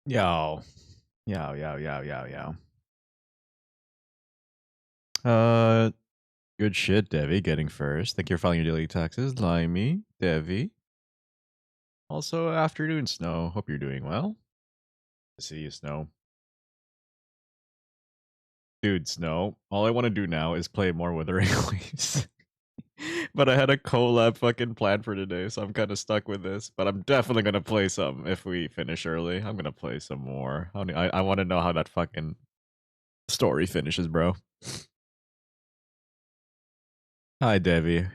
Yo. Yo, yo, yo, yo, yo. Good shit, Devi, getting first. Thank you for filing your daily taxes. Limey, Devi. Also, afternoon, Snow. Hope you're doing well. See you, Snow. Dude, Snow, all I want to do now is play more Wuthering Waves. But I had a collab fucking plan for today, so I'm kind of stuck with this. But I'm definitely going to play some if we finish early. I'm going to play some more. I want to know how that fucking story finishes, bro. Hi, Devi.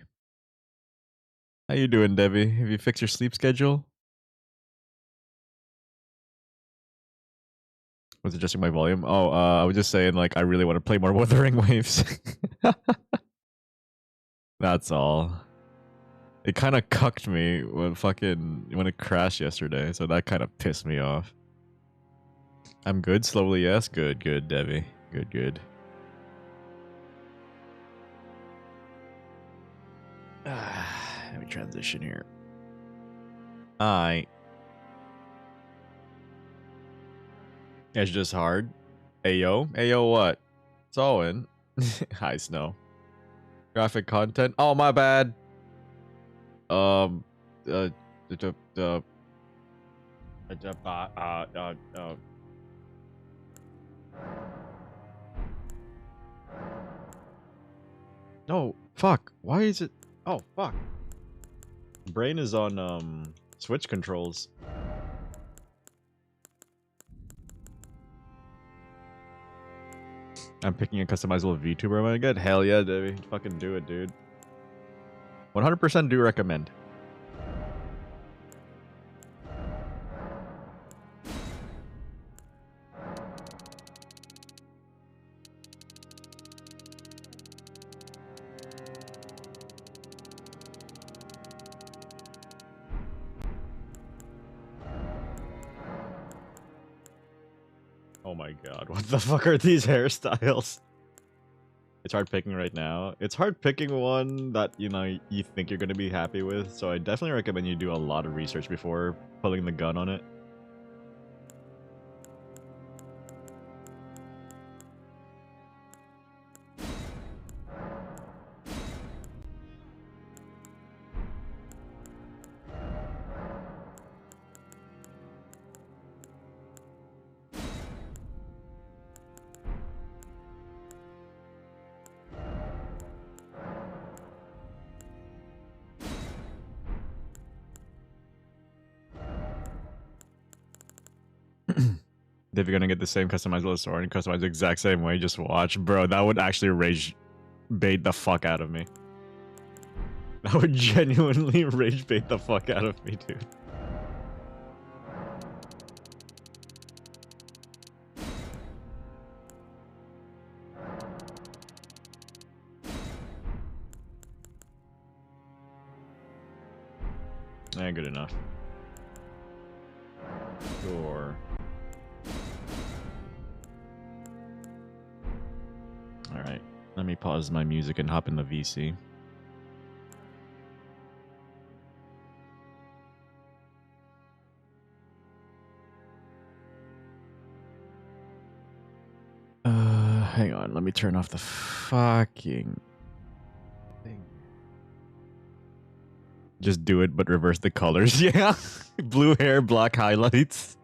How you doing, Devi? Have you fixed your sleep schedule? Was adjusting my volume? Oh, I was just saying, like, I really want to play more Wuthering Waves. That's all. It kind of cucked me when it crashed yesterday, so that kind of pissed me off. I'm good, slowly, yes. Good, Devi. Good. Let me transition here. It's just hard. Ayo, what? It's all in. Hi, Snow. Graphic content. Oh, my bad. Uh, No, fuck. Why is it? Oh, fuck. Brain is on Switch controls. I'm picking a customizable VTuber when I get. Hell yeah, Debbie. Fucking do it, dude. 100% do recommend. Oh my god, what the fuck are these hairstyles? It's hard picking right now. It's hard picking one that, you know, you think you're going to be happy with, so I definitely recommend you do a lot of research before pulling the gun on it. If you're gonna get the same customizable sword and customize the exact same way, just watch. Bro, that would actually rage bait the fuck out of me. That would genuinely rage bait the fuck out of me, dude. Eh, good enough. Sure. Alright, let me pause my music and hop in the VC. Hang on, let me turn off the fucking thing. Just do it, but reverse the colors. Yeah, blue hair, black highlights.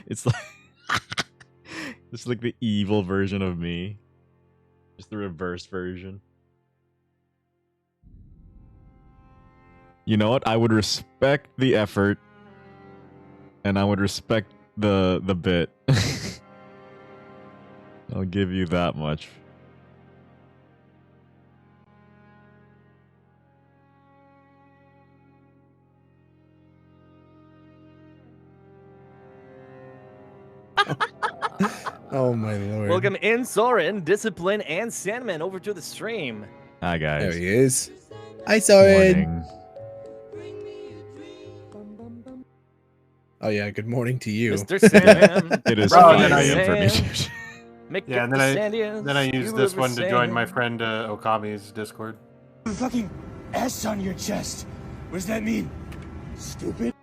It's like it's like the evil version of me. Just the reverse version. You know what? I would respect the effort, and I would respect the bit. I'll give you that much. Oh my lord. Welcome in Soren, Discipline, and Sandman over to the stream. Hi guys. There he is. Hi Soren. Morning. Oh yeah, good morning to you. Mr. Sam. It is Bro, 5 then I- a.m. for me, dude. Yeah, and then I use this one to join my friend Okami's Discord. Fucking S on your chest. What does that mean? Stupid?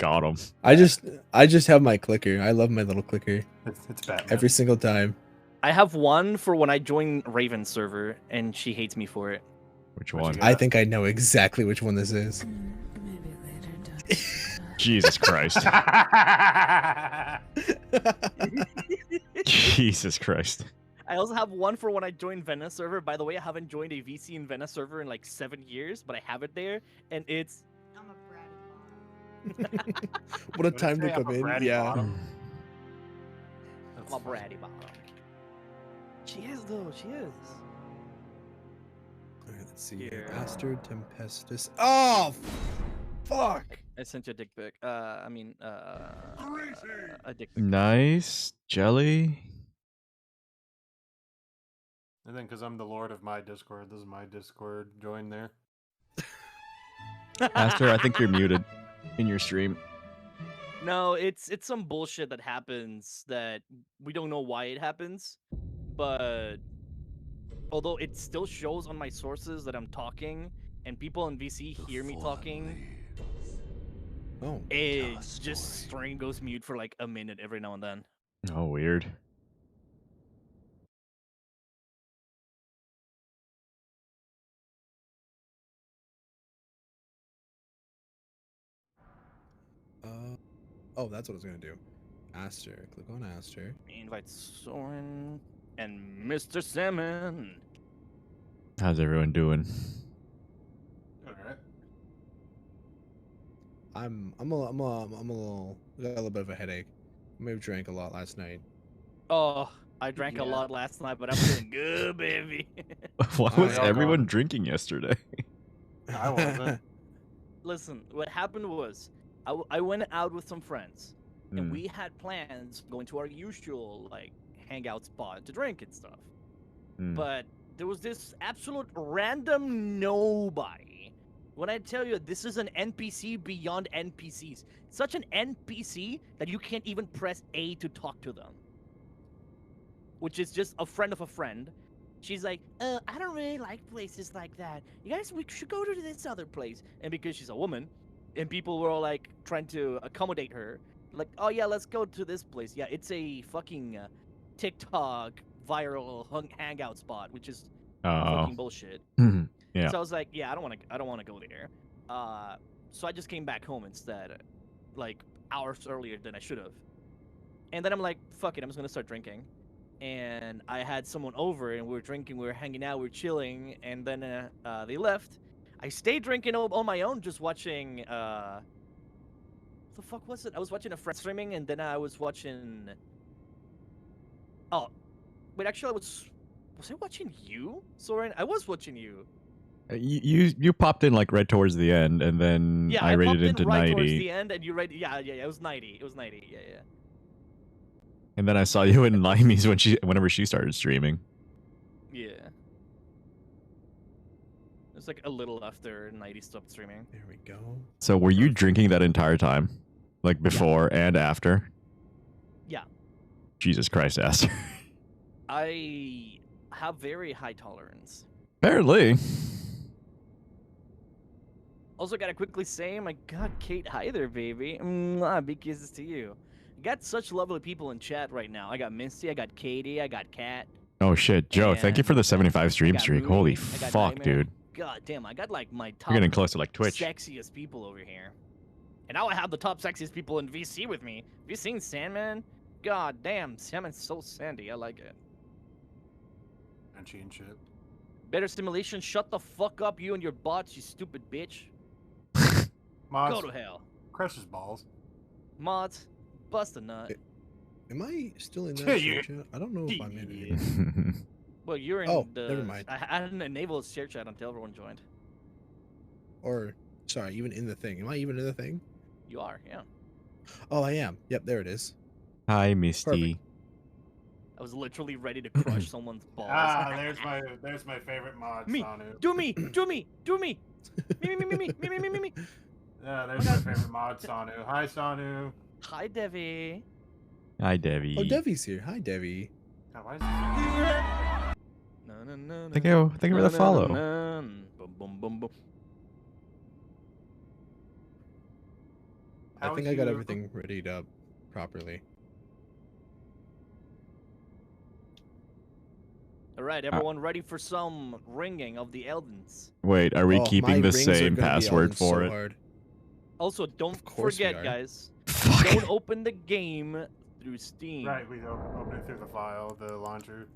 Got him. I just have my clicker. I love my little clicker. It's Batman. Every single time. I have one for when I join Raven's server, and she hates me for it. Which What'd one? you I get? think I know exactly which one this is. Jesus Christ. Jesus Christ. I also have one for when I join Venice server. By the way, I haven't joined a VC in Venice server in like 7 years, but I have it there, and it's. I'm a bratty bottom. What a What time did to I say? come I'm a in. bratty Yeah. bottom? I'm a bratty bottom. She is though. She is. Alright, let's see. Here. Bastard Tempestus. Oh, fuck. I sent you a dick pic. I mean, a dick pic. Nice. Jelly. And then, because I'm the lord of my Discord, this is my Discord. Join there. Aster, I think you're muted in your stream. No, it's some bullshit that happens that we don't know why it happens, but although it still shows on my sources that I'm talking and people in VC hear me talking, Oh. it just string goes mute for like a minute every now and then. Oh, weird. Oh, that's what I was gonna do. Aster. Click on Aster. Invite Soren and Mr. Salmon. How's everyone doing? All right. I'm a little got a little bit of a headache. I may have drank a lot last night. Oh, I drank a Yeah. lot last night, but I'm feeling good, baby. Why Oh, was yeah. everyone drinking yesterday? I wasn't. Listen, what happened was I went out with some friends. And Hmm. we had plans going to our usual like hangout spot to drink and stuff. Hmm. But there was this absolute random nobody. When I tell you this is an NPC beyond NPCs, such an NPC that you can't even press A to talk to them. Which is just a friend of a friend. She's like, I don't really like places like that. You guys, we should go to this other place. And because she's a woman, and people were all like trying to accommodate her, like, oh yeah, let's go to this place. Yeah, it's a fucking TikTok viral hangout spot, which is Oh. fucking bullshit. Yeah. So I was like, yeah, I don't want to go there. So I just came back home instead, like hours earlier than I should have. And then I'm like, fuck it, I'm just gonna start drinking. And I had someone over, and we were drinking, we were hanging out, we were chilling, and then they left. I stayed drinking on my own, just watching. What the fuck was it? I was watching a friend streaming, and then I was watching. Oh, wait, actually, was I watching you, Soren? I was watching you. You popped in like right towards the end, and then Yeah, I rated popped in into right 90. towards the end, and you rated. Yeah, it was 90. It was 90. Yeah. And then I saw you in Limeys whenever she started streaming. Yeah. It's like a little after 90 stopped streaming. There we go. So were you drinking that entire time? Like before and after? Yeah. Jesus Christ, Aster. I have very high tolerance. Apparently. Also, gotta quickly say, my god, Kate, hi there, baby. Mwah, big kisses to you. I got such lovely people in chat right now. I got Misty, I got Katie, I got Kat. Oh shit, Joe, thank you for the And 75 stream I got streak. Rudy, Holy I got fuck, Nightmare. dude. God damn, I got like my top You're getting close to like Twitch. sexiest people over here. And now I have the top sexiest people in VC with me. Have you seen Sandman? God damn, Sandman's so sandy. I like it. And she and shit. Better stimulation. Shut the fuck up, you and your bots, you stupid bitch. Mods, Go to hell. crushes balls. Mods, bust a nut. Am I still in Yeah, that you- share chat? I don't know if I'm in it. Yeah. Well, you're in Oh, the. never mind. I didn't enable share chat until everyone joined. Or, sorry, even in the thing. Am I even in the thing? You are, yeah. Oh, I am. Yep, there it is. Hi, Misty. I was literally ready to crush someone's balls. Ah, there's my favorite mod, Me. Sanu. Do me! Do me! Do me! Me. Yeah, there's my favorite mod, Sanu. Hi, Sanu. Hi, Devi. Hi, Devi. Oh, Devi's here. Hi, Devi. God, why is this No. Thank you for the follow. Boom, boom, boom, boom. I I think I got everything readied up properly. All right, everyone ready for some ringing of the Eldens? Wait, are we Oh, my keeping the rings are same gonna be password Elden for so it? hard. Also, don't Of course we forget, are. guys, Fuck. don't open the game through Steam. Right, we open it through the file, the launcher.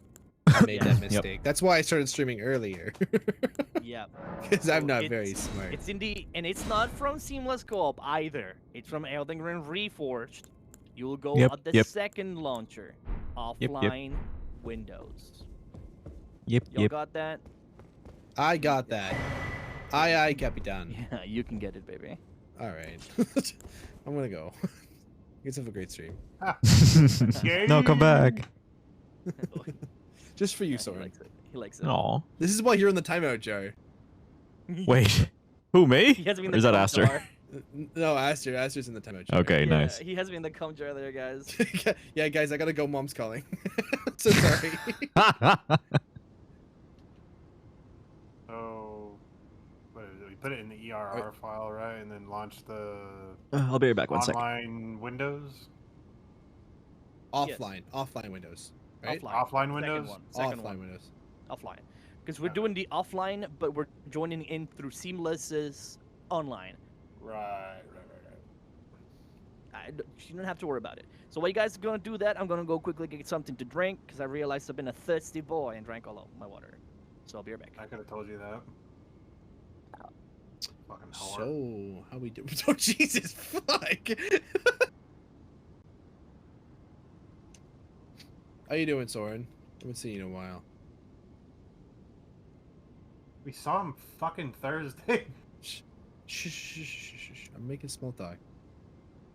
I made that Yep. mistake. That's why I started streaming earlier. Yeah. Because I'm So not very smart. It's and it's not from Seamless Co-op either. It's from Elden Ring Reforged. You will go Yep, at the yep. second launcher, Yep. offline Windows. Yep, Y'all yep. got that? I got that. Aye, Capitan. Yeah, you can get it, baby. All right. I'm gonna go. You guys have a great stream. No, come back. Just for you, Yeah, he Soren. likes it. He likes it. Aw. This is why you're in the timeout jar. Wait. Who, me? He has me in Or the is that cum Aster? jar. No, Aster's in the timeout jar. Okay, Yeah, nice. He has me in the cum jar there, guys. Yeah, guys, I gotta go. Mom's calling. So sorry. Oh, what is it? We put it in the ERR file, right, and then launch the I'll be right back 1 second. online Windows. Offline Windows, right? Offline Second Windows? one, second Offline one. Windows. Offline. Because we're doing the offline, but we're joining in through Seamless's online. Right. You don't have to worry about it. So while you guys are going to do that, I'm going to go quickly get something to drink, because I realized I've been a thirsty boy and drank all of my water. So I'll be right back. I could have told you that. Fucking whore. So, how we do? Oh, Jesus, fuck! How you doing, Soren? Haven't seen you in a while. We saw him fucking Thursday. Shh. I'm making small talk.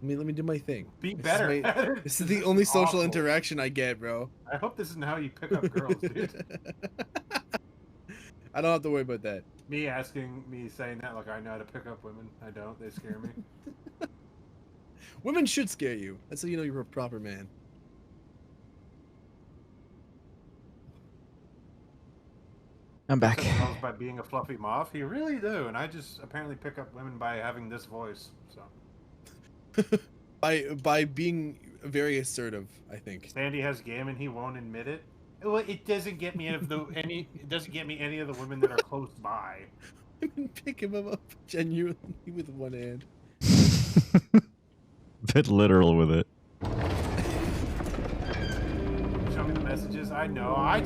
Let me do my thing. Be This is better. my- This is the only social Awful. interaction I get, bro. I hope this isn't how you pick up girls, dude. I don't have to worry about that. Me saying that like I know how to pick up women. I don't. They scare me. Women should scare you. That's how you know you're a proper man. I'm back. Pick up girls by being a fluffy moth. You really do, and I just apparently pick up women by having this voice. So By being very assertive, I think. Sandy has game and he won't admit it. Well, it doesn't get me it doesn't get me any of the women that are close by. I can pick him up genuinely with one hand. Bit literal with it. Show me the messages. I know. I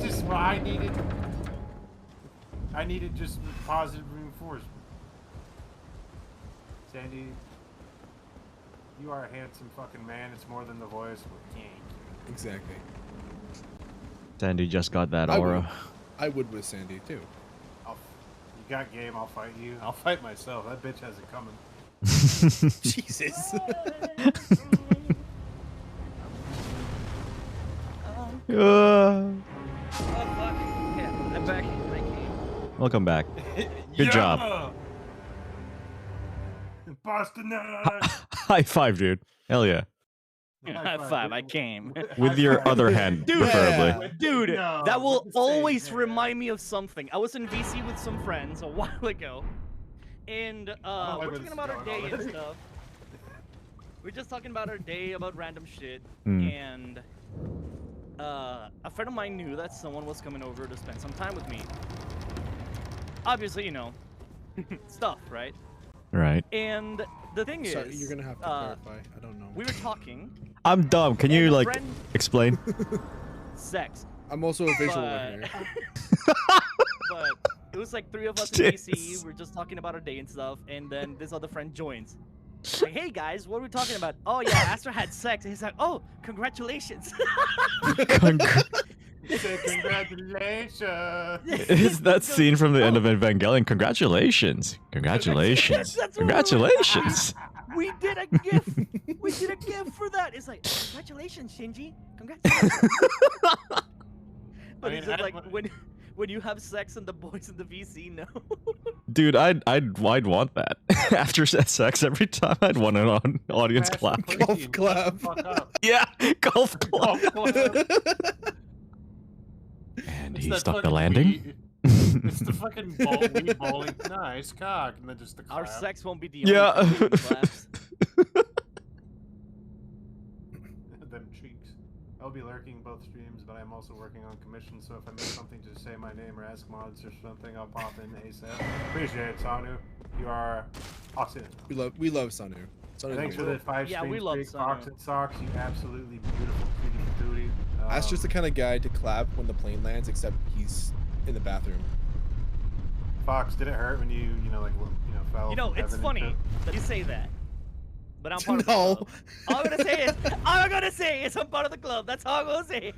needed just positive reinforcement. Sandy, you are a handsome fucking man. It's more than the voice. But Exactly. Sandy just got that aura. I would with Sandy too. you got game. I'll fight you. I'll fight myself. That bitch has it coming. Jesus. Oh, fuck. Yeah, I'm back. Thank you. Welcome back. Good job. Boston. High five, dude. Hell yeah. High five, I came. With your other hand, Dude, preferably. Dude, No, that will with the same always hand. remind me of something. I was in VC with some friends a while ago, and like we're where talking this about is our going day and already. stuff. We're just talking about our day, about random shit, Hmm. and a friend of mine knew that someone was coming over to spend some time with me. Obviously, you know, stuff, right? Right. And the thing Sorry, is, you're gonna have to clarify. I don't know. we were talking. I'm dumb. Can you, and a like, friend- explain? sex. I'm also a visual But- learner. But it was like 3 of us in DC. We're just talking about our day and stuff, and then this other friend joins. Like, hey guys, what are we talking about? Oh yeah, Astor had sex, and he's like, oh, congratulations. Say congratulations. Is that scene from the end of Evangelion? Congratulations. Congratulations. That's what we were- Congratulations. We did a gift. We did a gift for that. It's like, congratulations, Shinji. Congratulations. But mean, it's just I- like when you have sex and the boys in the VC know. Dude, I'd want that. After sex, every time I'd want an audience Smash clap. the Golf pussy and clap. shut the fuck up. Yeah, golf clap. Golf clap. And It's he that stuck the fucking landing. Wii- It's the fucking Wii bowling. Nice cock, and then just the clap. Our sex won't be the Yeah. only thing that claps. I'll be lurking both streams, but I'm also working on commission. So if I miss something, just say my name or ask mods or something. I'll pop in ASAP. Appreciate it, Sanu. You are awesome. We love Sanu. Thanks for the 5 Yeah, streams. we love Big Sanu. Fox and Socks. You absolutely beautiful cutie patootie. That's just the kind of guy to clap when the plane lands, except he's in the bathroom. Fox, did it hurt when you fell? You know, from it's heaven funny and that you say that. But I'm part of No. the club. All I'm gonna say is I'm part of the club. That's all I'm gonna say.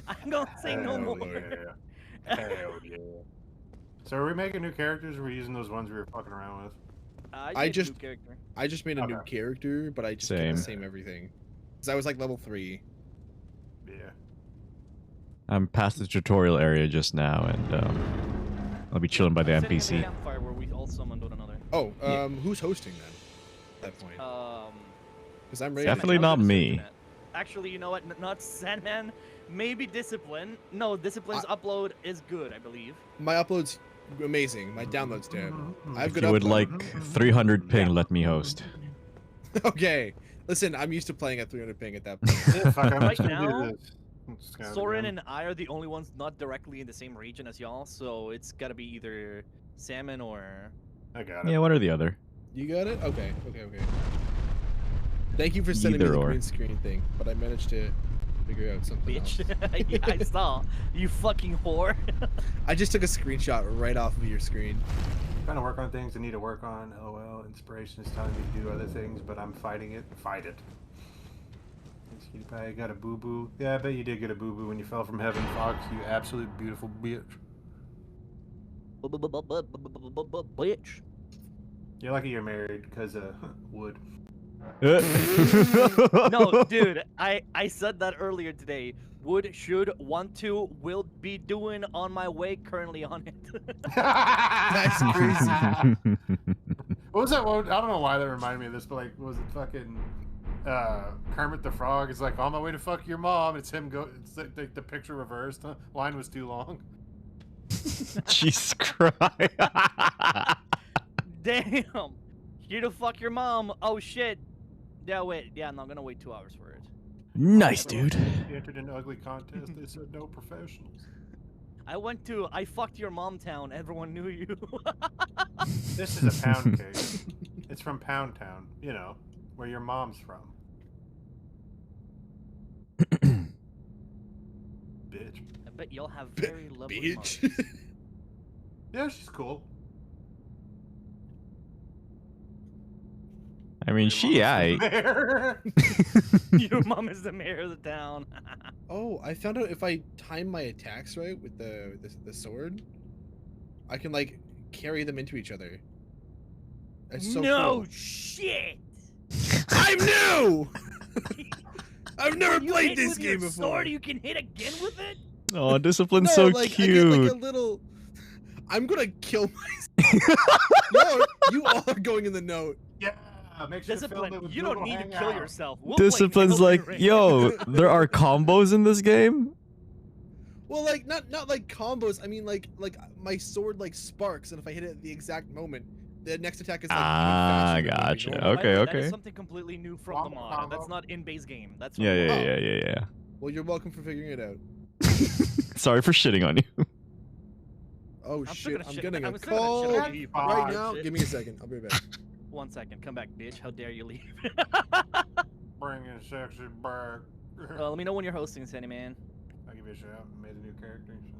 I'm gonna say no Hell more. Yeah. Hell yeah. So are we making new characters, or are we using those ones we were fucking around with? I made a just- new character. I just made a new Okay. character, but I just kept Same. the same everything. Cause I was like level 3. Yeah. I'm past the tutorial area just now, and I'll be chilling by the I'm sitting NPC. in the campfire where we all summoned one another. Oh, Yeah. Who's hosting then? At that point. Because I'm ready. Definitely not me. Actually, you know what? Not Sandman. Maybe Discipline. No, Discipline's upload is good, I believe. My upload's amazing. My download's dead. I have If good you would upload. like 300 ping, let me host. Okay. Listen, I'm used to playing at 300 ping at that point. Yeah, fuck, I'm Right just gonna now, do this. I'm just gonna Soren do and I are the only ones not directly in the same region as y'all, so it's gotta be either Salmon or. I got it. Yeah, one or the other. You got it? Okay. Thank you for sending me Either the or. green screen thing, but I managed to figure out something Bitch. else. Yeah, I saw. You fucking whore. I just took a screenshot right off of your screen. Trying to work on things I need to work on. LOL. Inspiration is telling me to do other things, but I'm fighting it. Fight it. Thanks, Cutie Pie. Got a boo boo. Yeah, I bet you did get a boo boo when you fell from heaven, Fox. You absolute beautiful bitch. Bitch. You're lucky you're married because wood. No, dude, I said that earlier today. Would, should, want to, will be doing on my way, currently on it. That's crazy. What was that one? I don't know why that reminded me of this, but like, was it fucking Kermit the Frog? It's like, on my way to fuck your mom. It's him go. It's like the picture reversed. Huh? Line was too long. Jesus Christ. Damn. Here to fuck your mom. Oh shit. Yeah, wait. Yeah, no, I'm gonna wait 2 hours for it. Nice, dude. You entered an ugly contest. They said no professionals. I fucked your mom town. Everyone knew you. This is a pound cake. It's from Pound Town, you know, where your mom's from. Bitch. I bet y'all have very lovely Bitch. mothers. Yeah, she's cool. I mean, Mayor. Your mom is the mayor of the town. Oh, I found out if I time my attacks right with the sword, I can like carry them into each other. That's so no cool. shit. I'm new. I've never You played hit this with game your before. Sword, you can hit again with it. Oh, Discipline's No, so like, I cute. get like a little. I'm gonna kill myself. No, you all are going in the note. Yeah, make sure to film Discipline. it with You don't Google need to kill Hangout. yourself. We'll play Discipline's Elden like, Ring. yo, there are combos in this game? Well, like not like combos. I mean, like my sword like sparks, and if I hit it at the exact moment, the next attack is like. even Ah, faster than would be gotcha. normal. Okay, That okay. is something completely new from the Combo, mod. combo. That's not in base game. That's Yeah, from the yeah, mod. yeah. Well, you're welcome for figuring it out. Sorry for shitting on you. Oh I'm still shit! gonna I'm shit- getting a I'm still gonna call shit on right you. Fuck. now. Shit. Give me a second. I'll be right back. 1 second. Come back, bitch. How dare you leave? Bring in sexy back. Let me know when you're hosting, Sandy Man. I'll give you a shout. I made a new character. So.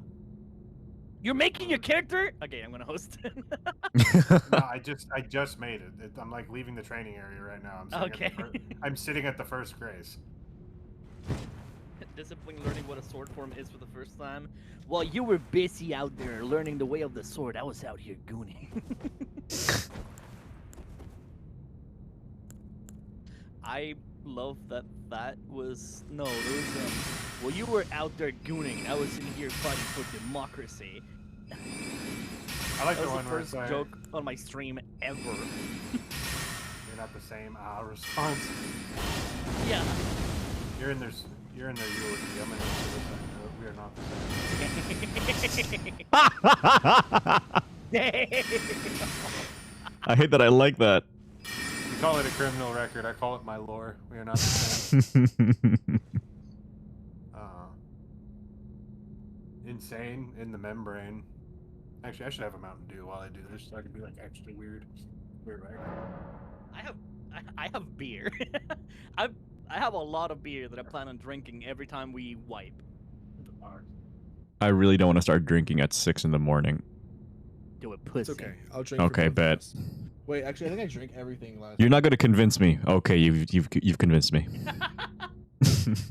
You're making your character? Okay, I'm gonna host it. No, I just made it. I'm like leaving the training area right now. Okay. I'm sitting at the first grace. Discipline learning what a sword form is for the first time. While you were busy out there learning the way of the sword, I was out here gooning. I love that was no, there was well, you were out there gooning. I was in here fighting for democracy. I like That the was one the where first it's like, joke on my stream ever. you're not the same response. Yeah. You're in their eulogy. I'm in we are not the same. I hate that I like that. You call it a criminal record. I call it my lore. We are not the same. insane in the membrane. Actually, I should have a Mountain Dew while I do this, so I can be like extra weird. Weird, right? I have beer. I have a lot of beer that I plan on drinking every time we wipe. I really don't want to start drinking at 6 in the morning. Do it, pussy. It's okay. I'll drink. Okay, for both of bet. us. Wait, actually, I think I drank everything last. You're not gonna convince me. Okay, you've convinced me.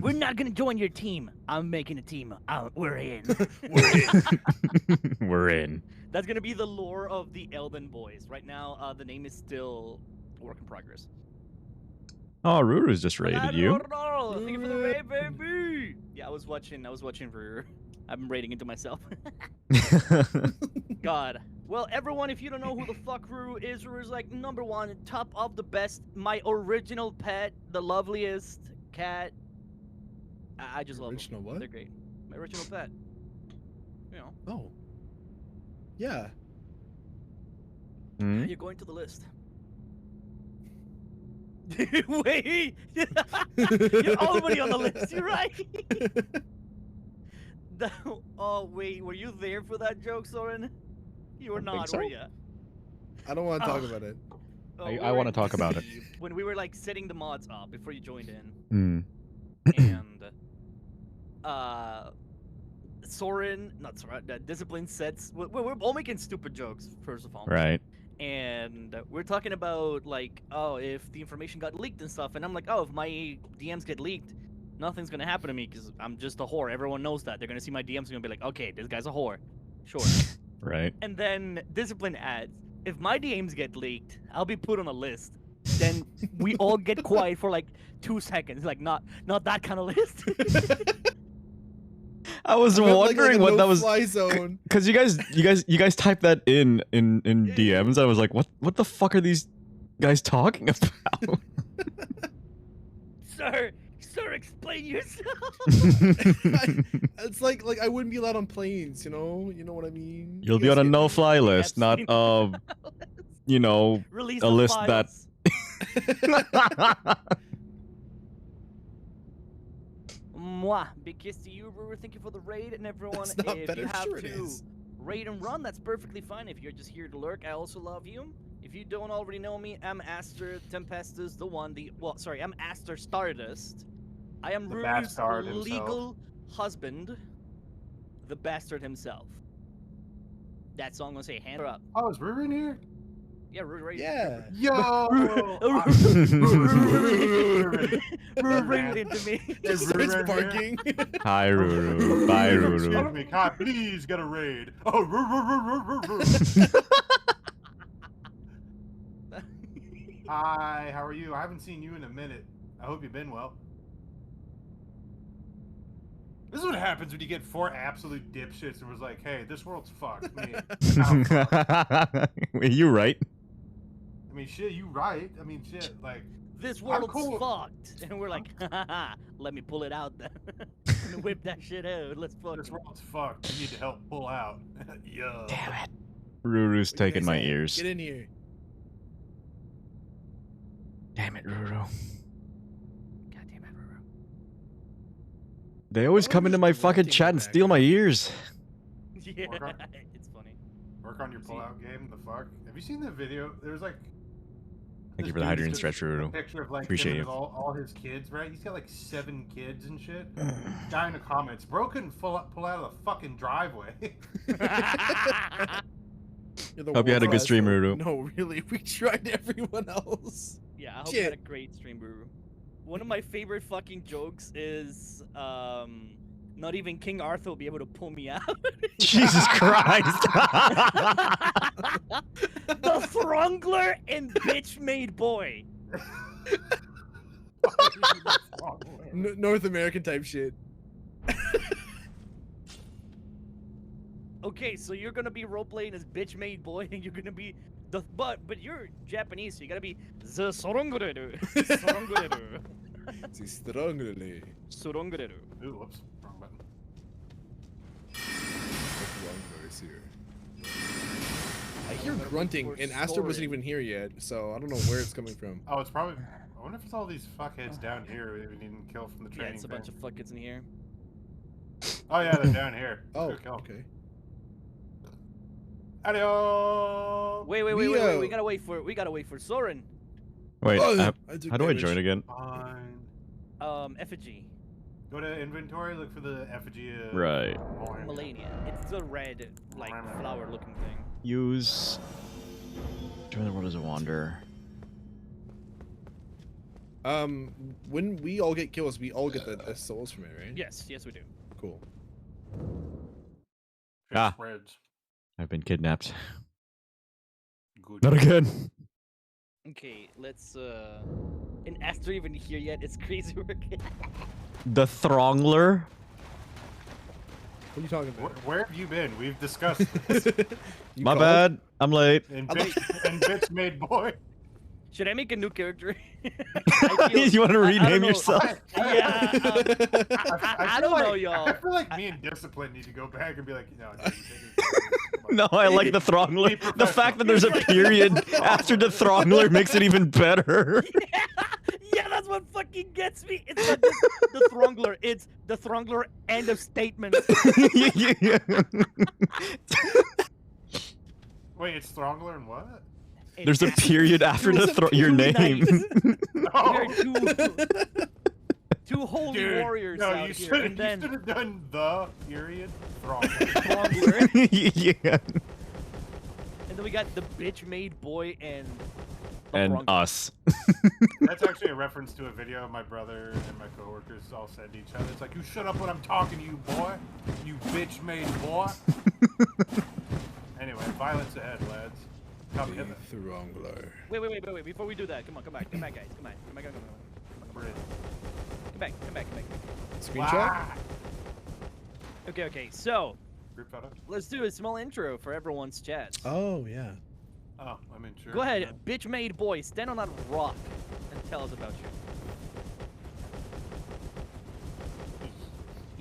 We're not gonna join your team. I'm making a team. We're in. We're in. We're in. That's gonna be the lore of the Elden boys. Right now, the name is still a work in progress. Oh, Ruru's just raided you. Thank you for the raid, baby. Yeah, I was watching Ruru. I'm raiding into myself. God. Well, everyone, if you don't know who the fuck Ruru is like #1, top of the best, my original pet, the loveliest cat. I just love them. Original what? They're great. My original pet. You know. Oh. Yeah. Hmm? You're going to the list. Wait! You're already on the list, you're right! Oh, wait, were you there for that joke, Soren? You were I think not, so. were you? I don't want to talk about it. Oh, I we wanna were in talk about it. D.C. When we were, like, setting the mods up before you joined in. Hmm. And, Soren, not Soren, Discipline sets, we're all making stupid jokes, first of all. Right. And we're talking about, like, oh, if the information got leaked and stuff, and I'm like, oh, if my DMs get leaked, nothing's gonna happen to me because I'm just a whore. Everyone knows that. They're gonna see my DMs and gonna be like, okay, this guy's a whore. Sure. Right. And then Discipline adds, if my DMs get leaked, I'll be put on a list. Then we all get quiet for like 2 seconds. Like, not that kind of list. I was wondering what that was. Fly zone. Cause you guys typed that in DMs. I was like, what the fuck are these guys talking about? Sir, explain yourself. It's like I wouldn't be allowed on planes, you know? You know what I mean? You'll You be guys on a get- no-fly list, not Epstein. you know, Release a the list that. files. Mwah. Big kiss to you, Brewer. Thank you for the raid, and everyone. It's not If better. you have Sure it to is. raid and run, that's perfectly fine. If you're just here to lurk, I also love you. If you don't already know me, I'm Aster Tempestus, I'm Aster Stardust. I am The Ruru's bastard himself. legal husband, the bastard himself. That's all I'm gonna say. Hand her up. Oh, is Ruru in here? Yeah, Ruru raided. Yeah. Yo! Ruru raided into me. Just starts barking. Hi, Ruru. Bye, Excuse Ruru. me, Kai, please get a raid. Oh, Ruru. Hi, how are you? I haven't seen you in a minute. I hope you've been well. This is what happens when you get 4 absolute dipshits and was like, hey, this world's fucked. Me. I'm fucked. You right? I mean, shit, you right. I mean, shit, like, This I'm world's cool. fucked. And we're like, ha, let me pull it out then. Whip that shit out. Let's fuck this it. world's fucked. You need to help pull out. Yeah. Damn it. Ruru's What do you taking guys my say? ears. Get in here. Damn it, Ruru. God damn it, Ruru. They always Why come don't into you my just fucking ranting chat in and the steal my ears. Yeah, Work on- it's funny. Work on your pullout game. The fuck? Have you seen the video? There's like. Thank you this for the dude hydrant just stretch, took a Ruru. Picture of like Appreciate him you. and all his kids, right? He's got like 7 kids and shit. Guy in the comments, bro couldn't pull out of the fucking driveway. You're the Hope you had a good worst. stream, Ruru. No, really. We tried everyone else. Yeah, I hope you had a Shit. great stream, Ruru. One of my favorite fucking jokes is, not even King Arthur will be able to pull me out. Jesus Christ. The Thrungler and bitch made boy. North American type shit. Okay, so you're gonna be roleplaying as bitch made boy, and you're gonna be the but you're Japanese, so you gotta be the Sorongureru. Sorongureru. Si strongly. Sorongureru. Ooh, whoops, wrong button. I hear looking grunting, for and Aster wasn't storage. even here yet, so I don't know where it's coming from. Oh, it's probably. I wonder if it's all these fuckheads down here we didn't kill from the Yeah, training. it's a bunch of fuckets in here. Oh yeah, they're down here. Oh, Good kill. okay. Adios. Wait. Leo. We gotta wait for Soren. Wait, Oh, I took how do I damage. join again? Fine. Effigy. Go to inventory. Look for the effigy. Right. Melania. It's the red, like, flower-looking thing. Use. Join the world as a wanderer. When we all get kills, we all get the souls from it, right? Yes, we do. Cool. Ah. Spreads. I've been kidnapped. Good. Not again. Okay, let's and Esther even here yet? It's crazy work. The Throngler. What are you talking about? Where have you been? We've discussed this. You My called? bad. I'm late. And I'm bitch made boy. Should I make a new character? You want to I rename don't know. yourself? Yeah, I don't know, y'all. I feel like me and Discipline need to go back and be like, no, dude, No, I like the Throngler. Be The fact that there's a period after the Throngler makes it even better. Yeah, that's what fucking gets me. It's not just the Throngler, it's the Throngler end of statement. Yeah. Wait, it's Throngler and what? There's a period after It was the a your Two name. knights. No. We're two holy Dude, warriors no, out you here, should and then have done the period Throngler. Throngler, Yeah. and then we got the bitch-made boy and the And Throngler. us. That's actually a reference to a video my brother and my coworkers all said to each other. It's like, you shut up when I'm talking to you, boy. You bitch-made boy. Anyway, violence ahead, lads. Come hit me. Throngler. Wait, before we do that, come back, guys, come back. Come back. Screenshot? Okay, so, Group photo? let's do a small intro for everyone's chats. Oh yeah. Oh, I'm in sure. Go ahead, bitch-made boy, stand on that rock and tell us about you.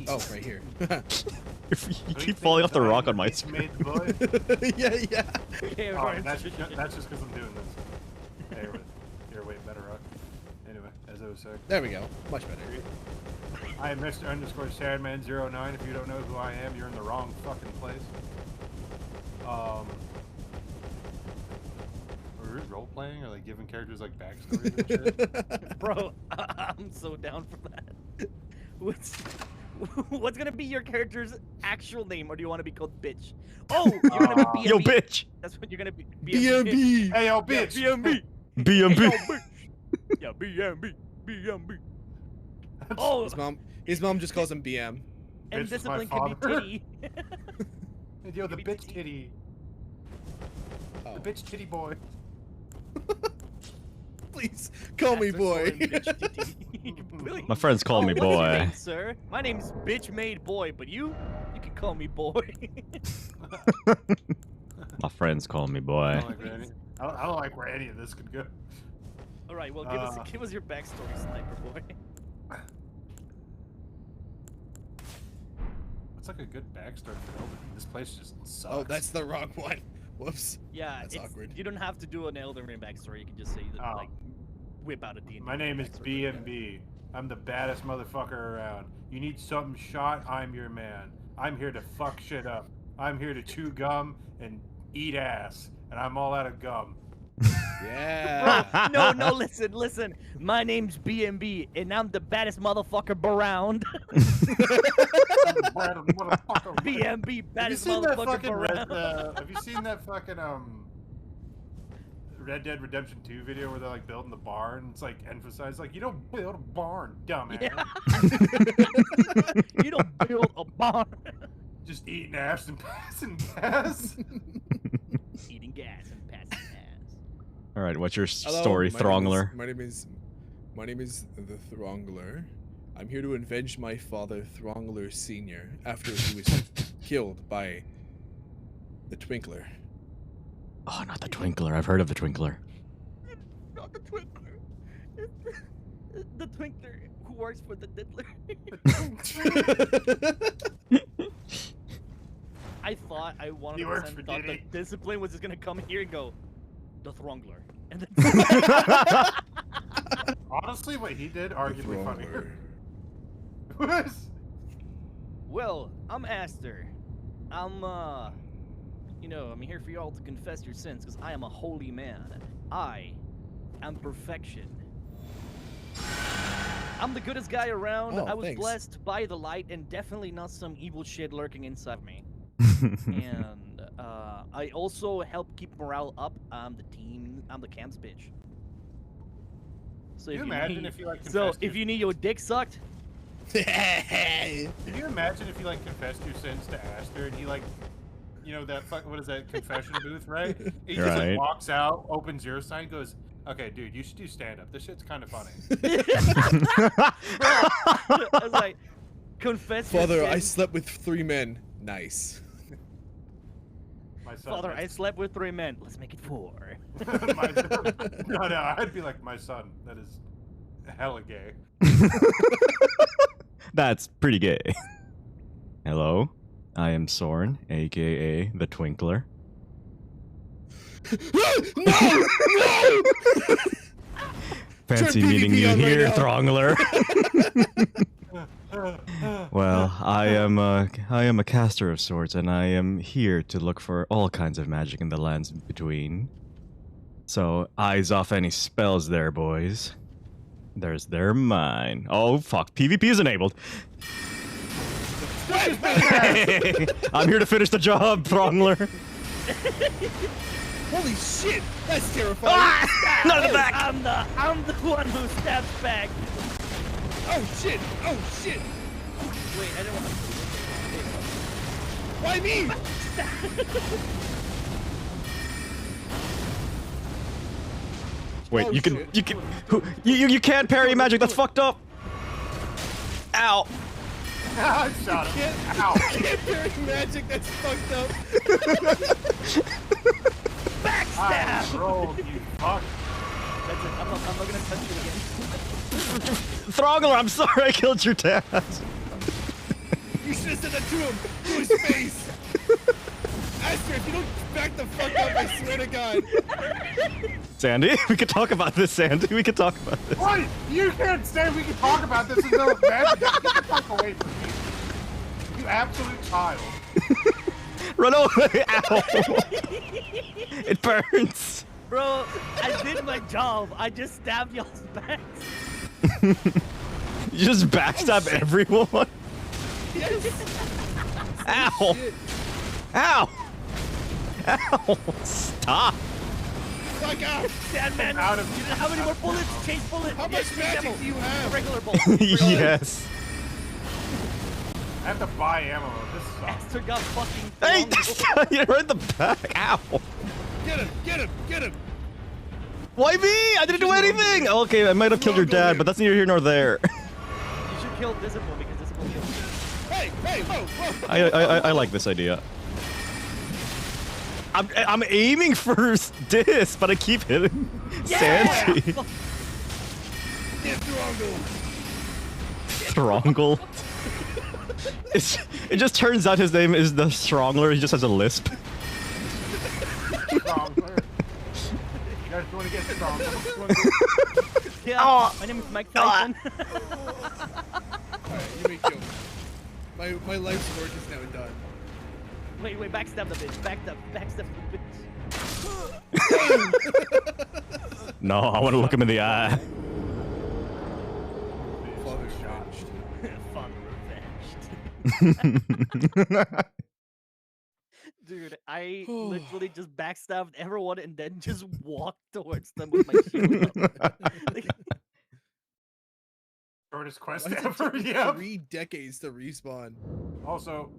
Oh, right here. You keep falling off the rock on my screen. Made boy? yeah. Yeah, Alright, that's just because I'm doing this. Hey, you're way better rock. Anyway, as I was saying. There we go. Much better. I am Mr. Underscore Sadman09. If you don't know who I am, you're in the wrong fucking place. Are we role playing or like giving characters like backstories and shit? Bro, I'm so down for that. What's gonna be your character's actual name, or do you want to be called bitch? Oh, you're gonna be BMB. Yo, bitch. That's what you're gonna be. BMB. Hey, yo, bitch! Yeah, BMB. BMB. Yeah, BMB. Oh, His mom just calls him BM. and Bitch is my discipline can be father. titty. Hey, yo, the Give me bitch titty. Oh. The bitch titty boy. Please call me Master boy. Soren, bitch titty. Really? My friends call me What's your boy. name, sir? My name's bitch-made boy, but you can call me boy. My friends call me I boy. don't like where any, I don't like where any of this could go. All right, well, give us your backstory, sniper boy. What's like a good backstory for Elden? This place just sucks. Oh, that's the wrong one. Whoops. Yeah, That's awkward. You don't have to do an Elden Ring backstory. You can just say that, Oh. like, whip out a D&D. My name is backstory. BMB. I'm the baddest motherfucker around. You need something shot, I'm your man. I'm here to fuck shit up. I'm here to chew gum and eat ass. And I'm all out of gum. Yeah. No, listen. My name's BMB, and I'm the baddest motherfucker around. BMB, Have you baddest seen that motherfucker fucking around. have you seen that fucking Red Dead Redemption 2 video where they're like building the barn? It's like emphasized like, you don't build a barn, dumbass. You don't build a barn. Just eating ass and passing gas. Eating gas and passing ass. All right, what's your Hello, story, my Throngler? name is the Throngler. I'm here to avenge my father, Throngler Senior, after he was killed by the Twinkler. Oh, not the Twinkler. I've heard of the Twinkler. Not the Twinkler. The Twinkler who works for the Diddler. I thought I wanted He to works for thought Diddy. that Discipline was just gonna come here and go, the Throngler. And then Honestly, what he did, arguably Throngler. funnier. Was Well, I'm Aster. I'm I'm here for y'all to confess your sins, because I am a holy man. I am perfection. I'm the goodest guy around. Oh, I was thanks. blessed by the light, and definitely not some evil shit lurking inside me. And I also help keep morale up. I'm the camp's bitch. So Can you imagine if you like So confessed if your- you need your dick sucked, Can you imagine if you like confessed your sins to Aster and he like, that what is that confession booth, right? He just Right. like walks out, opens your sign, goes, "Okay, dude, you should do stand up. This shit's kind of funny." bro, I was like, confess your Father, I sins. slept with 3 men. Nice. My son. Father, I slept with 3 men. Let's make it 4. No, I'd be like, my son. That is hella gay. That's pretty gay. Hello, I am Soren, aka the Twinkler. No! No! Fancy Turn meeting PvP you on right here, now. Throngler. Well, I am a caster of sorts, and I am here to look for all kinds of magic in the lands between. So, eyes off any spells there, boys. They're mine. Oh, fuck. PvP is enabled. I'm here to finish the job, Throngler. Holy shit! That's terrifying! Not in the back! I'm the one who stabs back. Oh shit! Oh shit! Wait, I don't want Why me? Wait, Oh, you can, shit. you can't parry magic. That's fucked up. Ow. I shot him. Ow. Can't parry magic. That's fucked up. I rolled, you fuck. That's it. I'm not gonna touch you again. Throngler, I'm sorry I killed your dad. You should have said that to him. To his face. Aster, if you don't back the fuck up, I swear to God. Sandy, we could talk about this, Sandy. We could talk about this. What? You can't say we can talk about this until it's magic. Get the fuck away from me. You absolute child. Run away! Ow! It burns. Bro, I did my job. I just stabbed y'all's backs. You just backstab everyone. Yes. Ow! Shit. Ow! Ow! Stop! Fuck out. Sandman, Out of- you don't have any more bullets? Change bullet. How Yes, much change magic ammo. do you have? Regular bullet. Yes. I have to buy ammo. This sucks. Aster got fucking Hey! thrown. You're right in the back. Ow! Get him. Get him. Get him. Why me? I didn't do anything! Okay, I might have killed your dad, but that's neither here nor there. You should kill Disciple because Disciple kills you. Hey. Hey. Whoa. Whoa. I like this idea. I'm aiming for this, but I keep hitting Sandy. Fuck. Get Throngl. Throngl. It just turns out his name is the Strongler. He just has a lisp. Stronger. You guys want to get stronger? Yeah, Oh. my name is Mike Tyson. Alright, you may kill me. My life's work is now done. wait, backstab the bitch. Backstab the bitch. No, I want to look him in the eye. Father changed. Fun revenged. Dude, I literally just backstabbed everyone and then just walked towards them with my shield up. Like, Shortest quest Why does it ever. take me Yep. 3 decades to respawn? Also,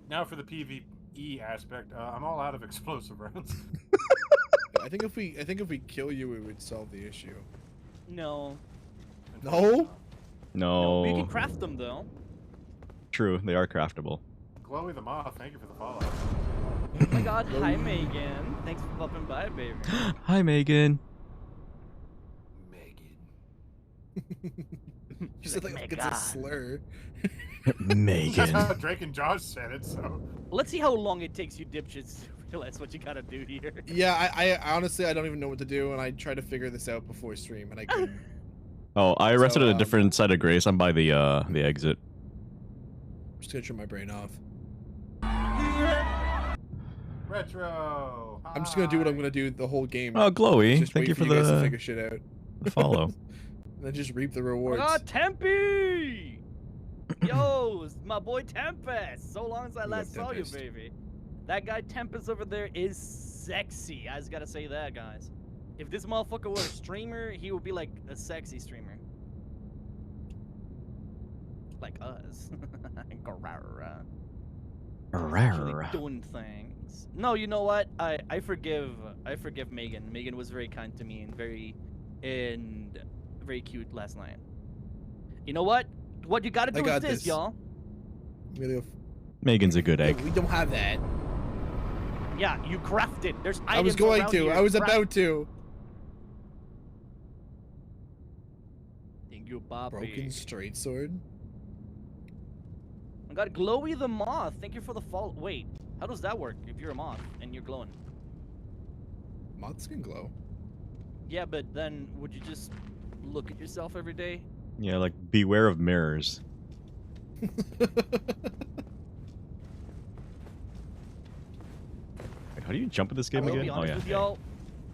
now for the PvE aspect, I'm all out of explosive rounds. I think if we kill you, it would solve the issue. no. No? No. You No. can craft them though. True, they are craftable. Chloe the Moth, thank you for the follow. Oh my god, hi Megan. Thanks for popping by, baby. Hi, Megan. Megan. You said like it's a Megan. slur. That's Megan. how Drake and Josh said it, so. Let's see how long it takes you dipshits to realize what you gotta do here. Yeah, I honestly I don't even know what to do, and I tried to figure this out before stream, and I couldn't. Oh, I rested So, at a different side of Grace. I'm by the exit. just gonna turn my brain off. Retro. I'm just gonna do what I'm Hi. gonna do the whole game. Oh, Glowy, Just thank wait you for guys to the figure shit out. follow. And then just reap the rewards. Ah, Tempe! Yo, it's my boy Tempest. So long as I We last love saw you, Tempest. baby. That guy Tempest over there is sexy. I just gotta say that, guys. If this motherfucker were a streamer, he would be like a sexy streamer. Like us. Garara. Actually Rare. doing things. No, you know what? I forgive Megan. Megan was very kind to me and very cute last night. You know what? What you gotta I do got is this, this. y'all. I'm gonna go Megan's a good Yo, egg. we don't have that. Yeah, you craft it. There's I was items going around to. here. I was Craft- about to. Thank you, Bobby. Broken straight sword. I got Glowy the Moth. Thank you for the follow. Wait, how does that work if you're a moth and you're glowing? Moths can glow. Yeah, but then would you just look at yourself every day? Yeah, like beware of mirrors. Wait, how do you jump in this game I'm gonna again? be Oh honest yeah. with y'all.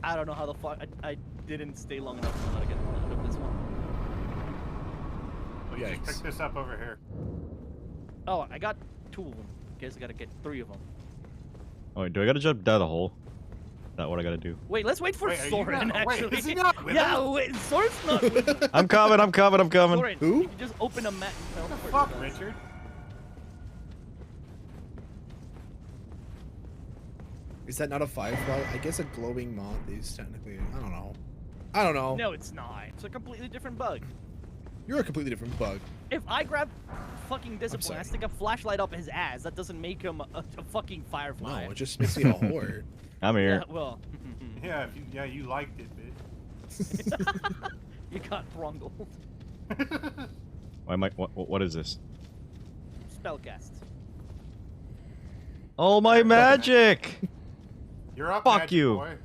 I don't know how the fuck I didn't stay long enough to know how to get out of this one. Well, you just Yikes. pick this up over here. Oh, I got 2 of them. Guess I gotta get 3 of them. Oh wait, do I gotta jump down the hole? Is that what I gotta do? Wait, let's wait for Wait, are you Soren. not- wait, Actually, is he not with yeah, us? wait, Soren's not with us. I'm coming, I'm coming, I'm coming. Soren, Who? you can just open a map and What the teleport fuck, with us. Richard? Is that not a firefly? I guess a glowing moth is technically. I don't know. I don't know. No, it's not. It's a completely different bug. You're a completely different bug. If I grab fucking discipline, sorry. I stick a flashlight up his ass. That doesn't make him a fucking firefly. No, it just makes me a whore. I'm Yeah, here. well, Yeah, you liked it, bitch. you got brungled. Why am I? What is this? Spellcast. All my magic! You're up, Fuck Magic you. Boy.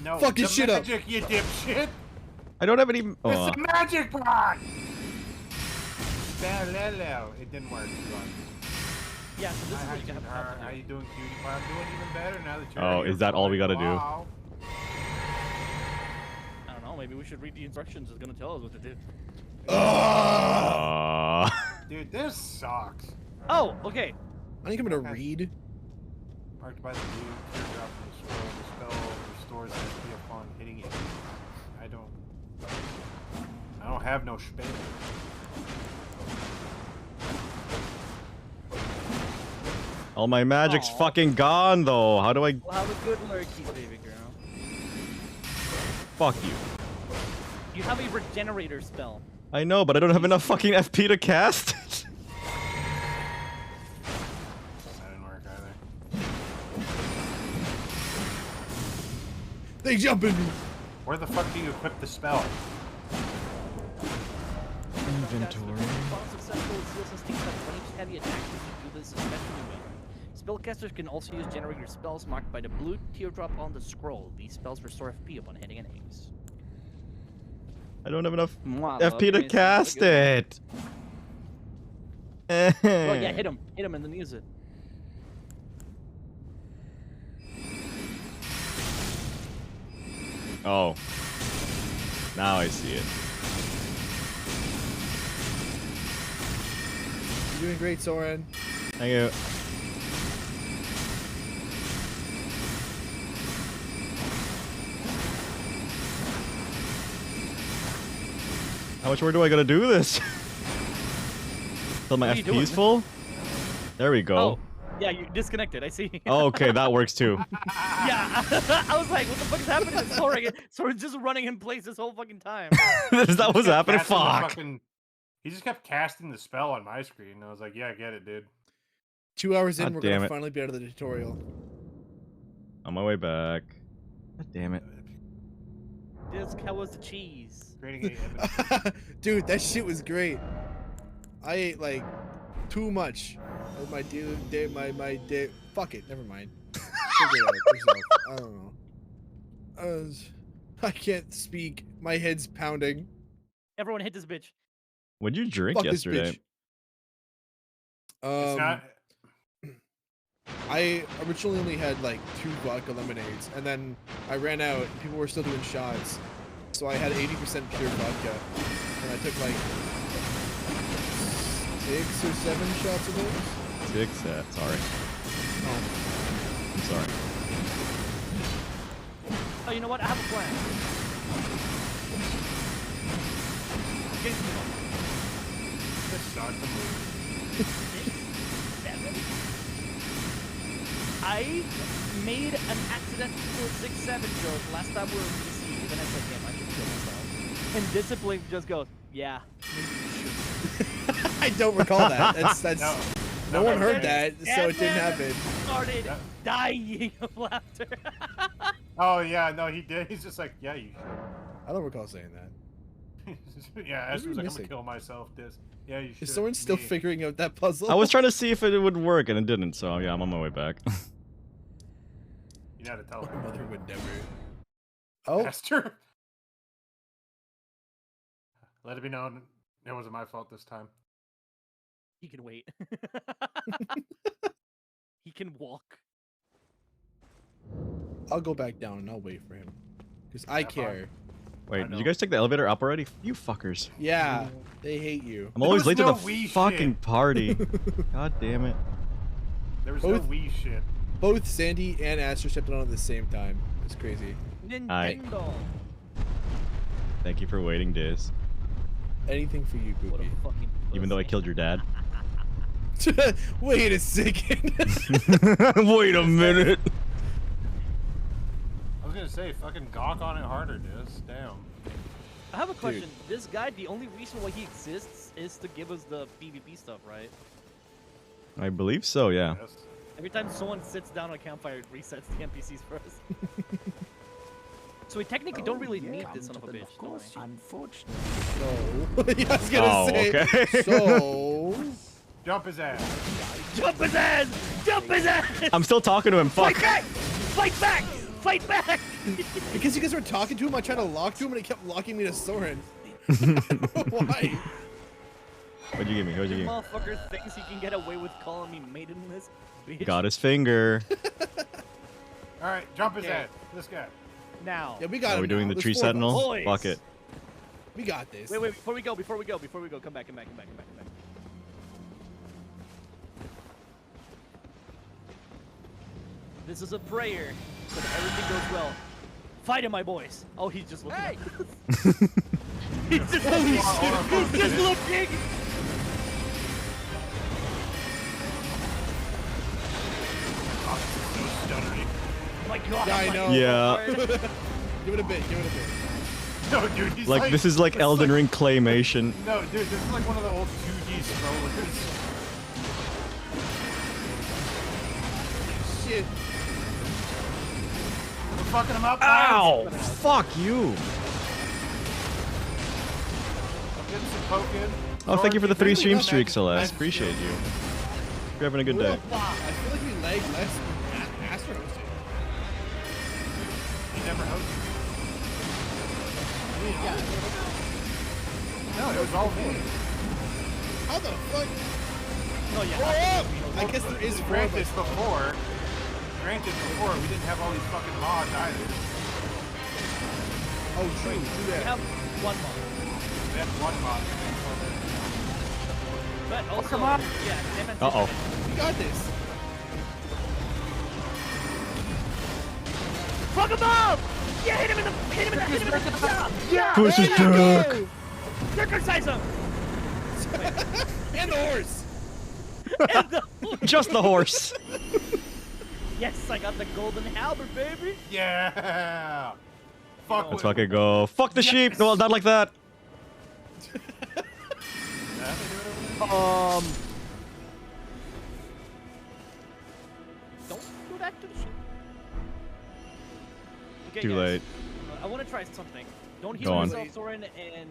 No, Fuck his the shit up. magic, you dipshit! I don't have any. Oh, It's a magic pot! Balelo. It didn't work. Yeah, so this is Hi, what you have to how do. you doing, cutie pie? I'm doing even better now that you're Oh, here is that for all a we gotta do? while. I don't know. Maybe we should read the instructions. It's gonna tell us what to do. Dude, this sucks. Oh, okay. I think I'm gonna read. Marked by the blue teardrop in the scroll. The spell restores HP upon hitting it. I don't have no spell. all my magic's Aw. fucking gone though. How do I? Well, have a good lurky, baby girl. Fuck you. You have a regenerator spell. I know, but I don't have enough fucking FP to cast. That didn't work either. They jump in me. Where the fuck do you equip the spell? Inventory. Response successful seals and sticks up ranged heavy attacks if you do this especially well. Spellcasters can also use generator spells marked by the blue teardrop on the scroll. These spells restore FP upon hitting an ace. I don't have enough Mwah, FP love, to amazing. cast Look at it. Oh yeah, hit him and then use it. Oh. Now I see it. You're doing great, Soren. Thank you. How much more do I gotta do this? Till my What are you FP is doing? full? There we go. Oh, yeah, you disconnected. I see. Oh, okay, that works too. Yeah, I was like, what the fuck is happening? Soren's just running in place this whole fucking time. Is that what's happening? Casting the Fuck. fucking- He just kept casting the spell on my screen, and I was like, yeah, I get it, dude. 2 hours in, God we're damn gonna it. finally be out of the tutorial. On my way back. God damn it. Disc, how was the cheese? Creating a Dude, that shit was great. I ate like too much of my day. Fuck it, never mind. Figure it out yourself. I don't know. I can't speak. My head's pounding. Everyone hit this bitch. What'd you drink Fuck this yesterday? bitch. It's not. I originally only had like 2 vodka lemonades, and then I ran out. And people were still doing shots, so I had 80% pure vodka, and I took like 6 or 7 shots of those. 6. Sorry. Oh, I'm sorry. Oh, you know what? I have a plan. Okay, Just start the movie. 7. I made an accidental 6-7 joke last time we were in DC, then I said, damn, I should kill myself. And Discipline just goes, yeah. I don't recall that. That's no one heard that, so And it didn't then happen. Started Yeah. dying of laughter. Oh yeah, no, he did. He's just like, yeah, you I don't recall saying that. should. Yeah, What are Ashley was we like, I'm missing? gonna kill myself. This. Yeah, you should. Is someone still Me. figuring out that puzzle? I was trying to see if it would work, and it didn't. So yeah, I'm on my way back. You gotta tell My her. mother would never. Oh, Esther. Let it be known, it wasn't my fault this time. He can wait. He can walk. I'll go back down and I'll wait for him, because I Yeah, fine. care. Wait, I did know. you guys take the elevator up already? You fuckers. Yeah, they hate you. I'm always was late no to the wee fucking shit. party. God damn it. There was Both- no wee shit. Both Sandy and Aster stepped on at the same time. It's crazy. Nintendo. Thank you for waiting, Diz. Anything for you, What a Boogie. fucking Even though I pussy. killed your dad. Wait a second. Wait a minute. I was gonna say, fucking gawk on it harder, Diz. Damn. I have a question. This guy, the only reason why he exists is to give us the PvP stuff, right? I believe so, yeah. Yes. Every time someone sits down on a campfire, it resets the NPCs for us. So we technically don't really need this son of a bitch, don't we? Unfortunately. So, yeah, I was gonna Oh, say. okay. So, Jump his ass. Jump his ass! Jump his ass! I'm still talking to him, fuck. Fight back! Fight back! Fight back! because you guys were talking to him, I tried to lock to him, and it kept locking me to Soren. Why? What'd you give me? What'd you give me? Motherfucker thinks he can get away with calling me maidenless. Bitch. Got his finger. Alright, jump his Okay. ass. This guy. Now. Yeah, we got Are him we doing now. the There's tree 4 of us. sentinel? Boys. Fuck it. We got this. Wait, before we go, come back. This is a prayer so that everything goes well. Fight him, my boys. Oh, he's just looking. Hey! He's just looking. He's just looking. Oh my god. Yeah, I my know. Yeah. lord. Give it a bit. Give it a bit. No, dude, he's Like, this is like it's Elden Ring claymation. No, dude, this is like one of the old 2D strollers. Shit. We're fucking him up. Ow! Fuck you! I'm getting some poking. Oh, thank you for the 3 Really stream not streaks, magic- Celeste. magic Appreciate skill. you. You're having a good Real day. fuck. I feel like we lag less than Aster hosted. He never hosted. No, it was all me. How the fuck? Oh yeah. I guess there is 4 of Granted, us. before, we didn't have all these fucking mods either. Oh, true. We that. have one more. We had one mod. But also, come on. yeah, Demon's Uh-oh. We got this. Fuck him up! Yeah, hit him in the yeah! Push his There you dick! go. Circumcise him! And the horse. And the- Just the horse. yes, I got the golden halberd, baby! Yeah. Fuck. Let's fucking go. Fuck the sheep! No, not like that. Don't do that to the sheep. Okay, Too guys, late. I want to try something. Don't heal Go on. yourself, Soren, and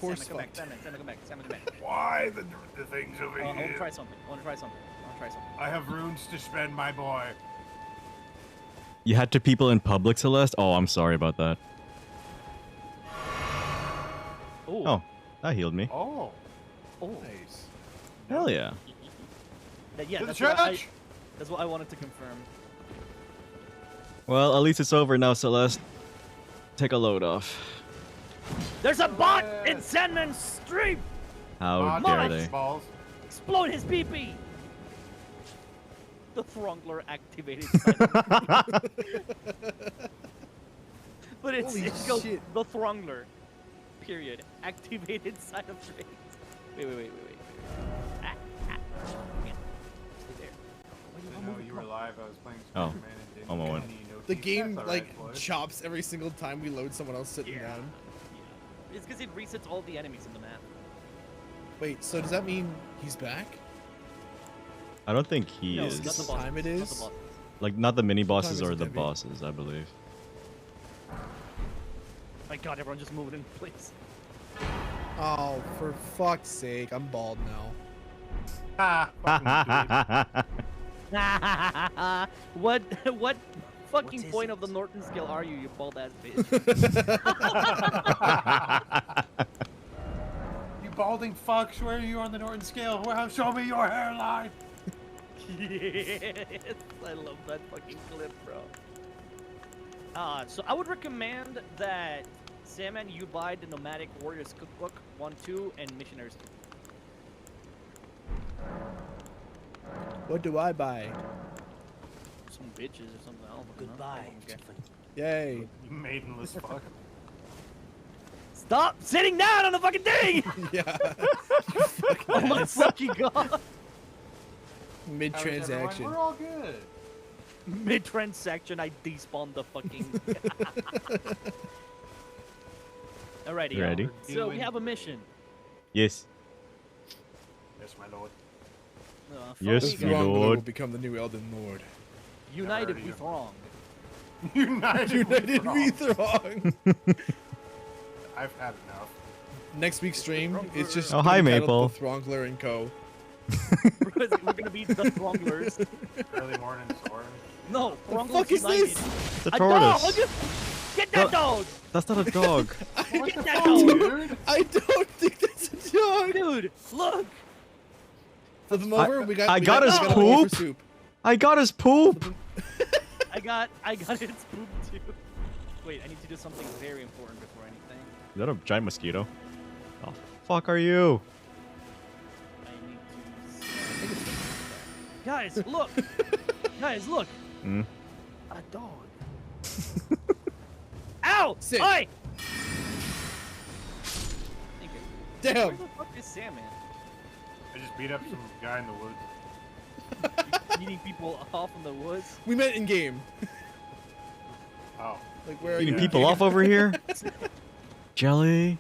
Horse Salmon, come back. fucked. Salmon, come back. Salmon, come back. Why the things over I want to here? try something. I want to try something. I have runes to spend, my boy. You had to people in public, Celeste? Oh, I'm sorry about that. Oh. Oh, that healed me. Oh, Oh. Nice. Hell yeah. Yeah, to the that's what, church! that's what I wanted to confirm. Well, at least it's over now, Celeste. Take a load off. There's a bot in Yes. Sandman's stream! How Mod dare nice they? balls. Explode his PP! The Throngler activated. But it's Holy it goes shit. the Throngler. Period. Activated side of trade. Wait. Ah. Yeah. Stay there. Why do I you know move you were across? live. I was playing Oh, Spider-Man and didn't one get moment. any The notifications. game That's like alright, Floyd. chops every single time we load someone else sitting Yeah. down. Yeah. It's because it resets all the enemies in the map. Wait, so does that mean he's back? I don't think he No, is. not the What bosses, time it not the is? bosses. Like, not the mini time bosses is or it, the Debbie? bosses, I believe. My god, everyone just moved in place. Oh, for fuck's sake, I'm bald now. Ah, fucking dude. what fucking What is point of the it? Norton scale are you bald ass bitch? You balding fucks, where are you on the Norton scale? Well, show me your hairline! Yes, I love that fucking clip, bro. So I would recommend that Salmon, you buy the Nomadic Warriors Cookbook 1, 2, and Missionaries. What do I buy? Some bitches or something. I don't fucking know. I Goodbye, don't care. Tiffany. Yay. You maidenless fuck. Stop sitting down on the fucking thing! Yeah. Oh my fucking god! Mid How is everyone? transaction. We're all good. Mid-transaction, I despawned the fucking... Alrighty, You ready? So we have a mission. Yes. Yes, my lord. Yes, This follow my me, guys. Throngler lord. will become the new Elden Lord. United Never we heard of throng. United we throng. I've had enough. Next week's stream, it's just Oh, gonna hi, be titled Maple. The Throngler and Co. We're gonna be the Thronglers. Early morning storm. No, The Thronglers fuck is United. this? The A dog! tortoise. Get that No. dog! That's not a dog. Get that Oh, dog! dude! I don't think that's a dog. Dude, look! Flip him over. We got. I we got his we got a bowl for poop. soup. I got his poop. I got its poop too. Wait, I need to do something very important before anything. Is that a giant mosquito? Oh, fuck are you? I need to... Guys, look! Guys, look! Hmm? A dog. Ow! Sit. Oi! Thank you. Where Damn. the fuck is Salmon? I just beat up some guy in the woods. Eating people off in the woods? We met in game. Oh. Like where are Beating you? people off over here? Jelly?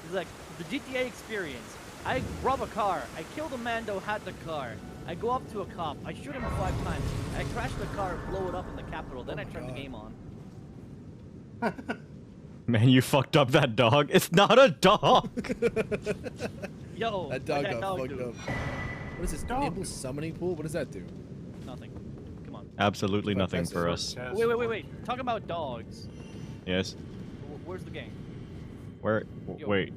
It's like the GTA experience. I rob a car. I kill the man who had the car. I go up to a cop. I shoot him 5 times. I crash the car, blow it up in the Capitol. Then Oh I my turn the God. game on. Man, you fucked up that dog. It's not a dog. Yo, That dog what'd got fucked do? up. What is this? Dog Enable do? summoning pool? What does that do? Nothing. Come on. Absolutely Fuck, nothing that's for a- us. Chest, Wait. Talk about dogs. Yes. Where's the game? Where? Yo. Wait.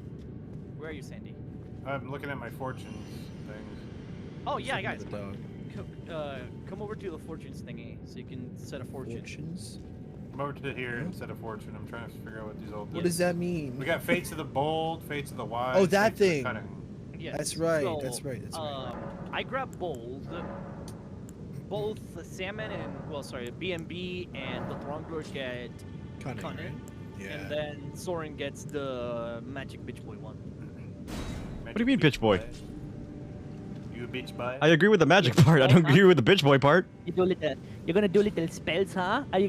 Where are you, Sandy? I'm looking at my fortunes things. Oh yeah, Summon guys. The dog. Come over to the fortunes thingy so you can set a fortune. Fortunes. Come over to here instead of fortune. I'm trying to figure out what these old. What does that mean? We got fates of the bold, fates of the wise. Oh, that fates of the thing. cunning. Yes. That's right, So, that's right, that's right. I grabbed bold. Both the salmon and B&B and the Throngler get Cunning. Cunning. Right? Yeah. and then Soren gets the magic bitch boy one. What do you mean, bitch boy? You a bitch boy? I agree with the magic part. I don't agree with the bitch boy part. You're gonna do little spells, huh? Are you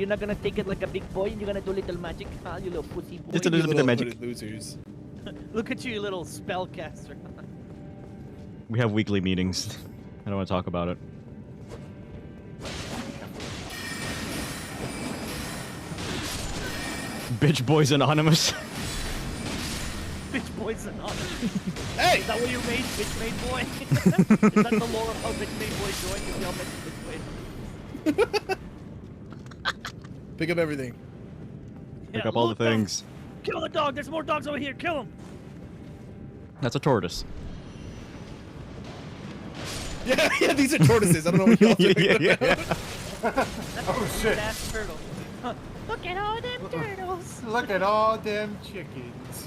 not gonna take it like a big boy and you're gonna do little magic, huh? You little pussy boy. Just a You little bit of magic. hooded losers. Look at you, little spellcaster. We have weekly meetings. I don't want to talk about it. Bitch boys anonymous. Bitch boy's anonymous. Hey! Is that what you made, bitch made boy? Is that the lore of how bitch made boy joined? You all bitch made. Pick up everything. Pick Yeah, up all the loot them. things. Kill the dog. There's more dogs over here. Kill them. That's a tortoise. Yeah, these are tortoises. I don't know what y'all think. Yeah. Oh shit! That's turtle. Look at all them turtles. Look at all them chickens.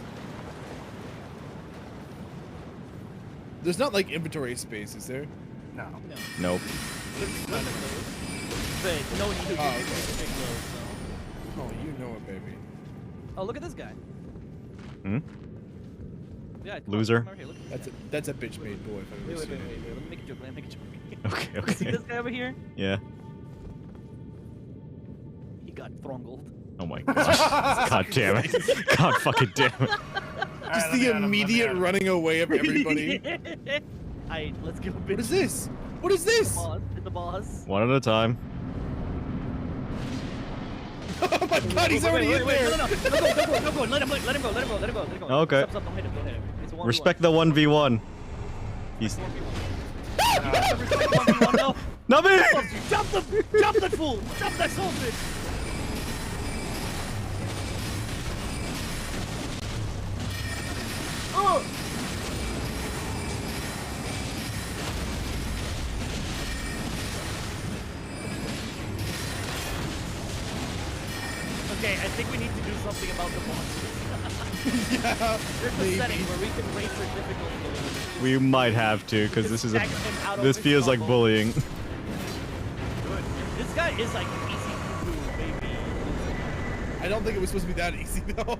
There's not like inventory space, is there? No. Nope. But no need to Oh, pick those. So. Oh, you know it, baby. Oh, look at this guy. Hmm? Yeah, come Loser. On, come over here, look at this That's a bitch made boy if I've guy. ever Wait, seen wait, it. wait. Let me make a joke. Let me make a joke. Okay, See okay. this guy over here? Yeah. He got throttled. Oh my god. God damn it. God fucking damn it. Just the immediate running away of everybody. Alright, let's give a What bit. is this? What is this? Boss. It's the boss. One at a time. Oh my god, he's already in there. No. Go. Let him go. Let him go. Okay. Stop, don't hit him. It's a 1v1. Respect the 1v1. He's. Respect the 1v1, no. Not me! Jump the fool! Jump that saltfish! Oh! Okay, I think we need to do something about the monsters. Yeah, There's a maybe. setting where we can raise their difficulty a little bit. We might have to, because this is a. Stagger him out of This his feels like bubble. bullying. This guy is like easy to do, baby. I don't think it was supposed to be that easy though.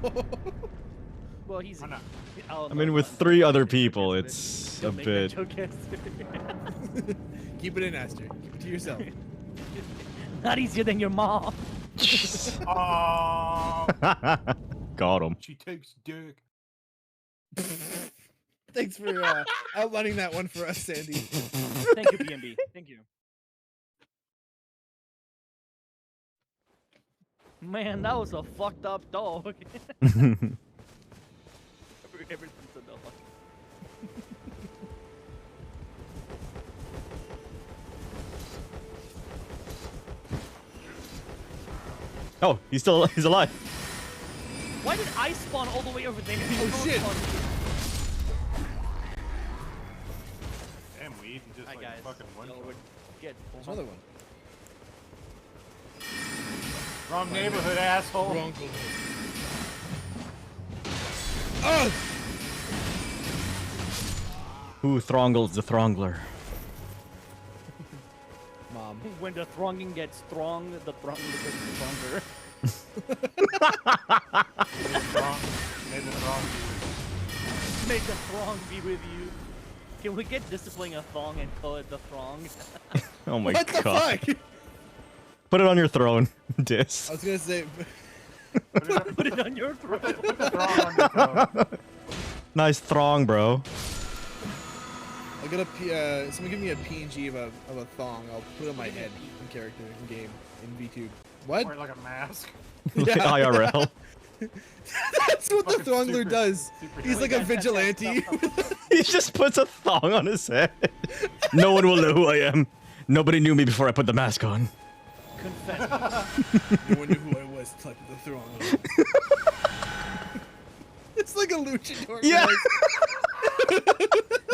Well, he's. Why not? Oh, I no, mean, with don't 3 make other that joke, people, Esther. it's a Don't make bit. that joke, Esther. Keep it in, Aster. Keep it to yourself. Not easier than your mom. Oh, Got him. she takes dick. Thanks for outlining that one for us, Sandy. Thank you, BNB. Thank you. Man, that was a fucked up dog. Everything's a dog. Oh, he's alive. Why did I spawn all the way over there? Oh, shit. Damn, we even just Hi like guys. fucking one. No, we're good. There's another one. Wrong neighborhood, asshole. Wrong goal. Oh! Who throngles the throngler? Mom. When the thronging gets strong, the thronging gets stronger. Wrong. Made the wrong. Make the throng be with you. Can we get disciplining a thong and call it the throng? Oh my What the god. fuck? Put it on your throne, Dis. I was gonna say. Put it on your throat. Put the wrong on your toe. Nice throng, bro. I got someone give me a PNG of a thong. I'll put it on my head in character in game in VTube. What? Wear like a mask. Yeah. IRL. That's what the Fucking Throngler super- does. super He's like a vigilante. He just puts a thong on his head. No one will know who I am. Nobody knew me before I put the mask on. Confess. No one knew who I was until I put the Throngler. It's like a luchador. Yeah. mask.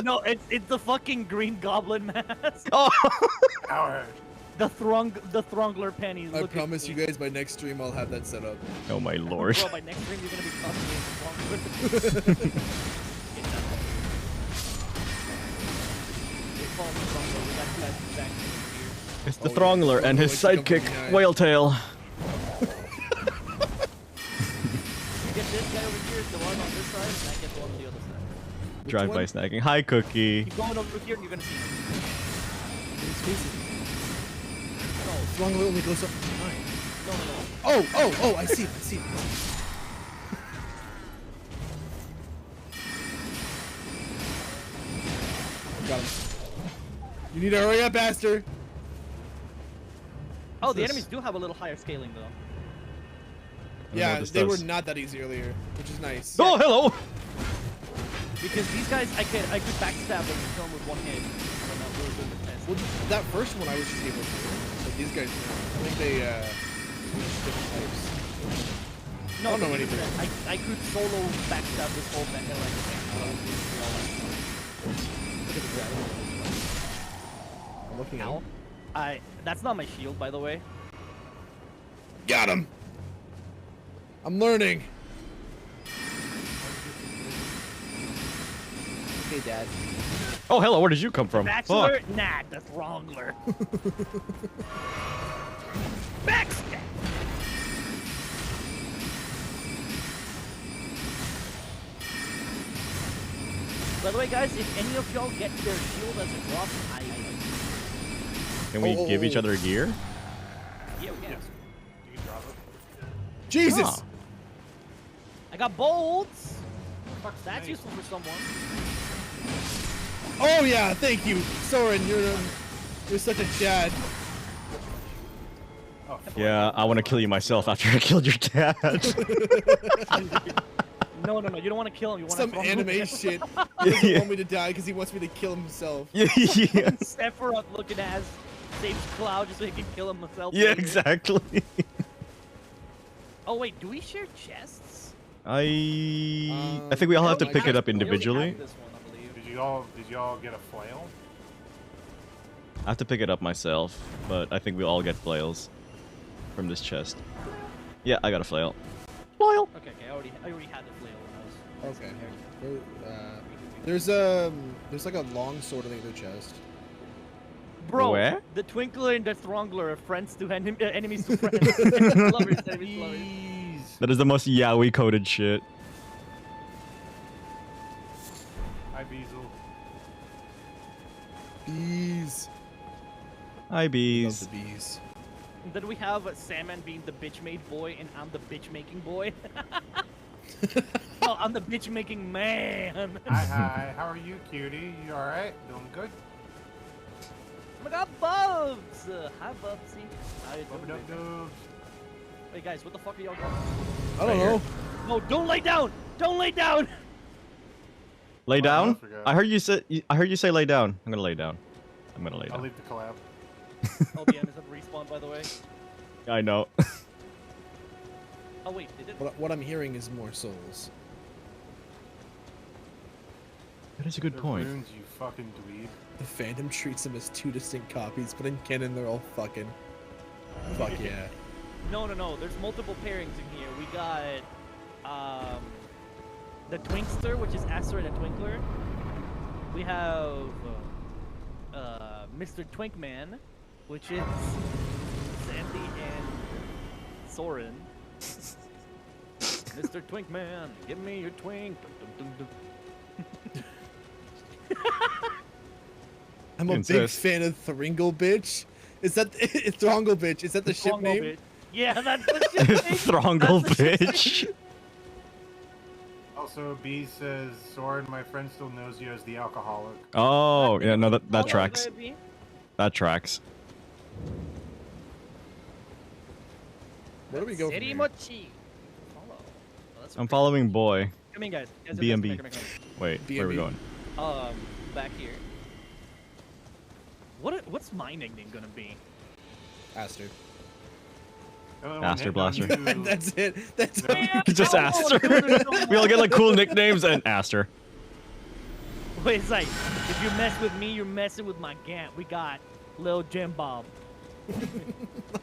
No, it's the fucking Green Goblin mask. Oh. Alright. The Throngler panties. I Look at promise me. you guys by next stream I'll have that set up. Oh my lord. Bro, by next stream you're gonna be cosplaying the Throngler. They call me Throngler, we got guys back here. It's the Oh, yeah. Throngler and his Throngler likes to sidekick, come from Whale Tail. You get this guy over here, the one on this side, and I get the one on the other side. Drive-by one? snacking. Hi, Cookie. Keep going over here and you're gonna see him. No, Throngler only goes up to 9. No. Oh, I see it. Got him. You need to hurry up, Aster. Oh, the this? enemies do have a little higher scaling though. I don't know Yeah, what this they were does. not that easy earlier, which is nice. Oh, hello. Because these guys, I could backstab them and kill them with one hit. I'm not really good with this. Well, that first one I was just able to. But these guys, I think they switched different types. I don't know anything. I could solo backstab this whole thing and like look at the dragon. I'm looking at Ow. him. That's not my shield, by the way. Got him! I'm learning! Okay, Dad. Oh, hello, where did you come from? Bachelor? Fuck. Nah, that's wrongler. Backstab! By the way, guys, if any of y'all get their shield as a drop, Can we give each Oh. other gear? yeah, we can. You can drop it. Jesus! Oh. I got bolts. Fuck's That's nice. useful for someone. Oh yeah, thank you, Soren. You're such a Chad. Oh, fuck. Yeah, I want to kill you myself after I killed your dad. No, you don't want to kill him. You want Some to anime shit. He doesn't want me to die because he wants me to kill himself. yeah. Sephiroth looking ass saves Cloud just so he can kill himself. Yeah, later. exactly. Oh wait, do we share chests? I think we all have to I pick it up We already individually. have this one, I believe. Did you all get a flail? I have to pick it up myself, but I think we all get flails from this chest. Yeah, I got a flail. Flail. Okay, I already had the flail when I was. Okay. There's like a long sword in the other chest. Bro, Where? the Twinkler and the Throngler are friends to enemies to friends. Lovers, enemies, lovers. Jeez. That is the most yaoi coded shit. Hi, Beezle. Bees. Hi, Love bees. the bees. Then we have Salmon being the bitch-made boy, and I'm the bitch-making boy. Oh, I'm the bitch-making man. Hi. How are you, cutie? You alright? Doing good? Oh my god, Bubs! Hi, Bubsy. How you Bubba doing? dub dubs. Hey guys, what the fuck are y'all doing? I don't know. No, don't lay down! Don't lay down! Lay Oh, I down. forgot. I heard you say lay down. I'm gonna lay down. I'm gonna lay I'll down. leave the collab. LBM is at respawn, by the way. I know. Oh wait, did it? What I'm hearing is more souls. That is a good They're point. runes, you fucking dweeb. The Phantom treats them as two distinct copies, but in canon they're all fucking. Fuck yeah. No. There's multiple pairings in here. We got the Twinkster, which is Aster and a Twinkler. We have Mr. Twinkman, which is Sandy and Soren. Mr. Twinkman, give me your twink. Dum, dum, dum, dum. I'm a big Insist. fan of Thringle bitch. Is that Throngle bitch? Is that the ship Throngler name? bitch. Yeah, that's the ship name. Throngle That's the ship bitch. Also, B says, Soren, my friend still knows you as the alcoholic. Oh, name. yeah, no, that Hello, tracks. baby. That tracks. Where do we go from City here? Mochi. Follow. Oh, that's I'm pretty- following boy. Come in, guys. BMB. Come here. Wait, where are we B&B. going? Back here. What's my nickname gonna be? Aster. Aster Blaster. That's it. That's it. Just Aster. We all get like cool nicknames and Aster. Wait, it's like, if you mess with me, you're messing with my Gant. We got Lil Jim Bob.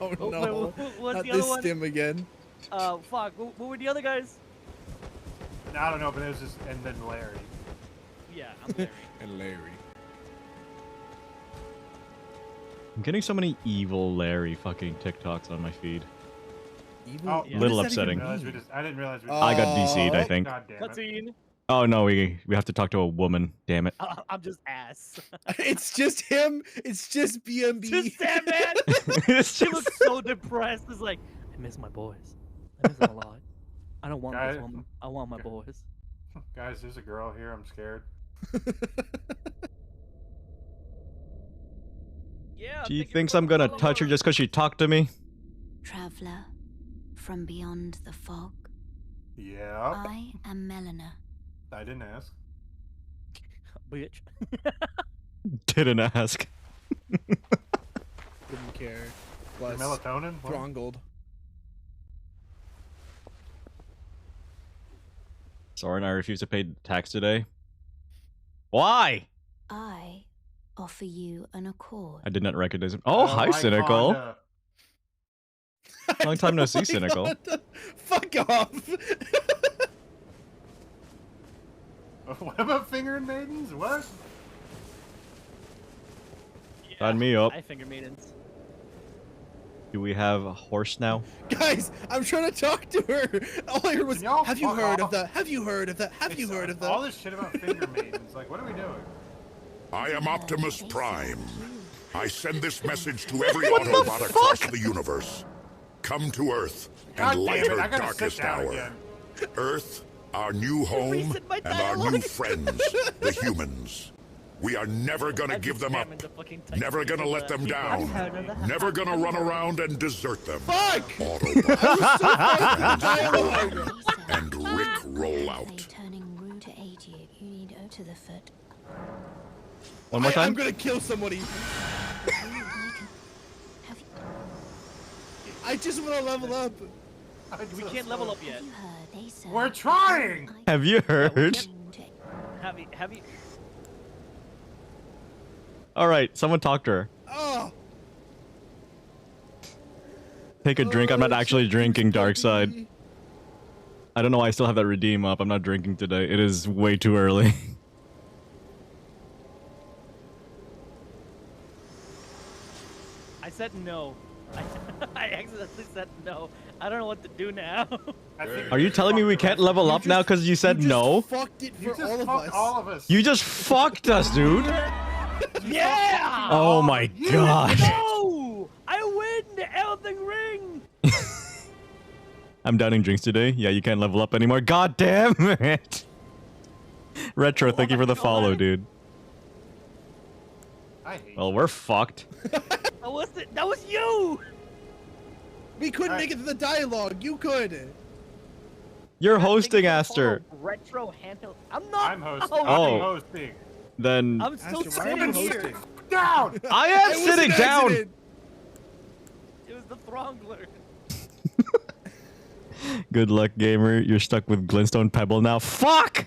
Oh Oh, no. wait, what's Not the other this one? stim again. Fuck. What were the other guys? I don't know, but it was just, and then Larry. Yeah, I'm Larry. And Larry. I'm getting so many evil Larry fucking TikToks on my feed. Evil? Oh, What Little does that even upsetting. mean? I didn't realize we I got DC'd, I think. God damn it. Cutscene. Oh no, we have to talk to a woman. Damn it. I'm just ass. It's just him. It's just BMB. Just that man. It's She just- looks so depressed. It's like, I miss my boys. I miss them a lot. I don't want Guys- this woman. I want my boys. Guys, there's a girl here. I'm scared. Yeah. She thank you thinks for I'm the gonna follow. touch her just because she talked to me. Traveler from beyond the fog, Yeah. I am Melina. I didn't ask. Bitch. Didn't ask. Didn't care. Your Plus, melatonin? What? Throngled. Soren, I refuse to pay tax today. Why? I offer you an accord. I did not recognize him. Oh, hi, like Cynical. Honda. Long time no see, Oh my Cynical. God. Fuck off. What about fingering maidens? What? Sign me up. I finger maidens. Do we have a horse now? Guys, I'm trying to talk to her. All I heard was, Can y'all have you fuck heard of off? that? Have you heard of that? Have you It's, heard of all that? this shit about finger maidens. Like, what are we doing? I am Optimus Prime. I send this message to every Autobot across the universe. Come to Earth God and damn light it, her I gotta sit darkest down hour. again. Earth, our new home, Reset my and our new dialogue. friends, the humans. We are never gonna I'm give them up. spamming the fucking text Never gonna people let them that- down. I've heard of that. Never gonna run around and desert them. Fuck! Autobot Dialogue. and Rick roll They out. turning rude to aid you. You need O to the foot. One more I'm time? gonna kill somebody. Have you? I just want to level up. We can't level up yet. Have you heard? They said. We're trying! Have you heard? can't- Have you? Alright, someone talk to her. Oh. Take a drink. I'm not Oh, actually shit, drinking, Dark Side. puppy. I don't know why I still have that redeem up. I'm not drinking today. It is way too early. I said no. I accidentally said no. I don't know what to do now. I think Are you telling me we can't level up now because you said just no? Fucked it You for just all of fucked us. all of us. You just fucked us, dude. Yeah! Oh my god. No! I win the Elden Ring! I'm downing drinks today. Yeah, you can't level up anymore. God damn it. Retro, thank you for the follow, dude. I hate Well, we're fucked. That was it. That was you! We couldn't Alright. make it to the dialogue. You could. You're Thank you hosting, for the Aster. follow, Retro handheld. I'm not. I'm hosting. Oh, Oh. I'm hosting. Then I'm still Aster, why are sitting you here. hosting? Down! I am It was sitting an down. accident. It was the Throngler. Good luck, gamer. You're stuck with Glintstone Pebble now. Fuck!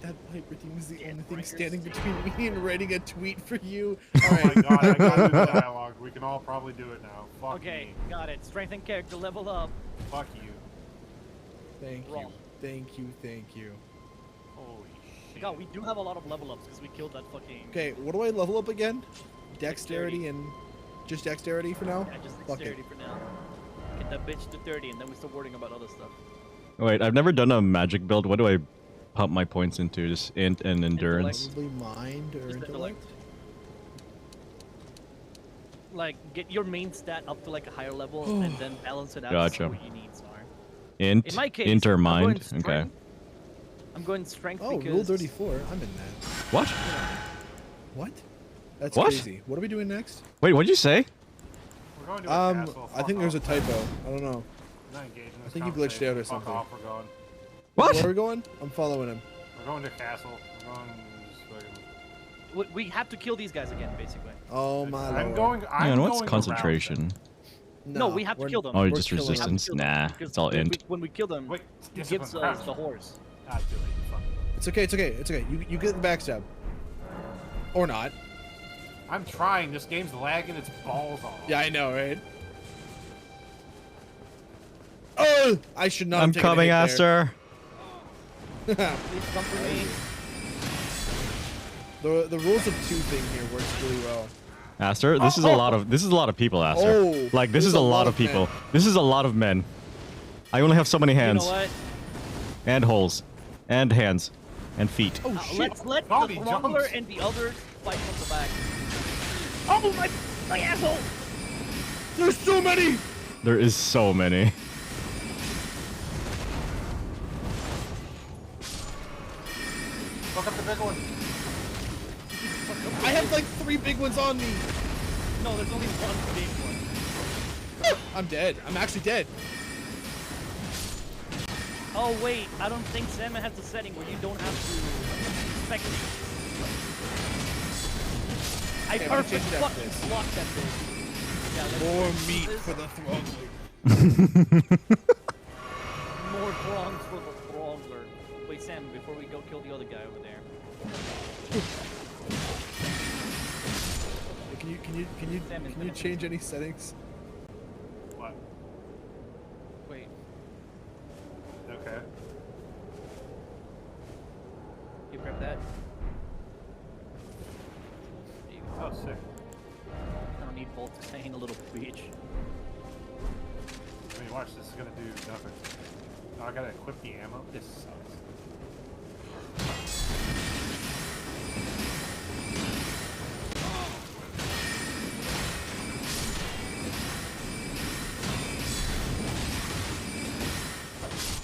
That Piper thing was the only thing standing between me and writing a tweet for you. Oh my god, I gotta do the dialogue. We can all probably do it now. Fuck Okay, me. got it. Strength and character level up. Fuck you. Thank you. Wrong. Thank you. Thank you. Holy shit. God, we do have a lot of level ups because we killed that fucking. Okay, what do I level up again? Dexterity and just dexterity for now? Yeah, just Fuck it. dexterity for now. Get that bitch to 30 and then we start worrying about other stuff. Wait, I've never done a magic build. What do I pump my points into? Just int and endurance. Probably mind or Just intellect? Like, get your main stat up to like a higher level and then balance it out Gotcha. to see what your needs are. Int, In my case, int or I'm going mind. strength. Okay. I'm going strength Oh, because... rule 34. I'm in that. What? What? That's What? crazy. What are we doing next? Wait, what'd you say? We're going to a castle. I think there's a typo. I don't know. We're not engaging this I think you glitched out or conversation. Fuck something. off, we're going. What? Where are we going? I'm following him. We're going to castle. We're going just fucking... We have to kill these guys again, basically. Oh my lord. I'm going. I'm Hang on, what's going around concentration? No, we have to we're- kill them. Oh, We're just killing them. resistance? Nah, Because it's all when int. when we kill them, them. Wait, he discipline, gives us crouch. the horse. Ah, too late. Fuck. It's okay. It's okay. It's okay. You get the backstab. Or not. I'm trying. This game's lagging its balls off. Yeah, I know, right? Oh, I should not. I'm have taken a coming, hit Aster. Please come for me. there. the rules of two thing here works really well. Aster, this is a lot of people, Aster. Oh, Like this is a lot of people. men. This is a lot of men. I only have so many You hands know what? and holes and hands and feet. Oh shit! Let's let Zombie the Throngler jumps. and the others fight from the back. Oh my asshole! There's so many. There is so many. Fuck up the big one. I have like 3 big ones on me. No, there's only one big one. I'm dead. I'm actually dead. Oh wait, I don't think Salmon has a setting where you don't have to spectate. I Okay, I'm gonna change perfect it after fucking this. blocked that thing. Yeah, let's More fix meat this. for the throne. More throngs for the Throngler. Wait, before we go kill the other guy over there. Can you change any settings? What? Wait, Okay. you grab that. There you go. Oh, sick. I don't need both to hang a little bitch. I mean, watch, this is gonna do nothing. Oh, I gotta equip the ammo? This sucks.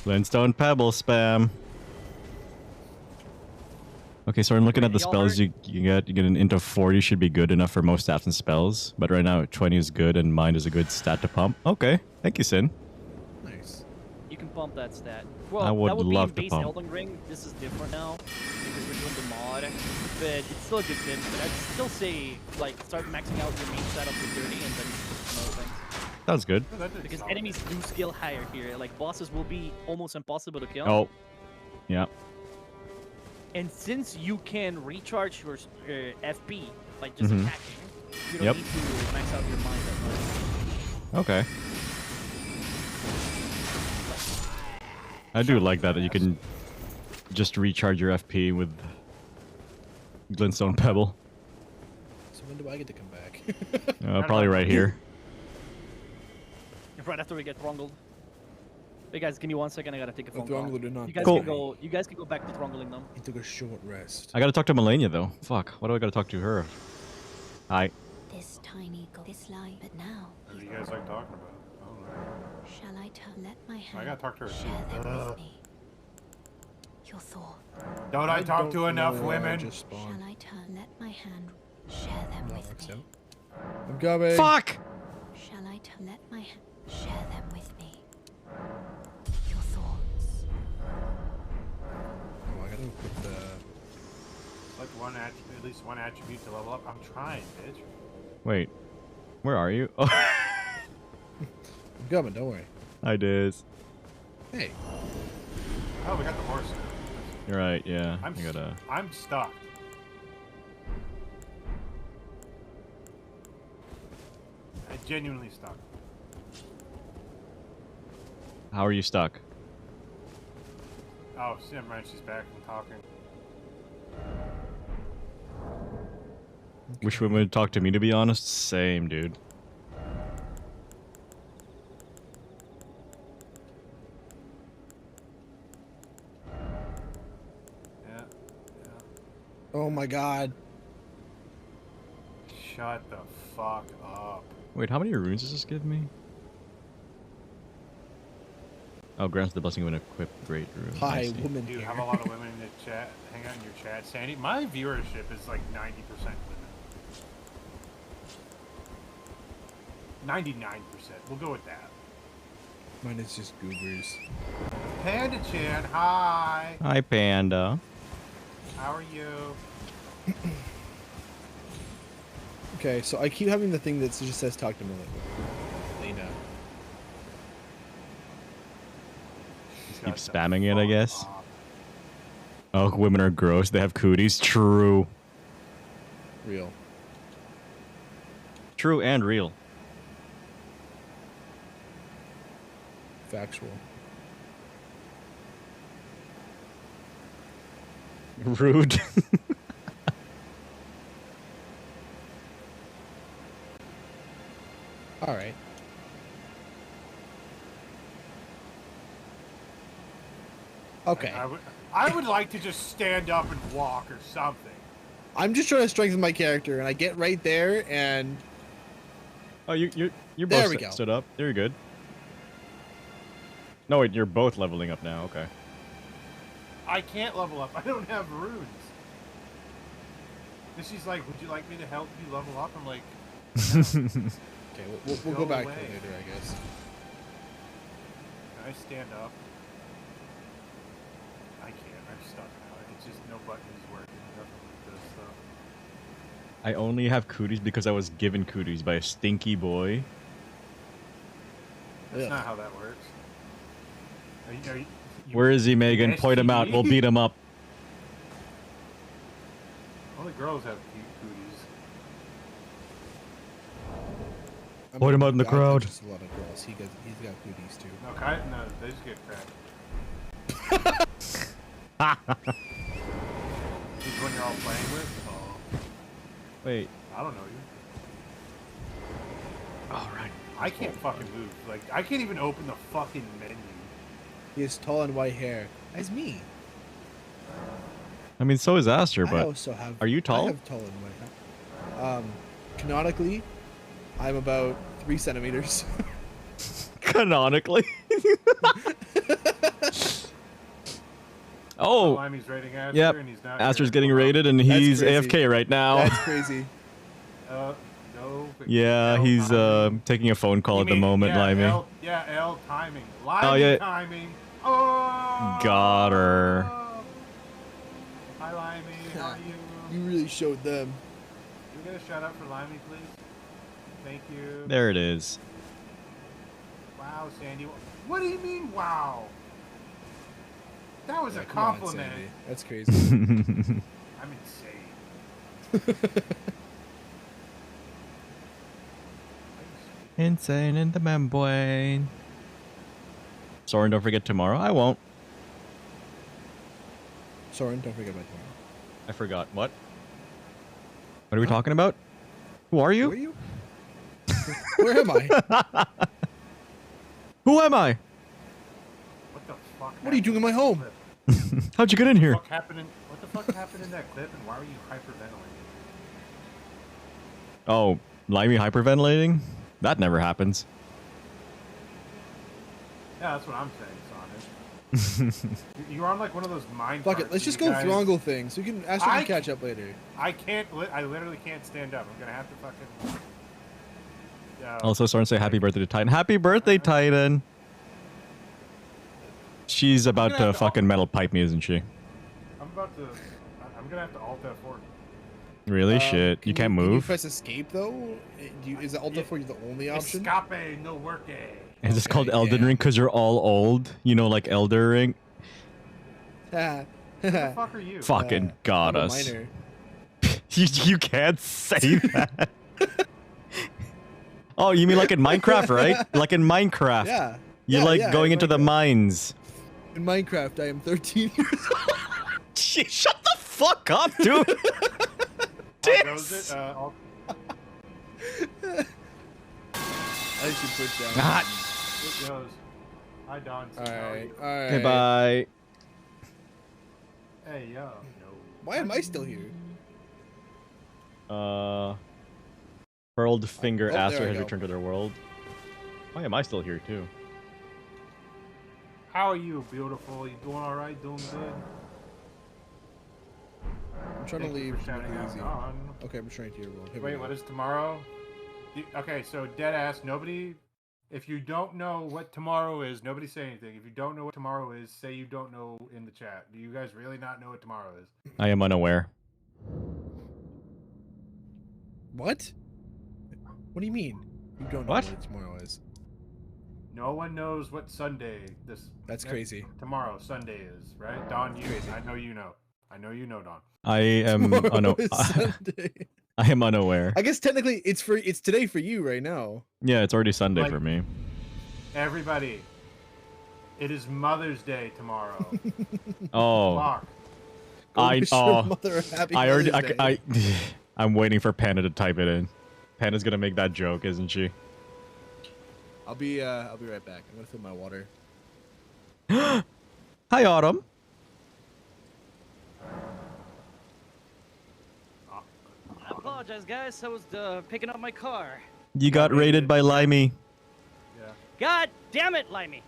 Glintstone Pebble spam. Okay, so I'm looking at the Y'all spells heard- you get. You get an int of 40 should be good enough for most stats and spells. But right now 20 is good and mine is a good stat to pump. Okay, thank you, Sin. Nice. You can pump that stat. Well, I would that would love be to in base pump. Elden Ring. This is different now because we're doing the mod. But it's still a good tip. But I'd still say like start maxing out your main stat up to 30 and then some other things. Sounds good. Oh, that did Because solid. enemies do skill higher here. Like bosses will be almost impossible to kill. Oh, yeah. And since you can recharge your FP by just Mhm. attacking, you don't Yep. need to max out your mind that much. Okay. I do like that you can just recharge your FP with Glintstone Pebble. So when do I get to come back? Probably right here. Right after we get Thrungled. Hey guys, give me 1 second. I gotta take a phone call. Throngler did not. You guys Cool. can go. You guys can go back to Thrungling them. He took a short rest. I gotta talk to Melania though. Fuck, what do I gotta talk to her? Hi. This tiny this light, but now What do you guys like talking about? I don't know. shall I let my hand I gotta talk to her share too. them Ugh. with me? Your thought. Don't I talk to don't enough know where I women? just Shall spawned. I let my hand share them No, with that's me? out. I'm coming. Fuck! Shall I let my hand share them with me? Your thoughts. Oh, I gotta equip the. Like one attribute, at least one attribute to level up. I'm trying, bitch. Wait, where are you? Oh, I'm coming. Don't worry. I did. Hey. Oh, we got the horse. You're right, yeah. I'm I gotta. I'm stuck. I'm genuinely stuck. How are you stuck? Oh, Sim, right? She's back and talking. Wish women would talk to me, to be honest. Same, dude. Yeah. Yeah. Oh my god. Shut the fuck up. Wait, how many runes does this give me? Oh, grants the blessing of an equipped great rune. I Hi, see. woman Do you here. have a lot of women in the chat? Hang out in your chat, Sandy. My viewership is like 90% women. 99%. We'll go with that. Mine is just goobers. Panda Chan, hi. Hi, Panda. How are you? Okay, so I keep having the thing that just says talk to Lena. Keep spamming it, I guess. Off. Oh, women are gross. They have cooties. True. Real. True and real. Factual. Rude. Alright. Okay. I would like to just stand up and walk or something. I'm just trying to strengthen my character, and I get right there, and Oh, you're There both we go. stood up. You're good. No, wait, you're both leveling up now. Okay. I can't level up. I don't have runes. And she's like, would you like me to help you level up? I'm like, okay, we'll go Go back away. to it later, I guess. can I stand up? I can't. I'm stuck now. It's just no buttons working. Nothing like this stuff. I only have cooties because I was given cooties by a stinky boy. That's Ugh. not how that works. Are you Where is he, Megan? Point him out. We'll beat him up. Only girls have cute cooties. Point him out in the I crowd. touches a lot of girls. He's got booties too. No, no, they just get cracked. These one you're all playing with? Oh, Wait. I don't know you. Alright. I can't fucking move. Like, I can't even open the fucking menu. He has tall and white hair. As me. I mean, so is Aster, I but also have. are you tall? I have tall and white hair. Canonically, I'm about 3 centimeters. canonically. Oh, Limey's raiding Aster, yep. and he's not Aster's here. getting raided, and he's crazy. AFK right now. That's crazy. No. Yeah, L he's timing. taking a phone call You at the mean- moment, yeah, Limey. L timing. Limey yeah. timing. Oh! Got her. Hi, Limey. How are you? You really showed them. Can we get a shout out for Limey, please? Thank you. There it is. Wow, Sandy. What do you mean, wow? That was a Yeah, come on, compliment. Sandy. That's crazy. I'm insane. Insane in the membrane. Soren, don't forget tomorrow. I won't. Soren, don't forget about tomorrow. I forgot. What? What are we talking about? Who are you? Who are you? Where am I? Who am I? What the fuck? What are you doing in my home? How'd you get in here? What the fuck happened in that clip, and why were you hyperventilating? Oh, Limey hyperventilating? That never happens. Yeah, that's what I'm saying, Sonic. You're on like one of those mind. Fuck it. carts Let's that just you go guys- Throngle thing, so we can Aster can catch up later. I can't. I literally can't stand up. I'm gonna have to fucking. Also, Soren, say happy birthday to Titan. Happy birthday, Titan! She's about gonna to have to- fucking metal pipe me, isn't she? I'm gonna have to alt F4. Really? Shit. You can't Can you move? press escape though? Is the Alt F4 the only option? Escape no worke. Is this called Okay, Elden yeah. Ring because you're all old? You know, like Elder Ring? Who the fuck are you? Fucking got I'm a us. minor. You can't say that. Oh, you mean like in Minecraft, right? Like in Minecraft. Yeah. You Yeah, like yeah, going in into the Minecraft. mines. In Minecraft, I am 13 years old. Shut the fuck up, dude. How goes it? I should put down. Ah. It goes. Hi, Don. All How are right. you? All right. Okay, bye. Hey, yo. No. Why am I still here? Furled finger Oh, there Aster I has go. returned to their world. Why am I still here too? How are you, beautiful? You doing all right? Doing good? I'm trying Thank to you leave. for shouting out Easy. Don. Okay, I'm trying to your world. Here we Wait, go. what is tomorrow? Okay, so dead ass. Nobody. If you don't know what tomorrow is, nobody say anything. If you don't know what tomorrow is, say you don't know in the chat. Do you guys really not know what tomorrow is? I am unaware. What? What do you mean? You don't know What? what tomorrow is? No one knows what Sunday this. That's next- crazy. Tomorrow Sunday is right. Don, you. Crazy. I know you know. I know you know, Don. I am Tomorrow is Sunday. I am unaware. I guess technically it's today for you right now. Yeah, it's already Sunday Like- for me. Everybody, it is Mother's Day tomorrow. Oh, Fuck. Go I- wish your oh, mother a happy I already. Mother's Day. I'm waiting for Panda to type it in. Panda's gonna make that joke, isn't she? I'll be right back. I'm gonna fill my water. Hi, Autumn. I apologize, guys. I was picking up my car. You got raided by Limey. Yeah. God damn it, Limey.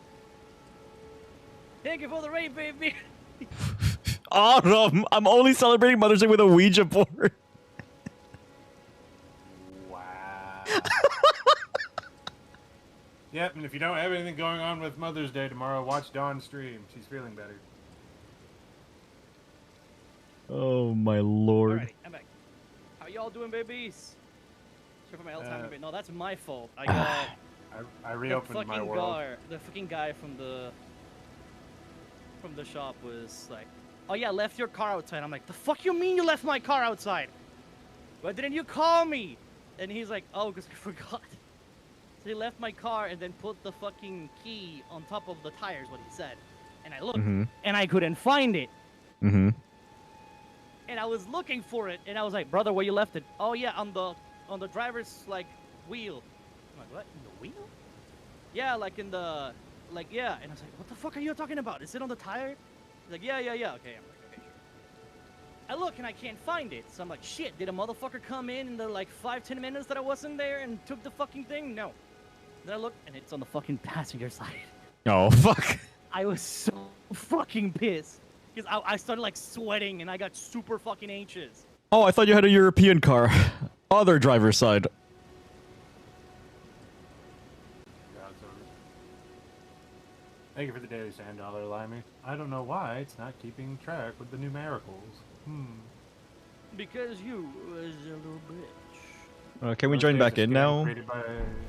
Thank you for the raid, baby. Autumn, I'm only celebrating Mother's Day with a Ouija board. Wow. Yep, and if you don't have anything going on with Mother's Day tomorrow, watch Dawn's stream. She's feeling better. Oh my lord. Alrighty, I'm back. How y'all doing, babies? Sorry for my L-time Uh, debate. No, that's my fault. I got I the reopened my fucking world. guy. The fucking guy from the shop was like oh yeah, I left your car outside. I'm like, the fuck you mean you left my car outside? Why didn't you call me? And he's like, oh, because I forgot. So he left my car and then put the fucking key on top of the tires, what he said. And I looked, and I couldn't find it. Mm-hmm. And I was looking for it, and I was like, brother, where you left it? Oh yeah, on the driver's like wheel. I'm like, what? In the wheel? Yeah, like in the, like yeah. And I was like, what the fuck are you talking about? Is it on the tire? He's like, yeah. Okay, I'm like, okay, sure. I look and I can't find it, so I'm like, shit. Did a motherfucker come in the like 5-10 minutes that I wasn't there and took the fucking thing? No. Then I look and it's on the fucking passenger side. Oh fuck. I was so fucking pissed. Because I started like sweating and I got super fucking anxious. Oh, I thought you had a European car. Other driver's side. Thank you for the daily $10, Limey. I don't know why it's not keeping track with the numericals. Because you was a little bitch. Can we join back in now?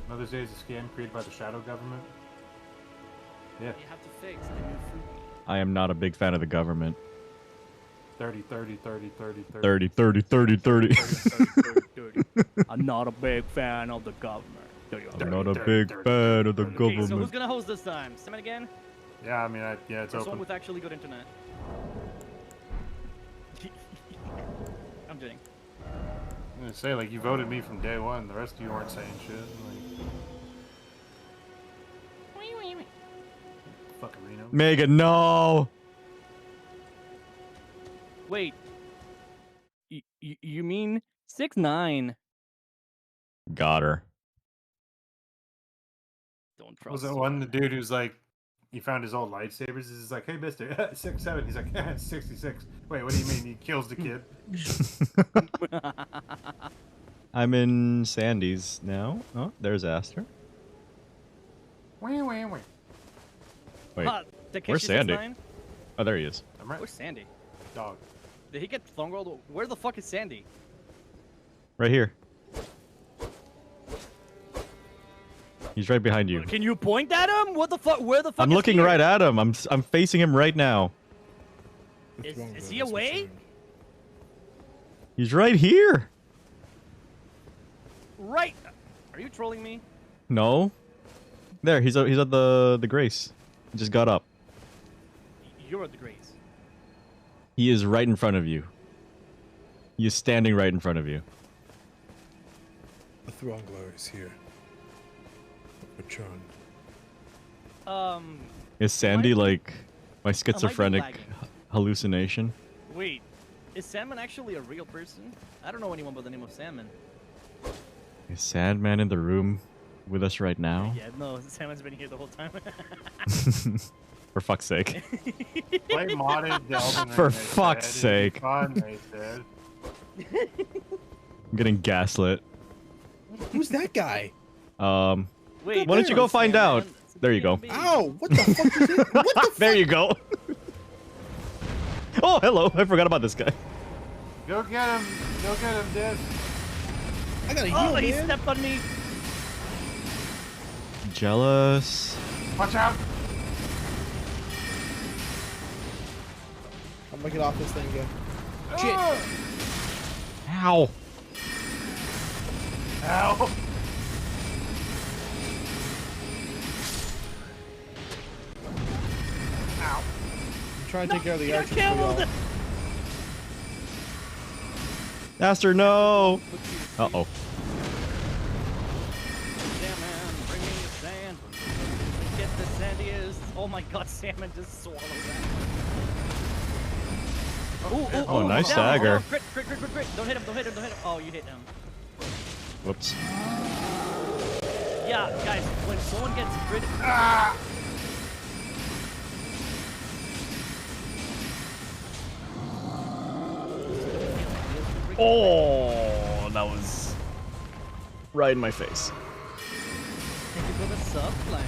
Mother's Day is a scam created by the shadow government. Yeah. You have to fix the new food. I am not a big fan of the government. 30, 30, 30, 30, 30. 30, 30, 30, 30. 30. I'm not a big fan of the government. I'm not a big fan of the Okay, government. so who's gonna host this time? Simon again? Yeah, I mean, yeah, it's Or open. someone with actually good internet? I'm kidding. I'm gonna say, like, you voted me from day one. The rest of you weren't saying shit. Like, fucking Reno. Megan, no! Wait. You mean 6'9"? Got her. Don't trust. Was that one the dude who's like, he found his old lightsabers? He's like, hey, mister, 6'7". He's like, 66. Wait, what do you mean? He kills the kid. I'm in Sandy's now. Oh, there's Aster. Wait. Wait, Takeshi where's Sandy? 6'9"? Oh, there he is. I'm right. Where's Sandy? Dog. Did he get thrown? Where the fuck is Sandy? Right here. He's right behind you. Can you point at him? What the fuck? Where the fuck? I'm is looking he? right at him. I'm facing him right now. Is he away? He's right here. Right. Are you trolling me? No. There, he's at the Grace. He just got up. You're at the Grace. He is right in front of you. He is standing right in front of you. The Throngler is here. Patron. Is Sandy like my lagging? schizophrenic hallucination? Wait, is Salmon actually a real person? I don't know anyone by the name of Salmon. Is Sandman in the room with us right now? Yeah, no, Salmon's been here the whole time. For fuck's sake. Play modded Elden Ring, For they fuck's said. It'd be sake. fun, they said. I'm getting gaslit. Who's that guy? Wait, Why don't you go find Salmon? out? There you go. Ow! What the fuck is it? What the fuck? There you go. Oh, hello. I forgot about this guy. Go get him, Diz. I gotta heal, Oh, he man. stepped on me. Jealous. Watch out! I'm gonna get off this thing again. Oh! Ow. Ow! Ow! I'm trying to take care of the You're archers for killed. y'all. Aster, no. Uh-oh. Salmon, bring me the sand. Get the sandy is. Oh my god, Salmon just swallowed that. Oh, nice down. dagger. Oh, crit. Don't hit him. Oh, you hit him. Whoops. Yeah, guys, when someone gets crit. Oh, that was right in my face. Thank you for the sub plan.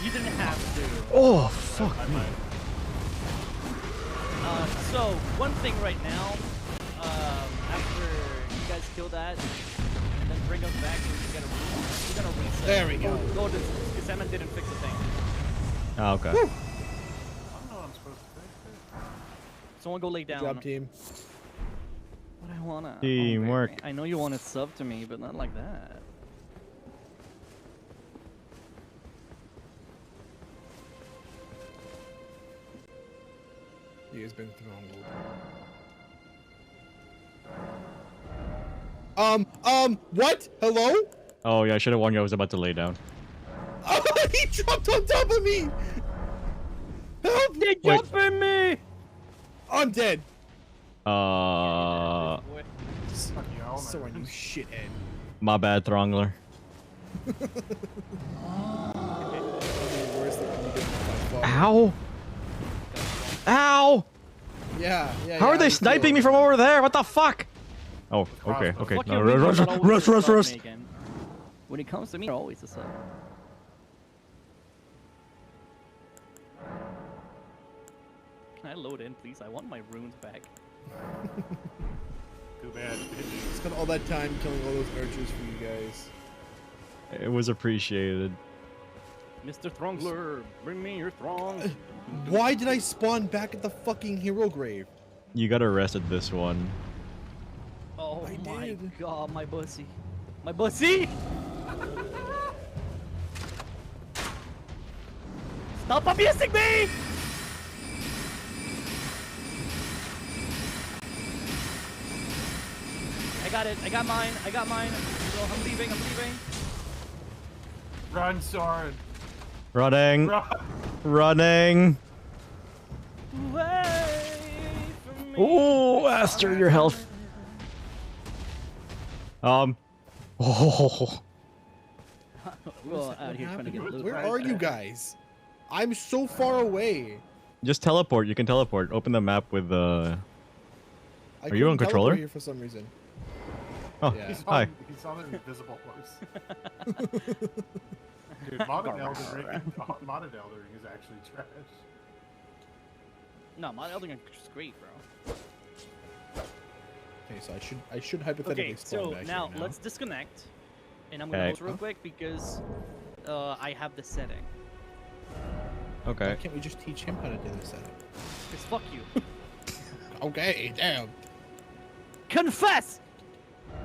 You didn't have to. Oh, fuck me. So, one thing right now, after you guys kill that, and then bring them back, you're gonna reset. There we go. Go to, because Salmon didn't fix the thing. Oh, okay. I don't know what I'm supposed to think. Someone go lay Good down. job, team. What I wanna. Teamwork. I know you want to sub to me, but not like that. You guys been throttled. What? Hello? Oh yeah, I should have warned you I was about to lay down. Oh, he dropped on top of me! Help! They jumping me! I'm dead. Uh, So on you shithead. my bad, Throngler. Worse than you did with my father. Ow! Ow! Yeah, yeah. How are yeah, they me sniping too. me from over there? What the fuck? Oh, okay, okay. Fuck No, you, rush, Rico, rush, but always rush, a rush, sub, rush. Megan. When it comes to me, you're always a sub. Can I load in, please? I want my runes back. Too bad. Spent all that time killing all those archers for you guys. It was appreciated. Mr. Throngler, bring me your throng. Why did I spawn back at the fucking hero grave? You got arrested this one. Oh I my did. god, my bussy. My bussy! Stop abusing me! I got it. I got mine. I got mine. So I'm leaving. I'm leaving. Run, Soren. Running. Run. Running. Away from me. Ooh, Aster, your health. Oh. Well, out here trying to get loot. Where are you guys? I'm so far away. Just teleport. You can teleport. Open the map with the. I Are you on couldn't teleport controller? here for some reason. Oh, Yeah. hi. He's on an invisible horse. Dude, modded Elden Ring, modded Elden Ring is actually trash. No, my Elden Ring is great, bro. Okay, so I should hypothetically Okay, spawn so back now here now. let's disconnect, and I'm gonna Okay. host real quick because I have the setting. Why Okay. can't we just teach him how to do this setup? Cause fuck you. Okay, damn. Confess.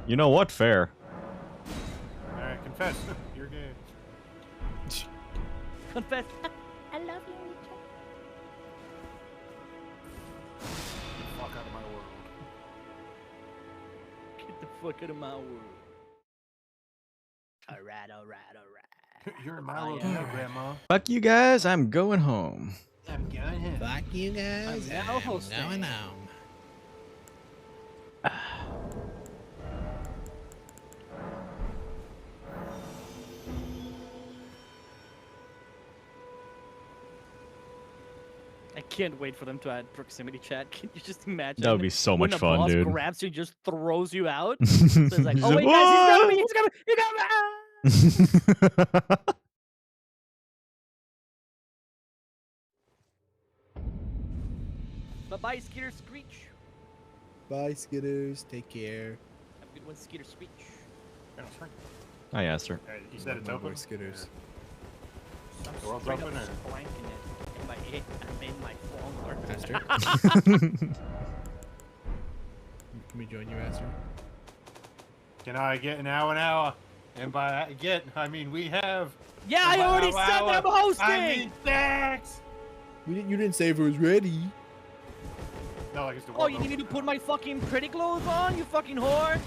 You know what? Fair. Alright, confess. You're gay. Confess. I love you, Richard. Fuck out of my world. Get the fuck out of my world. Alright, alright, alright. You're in my world now, Grandma. Fuck you guys. I'm going home. I'm going in. Fuck you guys. I'm now hosting. Now and now. I can't wait for them to add proximity chat. Can you just imagine? That would be so when much a fun, boss dude. grabs you, and just throws you out. So it's like, oh wait, guys, he's got me, he got me. Ah! Bye bye, Skeeter Screech. Bye, Skitters. Take care. Have a good one, Skeeter Screech. I asked her. Alright, you said it's My open? boy Skitters. I'm The world's straight up open, or- splanking it in my head. I'm in my phone. Aster? Can we join you, Aster? Can I get an hour? And by get, I mean we have. Yeah, I already Hour, said that I'm hosting. I mean thanks! You didn't say if it was ready. No, like it's the Oh, world you need me open to put now. my fucking pretty clothes on, you fucking whore?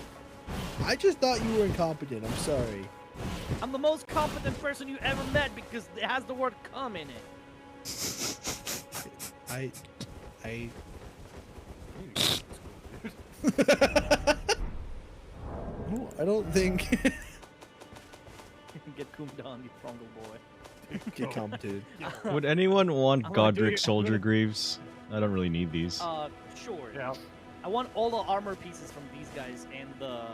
I just thought you were incompetent. I'm sorry. I'm the most competent person you ever met because it has the word "come" in it. I. No, I don't think. Get coomed on, you frontal boy. Get competent. Would anyone want I wanna do Godric it- Soldier Greaves? I don't really need these. Sure. Yeah. I want all the armor pieces from these guys and the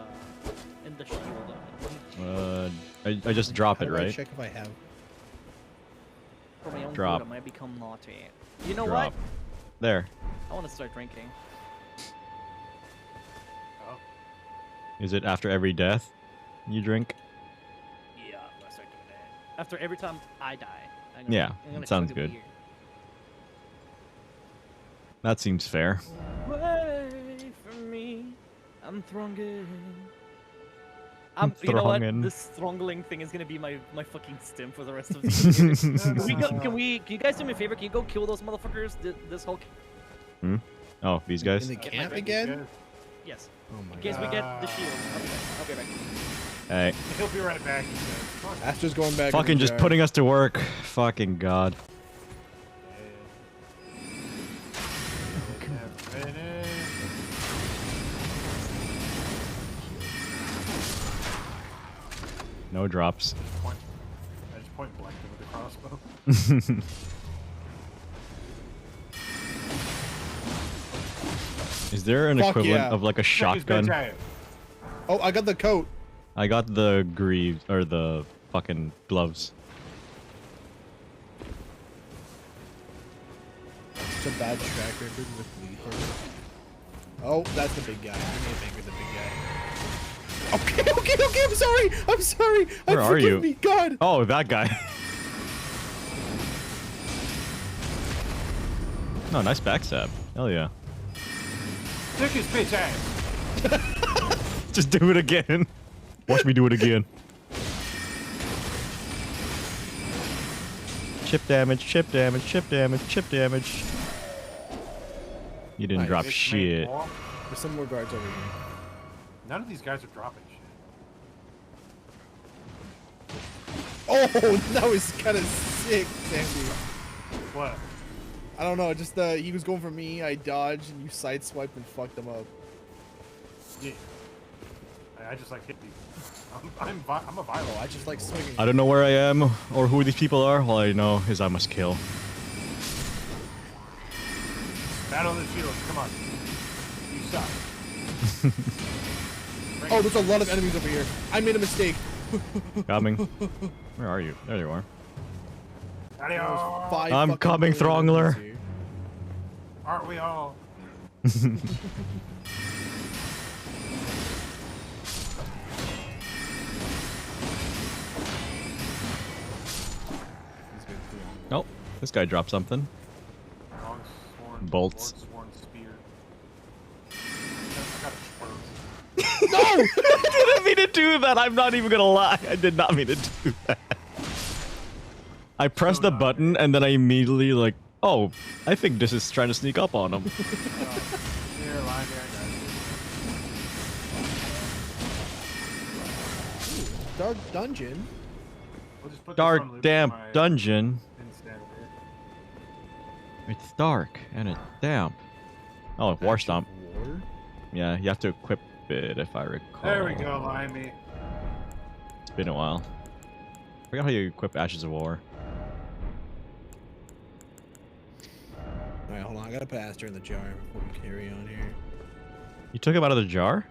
shield. I just drop How it, do I right? check if I have. For my own Drop. good, I might become naughty. You know Drop. what? There. I want to start drinking. Oh. Is it after every death you drink? Yeah, I'm gonna start doing that. After every time I die. Yeah, I'm gonna that sounds chug a good. beer. That seems fair. Away from me, I'm thronging. You know what? Thronging. This throngling thing is gonna be my fucking stim for the rest of the year. Can you guys do me a favor? Can you go kill those motherfuckers? This whole. Oh, these guys? In the camp again? Yes. Oh my In case we god. get the shield. I'll be back. Hey, He'll be right back. He says. Astra's going back. in fucking the just jar. putting us to work. Fucking god. No drops. I just point blank with the crossbow. Is there an Fuck equivalent yeah. of like a Check his shotgun? bitch out. Oh, I got the coat. I got the greaves or the fucking gloves. Such a bad track record with me. Oh, that's the big guy. I may have angered the big guy. Okay, I'm sorry. Where are Forgive you? me, God. Oh, that guy. No, nice backstab. Hell yeah. Took his bitch ass. Just do it again. Watch me do it again. Chip damage, chip damage, chip damage, chip damage. You didn't Nice. drop Bitch shit. made wall. There's some more guards over here. None of these guys are dropping shit. Oh, that was kind of sick, Sandy. What? I don't know, just he was going for me, I dodged, and you sideswiped and fucked him up. Yeah. I just like hit people. I'm a violent. Oh, I just like swinging. I don't know where I am or who these people are. All I know is I must kill. Battle the shields. Come on. You suck. Oh, there's a lot of enemies over here. I made a mistake. Coming. Where are you? There you are. Adios. Five I'm fucking coming, million Throngler. enemies here. Aren't we all? Oh, this guy dropped something. Longsworn, Bolts. Longsworn spear. I got a No! I didn't mean to do that. I'm not even gonna lie. I did not mean to do that. I pressed the button and then I immediately like, oh, I think this is trying to sneak up on him. Here, line there, Dark dungeon. We'll just put this Dark on loop damp for my dungeon. instant here. It's dark and it's damp. Oh, war stomp. War? Yeah, you have to equip it if I recall. There we go, Limey. It's been a while. I forgot how you equip Ashes of War. Alright, hold on. I gotta put Aster in the jar before we carry on here. You took him out of the jar?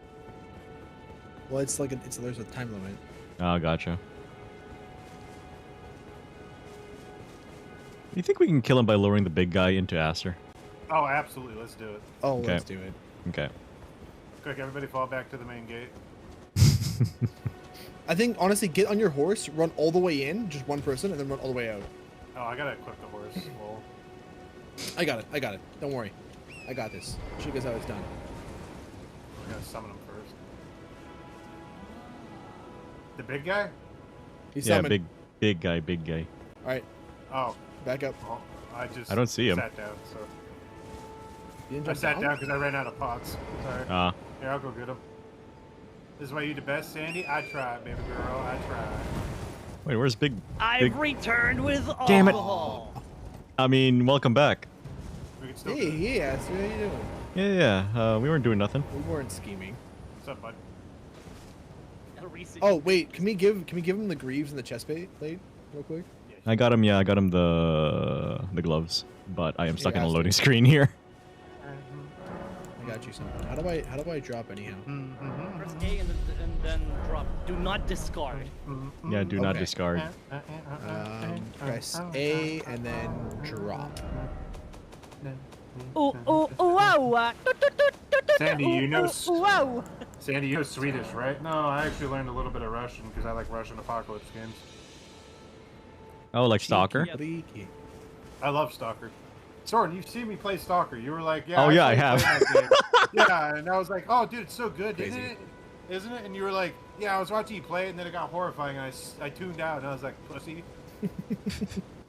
Well, it's like there's a time limit. Oh, gotcha. You think we can kill him by lowering the big guy into Aster? Oh, absolutely. Let's do it. Oh, Okay. let's do it. Okay. Quick, everybody fall back to the main gate. I think honestly, get on your horse, run all the way in, just one person, and then run all the way out. Oh, I gotta equip the horse. Well, I got it. Don't worry. I got this. Show you guys how it's done. I gotta summon him first. The big guy? He's Yeah, summoned. big guy, big guy. All right, Oh, back up. well, I just I don't see him. sat down, so. You didn't I jump sat down because I ran out of pots. Sorry. Ah, Here, I'll go get him. This is why you the best, Sandy? I tried, baby girl. I tried. wait, where's big? I've returned with Damn it. alcohol. I mean, welcome back. We can still. Hey, Aster, how you doing? Yeah. We weren't doing nothing. We weren't scheming. What's up, bud? Oh wait, can we give him the greaves and the chest plate real quick? I got him. Yeah, I got him the gloves, but I am stuck in a Aster. loading screen here. I got you something. How do I drop anyhow? Press A and then drop. Do not discard. Yeah, do not Okay. discard. Press A and then drop. Ooh, ooh, ooh, wow. Sandy, you know, Wow. Sandy, you know Swedish, right? No, I actually learned a little bit of Russian because I like Russian apocalypse games. Oh, like Stalker? Yep. Freaky. I love Stalker. Soren, you've seen me play Stalker. You were like, yeah. Oh, yeah, I saw you have. play that game. Yeah, and I was like, oh, dude, it's so good, isn't it? Isn't it? And you were like, yeah, I was watching you play it, and then it got horrifying, and I tuned out, and I was like, pussy.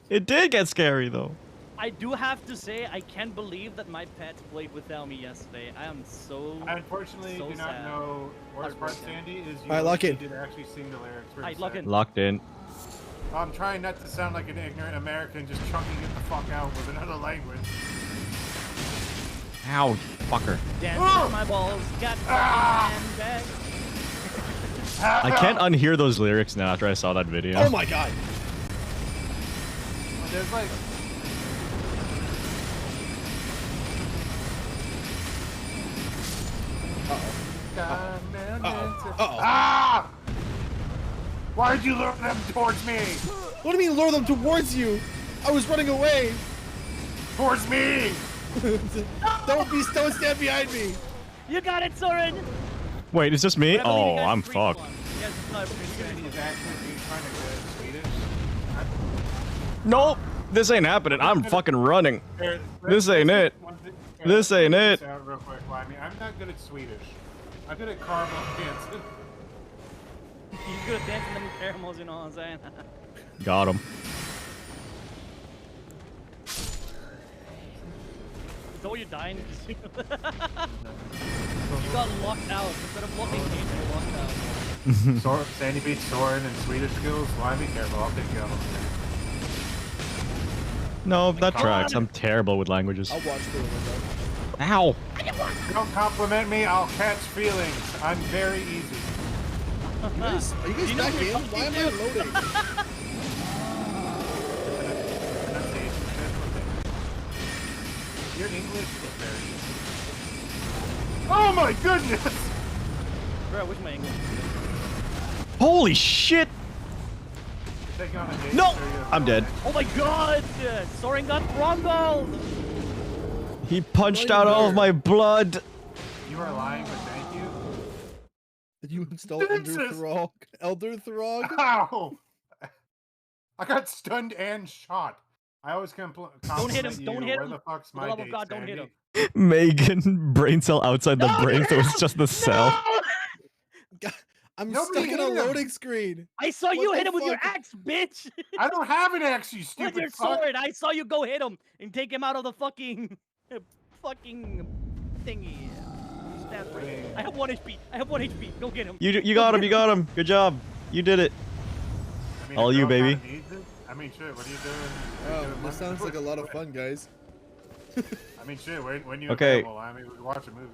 It did get scary though. I do have to say, I can't believe that my pet played without me yesterday. I am so. I unfortunately so do not sad. know. Worst part, Heartbroken. Sandy, is you Alright, lock in. did actually sing the lyrics. for Alright, a lock sec. in. Locked in. I'm trying not to sound like an ignorant American just chunking it the fuck out with another language. Ow, fucker. Dance Ah! with my balls, got Ah! handbag. I can't unhear those lyrics now after I saw that video. Oh my god. There's like. Uh-oh. Ah! Why'd you lure them towards me? What do you mean lure them towards you? I was running away. Towards me! Don't stand behind me. You got it, Soren! Wait, is this me? I believe you Oh, guys I'm free fucked. one. You guys are not free one. He's actually being trying to go Swedish. Nope, this ain't happening. I'm fucking running. Here, This ain't it. here, This let's ain't figure it. this out real quick, Limey. I'm not good at Swedish. I'm good at caramel dancing. He's good at dancing them caramels, you know what I'm saying? Got him. Is that what you're dying? You got locked out. Instead of locking in, you locked out. Sandy beats Soren and Swedish skills. Limey, careful, I'll take you out. No, that tracks. I'm terrible with languages. I'll watch for a window. Ow. Don't compliment me, I'll catch feelings. I'm very easy. Are you guys You know back what in? you're Why am I talking loading? Your English is very easy. Oh my goodness! Bro, I wish my English. Holy shit. Taking on a date, No! sure you have I'm dead. Oh my god! Soren got throttled! He punched out all of my blood. You are lying, but thank you. Did you install Elder Jesus. Throg? Elder Throg? Ow! I got stunned and shot. I always Don't hit him, compliment don't you. hit Where him. the fuck's For the my love of date, God, don't hit Sandy? him. Megan, brain cell outside the No, brain, dude! so it's just the cell. God, I'm Nobody stuck in a hit him. loading screen. I saw you What hit the him with your fuck? axe, bitch! I don't have an axe, you With stupid your fuck. sword! I saw you go hit him and take him out of the fucking thingy. Stab break. I have 1 HP. I have 1 HP. Go get him. You got him, you got him. Good job. You did it. I mean, All a you, girl baby. kinda needs it. I mean, shit, what are you doing? Oh, this sounds like a lot of fun, guys. I mean, shit, when you Okay. available, I mean, we watch a movie.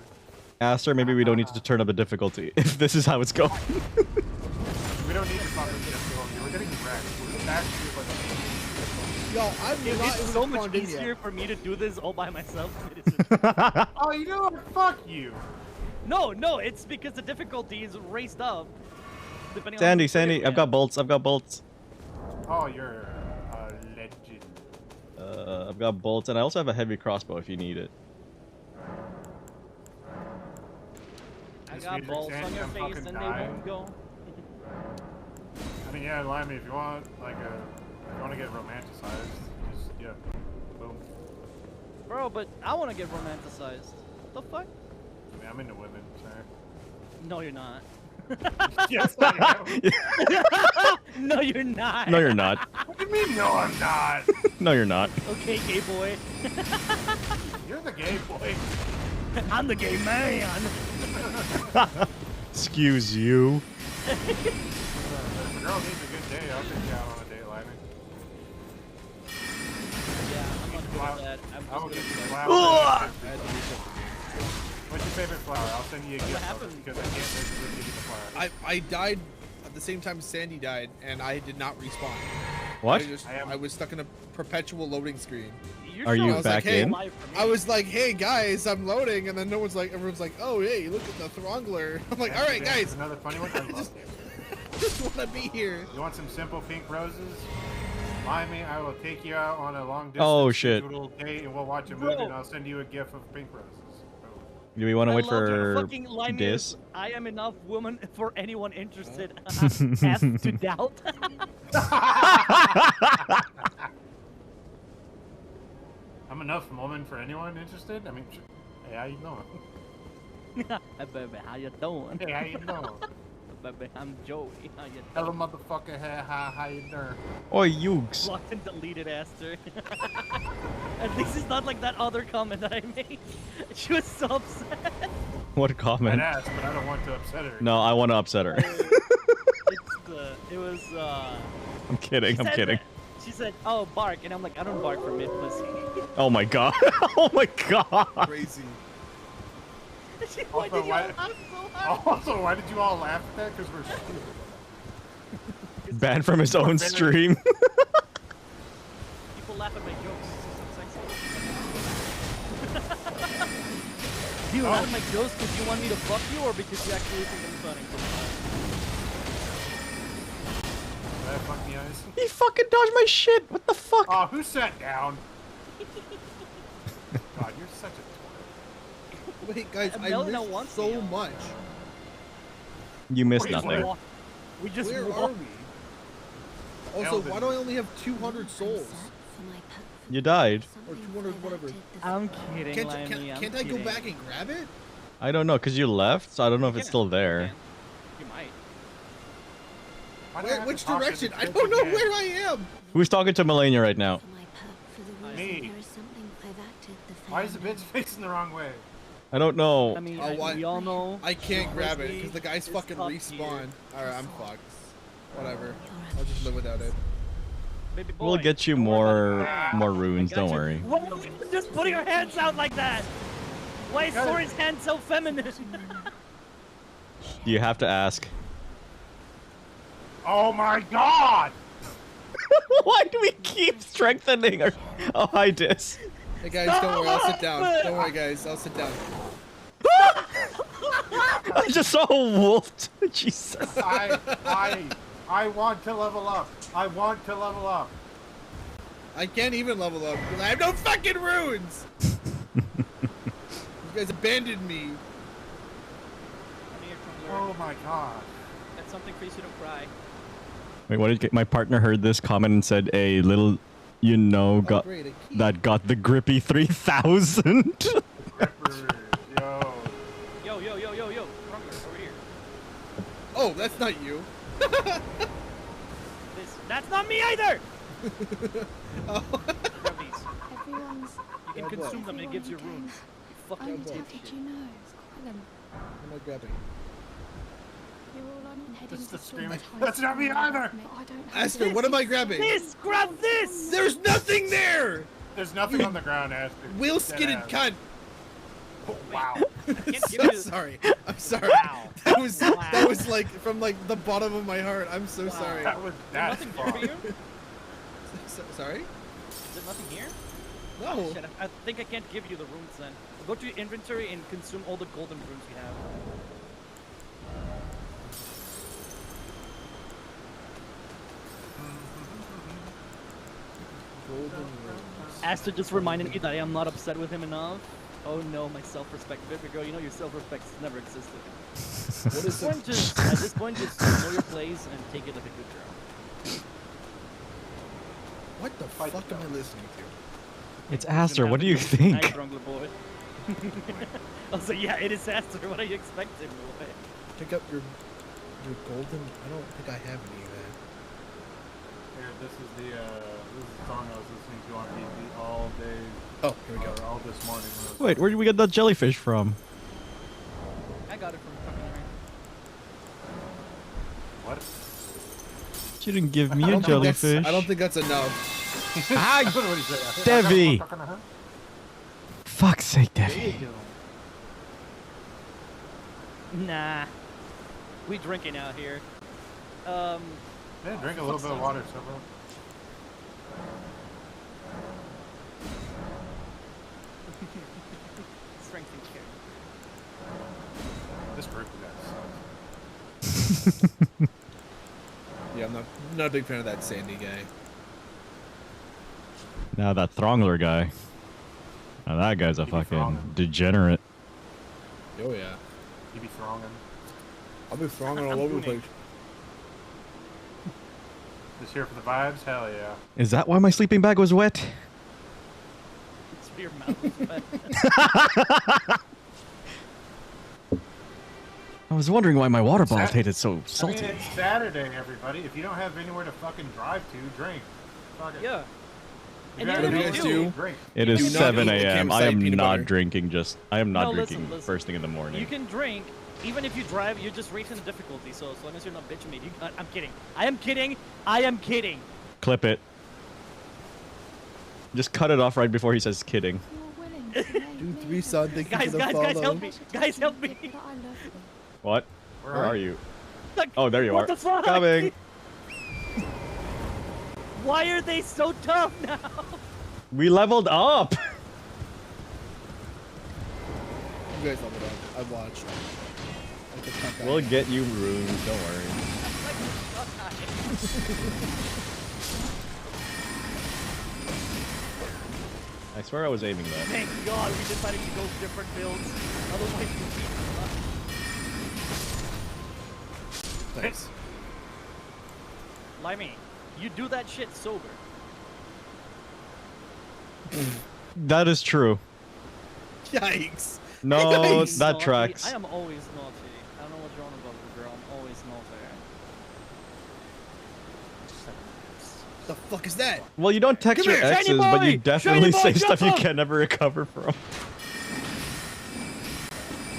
Aster, maybe we don't need to turn up the difficulty if this is how it's going. We don't need to talk about difficulty. We're getting wrecked. We're actually like. Yo, I'm Dude, not it's even so much spawned in easier yet. for me to do this all by myself. Oh, you know what? Fuck you. No, it's because the difficulty is raised up. Depending Sandy, on Sandy, I've got bolts, I've got bolts. Oh, you're a legend. I've got bolts, and I also have a heavy crossbow if you need it. I This got music, balls on Sandy, your I'm face fucking and they dying. won't go. I mean, yeah, Limey, if you want, like, if you want to get romanticized, just, yeah, boom. Bro, but I want to get romanticized. The fuck? I mean, I'm into women, sorry. No, you're not. Yes, I am. No, you're not. No, you're not. What do you mean, no, I'm not? No, you're not. Okay, gay boy. You're the gay boy. I'm the gay man. Excuse you. If a girl needs a good day, I'll take you out on a date, Limey. Yeah, I'm not good at that. I will I'm get just you good at flowers. I had to do something. What's your favorite flower? I'll send you a gift of it happened? because I can't physically give you the flower. I died at the same time Sandy died, and I did not respawn. What? I was stuck in a perpetual loading screen. You're Are so you I was like, back hey, in? alive for me. I was like, hey guys, I'm loading, and then no one's like, everyone's like, oh hey, look at the Throngler. I'm like, all right That's guys, Another funny one. I love just, it. just want to be here. You want some simple pink roses? Limey, I will take you out on a long distance Oh, shit. scheduled date, and we'll watch a Bro. movie, and I'll send you a gift of pink roses. Boom. Do we want to I wait love your for fucking line this? is, I am enough woman for anyone interested. F to doubt. I'm enough enough woman for anyone interested? I mean, hey, how you doing? Hey, baby, how you doing? Hey, how you doing? Baby, I'm Joey. How you Hello, doing? motherfucker. Hey, how you doing? Oi, Yugs. Blocked and deleted Aster. At least it's not like that other comment that I made. She was so upset. What I'd comment? ask, but I don't want to upset her. No, I want to upset her. It was I'm kidding. I'm kidding. She said, "Oh, bark," and I'm like, "I don't bark for mid pussy." Oh my god. Oh my god. Crazy. Why did you why- laugh so hard? Also, why did you all laugh at that? Because we're stupid. Banned from his own stream. People laugh at my jokes. It's so sexy. Do you laugh at my jokes because you want me to fuck you, or because you actually think I'm funny? Did I fuck the eyes? He fucking dodged my shit. What the fuck? Oh, who sat down? God, you're such a Wait, guys, I Melina missed wants so you. much. You missed Wait, nothing. what? We just Where walked. are we? Also, Elden. why do I only have 200 souls? You died. Or 200 whatever. I'm kidding, Can't, Limey. I'm can't I go kidding. back and grab it? I don't know, because you left, so I don't know if it's Yeah, still you there. can. You might. Why do I have to Which talk to direction? the I kids don't know again? where I am. Who's talking to Melania right now? Me. Why is the bitch facing the wrong way? I don't know. I mean, Oh, what? we all know. I can't grab it Honestly, because the guys it's fucking top respawn. tier. Alright, I'm fucked. Whatever. I'll just live without it. Baby boy, We'll get you don't worry about more it. runes, I got don't you. worry. Why are you just putting your hands out like that? Why is Got it. Soren's hand so feminine? You have to ask. Oh my god! Why do we keep strengthening our... Oh, hi, Dis. Hey guys, don't worry, I'll sit down. Don't worry guys, I'll sit down. I just saw a wolf. Jesus. I want to level up. I want to level up. I can't even level up because I have no fucking runes! You guys abandoned me. Oh my god. That's something for you, so don't cry. Wait, what did my partner heard this comment and said a little, you know, got great, a key. that got the grippy 3000. Rippers, yo. Yo, yo, yo, yo, yo. Crumbler, over here. Oh, that's not you. That's not me either! Oh. Grab these. Everyone's You can Grab what? consume them and it gives you runes. You fucking only boy. how dipshit. did you know? Quite them. What am I grabbing? You're all on heading Just to the screaming. Storm's That's not me either! I don't have Aster, what am I grabbing? This! Grab this! There's nothing there! There's nothing on the ground, Aster. Wheel Dead skidded ass. cunt! Oh, wow. Can't give So you- sorry. I'm sorry. Wow. That was like from like the bottom of my heart. I'm so sorry. That was There's that's nothing here for you? Sorry? Is there nothing here? No. Shit, I think I can't give you the runes then. Go to your inventory and consume all the golden runes you have. Golden runes. Aster just reminded me that I am not upset with him enough. Oh no, my self-respect. Baby girl, you know your self-respect never existed. What is it? At this point, just know your place and take it like a good girl. What the fuck am I listening to? It's Aster. What do you Nice, think? Brungler boy. I was like, yeah, it is Aster. What are you expecting, boy? Pick up your golden. I don't think I have any of that. Here, this is the song I was listening to on TV all day, Oh, here we go. or all this morning. when I was- Wait, where did we get that jellyfish from? I got it from fucking What? You didn't give me I a don't think that's- jellyfish. I don't think that's enough. Ah, What did he say? Devi. Uh-huh. fuck's sake, There you Devi. go. Nah. We drinking out here. Yeah, drink a little bit of water, Silver. Strength and care. This group of guys sucks. Yeah, I'm not a big fan of that Sandy guy. Now that Throngler guy. Now that guy's a He be fucking thronging. degenerate. Oh yeah. You be thronging. I'll be throwing it all over the place. Just here for the vibes? Hell yeah. Is that why my sleeping bag was wet? It's your mouth was wet. I was wondering why my water bottle Sat- tasted so I mean, salty. it's Saturday, everybody. If you don't have anywhere to fucking drive to, drink. Fuck it. Yeah. If And you even have if you anywhere guys to do- eat, drink. It You is do not 7 eat the a.m. I campsite am peanut not butter. drinking I am not No, drinking listen. first thing in the morning. You can drink, even if you drive, you're just raising the difficulty, so as long as you're not bitching me. I'm kidding. I am kidding. I am kidding. Clip it. Just cut it off right before he says kidding. You're willing to make Do me 3 son, thank you Guys, for the guys, follow. guys, help me. Guys, help me. that I love you. What? Where Where are are you? you? Like, Oh, there you what are. the fuck? Coming. Why are they so tough now? We leveled up. You guys leveled up. I watched. Like the top guy. We'll get you runes. Don't worry. I swear I was aiming that. Thank God we decided to go different builds. Otherwise, we'd be Nice. Limey, you do that shit sober. That is true. Yikes. No, Yikes. that Naughty. tracks. I am always naughty. I don't know what you're on about, girl. I'm always naughty. The fuck is that? Well, you don't text Come your here, shiny exes, but you boy! definitely Shiny boy, say stuff you jump up! can never recover from.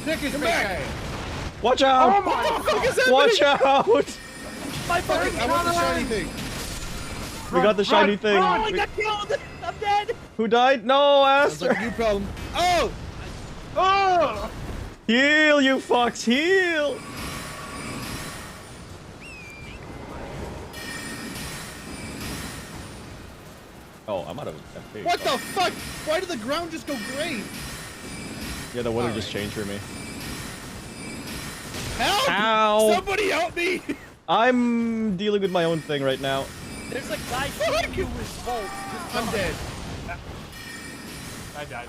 Dick is Come big back. guy. Watch out! Oh my What the fuck is Watch happening? out! My Fuck, fucking I want the shiny thing. We got the shiny run, thing. Oh, I We- got killed! I'm dead! Who died? No, Sounds like a Aster! new problem. Oh! Oh! Heal, you fucks, heal! Oh, I'm out of FP. What the fuck? Why did the ground just go gray? Yeah, the weather Alright. just changed for me. Help! Ow! Somebody help me! I'm dealing with my own thing right now. There's a guy shooting you with bolts. Just I'm run. dead. I died.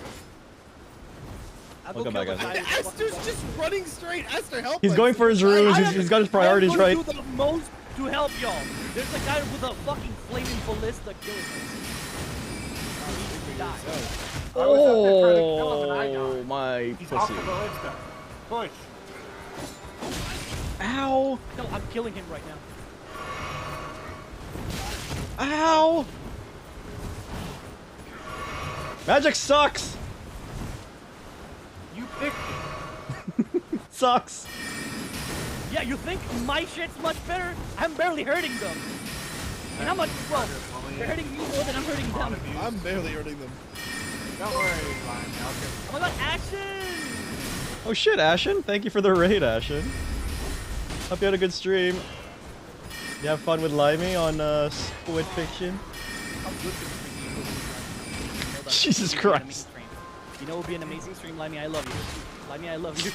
I'll Welcome go back, kill the guys. guy with Aster's bolts. just running straight. Aster, help He's us. going for his runes, he's got his priorities I right. am going to do the most to help y'all. There's a guy with a fucking flaming ballista killing us. He died. I was up there trying to kill him and I Oh, died. my He's off pussy. the ballista. Push. Ow! No, I'm killing him right now. Ow! Magic sucks! You picked it. Sucks! Yeah, you think my shit's much better? I'm barely hurting them. And how much? Well, they're hurting me more than I'm hurting them. I'm barely hurting them. Don't worry, Lion. I'll get Oh my god, action! Oh shit, Ashen. Thank you for the raid, Ashen. Hope you had a good stream. You have fun with Limey on Squid Fiction? Jesus Christ. You know it would be an amazing stream, Limey, I love you. Limey, I love you.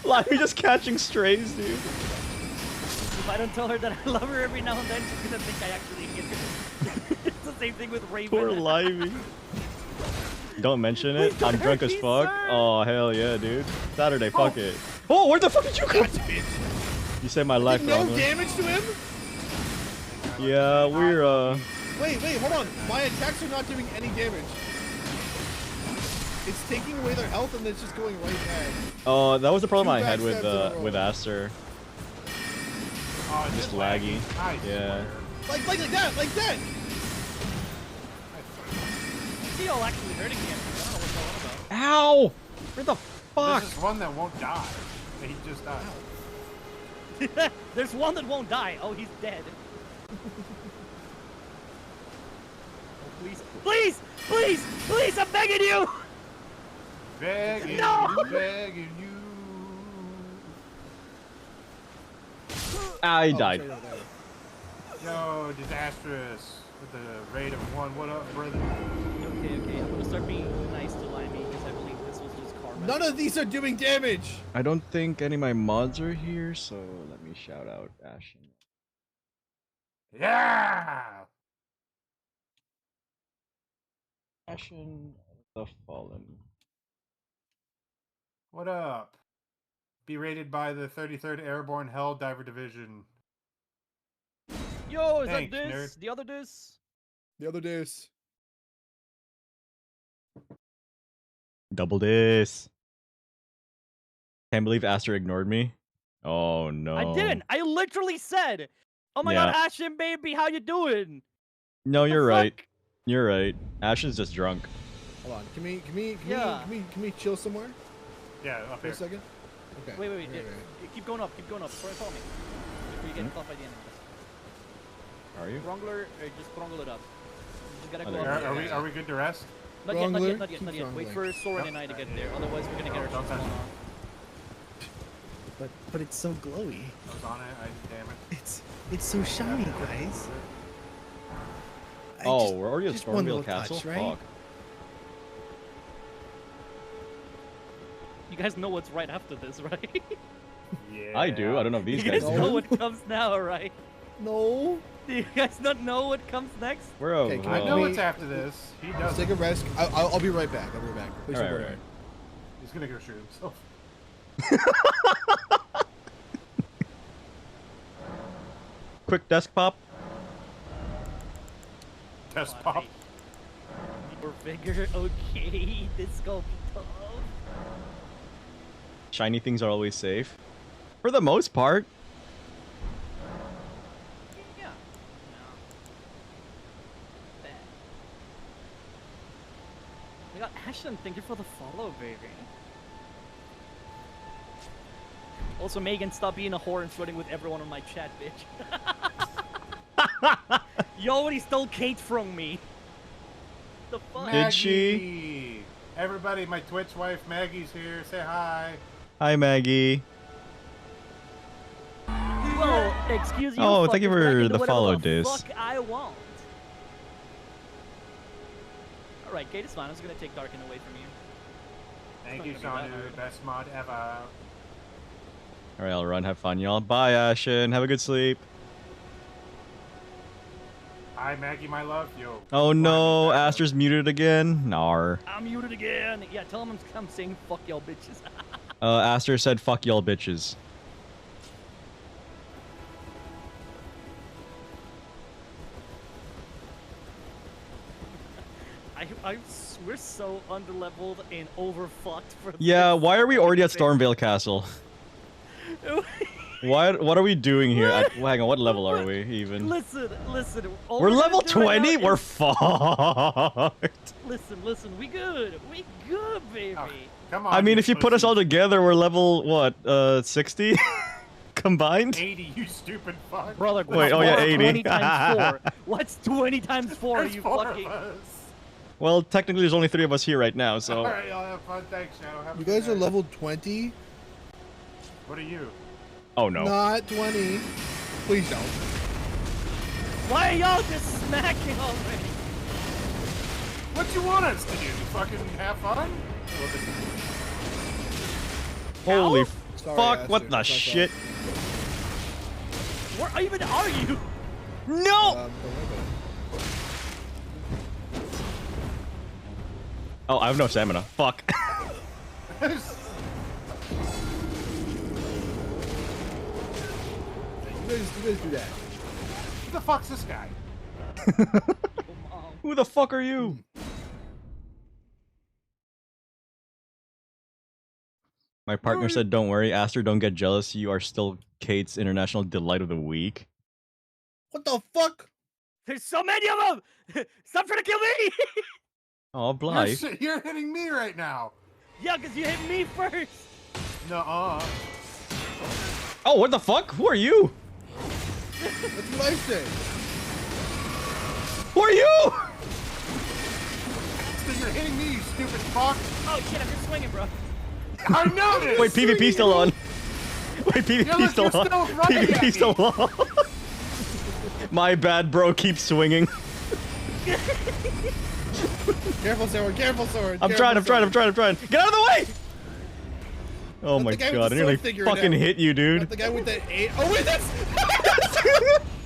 Limey just catching strays, dude. If I don't tell her that I love her every now and then, she's gonna think I actually hate her. It's the same thing with Raven. Poor Limey. Don't mention Please it. don't I'm drunk hurt as me, fuck. sir. Oh, hell yeah, dude. Saturday, fuck it. Oh, where the fuck did you come? You saved my life, No Ronald. damage to him? Yeah, we're Wait, hold on. My attacks are not doing any damage. It's taking away their health and it's just going right back. that was the problem Two I had backstabs in a row. with Aster. Oh, it's Just laggy. I Yeah. swear. Like that! See y'all actually hurting me. I don't know what y'all on Ow! Where the fuck? This is one that won't die. He just died. about. There's one that won't die. Oh, he's dead. Oh, please, I'm begging you! Begging No! you, begging you. I died. Yo, disastrous with the rate of 1. What up, brother? Okay, I'm gonna start being nice to Limey because I believe this was just karma. None of these are doing damage! I don't think any of my mods are here, so let me shout out Ashen. Yeah! Ashen the Fallen. What up? Be rated by the 33rd Airborne Hell Diver Division. Yo, is Thanks, that this? nerd. The other this? The other days. Double this. Can't believe Aster ignored me. Oh no. I didn't. I literally said, "Oh my god, Yeah. Ashen baby, how you doing?" No, The you're right. fuck? You're right. Ashen's just drunk. Hold on. Yeah. Can we chill somewhere Yeah, up for a here. second? Okay. Wait. Keep going up. Follow me. Before you get caught by the enemies. Are you? Strongler, just strangle it up. You just gotta Oh, go there up. you Are we good to rest? Not yet. Strongler? Not yet. Keep Wait strongling. for Soren Yep. and I to get there. Otherwise, we're gonna get our Don't shit touch blown it. off. But it's so glowy. I was on it. Damn it. It's so shiny, guys. Oh, we're already at just one Stormvale little Castle? touch, right? Fuck. You guys know what's right after this, right? Yeah. I do. I don't know if these You guys guys do. know what comes now, right? No. Do you guys not know what comes next? We're Okay, over. can I know we- what's after this. He Let's does. take a rest. I'll be right back. Please Alright, don't alright. He's gonna go shoot himself. Quick desk pop. Test pop. Your figure, okay, this gonna be tough. Shiny things are always safe. For the most part. Yeah. No. Bad. We got Ashton, thank you for the follow, baby. Also, Megan, stop being a whore and flirting with everyone on my chat, bitch. You already stole Kate from me. The fuck? Did she? Maggie! Everybody, my Twitch wife Maggie's here. Say hi. Hi, Maggie. Well, excuse you. Oh, thank you fuckers, but I for can do the whatever follow, the Diz. Fuck, I want. All right, Kate is fine. I'm just gonna take Darken away from you. Thank not you, gonna be that Shanu. hard. Best mod ever. Alright, I'll run. Have fun, y'all. Bye, Ashen. Have a good sleep. Hi, Maggie, my love. Yo. Oh no, Bye, Aster's muted again. Nar. I'm muted again. Yeah, tell him I'm saying fuck y'all bitches. Aster said, "Fuck y'all, bitches." We're so underleveled and overfucked for Yeah, this why are we already at thing. Stormvale Castle? What are we doing here? Hang on, what level are we even? Listen. all We're gonna level do right 20? now We're is- fucked. Listen. We good, baby. Oh, come on. I mean, you if you put us all pussy. together, we're level, what, 60? Combined? 80, you stupid fuck. Brother, Wait, oh yeah, what's 80. 20 times 4? What's 20 times 4? There's You 4 fucking. of us. Well, technically there's only 3 of us here right now, so... Alright, I'll have fun. Thanks, Shadow. Have a You good guys are night. level 20, What are you? Oh no. not 20. Please don't. Why are y'all just smacking already? What you want us to do? Fucking have fun? Holy Sorry, fuck, Aster, what the it's my shit? Where even are you? No! Don't worry about it. Oh, I have no stamina. Fuck. You guys do that. Who the fuck's this guy? Who the fuck are you? My partner said, "Don't worry, Aster, don't get jealous. You are still Kate's International Delight of the Week." What the fuck? There's so many of them! Stop trying to kill me! Oh, Blythe. You're hitting me right now. Yeah, because you hit me first! Nuh-uh. Oh, what the fuck? Who are you? That's what I say. Who are you? So you're hitting me, you stupid fuck. Oh shit, I'm just swinging, bro. I noticed. Wait, PvP still on. Wait, PvP Yeah, look, still you're on. still running at PvP me. still on. My bad, bro. Keep swinging. Careful, sword. Careful, sword. I'm trying. Get out of the way! Oh Not my the guy with god, the I nearly sword figure fucking now. hit you, Not dude. the guy with the 8. Oh wait, that's.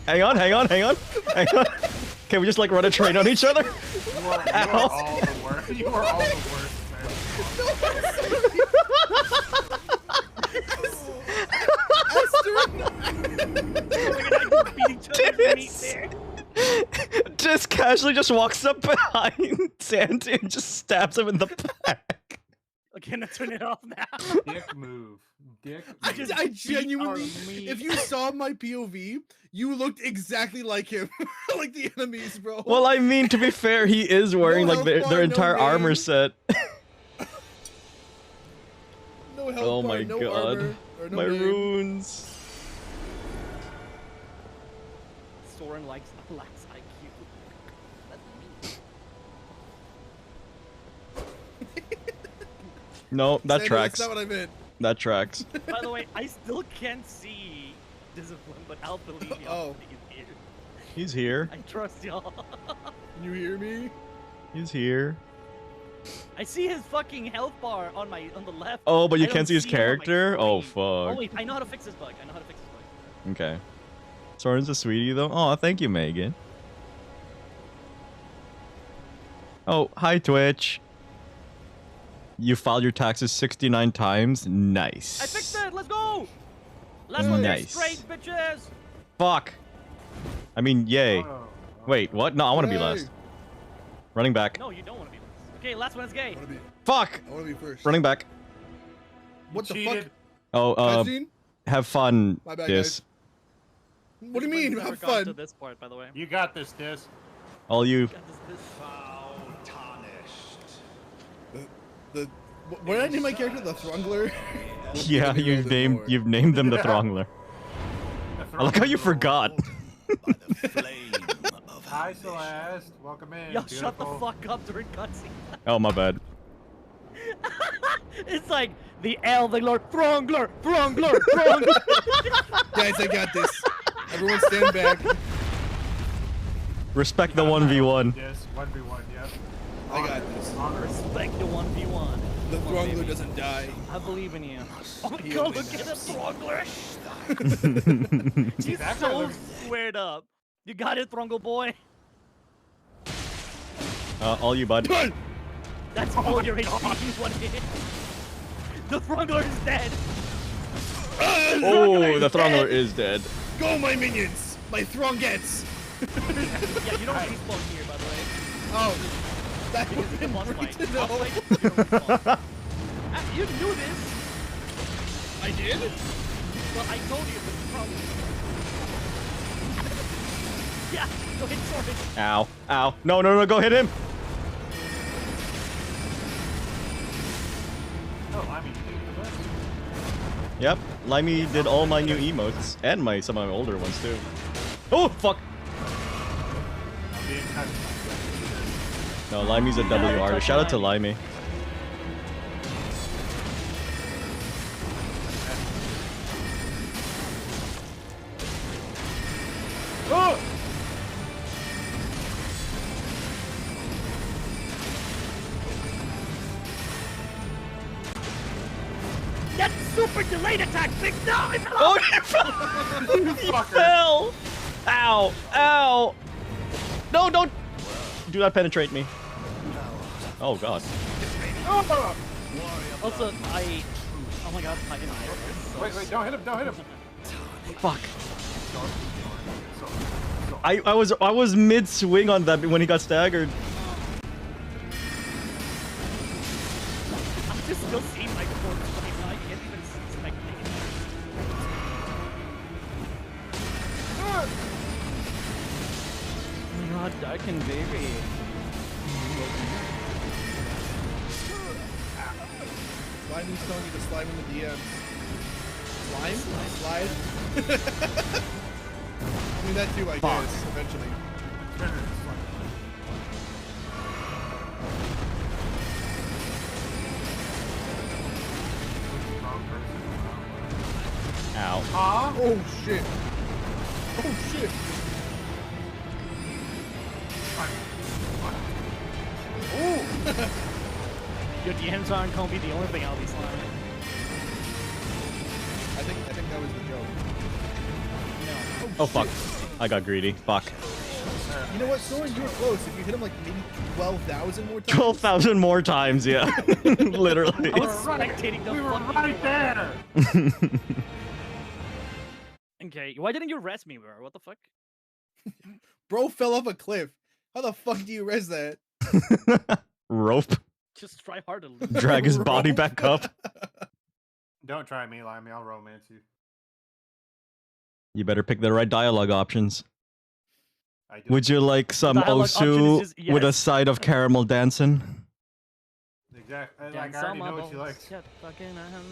Hang on. Can we just like run a train on each other? You are all the worst. You are all the worst, Just casually just walks up behind Sandy and just stabs him in the back. gonna turn it off now. Dick move. Dick I, move. I genuinely, me. if you saw my POV, you looked exactly like him, like the enemies, bro. Well, I mean, to be fair, he is wearing like health their bar, no entire armor name. set. No health Oh bar, my no god. armor, or no My name. runes. Soren lacks IQ. That's me. No, that Sando, tracks. That's not what I meant. That tracks. By the way, I still can't see discipline, but I'll believe you. Oh. He's here. He's here. I trust y'all. Can you hear me? He's here. I see his fucking health bar on the left. Oh, but you I can't don't see his it on my character? Oh, screen. fuck. Oh wait, I know how to fix this bug. Okay. Soren's a sweetie, though. Oh, thank you, Megan. Oh, hi, Twitch. You filed your taxes 69 times? Nice. I fixed it. Let's go. Last one there Nice. straight, bitches. Fuck. I mean, yay. Oh, Wait, what? No, I want to be Yay. last. Running back. No, you don't want to be last. Okay, last one is gay. Fuck! I want to be first. Running back. What the cheated. fuck? Oh, Cutscene? have fun, My bad, Dis. What do you mean? Never Have gotten To fun. this part, by the way. You got this, Dis. All you. Got this. What did I name my character? The Thrungler? Yeah, Maybe a little bit more. you've named them the Throngler. I like how you forgot. Hi, Celeste. Welcome in. Yo, shut the Beautiful. fuck up during cutscene. Oh, my bad. It's like the Elden Lord, Throngler. Guys, I got this. Everyone stand back. Respect the 1v1. Yes, 1v1, yep. I got this. Respect the 1v1. The Come on, Thrungler baby. doesn't die. I believe in you. Oh my He god, only look at the naps. Throngler. He's actually so looking- squared up. You got it, Throngle boy. All you, bud. That's all your HP. What hit? The Throngler is dead. Oh, the Throngler is dead. Go, my minions! My Throngettes! Yeah, you don't respawn here, by the way. Oh, that Because would it's a been boss great fight. to Boss know. fight, you don't respawn. You knew this. I did? Well, I told you this problem. Yeah, go hit Soren. Ow. Ow. No, no, no, go hit him. Oh, I mean, Yep. Limey did all my new emotes. And some of my older ones, too. Oh, fuck. I'm being kind of... No, Limey's a W artist. Shout out to Limey. Oh! That super delayed attack thing! No, I fell Oh, off! he fell! Ow! Ow! No, don't! Do not penetrate me. Oh, God. Also, oh my god, Titan Iron. Wait, don't hit him, don't hit him! Fuck. I was mid swing on that when he got staggered. I'm just still seeing my corpse right now. I can't even spectate. Oh my god, Darken baby. Slimey's telling you to slime in the DMs. Slime? Slide? I mean, that too, I guess, eventually. Ow. Huh? Oh, shit. Oh, shit. Your DMs aren't gonna be the only thing I'll be sliming. I think that was the joke. No. Oh, fuck. I got greedy. Fuck. You know what, Soren, you were close. If you hit him like maybe 12,000 more times. 12,000 more times, yeah. Literally. I was spectating the We were fucking right there! Okay, why didn't you rest me, bro? What the fuck? Bro fell off a cliff. How the fuck do you res that? Rope. Just try harder. Drag his body back up. Don't try me, Limey. I'll romance you. You better pick the right dialogue options. I do. Would you like some Dialogue option is osu just with a yes. side of caramel dancing? Exactly. Like, I already know what you like. Just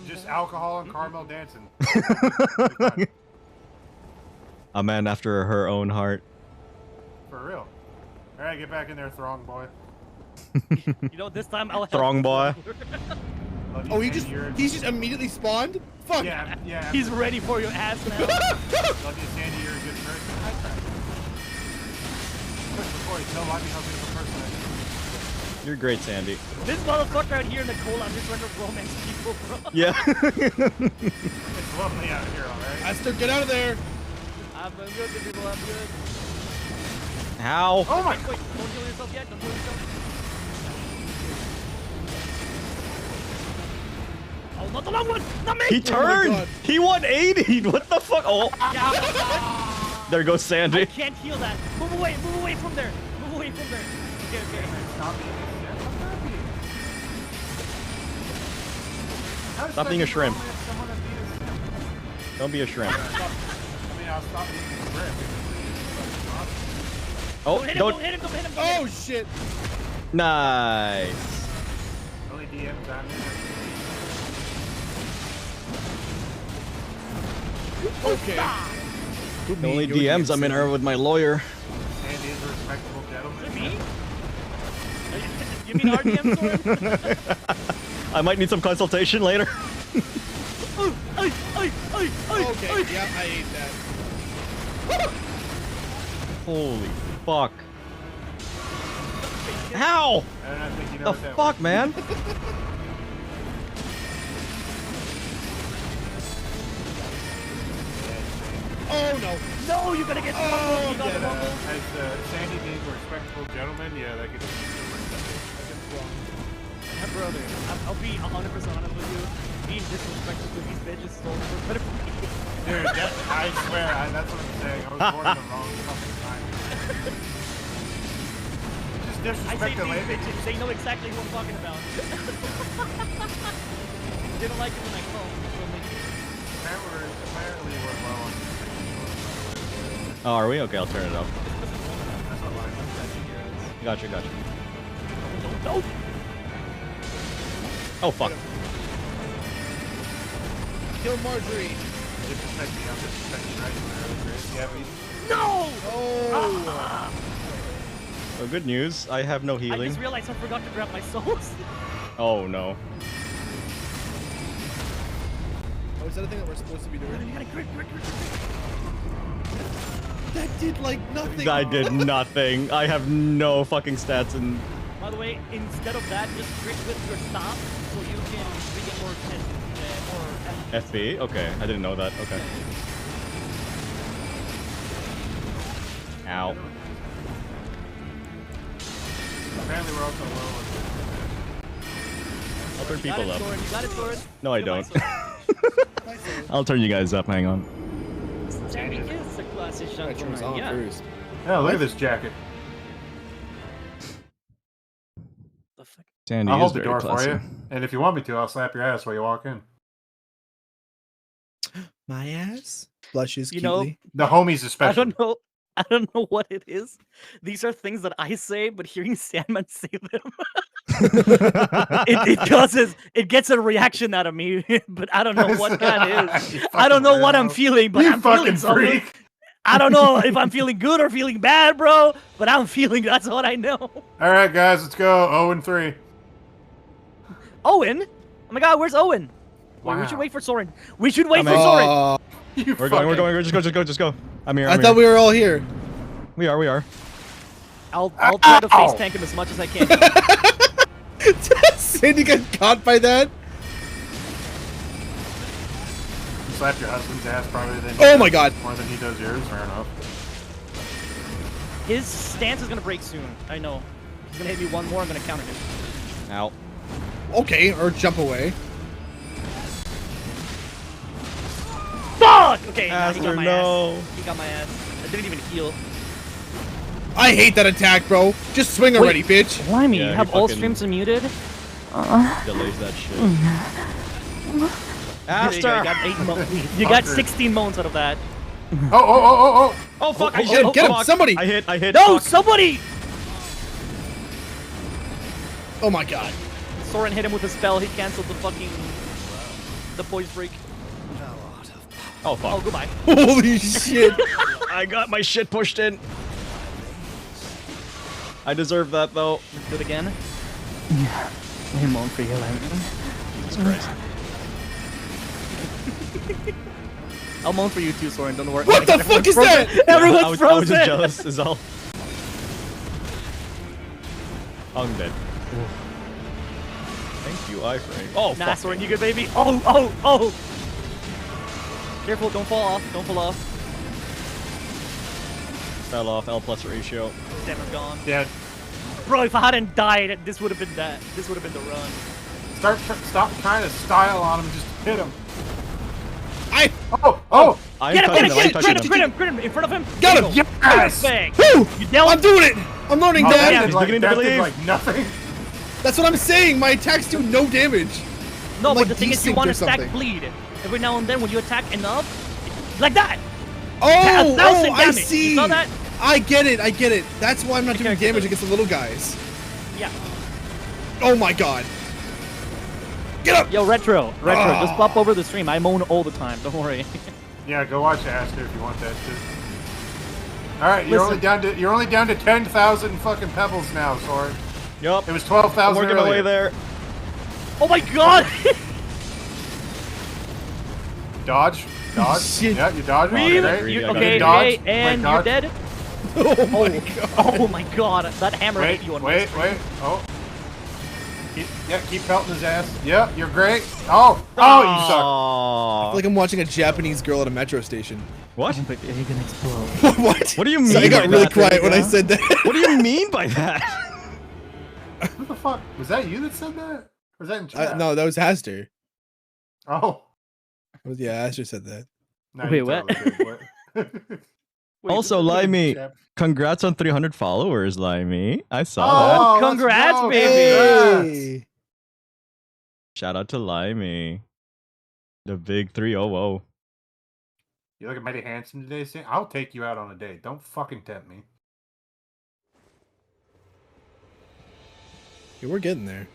Just alcohol and caramel dancing. A man after her own heart. For real. Alright, get back in there, Throng boy. You know, this time I'll help. Throng boy. Love you, Oh, Sandy, he's just immediately spawned? Fuck! Yeah, yeah. He's ready for your ass now. Love you, Sandy, you're a good person. Before you tell Limey how good of a person I am. You're great, Sandy. This motherfucker out here in the cold, I'm just trying to romance people, bro. Yeah. It's lovely out here, alright? Aster, get out of there! I'm good, good people, I'm good. How? Oh my! Wait, don't kill yourself yet, don't kill yourself. Oh, not the long one! Not me! He turned! God. He 180! What the fuck? Oh, Yeah, there goes I Sandy. can't heal that. Move away from there. Move away from there. Okay. Stop being a shrimp. Stop being a shrimp. Don't be a shrimp. I'll stop being a shrimp. Oh, Don't hit him, don't. don't hit him, don't hit him, don't hit Oh, him. shit! Nice. Only DMs on Okay. The only DMs I'm in are with my lawyer. Sandy is a respectable gentleman. Is it me? You mean RDM, Soren? I might need some consultation later. Okay, yeah, I ate that. Holy fuck. How? I don't think you know The what that fuck, man? Oh, no. No, you're gonna get Oh, you got yeah. the rumble. As Sandy being a respectable gentleman, yeah, that could My brother, I'll be 100% honest with you. Being disrespectful to these bitches is so much better for me. Dude, I swear, that's what I'm saying. I was born in the wrong fucking time. Just I disrespect say the these lady. bitches, they know exactly what I'm talking about. They don't like it when I call. Apparently we're well on. Oh, are we? Okay, I'll turn it up. That's what mine. Gotcha. No! Oh, fuck. Kill Marjorie. Disrespect me, I'm disrespecting right? Yeah, but No! Oh. So good news, I have no I healing. just realized I forgot to grab my souls. Oh no. Oh, is that a thing that we're supposed to be doing? You gotta crit. That did, like, nothing. I did nothing. I have no fucking stats in. By the way, instead of that, just crit with your stop so you can get more FB? Okay, I didn't know that. Okay. Ow. apparently we're also low. I'll turn You got people it, up. Soren, you got it, Soren. No, I Look at my don't. sword. I'll turn you guys up. Hang on. Sammy is a classic I chose gentleman. on Yeah. first. Oh, look at this jacket. The fuck? Sandy I'll is hold the very door classy. for you. And if you want me to, I'll slap your ass while you walk in. My ass blushes You know, cutely. The homies especially. I don't know what it is. These are things that I say, but hearing Sandman say them, it gets a reaction out of me. But I don't know what that is. You I don't know fucking what I'm weirdo. feeling, but You I'm feeling fucking something. freak. I don't know if I'm feeling good or feeling bad, bro. But I'm feeling. That's what I know. All right, guys, let's go. 0-3. Owen. Oh my God, where's Owen? Wait, we Wow. should wait for Soren. We should wait I'm for in. Soren. You We're going. fucking- Just go. I'm here. I thought we were all here. We are. I'll try to face tank him as much as I can. Sandy got caught by that. You slapped your husband's ass probably than Oh my God. more than he does yours. Fair enough. His stance is gonna break soon. I know. He's gonna hit me one more. I'm gonna counter him. Ow. Okay, or jump away. Fuck! Okay, he Aster, got my no. ass. He got my ass. I didn't even heal. I hate that attack, bro. Just swing already, bitch. Limey, Yeah, you he have all fucking- streams unmuted? Delays that shit. There you go, Aster! you got 8 moans. You got 16 moans out of that. Oh fuck! I Get hit! him, get him, Fuck. somebody! I hit! No, fuck. somebody! Oh my god. Soren hit him with a spell. He canceled the fucking the poise break. Oh fuck! Oh, goodbye. Holy shit. I got my shit pushed in. I deserve that though. Do it again. I moan for you, Jesus Christ. I'll moan for you too, Soren. Don't worry. What the fuck is that? Everyone's I was frozen. just jealous, is all. I'm dead. Thank you, iframe. Oh Nah, fuck! Soren, you good, baby? Oh! Careful, don't fall off. Don't fall off. Fell off. L plus ratio. Stammer's gone. Dead. Bro, if I hadn't died, this would have been that. This would have been the run. Stop trying to style on him. Just hit him. I'm Get him, touching get him, touching crit him, in front of him. Got him. Bingo. Yes! Perfect. Woo! You dealt. I'm doing it. I'm learning Oh, that. that He's did like, beginning to that did believe. like nothing. That's what I'm saying. My attacks do no damage. No, like but the thing is, you desynced want or to stack something. bleed. Every now and then, when you attack enough, like that. Oh, 1,000 I damage. see. You saw that? I get it. That's why I'm not doing character damage does. against the little guys. Yeah. Oh my god. Get up. Yo, retro, just pop over the stream. I moan all the time. Don't worry. Yeah, go watch Aster if you want that shit. All right, you're Listen. only down to 10,000 fucking pebbles now, Soren. Yup. It was I'm 12,000 working my way earlier. there. Oh my god! Dodge. Shit. Yeah, you dodged. Really? Greedy, You- I got okay, it. Dodge. okay, and Wait, you're dodge. dead. Oh my god. Oh my god, that hammer hit you on Wait. my screen. Oh. Keep pelting his ass. Yeah, you're great. Oh, you suck. Aw. Like I'm watching a Japanese girl at a metro station. What? But you're gonna explode. What? What do you mean? So I got by really that? quiet when I said that. What do you mean by that? What the fuck? Was that you that said that? Or was that in chat? No, that was Aster. Oh. Yeah, Aster said that. No, Wait, you what? totally did. What? Also, Limey, Chat. congrats on 300 followers, Limey. I saw Oh, let's Congrats, go, baby. Hey. that. Shout out to Limey. The big 300. You looking mighty handsome today, Sam? I'll take you out on a date. Don't fucking tempt me. Yeah, we're getting there.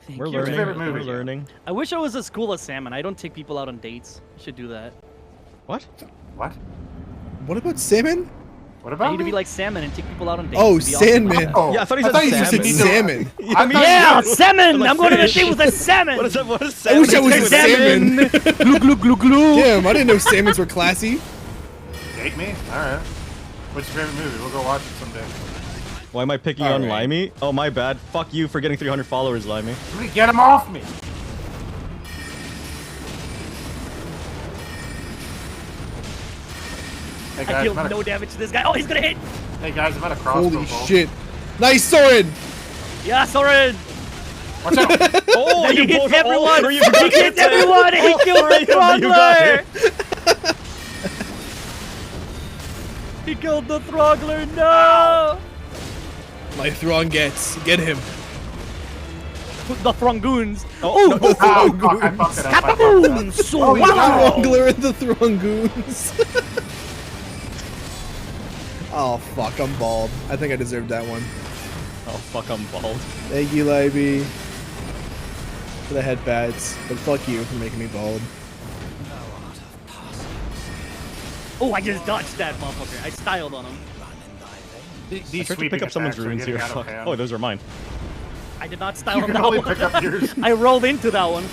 Thank We're you. What's your learning. favorite movie? We're learning. I wish I was as cool as Salmon. I don't take people out on dates. I should do that. What? What? What about salmon? What I about need to me? be like Salmon and take people out on dates. Oh, It'd be awesome. Sandman. Oh, Yeah, I thought he said You said salmon. salmon. I thought Yeah, you- salmon! Like I'm going to the fish. date with a salmon! What is that? What is I wish I salmon? was Take a with salmon. glue, glue, glue, glue. Damn, I didn't know salmons were classy. Date me? Alright. What's your favorite movie? We'll go watch it someday. Why am I picking on Alright. Limey? Oh, my bad. Fuck you for getting 300 followers, Limey. Somebody get him off me! Hey I guys, deal I'm at a, no damage to this guy. Oh, he's gonna hit! hey guys, I'm at a crossbow Holy bolt. shit. Nice Soren. Yeah, Soren! Watch out! Oh, He hit both- everyone! all three of you He got hit hit. everyone! He All killed three the of you got Throggler! hit. He killed the Throggler! No! My Throng gets. Get him. The Throngoons! Oh, no. The Oh, Throngoons. fuck, I fucked it up. I fucked it Kaboom! up. The Swallow! Throngler and the Throngoons. Oh fuck, I'm bald. I think I deserved that one. Oh, fuck, I'm bald. Thank you, Libby. For the head pats. But fuck you for making me bald. Oh, I just dodged that motherfucker. I styled on him. I These tried to sweeping pick up someone's attacks are runes getting here. out of Fuck. hand. Oh, those are mine. I did not style You on can that only one. pick up yours. I rolled into that one.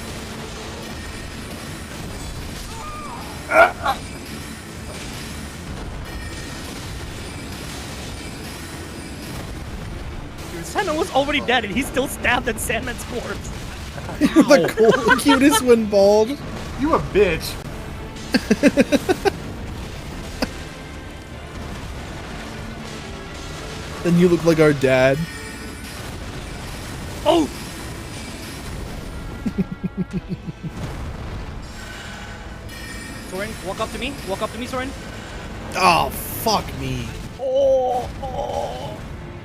Dude, Salmon was already dead and he still stabbed at Salmon's corpse. The cutest when bald. You a bitch. Then you look like our dad. Oh! Soren, walk up to me. Walk up to me, Soren. Oh, fuck me. Oh!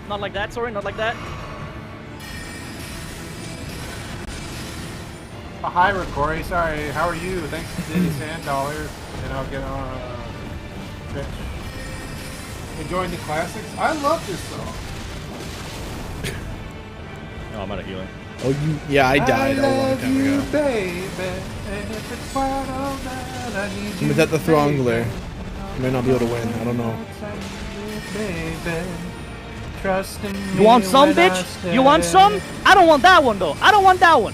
Not like that, Soren. Not like that. Oh, hi, Ricori. Sorry. How are you? Thanks to Diddy Sand Dollar. And I'll get on Twitch. Enjoying the classics. I love this song. Oh, I'm out of healing. Oh, you? Yeah, I died a long time you, ago. baby. And if it's quite all that, I need I'm at the Throngler. I may not be able to win. I don't know. Baby. Trust in You want some, bitch? You want some? I don't want that one though. I don't want that one.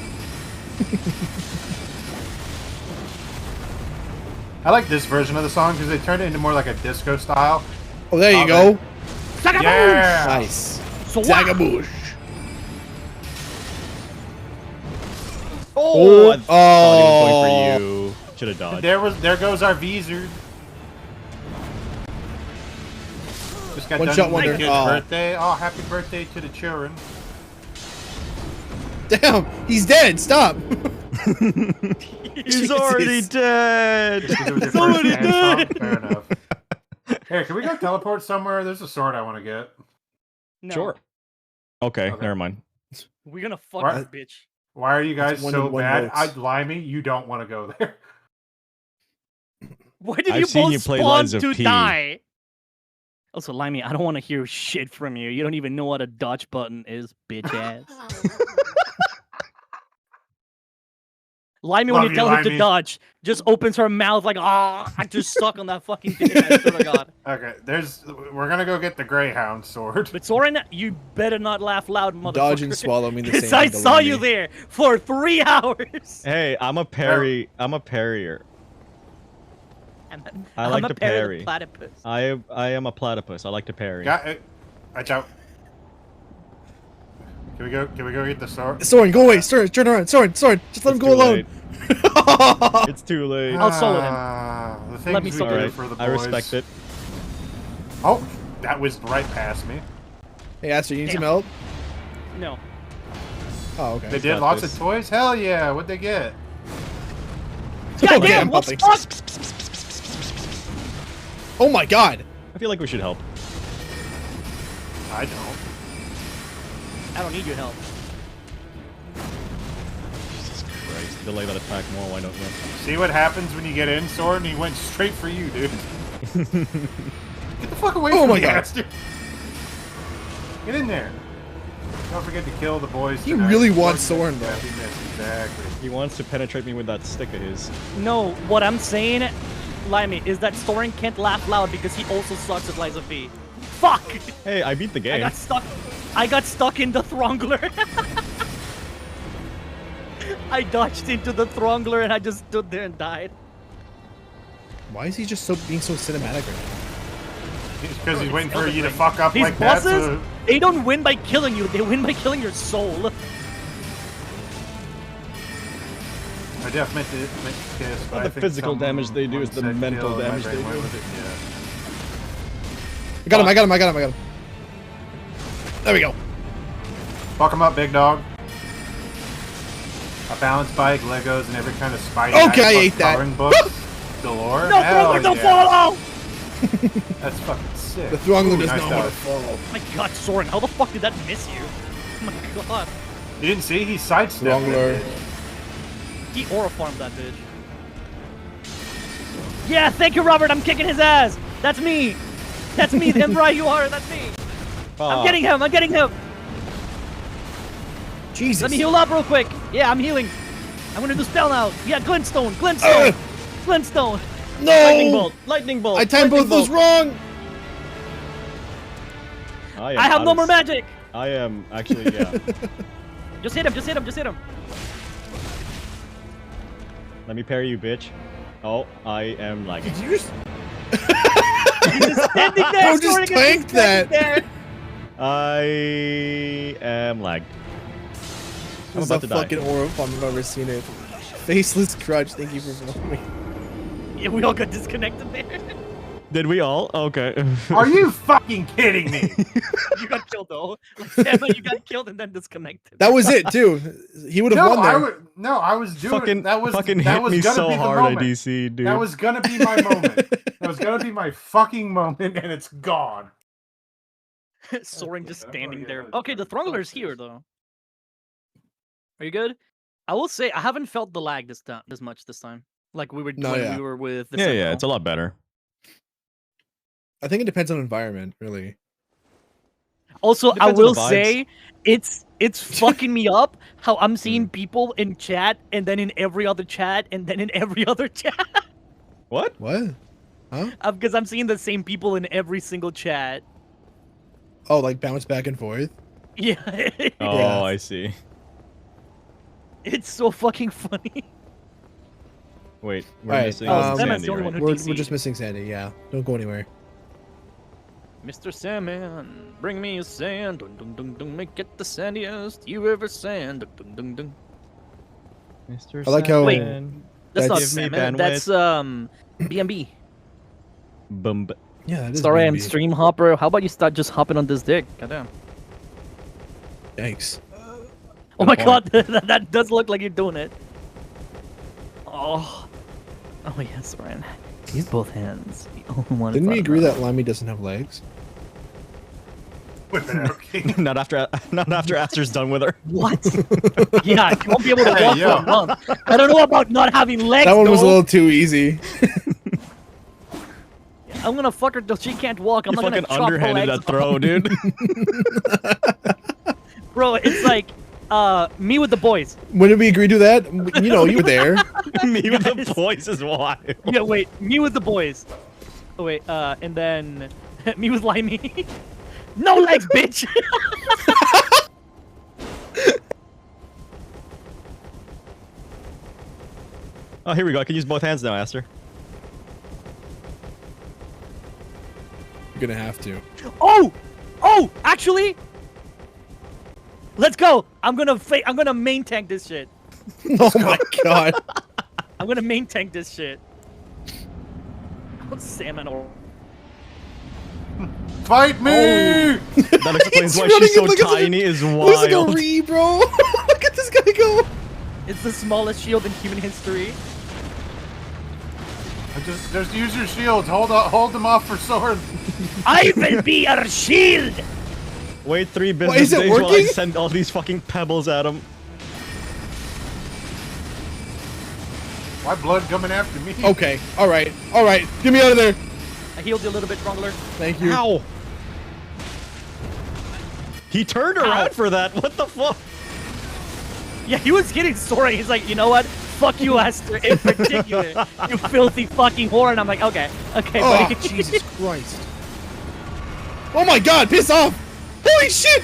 I like this version of the song because they turned it into more like a disco style. Oh, there you go. Sagaboosh! Yeah. Nice. So what? Zagaboosh. Oh, I thought he was going Oh. for you. Should have dodged. There goes our Vizard. Just got One done shot with my wonder. kid's Oh. birthday. Oh, happy birthday to the children. Damn, he's dead. Stop. He's already Jesus. dead. Because it was your Somebody first dance song? did. Fair enough. Hey, can we go teleport somewhere? There's a sword I want to get. No. Sure. Okay, Okay. never mind. We're gonna fuck What? this bitch. Why are you guys one so and one bad? votes. Limey, you don't want to go there. Why did I've you seen both you play spawn Lies of to P. die? Also, Limey, I don't want to hear shit from you. You don't even know what a dodge button is, bitch ass. Limey, when Love you you, tell her to Limey. dodge, just opens her mouth like, ah, I just suck on that fucking thing. I swear to God. Okay, we're gonna go get the Greyhound sword. But Soren, you better not laugh loud, motherfucker. Dodge and swallow mean the same Because I thing to saw you Limey. there for 3 hours. Hey, I'm a parry. I'm a parrier. I like to parry. Platypus. I am a platypus. I like to parry. Got it. Watch out. Can we go get the sword? Soren, go away. Soren, turn around. Soren, just let him It's go too alone. late. It's too late. I'll solo him. The things Let me we solo do him. Alright, for the boys. I respect it. Oh, that whizzed right past me. Hey, Aster, you need some Damn. help? No. Oh, okay. They did got lots this. of toys? Hell yeah, what'd they get? God Okay, damn, I'm what the helping. fuck? Oh my god. I feel like we should help. I don't. I don't need your help. Jesus Christ. Delay that attack more, why don't you? See what happens when you get in, Sword, and he went straight for you, dude. Get the fuck away Oh from my me, God. Aster. Get in there. Don't forget to kill the boys He tonight. really wants Sword Soren, missed. though. Yeah, he missed, exactly. He wants to penetrate me with that stick of his. No, what I'm saying, Limey, is that Soren can't laugh loud because he also sucks at Lies of P. Fuck! Hey, I beat the I game. got stuck in the Throngler. I dodged into the Throngler and I just stood there and died. Why is he just being so cinematic right now? Because he's waiting for Elden you to Ring. fuck up These like that. bosses, So they don't win by killing you, they win by killing your soul. I definitely meant to kiss, but Not I the think physical damage they do, someone it's the said mental kill, and my damage brain they went do. with it, yeah. I got him. There we go. Fuck him up, big dog. A balance bike, Legos, and every kind of Spidey. Okay, I book, ate that. coloring books galore. No, Hell Throngler, don't yeah. fall out! That's fucking sick. The Throngler Ooh, does nice not want to dodge. fall. Oh my god, Soren, how the fuck did that miss you? Oh my god. You didn't see? He sidestepped Throngler. it. He aura farmed that bitch. Yeah, thank you, Robert. I'm kicking his ass. That's me. That's me. Damn right you are. That's me. I'm getting him. I'm getting him. Jesus. Let me heal up real quick. Yeah, I'm healing. I'm gonna do spell now. Yeah, glintstone. Glintstone. Glintstone. No! Lightning bolt. Lightning bolt. I timed both lightning those bolt. wrong! I I have no more magic. I am actually, yeah. Just hit him. Just hit him. Just hit him. Let me parry you, bitch. Oh, I am lagging. Did you just... He's just standing there. Bro, just Soren is tanked standing that. there. I am lagged. I'm This is about a to die. fucking aura farm I've ever seen it. Faceless Crutch, thank you for filming. Yeah, we all got disconnected there. Did we all? Okay. Are you fucking kidding me? You got killed though. Like, you got killed and then disconnected. That was it, too. He would have No, won there. I was doing. fucking that was fucking that hit was me gonna so be the hard, moment. IDC, dude. That was gonna be my moment. That was gonna be my fucking moment, and it's gone. Soren just standing there. Okay, the Throngler's here though. Are you good? I will say I haven't felt the lag this much this time. Like we were No, when yeah. we were with the Yeah, Sentinel. it's a lot better. I think it depends on environment, really. Also, I Depends on will the vibes. say it's fucking me up how I'm seeing people in chat and then in every other chat and then in every other chat. What? What? Huh? Because I'm seeing the same people in every single chat. Oh, like bounce back and forth? Yeah. Oh, Yeah. I see. It's so fucking funny. Wait, we're Alright, missing Sam's Sandy, the only right? one who We're DC'd. just missing Sandy, yeah. Don't go anywhere. Mr. Sandman, bring me a sand. Dun, dun, dun, dun, make it the sandiest you ever sand. Dun, dun, dun, dun. Mr. I like how- Wait. Sandman. That's not Give me Sandman. bandwidth. That's BMB. Boom. Yeah, that is Sorry, I'm BNB. stream hopper. How about you start just hopping on this dick? Goddamn. Thanks. Oh my point. god, that does look like you're doing it. Oh. Oh yes, Ryan. Use both hands. The only one Didn't it's we not agree enough. that Lammy doesn't have legs? Okay. not after Aster's done with her. What? Yeah, you won't be able to Hey, walk yo. for a month. I don't know about not having legs. That one was a though. little too easy. I'm gonna fuck her till she can't walk. I'm You not fucking gonna chop her underhanded legs that throw, dude. Bro, it's like me with the boys. When did we agree to that? You know, you were there. Me with the Guys. boys is wild. Yeah, wait, me with the boys. Oh wait, and then me with Limey. No legs, bitch. Oh, here we go. I can use both hands now, Aster. You're gonna have to. Oh, actually, let's go. I'm gonna main tank this shit. Oh my god. I'm gonna main tank this shit. Salmon or Fight me! That explains He's why running she's so it like it's tiny is Looks like a wild. Ree, bro. Look at this guy go. it's the smallest shield in human history. Just use your shields. Hold them off for sword. I will be your shield. Wait 3 is business it days while I working? send all these fucking pebbles at him. Why blood coming after me? Okay, alright, alright. Get me out of there. I healed you a little bit, Strongler. Thank you. Ow! He turned around for that. What the fuck? Yeah, he was getting sore. He's like, you know what? Fuck you, Aster, in particular. You filthy fucking whore. And I'm like, okay, okay, Oh, buddy. Jesus Christ. Oh my god, piss off! Holy shit!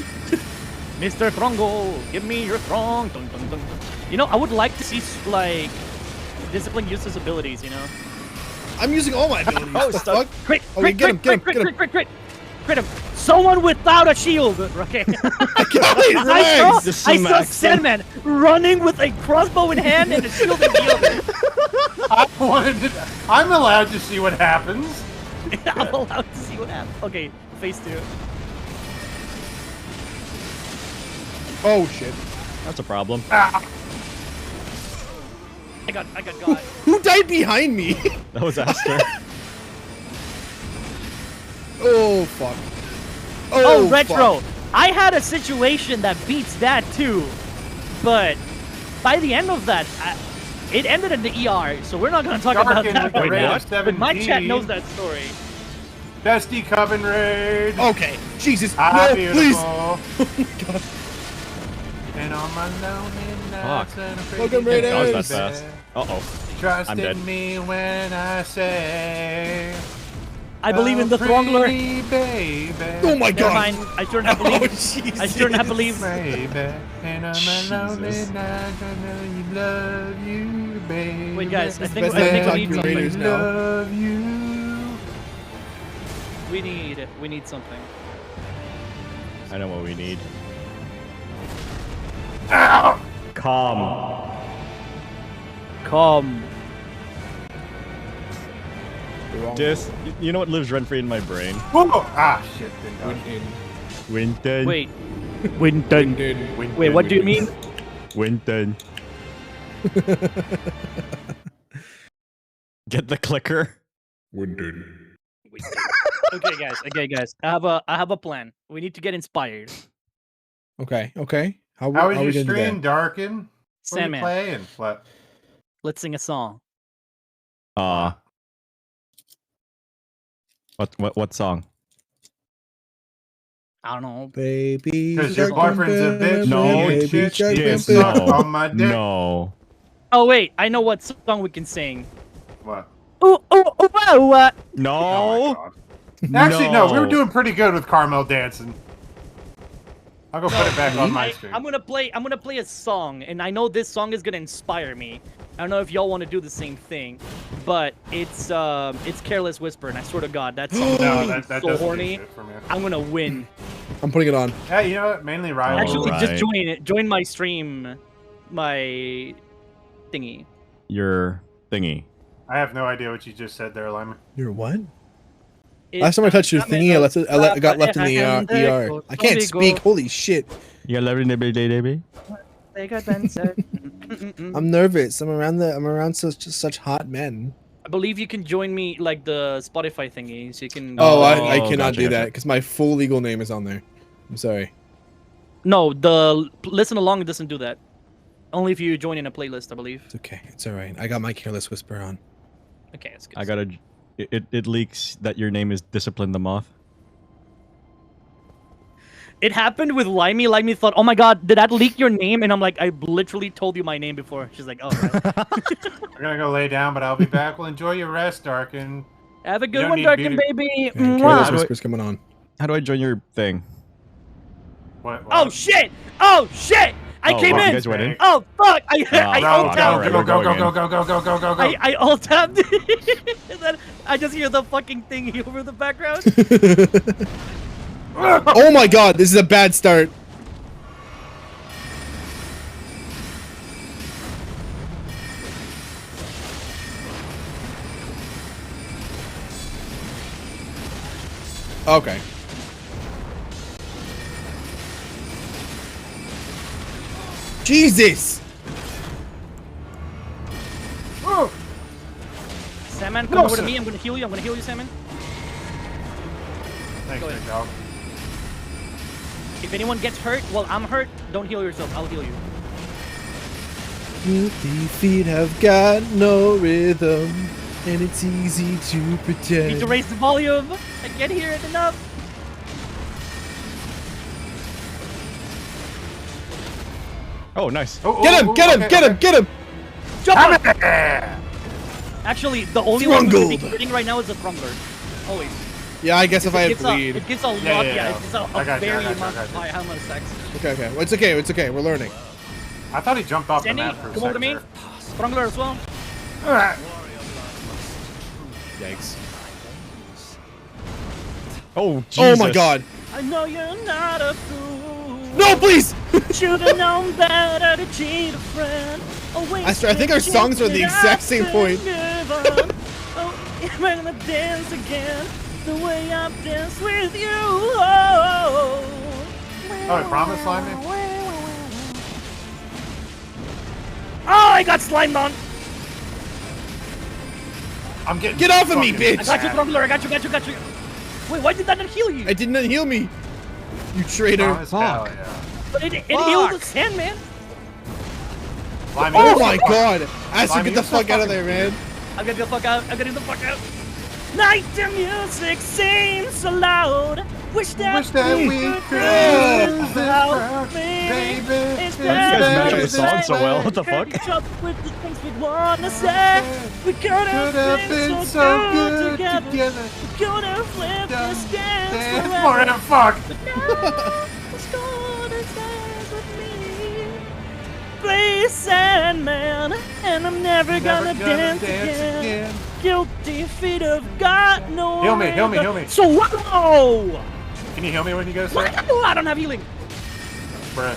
Mr. Throngo, give me your throng. Dun, dun, dun, dun. You know, I would like to see, like, Discipline use his abilities, you know? I'm using all my abilities. Oh, What the stuck. fuck? Crit, Okay, crit, get him, crit, get crit, him, crit, crit, crit, crit him. Someone without a shield. Okay. Guys, I relax! Just saw some accent. Sandman running with a crossbow in hand and a shield in the I'm allowed to see what happens. other. I'm allowed to see what happens. Okay, phase 2. Oh shit. That's a problem. I got got. Who died behind me? That was Aster. Oh fuck. Oh, fuck. Retro. I had a situation that beats that too, but by the end of that, it ended in the ER. So we're not gonna talk about Darken that with the right rate now. of But my chat 17. knows that story. Bestie Coven Raid. Okay, Jesus, Ah, no, please. beautiful. God. And on my lonely nights Fuck. and afraid Welcome, to Raiders. That was bed. that fast. Uh-oh. Trust I'm dead. in me when I say I believe in the Throngler. pretty baby. Oh my Never god. mind. I sure not believe. Oh, Jesus. I sure not believe. Baby, and on my lonely Jesus. nights I know you love you, baby. Wait, guys. I think best we thing need about something. Raiders now. Love you. We need something. I know what we need. Ow! Calm. Calm. Just, you know what lives rent-free in my brain? Whoa! Ah, shit. Didn't dodge. Winton. Wait. Winton. Win- Wait, what do you mean? Winton. Get the clicker. Okay, guys. I have a plan. We need to get inspired. Okay, okay. How How is are we your gonna do stream, that? Darken? What are you Sandman, playing? What? let's sing a song. What song? I don't know. Baby Because your shark boyfriend's a bumper, bitch. No, and he baby shit shark dicks bumper. suck on my dick. No. Oh wait, I know what song we can sing. What? Ooh, ooh, ooh, wow, No. Oh my God. Actually, no, we were doing pretty good with Carmel dancing. I'll go put it back on my stream. I'm gonna play a song, and I know this song is gonna inspire me. I don't know if y'all want to do the same thing, but it's Careless Whisper, and I swear to God, that song No, is that so doesn't do horny. shit for me. I'm gonna win. I'm putting it on. Yeah, you know what? Mainly Ryan. Actually, Alright. just join my stream, my thingy. Your thingy. I have no idea what you just said there, Lyman. You're what? Last time I touched your thingy, I got left in the ER. I can't speak. Holy shit. You got everything, baby. I'm nervous. I'm around such hot men. I believe you can join me like the Spotify thingy, so you can. Oh, I cannot gotcha, do gotcha. that because my full legal name is on there. I'm sorry. No, the listen along doesn't do that. Only if you join in a playlist, I believe. It's okay. It's all right. I got my Careless Whisper on. Okay, that's good. I gotta. It leaks that your name is Discipline the Moth. It happened with Limey. Limey thought, "Oh my God, did that leak your name?" And I'm like, "I literally told you my name before." She's like, "Oh, right. We're gonna go lay down, but I'll be back. Well, enjoy your rest, Darkin. Have a You good don't one, need Darkin, beauty. baby." Okay, Mwah. Careless Whisper's coming on. How do I join your thing? What? Oh shit! Oh shit! I Oh, came wow, you in. guys went in? Oh fuck! I Go, alt fuck, tabbed. alright, go, we're go, going go, in. go, go, go, go, go, go. I alt tabbed. And then I just hear the fucking thingy over the background. Oh my God, this is a bad start. Okay. Jesus! Oh, Salmon, come No, over to sir. me. I'm gonna heal you. I'm gonna heal you, Salmon. thanks, Go big ahead. dog. If anyone gets hurt while I'm hurt, don't heal yourself. I'll heal you. Guilty feet have got no rhythm, and it's easy to Need pretend. to raise the volume. I can't hear it enough. Oh, nice. Oh, Get him! Get him! okay, Get him! okay. Get him! Jump on! Yeah. Actually, the only one who's gonna be Thrungled. critting right now is the Thrumbler. Always. Yeah, I guess if I had It bleed. gives a lot. Yeah, Yeah, yeah. it gives a I got you, I very got you, I amount got of you. high amount of sex. Okay, okay. Well, it's okay. It's okay. We're learning. I thought he jumped off Sandy, the map for a come over to second me. Thrumbler as well. there. Yikes. Oh, Jesus. Oh my God! I know you're not a fool. No, please! Should've known better to cheat a friend. I think our songs are the exact same point. Oh, I'm gonna dance again the way I've danced with you. Oh, I promise, Slimy? Oh, I got slimed on. I'm getting. Get off of me, fucking bitch! I got you, Thrumbler. I got you. Wait, why did that not heal you? I did not heal me. You traitor. Promise, hell yeah. But it healed the Sandman. Slimy, Oh you're my so God! Aster, Slimy, get the you're so fuck out of fucking- there, man. I'm gonna get the fuck out. Night the music seems so loud. Wish that we could dance dance this without proud, me. baby. It's You guys match better the song so well. What the than fuck? catch up with the things we wanna say. We could have been so good together. We could have lived this dance forever. Fuck. Now it's gonna dance with me. Play Sandman, and I'm never gonna dance again. Guilty feet have got no. Heal me, heal me, heal me. So whoa! Can you heal me when you go sir? I don't have healing. Bruh.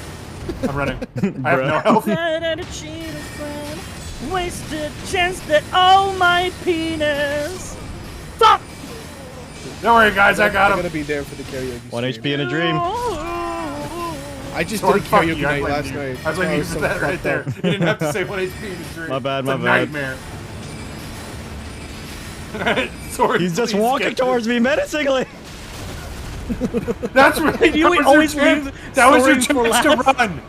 I'm running. I have no health. Better to cheat a friend. Wasted chance that all my penis. Fuck! Don't worry, guys. I got I'm him. gonna be there for the karaoke. 1 stream. HP in a dream. I just Sword, did a fuck karaoke you, I night blame last you. night. I blame Oh, you so for that right fucked there. up. You didn't have to say 1 HP in a dream. My bad, It's my a bad. nightmare. Sword, He's just please walking get towards me menacingly. That's right. You would That was always your chance. leave That was your Soren for chance to last. run.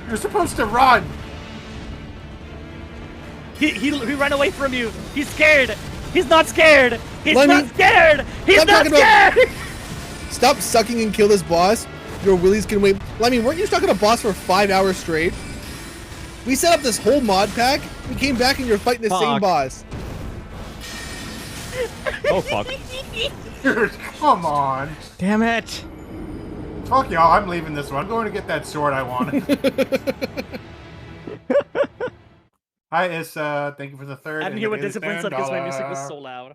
You're supposed to run. He ran away from you. He's scared. He's not scared. He's Let not me- scared. He's Stop not talking about- scared. Stop sucking and kill this boss. Your willies can wait. Lemmy, weren't you stuck on a boss for 5 hours straight? We set up this whole mod pack. We came back and you're fighting the same Fuck. boss. Oh fuck. Dude, come on. Damn it. Fuck y'all, I'm leaving this one. I'm going to get that sword I wanted. Hi, Issa. Thank you for the third. I'm here with discipline son because my music was so loud.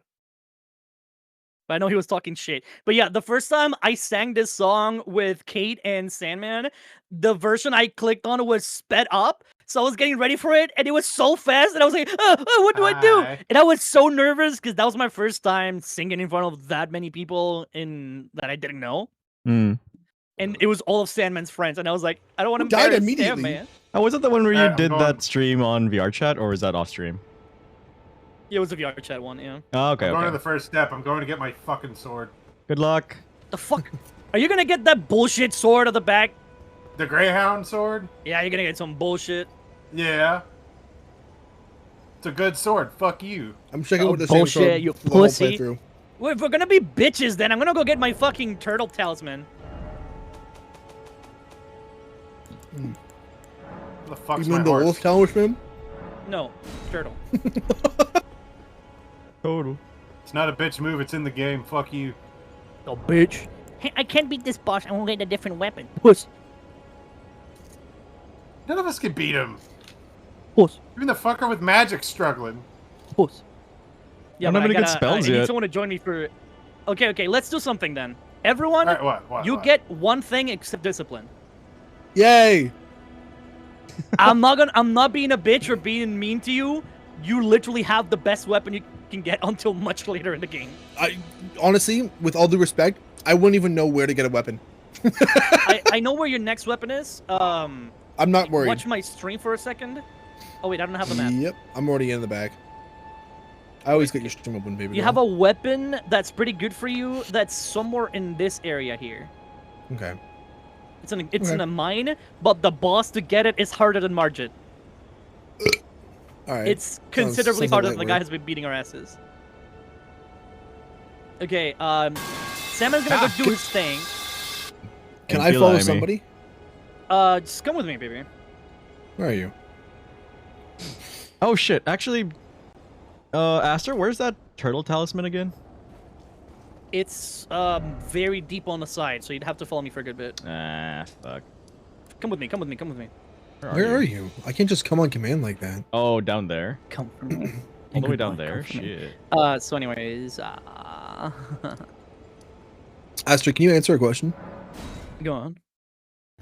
But I know he was talking shit. But yeah, the first time I sang this song with Kate and Sandman, the version I clicked on was sped up. So I was getting ready for it, and it was so fast, and I was like, what do I do? Hi. And I was so nervous because that was my first time singing in front of that many people that I didn't know. Hmm. And it was all of Sandman's friends, and I was like, I don't want to Who died embarrass immediately? Sandman. Oh, was it the one where you I'm did going- that stream on VR chat, or was that off stream? Yeah, it was a VR chat one, yeah. Oh, okay, I'm going to okay. the first step. I'm going to get my fucking sword. Good luck. The fuck? Are you gonna get that bullshit sword at the back? The Greyhound sword? Yeah, you're gonna get some bullshit. Yeah. It's a good sword. Fuck you. I'm checking Oh, with the same bullshit, sword you the whole pussy. playthrough. Well, if we're gonna be bitches, then I'm gonna go get my fucking turtle talisman. What the fuck's You my mean the horse? wolf talisman? No, turtle. Total. It's not a bitch move. It's in the game. Fuck you. Oh, bitch. Hey, I can't beat this boss. I won't get a different weapon. Puss. None of us can beat him. Puss. Even the fucker with magic's struggling. Puss. Yeah, I'm not but gonna get I spells need yet. someone to join me for... Okay, let's do something then. Everyone, All right, what? you what? get one thing except discipline. Yay! I'm not being a bitch or being mean to you. You literally have the best weapon you can get until much later in the game. I honestly, with all due respect, I wouldn't even know where to get a weapon. I know where your next weapon is. I'm not worried. Watch my stream for a second. Oh wait, I don't have the map. Yep, I'm already in the back. I always get your stream open, baby. You girl. have a weapon that's pretty good for you. That's somewhere in this area here. Okay. It's in Okay. a mine, but the boss to get it is harder than Margit. All right. It's considerably sounds like harder light than the guy work. has been beating our asses. Okay, Salmon's gonna go do his thing. Can And I Feel follow Amy. somebody? Just come with me, baby. Where are you? Oh shit, actually, Aster, where's that turtle talisman again? It's very deep on the side, so you'd have to follow me for a good bit. Ah, fuck. Come with me, come with me, come with me. Where are you? I can't just come on command like that. Oh, down there. Come for me. All the way Good down boy, there? come for me. Shit. So anyways, Astrid, can you answer a question? go on.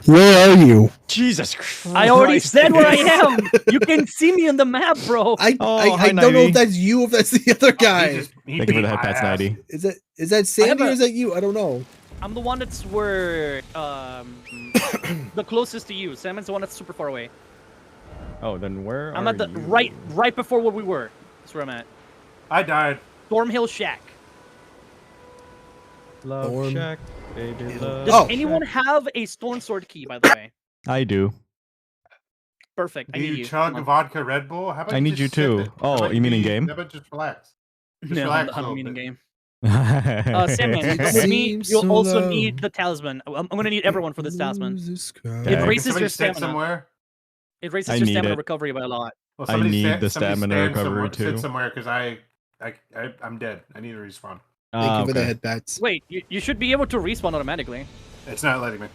Where are you? Jesus Christ. I already said where I am. You can see me on the map, bro. I hi, don't know Nivey. if that's you or if that's the other guy. He Thank you for beat the head my pats, ass. 90. Is that Sandy a- or is that you? I don't know. I'm the one that's where the closest to you. Salmon's the one that's super far away. Oh, then where I'm are at the you? right before where we were. That's where I'm at. I died. Thornhill Shack. Love Thorn. Shack, baby love Does Oh. anyone have a stone sword key, by the way? I do. Perfect. I Do need you you. chug Come on. vodka Red Bull? How about I need you just sip too. it? Oh, How about you mean be- in-game? How about just relax? Just No, relax I a don't little mean in bit. game. Sandman. Sandman, It come with me. seems You'll so also low. need the talisman. I'm gonna need everyone for this talisman. Lose crowd. Okay. It Can raises Somebody your sit stamina. somewhere. It raises I your need stamina it. recovery by a lot. Well, I somebody need stand- the somebody stamina stand recovery somewhere, too. Sit somewhere because I'm dead. I need to respawn. Thank you for the okay. head pats. Wait, you should be able to respawn automatically. It's not letting me.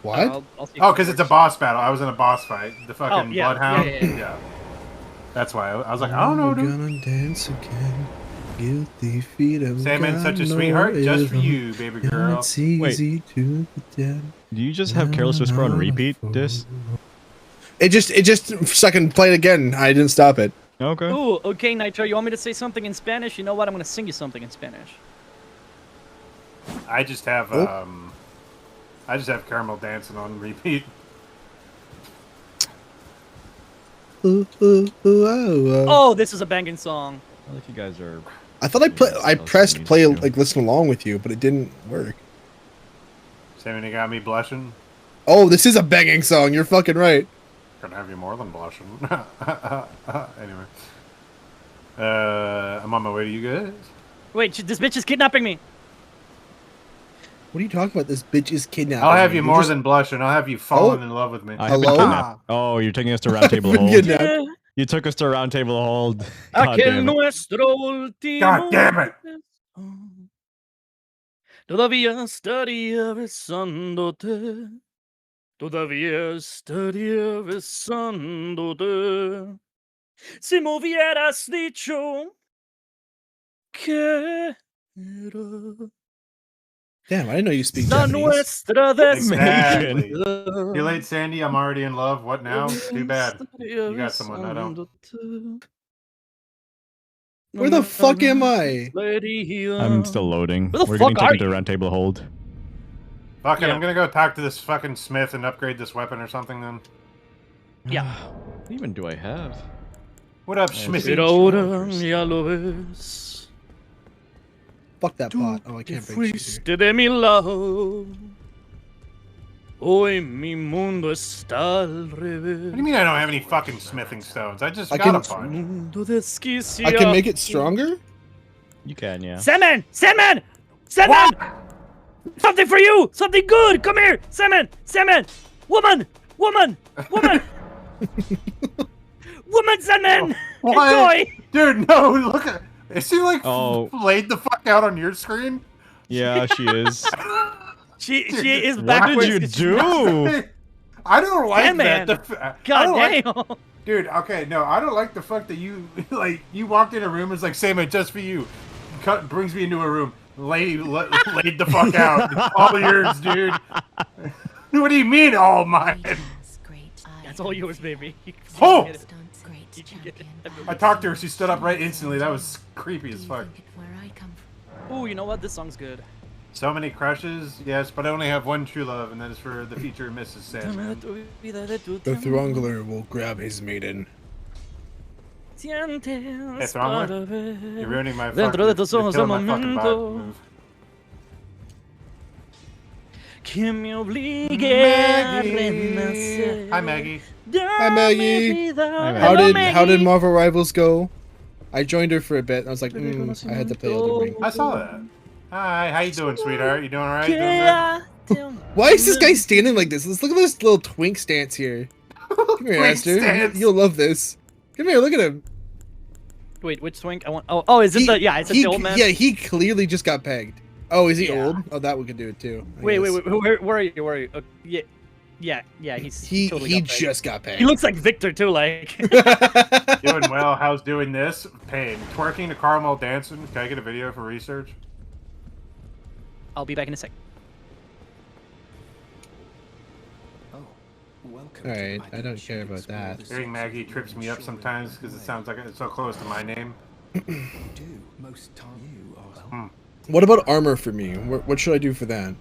What? I'll see if Oh, it because it's a works. boss battle. I was in a boss fight. The fucking yeah. bloodhound. Yeah. That's why I was like, I don't know, We're dude. gonna dance again. Guilty feet have Sandman's got such a no sweetheart, just for rhythm. you, baby And girl. it's easy to pretend. Do you just have Careless Whisper on repeat, Dis? It just so I can play it again. I didn't stop it. Okay. Ooh, okay, Nitro. You want me to say something in Spanish? You know what? I'm gonna sing you something in Spanish. I just have Oh. Caramel dancing on repeat. Ooh, ooh, ooh, oh, oh. Oh, this is a banging song. Well, if you guys are. I thought I pressed play like listen along with you, but it didn't work. Sammy, you got me blushing. Oh, this is a banging song. You're fucking right. Gonna have you more than blushing. Anyway. I'm on my way to you guys. Wait, this bitch is kidnapping me. What are you talking about? This bitch is kidnapping. I'll have me. you You're more just- than blushing. I'll have you falling in love with me. I have been Hello? kidnapped. Oh, you're taking us to Round Table Been Hold. kidnapped. You took us to Round Table Hold. God damn it. nuestro último God damn it! Todavía estaría besándote. Todavía estaría besándote. Si me hubieras dicho que era Damn, I didn't know you speak la Japanese. nuestra Exactly. despedida. Too late, Sandy. I'm already in love. What now? Too bad. You got someone. I don't. Where the fuck am I? I'm still loading. Where the We're fuck getting are taken to you? Round Table Hold. Fuck it. Yeah. I'm gonna go talk to this fucking smith and upgrade this weapon or something then. Yeah. What even do I have? What up, Oh, Schmithy? Pero ahora ya lo ves. Fuck that Tú pot. Oh, I que can't break shit here. fuiste de mi lado. Hoy mi mundo está al revés. What do you mean I don't have any fucking smithing stones? I just I got can- a bunch. Mundo I can desquiciado. make it stronger? You can, yeah. Sandman! Sandman! Sandman! Something for you! Something good! Come here! Sandman! Sandman! Woman! Woman! Woman! Woman, Sandman! What? Enjoy! Dude, no, look at. Is she like Oh. laid the fuck out on your screen? Yeah, she is. She is What backwards. did you 'cause she- do? I don't like Sandman. that. I God don't like- damn! Dude, okay, no, I don't like the fact that you like you walked in a room. It's like Sam, just for you. Brings me into a room, laid the fuck out. It's all yours, dude. What do you mean, all mine? That's all yours, baby. Oh! Get it. Great champion. I talked to her. She stood up right instantly. That was creepy as fuck. Where I come from. Ooh, you know what? This song's good. So many crushes, yes, but I only have one true love, and that is for the future Mrs. Sandman. The Throngler will grab his maiden. Hey, Throngler, you're ruining my Dentro de fucking, tus you're ojos killing al my fucking momento. vibe move. Que me obligue a Maggie. renacer. Hi, Maggie. Hi, Maggie. How How did Marvel Rivals go? I joined her for a bit. And I was like, I had to play Elden Ring. I saw that. Hi, how you doing, sweetheart? You doing alright? Doing good? Why is this guy standing like this? Let's look at this little twink stance here. Come here, Twink Esther. stance. You'll love this. Come here, look at him. Wait, which swing? I want. Oh, is it the? Yeah, it's the old man. Yeah, he clearly just got pegged. Oh, is he Yeah. old? Oh, that one could do it too. I Wait, guess. where are you? Where are you? Yeah. He's He totally he got pegged. just got pegged. He looks like Victor too. Like. Doing well. How's doing this? Pain. Twerking to caramel dancing. Can I get a video for research? I'll be back in a sec. Alright, I don't care about that. Hearing Maggie trips me up sometimes because it sounds like it's so close to my name. What about armor for me? What should I do for that?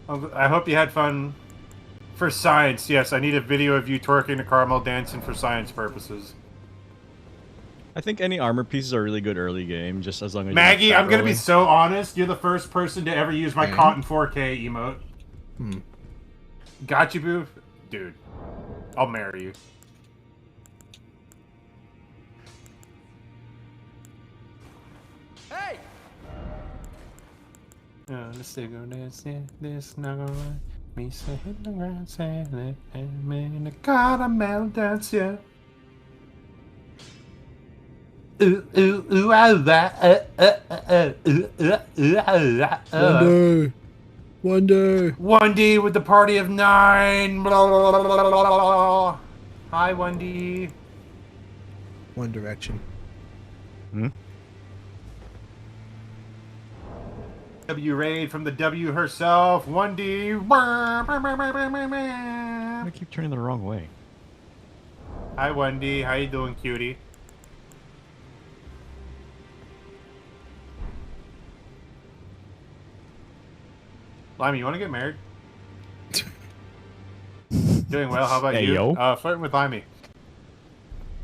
I hope you had fun. For science, yes, I need a video of you twerking to caramel dancing for science purposes. I think any armor pieces are really good early game, just as long as Maggie, you're not I'm gonna be rolling. so honest. You're the first person to ever use my Okay. cotton 4K emote. Got you, boo? Dude, I'll marry you. Hey! Let's go dance, yeah, this not gonna lie. Me sitting the ground saying it, and me in the caramel dance, yeah. Ooh, ooh, ooh, ah, Wonder. Wonder. 1D with the party of 9. Blah, blah, blah, blah, blah, blah. Hi, 1D. One Direction. W raid from the W herself. 1D. I keep turning the wrong way. Hi, 1D. How you doing, cutie? Limey, you want to get married? Doing well. How about Hey, you? yo. Flirting with Limey.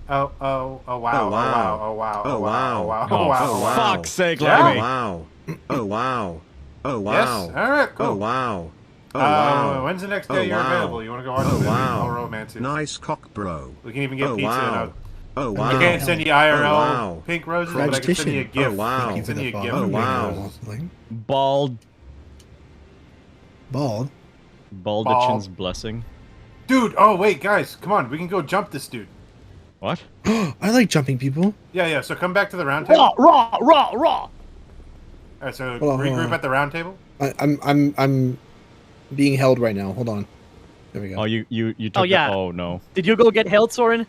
Oh wow. Oh, wow. Oh wow. Oh wow. Oh, Oh wow. wow. Oh wow. Oh, Oh wow. Oh, wow. fuck's sake, Yeah. Lemmy. Wow. Oh, wow. Oh, Yes. wow. All right. Cool. Oh, wow. Oh wow. When's the next Oh, day you're wow. available? You want to go watch Oh, the movie? wow. I'll romance you. Nice cock, bro. We can even get Oh, pizza. wow. Oh wow. I can't send you IRL Oh, wow. pink roses, but I can send you a Crotch gift. Oh, wow. I can send you a gift. Oh, wow. Bald. Bald. Baldachin's blessing. Dude, oh wait, guys, come on, we can go jump this dude. What? I like jumping people. Yeah, so come back to the round table. Raw. Alright, so Hold on, regroup at the round table. I'm being held right now. Hold on. There we go. Oh, you took Oh, yeah. Oh, no. Did you go get held, Soren?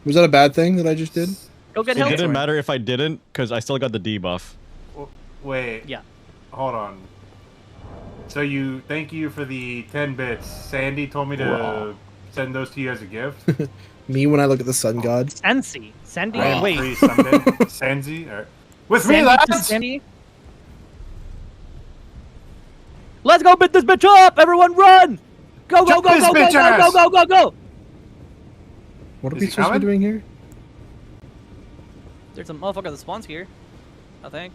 Was that a bad thing that I just did? Go get It held, didn't Soren. matter if I didn't, because I still got the debuff. Wait. Yeah. Hold on. So thank you for the 10 bits. Sandy told me to send those to you as a gift. Me when I look at the sun god. Sansi. Sandy? Wow. Wait. Free Sunday. Sandy? Alright. With me, Sandy to lads! Sandy? Let's go beat this bitch up! Everyone run! Go, go, Jump go, this go, go, bitch go, ass! go, go, go, go! What are Is we he supposed to be coming? doing here? There's a motherfucker that spawns here. I think.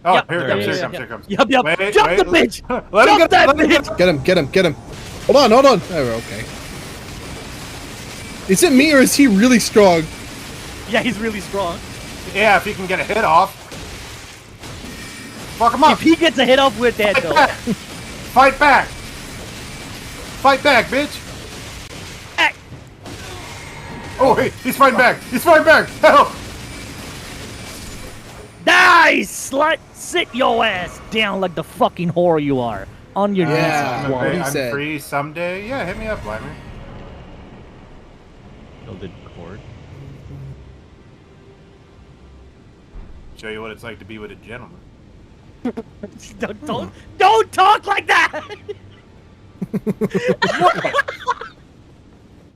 Oh, Yep. here There it comes, he here is. it comes, here it comes. Yep. Wait, Jump wait, the bitch! Let him Jump get that let him bitch! Get him. Hold on. Oh, okay. Is it me or is he really strong? Yeah, he's really strong. Yeah, if he can get a hit off. Fuck him up! If he gets a hit off with that, Fight though. back! Fight back! Fight back, bitch! Hey. Oh, wait, he's fighting back! He's fighting back! Help! Die, slut! Sit your ass down like the fucking whore you are. On your Yeah. knees. What he I'm said. free someday. Yeah, hit me up, Blimey. Gilded cord. Show you what it's like to be with a gentleman. Don't talk like that!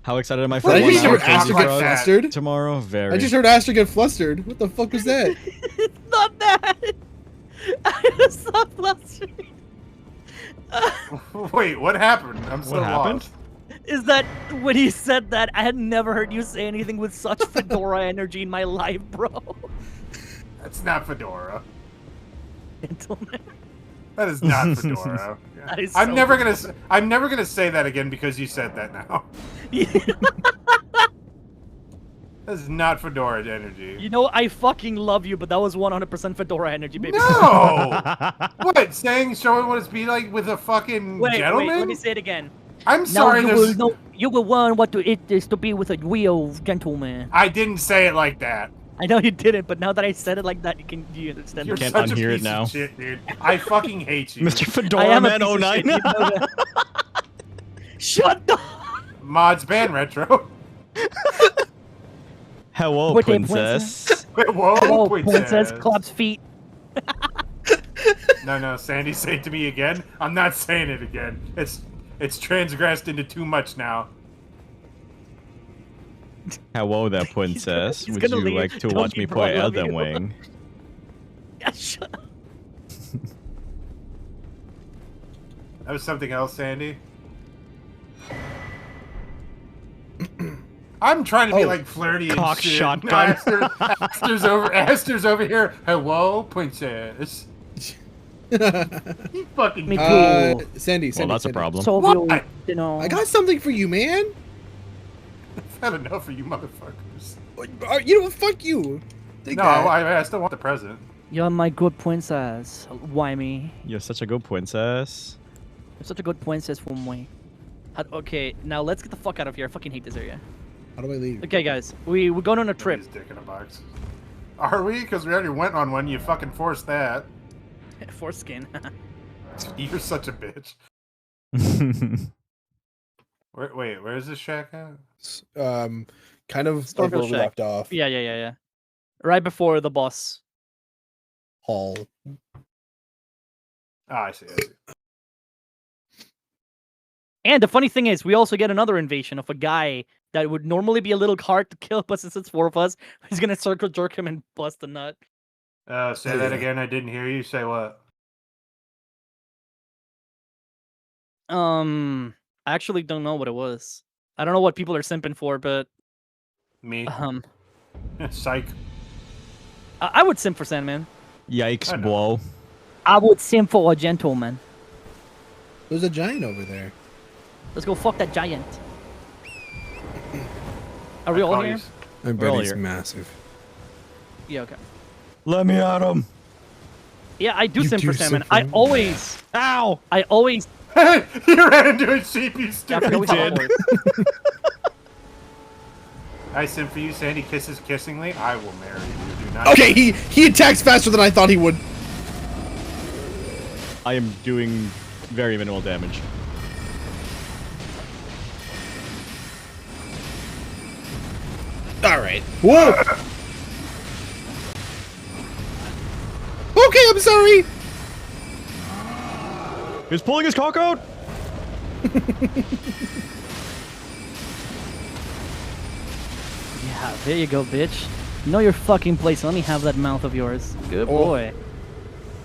How excited am I for I one just hour heard Candy Aster get Crush flustered. tomorrow? Very. I just heard Aster get flustered. What the fuck was that? It's not that! I was so flustered. Wait, what happened? I'm so What happened? lost. Is that when he said that, I had never heard you say anything with such fedora energy in my life, bro. That's not Fedora. Gentlemen. That is not Fedora. That is I'm so never gonna say that again because you said that now. That is not Fedora energy. You know, I fucking love you, but that was 100% fedora energy, baby. No! What? Showing what it's be like with a fucking Wait, gentleman? let me say it again. I'm sorry, now there's... you will learn what it is to be with a real gentleman. I didn't say it like that. I know you didn't, but now that I said it like that, you understand. You're Can't such unhear a it piece now. of shit, dude. I fucking hate you. Mr. I Fedora am a Man piece of 09. shit, you know that. Shut the. Mods ban retro. Hello, With a princess. Wait, whoa, Oh, princess. princess claps feet. No, Sandy, say it to me again. I'm not saying it again. It's transgressed into too much now. Hello there, princess. he's Would gonna you leave. like to Don't watch be me play bro, I love Elden you. Ring? Yeah, shut up. That was something else, Sandy. I'm trying to be like flirty and Cock shit. shotgun. No, Aster's over here. Hello, princess. You fucking. Me too. Sandy. Well, that's a Sandy. problem. So What? you know. I got something for you, man. I've had enough of you motherfuckers. You know what? Fuck you. Take No, that. I still want the present. You're my good princess, Wymie. You're such a good princess. You're such a good princess for me. Okay, now let's get the fuck out of here. I fucking hate this area. How do I leave? Okay, guys, we're going on a trip. His dick in a box. Are we? Because we already went on one. You fucking forced that. Foreskin. You're such a bitch. Wait, where's this shack at? Kind of like Starfield where we Shack. left off. Yeah. Right before the boss. Hall. Ah, I see. And the funny thing is, we also get another invasion of a guy that would normally be a little hard to kill, but since it's 4 of us, he's gonna circle jerk him and bust a nut. Say that again. I didn't hear you. Say what? I actually don't know what it was. I don't know what people are simping for, but Me. Psych. I would simp for Sandman. Yikes, I know. blow. I would simp for a gentleman. There's a giant over there. Let's go fuck that giant. Are we all here? I We're all bet he's here. massive. Yeah, okay. Let me at him. Yeah, I do You sim do for sim salmon. for I him? always, Ow! I always, you ran into a sheep, you yeah, stupid. I always did. I sim for you, Sandy kisses kissingly. I will marry you. Do not. Okay, he attacks faster than I thought he would. I am doing very minimal damage. All right. Whoa. Okay, I'm sorry. He's pulling his cock out. yeah, there you go, bitch. Know your fucking place. Let me have that mouth of yours. Good Oh. boy.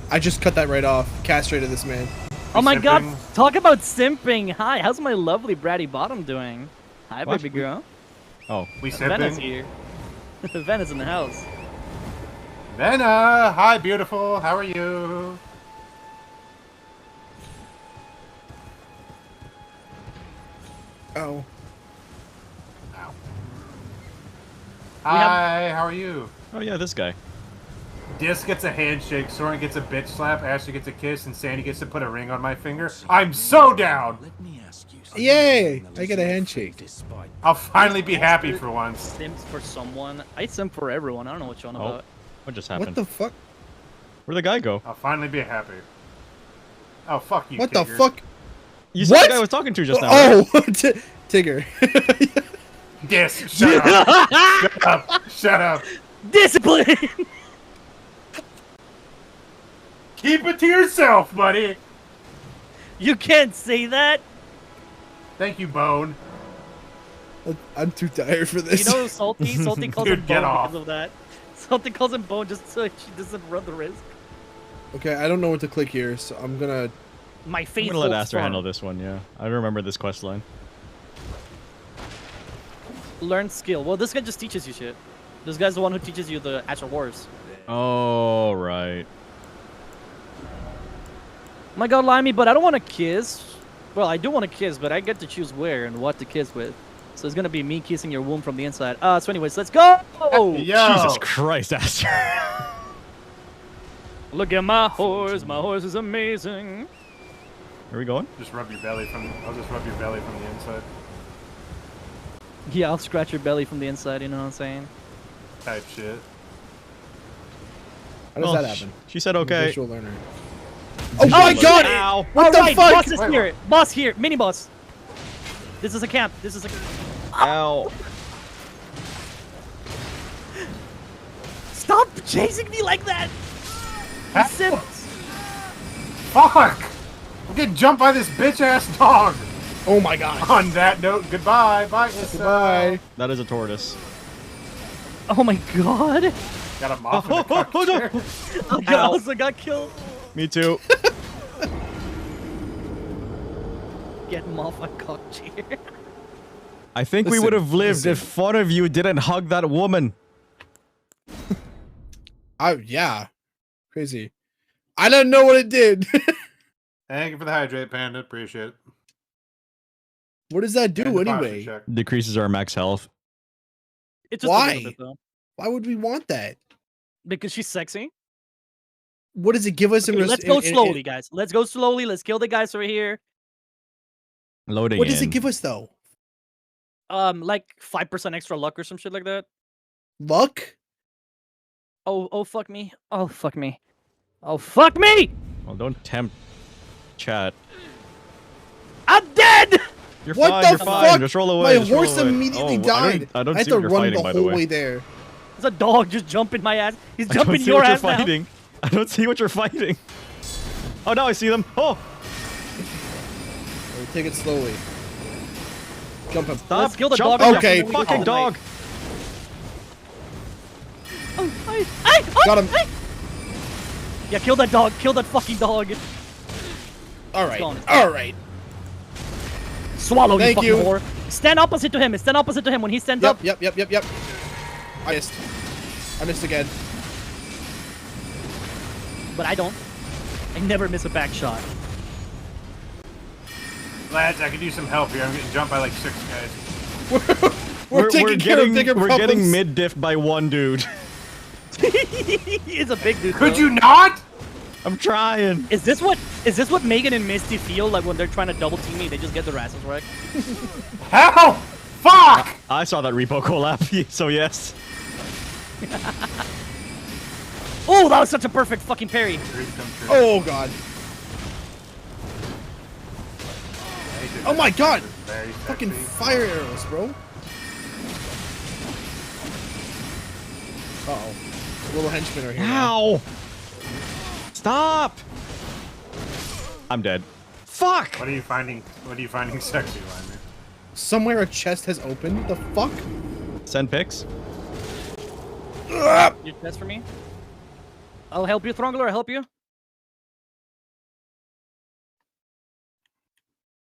I just cut that right off. Castrated this man. Oh my god, simping? talk about simping. Hi, how's my lovely bratty bottom doing? Hi, What? baby girl. Oh, We Vena's simping. here. Vena's in the house. Venna, hi, beautiful. How are you? Oh. Ow. Hi, how are you? oh yeah, this guy. Dis gets a handshake, Soren gets a bitch slap, Ashley gets a kiss, and Sandy gets to put a ring on my finger. I'm so down! Yay! I get a handshake. I'll finally be happy for once. Sims for someone. I simp for everyone. I don't know what you're on Oh, about. what just What happened? the fuck? Where'd the guy go? I'll finally be happy. Oh, fuck you, What the Tigger. fuck? You said What? the guy I was talking to just now. right? Oh, Tigger. Dis, shut up. Shut up. Shut up. Discipline! Keep it to yourself, buddy. You can't say that. Thank you, Bone. I'm too tired for You this. know Salty? Salty calls Dude, him get Bone off. because of that. Salty calls him Bone just so she doesn't run the risk. Okay, I don't know what to click here, so I'm gonna. My I'm faithful gonna let Aster son. handle this one. Yeah, I remember this quest line. Learn skill. Well, this guy just teaches you shit. This guy's the one who teaches you the actual wars. Oh right. Oh my god, Limey, but I don't want to kiss. Well, I do want to kiss, but I get to choose where and what to kiss with. So it's gonna be me kissing your womb from the inside. So anyways, let's go! Yo. Jesus Christ, Aster. Look at my horse is amazing. Where are we going? Just rub your belly from. I'll just rub your belly from the inside. Yeah, I'll scratch your belly from the inside, you know what I'm saying? Type shit. How does Oh, that happen? She said I'm a okay. Visual learner. Oh my god! Ow. What the Alright, fuck? boss is Wait, here. Boss here. Mini boss. This is a camp. This is a... Ow. Stop chasing me like that! You simps. Fuck! I'm getting jumped by this bitch ass dog. Oh my god. On that note, goodbye. Bye. Isabel. Goodbye. That is a tortoise. Oh my god. Got a mop in Oh, the cock oh, chair. I also got killed. Me too. Get him off my cock chair. I think we Listen, would have lived listen. if one of you didn't hug that woman. Yeah. Crazy. I don't know what it did. Thank you for the hydrate, Panda. Appreciate it. What does that do And the posture anyway? check. Decreases our max health. It's just a Why? little bit, though. Why would we want that? Because she's sexy. What does it give us? Okay, let's go slowly, guys. Let's go slowly. Let's kill the guys over here. Loading What does in. it give us though? Like 5% extra luck or some shit like that. Luck? Oh, fuck me. Oh, fuck me. Oh, fuck me! Well, don't tempt chat. I'm dead! You're What fine, the you're fine. fuck? Just roll away. My just roll horse away. immediately Oh, died. I don't had see to what you're run fighting, the by the whole way. way there. There's a dog just jumping my ass. He's I don't jumping see your what you're ass now. fighting. I don't see what you're fighting. Oh, now I see them. Oh, We'll take it slowly. Jump him. stop. Let's kill the Jump dog. Okay. the fucking dog. Oh, oh, Got him. yeah, kill that dog. Kill that fucking dog. All right. gone. All right. Swallow, Thank you fucking you. whore. Stand opposite to him. Stand opposite to him when he stands up. Yep. I missed. I missed again. But I don't. I never miss a back shot. Lads, I could use some help here. I'm getting jumped by like 6 guys. We're taking care of bigger we're problems. getting mid-diffed by one dude. He's a big dude. Could though. you not? I'm trying. Is this what Megan and Misty feel like when they're trying to double team me? They just get their asses wrecked. How? Fuck! I saw that repo collab, so yes. Oh, that was such a perfect fucking parry. Oh god. Oh my god! Very Fucking sexy. fire arrows, bro. Uh-oh. Little henchmen are here now. Ow! Stop! I'm dead. Fuck! What are you finding sexy, Limer? Somewhere a chest has opened. The fuck? Send pics. Your test for me? I'll help you, Throngler. I'll help you.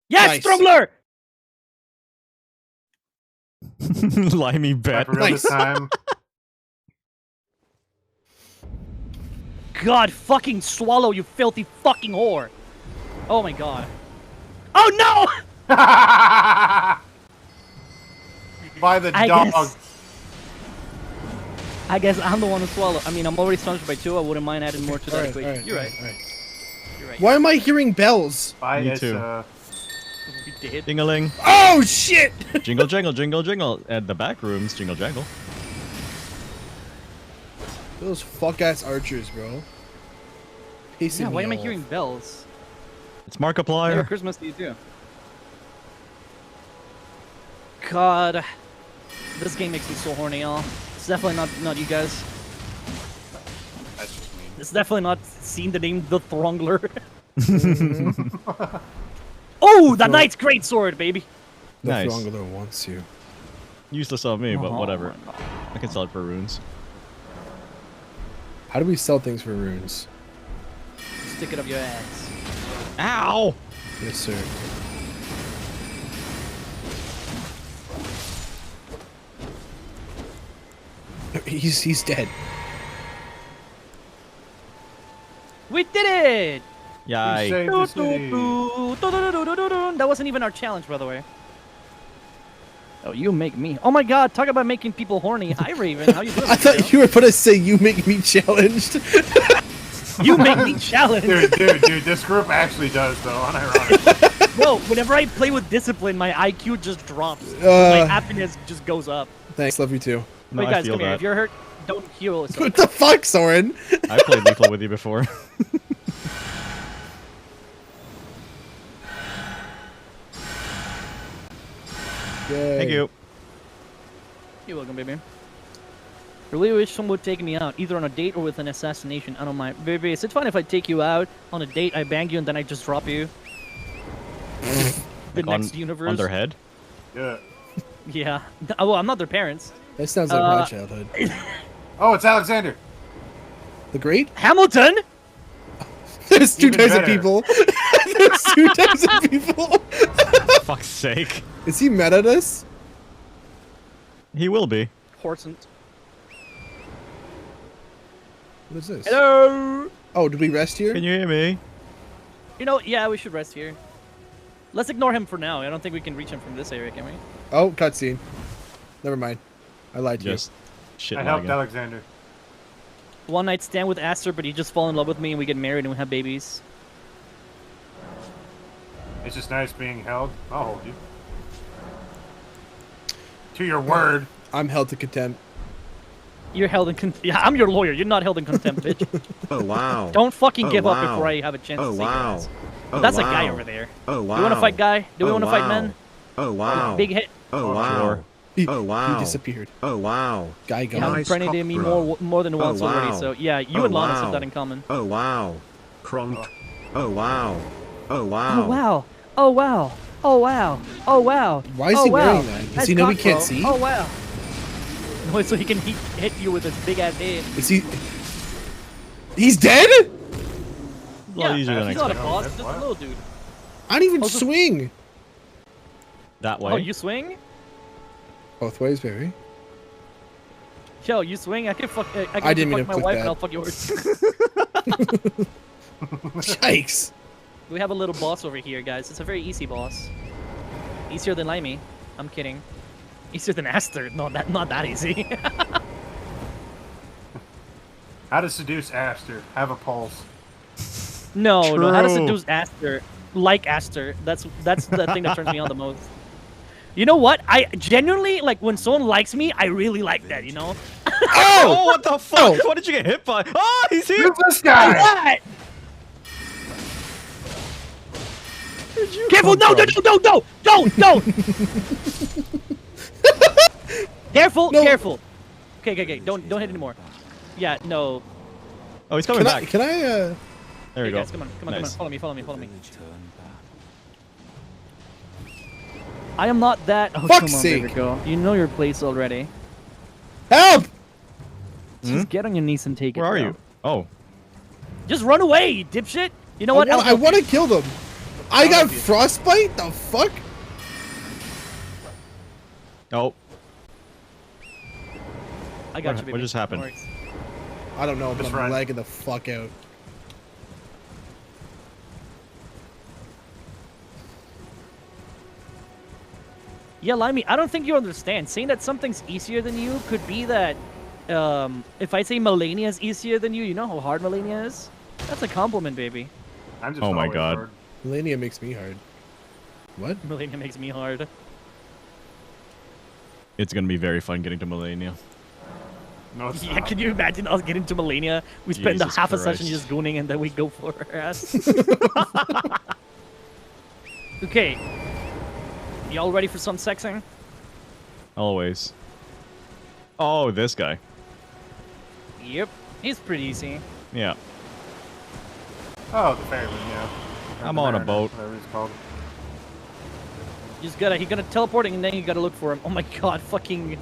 Yes, Nice. Throngler! Limey bet. For real this time. God, fucking swallow, you filthy fucking whore. Oh my god. Oh no! By the I dog. guess I'm the one who swallow. I mean, I'm already sponsored by 2. I wouldn't mind adding more to that equation. You're right. You're right. Why am I hearing bells? By Me its, too. You did. Ding-a-ling. Oh shit! Jingle jangle, jingle jingle. At the back rooms, jingle jangle. Those fuck ass archers, bro. Pissing Yeah, me why am I off. hearing bells? It's Merry Markiplier. Christmas to you too. God, this game makes me so horny, y'all. It's definitely not you guys. That's just me. It's definitely not seeing the name the Throngler. Oh, the Knight's Great Sword, baby. The Nice. Throngler wants you. Useless on me, but Oh whatever. my God. I can sell it for runes. How do we sell things for runes? Stick it up your ass. Ow! Yes, sir. He's dead. We did it! Yay. Save the city. That wasn't even our challenge, by the way. Oh, you make me. Oh my god, talk about making people horny. Hi, Raven. How you doing? I thought you were gonna say you make me challenged. You make me challenge. Dude, this group actually does, though, unironically. No, whenever I play with discipline, my IQ just drops. My happiness just goes up. Thanks, love you too. No, Wait, I guys, feel come here. that. If you're hurt, don't heal yourself. What the fuck, Soren? I played lethal with you before. Yay. Thank you. You're welcome, baby. I really wish someone would take me out, either on a date or with an assassination. I don't mind. Baby, is it fine if I take you out on a date, I bang you, and then I just drop you? The Like next universe? On their head? Yeah. Yeah. Oh, well, I'm not their parents. That sounds like my childhood. Oh, it's Alexander. The Great? Hamilton? There's two Even types of better. people. There's two types of people. Fuck's sake. Is he mad at us? He will be. Horsent. What is this? Hello? Oh, did we rest here? Can you hear me? You know, yeah, we should rest here. Let's ignore him for now. I don't think we can reach him from this area, can we? Oh, cutscene. Never mind. I lied to Just shit I helped lagging. Alexander. One night stand with Aster, but he just fall in love with me and we get married and we have babies. It's just nice being held. I'll hold you. To your word. you. I'm held to contempt. You're held in contempt. Yeah, I'm your lawyer. You're not held in contempt, bitch. Oh wow. Don't fucking Oh, give up wow. before I have a chance Oh to see your wow. ass. Oh, That's a wow. guy over there. Oh wow. Do we want to fight, guy? Do we Oh, want to fight, wow. men? Oh wow. Big hit. Oh Oh, wow. sure. Oh wow. He disappeared. Oh wow. Guy gone. Yeah, Nice impregnated cock, me bro. more than once Oh, already. wow. So yeah, you Oh, and Lannis wow. have that in common. Oh wow. Crunked. Oh wow. Oh wow. Oh wow! Oh wow! Oh wow! Oh wow! Why is oh, he wow. wearing that? Does Nice he know we cock, can't bro. see? Oh wow! No, so he can hit you with his big ass head. Is he? He's dead? A lot easier than I he's not a expected. boss, That's just wild. a little dude. I don't even Also- swing. That way. Oh, you swing? Both ways, baby. Yo, you swing? I can fuck. I can I didn't mean fuck to my click wife that. and I'll fuck yours. Yikes. We have a little boss over here, guys. It's a very easy boss. Easier than Limey. I'm kidding. Easier than Aster. No, not that easy. How to seduce Aster. Have a pulse. No, no. How to True. seduce Aster? Like Aster. That's the thing that turns me on the most. You know what? I genuinely like when someone likes me. I really like that. You know. Oh, what the fuck? What did you get hit by? Oh, he's here. Who's this guy? What? Careful! No! Don't! Careful! No. Careful! Okay. Don't hit anymore. Yeah, no. Oh, he's coming back. Can I There Hey we go. guys, come on. Nice. Follow me. I am not that. Oh, Fuck's come on, there we sake. go. You know your place already. help? Just get on your knees and take it. Where are bro. you? Oh. Just run away, you dipshit. You know what? I want to kill them. I got help you. frostbite? The fuck? Oh. I got What- you, baby. what just happened? No worries. I don't know, but Just I'm run. lagging the fuck out. Yeah, Limey, I don't think you understand. Saying that something's easier than you could be that if I say Melania is easier than you know how hard Melania is? That's a compliment, baby. I'm just Oh my always God. hard. Melania makes me hard. What? Melania makes me hard. It's gonna be very fun getting to Melania. No, it's Yeah, not. can you imagine us getting to Melania? We spend Jesus half a session Christ. just gooning and then we go for her ass. Okay. Y'all ready for some sexing? Always. Oh, this guy. Yep. He's pretty easy. Yeah. Oh, the ferryman, yeah. Or I'm the on a mariner, boat. Whatever it's called. He's gonna teleport and then you gotta look for him. Oh my god, fucking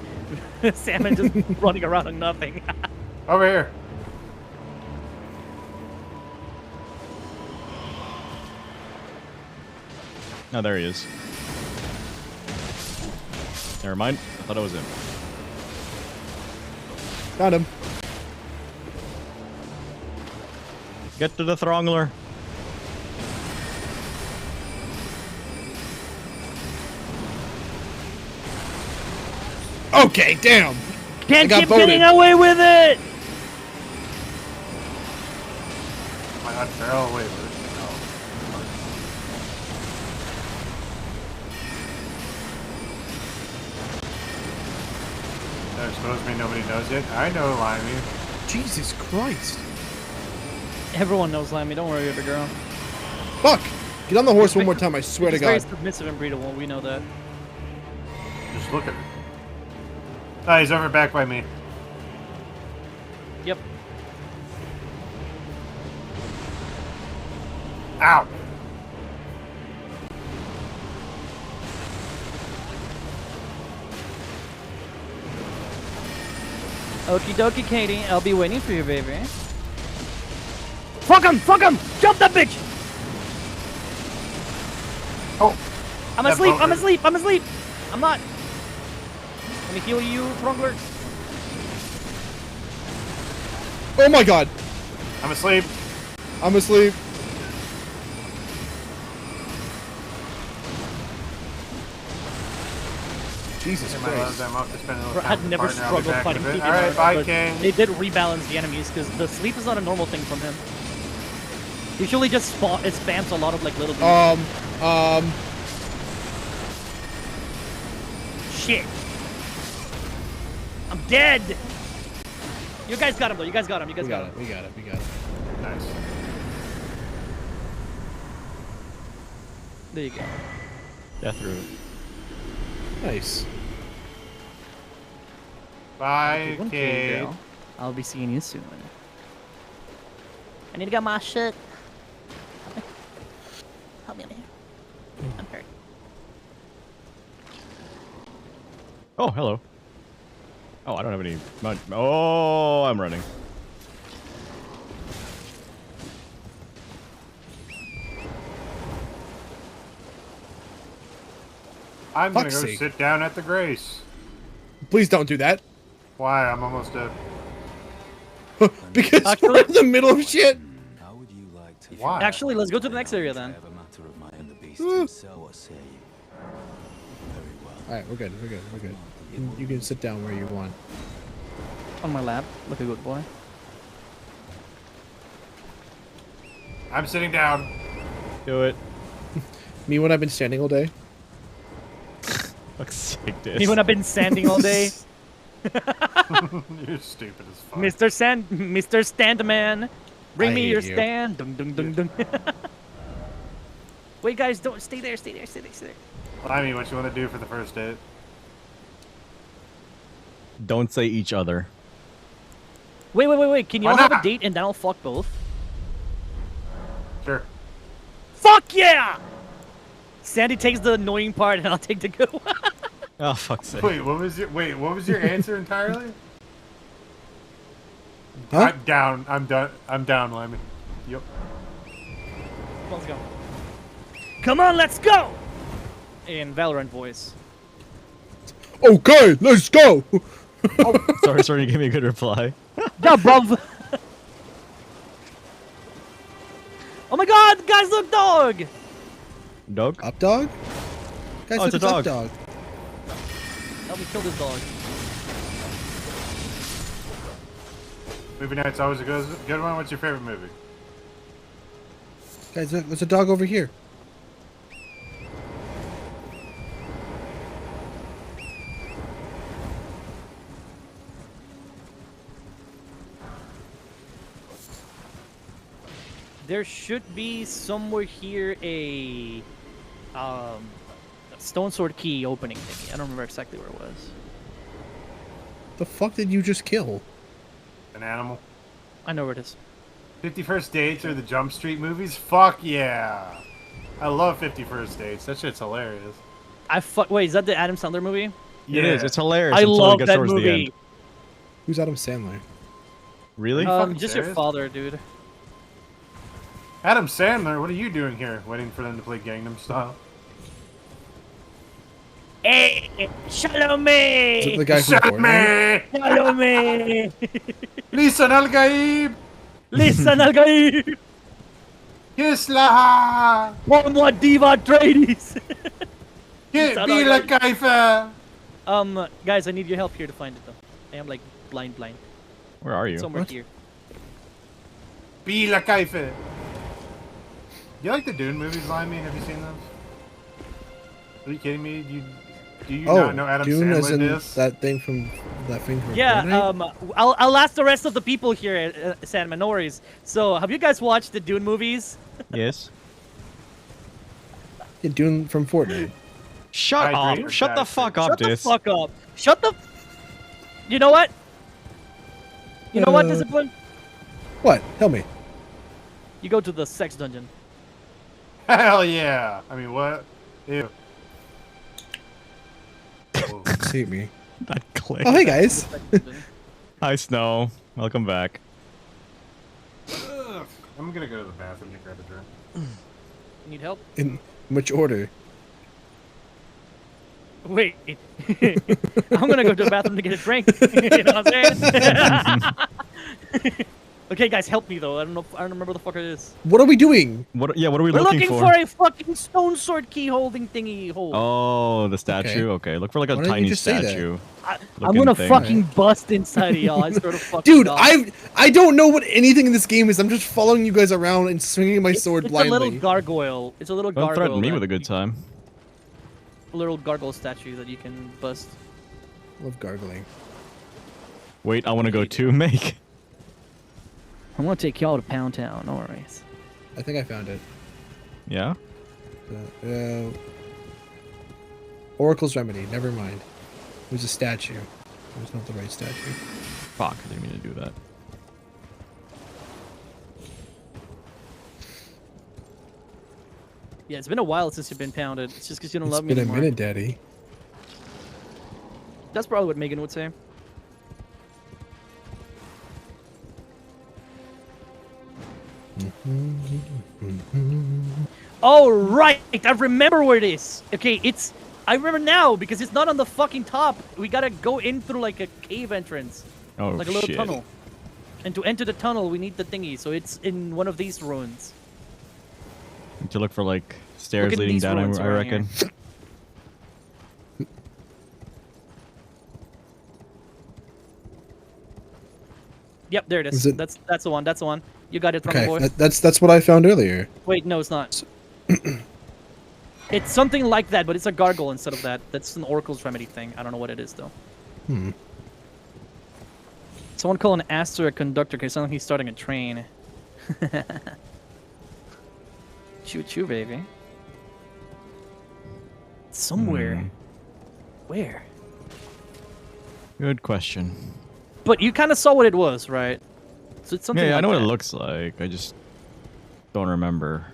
salmon just running around on nothing. Over here. Oh, there he is. Never mind. I thought it was him. Found him. Get to the Throngler. Okay, damn. Can't got keep voted. getting away with it! My God, Farrell, wait, wait. That exposed me, nobody knows it. I know Limey. Jesus Christ. Everyone knows Lammy, don't worry, baby girl. Fuck. Get on the horse one more time, I swear to He's very God. submissive and breedable, we know that. Just look at it. Oh, he's over back by me. Yep. Ow! Okie dokie, Katie. I'll be waiting for you, baby. Fuck him! Fuck him! Jump that bitch! Oh! I'm That asleep! boat I'm hurt. asleep! I'm asleep! I'm not. Let me heal you, Throngler. Oh my God. I'm asleep. I'm asleep. Jesus Hey, my loves, Christ. I'm off to spend a little Bro, time I'd with the never partner. I'll be struggled back in a fighting bit. Phoebe Alright, Mark, bye, but King. they did rebalance the enemies because the sleep is not a normal thing from him. Usually just it spams a lot of like little Shit. I'm dead. You guys got him though. You guys got him. You guys We got got him. it, we got it, we got it. Nice. There you go. Death root. Nice. Bye, One kid. girl. I'll be seeing you soon. I need to get my shit. Help me out here. I'm hurt. Oh, hello. Oh, I don't have any. Oh, I'm running. I'm gonna Fuck's go sake. sit down at the Grace. Please don't do that. Why? I'm almost dead. Because we're Actually- in the middle of shit. How would you like to Why? Actually, let's go to the next area then. Alright, we're good. We're good. We're good. You can sit down where you want. On my lap, like a good boy. I'm sitting down. Do it. Me when I've been standing all day. Fuck's sake, dude. Me when I've been standing all day. You're stupid as fuck. Mr. Standman, bring I me hate your you. stand. Dung, dung, dung, dung. Wait, guys, don't stay there. Stay there. Stay there. Stay there. I mean, what you want to do for the first date? Don't say each other. Wait. Can you Why all have a not? date and then I'll fuck both? Sure. Fuck yeah! Sandy takes the annoying part and I'll take the good one. Oh, fuck's sake. Wait, what was your answer entirely? Huh? I'm down. I'm done. I'm down, Lemmy. Yep. Let's go. Come on, let's go! In Valorant voice. Okay, let's go! Sorry, you gave me a good reply. Yeah, bruv! Oh my god, guys, look, dog! Dog? Up dog? Guys, Oh, look, it's a up dog. dog. Help me kill this dog. Movie night's always a good one. What's your favorite movie? Guys, look, there's a dog over here. There should be somewhere here a stone sword key opening thingy. I don't remember exactly where it was. The fuck did you just kill? An animal. I know where it is. 51st Dates or the Jump Street movies? Fuck yeah. I love 51st Dates. That shit's hilarious. Wait, is that the Adam Sandler movie? It is. It's hilarious. I until love it gets that towards the end. movie. Who's Adam Sandler? Really? fucking Just your serious? father, dude. Adam Sandler, what are you doing here? Waiting for them to play Gangnam Style? Hey, shalom Is it the guy from Fortnite? Shalom! Shalom Listen, Al Gaib! Listen, Al-Gaib! Kislaha! One diva tradies! Bila Kaifa! Guys, I need your help here to find it though. I am like blind. Where are you? Somewhere What? here. Bila Kaifa! You like the Dune movies, Limey? Have you seen those? Are you kidding me? Do you Oh, not know Adam Dune as Sandler in is? that thing from Fortnite? Yeah, I'll ask the rest of the people here, Sandman, no worries. So, have you guys watched the Dune movies? Yes. Yeah, Dune from Fortnite. Shut I up. agree. Shut the fuck up, Shut the Dis. fuck up. Shut the... You know what? You know what, Uh, Discipline? What? Tell me. You go to the sex dungeon. Hell yeah! I mean, what? Ew. See me. That click. Oh, hey guys. Hi, Snow. Welcome back. Ugh. I'm gonna go to the bathroom to grab a drink. Need help? In which order? Wait. I'm gonna go to the bathroom to get a drink. You know what I'm saying? Okay, guys, help me though. I don't remember what the fuck it is. What are we doing? What are we We're looking, looking for a fucking stone sword key holding thingy hole. Oh, the statue? Okay. Look for like a Why didn't you tiny just say that? statue. I'm looking gonna thing. fucking bust inside of y'all. I swear to fucking Dude, God. I don't know what anything in this game is. I'm just following you guys around and swinging my sword It's blindly. a little gargoyle. It's a little Don't gargoyle. threaten me that with a good you- time. A little gargoyle statue that you can bust. Love gargling. Wait, I want to go too. Make. I'm gonna take y'all to Pound Town. No worries. I think I found it. Yeah? Oracle's Remedy. Never mind. It was a statue. It was not the right statue. Fuck, I didn't mean to do that. Yeah, it's been a while since you've been pounded. It's just because you don't It's love me been a anymore. minute, Daddy. That's probably what Megan would say. Oh, right! I remember where it is! Okay, I remember now, because it's not on the fucking top. We gotta go in through, like, a cave entrance. Oh, Like a little shit. tunnel. And to enter the tunnel, we need the thingy, so it's in one of these ruins. Need to look for like stairs Look at leading these down. ruins I right reckon. Yep, there it is. Is it- That's the one. That's the one. You got it from the Okay, boy. that's what I found earlier. Wait, no, it's not. It's something like that, but it's a gargoyle instead of that. That's an Oracle's Remedy thing. I don't know what it is though. Hmm. Someone call an Aster a conductor because sounds like he's starting a train. Choo choo, baby. Somewhere. Hmm. Where? Good question. But you kind of saw what it was, right? So it's something Yeah, like I know what that. it looks like. I just don't remember.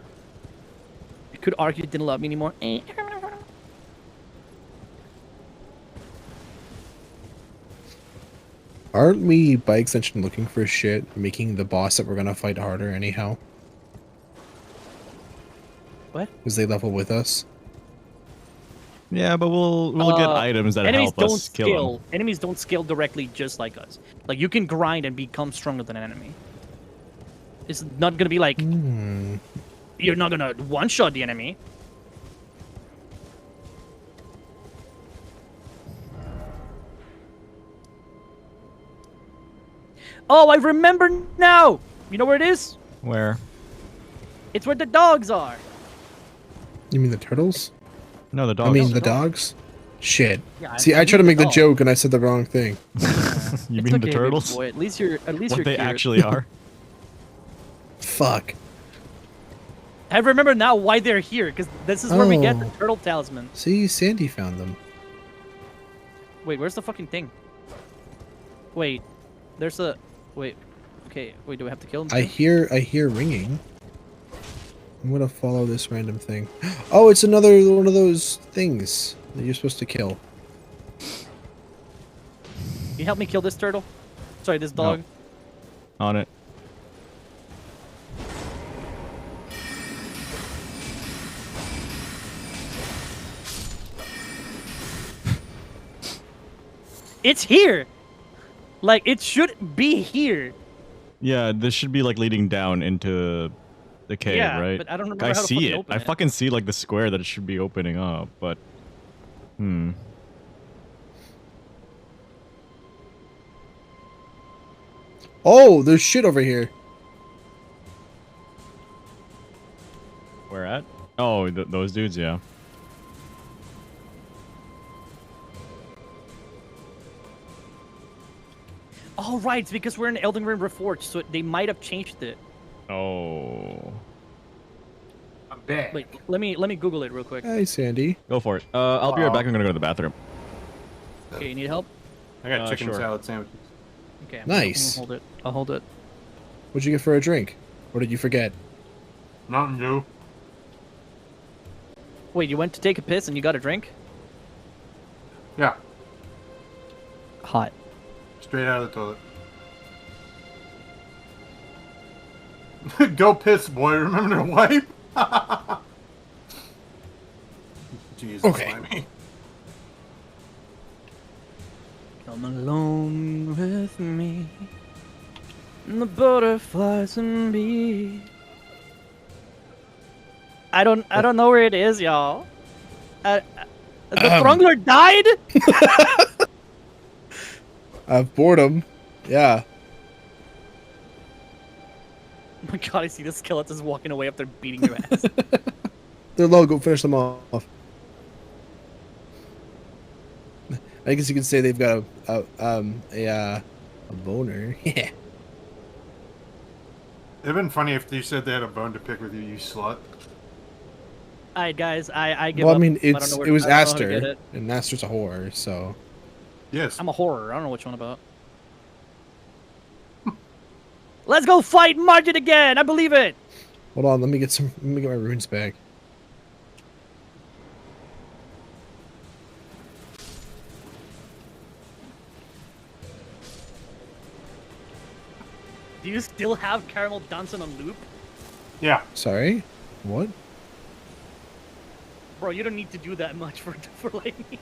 You could argue it didn't love me anymore. Aren't we, by extension, looking for shit, making the boss that we're gonna fight harder anyhow? What? Because they level with us. Yeah, but we'll get items that enemies help don't us kill them. scale. Enemies don't scale directly just like us. Like you can grind and become stronger than an enemy. It's not gonna be like Hmm. you're not gonna one-shot the enemy. Oh, I remember now. You know where it is? Where? It's where the dogs are. You mean the turtles? No, the dogs. I mean the the dogs. dogs? Shit. Yeah, See, I tried to make the joke and I said the wrong thing. You It's mean okay, the baby turtles? boy. At least you're What you're they cute. actually are? Fuck. I remember now why they're here, because this is where we get the Oh. turtle talisman. See, Sandy found them. Wait, where's the fucking thing? Wait, there's a... Wait, okay, wait, do we have to kill him? I hear ringing. I'm gonna follow this random thing. Oh, it's another one of those things that you're supposed to kill. Can you help me kill this turtle? Sorry, this No. dog. On it. It's here! Like, it should be here. Yeah, this should be like leading down into the cave, Yeah, right? but I don't remember I how to see fucking it. open I it. fucking see like the square that it should be opening up, but Oh, there's shit over here. Where at? Oh, those dudes, yeah. Oh, right, it's because we're in Elden Ring Reforged, so they might have changed it. Oh. I'm back. Wait, let me Google it real quick. Hey, Sandy. Go for it. I'll be right back. I'm gonna go to the bathroom. Okay, you need help? I got chicken sure. salad sandwiches. Okay, Nice. I'll hold it. I'll hold it. What'd you get for a drink? Or did you forget? Mountain Dew. Wait, you went to take a piss and you got a drink? Yeah, Hot. straight out of the toilet. Go piss, boy. Remember to wipe. Jesus, Okay. Slimy. Come along with me. And the butterflies and bees. I don't know where it is, y'all. The Thrungler died? Boredom. Yeah. Oh my god, I see the skeletons walking away after beating your ass. They're low. Go finish them off. I guess you could say they've got a boner. Yeah. It'd been funny if you said they had a bone to pick with you, you slut. Alright, guys, I give Well, up. I mean, don't it's know where- it was I don't know how to get Aster, it. and Aster's a whore, so. Yes. I'm a horror. I don't know which one about. Let's go fight Margit again! I believe it! Hold on, let me get my runes back. Do you still have Caramel Dancing on loop? Yeah. Sorry? What? Bro, you don't need to do that much for like me.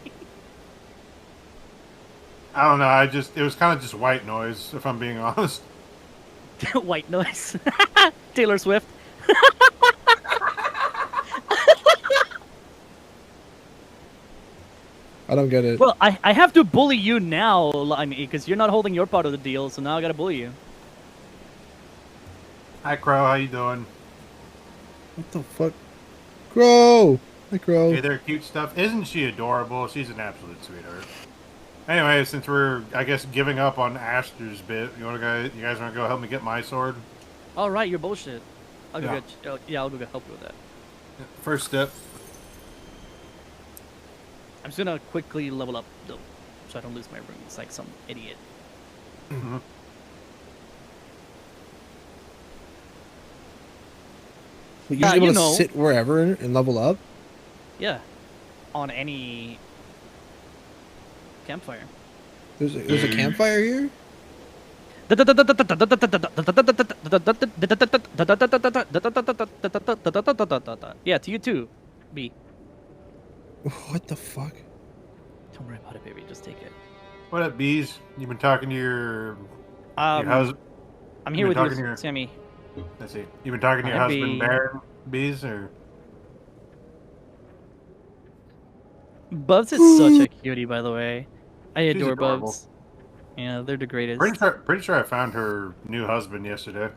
I don't know. It was kind of just white noise, if I'm being honest. White noise. Taylor Swift. I don't get it. Well, I have to bully you now, I mean, because you're not holding your part of the deal, so now I gotta bully you. Hi, Crow. How you doing? What the fuck? Crow! Hi, Crow. Hey there, cute stuff. Isn't she adorable? She's an absolute sweetheart. Anyway, since we're, I guess, giving up on Aster's bit, you guys want to go help me get my sword? All right, you're bullshit. I'll go Yeah. I'll go help you with that. First step. I'm just gonna quickly level up though, so I don't lose my runes like some idiot. Mm-hmm. But you're able you to know. sit wherever and level up? Yeah, on any campfire. There's a campfire here? Yeah, to you too, B. What the fuck? Don't worry about it, baby. Just take it. What up, bees? You been talking to your Um, husband? I'm here with been you, talking to your- Sammy. Let's see. You been talking to your Hi, husband, bee. Baron Bees, or? Bubs is such a cutie, by the way. I She's adore adorable. Bubs. Yeah, they're the greatest. Pretty sure I found her new husband yesterday.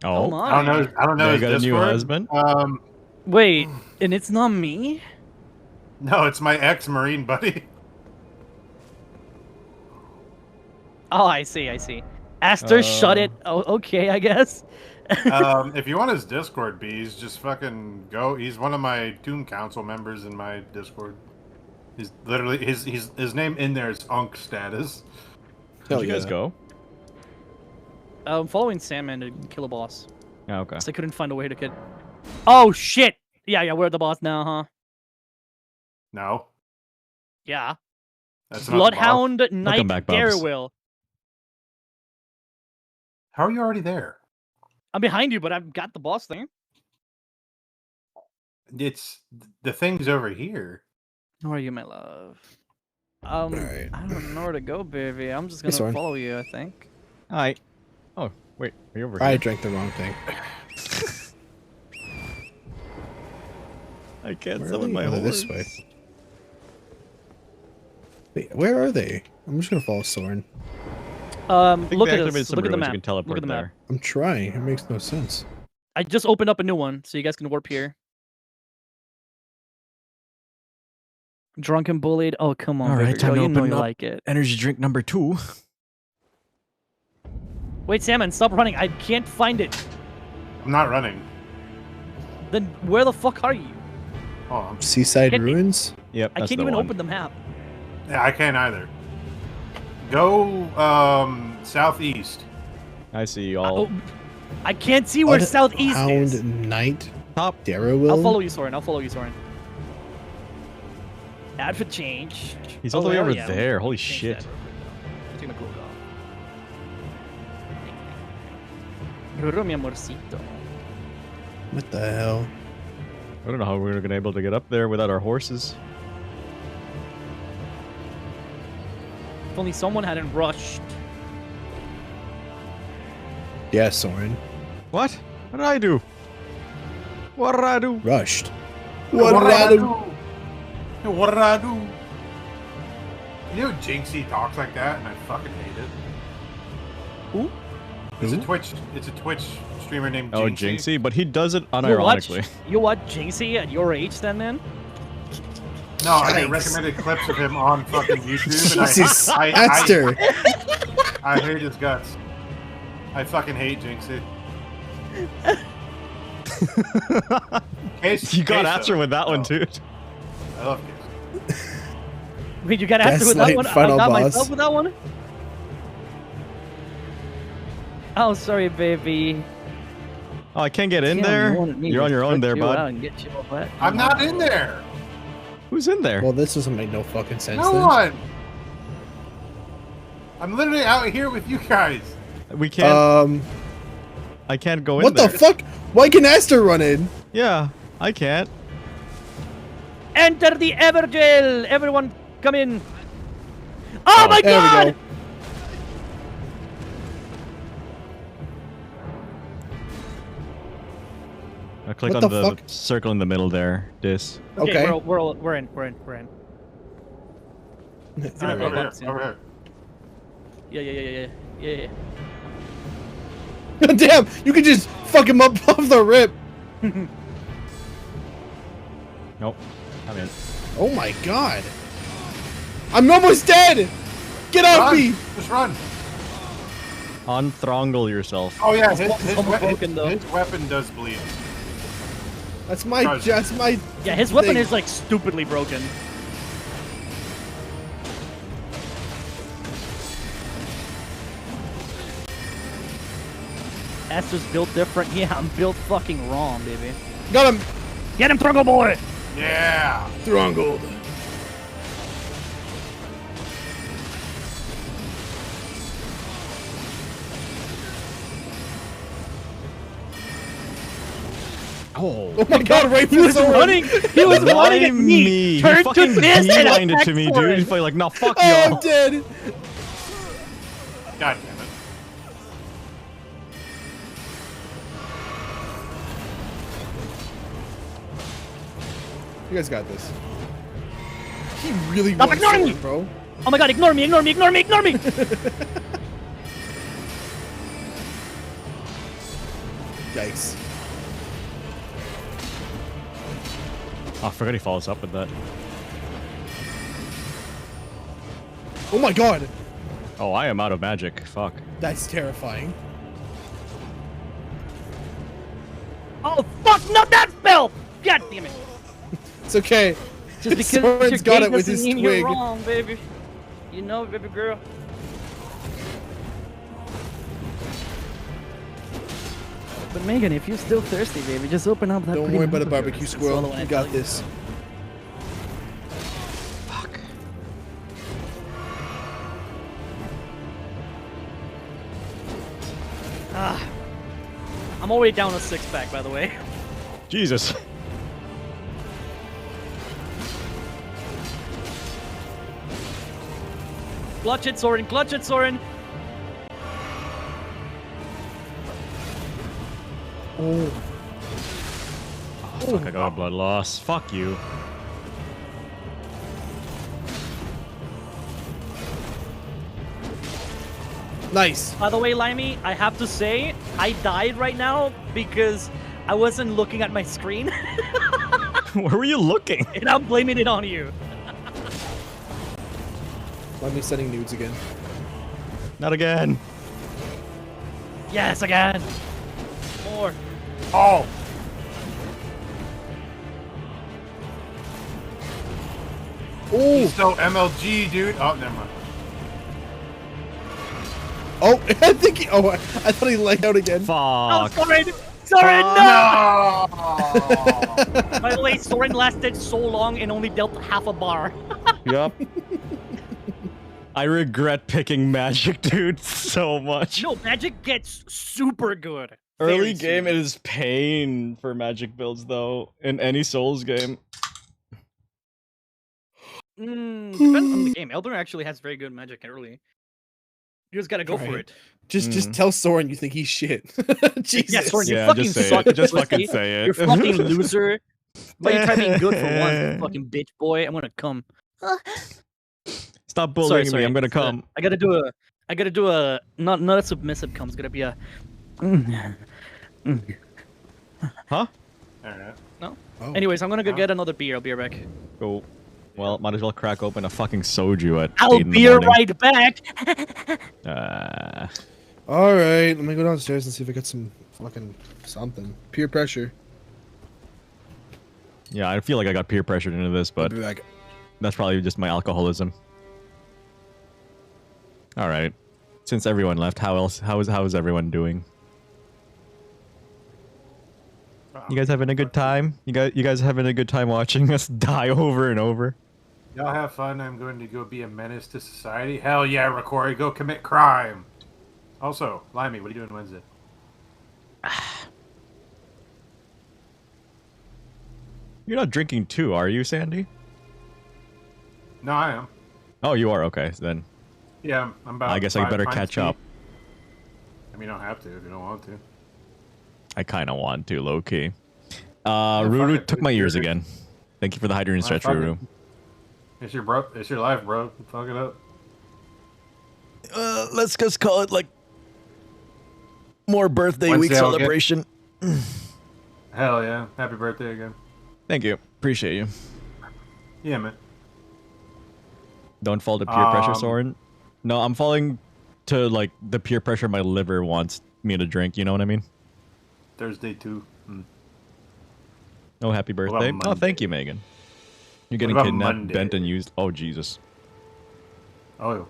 Oh Oh, my. I don't know They his got a new Discord. husband? Wait, and it's not me? No, it's my ex-Marine buddy. Oh, I see. Aster, shut it. Oh, okay, I guess. If you want his Discord, bees, just fucking go. He's one of my Toon Council members in my Discord. He's literally his name in there is Unk status. Where'd you guys go? I'm following Sandman to kill a boss. Oh, okay. So I couldn't find a way to get. Oh shit! Yeah, we're the boss now, huh? No, Yeah. that's not the boss. Bloodhound Knight back, Bubs. Darewill. How are you already there? I'm behind you, but I've got the boss thing. It's the thing's over here. How are you, my love? Alright. I don't know where to go, baby. I'm just Hey, gonna Soren. follow you, I think. Hi. Oh, wait. Are you over here? I drank the wrong thing. I can't Where are summon they? my Oh, they're horse. this way. Wait, where are they? I'm just gonna follow Soren. I think Look they at activated us. some Look at the runes. map. You can teleport Look at the map. there. I'm trying. It makes no sense. I just opened up a new one, so you guys can warp here. Drunken bullied. Oh, come on, All right, baby. time girl, to you know open you up. like it. Energy drink number 2. Wait, Salmon, stop running. I can't find it. I'm not running. Then where the fuck are you? Oh, Seaside Get me. Ruins? Yep, I that's can't the even one. open the map. yeah, I can't either. Go southeast. I see you all. Oh, I can't see where southeast Hound is. Knight? Top. Darewill? I'll follow you, Soren. Outfit change. He's all the way hell over yeah. there. Holy Change shit. that real quick, though. Take my clothes off. Ruru, mi amorcito. What the hell? I don't know how we're gonna be able to get up there without our horses. If only someone hadn't rushed. Yeah, Soren. What? What did I do? What did I do? Rushed. What What did I do? do? What did I do? You know Jinxie talks like that, and I fucking hate it. Who? It's Who? a Twitch streamer named Oh, Jinxie. Jinxie, but he does it You watch, unironically. you watch Jinxie at your age then, man? No, I get Yikes. recommended clips of him on fucking YouTube, and Jesus, I Aster! hate his guts. I fucking hate Jinxie. You got Queso. Aster with that one, Oh, dude. I love Queso. Wait, you got after with that Gaslight one? final I got boss. myself with that one? Oh, sorry, baby. Oh, I can't get in Damn, there? you wanted me You're to on your own put there, you out bud. and get you all wet. I'm not in there. Who's in there? Well, this doesn't make no fucking sense No then. one. I'm literally out here with you guys. We can't. I can't go in What there. the fuck? Why can Aster run in? Yeah, I can't. Enter the Everjail! Everyone, come in. Oh my There god! we go. I click What on the the fuck? circle in the middle there, Dis. Okay. We're in. It's gonna Over pop here, up soon. over here. Yeah. Damn, you can just fuck him up off the rip. Nope. I'm in. Oh my god. I'm almost dead. Get off Run! me. Just run! Unthronggle yourself. Oh yeah, his broken, though. weapon does bleed. That's my. Yeah, his weapon thing. is like stupidly broken. Esther's built different. Yeah, I'm built fucking wrong, baby. Got him. Get him, Trungle Boy! Yeah! Thrungled. Oh my god, right He was running! He was running at me! He Turn fucking to this and beelined it attack to me, Soren. dude. He's like, no, fuck Oh, I'm y'all. dead. God damn it. You guys got this. He really Stop wants ignoring it, me! bro. Oh my god, ignore me, ignore me, ignore me, ignore me! Yikes. Oh, I forgot he follows up with that. Oh my god. Oh, I am out of magic. Fuck. That's terrifying. Oh fuck, not that spell! God damn it. It's okay. Just because Soren's you're got gay it with doesn't his mean twig. you're wrong, baby. You know, baby girl. But Megan, if you're still thirsty, baby, just open up that Don't pretty worry about a mouth of barbecue yours. That's all I squirrel. wanna You tell got this. Fuck. Ah. I'm already down a 6-pack, by the way. Jesus. Clutch it, Soren, clutch it, Soren! Oh. Fuck, I got a blood loss. Fuck you. Nice. By the way, Limey, I have to say, I died right now because I wasn't looking at my screen. Where were you looking? And I'm blaming it on you. Let me sending nudes again. Not again. Yes, again. More. Oh! Oh. He's so MLG, dude. Oh, never mind. Oh, I think he, I thought he lagged out again. Oh, Fuck. Soren! Soren, no! No! By the way, Soren lasted so long and only dealt half a bar. Yup. I regret picking magic, dude, so much. No, magic gets super good. Early very game, soon. it is pain for magic builds, though, in any Souls game. Depends on the game. Elden actually has very good magic early. You just gotta go for Right. it. Just tell Soren you think he's shit. Jesus. Yeah, Soren, you Yeah, fucking just say suck. it. Just pussy. fucking say it. You're fucking loser. But you try being good for once, you fucking bitch boy. I'm gonna come. Stop bullying sorry, me. I'm gonna it's, come. I gotta do a not a submissive come. It's gonna be a. Huh? Alright. No. Oh. Anyways, I'm gonna go get another beer. I'll be right back. Go. Well, might as well crack open a fucking soju at I'll 8 in the be morning. right back. All right, let me go downstairs and see if I get some fucking something. Peer pressure. Yeah, I feel like I got peer pressured into this, I'll but be back. that's probably just my alcoholism. All right. Since everyone left, how is everyone doing? You guys having a good time? You guys having a good time watching us die over and over? Y'all have fun. I'm going to go be a menace to society. Hell yeah, Ricori, go commit crime. Also, Limey, what are you doing Wednesday? You're not drinking too, are you, Sandy? No, I am. Oh, you are. Okay, then. Yeah, I'm about. I guess I 5 better pints catch deep. up. I mean, you don't have to if you don't want to. I kind of want to, low key. fuck Ruru it, took my dude. ears again. Thank you for the hydrant stretch, fuck it. Ruru. It's your bro. It's your life, bro. Fuck it up. Let's just call it like more birthday Wednesday week I'll get- celebration. Hell yeah! Happy birthday again. Thank you. Appreciate you. Yeah, man. Don't fall to peer pressure, Um, Soren. No, I'm falling to like the peer pressure my liver wants me to drink. You know what I mean? Thursday too. Oh, happy about birthday! Oh, Monday? thank you, Megan. You're getting about kidnapped, Monday? bent, and used. Oh, Jesus. Oh.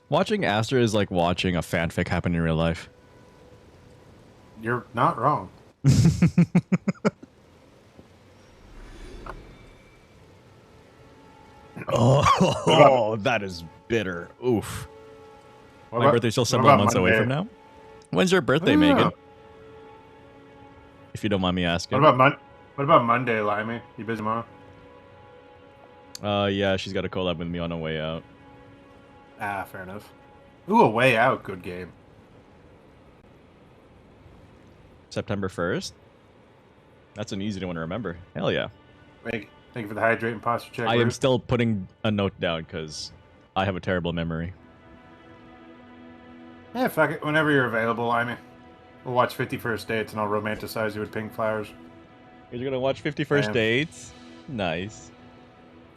Watching Aster is like watching a fanfic happen in real life. You're not wrong. Oh, that is bitter. Oof. What My about- birthday's still what several about months away Monday? from now. When's your birthday, Yeah. Megan? If you don't mind me asking. What about Monday, Limey? You busy tomorrow? Yeah, she's got a collab with me on her way out. Ah, fair enough. Ooh, a way out. Good game. September 1st? That's an easy one to remember. Hell yeah. Thank you for the hydrate and posture check. I am Ruth. still putting a note down because I have a terrible memory. Yeah, fuck it. Whenever you're available, Limey. We'll watch 51st Dates and I'll romanticize you with pink flowers. You're gonna watch 51st Damn. Dates? Nice.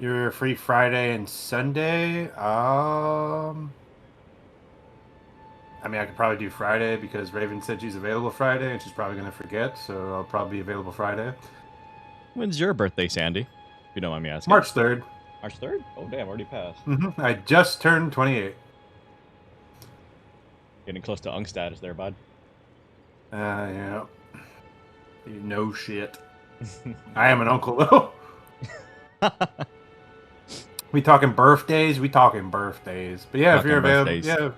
You're free Friday and Sunday. I mean, I could probably do Friday because Raven said she's available Friday and she's probably going to forget, so I'll probably be available Friday. When's your birthday, Sandy? If you don't mind me asking. March 3rd. March 3rd? Oh, damn, already passed. I just turned 28. Getting close to Ung status there, bud. Yeah. You know shit. I am an uncle, though. We talking birthdays? We talking birthdays. But yeah, if Talking you're available, birthdays.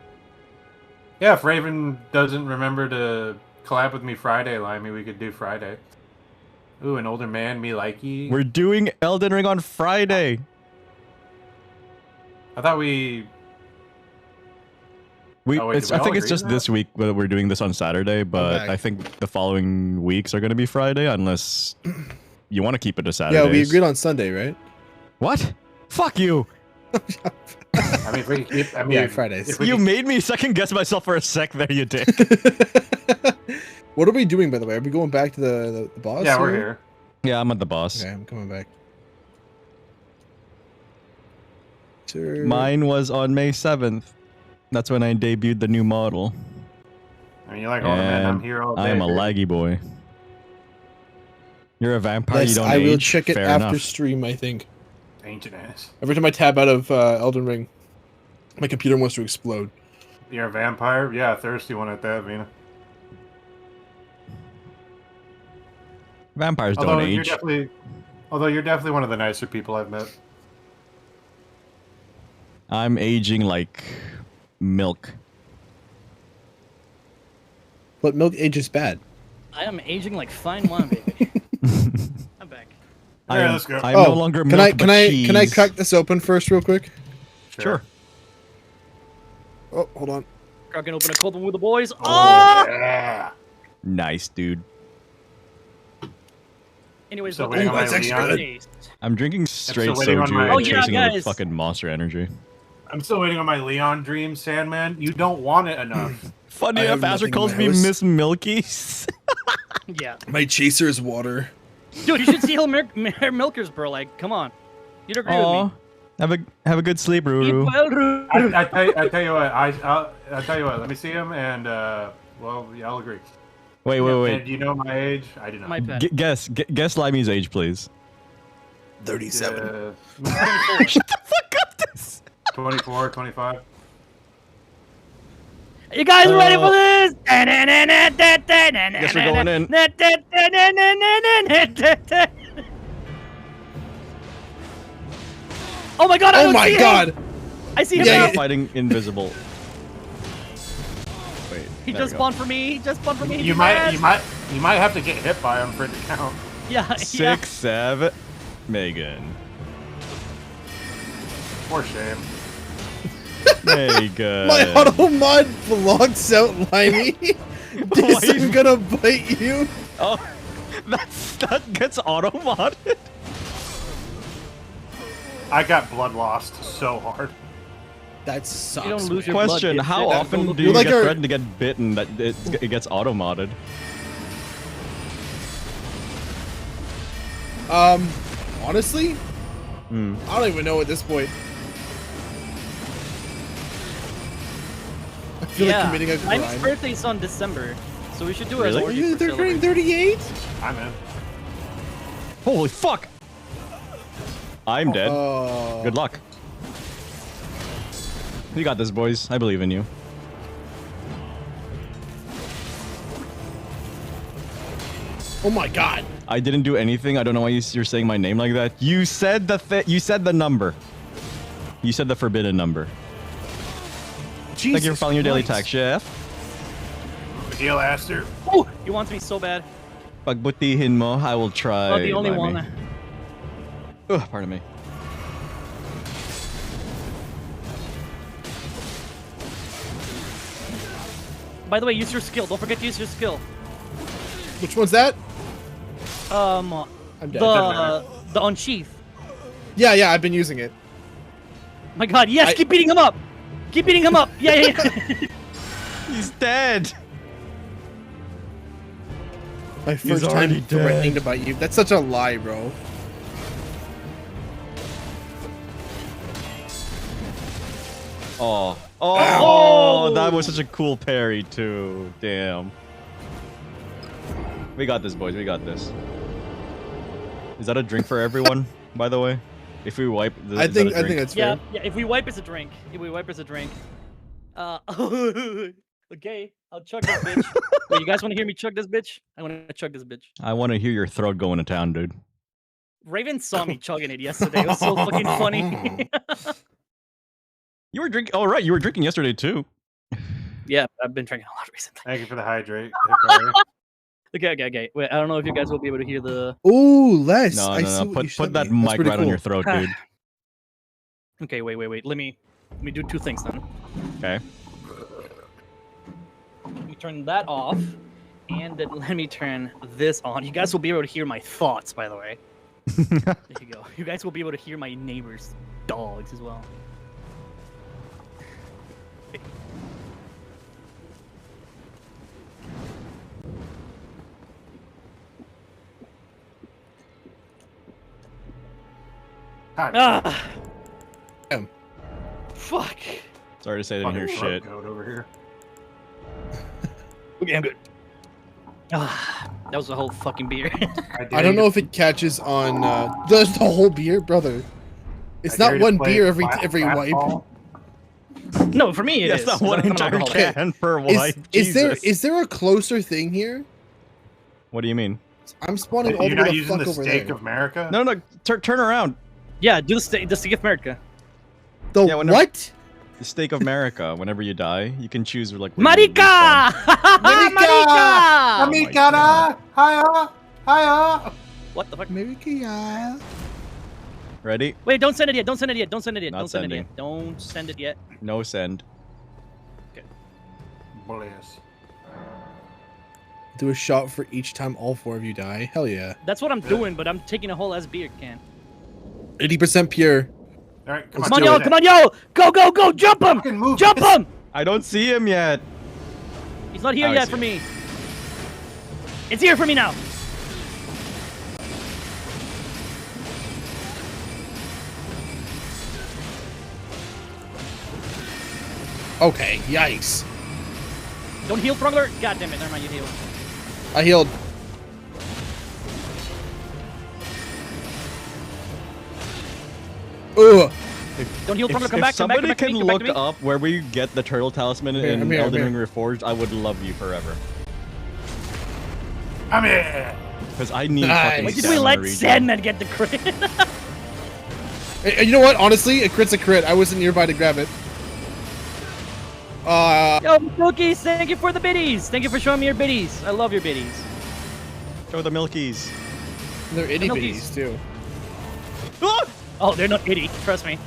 yeah. If Raven doesn't remember to collab with me Friday, Limey, we could do Friday. Ooh, an older man, me likey. We're doing Elden Ring on Friday. I thought we. Oh, wait, I did we all think it's agree just on that? this week that we're doing this on Saturday, but Okay. I think the following weeks are going to be Friday unless you want to keep it to Saturdays. Yeah, we agreed on Sunday, right? What? Fuck you. I mean, if we could keep. I mean, Yeah, Fridays. if we You could- made me second guess myself for a sec there, you dick. What are we doing, by the way? Are we going back to the boss? Yeah, we're or- here. Yeah, I'm at the boss. Okay, I'm coming back. Sure. Mine was on May 7th. That's when I debuted the new model. I mean, you like older man. I'm And here all day. I am a dude. laggy boy. You're a vampire, you Yes, don't I will age? check it Fair after enough. stream, I think. Ancient ass. Every time I tab out of Elden Ring, my computer wants to explode. You're a vampire? Yeah, a thirsty one at that, Vina. Vampires Although don't you're age. definitely one of the nicer people I've met. I'm aging like milk. But milk ages bad. I am aging like fine wine, baby. I'm back. I Yeah, am, let's go. I'm no longer milk, can but I cheese. crack this open first, real quick? Sure. Oh, hold on. Cracking open a cold one with the boys. Oh, Oh! yeah. Nice, dude. Anyways, So what waiting on my Leon. taste? I'm drinking straight waiting on soju my- and Oh, yeah, chasing it with guys. fucking Monster Energy. I'm still waiting on my Leon dream, Sandman. You don't want it enough. Funny I enough, have Azure nothing in calls my me house. Miss Milkies. Yeah. My chaser is water. Dude, you should see Milkers, bro. Like, come on. You'd agree Aw, with have a good sleep, me. Ruru. Eat well, Ru. I tell you what. I'll tell you what. Let me see him, and well, yeah, I'll agree. Wait, And wait. do you know my age? I do not. My pet. Guess Limey's age, please. 37. 24, 25. You guys ready for this? Guess we're going in. Oh my god! I Oh don't my see him! god! I see him Yeah, now. yeah. Fighting invisible. Wait, He there we just go. spawned for me. He just spawned for me. You might have to get hit by him for it to count. Yeah. 6, 7, Megan. For shame. Very good. My auto mod blocks out Limey. This I'm gonna bite you. Oh, that gets auto modded. I got blood lost so hard. That sucks. You don't lose your Question: blood, how often do You're you like get our- threatened to get bitten that it gets auto modded? Honestly, I don't even know at this point. I feel like committing a crime. Limey's birthday's on December, so we should do it as Really? a orgy for They're turning celebration. 38? I'm in. Holy fuck! I'm dead. Oh. Good luck. You got this, boys. I believe in you. Oh my god. I didn't do anything. I don't know why you're saying my name like that. You said you said the number. You said the forbidden number. Jesus Thank you for following your daily Christ. tax, chef. Good deal, Aster. Oh, he wants me so bad. Pagbutihin mo, I will try. Oh, the only Limey. one. Ugh, pardon me. By the way, use your skill. Don't forget to use your skill. Which one's that? I'm dead. the unsheath. Yeah, I've been using it. My God, yes, keep beating him up. Keep beating him up. Yeah. He's dead. My first already time threatening dead. to bite you. That's such a lie, bro. Oh, that was such a cool parry too. Damn. We got this, boys. We got this. Is that a drink for everyone, by the way? If we wipe, I think that's fair. Yeah. If we wipe, it's a drink. If we wipe, it's a drink. Okay, I'll chug this bitch. Wait, you guys want to hear me chug this bitch? I want to chug this bitch. I want to hear your throat going to town, dude. Raven saw me chugging it yesterday. It was so fucking funny. You were drinking. Oh, right. You were drinking yesterday, too. Yeah, I've been drinking a lot recently. Thank you for the hydrate. Okay. Wait, I don't know if you guys will be able to hear the. Ooh, Les. No, I no, see no. what you Put sent that me. That's mic pretty right on cool. your throat, dude. Okay, wait. Let me do two things then. Okay. Let me turn that off, and then let me turn this on. You guys will be able to hear my thoughts, by the way. There you go. You guys will be able to hear my neighbors' dogs as well. Ah. Damn. Fuck. Sorry to say I didn't hear shit. Goat over here. Okay, I'm good. Ah, that was the whole fucking beer. I don't know if it catches on the whole beer, brother. It's not one beer every wipe. No, for me it Yes, is. not one I'm entire alcoholic. can per wipe. Is there a closer thing here? What do you mean? I'm spawning all You're the not way the using fuck the over Steak there. of America? No, turn around. Yeah, do the Stick of America. The Yeah, whenever- what? The Steak of America. Whenever you die, you can choose like. Marica! Marica! Americana! Hiya! Hiya! What the fuck? America, yeah. Ready? Wait, don't send it yet. Don't send it yet. Don't send it yet. Not Don't send it sending. yet. Don't send it yet. No send. Bless. Do a shot for each time all 4 of you die. Hell yeah. That's what I'm doing, but I'm taking a whole ass beer can. 80% pure. All right, Come on, yo! Come on, yo! Go! Jump him! Fucking move Jump this. him! I don't see him yet. He's not here I yet see for him. me. It's here for me now. Okay, yikes. Don't heal, Thrungler. God damn it! Never mind, you heal. I healed. Ugh. Don't heal, Thrungler. Come If back. Come back. somebody Come back to me. can Come back look to me. up where we get the turtle talisman in I'm here, Elden I'm Ring Reforged, I would love you forever. I'm here. Because I need Nice. fucking Why did we stamina let regen. Sandman get the crit? Hey, you know what? Honestly, a crit's a crit. I wasn't nearby to grab it. Yo, Milkies, thank you for the biddies. Thank you for showing me your biddies. I love your biddies. Show the milkies. They're itty Penalties. bitties too. Oh, they're not itty. Trust me.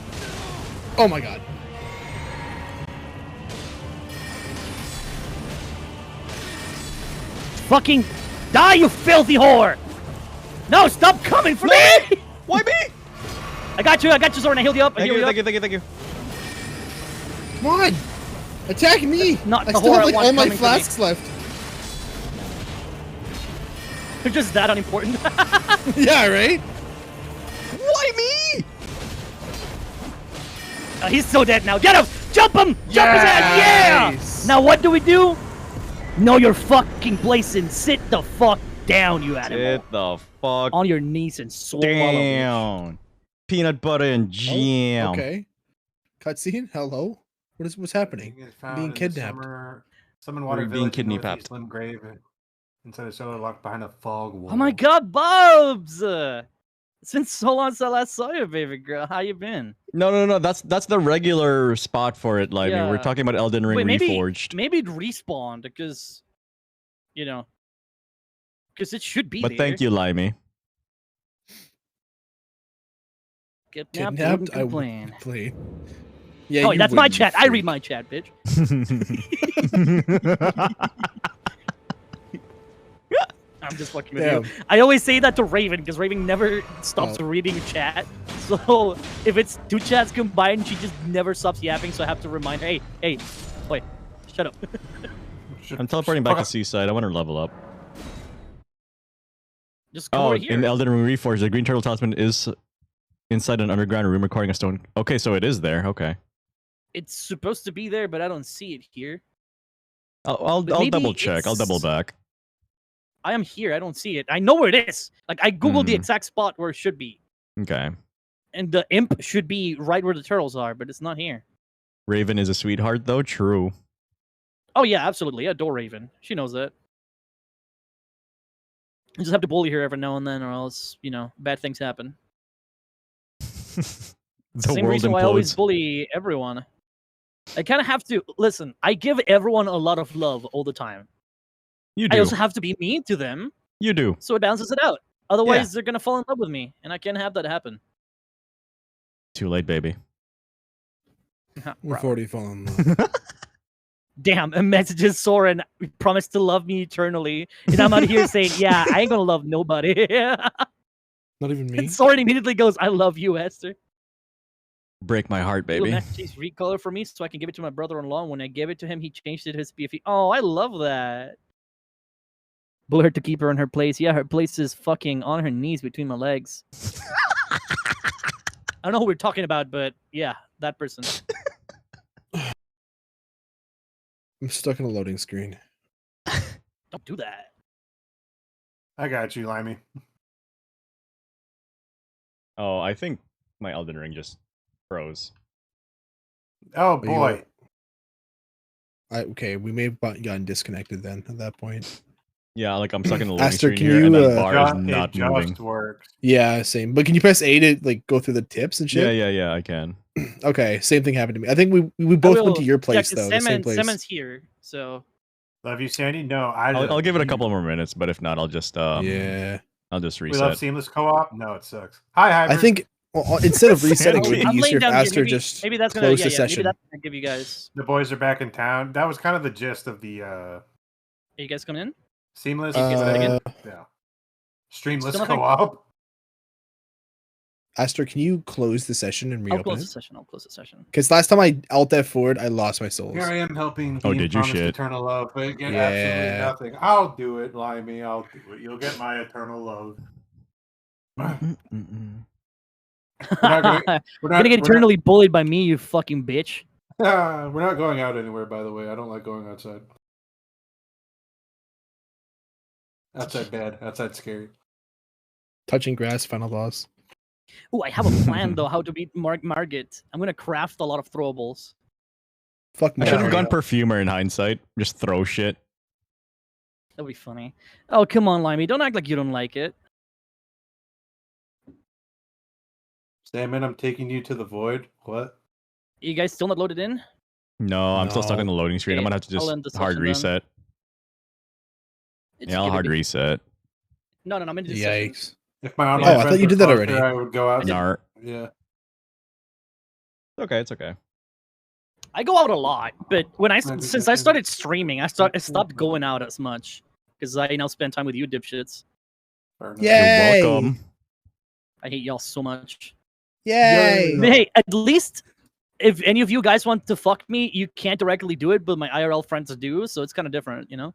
Oh my god. Fucking die, you filthy whore! No, stop coming for me! Why me? I got you, Zoran. I healed you up. Thank you, thank you. Come on! Attack me! Not I the still whore have I like want all my coming for me. flasks left. They're just that unimportant. Yeah, right? Why me? He's so dead now. Get him! Jump him! Jump his ass! Yeah! Nice. Now what do we do? Know your fucking place and sit the fuck down, you animal. Get the fuck On your knees and swallow. down. Peanut butter and jam. Okay. Cutscene? Hello? What's happening? Being found Being in the kidnapped. Summon water being village in kidnapped. northeast Limgrave inside a cellar locked behind a fog wall. Oh my god, Bubs! It's been so long since I last saw you, baby girl. How you been? No. That's the regular spot for it, Limey. We're Yeah. talking about Elden Ring Wait, Reforged. maybe it respawned because, you know, because it should be But there. thank you, Limey. Kidnapped, Kidnapped? wouldn't I complain. wouldn't complain. Yeah, Oh, you that's my wouldn't, chat. I freak. read my chat, bitch. I'm just fucking with Damn. you. I always say that to Raven because Raven never stops reading chat. So if it's two chats combined, she just never stops yapping. So I have to remind her, hey, wait, shut up. I'm teleporting back to Seaside. I want to level up. Just come Oh, over here. in Elden Ring Reforged, the Green Turtle Talisman is inside an underground room recording a stone. Okay, so it is there. Okay. It's supposed to be there, but I don't see it here. I'll But maybe double check. I'll double it's- back. I am here. I don't see it. I know where it is. Like I googled the exact spot where it should be, Okay. and the imp should be right where the turtles are, but it's not here. Raven is a sweetheart, though. True. Oh yeah, absolutely. I adore Raven. She knows that. You just have to bully her every now and then, or else bad things happen. The Same world reason why I always implodes. bully everyone. I kind of have to listen. I give everyone a lot of love all the time. You I do. also have to be mean to them, You do. so it balances it out. Otherwise, they're gonna fall in love with me, and I can't have that happen. Too late, baby. We've already fallen in love. Damn, a messages Soren promised to love me eternally, and I'm out here saying, "Yeah, I ain't gonna love nobody." Not even me. And Soren immediately goes, "I love you, Esther." Break my heart, Little baby. messages recolor for me, so I can give it to my brother-in-law. When I gave it to him, he changed it to his BFE. Oh, I love that. Bully her to keep her in her place. Yeah, her place is fucking on her knees between my legs. I don't know who we're talking about, but yeah, that person. I'm stuck in a loading screen. Don't do that. I got you, Limey. Oh, I think my Elden Ring just froze. Oh you boy. Okay, we may have gotten disconnected then at that point. Yeah, like I'm stuck in the loading Aster, screen can here, and you, that bar is not it moving. just works. Yeah, same. But can you press A to like go through the tips and shit? Yeah, I can. Okay, same thing happened to me. I think we both went to your place though. The same place. Simon's here, so Love you, Sandy. No, I'll give it a couple more minutes, but if not, I'll just yeah. I'll just We love reset. seamless co-op. No, it sucks. Hi, I think instead of resetting, it would I'm be laying easier if down here. Aster Maybe, just maybe that's gonna close yeah, the yeah, session. maybe that's gonna give you guys. the boys are back in town. That was kind of the gist of the Are you guys coming in? seamless. Uh, Yeah. Streamless Still nothing? co-op. Aster, can you close the session and I'll reopen close it? the session. I'll close the session. Because last time I Alt F4'd, I lost my souls. Here I am helping. Oh, Ian did you promise shit? Eternal love, but get Yeah. absolutely nothing. I'll do it, Limey. I'll do it. You'll get my eternal love. Mm-mm-mm. We're not going. You're gonna get eternally bullied by me, you fucking bitch. We're not going out anywhere, by the way. I don't like going outside. Outside bad. Outside scary. Touching grass, final boss. Oh, I have a plan though how to beat Margit. I'm gonna craft a lot of throwables. Fuck I should have Mario. gone perfumer in hindsight. Just throw shit. That'd be funny. Oh, come on, Limey. Don't act like you don't like it. Salmon, I'm taking you to the void. What? You guys still not loaded in? No, I'm still stuck No. in the loading screen. I'm Okay, gonna have to I'll end the just hard session then. reset. It's Yeah, I'll gonna hard be- reset. No, I'm in the session. Yikes. If my Oh, online I friends thought you were did that closer, already. I would go out. Nar. Yeah. Okay, it's okay. I go out a lot, but when Maybe since I that's- started streaming, I stopped going out as much. because I now spend time with you dipshits. Yay! You're welcome. I hate y'all so much. Yay! Hey, at least if any of you guys want to fuck me, you can't directly do it, but my IRL friends do, so it's kind of different, you know?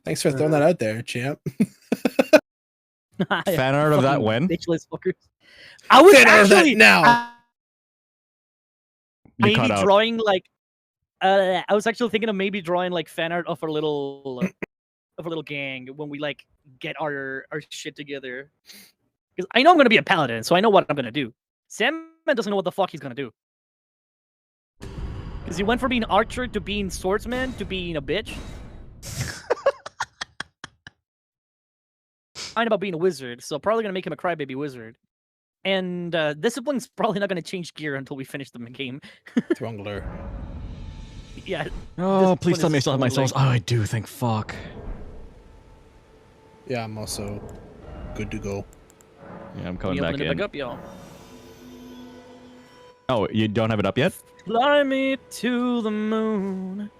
Thanks for throwing that out there, champ. Fan art of that Fucking when? bitchless fuckers. I was Fan art of that actually now. You maybe cut out. drawing like I was actually thinking of maybe drawing like fan art of a little gang when we like get our shit together. Because I know I'm gonna be a paladin, so I know what I'm gonna do. Sam doesn't know what the fuck he's gonna do. Because he went from being archer to being swordsman to being a bitch. Fine about being a wizard, so probably gonna make him a crybaby wizard. And discipline's probably not gonna change gear until we finish the game. Throngler. Yeah. Oh, please discipline tell me I is still have my totally- souls. Oh, I do, thank fuck. Yeah, I'm also good to go. Yeah, I'm coming You back open it in. back up, y'all. Oh, you don't have it up yet? Fly me to the moon.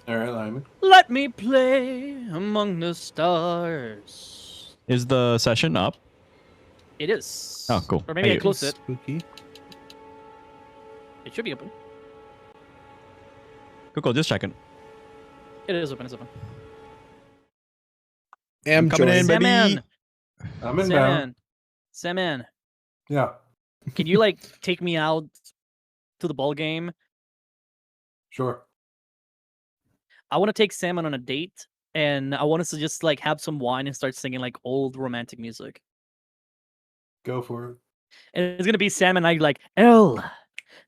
All right, Lyman. Let me play among the stars. Is the session up? It is. Oh, cool. Or maybe I Hey. closed it. Spooky. It should be open. Cool, just checking. It is open. It's open. Am coming in, joined. baby. Sandman. I'm in Sandman. Sandman. Yeah, Can you like take me out to the ball game? sure. I want to take Salmon on a date, and I want us to just like have some wine and start singing like old romantic music. Go for it. And it's gonna be Sam and I like L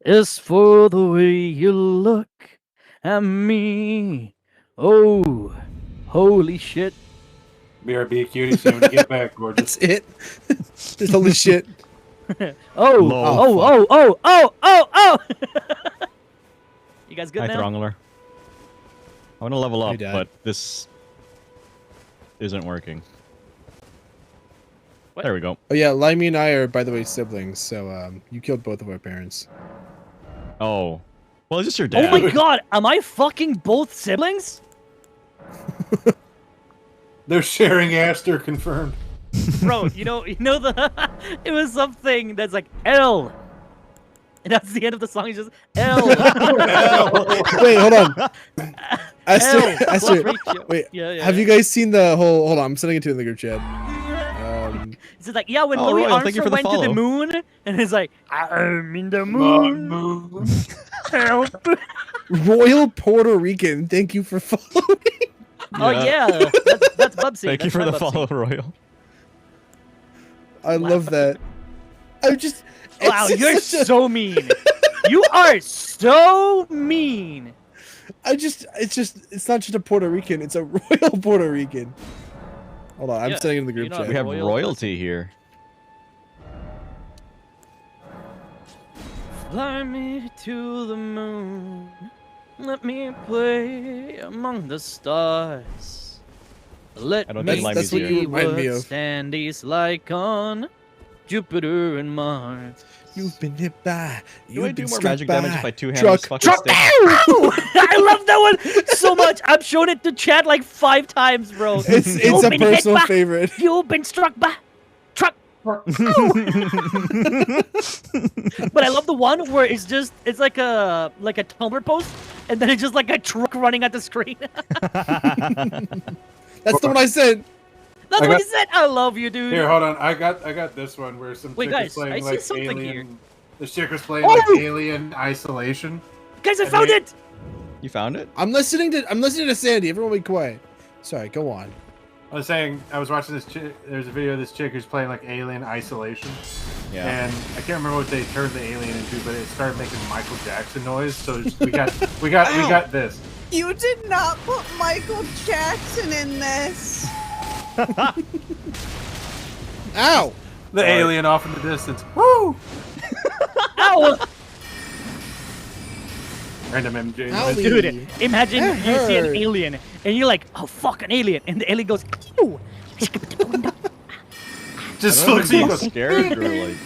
is for the way you look at me. Oh, holy shit! BRB cutie, see when you get back, gorgeous. That's it. Just holy shit. Oh, Lol. oh! You guys good Hi, now? Throngler. I want to level Hey, up, Dad. but this isn't working. What? There we go. Oh yeah, Limey and I are, by the way, siblings. So you killed both of our parents. Oh. Well, it's just your Oh dad. my god, am I fucking both siblings? They're sharing Aster confirmed. Bro, you know the it was something that's like L. And that's the end of the song, it's just L. Wait, hold on. Esther, L plus Esther, ratio. wait. Yeah. Have you guys seen the whole? Hold on, I'm sending it to you in the group chat. It's just like, yeah, when Oh, Louis Royal, thank you Armstrong for the went to the follow. moon, and it's like, I'm in the moon. Help. Royal Puerto Rican. Thank you for following. Oh yeah, that's Bubsy. Thank you That's for my the Bubsy. follow, Royal. I love that. I just. it's Wow, just you're such a- so mean. You are so mean. It's not just a Puerto Rican. It's a Royal Puerto Rican. Hold on, I'm Yeah, sending it in the group you're not chat. We have Royal. royalty here. Fly me to the moon. Let me play among the stars. Let I don't me think Limey's That's what here. you see remind what me of. Sandy's like on Jupiter and Mars. You've been hit by. Do I You've do been more struck magic damage by if I two-hand truck. this fucking Truck. stick? Ow! I love that one so much. I've shown it to chat like 5 times, bro. It's You've a been hit personal by- favorite. You've been struck by truck. But I love the one where it's like a Tumblr post, and then it's just like a truck running at the screen. That's the one I said. That's I what got- he said. I love you, dude. Here, hold on. I got this one where some Wait, chick guys, was playing I see like something Alien. here. The chick was playing Oh! like Alien Isolation. Guys, I and found they- it. You found it? I'm listening to Sandy. Everyone be quiet. Sorry, go on. I was saying I was watching this chick. There's a video of this chick who's playing like Alien Isolation, Yeah. and I can't remember what they turned the alien into, but it started making Michael Jackson noise. So we got this. You did not put Michael Jackson in this. Ow! The Sorry. alien off in the distance. Woo! Ow, Random MJ. Ow. dude! Imagine That you see an hurt. alien, and you're like, "Oh, fuck, an alien!" And the alien goes, "Ew." Just I looks at you. don't Goes, scared or like.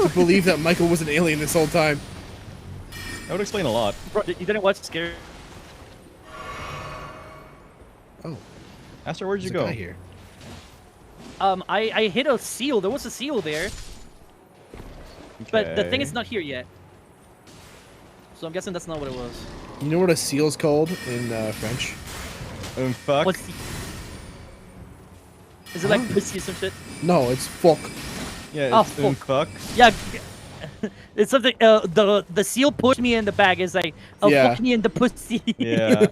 To believe that Michael was an alien this whole time. That would explain a lot. Bro, you didn't watch Scary? Oh, Aster, where'd you there's a go? guy here. I hit a seal. There was a seal there, but the thing is Okay. not here yet. So I'm guessing that's not what it was. You know what a seal's called in French? Fuck. What's the... Is it like pussy or some shit? No, it's fuck. Yeah, Oh, it's fuck. Yeah, it's something. The seal pushed me in the bag. Is like, oh Yeah. fuck me in the pussy. Yeah.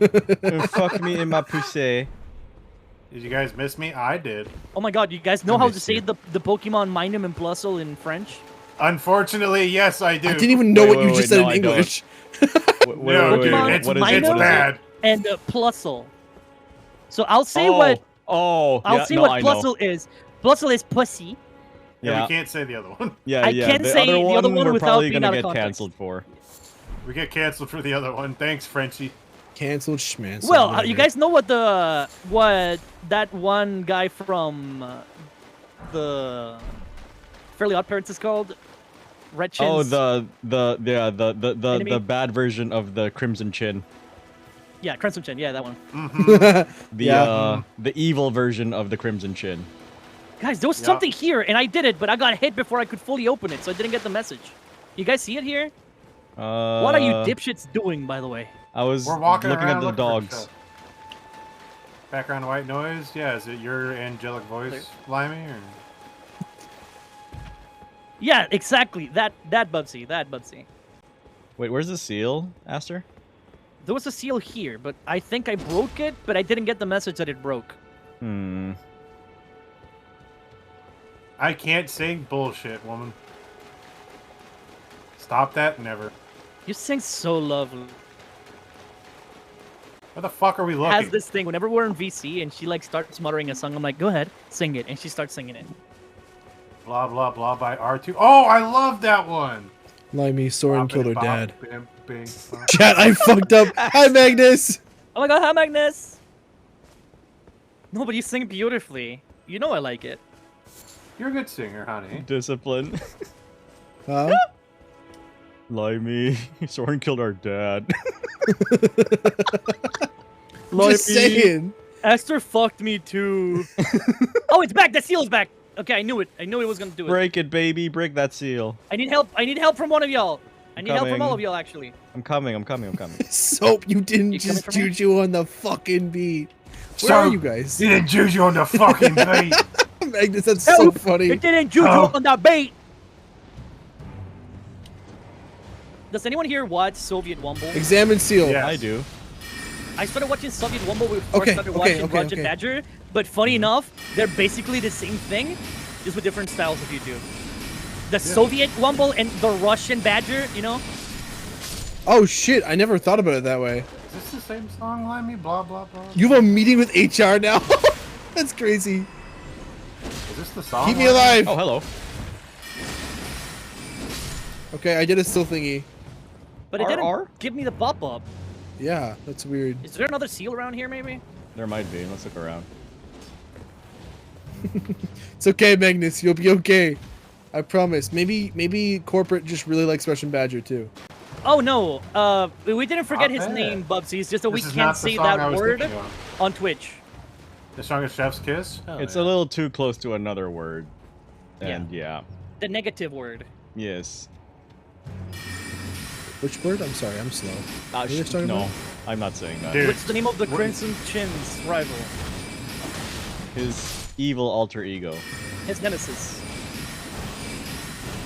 Fuck me in my pussy. Did you guys miss me? I did. Oh my god, you guys know I how to missed say you. the Pokemon Minum and Plusle in French? Unfortunately, yes, I do. I didn't even know Wait, what wait, you just wait, said no, in I don't. English. No, dude, Pokemon it's, what is it? it's Minum bad. and Plusle. So I'll say what Oh, I'll yeah, say no, what I know. Plusle is. Plusle is pussy. Yeah, Yeah, we can't say the other one. yeah, I yeah. can the say other the one other one we're without probably being gonna out of get context. canceled for. We get canceled for the other one. Thanks, Frenchie. Canceled schmanceled. Well, whatever. you guys know what that one guy from the Fairly Odd Parents is called? Red Chin's. Oh, the Enemy? bad version of the Crimson Chin. Yeah, Crimson Chin. Yeah, that one. The Yeah. the evil version of the Crimson Chin. Guys, there was Yeah. something here, and I did it, but I got hit before I could fully open it, so I didn't get the message. You guys see it here? What are you dipshits doing, by the way? I was We're walking looking around at the looking for dogs. stuff. Background white noise? Yeah, is it your angelic voice, Limey? Or... Yeah, exactly. That Bubsy. That Bubsy. Wait, where's the seal, Aster? There was a seal here, but I think I broke it, but I didn't get the message that it broke. Hmm. I can't sing bullshit, woman. Stop that, never. You sing so lovely. Where the fuck are we looking? Has this thing whenever we're in VC and she like starts muttering a song, I'm like, go ahead, sing it, and she starts singing it. Blah blah blah by R2. Oh, I love that one. Limey, Soren Bop, killed her bop, dad. bim, bing, bop. Chat, I fucked up. Hi, Magnus. Oh my god, hi Magnus! No, but you sing beautifully. You know I like it. You're a good singer, honey. Discipline. Huh? Limey. Soren killed our dad. Just saying. Esther fucked me too. Oh, it's back! The seal is back! Okay, I knew it. I knew it was gonna do it. Break it, baby. Break that seal. I need help. I need help from one of y'all. I need help from all Coming. of y'all, actually. I'm coming. I'm coming. I'm coming. Soap, you didn't You coming just for me? juju on the fucking beat. Where So, are you guys? You didn't juju on the fucking beat. Magnus, that's so funny. It didn't juju Oh. on that bait! Does anyone here watch Soviet Wumble? Examine seal. Yeah. I do. I started watching Soviet Wumble before Okay, I started okay, watching okay, Grudge and okay. Badger, but funny enough, they're basically the same thing, just with different styles of YouTube. The Soviet Wumble and the Russian Badger, you know? Oh shit, I never thought about it that way. Is this the same song, Limey? Blah blah blah. You have a meeting with HR now? That's crazy. Is this the song? Keep me Limey? alive. Oh, hello. Okay, I did a still thingy. But it didn't RR? give me the pop-up. Yeah, that's weird. Is there another seal around here, maybe? There might be. Let's look around. It's okay, Magnus. You'll be okay. I promise. Maybe corporate just really likes Russian Badger too. Oh no, we didn't forget his bad. name, Bubsy. It's just that we This is can't not the say song I that was word thinking of. on Twitch. The song of Chef's Kiss? Oh, It's yeah. a little too close to another word. And yeah. The negative word. Yes. Which word? I'm sorry, I'm slow. What are you talking no, about? I'm not saying that. Dude. What's the name of the What- Crimson Chin's rival? His evil alter ego. His nemesis.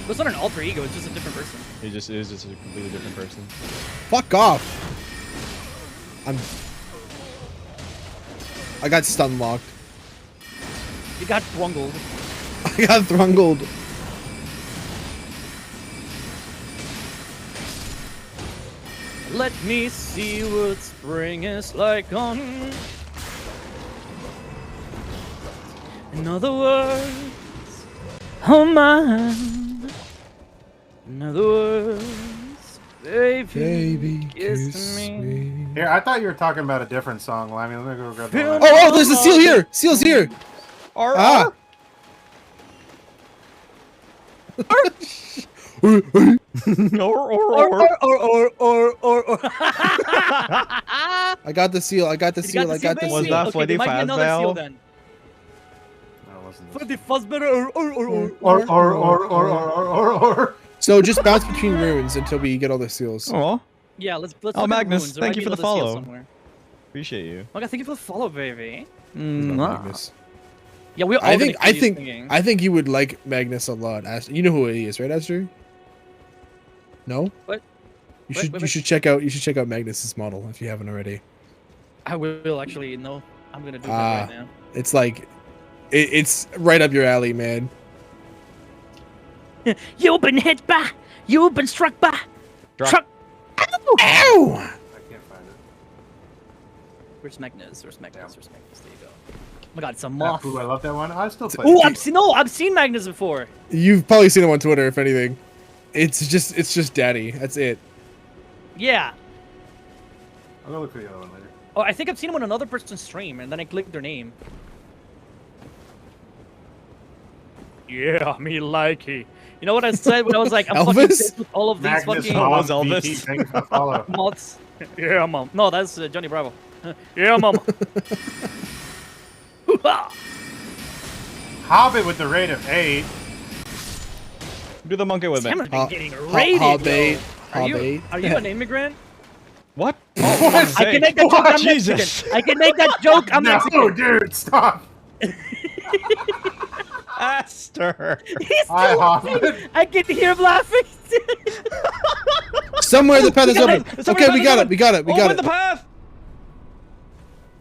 It's not an alter ego, it's just a different person. He just is just a completely different person. Fuck off. I got stun locked. You got bungled. I got thrungled. Let me see what spring is like on. In other words, oh man. In other words, baby, kiss me. Here, I thought you were talking about a different song, Limey. Let me go grab the Feel line. Oh, there's a seal here. Seal's here. R Ah. I got the seal. I got the seal. I got the Was seal. that for the there might be fast another seal valve? then. That wasn't For this. the Fuzzbetter. Or. So just bounce between runes until we get all the seals. Oh, Yeah, let's Oh, look at the Magnus, runes. There thank might you be for the another seal follow. somewhere. appreciate you. Okay, thank you for the follow, baby. Magnus. Yeah, we're all I gonna think keep singing. I think you would like Magnus a lot. You know who he is, right, Aster? No. What? You should check out Magnus's model if you haven't already. I will actually. No, I'm gonna do that right now. It's like, it's right up your alley, man. You've been hit by. You've been struck by. Struck. Ow! I can't find it. Where's Magnus? Where's Magnus? Yeah. Where's Magnus? There you go. Oh my God, it's a Yeah, moth. ooh, I love that one. I still play. Oh, I've seen Magnus before. You've probably seen him on Twitter, if anything. It's just daddy. That's it. Yeah. I'll go look for the other one later. Oh, I think I've seen him on another person's stream, and then I clicked their name. Yeah, me like it. You know what I said when I was like, I'm fucking Elvis? pissed with all of these Magnus fucking Mom, was Elvis. BT, thanks for the follow. moths. Yeah, mom. No, that's Johnny Bravo. Yeah, mama. Hobbit with the rate of 8. Do the monkey with me. Damn, I've been getting raided. Hobbit. Are you Hobbit. an immigrant? What? I can make that joke. I'm Jesus. Mexican. I can make that joke. I'm No, Mexican. dude, stop. Aster. He's Hi, still Hobbit. laughing. I can hear him laughing. Somewhere the path is open. Somewhere Okay, the we path got is it. We got it. We got Open it. the path.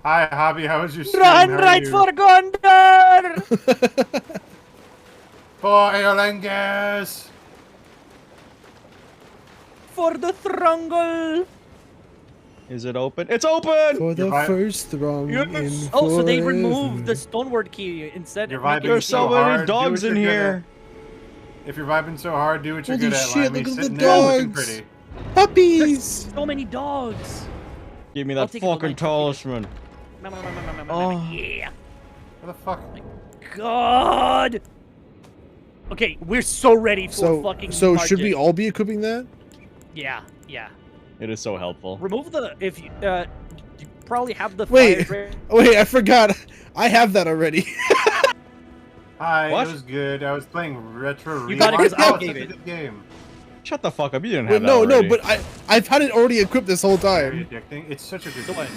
Hi, Hobby. How was your stream? Run How are right you? for Gondor. For Eolengas. For the Thrungle. Is it open? It's open. For the You're right. first throng Yes. in Oh, so they forever. removed the stoneward key instead. You're of making vibing There's it so so many hard, do dogs what in you're good here. If you're vibing so hard, do what you're Holy good at. shit, Limey. look at the Sitting there looking dogs. pretty. Puppies. so many dogs. Give me I'll that take it for fucking mine. talisman. Oh. Yeah. What the fuck? God. Okay, we're so ready for fucking. So should we market. all be equipping that? Yeah, yeah. It is so helpful. Remove the if you you probably have the Wait. fire. Wait, I forgot. I have that already. Hi, What? it was good. I was playing Retro You got it 'cause Rewind. I Oh, gave such a it. good game. Shut the fuck up. You didn't Wait, have that no, already. but I've had it already equipped this whole Very time. addicting. It's such a good The game. what?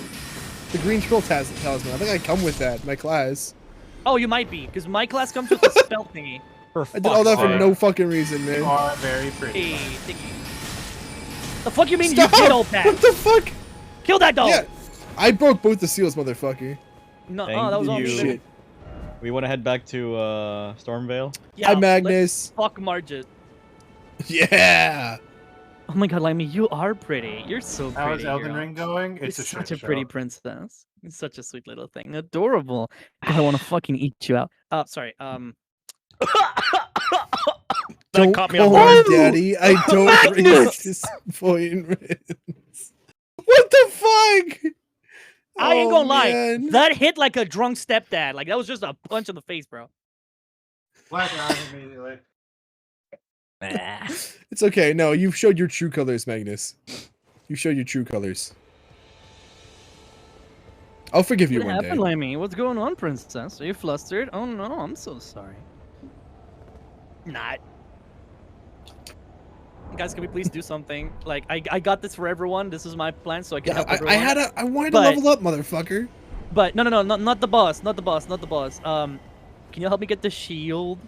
The green scroll talisman. I think I come with that in my class. Oh, you might be, because my class comes with a spell thingy. For I did all that for fuck's no sake. fucking reason, You man. are very pretty. Hey, thingy. The fuck you mean Stop! you killed that? What the fuck? Kill that dog! Yeah, I broke both the seals, motherfucker. No, Thank oh, that was on you. me. Shit. We want to head back to Stormvale. Yeah, Hi, let's Magnus. fuck Margit. Yeah. Oh my god, Limey, you are pretty. You're so pretty. How is Elden girl. Ring going? You're It's a such shit a pretty show. princess. It's such a sweet little thing. Adorable. God, I want to fucking eat you out. Sorry. Don't caught me call off her guard. daddy. I don't raise disappointments. What the fuck? I ain't gonna lie. Man. That hit like a drunk stepdad. Like that was just a punch in the face, bro. Black eye immediately. It's okay. No, you've showed your true colors, Magnus. You showed your true colors. I'll forgive you What one happened, day. Limey? What's going on, princess? Are you flustered? Oh no, I'm so sorry. Not. Guys, can we please do something? Like, I got this for everyone. This is my plan, so I can Yeah, help everyone. I wanted to But- level up, motherfucker. But no, not the boss, not the boss, not the boss. Can you help me get the shield?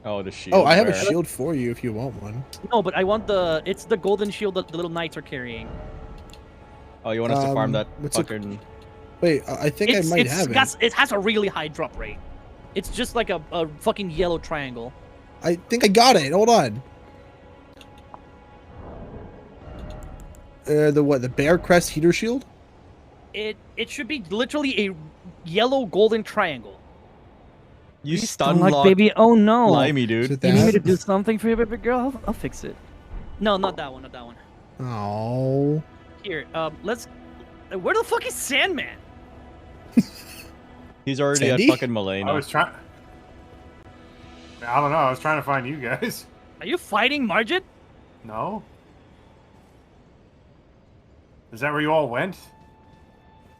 Oh, the shield. Oh, I have a where? shield for you if you want one. No, but I want it's the golden shield that the little knights are carrying. Oh, you want us to farm that what's it- fucking... Wait, I think I might have it. It has a really high drop rate. It's just like a fucking yellow triangle. I think I got it. Hold on. The Bear Crest heater shield? It should be literally a yellow golden triangle. You stun like, lock baby, oh no. Limey, Is dude. it You need me to that? do something for you, baby girl? I'll fix it. No, not that one, not that one. Oh. Here, let's... Where the fuck is Sandman? He's already Sandy? at fucking Malena. I was trying. I don't know. I was trying to find you guys. Are you fighting Margit? No. Is that where you all went?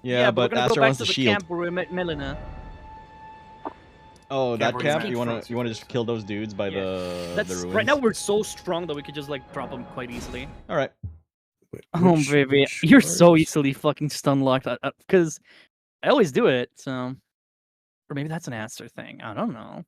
Yeah, but we're but gonna Aster go back wants to the the shield. camp where we met Melina. Oh, that where camp? met You wanna from. just kill those dudes by the ruins? Right now we're so strong that we could just like drop them quite easily. All right. Oh baby, which you're so parts? easily fucking stun locked because I always do it. So, or maybe that's an Aster thing. I don't know.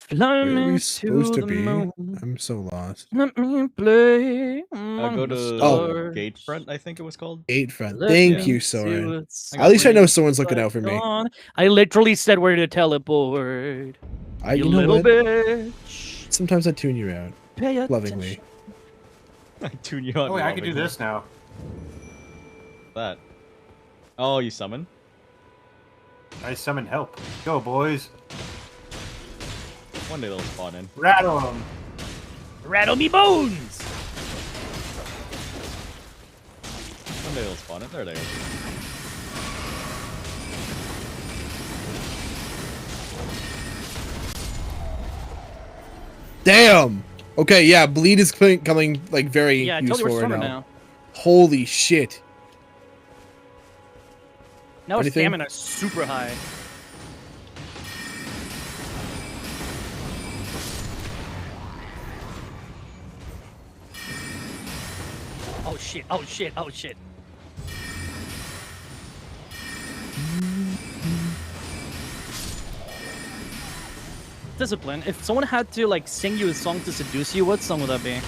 Fly Where are we me supposed to the be? moon. I'm so lost. Let me play among Go the to stars. Gatefront, I think it was called. 8 front. Let Thank me you, see Soren. what's At least I know spring someone's looking like out for me. dawn. I literally said where to teleport. You know little what? bitch. Sometimes I tune you out. Pay Lovingly. I tune you on. Oh wait, I can do lovingly. this now. That. Oh, you summon? I summon help. Go, boys. One day they'll spawn in. Rattle them. Rattle me bones. One day they'll spawn in. There they are. Damn! Okay, yeah, bleed is coming like very Yeah, I told you useful we're right stronger now. now. Holy shit. Now our Anything? stamina is super high. Oh shit, oh shit, oh shit. Discipline. If someone had to like sing you a song to seduce you, what song would that be?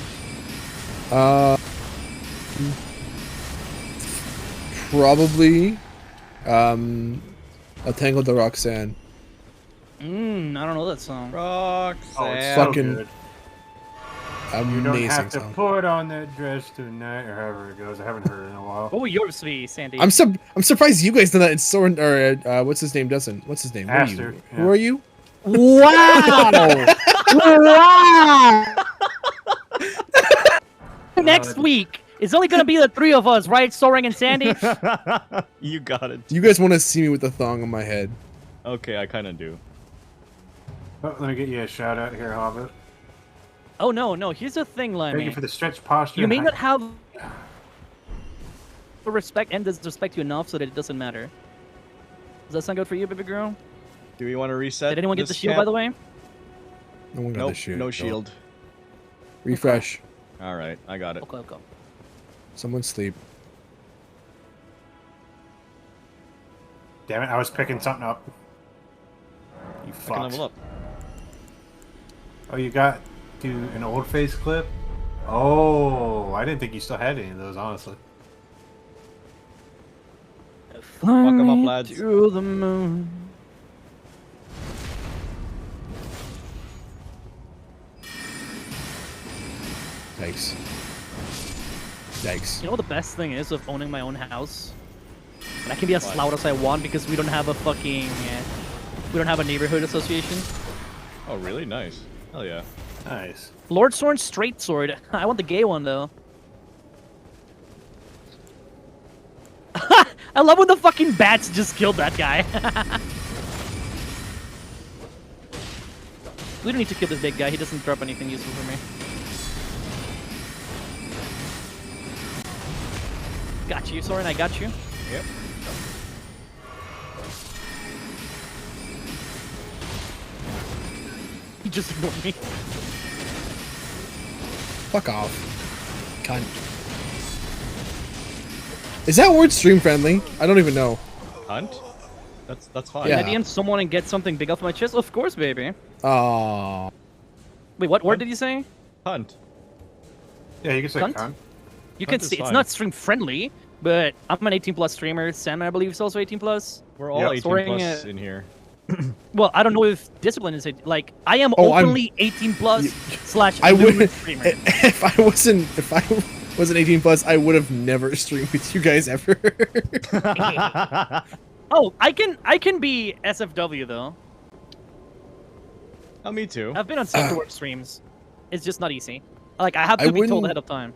Probably A Tangled to Roxanne. I don't know that song. Oh, it's Roxanne. so Fucking good. You don't amazing have to song. put on that dress tonight, or however it goes. I haven't heard it in a while. What would yours be, Sandy? I'm surprised you guys know that and Soren or what's his name doesn't. What's his name? What are you? Aster, Who yeah. are you? Wow! Wow! Next week, it's only gonna be the three of us, right? Soaring and Sandy. You got it. You guys want to see me with the thong on my head? Okay, I kind of do. Oh, let me get you a shout out here, Hobbit. Oh no! Here's the thing, Thank you Lemmy. for the stretch posture. You may and not have respect and disrespect you enough so that it doesn't matter. Does that sound good for you, baby girl? Do we want to reset? Did anyone get the this shield, camp? by the way? No one got Nope, the shit. no shield. Refresh. All right, I got it. Okay. Someone sleep. Damn it, I was picking something up. You I can level fucks. up. Oh, you got to an old face clip? Oh, I didn't think you still had any of those, honestly. Fly Fuck 'em up, me lads. to the moon. Yikes. Yikes. You know what the best thing is of owning my own house? And I can be as loud as I want because we don't have a fucking... we don't have a neighborhood association. Oh, really? Nice. Hell yeah. Nice. Lord Sword, straight sword. I want the gay one, though. I love when the fucking bats just killed that guy. We don't need to kill this big guy. He doesn't drop anything useful for me. Got you, Soren. I got you. Yep. He just ignored me. Fuck off. Cunt. Is that word stream friendly? I don't even know. Hunt? That's fine. Yeah. Can I DM someone and get something big off my chest? Of course, baby. Oh. Wait, what word did you say? Hunt. Yeah, you can say Cunt? cunt. You can Hunt is see it's fine. not stream friendly, but I'm an 18 plus streamer. Sam, I believe, is also 18 plus. We're all Yep. 18 Soaring, plus in here. Well, I don't know if discipline is it. Like, I am Oh, I'm- openly 18 plus slash I lewd would streamer. if I wasn't 18 plus, I would have never streamed with you guys ever. Oh, I can be SFW though. Oh, me too. I've been on safe to work streams. It's just not easy. Like, I have I to be told wouldn't- ahead of time.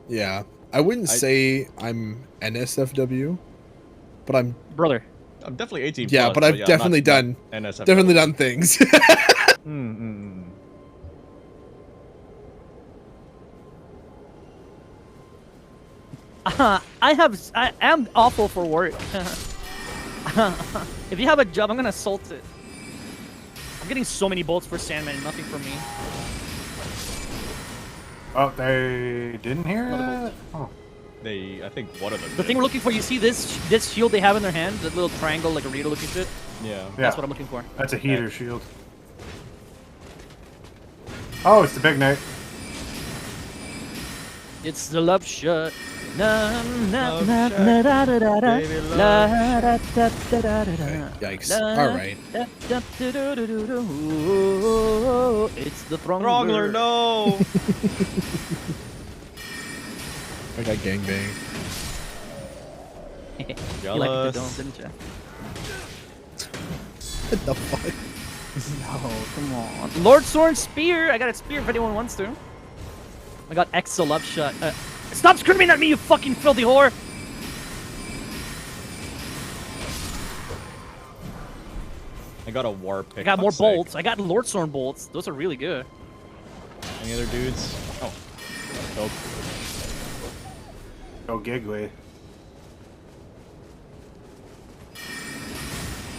Yeah. I wouldn't say I'm NSFW, but I'm Brother. I'm definitely 18 yeah, plus, but I've yeah, I'm definitely not done NSFW. definitely done things. I am awful for work. If you have a job, I'm gonna assault it. I'm getting so many bolts for Sandman, nothing for me. Oh, they didn't hear it? Oh. I think one of them. The thing we're looking for, you see this shield they have in their hand, that little triangle, like a Rita looking shit? Yeah. That's what I'm looking for. That's a heater shield. Oh, it's the big knight. It's the love shot. Yikes. Alright. It's the Throngler. Throngler, no! I got gangbanged. You liked it, don't, didn't you? What the fuck? No, come on. Lord Soren Spear! I got a spear if anyone wants to. I got Exo Love Shot. Stop screaming at me, you fucking filthy whore! I got a warp pick. I got more bolts. I got Lord Soren bolts. Those are really good. Any other dudes? Oh. Nope. Go Gigway.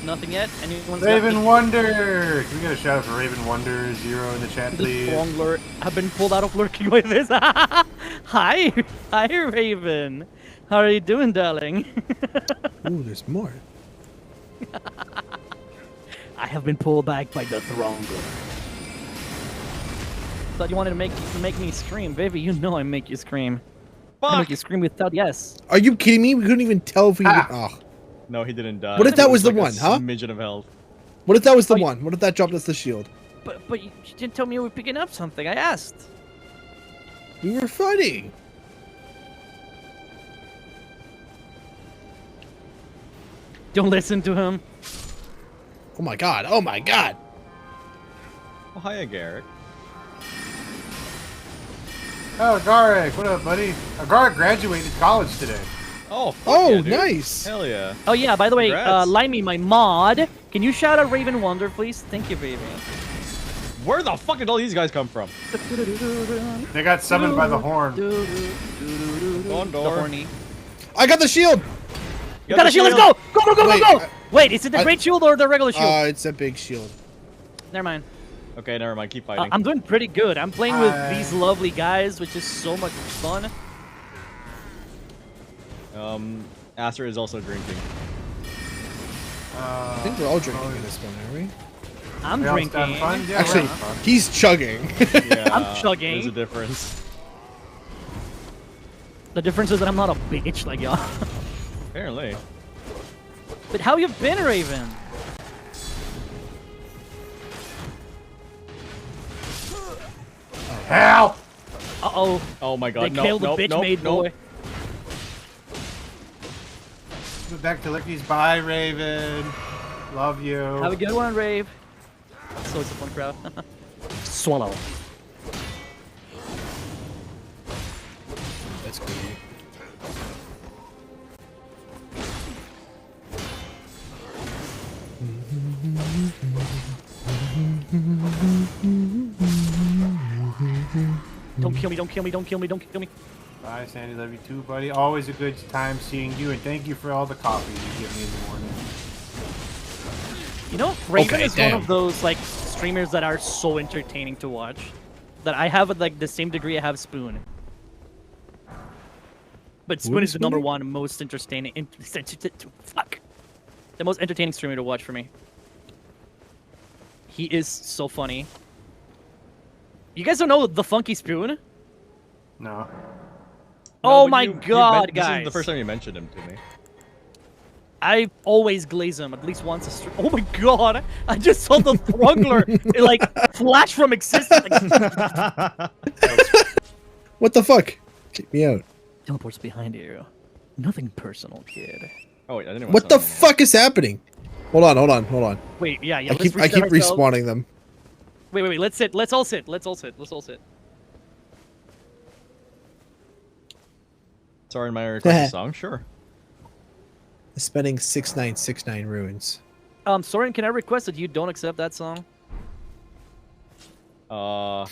Nothing yet? Anyone's Raven Wonder! Can we get a shout out for Raven Wonder 0 in the chat, please? The Throngler have been pulled out of lurking with this. Hi! Hi, Raven! How are you doing, darling? Ooh, there's more. I have been pulled back by the Throngler. Thought you wanted to make me scream. Baby, you know I make you scream. I make you scream without yes. Are you kidding me? We couldn't even tell if we... Oh. No, he didn't die. What if that was the like one, huh? Smidgen of health. What if that was the one? What if that dropped us the shield? But you didn't tell me you were picking up something. I asked. We were fighting. Don't listen to him. Oh my god. Oh my god. Oh, hiya, Garrick. Oh, Garrick, what up, buddy? Garrick graduated college today. Oh, oh, yeah, dude. nice. Hell yeah. Oh yeah, by the way, Congrats. Limey, my mod. Can you shout out Raven Wonder, please? Thank you, baby. Where the fuck did all these guys come from? They got summoned by the horn. Gondor. The horny. I got the shield. You got a shield. Let's go. Go, go, go, Wait, go, go. Wait, is it the great shield or the regular shield? It's a big shield. Never mind. Okay, never mind. Keep fighting. I'm doing pretty good. I'm playing with these lovely guys, which is so much fun. Aster is also drinking. I think we're all drinking at this point, are we? I'm drinking. Yeah, actually, he's chugging. Yeah, I'm chugging. There's a difference. The difference is that I'm not a bitch like y'all. Apparently. But how you been, Raven? Help! Uh-oh. Oh my god, They killed the bitch-made boy. Go back to Licky's. Bye, Raven. Love you. Have a good one, Rave. So it's a fun crowd. Swallow. That's good. Don't kill me, don't kill me, don't kill me, don't kill me. Bye, Sandy. Love you too, buddy. Always a good time seeing you, and thank you for all the coffee you give me in the morning. You know, Raven Okay, is damn. one of those like streamers that are so entertaining to watch. That I have like the same degree I have Spoon. But Spoon is the number one most entertaining. Fuck. The most entertaining streamer to watch for me. He is so funny. You guys don't know the Funky Spoon? No. Oh but my you god, This guys! is the first time you mentioned him to me. I always glaze him at least once a stream. Oh my god! I just saw the Throngler like flash from existence. What the fuck? Kick me out. Teleports behind you. Nothing personal, kid. Oh wait, I didn't. What the fuck is happening? Hold on, hold on, hold on. Wait, yeah. I keep respawning them. Wait. Let's sit. Let's all sit. Let's all sit. Sorry, my request a song. Sure. Spending 6969 ruins. Soren, can I request that you don't accept that song? Well,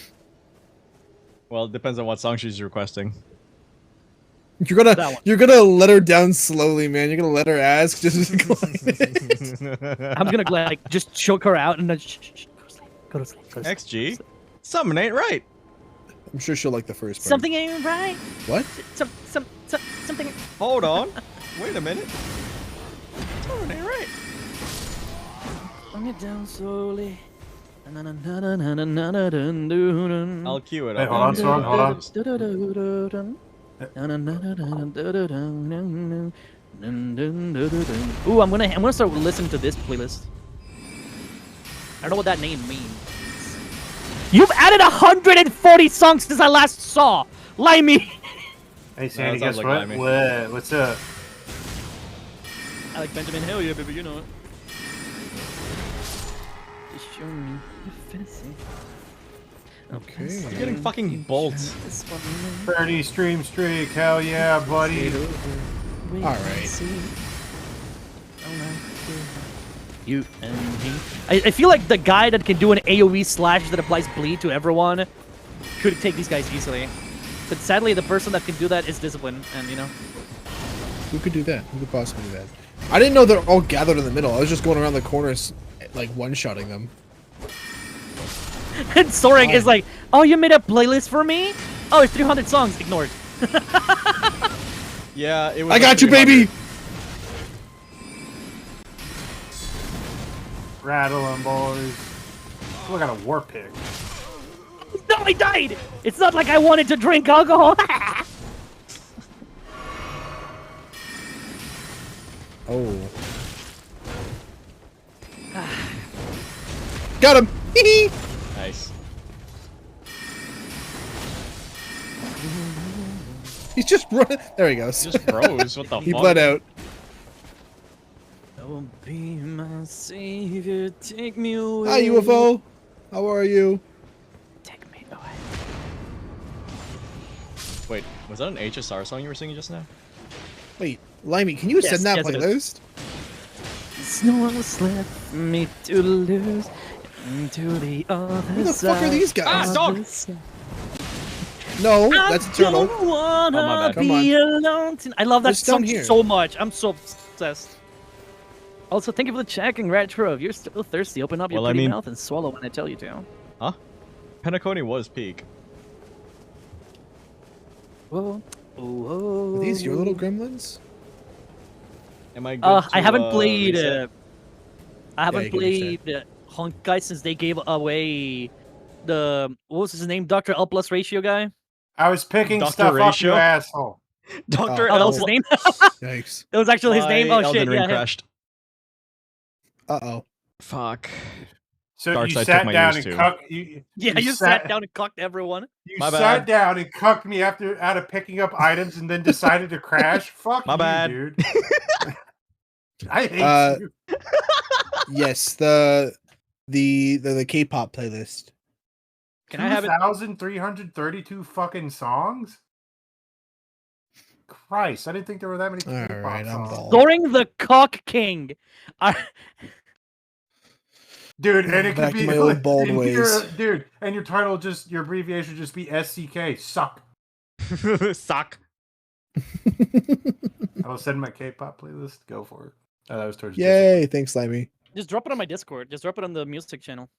it depends on what song she's requesting. You're That gonna one. you're gonna let her down slowly, man. You're gonna let her ask just go like this. I'm gonna like just choke her out and then shh, shh, shh, go to sleep. Go to sleep. Go to sleep. XG? Something ain't right. I'm sure she'll like the first part. Something ain't right. What? Something. Hold on. Wait a minute. Something ain't right. Bring it down slowly. I'll cue it Hey, up. hold on, Sword, hold on. Ooh, I'm gonna start listening to this playlist. I don't know what that name means. You've added 140 songs since I last saw. Limey. Hey, Sandy, sounds guess like what? Limey. What? What's up? I like Benjamin. Hell yeah, baby. You know it. Just show me your fancy. Okay. I'm getting fucking bolts. Birdie stream streak, hell yeah, buddy. Alright. You and me. I feel like the guy that can do an AoE slash that applies bleed to everyone could take these guys easily. But sadly, the person that can do that is Discipline, and you know. Who could do that? Who could possibly do that? I didn't know they're all gathered in the middle. I was just going around the corners, like one-shotting them. And Soaring is like, oh, you made a playlist for me? Oh, it's 300 songs. Ignored. Yeah, it was. I got you, baby! Rattle 'em, boys. Oh, I got a war pig. No, I died! It's not like I wanted to drink alcohol. Oh. Got him! Hee hee! Nice. He's just running. There he goes. Just froze. What the He fuck? bled out. Oh, be my savior, take me away. Hi, UFO. How are you? Take me away. Wait, was that an HSR song you were singing just now? Wait, Limey, can you Yes, send that yes, it playlist? There's no one else left me to lose into the other Who the fuck are these guys? Ah, dog! No, that's Eternal. I don't wanna Oh, my bad. Come be alone tonight. I love that Just down song here. so much. I'm so obsessed. Also, thank you for the check. Retro. If you're still thirsty, open up your Well, I pretty mean- mouth and swallow when I tell you to. Huh? Penacony was peak. Whoa. Whoa. Are these your little gremlins? Am I good I to, haven't played. reset? I haven't you can reset. played Honkai since they gave away the what was his name? Dr. L plus ratio guy. I was picking Dr. stuff up, Ratio? you asshole. Dr. Oh, that L. was his name. Yikes. That was actually his name. My Oh Elden shit! Ring Yeah. him. crashed. Uh-oh. Fuck. So Dark you side sat took my down ears and too. cucked. Yeah, you sat down and cocked everyone. You My sat bad. down and cucked me after out of picking up items and then decided to crash. Fuck My you, bad. dude. I hate you. Yes, the K-pop playlist. Can I have it? 2,332 fucking songs? Christ, I didn't think there were that many All K-pop right, I'm songs. bald. Soaring the Cock King. Dude, and it Back could to be my old bald and ways. dude, and your title just your abbreviation just be SCK. Suck. Suck. I will send my K-pop playlist. Go for it. Oh, that was towards Yay, thanks, Limey. Just drop it on my Discord. Just drop it on the music channel.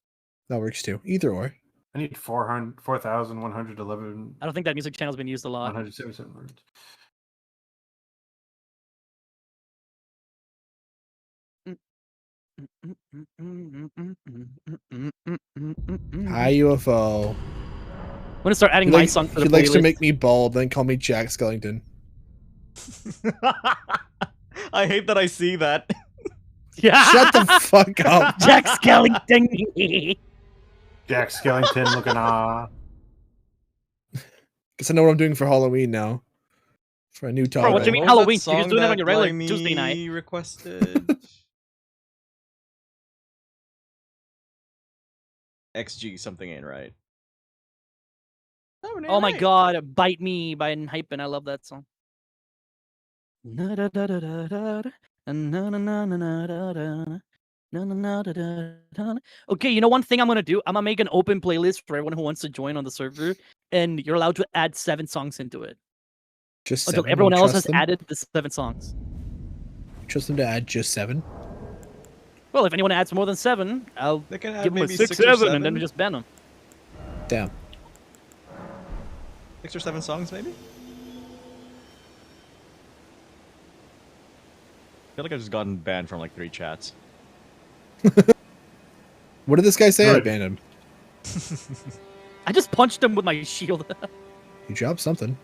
That works too. Either or. I need 4,111. I don't think that music channel's been used a lot. 177 words. Hi, UFO. I'm gonna start adding my song to the He likes to playlist. make me bald, then call me Jack Skellington. I hate that I see that. Yeah. Shut the fuck up. Jack Skellington. Jack Skellington looking Guess I know what I'm doing for Halloween now. For a new topic. Bro, what do you mean What was that Halloween? You're just song doing it on that your regular Blimey Tuesday night. requested. XG, something ain't right. Oh my god, Bite Me by Hype, and I love that song. No, no, no, da, da, da. Okay, you know one thing I'm gonna do? I'm gonna make an open playlist for everyone who wants to join on the server, and you're allowed to add 7 songs into it Just until 7. everyone You else trust has them? added the 7 songs. You trust them to add just 7? Well, if anyone adds more than 7, I'll They can add give them a maybe 6, 6 or 7, and then 7. just ban them. Damn. 6 or 7 songs, maybe? I feel like I've just gotten banned from like 3 chats. What did this guy say? I Good. banned him. I just punched him with my shield. He dropped something.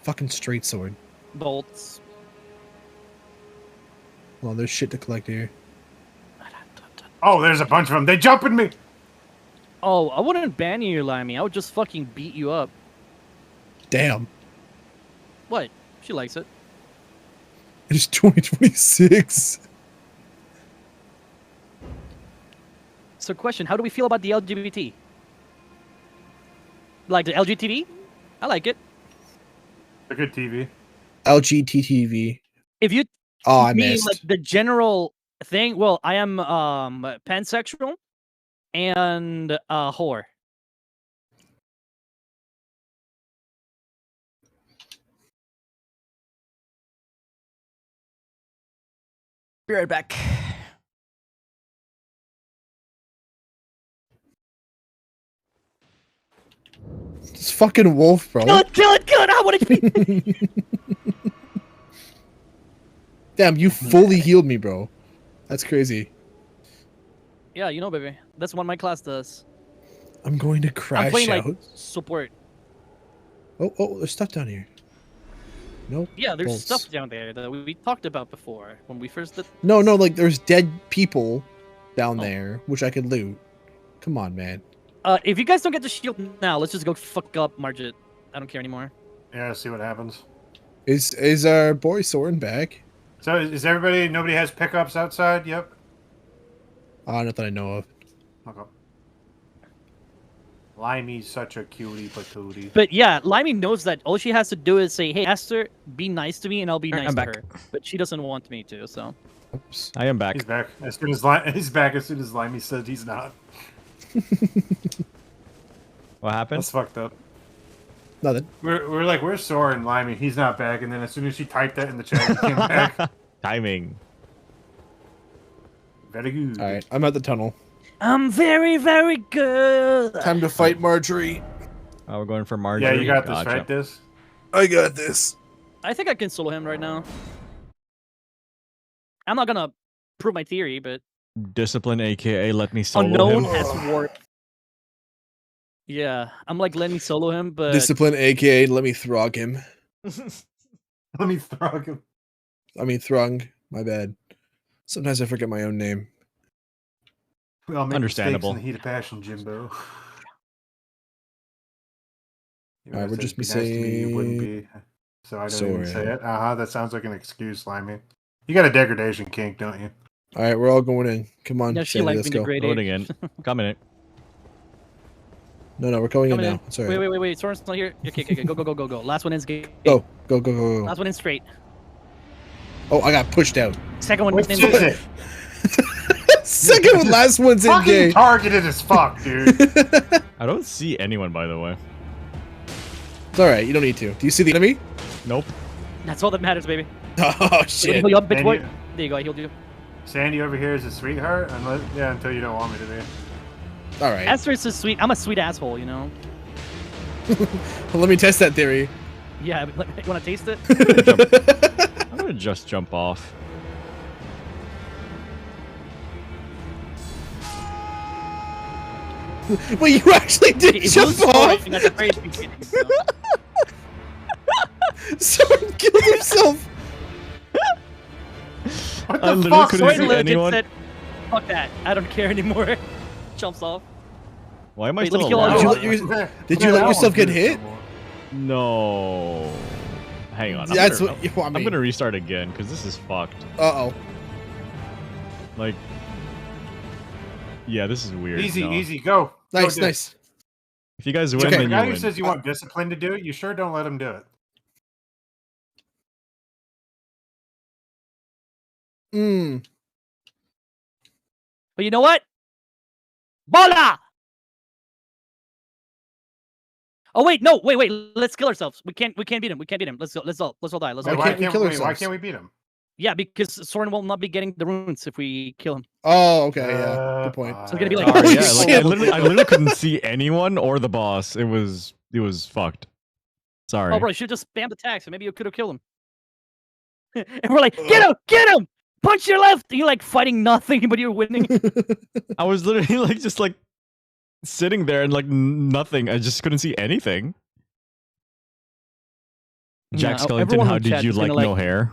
Fucking straight sword. Bolts. Well, there's shit to collect here. Oh, there's a bunch of them. They jumping me. Oh, I wouldn't ban you, Limey. I would just fucking beat you up. Damn. What? She likes it. It's 2026. So, question: how do we feel about the LGBT? Like the LGTV? I like it. A good TV. LGTTV. If you Oh, I mean missed. like the general thing, well, I am pansexual and whore. Be right back. It's fucking wolf, bro. Kill it! Kill it! Kill it! I want to. Damn, you fully healed me, bro. That's crazy. Yeah, you know, baby. That's what my class does. I'm going to I'm crash playing out. like support. Oh, there's stuff down here. Nope. Yeah, there's bolts. stuff down there that we talked about before when we first did. No, like there's dead people down Oh. there, which I could loot. Come on, man. If you guys don't get the shield now, let's just go fuck up Margit. I don't care anymore. Yeah, see what happens. Is our boy Soren back? So is everybody? Nobody has pickups outside. Yep. Not that I know of. Okay. Limey's such a cutie patootie. But yeah, Limey knows that all she has to do is say, "Hey, Esther, be nice to me, and I'll be nice I'm to back. her." But she doesn't want me to, so. Oops. I am back. He's back as soon as he's back as soon as Limey said he's not. What happened? That's fucked up. Nothing. We're like, where's Soren, Limey? He's not back. And then as soon as she typed that in the chat, he came back. Timing. Very good. All right, I'm at the tunnel. I'm very, very good. Time to fight Marjorie. Oh, we're going for Marjorie. Yeah, you got this, Gotcha. right? This. I got this. I think I can solo him right now. I'm not gonna prove my theory, but Discipline, aka let me solo unknown him. has worked. Yeah, I'm like, let me solo him, but Discipline, aka let me throg him. Let me throw him. I mean thrung. My bad. Sometimes I forget my own name. We all make Understandable. mistakes in the heat of passion, Jimbo. You Alright, we're said just be nice to me, you wouldn't missing be. So I don't even say Soren. it. That sounds like an excuse, Limey. You got a degradation kink, don't you? All right, we're all going in. Come on, no, she Sandy, likes let's being go. degraded. Loading in. Coming in. No, we're going in Coming now. in. It's all right. Wait. Soren's not here. Okay, go. Last one in gate. Go. Last one in straight. Oh, I got pushed out. Second one Which in. is it? Second one, last one's in Fucking gay. targeted as fuck, dude. I don't see anyone, by the way. It's all right. You don't need to. Do you see the enemy? Nope. That's all that matters, baby. Oh Let me shit! heal you up, bitch And boy. you- There you go. I healed you. Sandy over here is a sweetheart, until you don't want me to be. All right. Esther is so sweet. I'm a sweet asshole, you know. Well, let me test that theory. Yeah, but you want to taste it? I'm gonna just jump off. Wait, you actually did It jump was scoring off? at the very beginning, you know? Someone killed himself. What I the literally fuck? couldn't Soren see legit anyone. said, "Fuck that. I don't care anymore." Jumps off. Why am I Wait, let me still kill all Did you alive? let your- Did you let yourself get hit? No. Hang on. That's I'm gonna, what you want me. I'm gonna restart again because this is fucked. Uh oh. Like, yeah, this is weird. Easy, No. easy, go. Nice, Go, nice. If you guys win, okay. The then guy you who win. says you want discipline to do it, you sure don't let him do it. Hmm. But you know what? Bola! Oh wait, no, wait. Let's kill ourselves. We can't beat him. We can't beat him. Let's all die. Let's all Why die. can't we kill ourselves? Why can't we beat him? Yeah, because Soren will not be getting the runes if we kill him. Oh, okay, yeah. Good point. So it's gonna be like, Sorry, holy yeah, like, shit. I literally couldn't see anyone or the boss. It was fucked. Sorry. oh, bro, you should just spam attacks, and maybe you could have killed him. And we're like, get him! Punch your left! You're like fighting nothing, but you're winning. I was literally like just like sitting there and like nothing. I just couldn't see anything. Jack Yeah, Skellington, everyone how in did chat you is like gonna, no hair?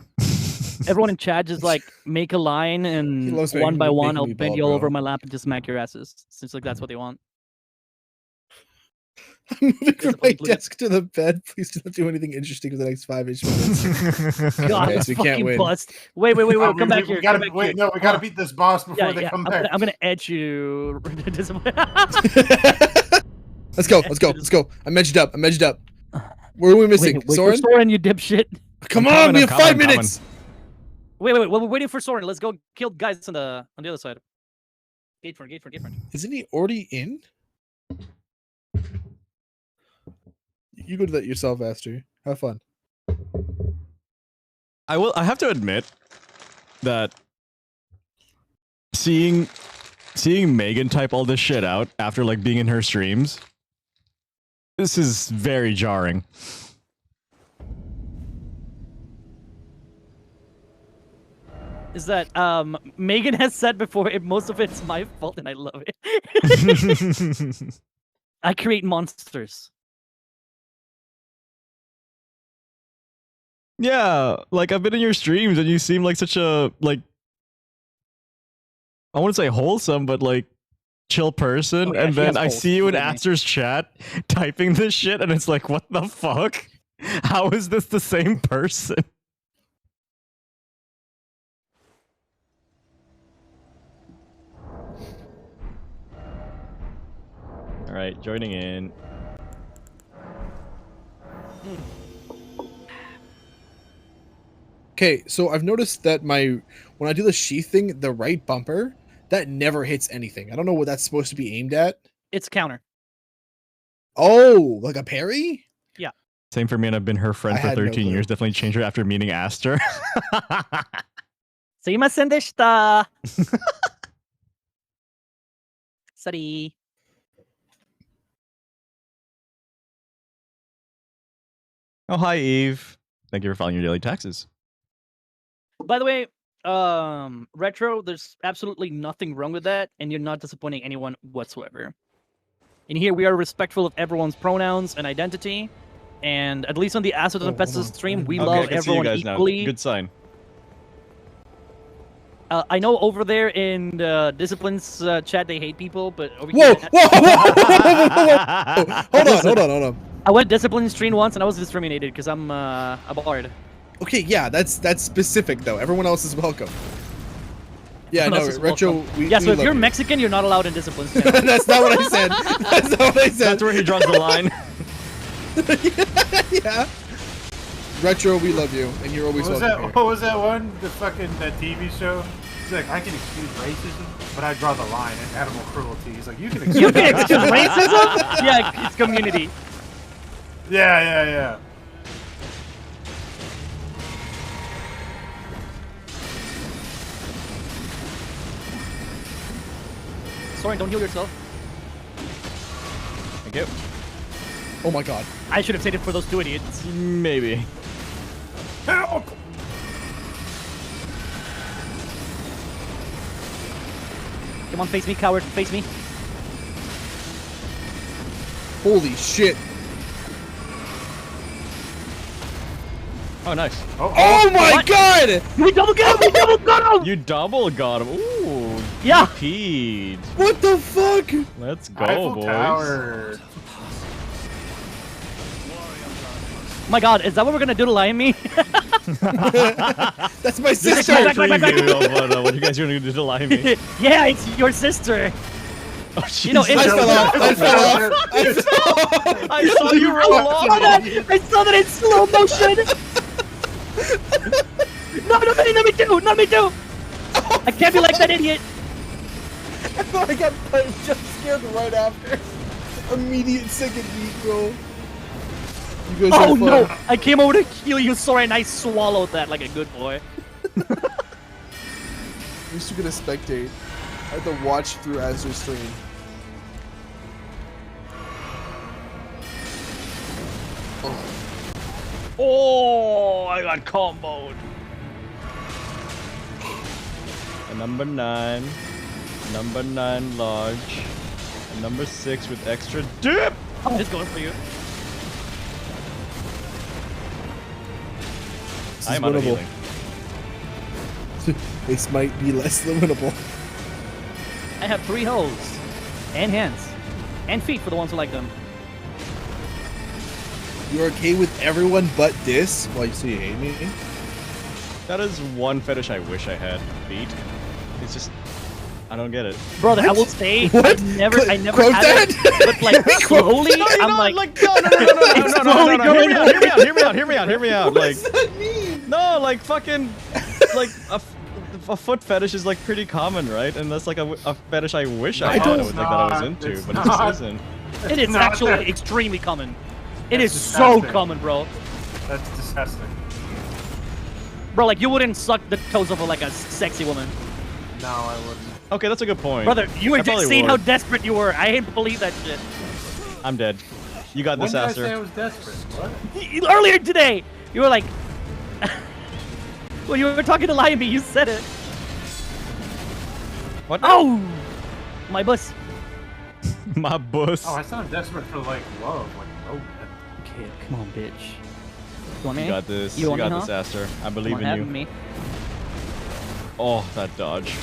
Everyone in chat just like make a line, and loves one by making one, me I'll bald, bend you all bro. over my lap and just smack your asses. Seems like that's what they want. I'm moving from my Disappointed. desk to the bed. Please do not do anything interesting for the next 5-ish minutes. God, Okay, that's so we can't fucking win. bust. Wait, come back here. We gotta, come back wait, here. no, we gotta beat this boss before they come back. I'm gonna edge you. Let's go. I'm edged up. Where are we missing? Wait for Soren? Soren, you dipshit. Come I'm on, coming, we I'm have 5 coming, I'm minutes. Wait. Well, we're waiting for Soren. Let's go kill guys on the other side. Gate front. Isn't he already in? You go to that yourself, Aster. Have fun. I have to admit that seeing Megan type all this shit out after like being in her streams, this is very jarring. Is that Megan has said before, most of it's my fault and I love it. I create monsters. Yeah, like I've been in your streams and you seem like such a like I wouldn't say wholesome, but like chill person, Oh, yeah, and she then has I holes, see you in believe me. Aster's chat typing this shit, and it's like, what the fuck? How is this the same person? All right, joining in. Okay, so I've noticed that when I do the sheath thing, the right bumper, that never hits anything. I don't know what that's supposed to be aimed at. It's counter. Oh, like a parry? Same for me, and I've been her friend I for had no 13 clue. years. Definitely changed her after meeting Aster. Sumimasen deshita. Sorry. Oh, hi, Eve. Thank you for filing your daily taxes. By the way, Retro, there's absolutely nothing wrong with that, and you're not disappointing anyone whatsoever. In here, we are respectful of everyone's pronouns and identity, and at least on the Acid and Pestis stream, we Okay, love I can see you everyone guys now. equally. Good sign. I know over there in Discipline's chat, they hate people, but over Whoa, here, hold on. I went Discipline stream once, and I was discriminated because I'm a bard. Okay, yeah, that's specific though. Everyone else is welcome. Yeah, Everyone no, else is Retro. welcome. Yeah, so if you're Mexican, you're not allowed in Discipline's channel. That's not what I said. That's not what I said. That's where he draws the line. Yeah. Retro, we love you, and you're always welcome here. What was that one? That TV show? He's like, I can excuse racism, but I draw the line at animal cruelty. He's like, you can excuse You can excuse racism? Yeah, it's community. Yeah. Sorry, don't heal yourself. Thank you. Oh my god. I should have saved it for those two idiots. Maybe. Help! Come on, face me, coward. Face me. Holy shit. Oh, nice. Oh my What? god! We double got him! We double got him! You double got him. Ooh. Yeah. Peed. What the fuck? Let's go, Eiffel boys. Tower. My god, is that what we're gonna do to Lion Me? That's my This is sister! a Back, back, back, back. preview of what you guys are going to do to lie me. Yeah, it's your sister. Oh, You know, Jesus. I it's- fell off. I fell off. I saw you roll off. I saw that in slow motion. No, not me too. I can't be like that idiot. thought I got jump scared right after. Immediate second beat, bro. You guys Oh have fun. no! I came over to kill you, sorry, and I swallowed that like a good boy. I'm just gonna spectate. I have to watch through Azur's stream. Oh, I got comboed. A number 9. Number 9 large. A number 6 with extra dip! I'm just going for you. I am out of winnable. healing. This might be less than winnable. I have 3 holes. And hands. And feet for the ones who like them. You're okay with everyone but this? Well, you say you hate me? That is one fetish I wish I had. Feet. It's just... I don't get it. Brother, What? I will say What? I never Quote had that? it, but like slowly, No, I'm like, no. it's slowly Hear me going out, hear me out. What Like, does that mean? no, like fucking, like a foot fetish is like pretty common, right? And that's like a fetish I wish I I had. don't- It was like that I was into, It's but it not. just isn't. It is not actually that. extremely common. It That's is so disgusting. common, bro. That's disgusting. Bro, like you wouldn't suck the toes of like a sexy woman. No, I wouldn't. Okay, that's a good point. Brother, you were I just probably saying would. how desperate you were. I didn't believe that shit. I'm dead. You got When this, did I say I Aster. was desperate? What? Earlier today, you were like, when you were talking to Liamy, you said it. What? Oh, my bus. My bus. Oh, I sound desperate for like love, like romance. Okay, come on, bitch. You want me? You got this. You You want me, got huh? this, Aster. I believe Come on, in you. have me. Oh, that dodge.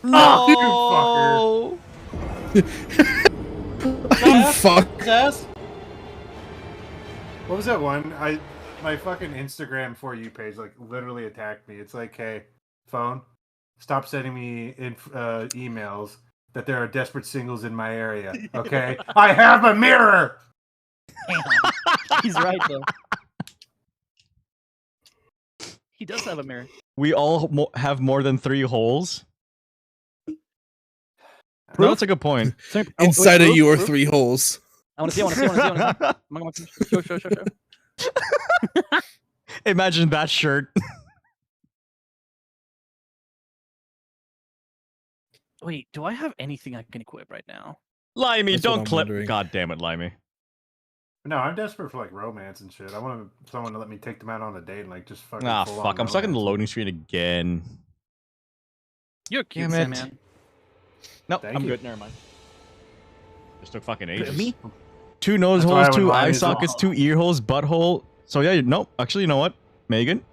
Oh, You Fuck. Ass? What was that one? My fucking Instagram For You page like literally attacked me. It's like, hey, phone, stop sending me emails that there are desperate singles in my area. Okay, I have a mirror. he's right though. He does have a mirror. We all have more than 3 holes. No, Proof? that's a good point. Inside of you are proof? 3 holes. I want to see. I want to see. I want to see. I want to see. Come on, show. Imagine that shirt. Wait, do I have anything I can equip right now? Limey, That's what don't I'm clip. wondering. God damn it, Limey. No, I'm desperate for like romance and shit. I want someone to let me take them out on a date and like just fucking. Ah, full-on fuck. I'm stuck in the romance. loading screen again. You're cute, Damn it. man. Nope, Thank I'm you. good. Never mind. This took fucking ages. Me? 2 nose That's why holes, I would 2 lie eye as well. sockets, 2 ear holes, butthole. So yeah, nope. Actually, you know what, Megan?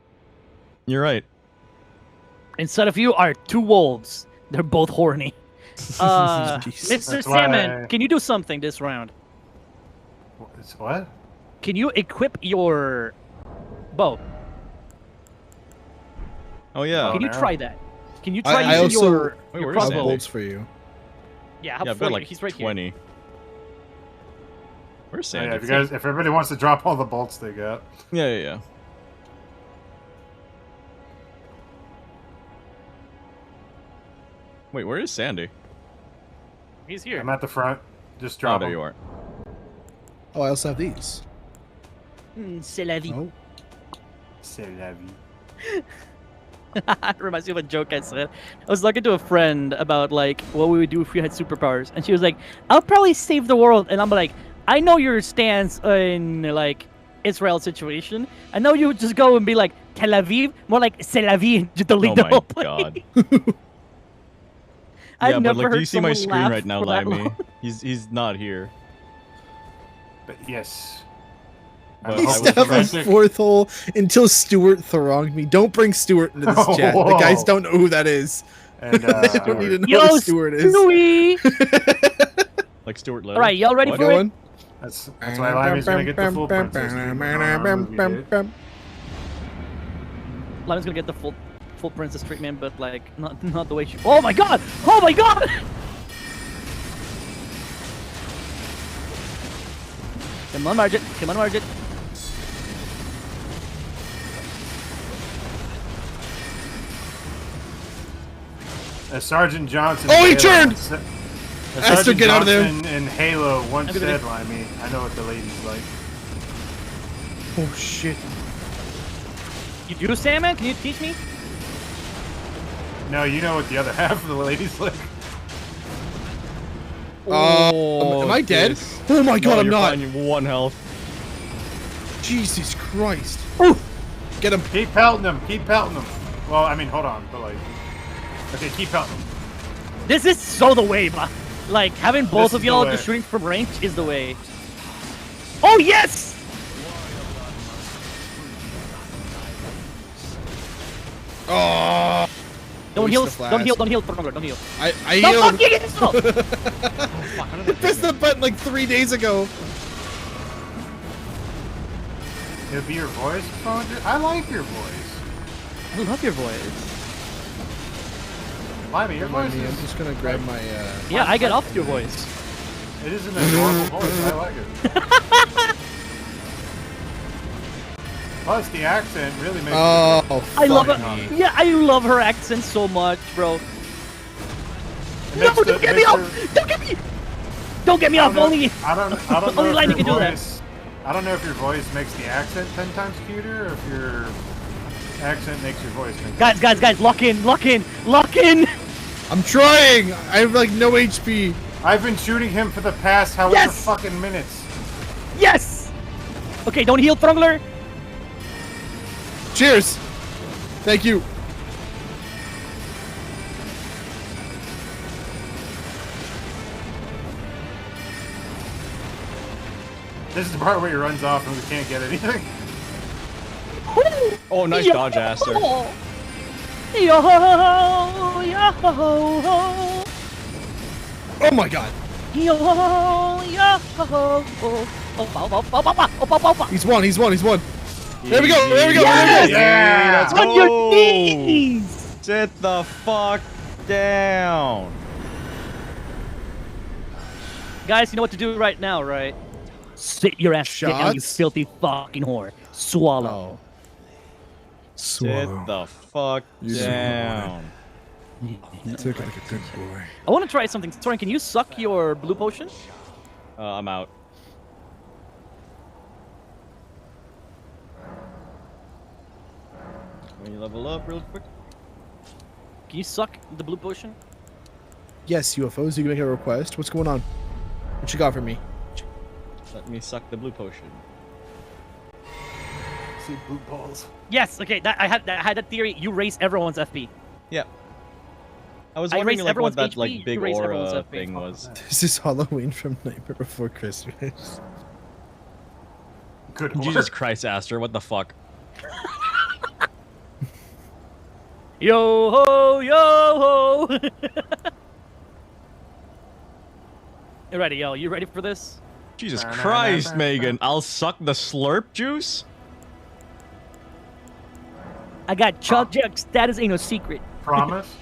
You're right. Instead of you are 2 wolves. They're both horny. Mr. That's why Salmon, I- can you do something this round? What? Can you equip your bow? Oh yeah. Can you no. try that? Can you try I using also your Wait, your where is have Sandy? crossbow? bolts for you. Yeah, how Yeah, I've before got like he's right 20. Where's Oh, Sandy? yeah, if everybody wants to drop all the bolts they got. Yeah. Wait, where is Sandy? here. He's here. I'm at the front. Just Oh, drop there them. you are. Oh, I also have these. C'est la vie. Oh. C'est la vie. It reminds me of a joke I said. I was talking to a friend about like what we would do if we had superpowers, and she was like, "I'll probably save the world," and I'm like, "I know your stance in like Israel situation. I know you would just go and be like Tel Aviv, more like C'est la vie, and just delete Oh the my whole place." god. I've Yeah, but never like, do you heard see my someone screen laugh right now, for that Limey? long. He's not here. But yes. But I I hope still it's have a romantic. 4th hole until Stuart thronged me. Don't bring Stuart into this chat. The guys Whoa. don't know who that is. And They don't need to know Yo, who Stuart is. Stewie! Like Stuart Little. All right, y'all ready What? for it? Going? that's why Limey's gonna get the full princess. treatment. Lime's gonna get the full princess treatment, but like not the way she. Oh my god! Oh my god! Come on, Margit. Come on, Margit. Sergeant Johnson. Oh, he Halo turned! once said- Aster, Sergeant get out of there. Johnson in Halo once I'm gonna said, Limey, I know what the ladies like. Oh shit. You do, Salmon? Can you teach me? No, you know what the other half of the ladies like. Am I dead? this- Oh my god, No, I'm you're not. fine, you have 1 health. Jesus Christ. Get him. Keep pelting them. Keep pelting them. Well, I mean, hold on, but like, okay, keep pelting them. This is so the way, but like having both This of is the y'all way. just shooting from range is the way. Oh yes! Oh. Don't Waste heal, the flash. don't heal, don't heal, don't heal. I Stop healed. fucking yourself! I pressed that button like 3 days ago. It'll be your voice, phone. I like your voice. I love your voice. Limey, your voice I'm is. just gonna grab my Yeah, I get off your voice. It is an adorable voice. I like it. Plus, the accent really makes. Oh, I love fuck it. me. Yeah, I love her accent so much, bro. It No, makes the- don't get me makes off! her- Don't get me! Don't get me off! Only I don't know. Only if Lightning your can do that. voice- I don't know if your voice makes the accent 10 times cuter, or if your accent makes your voice. 10 times guys, lock in, lock in, lock in! I'm trying. I have like no HP. I've been shooting him for the past however Yes! fucking minutes. Yes! Okay, don't heal, Thrungler. Cheers. Thank you. This is the part where he runs off and we can't get anything. Oh, nice dodge, Aster. Yo, yo, yo, Oh my god. yo, yo. Oh, He's one. He's one. He's one. There we go. There we go. There we go. Yeah! Let's On your go! knees! Sit the fuck down. Guys, you know what to do right now, right? Sit your ass down, you Shots? filthy fucking whore. Swallow. Sit the fuck down. Took like a good boy. I want to try something. Soren, can you suck your blue potion? I'm out. Can you level up real quick? Can you suck the blue potion? Yes, UFOs. You can make a request. What's going on? What you got for me? Let me suck the blue potion. See boot balls. Yes. Okay. I had that theory. You raise everyone's FP. Yeah. I was I wondering raised like what everyone's that HP, like you big raised everyone's aura FP. thing was. This is Halloween from Nightmare Before Christmas. Good Jesus work. Christ, Aster, what the fuck? Yo ho, yo ho. You ready, yo? You ready for this? Jesus Christ, Megan, I'll suck the slurp juice? I got Chuck Jack status ain't no secret. Promise?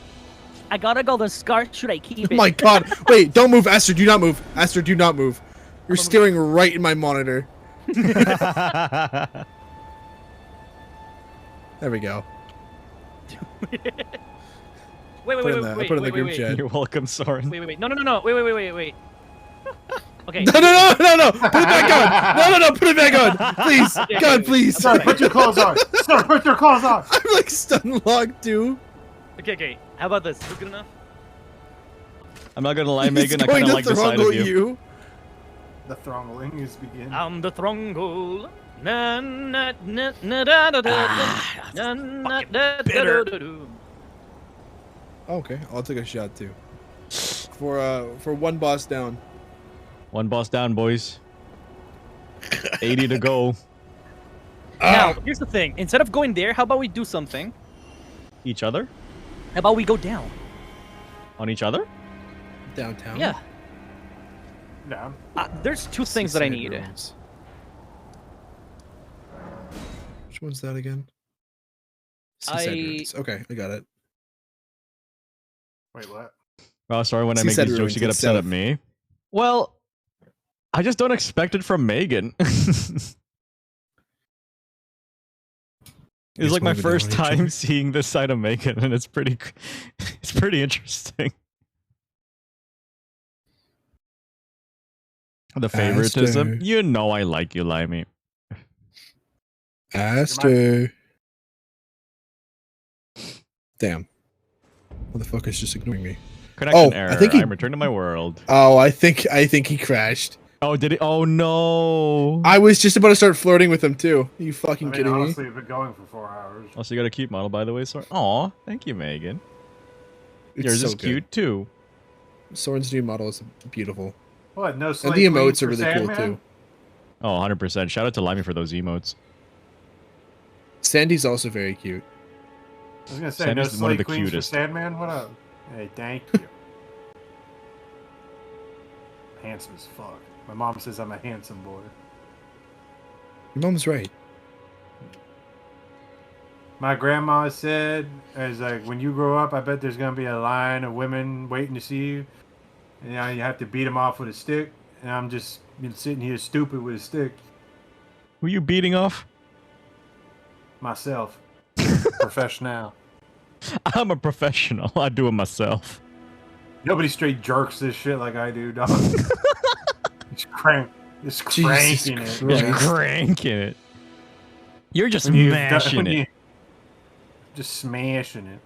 I got a golden scar. Should I keep Oh it? my god. Wait, don't move. Aster, do not move. Aster, do not move. You're staring right in my monitor. There we go. Wait, Put it in the group chat. You're welcome, Soren. Wait. No. Wait. Okay. No. Put it back on. No. Put it back on. Please. God, please. Sir, put your clothes on. Sir, put your clothes on. I'm like stun locked too. Okay. How about this? Is this good enough? I'm not gonna lie, Megan, I He's going kinda to like the side throttle of you. The throttling is beginning. I'm the Thrungle. Na na na na da da da na na da da da da. Okay, I'll take a shot too. For one boss down. One boss down, boys. 80 to go. Now, here's the thing. Instead of going there, how about we do something? Each other? How about we go down? On each other? Downtown. Yeah. Down. There's two things that I need. Rooms. Which one's that again? Seaside rooms. Okay, I got it. Wait, what? Oh, sorry, when I She make said these jokes, ruins you get upset at itself. me. Well, I just don't expect it from Megan. It's like my first time seeing this side of Megan, and it's pretty interesting. The favoritism. Aster. You know I like you, Limey. Aster. Damn. Motherfucker's just ignoring me. Connection error. I think he... I'm returned to my world. Oh, I think he crashed. Oh, did it? Oh no! I was just about to start flirting with him too. Are you fucking kidding me? Honestly, we've been going for 4 hours. Also, you got a cute model, by the way, Soren. Aw, thank you, Megan. It's Yours so is cute too. Soren's new model is beautiful. What? No And slave the queen emotes for are really Sandman? cool too. Oh, 100%. Shout out to Limey for those emotes. Sandy's also very cute. I was gonna say, Sandy's no one of slave the queens cutest. for Sandman? What up? Hey, thank you. Handsome as fuck. My mom says I'm a handsome boy. Your mom's right. My grandma said, "As like when you grow up, I bet there's gonna be a line of women waiting to see you. And, you know, you have to beat them off with a stick." And I'm just sitting here stupid with a stick. Who you beating off? Myself, professional. I'm a professional. I do it myself. Nobody straight jerks this shit like I do, dog. It's cranking it. You're cranking it. You're just When mashing it. Just smashing it.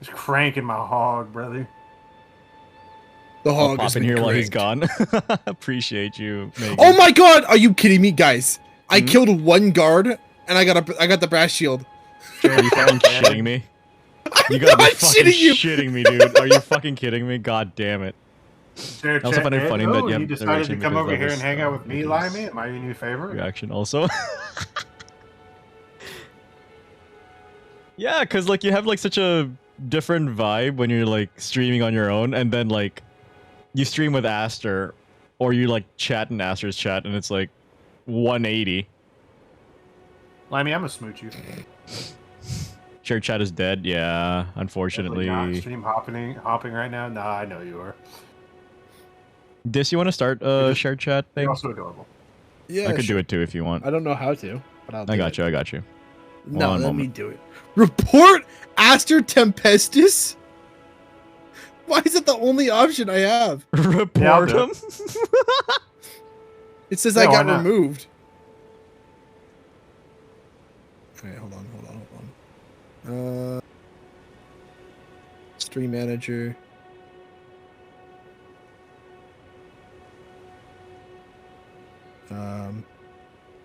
Just cranking my hog, brother. The I'll hog pop is in here while he's gone. Appreciate you, Megan. Oh my god! Are you kidding me, guys? I killed one guard and I got the brass shield. Are you fucking shitting me? You gotta be fucking shitting me, dude. Are you fucking kidding me? God damn it. Sure, I also find it funny that you you have decided to come over here and hang out with me, because Limey? Am I your new favorite? reaction also. Yeah, because like you have like such a different vibe when you're like streaming on your own, and then like you stream with Aster, or you like chat in Aster's chat, and it's like 180. Limey, I'm gonna smooch you. Share chat is dead. Yeah, unfortunately. Not stream hopping right now? Nah, I know you are. Dis, you want to start a share chat thing? You're also adorable. Yeah, I could do it too if you want. I don't know how to, but I'll do I got you. I got you. No, One let me moment. do it. Report Aster Tempestus? Why is it the only option I have? Report him? It says Yeah, I why got not? removed. Okay, hold on. Stream manager.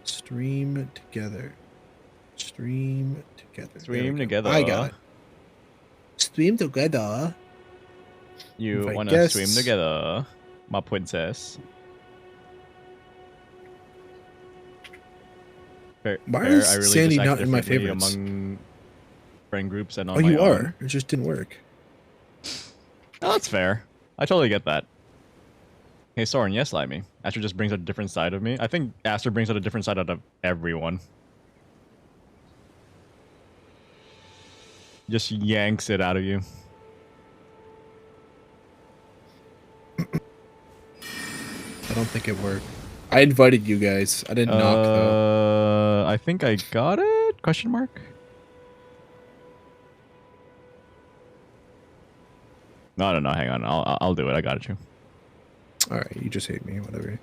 Stream together. Stream together. There Stream we go. together. I got it. Stream together. You If I wanna guess- swim together, my princess? Fair, Why fair, is I really Sandy just act not in my differently favorites? among friend groups and on Oh, my you own. are. It just didn't work. Oh, that's fair. I totally get that. Hey, Soren, yes, Limey. Aster just brings out a different side of me. I think Aster brings out a different side out of everyone. Just yanks it out of you. I don't think it worked. I invited you guys. I didn't knock though. I think I got it? Question mark? No, I don't know. Hang on. I'll do it. I got you. All right, you just hate me. Whatever.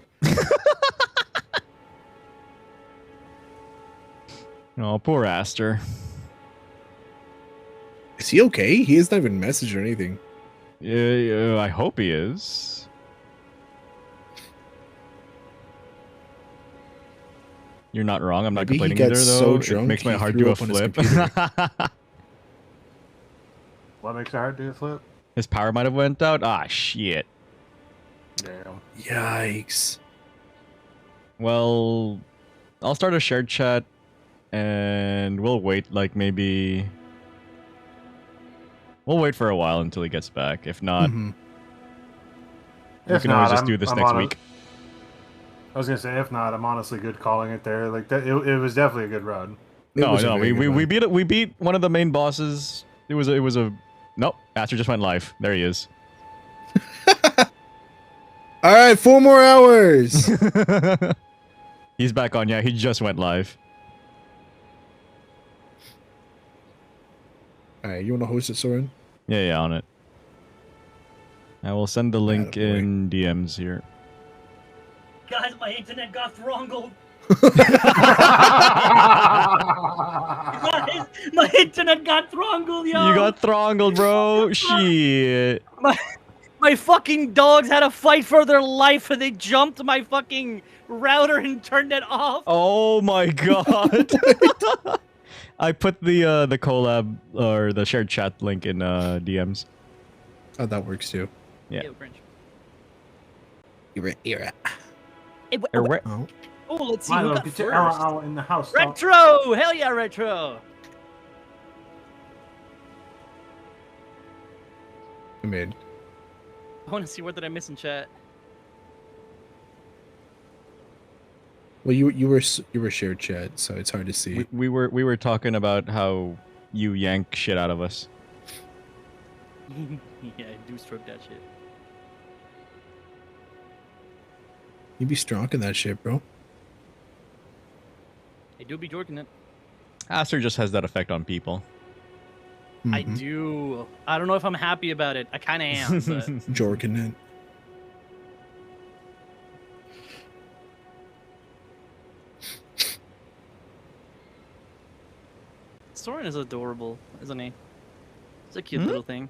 Oh, poor Aster. Is he okay? He has not even messaged or anything. Yeah, I hope he is. You're not wrong. I'm not Maybe he complaining got either, so though. It drunk makes my he heart threw do a up on his flip. What makes your heart do a flip? His power might have went out. Ah, shit. Damn. Yikes. Well, I'll start a shared chat, and we'll wait, like, maybe... We'll wait for a while until he gets back. If not, we can always just do this next week. I was gonna say, if not, I'm honestly good calling it there. Like that, it was definitely a good run. No, we beat it. We beat one of the main bosses. It was a nope. Aster just went live. There he is. All right, 4 more hours. He's back on. Yeah, he just went live. All right, you want to host it, Soren? Yeah, on it. I will send the link Attaboy. in DMs here. Guys, my internet got throttled. Guys, my internet got throttled, yo. You got throttled, bro. Shit. My fucking dogs had a fight for their life, and they jumped my fucking router and turned it off. Oh my god. I put the collab or the shared chat link in DMs. Oh, that works too. Yeah. Era. Oh, let's see who Milo, got get your first. arrow in the house. dog. Retro! Hell yeah, Retro! I'm in. I want to see what did I miss in chat. Well, you were shared chat, so it's hard to see. We were talking about how you yank shit out of us. Yeah, I do stroke that shit. You be strong in that shit, bro. I do be jorking it. Aster just has that effect on people. I do. I don't know if I'm happy about it. I kind of am, but... Jorking it. Soren is adorable, isn't he? It's a cute little thing.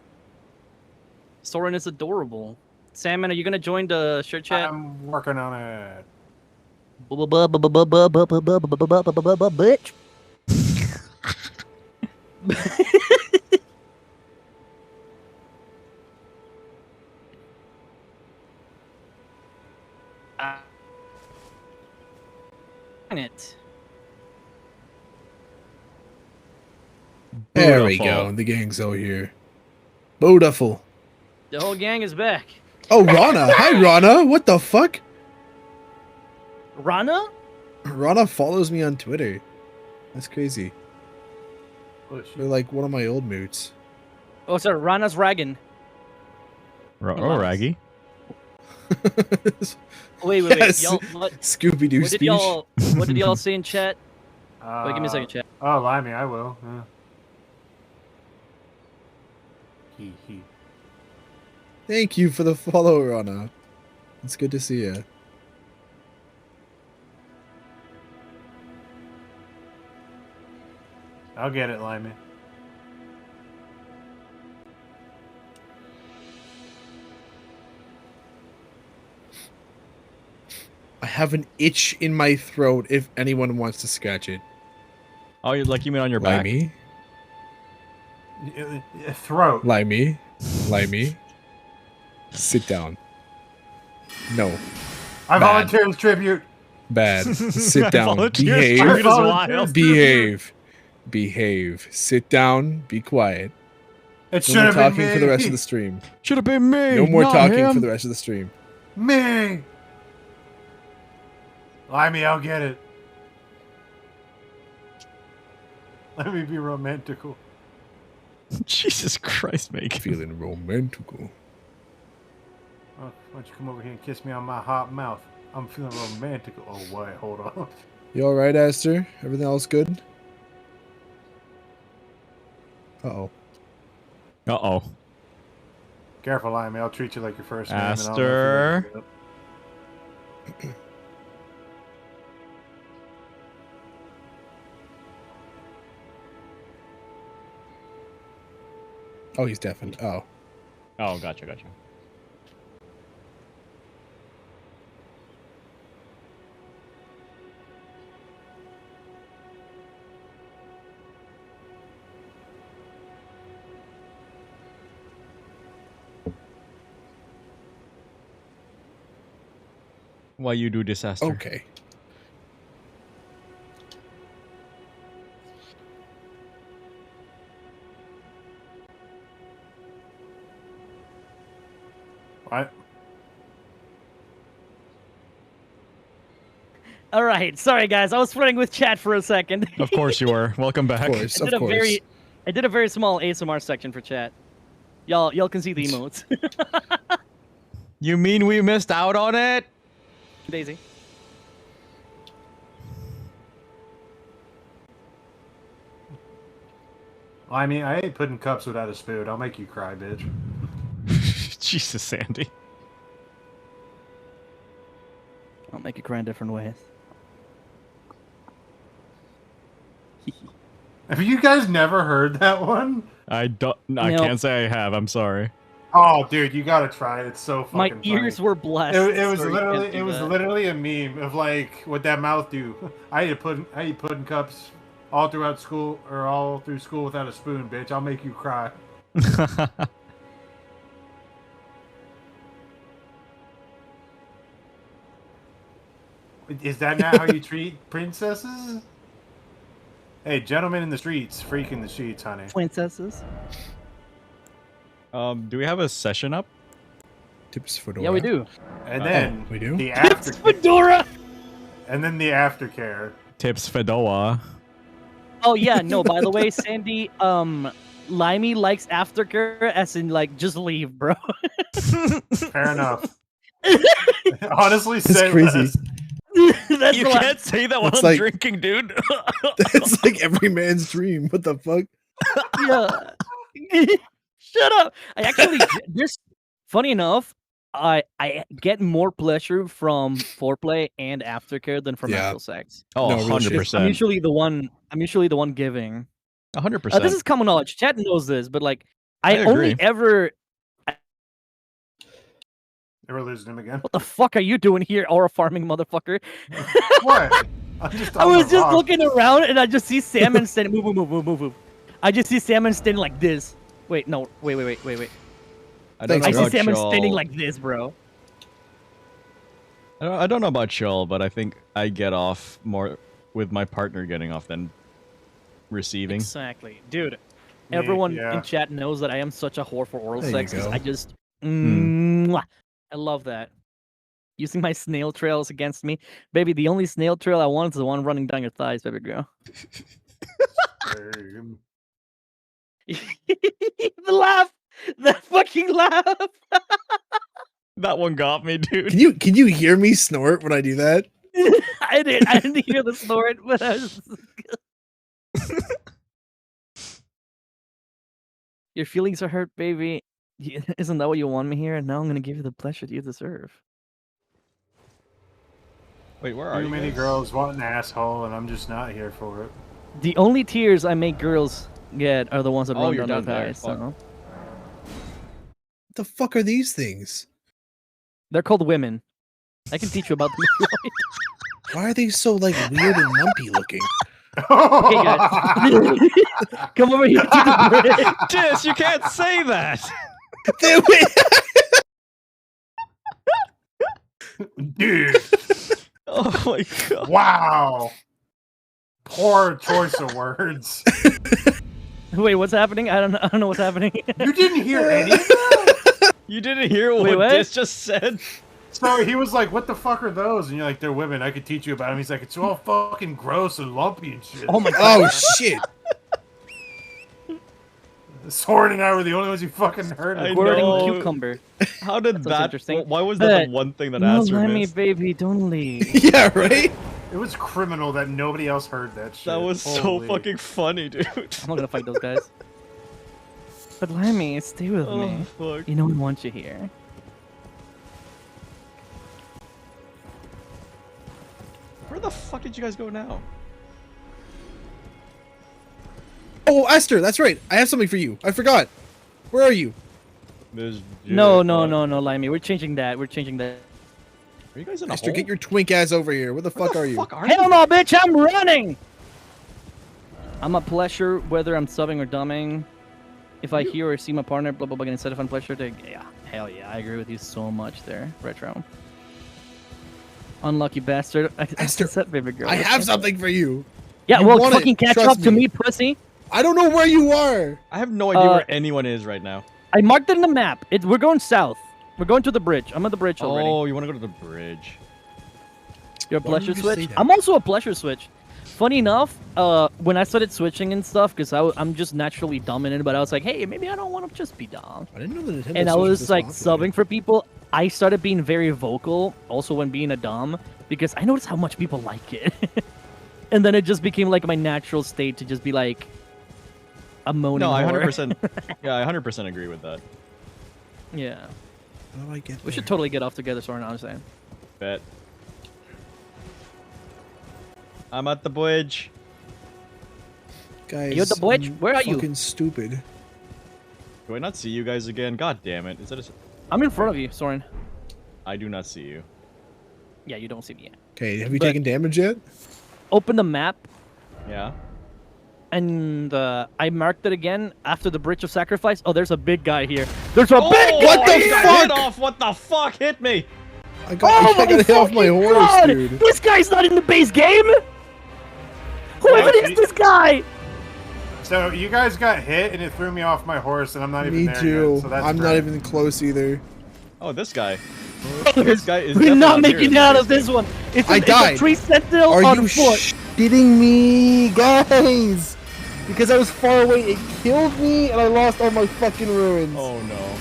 Soren is adorable. Salmon, are you gonna join the shirt chat? I'm working on it. Bitch. It. There we Beautiful. go. The gang's all here. Beautiful. The whole gang is back. Oh, Rana. Hi, Rana. What the fuck? Rana? Rana follows me on Twitter. That's crazy. They're like one of my old moods. Oh, sorry, Rana's ragging. Raggy. Wait. Yes. Y'all, what, Scooby Doo what did speech. what did y'all say in chat? Wait, give me a second, chat. Oh, Limey, I will. He. Thank you for the follow, Rana. It's good to see you. I'll get it, Limey. I have an itch in my throat if anyone wants to scratch it. Oh, you mean on your back? Limey? Throat. Limey? Limey? Sit down. No. I Bad. volunteer as tribute. Bad. Sit down. Volunteer Behave. tribute is wild. Behave. Behave. Sit down. Be quiet. It should No more have been talking me. for the rest of the stream. Should have been me. No more not talking him. for the rest of the stream. Me. Limey, I'll get it. Let me be romantical. Jesus Christ, Meg. Feeling romantical. Oh, why don't you come over here and kiss me on my hot mouth? I'm feeling romantical. Oh, wait, hold on. You alright, Esther? Everything else good? Uh-oh. Uh-oh. Careful, Limey. I'll treat you like your first name. Aster. And I'll know if you like it. Oh, he's deafened. Oh. Oh, gotcha. Why you do this, Aster? Okay. What? All right, sorry guys, I was flirting with chat for a second. Of course you were. Welcome back. Of course, I of did a course. I did a very small ASMR section for chat. Y'all can see the emotes. You mean we missed out on it? Daisy. Well, I mean, I ain't putting cups without a spoon. I'll make you cry, bitch. Jesus, Sandy. I'll make you cry in different ways. Have you guys never heard that one? I can't say I have. I'm sorry. Oh, dude, you gotta try it. It's so fucking My funny. ears were blessed. It was so you literally can't do it was that. literally a meme of like what that mouth do. I eat pudding cups all throughout school or all through school without a spoon, bitch. I'll make you cry. Is that not how you treat princesses? Hey, gentlemen in the streets, freak in the sheets, honey. Princesses. Do we have a session up? Tips Fedora. Yeah, we do. And then we do? the Tips after Fedora. and then the aftercare. Tips Fedora. Oh yeah, no. By the way, Sandy, Limey likes aftercare, as in like just leave, bro. Fair enough. Honestly, It's say crazy. less. That's You the can't say that while It's I'm like- drinking, dude. It's like every man's dream. What the fuck? Yeah. Shut up. I actually this funny enough, I get more pleasure from foreplay and aftercare than from Yeah. actual sex. Oh, No, real shit. 100%. I'm usually the one giving. 100%. This is common knowledge. Chat knows this, but like I I only agree. ever We're losing him again. what the fuck are you doing here, aura farming motherfucker? What? I'm just I on was the just rock. looking around and I just see salmon standing. Move. I just see salmon standing like this. Wait, no, wait. I don't Thanks, know I see about salmon y'all. standing like this, bro. I don't know about y'all, but I think I get off more with my partner getting off than receiving. Exactly, dude. Everyone yeah. in chat knows that I am such a whore for oral There you sex. 'Cause go. I just, mwah. I love that. Using my snail trails against me, baby. The only snail trail I want is the one running down your thighs, baby girl. The laugh, the fucking laugh. That one got me, dude. Can you hear me snort when I do that? I didn't hear the snort, but I was. Your feelings are hurt, baby. Isn't that what you want me here? And now I'm gonna give you the pleasure you deserve. Wait, where are Too you? many guys? girls want an asshole, and I'm just not here for it. The only tears I make girls get are the ones that Oh, run you're down down their there. thighs. Fuck. So. What the fuck are these things? They're called women. I can teach you about them. if you want. Why are they so like weird and lumpy looking? Okay, guys. Come over here to the bridge. Jess, you can't say that. Dude, Oh my god. wow. Poor choice of words. Wait, what's happening? I don't know what's happening. You didn't hear any of that? You didn't hear Wait, what what? Jess just said? So he was like, what the fuck are those? And you're like, they're women. I could teach you about them. He's like, it's all fucking gross and lumpy and shit. Oh my god. Oh shit! Sword and I were the only ones who fucking heard I it. Squirting know. cucumber. How did Sounds that? interesting. Why was that the But- one thing that No, Aster let me, missed? baby, don't leave. Yeah, right. It was criminal that nobody else heard that shit. That was so Holy. fucking funny, dude. I'm not gonna fight those guys. But Lemmy, stay with Oh me. fuck. You know we want you here. Where the fuck did you guys go now? Oh, Esther, that's right. I have something for you. I forgot. Where are you? There's No, Limey. We're changing that. We're changing that. Are you guys in a Esther, hole? get your twink ass over here. Where the Where fuck the are you? fuck are Hell you? no, bitch! I'm running. I'm a pleasure whether I'm subbing or dumbing. If I hear or see my partner, blah blah blah, instead of unpleasure, to yeah, hell yeah, I agree with you so much there, Retro. Unlucky bastard. I Esther, said, baby girl. I have something for you. Yeah, You well, want it, fucking catch trust up to me. me, pussy. I don't know where you are. I have no idea Uh, where anyone is right now. I marked it in the map. We're going south. We're going to the bridge. I'm at the bridge already. Oh, you want to go to the bridge? You're a Why would pleasure you say switch. that? I'm also a pleasure switch. Funny enough, when I started switching and stuff, because I'm just naturally dumb in it, but I was like, hey, maybe I don't want to just be dumb. I didn't know the Nintendo And I Switch was this like popular. subbing for people. I started being very vocal, also when being a dom, because I noticed how much people like it. And then it just became like my natural state to just be like, a moaning. No, I whore. 100%. Yeah, I 100% agree with that. Yeah. How do I get We should there? totally get off together, Soren, I'm saying. Bet. I'm at the bridge. Guys, You at the bridge? I'm Where are you? Fucking stupid. Do I not see you guys again? God damn it! Is that a? I'm in front of you, Soren. I do not see you. Yeah, you don't see me yet. Okay, have you But- taken damage yet? Open the map, Yeah. and I marked it again after the Bridge of Sacrifice. Oh, there's a big guy here. There's a Oh, big What the I got fuck? hit off. What the fuck hit me? I got, Oh I got hit off my fucking horse, God! dude. This guy's not in the base game! Who Yeah, even is this guy? So you guys got hit and it threw me off my horse, and I'm not even Me there too. yet. So that's I'm not great. even close either. Oh, this guy. This guy is. We're definitely not here making in it the out base of this game. one. It's I it's died. a tree sentinel Are on you foot. shitting me, guys? Because I was far away, it killed me, and I lost all my fucking ruins. Oh no.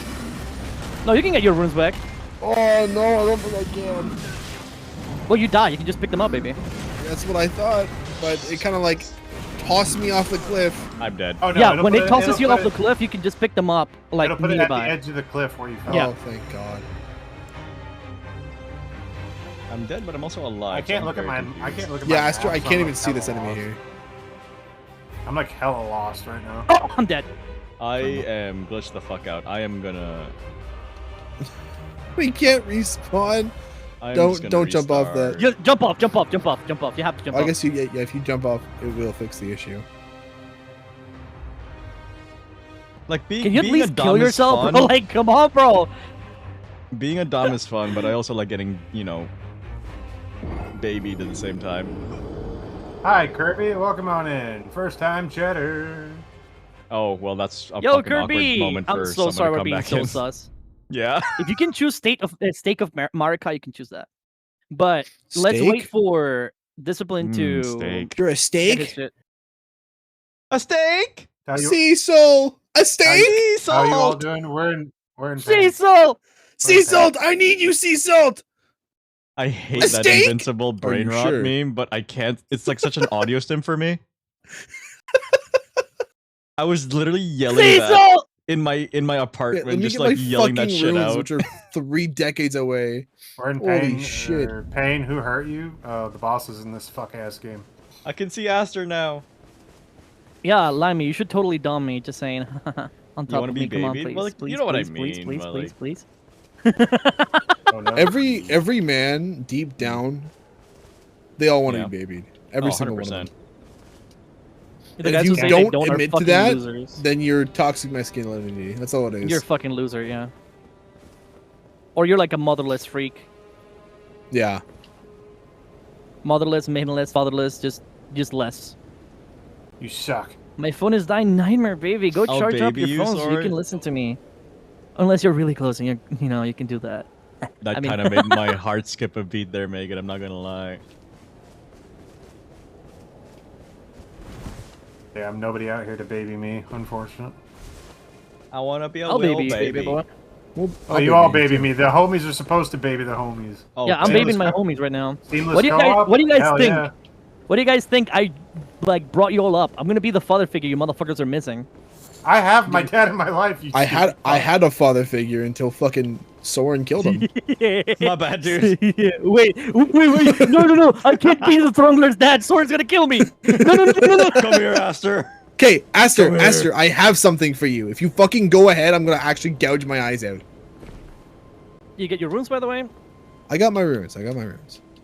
No, you can get your runes back. Oh no, I don't think I can. Well, you die. You can just pick them up, baby. That's what I thought, but it kind of like tossed me off the cliff. I'm dead. Oh no! Yeah, it'll when put it tosses you it'll off the put cliff, you can just pick them up, like, it'll put it at the nearby. edge of the cliff where you fell. Yeah. Oh, thank God. I'm dead, but I'm also alive. I can't so look I'm at my. very I confused. can't look at Yeah, my. Astro, map, I so can't I'm, even like, see this hella enemy lost. here. I'm like hella lost right now. Oh, I'm dead. I am glitched the fuck out. I am gonna. We can't respawn. I'm Don't- just gonna don't jump off that. restart. You, jump off, jump off, jump off, jump off. You have to jump I off. guess you, yeah, if you jump off, it will fix the issue. Like being. Can you at being least a dom kill is yourself, fun. bro? Like, come on, bro. Being a dom is fun, but I also like getting, you know, babied at the same time. Hi Kirby, welcome on in. First time cheddar. Oh well, that's a Yo, fucking awkward Kirby. moment for I'm so someone sorry to we're come being back so in. sus. Yeah. If you can choose steak of Marika, you can choose that. But let's wait Steak? for Discipline to Steak. You're a get his steak? shit. A steak. How you, Cecil! A steak? Sea how you all salt. doing? We're in pain. Cecil! Sea salt! I need you, sea salt! I hate A that steak? invincible brain you rot sure? meme, but I can't. It's like such an audio stim for me. I was literally yelling that Cecil! in my Wait, let apartment, me just get like my yelling that fucking shit ruins, out. which are 3 decades away. We're in Holy pain. shit. Pain. Who hurt you? The bosses in this fuck ass game. I can see Aster now. Yeah, Limey, you should totally dumb me. Just saying. On top wanna of be me, come on, babied? please, Well, like, please, you know what I please, mean, please, but, please, like- please. Oh no. Every man, deep down, they all want to Yeah. be babied. Every Oh, single one of them. 100%. The And guys if who you say they don't are admit to fucking that, losers. then you're toxic masculinity. That's all it is. You're a fucking loser, yeah. Or you're like a motherless freak. Yeah. Motherless, maidenless, fatherless, just less. You suck. My phone is dying, nightmare, baby. Go I'll charge up baby your you, phone so you Soren. can listen to me. Unless you're really close and you can do that. That I mean- kind of made my heart skip a beat there, Megan. I'm not gonna lie. Yeah, I'm nobody out here to baby me. Unfortunate. I wanna be a I'll little baby you, baby boy. Well, Oh, you all baby me. The homies are supposed to baby the homies. Oh, Yeah, I'm damn. babying my homies right now. Seamless What do you guys? co-op? What do you guys Hell think? yeah. What do you guys think? I like brought you all up. I'm gonna be the father figure you motherfuckers are missing. I have my dad in my life. You I stupid had a father figure until fucking Soren killed him. My bad, dude. Yeah, wait. No. I can't be the Throngler's dad. Soren's gonna kill me. No. Come here, Aster. Okay, Aster, Come here. Aster, I have something for you. If you fucking go ahead, I'm gonna actually gouge my eyes out. You get your runes, by the way. I got my runes.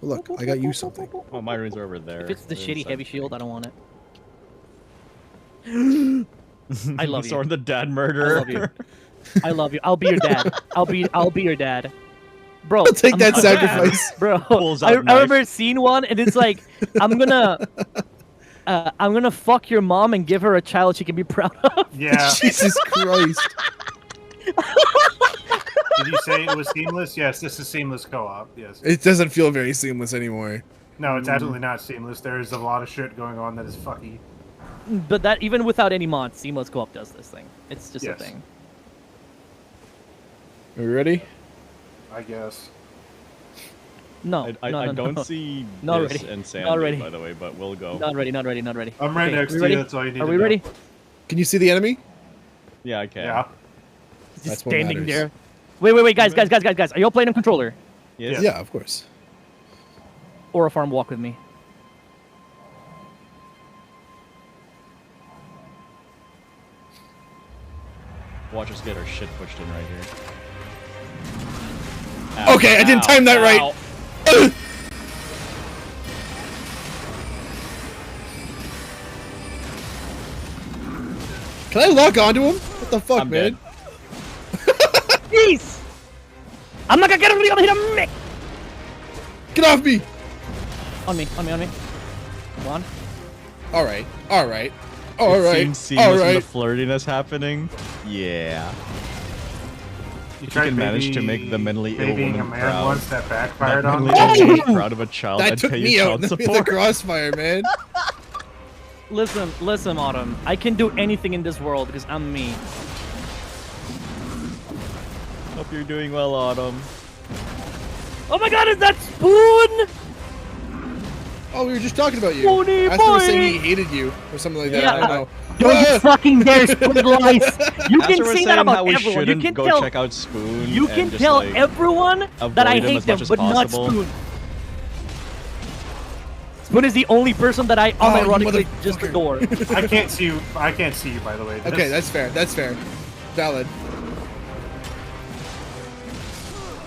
Look, I got you something. Oh, my runes are over there. If it's the They're shitty inside heavy the shield, case. I don't want it. I love you. Soren the dad I murderer. love you. I love you. I'll be your dad. I'll be your dad. Bro, I'll take that I'm- sacrifice. Bro, Pulls I out knife. remember seeing one, and it's like, I'm gonna fuck your mom and give her a child she can be proud of. Yeah. Jesus Christ. Did you say it was seamless? Yes, this is seamless co-op. Yes. It doesn't feel very seamless anymore. No, it's absolutely not seamless. There is a lot of shit going on that is fucky. But that even without any mods, Seamless Co-op does this thing. It's just Yes. a thing. Are we ready? I guess. No, I no, don't no. see Not this ready. and Not Sandy, ready. by the way, but we'll go. Not ready. I'm right Okay, next we to ready? you. That's all you need Are to we know. ready? Can you see the enemy? Yeah, I can. Yeah. He's That's just what standing matters. there. Wait, guys. Are y'all playing on controller? Yes. Yeah, of course. Or a farm walk with me? Watch us get our shit pushed in right here. Okay, I didn't time that right. Can I log onto him? What the fuck, I'm man? Jeez! I'm not gonna get him to me! Get off me! On me. Come on. Alright. It seems seamless with the flirtiness happening. Yeah. If you can manage to make the mentally ill babying woman a man proud. once that backfired on Mentally me. ill woman proud of a child That and took pay me you out child with the support. crossfire, man. Listen, Autumn. I can do anything in this world because I'm me. Hope you're doing well, Autumn. Oh my god, is that Spoon? Oh, we were just talking about you. Spoony Aster was boy! saying he hated you or something like that. Yeah, I don't know. Don't you fucking dare spread lies. You Aster can was say that saying how about we everyone. You shouldn't can go tell. check out Spoon. You and can just, tell like, everyone that I avoid him hate as them, much as but not possible. Spoon. Spoon is the only person that I unironically just adore. I can't see you. I can't see you, by the way. Okay, that's fair. That's fair. Valid.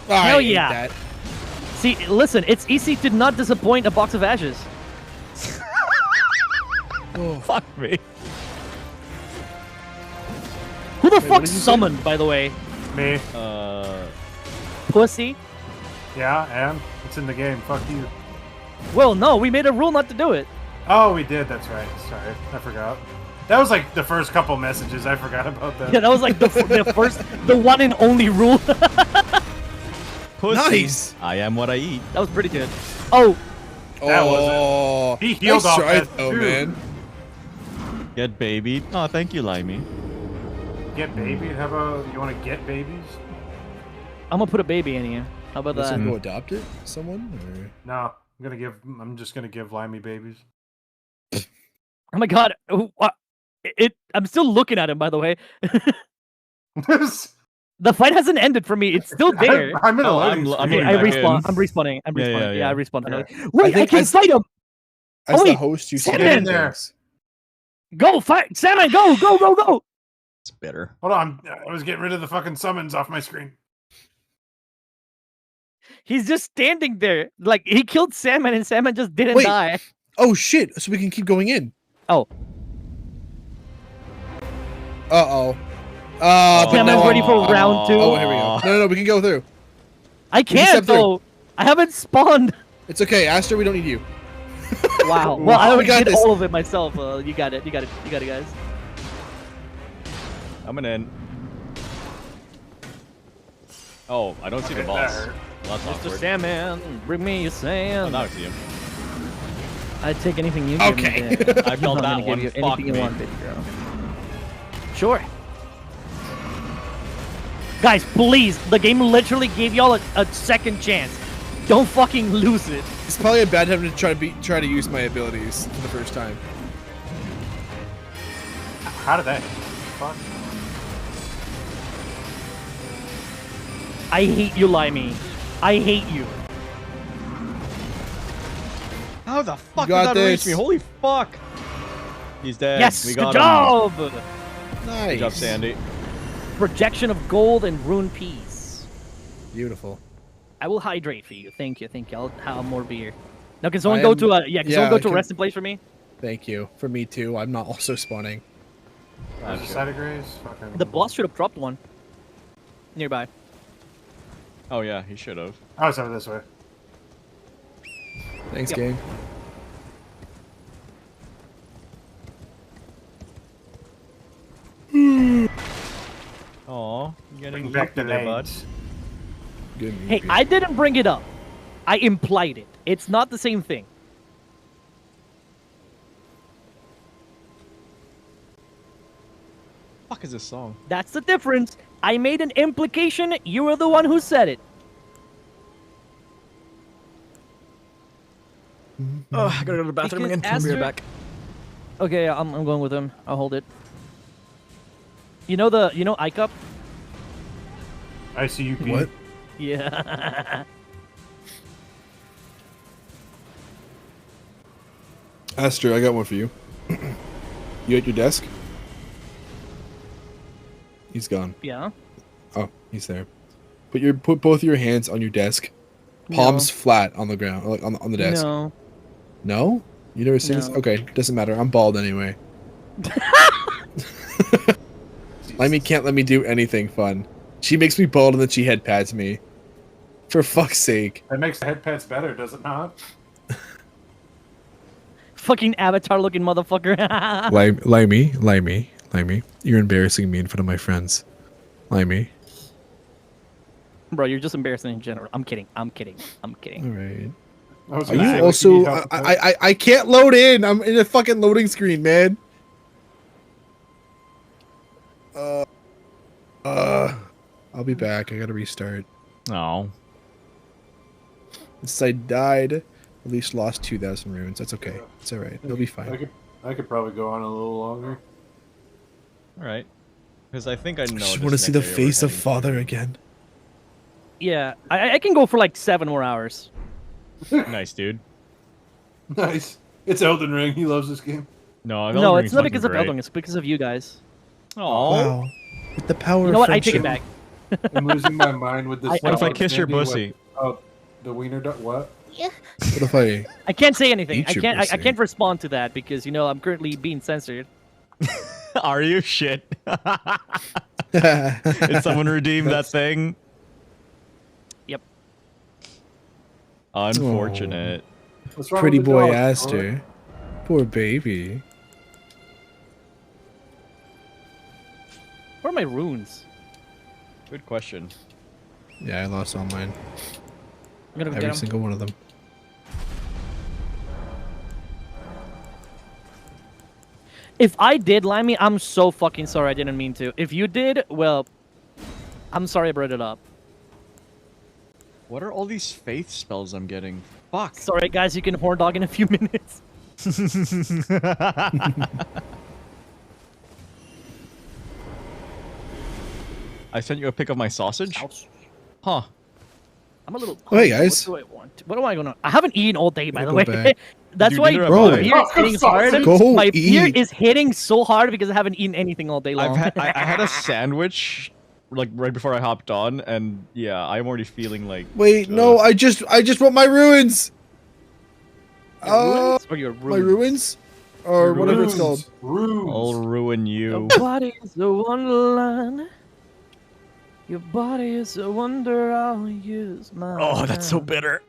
Oh, Hell I hate yeah. that. See, listen, it's easy to not disappoint a box of ashes. Oh. Fuck me. Who the what fuck did you say? summoned, by the way? Me. Pussy? Yeah, and it's in the game. Fuck you. Well, no, we made a rule not to do it. Oh, we did. That's right. Sorry, I forgot. That was like the first couple messages. I forgot about that. Yeah, that was like the the one and only rule. Pussy. Nice. I am what I eat. That was pretty good. Oh, That Oh, He healed nice off try, that though, too. man. Get babied. Oh, thank you, Limey. Get babied? How about you want to get babies? I'm gonna put a baby in here. How about Listen, that? go adopt it? Someone? Or... No, I'm just gonna give Limey babies. Oh my god. I'm still looking at him, by the way. The fight hasn't ended for me. It's still there. I'm in a Oh, loading I'm Okay, screen. I back respawn. in. I'm respawning. I'm Yeah, respawning. yeah, I yeah. respawned. Okay. Wait, I think can't as- fight him. As Oh, the wait. host, you Sit see in there. things. Go fight, Salmon. Go. It's bitter. Hold on, I was getting rid of the fucking summons off my screen. He's just standing there. Like, he killed Salmon and Salmon just didn't Wait. die. Oh shit! So we can keep going in. Oh. Uh-oh. Salmon's no, ready for round 2. Oh, here we go. No, we can go through. I can step can't, through. though. I haven't spawned. It's okay, Aster. We don't need you. Wow. Well, I We already got did this. all of it myself. You got it, guys. Coming in. Oh, I don't see the Okay, boss. that hurt. Well, that's Mr. awkward. Salmon, bring me your Oh, sand. now I see him. I'd take anything you give Okay. me. Dad. I felt I'm that gonna give one. you Fuck anything you me. want, baby girl. Sure. Guys, please. The game literally gave y'all a second chance. Don't fucking lose it. It's probably a bad time to try to use my abilities for the first time. How did that? Fuck. I hate you, Limey. I hate you. How the fuck got did that reach this. me? Holy fuck! He's dead. Yes, we good got him. job. Nice. Good job, Sandy. Projection of gold and rune peace. Beautiful. I will hydrate for you. Thank you. I'll have more beer. Now, can someone I go am- to a can someone go to a can- resting place for me? Thank you. For me too. I'm not also spawning. There's a side of grace. Fucking. The boss should have dropped one nearby. Oh yeah, he should have. I was over this way. Thanks, Yep. gang. Aw, you getting Bring back the there, bud. names. Good Hey, I didn't bring it up. I implied it. It's not the same thing. Fuck is this song? That's the difference. I made an implication. You were the one who said it. Oh, I gotta go to the bathroom Because again. I'll be right Aster- back. Okay, I'm going with him. I'll hold it. You know iCup? ICUP. What? Yeah. Aster, I got one for you. You at your desk? He's gone. Yeah. Oh, he's there. Put both your hands on your desk, palms flat on the ground, like on the desk. No. No? You never seen this? No. Okay, doesn't matter. I'm bald anyway. Limey can't let me do anything fun. She makes me bald and then she head pats me. For fuck's sake. That makes the head pats better, does it not? Fucking avatar looking motherfucker. Limey. You're embarrassing me in front of my friends. Limey. Bro, you're just embarrassing in general. I'm kidding. Alright. Are Are you also... I can't load in! I'm in a fucking loading screen, man! I'll be back. I gotta restart. Oh. This site died. At least lost 2,000 runes. That's okay. It's alright. It'll be fine. I could probably go on a little longer. Alright. Because I think I know. I just want to see the face of Father again. Yeah, I can go for like 7 more hours. Nice, dude. Nice. It's Elden Ring. He loves this game. No, No, it's not because of Elden. It's because of you guys. Oh. Wow. With the power You know of what? I take it friendship. back. I'm losing my mind with this. What if I kiss your Sandy, pussy? Oh, the wiener duck. What? What if I... I can't say anything. Eat I your can't. I pussy. can't respond to that because I'm currently being censored. Are you shit? Did someone redeem that thing? Yep. Unfortunate. What's wrong Pretty with the boy dog, Aster. Poor baby. Where are my runes? Good question. Yeah, I lost all mine. I'm gonna go Every get 'em. single one of them. If I did, Limey, I'm so fucking sorry. I didn't mean to. If you did, well, I'm sorry I brought it up. What are all these faith spells I'm getting? Fuck. Sorry, guys. You can horn dog in a few minutes. I sent you a pic of my sausage? Huh. I'm a little. Oh, hey, hungry. guys. What do I want? What am I gonna? I haven't eaten all day, by the Go way. back. That's Dude, why neither have Bro. my I. beer is hitting hard. Go My beer eat. is hitting so hard because I haven't eaten anything all day long. I had a sandwich like right before I hopped on, and yeah, I'm already feeling like. Wait, no, I just want my ruins. Your ruins or your My ruins? ruins, or whatever it's called. Runes. I'll ruin you. Your body is a wonderland. Your body is a wonder. I'll use my. Oh, that's so bitter.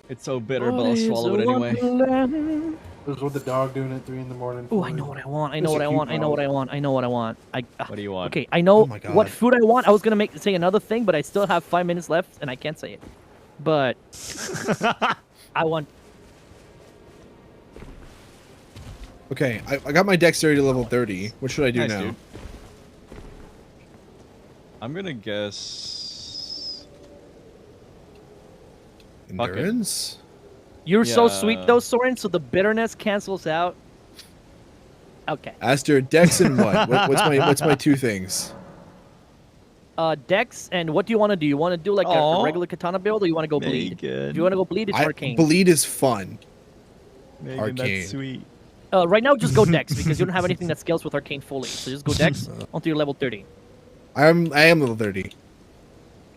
It's so bitter, but I'll swallow it anyway. This is what the dog doing at 3 in the morning. Oh, for I know you. what I want. I It's know a what I cute want. I know what dog. I want. I know what I want. What do you want? Okay, I know Oh my what God. food I want. I was gonna say another thing, but I still have 5 minutes left, and I can't say it. But I want. Okay, I got my dexterity to level 30. What should I do Nice, now? dude. I'm gonna guess. Fuck it. Endurance? You're so sweet Yeah. though, Soren. So the bitterness cancels out. Okay. Aster, dex and what? What's my 2 things? Dex, and what do you want to do? You want to do like a Aw. regular katana build, or you want to go bleed? Megan. If you want to go bleed, it's arcane. Bleed is fun. Megan, Arcane. that's sweet. Right now, just go Dex because you don't have anything that scales with arcane fully. So just go Dex until you're level 30. I am level 30.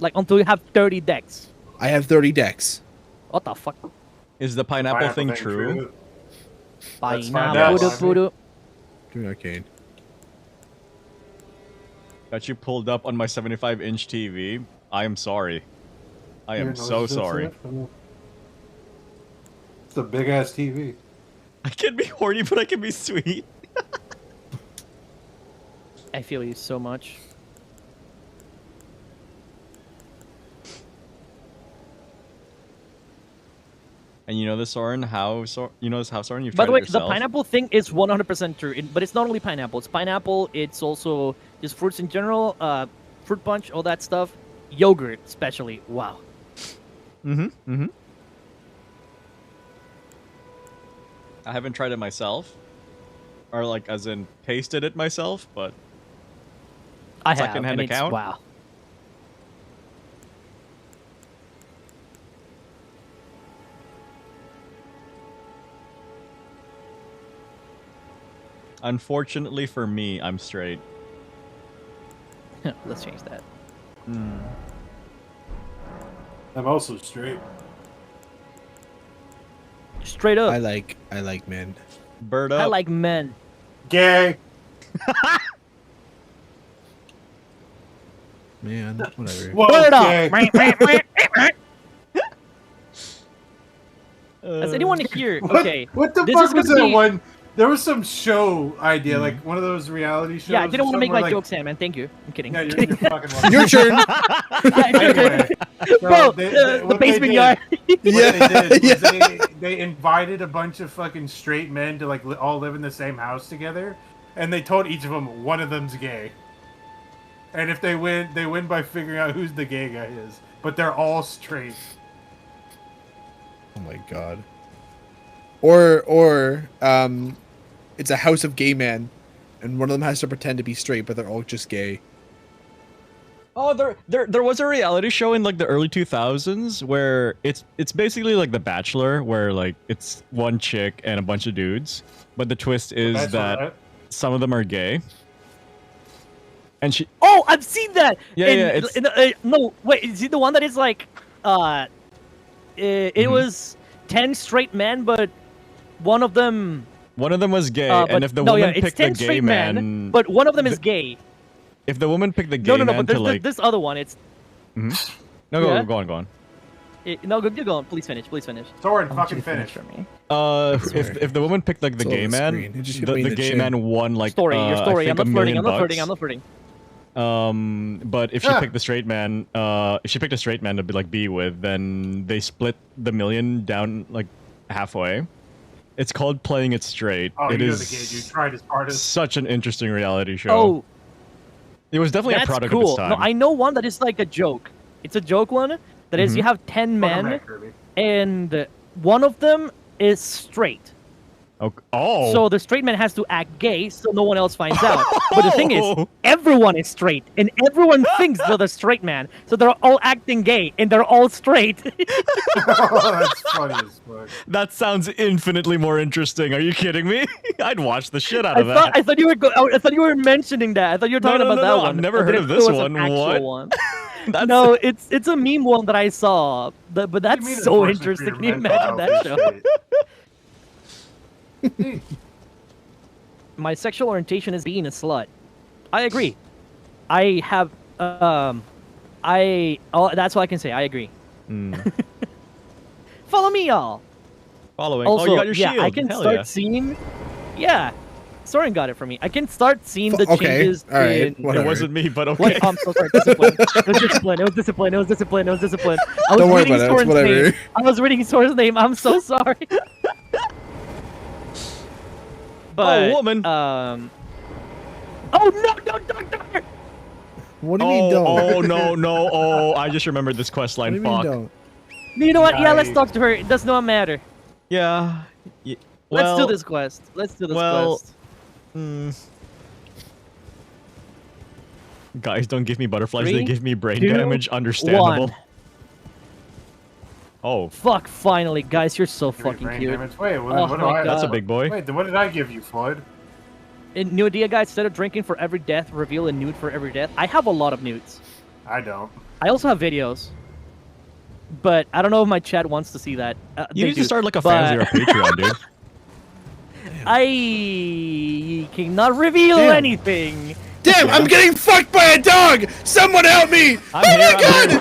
Like until you have 30 Dex. I have 30 dex. What the fuck? Is the pineapple thing true? Let's Bye find now, out, voodoo, Limey. voodoo. Doing arcane. Got you pulled up on my 75-inch TV. I am sorry. I am Here, so that's sorry. it. It's a big ass TV. I can be horny, but I can be sweet. I feel you so much. And you know this, Soren? You know this how, Soren? You've By tried the way, it the yourself? pineapple thing is 100% true. But it's not only pineapple. It's pineapple. It's also just fruits in general. Fruit punch, all that stuff. Yogurt, especially. Wow. Mm-hmm. Mm-hmm. I haven't tried it myself, or like as in tasted it myself, but I have. secondhand And it's, account. wow. Unfortunately for me, I'm straight. Let's change that. I'm also straight. Straight up. I like men. Bird up. I like men. Gay. Man, whatever. Whoa, Bird gay. up. Has anyone here? Okay. What the this fuck is was gonna that be- one? There was some show idea, like one of those reality shows. Yeah, I didn't or want to make something like where, jokes, Sam, man. Thank you. I'm kidding. Yeah, I'm you're kidding. fucking welcome. Your turn. Anyway, so Bro, they- the what they basement did- yard. What Yeah, they did was yeah. they invited a bunch of fucking straight men to like all live in the same house together, and they told each of them one of them's gay. And if they win by figuring out who's the gay guy is. But they're all straight. Oh my god. Or it's a house of gay men, and one of them has to pretend to be straight, but they're all just gay. Oh, there was a reality show in like the early 2000s where it's basically like The Bachelor, where like it's one chick and a bunch of dudes, but the twist is that Bachelorette. some of them are gay. And she, Oh, I've seen that. Yeah, In- yeah, it's- in- no, wait. Is it the one that is like, it Mhm. was 10 straight men, but one of them. one of them was gay, But, and if the no, woman yeah, it's picked the 10 gay straight man, men, but one of them is gay. if the woman picked the gay No, no, no. man But to there's like, this other one. It's no, Yeah. go on. no. Go on. Please finish. Please finish. Soren, I want you fucking to finish. for me. If the woman picked like the It's all gay on the man, screen. It just hit me in the the gay chin. man won like Story. Your I story. I'm think not $1 flirting. million I'm not flirting. bucks. I'm not flirting. But if she Ah. picked the straight man, if she picked a straight man to be with, then they split the million down like halfway. It's called Playing It Straight. Oh, It you know is the gay dude tried his hardest. such an interesting reality show. Oh, it was definitely that's a product cool. of its time. No, I know one that is like a joke. It's a joke one that is Mhm. you have 10 Welcome men back, Kirby. and one of them is straight. Oh. So the straight man has to act gay so no one else finds out. But the thing is, Oh. everyone is straight and everyone thinks they're the straight man. So they're all acting gay and they're all straight. Oh, that's funny as fuck. That sounds infinitely more interesting. Are you kidding me? I'd watch the shit out I of thought that. I thought you were mentioning that. I thought you were No, talking no, about no, that no, one. I've never I heard didn't of know this it was an one. actual What? one. That's- No, it's a meme one that I saw. But What that's do you mean so enforcement for interesting. your Can you mental imagine that health show? is straight? My sexual orientation is being a slut. I agree. I have that's all I can say. I agree. Mm. Follow me, y'all. Following. Also, oh, you got your yeah, shield. I can Hell start yeah. seeing. Yeah, Soren got it for me. I can start seeing the Okay, changes all right, in. whatever. It wasn't me, but okay. Wait, I'm so sorry. Discipline. It was discipline. It was discipline. It was discipline. It was discipline. I was Don't worry reading about it, it's Soren's whatever. name. I was reading Soren's name. I'm so sorry. But woman. Oh no! Don't. What do you mean don't? Oh no, no. Oh, I just remembered this quest What do line. you mean Fuck. don't? You know what? Yeah, let's Nice. talk to her. It does not matter. Yeah. Let's do this quest. Let's do this quest. Guys, don't give me butterflies. 3, They give me brain 2, damage. Understandable. 1. Oh, Fuck! Finally, guys, you're so Give me fucking brain cute. damage. Wait, what, Oh what do my I? that's a God. big boy. Wait, then what did I give you, Floyd? In new idea, guys. Instead of drinking for every death, reveal a nude for every death. I have a lot of nudes. I don't. I also have videos, but I don't know if my chat wants to see that. You They need to do, start like a but fancy or a Patreon, dude. I cannot reveal Damn. anything. Damn, I'm getting fucked by a dog! Someone help me! I'm Oh here. my god! I'm here.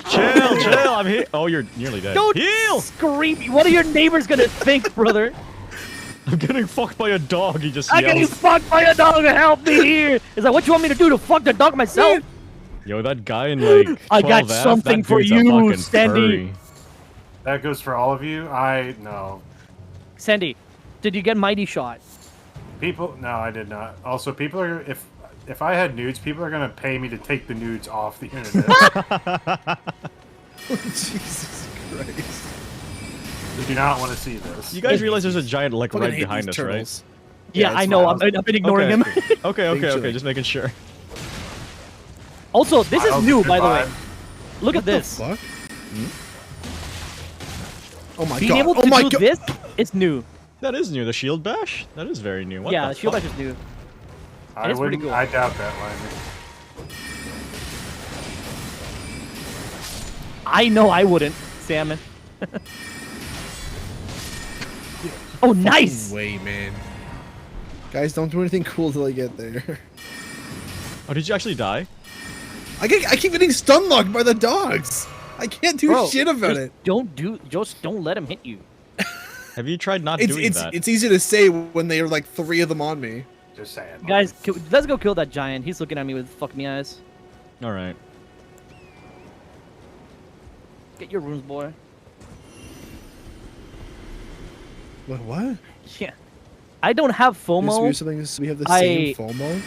Chill. I'm here. Oh, you're nearly dead. Don't Heal. scream! What are your neighbors gonna think, brother? I'm getting fucked by a dog. He just I'm getting yells. fucked by a dog. Help me here! Is that what you want me to do to fuck the dog myself? Yo, that guy in like I got 12F, something that for dude's a you, fucking Sandy. furry. That goes for all of you. I no. Sandy, did you get Mighty Shot? People, no, I did not. Also, people are if I had nudes, people are gonna pay me to take the nudes off the internet. Jesus Christ. We do not want to see this. You guys realize there's a giant like Fucking right hate behind these us, right? turtles. Yeah, it's I know. fine. I've been ignoring him. Okay. Just making sure. Also, this is I'll new, be by the way. fine. Look at The this. fuck? Oh my Being god. able Oh to my do god. this is new. That is new. The shield bash. That is very new. What Yeah, the the shield fuck? bash is new. I It's pretty wouldn't. cool. I doubt that, Limey. I know I wouldn't, Salmon. Oh, nice! Way, man. Guys, don't do anything cool till I get there. Oh, did you actually die? I keep getting stun locked by the dogs. I can't do Bro, shit about just it. Just don't let him hit you. Have you tried not doing that? It's easy to say when there are like 3 of them on me. Just saying. Guys, let's go kill that giant. He's looking at me with fuck me eyes. All right. Get your runes, boy. What? Yeah. I don't have Just FOMO. weird something. We have the same FOMO.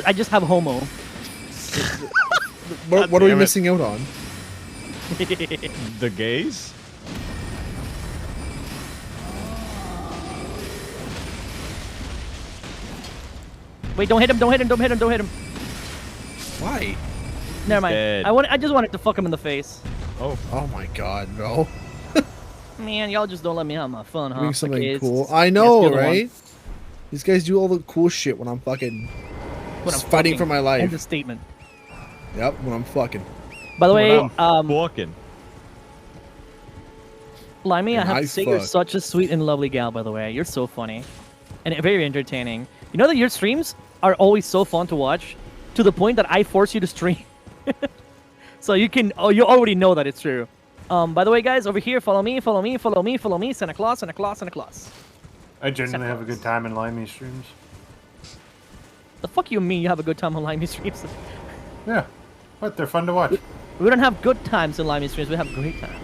I just have homo. What are we damn it. missing out on? The gays? Wait, don't hit him! Don't hit him! Don't hit him! Don't hit him! Why? Never mind. dead. I just wanted to fuck him in the face. Oh. Oh my god, bro. Man, y'all just don't let me have my fun, huh? Doing something Okay, cool. it's- I it's know, the other one. right? These guys do all the cool shit when I'm fucking When I'm fighting for my End life. of statement. Yep, when I'm fucking. By the way, Walking. Limey, I And have I to say you're fuck. such a sweet and lovely gal, by the way. You're so funny. And very entertaining. You know that your streams are always so fun to watch, to the point that I force you to stream. So you can, you already know that it's true. By the way, guys, over here, follow me, follow me, follow me, follow me, Santa Claus, Santa Claus, Santa Claus. I genuinely have a good time in Limey streams. The fuck you mean you have a good time on Limey streams? Yeah. What? They're fun to watch. We don't have good times in Limey streams, we have great times.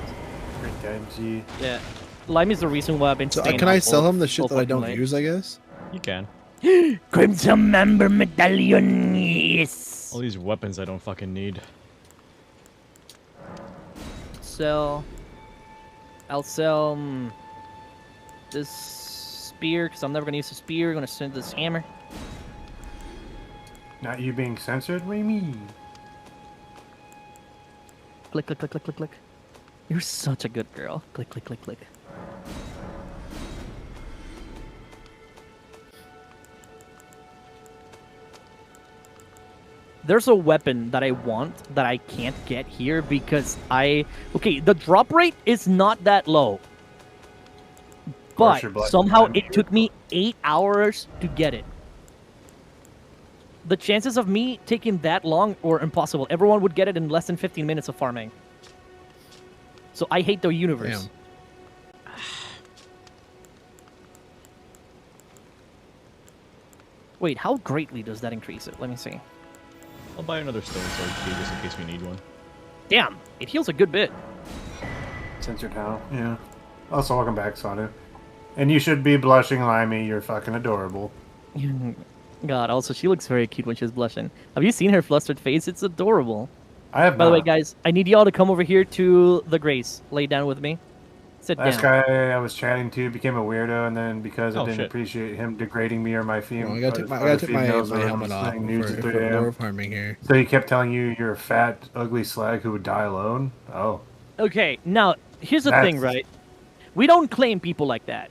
Great times, yeah. Yeah. Limey's the reason why I've been So staying can I up sell all- him the shit all that I fucking don't late. use? I guess. You can. Crimson Member Medallion, yes! All these weapons I don't fucking need. Sell. I'll sell this spear because I'm never gonna use the spear. I'm gonna send this hammer. Not you being censored, what do you mean? Click, click, click, click, click, click. You're such a good girl. Click, click, click, click. There's a weapon that I want that I can't get here because okay, the drop rate is not that low. But you're black somehow and it took me 8 hours to get it. The chances of me taking that long are impossible. Everyone would get it in less than 15 minutes of farming. So I hate the universe. Damn. Wait, how greatly does that increase it? Let me see. I'll buy another stone sword key just in case we need one. Damn, it heals a good bit. Censored how? Yeah. Also, welcome back, Sadu. And you should be blushing, Limey. You're fucking adorable. God, also, she looks very cute when she's blushing. Have you seen her flustered face? It's adorable. I have By the way, not. guys, I need y'all to come over here to the Grace. Lay down with me. Sit Last down. guy I was chatting to became a weirdo, and then because I Oh, didn't shit. appreciate him degrading me or my No, female, I gotta take my helmet off for farming here. So he kept telling you you're a fat, ugly slag who would die alone. Oh, Okay, now, here's the thing, That's- right? We don't claim people like that.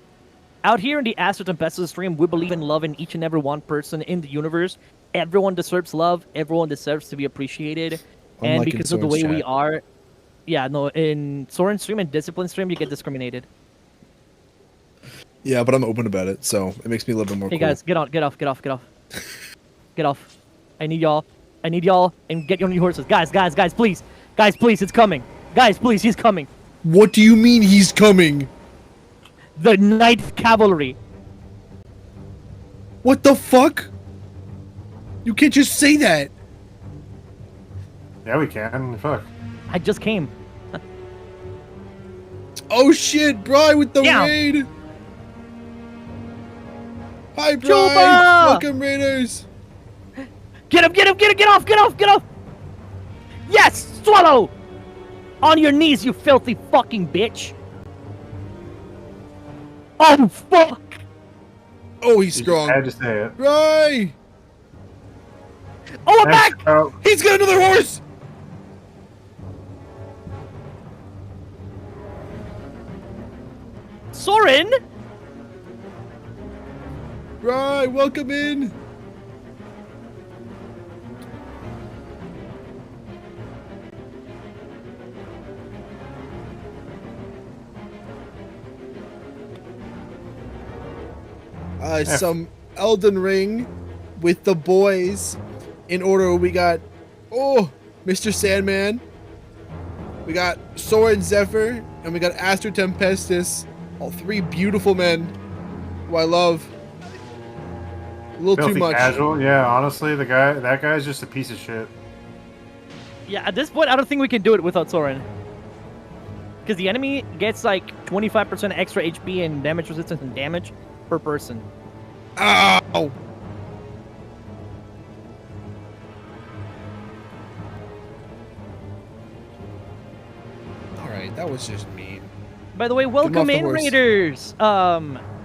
Out here in the Astro Tempestus stream, we believe in love in each and every one person in the universe. Everyone deserves love. Everyone deserves to be appreciated. And Unlike in because of the way Soren's we chat. are... Yeah, no, in Soren stream and Discipline stream, you get discriminated. Yeah, but I'm open about it, so it makes me a little bit more Hey cool. guys, get off. Get off. I need y'all, and get on your horses. Guys, please. Guys, please, it's coming. Guys, please, he's coming. What do you mean he's coming? The Ninth Cavalry. What the fuck? You can't just say that. yeah, we can. Fuck. I just came. Oh shit, Bri with the Yeah. raid. Hi, Bri. Juba! Welcome, Raiders. Get him, get off. Yes, swallow. On your knees, you filthy fucking bitch. Oh fuck! Oh, he's I strong. had to say it. Ray! Oh, I'm back! Oh, He's got another horse! Soren! Ray, welcome in! Some Elden Ring with the boys. In order, we got, Mr. Sandman. We got Soren Zephyr, and we got Aster Tempestus. All three beautiful men who I love. A little filthy too much. casual. Yeah, honestly, that guy's just a piece of shit. Yeah, at this point, I don't think we can do it without Soren. Because the enemy gets like 25% extra HP and damage resistance and damage per person. Ow! Alright, that was just mean. By the way, welcome off the in, horse. Raiders.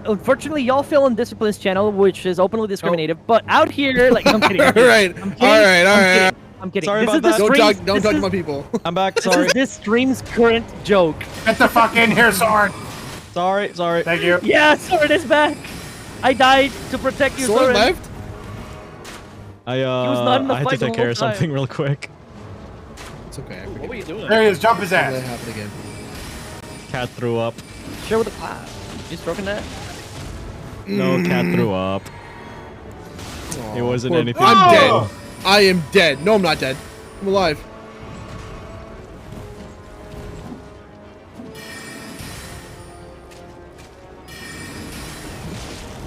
Unfortunately, y'all fail on Discipline's channel, which is openly discriminative. But out here, like, I'm kidding. I'm kidding. Alright, I'm kidding. alright. I'm kidding. Sorry This about is the that. Don't stream's- talk this to is- my people. I'm back. This Sorry. is this stream's current joke. Get the fuck in here, Soren. Sorry. Thank you. Yeah, Soren is back. I died to protect you, Soren Soren. left? not in the I had to fight the take care whole of something time. real quick. It's okay. I What forget. were you doing? There he is. Jump his Let ass. that happen again. Cat threw up. Share with the class. You stroking that? No, cat threw up. Aw, It wasn't poor- anything. I'm Oh! dead. I am dead. No, I'm not dead. I'm alive.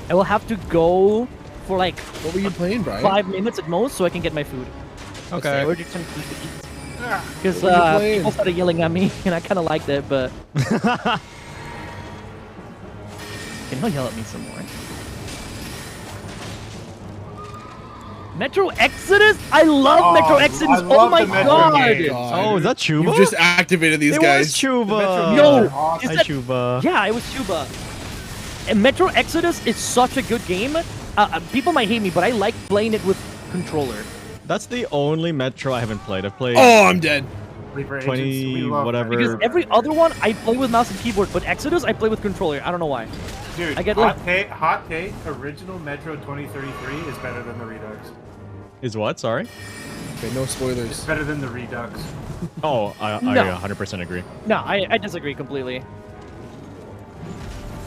I will have to go for like What were you playing, Brian? 5 minutes at most so I can get my food. Okay. Or just some food to eat. Because What are you playing? people started yelling at me, and I kind of liked it, but can you yell at me some more? Metro Exodus? I love Metro Exodus. I Oh love my the Metro god! games. Oh, is that Chuba? You just activated these it guys. was Chuba. Metro No, games are awesome. is Hi, that- Chuba. Yeah, it was Chuba. And Metro Exodus is such a good game. People might hate me, but I like playing it with controller. That's the only Metro I haven't played. I've played Oh, I'm dead. Sleeper Agents, 20 we love whatever. that. Because every other one I play with mouse and keyboard, but Exodus I play with controller. I don't know why. Dude, I get hot take, original Metro 2033 is better than the Redux. Is what? Sorry. Okay, no spoilers. Better than the Redux. Oh, I No. 100% agree. No, I disagree completely.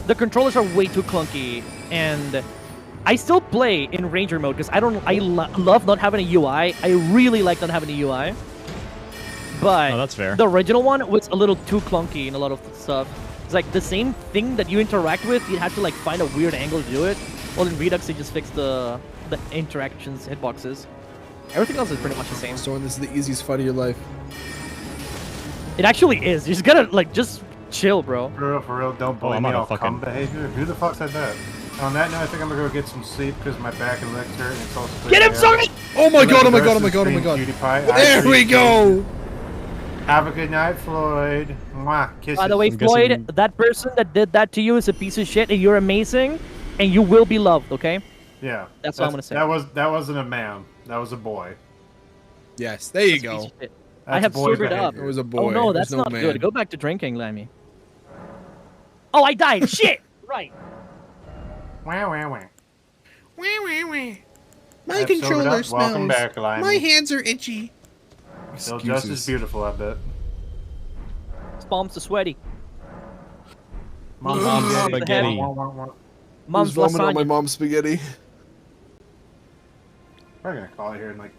The controllers are way too clunky, and I still play in Ranger mode because I love not having a UI. I really like not having a UI. But Oh, that's fair. the original one was a little too clunky in a lot of stuff. It's like the same thing that you interact with, you have to like find a weird angle to do it. Well, in Redux, they just fixed the interactions, hitboxes. Everything else is pretty much the same. Soren, this is the easiest fight of your life. It actually is. You just gotta like just chill, bro. For real, don't bully I'm me on a off fucking- cum behavior. Who the fuck said that? On that note, I think I'm gonna go get some sleep because my back and legs hurt and it's also... Get him, Soren! Oh my Let god, the oh my god, oh rest my of god, oh my stream, god. Cutie Pie. I There we appreciate go! you. Have a good night, Floyd. Mwah. Kisses. By the way, I'm Floyd, guessing- that person that did that to you is a piece of shit, and you're amazing, and you will be loved. Okay? Yeah. That's what I'm gonna say. That wasn't a man. That was a boy. Yes, there you That's a piece go. of shit. That's I have boy sobered up. It was a Oh boy. no, There's that's no not man. good. Go back to drinking, Lemmy. Oh, I died. Shit. Right. Wah, wah, wah. My I've sobered controller up. smells. Welcome back, Limey. My hands are itchy. Still just as beautiful, I bet. His palms are sweaty. Mom's Mom's Mom's spaghetti. heavy. Mom's vomiting on my lasagna. mom's spaghetti. We're gonna call it here in like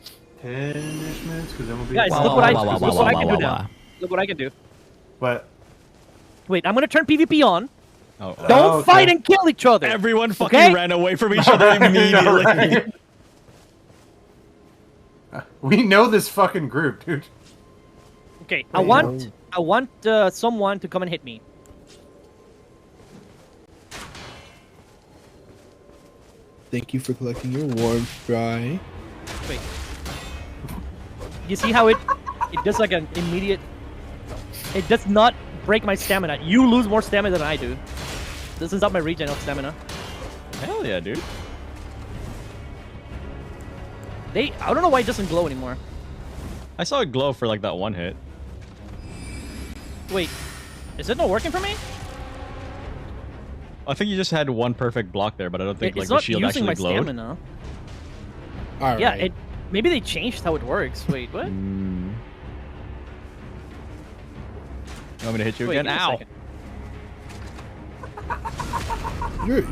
10-ish minutes because then we'll be. Guys, Wow, look wow, what I wow, wow, look wow, what I wow, can wow, do now. wow. Look what I can do. But Wait, I'm gonna turn PvP on. Oh, Don't okay. fight and kill each other. everyone fucking Okay? ran away from each other immediately. right? We know this fucking group, dude. Okay, I want someone to come and hit me. Thank you for collecting your warmth, Bri. Wait. You see how it does like an immediate. It does not break my stamina. You lose more stamina than I do. This is up my regen of stamina. Hell yeah, dude. I don't know why it doesn't glow anymore. I saw it glow for like that one hit. Wait, is it not working for me? I think you just had one perfect block there, but I don't think like It's the not shield using actually my glowed. stamina. All right. Yeah, maybe they changed how it works. Wait, what? You want me to hit you Wait, again? give me a Ow! second.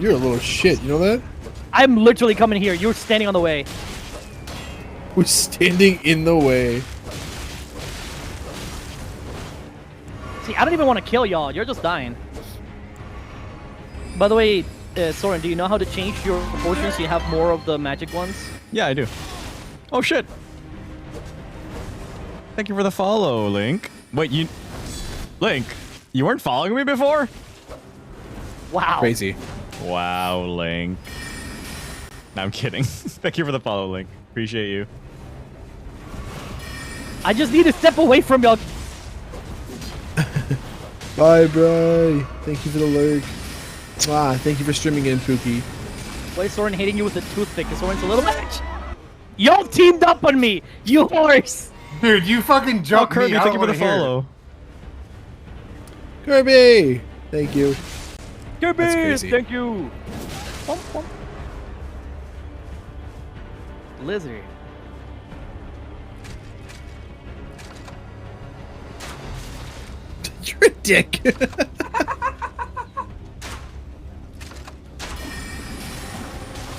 You're a little shit. You know that? I'm literally coming here. You're standing on the way. We're standing in the way. See, I don't even want to kill y'all. You're just dying. By the way, Soren, do you know how to change your potions so you have more of the magic ones? Yeah, I do. Oh shit! Thank you for the follow, Link. Wait, Link, you weren't following me before? Wow. Crazy. Wow, Link. No, I'm kidding. Thank you for the follow, Link. Appreciate you. I just need to step away from y'all. Bye, bro. Thank you for the lurk. Thank you for streaming in, Pookie. Why is Soren hitting you with a toothpick? Because Soren's a little bitch. Y'all teamed up on me, you horse. Dude, you fucking Oh, jumped Kirby, me. I thank you don't for the wanna hear it. follow. Kirby! Thank you. Kirby, That's crazy. thank you. Bump, bump. Lizard. You're a dick.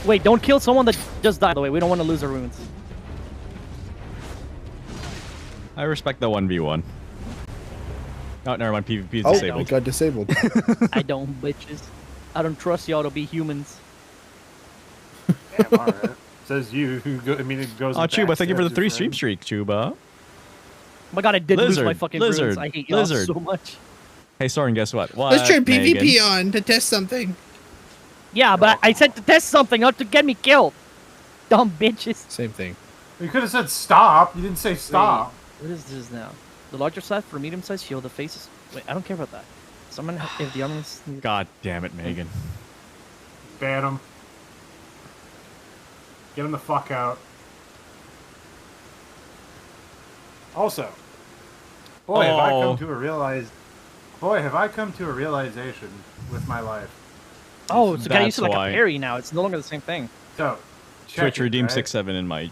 Wait, don't kill someone that just died. By the way, we don't want to lose our runes. I respect the 1v1. Oh, never mind. PvP is Oh, disabled. it got disabled. I don't, bitches. I don't trust y'all to be humans. Damn, alright. Says you, who go, I mean, it goes. Oh, and Chuba, thank you for the backstabs 3 your stream friend. streak, Chuba. Oh my god, I did lose my Lizard, fucking lizard, runes. I hate y'all lizard. so much. Hey, Soren, guess what? What? Let's turn Megan? PvP on to test something. Yeah, but I said to test something, not to get me killed. Dumb bitches. Same thing. You could have said stop. You didn't say stop. What is this now? The larger size for medium-sized shield, the face is... Wait, I don't care about that. Someone, if the armors... God damn it, Megan. Ban him. Get him the fuck out. Also, boy, have I come to a realization with my life. Oh, it's a guy used to That's like why. a parry now. It's no longer the same thing. So, check Twitch it, redeemed right? 6-7 in my...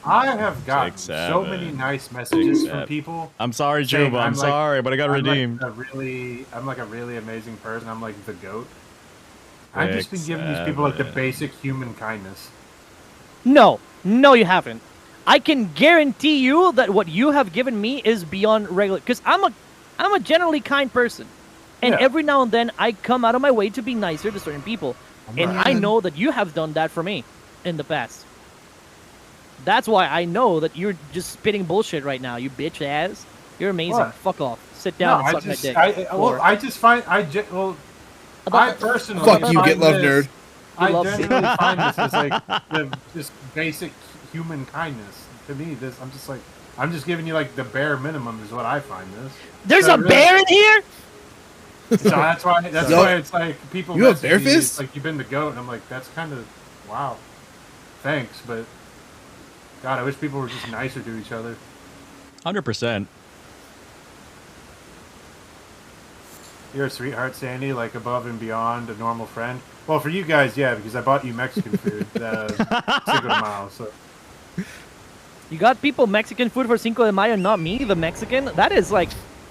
I have gotten 6-7. so many nice messages from 6-7. people. I'm sorry, saying Chuba. I'm like- sorry, but I got redeemed. I'm like a really amazing person. I'm like the GOAT. I've just been giving these people like the 6-7. basic human kindness. No, you haven't. I can guarantee you that what you have given me is beyond regular. Because I'm a generally kind person, and Yeah. every now and then I come out of my way to be nicer to certain people, and I right. know that you have done that for me in the past. That's why I know that you're just spitting bullshit right now, you bitch ass. You're amazing. What? Fuck off. Sit down No, and I suck my just, dick. I just find, I personally Fuck you, find get love this- nerd. I love genuinely find this as like the just basic human kindness. To me, this I'm just giving you like the bare minimum is what I find this. There's So a really- bear in here? So that's why it's like people You have message bear me, fist? it's like you've been the GOAT, and I'm like, that's kind of wow, thanks, but God, I wish people were just nicer to each other. 100%. You're a sweetheart, Sandy, like above and beyond a normal friend. Well, for you guys, yeah, because I bought you Mexican food, Cinco de Mayo. So You got people Mexican food for Cinco de Mayo, not me, the Mexican? That is like,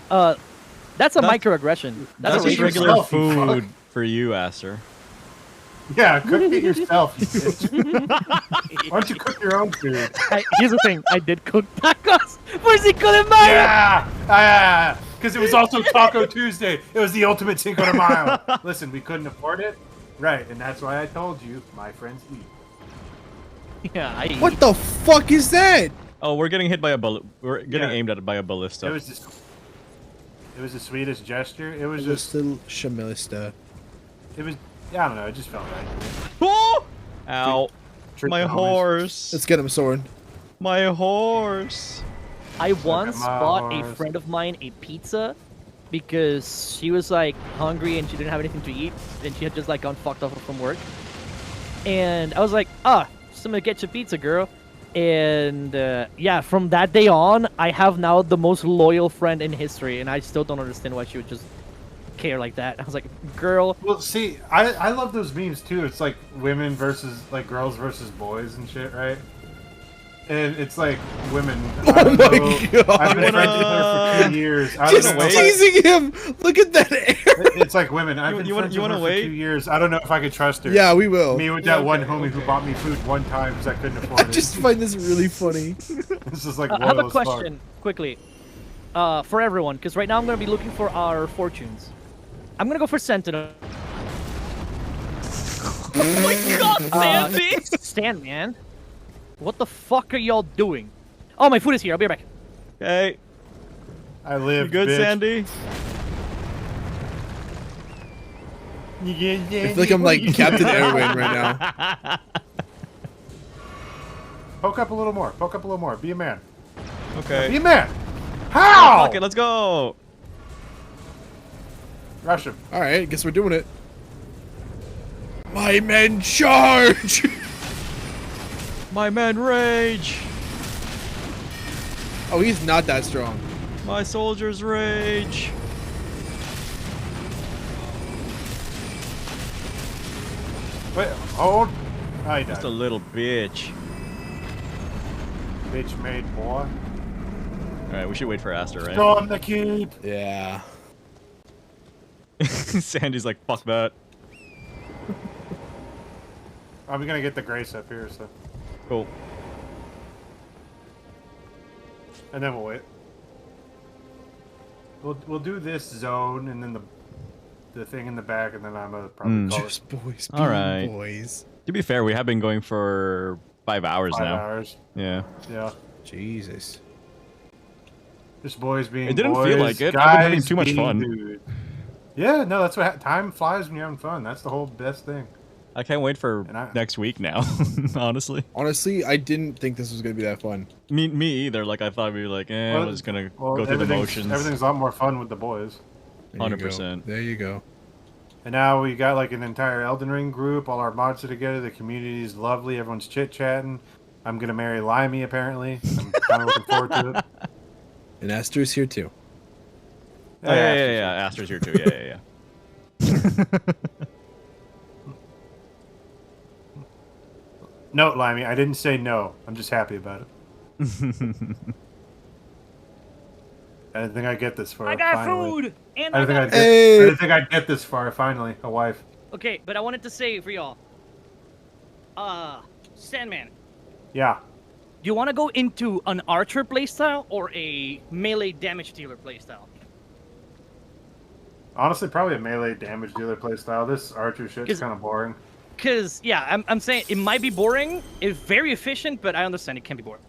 that's a That's- microaggression. That's Cook just it regular yourself, you food fuck. for you, Aster. yeah, cook it yourself, you bitch. Why don't you cook your own food? Here's the thing, I did cook tacos for Cinco de Mayo! Yeah, because it was also Taco Tuesday. It was the ultimate Cinco de Mayo. Listen, we couldn't afford it, right? And that's why I told you, my friends eat. Yeah, I What the fuck is that? Oh, we're getting hit by a bullet. We're getting Yeah. aimed at by a ballista. It was the sweetest gesture. It was Just just, little Shamilista. it was, I don't know, it just felt right. Oh! Ow. Trick My the homies. horse. Let's get him, Soren. My horse. once my bought a horse. friend of mine a pizza because she was like hungry and she didn't have anything to eat, and she had just like gone fucked off from work. And I was like, just gonna get you pizza, girl. And yeah, from that day on, I have now the most loyal friend in history, and I still don't understand why she would just care like that. I was like, girl. Well, see, I love those memes too. It's like women versus like girls versus boys and shit, right? And it's like women. I don't know. God. I've been friends with her for 2 years. I Just don't know if teasing him. Look at that air. It's like women. I've been friends with her for 2 years. I don't know if I could trust her. Yeah, we will. Me with that one homie who bought me food one time because I couldn't afford I it. just find this really funny. This is like I have a loyal as fuck. question, quickly, for everyone, because right now I'm gonna be looking for our fortunes. I'm gonna go for Sentinel. Oh my god, Sandy! Stan, man. What the fuck are y'all doing? Oh, my food is here. I'll be right back. Okay. I live. You good, bitch. Sandy? I feel like I'm like Captain Airwin right now. Poke up a little more. Poke up a little more. Be a man. Okay. Be a man. How? Fuck it, let's go. Rush him. All right, guess we're doing it. My men charge! My men rage. Oh, he's not that strong. My soldiers rage. Wait, hold. I died. Just a little bitch. Bitch made boy. Alright, we should wait for Aster, right? Storm the keep. Yeah. Sandy's like, fuck that. I'm gonna get the grace up here, so. Cool. And then we'll wait. We'll do this zone and then the thing in the back, and then I'm gonna probably call Just it boys. All right. Boys. To be fair, we have been going for 5 hours 5 now. hours. Yeah. Yeah. Jesus. Just boys being It didn't boys, feel like it. Guys I've been having too much being fun. dudes. Yeah, no, that's what time flies when you're having fun. That's the whole best thing. I can't wait for next week now, honestly. Honestly, I didn't think this was gonna be that fun. Me either. Like, I thought we'd be like, we're just gonna go through the everything's- motions. Everything's a lot more fun with the boys. There you go. 100%. There you go. And now we got like an entire Elden Ring group. All our mods are together. The community is lovely. Everyone's chit-chatting. I'm gonna marry Limey, apparently. I'm kind of looking forward to it. And Aster's here too. Oh, yeah. Aster's here too. Yeah. No, Limey, I didn't say no. I'm just happy about it. I didn't think I'd get this far. I got finally. food! And I I didn't think got... I didn't think I'd get this far. Finally, a wife. Okay, but I wanted to say for y'all. Sandman, Yeah. do you want to go into an archer playstyle or a melee damage dealer playstyle? Honestly, probably a melee damage dealer playstyle. This archer shit's 'Cause- kind of boring. Because, yeah, I'm saying it might be boring. It's very efficient, but I understand it can be boring.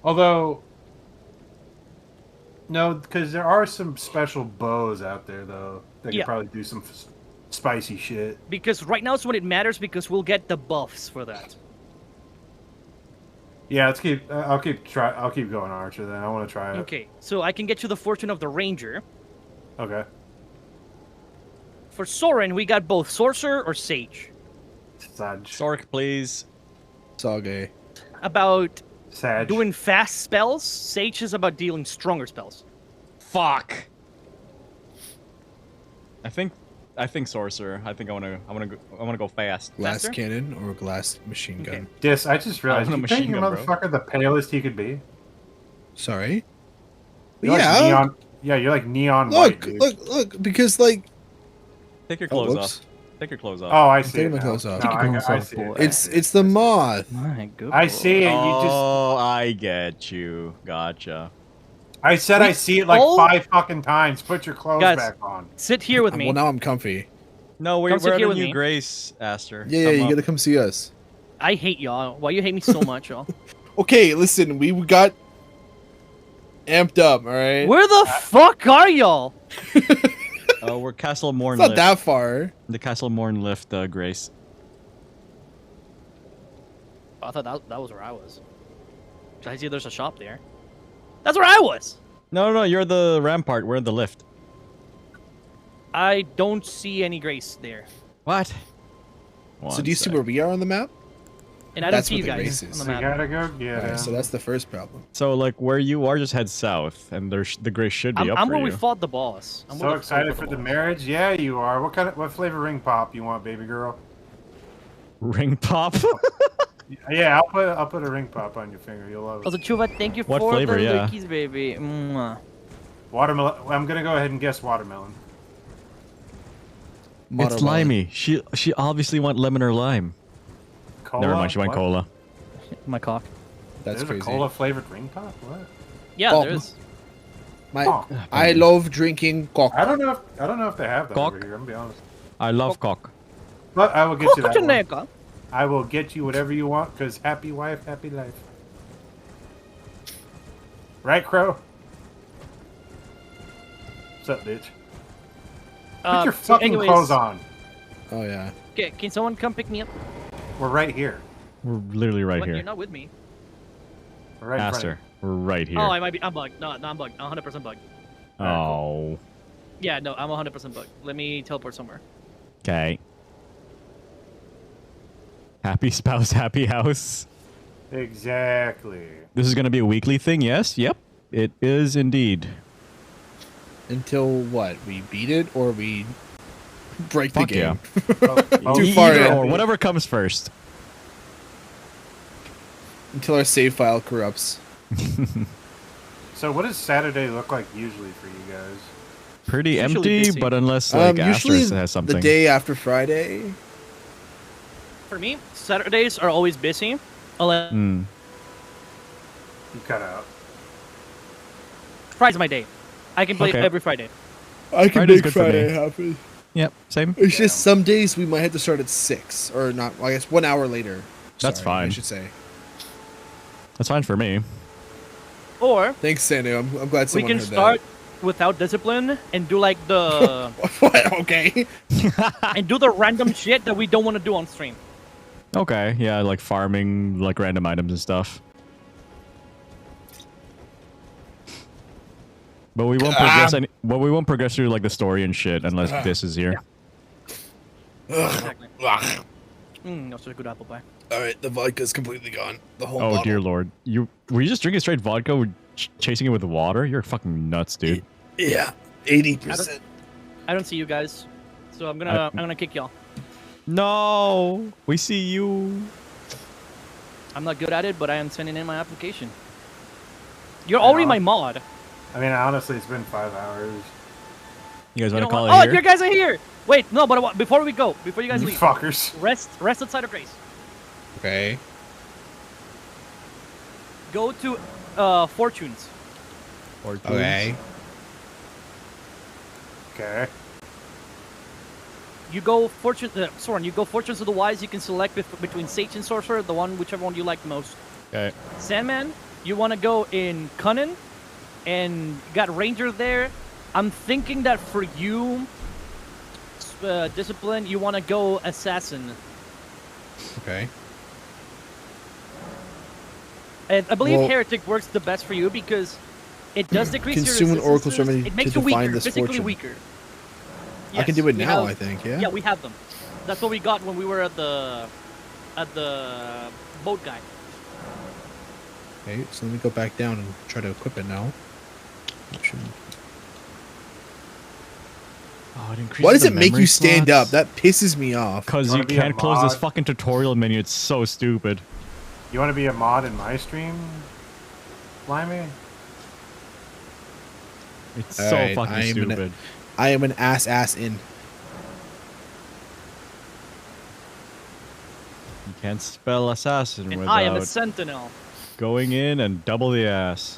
Although, no, because there are some special bows out there though that can Yeah. probably do some spicy shit. Because right now is when it matters because we'll get the buffs for that. Yeah, let's keep. I'll keep going archer then. I want to try it. Okay, so I can get you the fortune of the ranger. Okay. For Soren, we got both sorcerer or sage. Sag. Sork, please. Sage. About Sag. doing fast spells. Sage is about dealing stronger spells. Fuck. I think sorcerer. I think I wanna go fast. Glass Faster? cannon or glass machine gun. Okay. Dis, I just realized I you want a think machine your gun, bro. motherfucker the palest he could be. Sorry. You're yeah. Like neon, yeah, you're like neon Look, white, dude. look, because like Take your Oh, clothes whoops. off. Take your clothes off. Oh, I I'm see taking it my now. clothes off. No, Take I, your I see it. it's the moth. My good I see it. You just. Oh, I get you. Gotcha. I said I see it like all- 5 fucking times. Put your clothes Guys. back on. Sit here with me. Well, now I'm comfy. No, we're Come sit at here a with new me. Grace, Aster. Yeah, you Come gotta up. come see us. I hate y'all. Why you hate me so much, y'all? Okay, listen, we got amped up, all right? Where the fuck are y'all? Oh, we're Castle Morn It's not lift. that far. The Castle Morn lift, Grace. I thought that was where I was. Did I see there's a shop there? That's where I was. No, you're the rampart. We're in the lift. I don't see any Grace there, What? So do you see where we are on the map? and I don't That's see what you the guys race on is. the We map. gotta go get him. Alright, so that's the first problem. So like where you are, just head south, and there's the gray should be up I'm for where you. we fought the boss. I'm So where we fought excited the for the boss. marriage. Yeah, you are. What flavor ring pop you want, baby girl? Ring pop. Yeah, I'll put a ring pop on your finger. You'll love it. Also, Chuva, thank you What for flavor, the yeah. lurkies, baby. Mwah. Watermelon. I'm gonna go ahead and guess watermelon. It's limey. She obviously went lemon or lime. Cola? Never mind, she went What? cola. My cock. That's There's crazy. a cola flavored ring pop. What? Yeah, Oh. there is. I love drinking cock. I don't know if they have that Cock? over here. I'm gonna be honest. I love cock. But I will get you that one. Cock. I will get you whatever you want, because happy wife, happy life. Right, Crow? What's up, bitch? Put your so fucking anyways, clothes on. Oh yeah. Okay, can someone come pick me up? We're right here. We're literally right What, You're here. not with me. We're right in front of Aster, we're right here. Oh, I might be. I'm bugged. No, I'm bugged. 100% bugged. Oh. Yeah, no, I'm 100% bugged. Let me teleport somewhere. Okay. Happy spouse, happy house. you. Exactly. This is gonna be a weekly thing, yes? Yep. It is indeed. Until what? We beat it or we break Fuck the game? Oh, Too E- far either in. or, whatever comes first. Until our save file corrupts. So what does Saturday look like usually for you guys? Pretty Usually empty, busy. but unless like Usually Aster has something. the day after Friday. For me, Saturdays are always busy. Unless Hmm. You cut out. Friday's my day. I can play Okay. every Friday. I can Friday's make good for me. Friday happen. Yep, same. It's just some days we might have to start at 6 or not. I guess 1 hour later. That's Sorry, I fine. should say. That's fine for me. Or Thanks, Sandu. I'm glad we someone can heard start without discipline and do like the that. What? Okay. and do the random shit that we don't want to do on stream. Okay, yeah, like farming like random items and stuff. But we won't progress any. But we won't progress through like the story and shit unless this is here. Exactly. That's such a good apple pie. All right, the vodka's completely gone. The whole Oh bottle. dear lord, were you just drinking straight vodka, with chasing it with water? You're fucking nuts, dude. Yeah, 80%. I don't see you guys, so I'm gonna kick y'all. No, we see you. I'm not good at it, but I am sending in my application. You're already my mod. I mean, honestly, it's been 5 hours. You guys You want know to call what? it Oh, here? you guys are here. Wait, no, but before we go, before you guys You leave, fuckers. rest outside of Grace. Okay. Go to Fortunes. Okay. Okay. You go Soren, you go Fortunes of the Wise. You can select between Sage and Sorcerer, the one whichever one you like the most. Okay. Sandman, you want to go in Cunning, and you got Ranger there. I'm thinking that for you, Discipline, you want to go Assassin. Okay. And I believe Well- Heretic works the best for you because it does decrease Consume your an Oracle's resistances. remedy It makes to you define weaker, this physically fortune. weaker. I can Yes, do it we now, have- I think, yeah? Yeah, we have them. That's what we got when we were at the boat guy. Okay, so let me go back down and try to equip it now. Option. Oh, it increases Why does the it make memory you stand up? slots. That pisses me off. Because Wanna you be a can't close this mod? fucking tutorial menu. It's so stupid. You want to be a mod in my stream, Limey? It's All so right, fucking stupid. I am an ass in. You can't spell assassin And without I am a sentinel. going in and double the ass.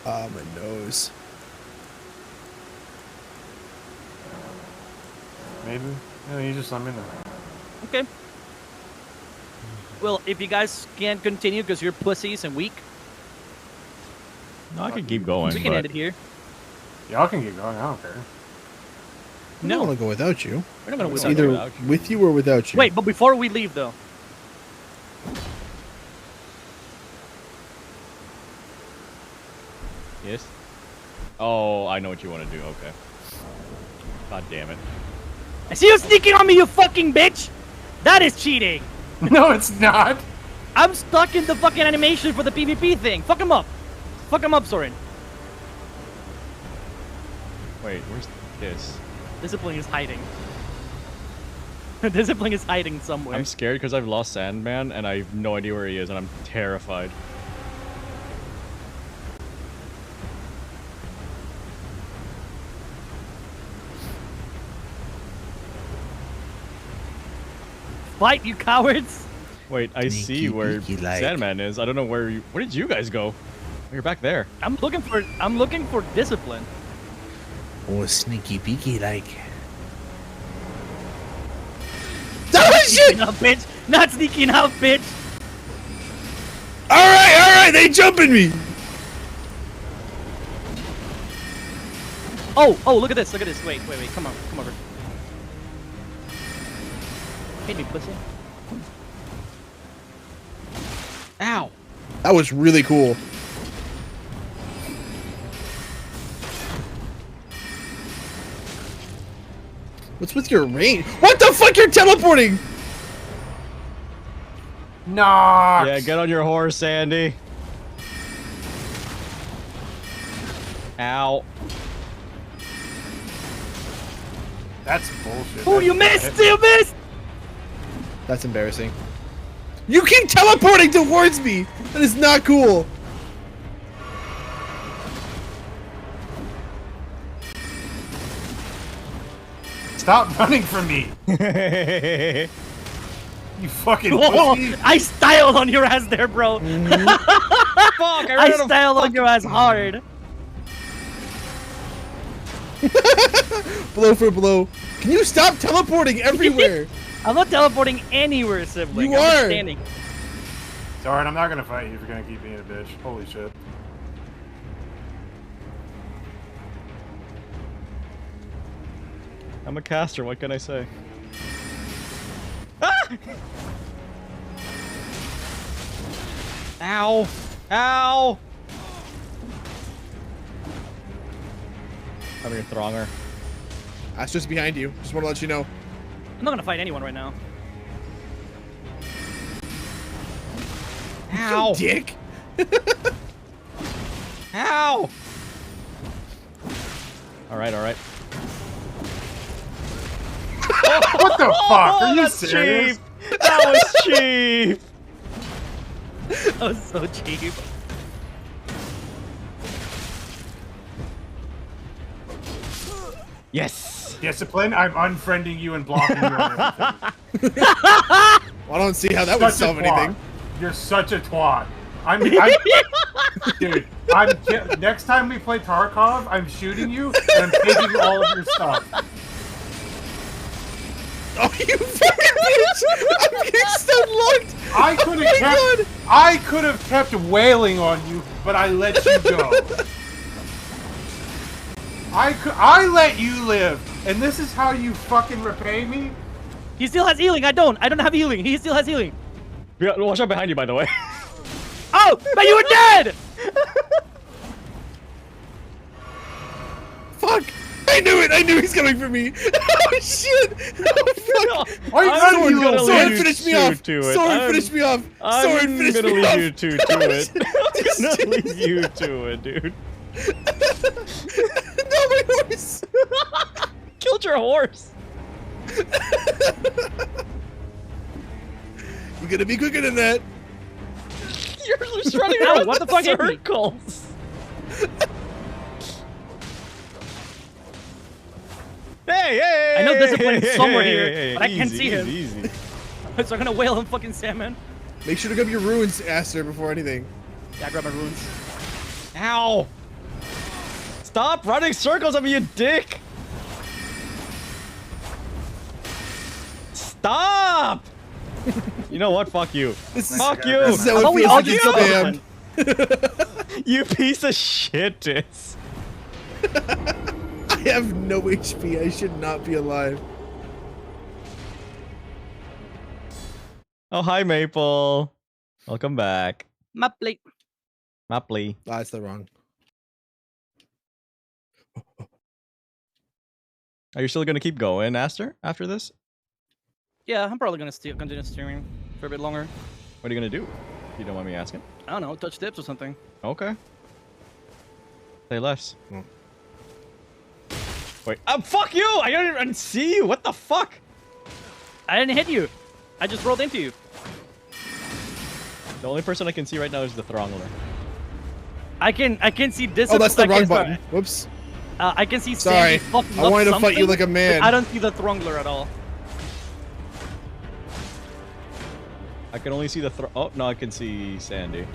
Ah, my nose. Maybe. No, you just let me know. Okay. Well, if you guys can't continue because you're pussies and weak, No, I can keep going. we can but end it here. Y'all can keep going. I don't care. I No. don't want to go without you. We're not gonna It's without either you. with you or without you. Wait, but before we leave though, Yes. Oh, I know what you want to do. Okay. God damn it. I see you sneaking on me, you fucking bitch! That is cheating! No, it's not. I'm stuck in the fucking animation for the PvP thing. Fuck him up. Fuck him up, Soren. Wait, where's this? Discipline is hiding. Discipline is hiding somewhere. I'm scared because I've lost Sandman and I have no idea where he is and I'm terrified. Fight, you cowards! Wait, I see where Sandman is. I don't know where did you guys go? Oh, you're back there. I'm looking for discipline. Oh, sneaky peeky like. Oh shit! Sneaking up, bitch! Not sneaking out, bitch! Alright, they jumping me! Oh, look at this, Wait, come over. Hit me, pussy. Ow! That was really cool. What's with your range? What the fuck? You're teleporting! Nah. Yeah, get on your horse, Sandy. Ow. That's bullshit. Oh, you missed! You missed! That's embarrassing. You keep teleporting towards me! That is not cool! Stop running from me! You fucking pussy! I styled on your ass there, bro! Fuck, I styled on your ass hard! Blow for blow. Can you stop teleporting everywhere? I'm not teleporting anywhere, sibling. You I'm just are. standing. It's alright, I'm not gonna fight you if you're gonna keep being a bitch. Holy shit. I'm a caster, what can I say? Ah! Ow! Ow! Come here, Thronger. Astra's behind you. Just want to let you know. I'm not gonna fight anyone right now. Ow! You dick! Ow! Alright. What the fuck? Are you That's serious? cheap! That was cheap! That was so cheap. Yes! Discipline, I'm unfriending you and blocking you on everything. Well, I don't see how that would Such a solve twat. anything. You're such a twat. Dude, next time we play Tarkov, I'm shooting you and I'm taking all of your stuff. Oh, you fucking bitch! I'm getting stun locked! I could have kept wailing on you, but I let you go. I let you live, and this is how you fucking repay me? He still has healing. I don't have healing. He still has healing. Watch out behind you, by the way. Oh, but you were dead! Fuck! I knew it! I knew he's coming for me! Oh shit! Oh fuck! Why are Soren, you gonna Soren, leave finish me you off! to it? Soren, finish me off! Soren, finish I'm gonna me off! leave you two to it. I'm gonna leave you to it, dude. No, my horse! Killed your horse! You gotta be quicker than that! You're just running Ow, around what the fuck hit me? circles! Hey! I know Discipline is hey, somewhere hey, here, hey, but I can't easy, see him. Easy. So I'm gonna wail him, fucking Salmon. Make sure to grab your runes, Aster, before anything. Yeah, I grab my runes. Ow! Stop running circles on me, you dick! Stop! You know what? Fuck you. Fuck you! This is how How it we feels all to get just spammed. You piece of shit, Dis. I have no HP. I should not be alive. Oh, hi, Maple. Welcome back. My plate. Mapley. Ah, that's the wrong. Are you still gonna keep going, Aster, after this? Yeah, I'm probably gonna continue streaming for a bit longer. What are you gonna do? If you don't mind me asking. I don't know, touch tips or something. Okay. Say less. Hmm. Wait. Fuck you! I didn't see you. What the fuck? I didn't hit you. I just rolled into you. The only person I can see right now is the Throngler. I can see this. Oh, that's the wrong button. Whoops. I can see Sorry. Sandy fucking I up wanted to fight you something, like a man. but I don't see the Throngler at all. I can only see the Oh, no, I can see Sandy.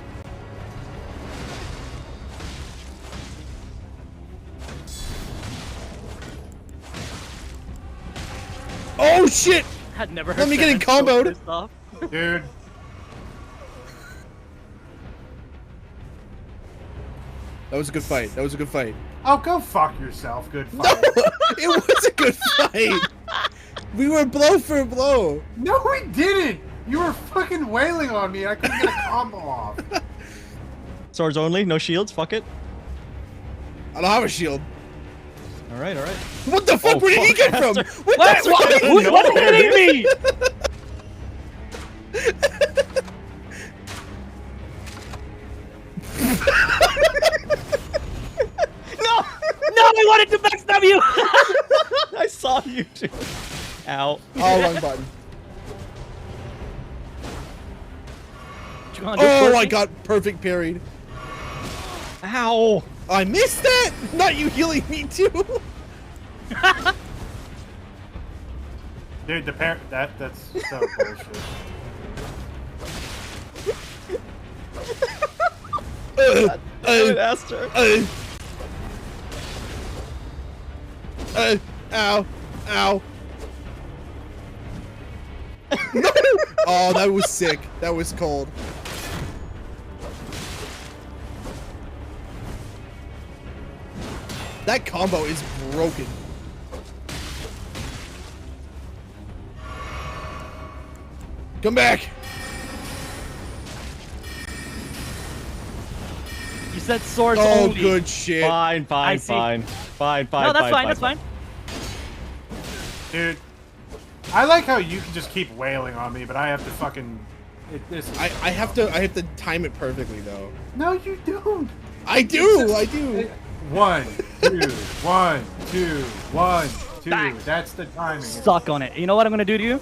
Oh shit! Had never heard. Let me get in comboed. Dude. That was a good fight. That was a good fight. Oh, go fuck yourself. Good fight. It was a good fight. We were blow for blow. No, we didn't. You were fucking wailing on me. I couldn't get a combo off. Swords only, no shields. Fuck it. I don't have a shield. All right, all right. What the fuck? Where did he come from? What? What? What's hitting me? No, I wanted to backstab you. I saw you too. Ow. Oh, wrong button. You wanna do Oh, I quirky? got perfect parried. Ow. I missed that. Not you healing me too. Dude, that's so bullshit. Aster. Ow. Ow. No. Oh, that was sick. That was cold. That combo is broken. Come back. You said swords Oh, only. good shit. Fine, I fine, see. fine. Fine, fine, No, that's fine, fine. That's fine. Dude, I like how you can just keep wailing on me, but I have to fucking... I have to time it perfectly though. No, you don't. I do. I do. 1, 2, 1, 2, 1, 2. Bang. That's the timing. Suck on it. You know what I'm gonna do to you?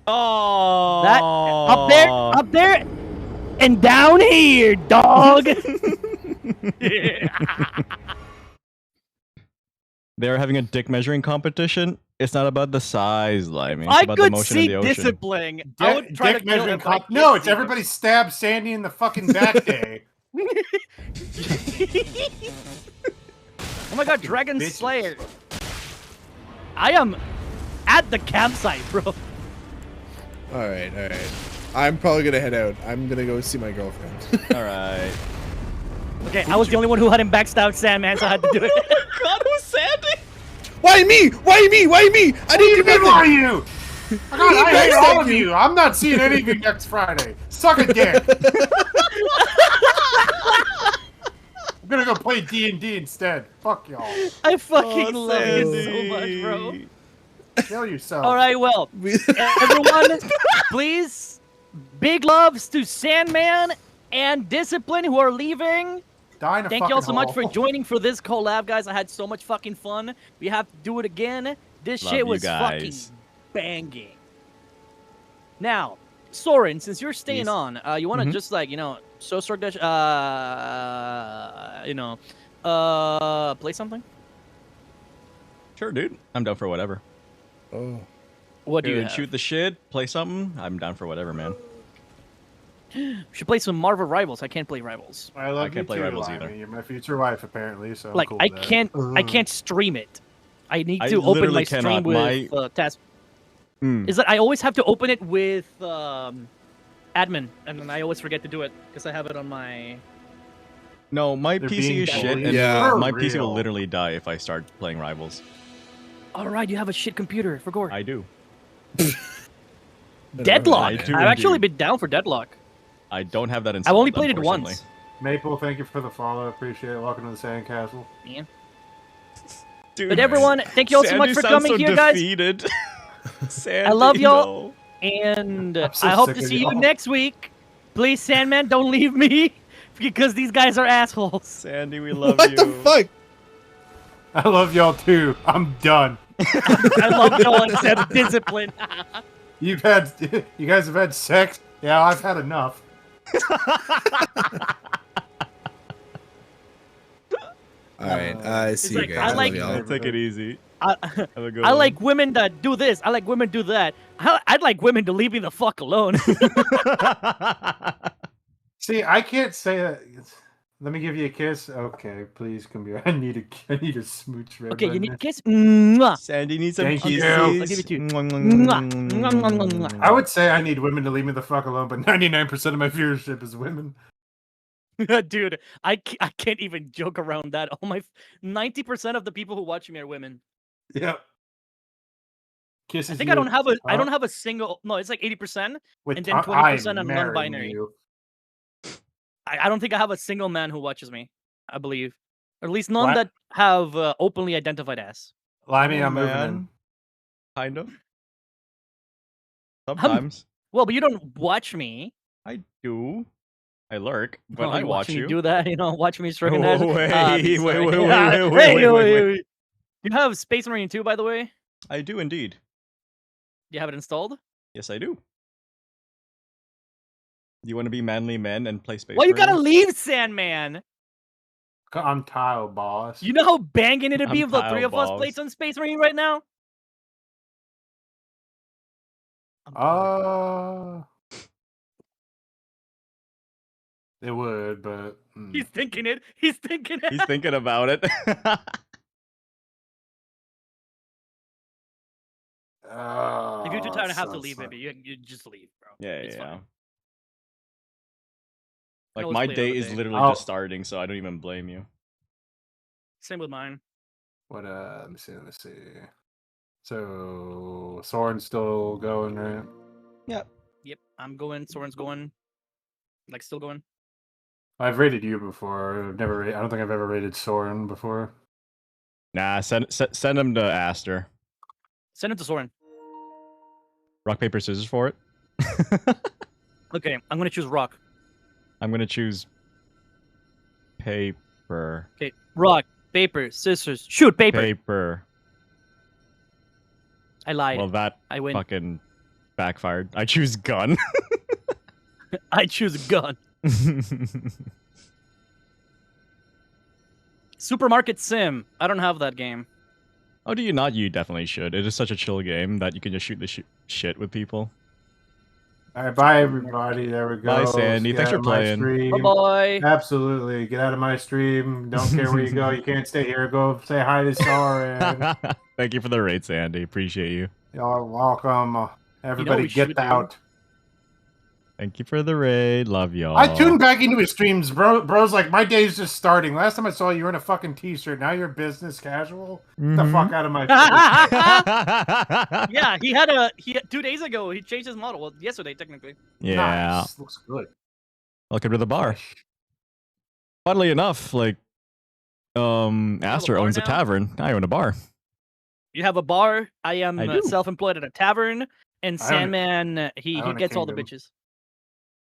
Oh. That up there, and down here, dog. They're having a dick measuring competition. It's not about the size, Limey. It's I about the could motion see in the ocean. discipline. I would try to Dick kill measuring him. But I No, can't it's see everybody stab Sandy in the fucking back day. Oh my god, Dragon Bitches. Slayer. I am at the campsite, bro. All right. I'm probably gonna head out. I'm gonna go see my girlfriend. All right. Okay, I was the only one who hadn't backstabbed Sandman, so I had to do it. God, who's Sandy? Why me? Why me? Why me? I didn't do Who nothing. are you? God, I hate all backstabbed of you. you. I'm not seeing any of you next Friday. Suck a dick. I'm gonna go play D&D instead. Fuck y'all. I fucking Oh, love you so Sandy. much, bro. Kill yourself. All right, well, everyone, please, big loves to Sandman and Discipline who are leaving. Die in a Thank you all so fucking much hole. for joining for this collab, guys. I had so much fucking fun. We have to do it again. This Love shit you was fucking guys. banging. Now, Soren, since you're staying Yes. on, you want to just like, so start dash, play something? Sure, dude. I'm down for whatever. Oh. What do you Dude, have? shoot the shit, play something. I'm down for whatever, man. We should play some Marvel Rivals. I can't play Rivals. I love I can't you play too, Rivals Limey. either. You're my future wife, apparently, so I'm Like cool I with that. can't stream it. I need I to open literally my stream cannot. with task. Is that I always have to open it with admin, and then I always forget to do it because I have it on my. No, my They're PC being is shit, bullied. and Yeah. my For PC will real. literally die if I start playing Rivals. All right, you have a shit computer for gore. I do. Deadlock. I do I've actually indeed. been down for Deadlock. I don't have that installed. I've only played it unfortunately. once. Maple, thank you for the follow. Appreciate it. Welcome to the Sandcastle. Yeah. Dude, But everyone, thank you all so much Sandy for sounds coming so here, guys. defeated. Sandy, I love y'all, no. and I'm so I hope sick to of see you y'all. next week. Please, Sandman, don't leave me because these guys are assholes. Sandy, we love What you. the fuck? I love y'all too. I'm done. I love no one except discipline. You guys have had sex? Yeah, I've had enough. All right, I see you like, guys. I I like- love y'all. Take it easy. I, Have a good I one. like women that do this. I like women do that. I'd like women to leave me the fuck alone. See, I can't say that. Let me give you a kiss. Okay, please come here. I need a smooch. Right Okay, you right need now. a kiss? Mwah. Sandy needs some Thank kisses. you. I'll give it to you. Mwah. Mwah, mwah, mwah, mwah. I would say I need women to leave me the fuck alone, but 99% of my viewership is women. Dude, I can't even joke around that. All my 90% of the people who watch me are women. Yep. Kisses. I think I don't have a Huh? don't have a single. No, it's like 80%, With and then 20% are non-binary. You. I don't think I have a single man who watches me. I believe, or at least none What? that have openly identified as. Well, I mean, Oh, I'm moving in. man. Kind of. Sometimes. Well, but you don't watch me. I do. I lurk, but Oh, I you watch me you. do that. You know, watch me stroking Oh, that. wait, Be wait, sorry. wait, wait, Ah, wait, wait, hey, wait. You have Space Marine 2, by the way? Do I do indeed. you have it installed? Yes, I do. You want to be manly men and play Space Why you gotta Marines? leave, Sandman? I'm Tile, boss. You know how banging it'd be I'm if the three Kyle of us Balls. played some Space Marine right now? It would, but He's thinking it. He's thinking it. He's thinking about it. If you're too tired and have to so leave, sucks. maybe you just leave, bro. Yeah, It's yeah. fine. Like always my play day another is day. literally Oh. just starting, so I don't even blame you. Same with mine. What? Let me see. So Soren's still going, right? Yep. Yep, I'm going. Soren's going. Like, still going. I've rated you before. I don't think I've ever rated Soren before. Nah, send him to Aster. Send it to Soren. Rock, paper, scissors for it. Okay, I'm gonna choose rock. I'm gonna choose paper. Okay, rock, paper, scissors, shoot, paper. Paper. I lied. Well, that I win. fucking backfired. I choose gun. I choose a gun. Supermarket Sim. I don't have that game. Oh, do you not? You definitely should. It is such a chill game that you can just shoot the shit with people. All right, bye everybody. There we go. Bye, Sandy. Get Thanks out for of my playing. stream. Bye-bye. Absolutely. Get out of my stream. Don't care where you go. You can't stay here. Go say hi to Soren. Thank you for the raid, Sandy. Appreciate you. Y'all are welcome. Everybody we get should do? out. Thank you for the raid. Love y'all. I tuned back into his streams, bro. Bro's like, my day's just starting. Last time I saw you, you were in a fucking t-shirt. Now you're business casual. Get the fuck out of my face. Yeah, he 2 days ago he changed his model. Well, yesterday technically. Yeah. Nice. Looks good. Welcome to the bar. Funnily enough, like, Aster bar owns a now? tavern. I own a bar. You have a bar. I am I do. self-employed at a tavern, and I own a- Sandman he I own a gets all the kingdom. bitches.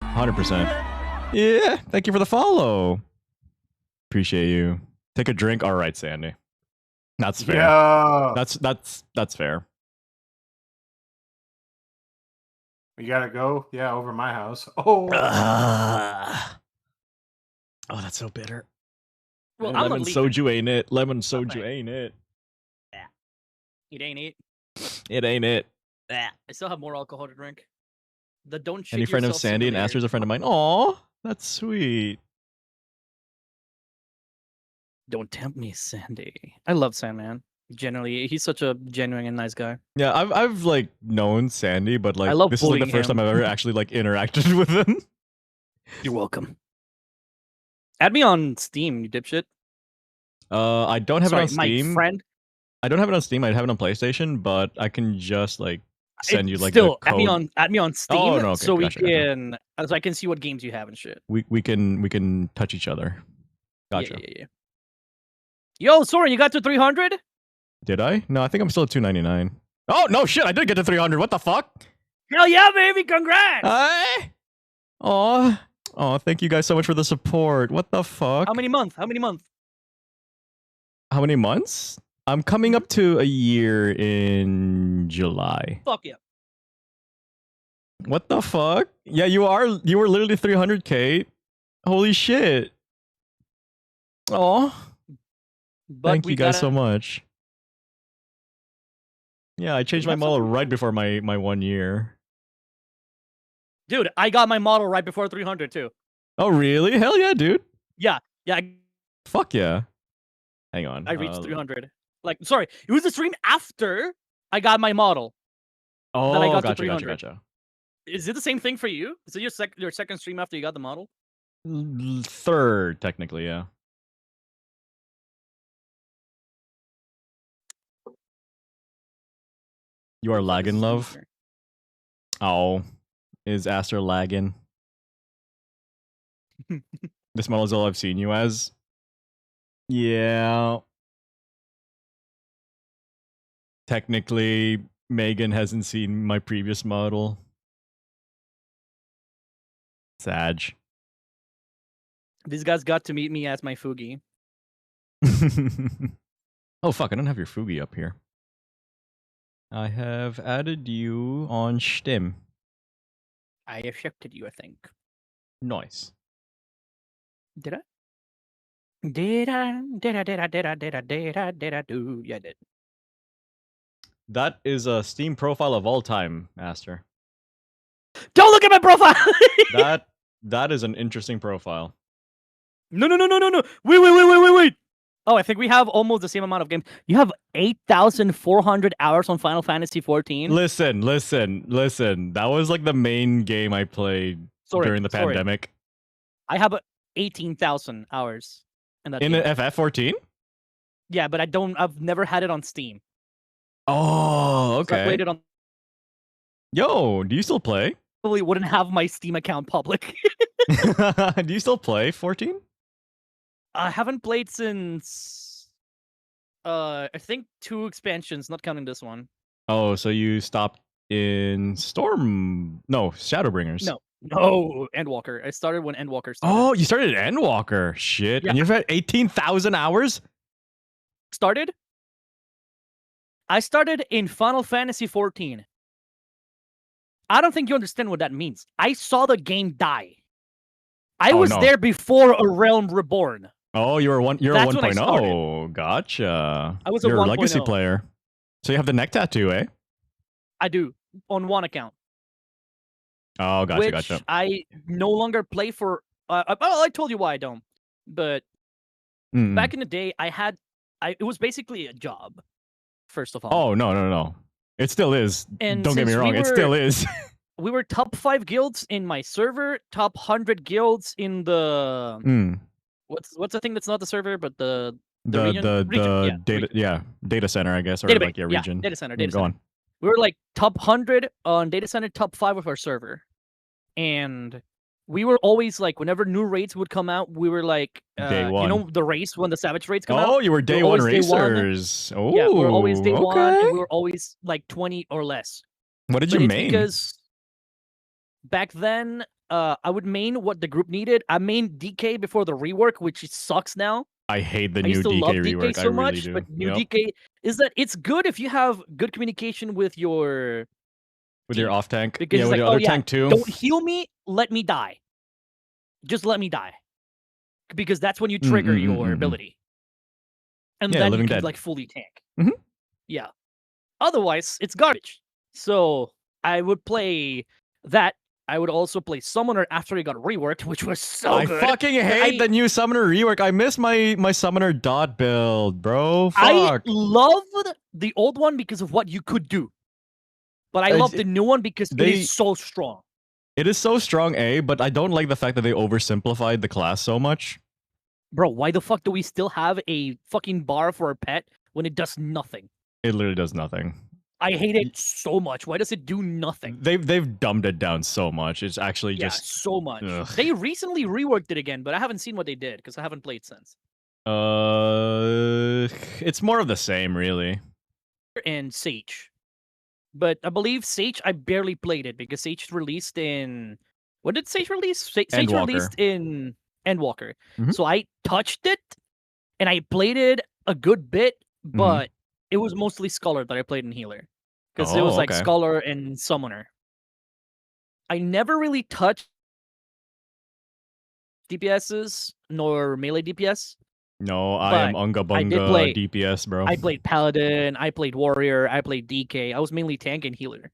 100%. Yeah. Thank you for the follow. Appreciate you. Take a drink. All right, Sandy. That's fair. Yeah. That's fair. We gotta go. Yeah, over my house. Oh. Oh, that's so bitter. Well, I'm Lemon not leaving. soju ain't it? Lemon soju Okay. ain't it? It ain't it. It ain't it. I still have more alcohol to drink. The don't shit Any friend of yourself Sandy and simulator. Aster's a friend of mine. Aw, that's sweet. Don't tempt me, Sandy. I love Sandman. Generally, he's such a genuine and nice guy. Yeah, I've like known Sandy, but like I love this is like the bullying first him. time I've ever actually like interacted with him. You're welcome. Add me on Steam, you dipshit. I don't have Sorry, it on Steam. my friend. I don't have it on Steam. I have it on PlayStation, but I can just like send you like still the code. add me on Steam, Oh, no, okay, so gotcha, we gotcha. can so I can see what games you have and shit. We can touch each other. Gotcha. Yeah. Yo, Soren, you got to 300? Did I? No, I think I'm still at 299. Oh, no shit, I did get to 300. What the fuck? Hell yeah, baby! Congrats! Hey! Oh, thank you guys so much for the support. What the fuck? How many months? How many months? How many months? I'm coming up to a year in July. Fuck yeah. What the fuck? Yeah, you were literally 300k. Holy shit. Oh. But Thank we you guys gotta- so much. Yeah, I changed my have model something right fun. before my 1 year. Dude, I got my model right before 300 too. Oh, really? Hell yeah, dude. Yeah, Fuck yeah. Hang on. I reached 300. Like, sorry, it was the stream after I got my model. Oh, Then I got to gotcha, 300. gotcha. Is it the same thing for you? Is it your second stream after you got the model? Third, technically, yeah. You are lagging, love. Oh, is Aster lagging? This model is all I've seen you as. Yeah. Technically, Megan hasn't seen my previous model. Sag. These guys got to meet me as my Fugi. Oh fuck, I don't have your Fugi up here. I have added you on Stim. I accepted you, I think. Nice. Did I? Did I do? Yeah, I did. That is a Steam profile of all time, Aster. Don't look at my profile! That is an interesting profile. No. Wait. Oh, I think we have almost the same amount of games. You have 8,400 hours on Final Fantasy 14. Listen. That was like the main game I played during the pandemic. I have 18,000 hours in that In game. FF14? Yeah, but I've never had it on Steam. Oh, So I okay. played it on. Yo, do you still play? Probably wouldn't have my Steam account public. Do you still play 14? I haven't played since. I think 2 expansions, not counting this one. Oh, so you stopped in Shadowbringers. No, Endwalker. I started when Endwalker started. Oh, you started at Endwalker. Shit. Yeah. And you've had 18,000 hours? Started? I started in Final Fantasy 14. I don't think you understand what that means. I saw the game die. I was there before A Realm Reborn. Oh, you're a 1.0. started. Gotcha. I was a You're a legacy 1.0. player. So you have the neck tattoo, eh? I do, on one account. Oh, gotcha. I no longer play for. I told you why I don't. But back in the day, it was basically a job. First of all. Oh no. It still is. And Don't get me wrong. It still is. We were top 5 guilds in my server, top 100 guilds in the. What's the thing that's not the server, but the region? Data center, I guess, or Database. like region. Data center. Go on. We were like top 100 on data center, top 5 of our server, and we were always like, whenever new raids would come out, we were like, day one. You know, the race when the Savage raids come out. Oh, you were day one racers. Oh, yeah, we were always day one, and okay. we were always like 20 or less. What did you main? Because back then, I would main what the group needed. I mained DK before the rework, which sucks now. I hate the I new used to DK love rework. DK so I really much, do. but new DK is that it's good if you have good communication with your your off tank. Because Yeah, it's with like, your other tank too. Don't heal me, let me die. Just let me die. Because that's when you trigger your ability. And then you can like fully tank. Yeah. Otherwise, it's garbage. So I would play that. I would also play Summoner after it got reworked, which was so good. I fucking hate the new Summoner rework. I miss my Summoner dot build, bro. Fuck. I loved the old one because of what you could do. But I love the new one because it is so strong. It is so strong, but I don't like the fact that they oversimplified the class so much. Bro, why the fuck do we still have a fucking bar for a pet when it does nothing? It literally does nothing. I hate it so much. Why does it do nothing? They've dumbed it down so much. It's actually just so much. Ugh. They recently reworked it again, but I haven't seen what they did because I haven't played since. It's more of the same, really. And Sage. But I believe Sage, I barely played it because Sage released in. When did Sage release? Sage Endwalker. released in Endwalker. Mhm. So I touched it and I played it a good bit, but it was mostly Scholar that I played in Healer. Because it was like okay. Scholar and Summoner. I never really touched DPSs nor melee DPS. No, I am But Unga I did Bunga play- DPS, bro. I played Paladin, I played Warrior, I played DK. I was mainly tank and healer.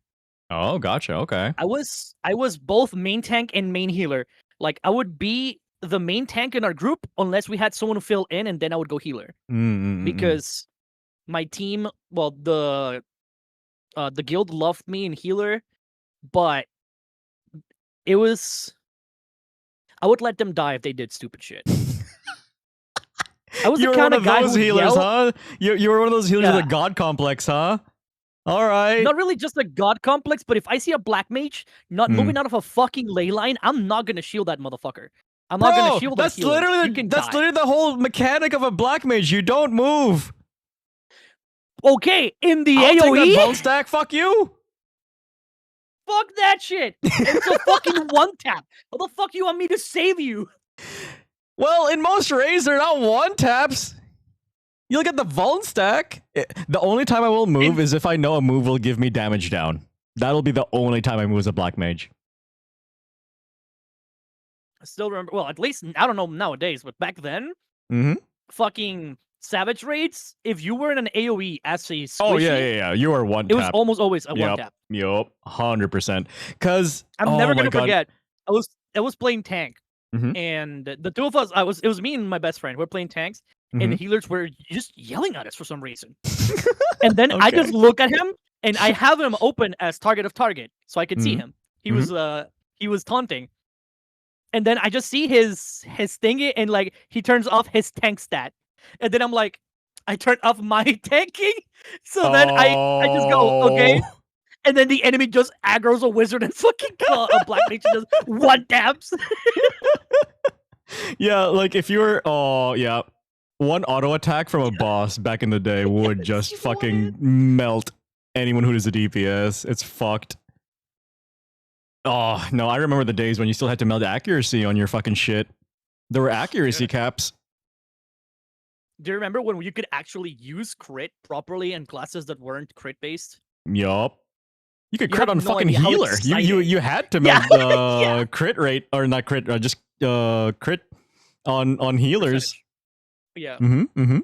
Oh, gotcha. Okay. I was both main tank and main healer. Like I would be the main tank in our group unless we had someone to fill in, and then I would go healer because my team, well, the guild loved me in healer, but it was I would let them die if they did stupid shit. I was You the were kind one of guy those who healers, yell, huh? You were one of those healers with Yeah. a god complex, huh? All right. Not really just a god complex, but if I see a black mage not moving out of a fucking ley line, I'm not gonna shield that motherfucker. I'm not gonna shield that that's healer. literally You can that's die. literally the whole mechanic of a black mage. You don't move. Okay, in the I'll take that AoE, bone stack. Fuck you. fuck that shit. It's a fucking one tap. How the fuck you want me to save you? Well, in most raids, they're not one taps. You look at the Vuln stack. The only time I will move is if I know a move will give me damage down. That'll be the only time I move as a black mage. I still remember. Well, at least I don't know nowadays, but back then, Mm-hmm. fucking savage raids. If you were in an AoE as a squishy, Oh yeah. You are one. it was tap. almost always a one Yep. tap. Yup. 100%. Cause I'm never oh my gonna God. forget. I was playing tank, Mhm. and the two of us. It was me and my best friend. We're playing tanks, and the healers were just yelling at us for some reason. And then I just look at him, and I have him open as target of target, so I could see him. He was taunting, and then I just see his thingy, and like he turns off his tank stat, and then I'm like, I turn off my tanking, so then I just go okay. And then the enemy just aggroes a wizard and fucking a black mage just one taps. Yeah, like if you were, one auto attack from a boss back in the day would just fucking melt anyone who does a DPS. It's fucked. Oh no, I remember the days when you still had to meld accuracy on your fucking shit. There were accuracy caps. Do you remember when you could actually use crit properly in classes that weren't crit based? Yup. You could You crit have on no fucking idea how healer. You had to meld crit rate or not crit, just crit on healers. Yeah. Mm-hmm.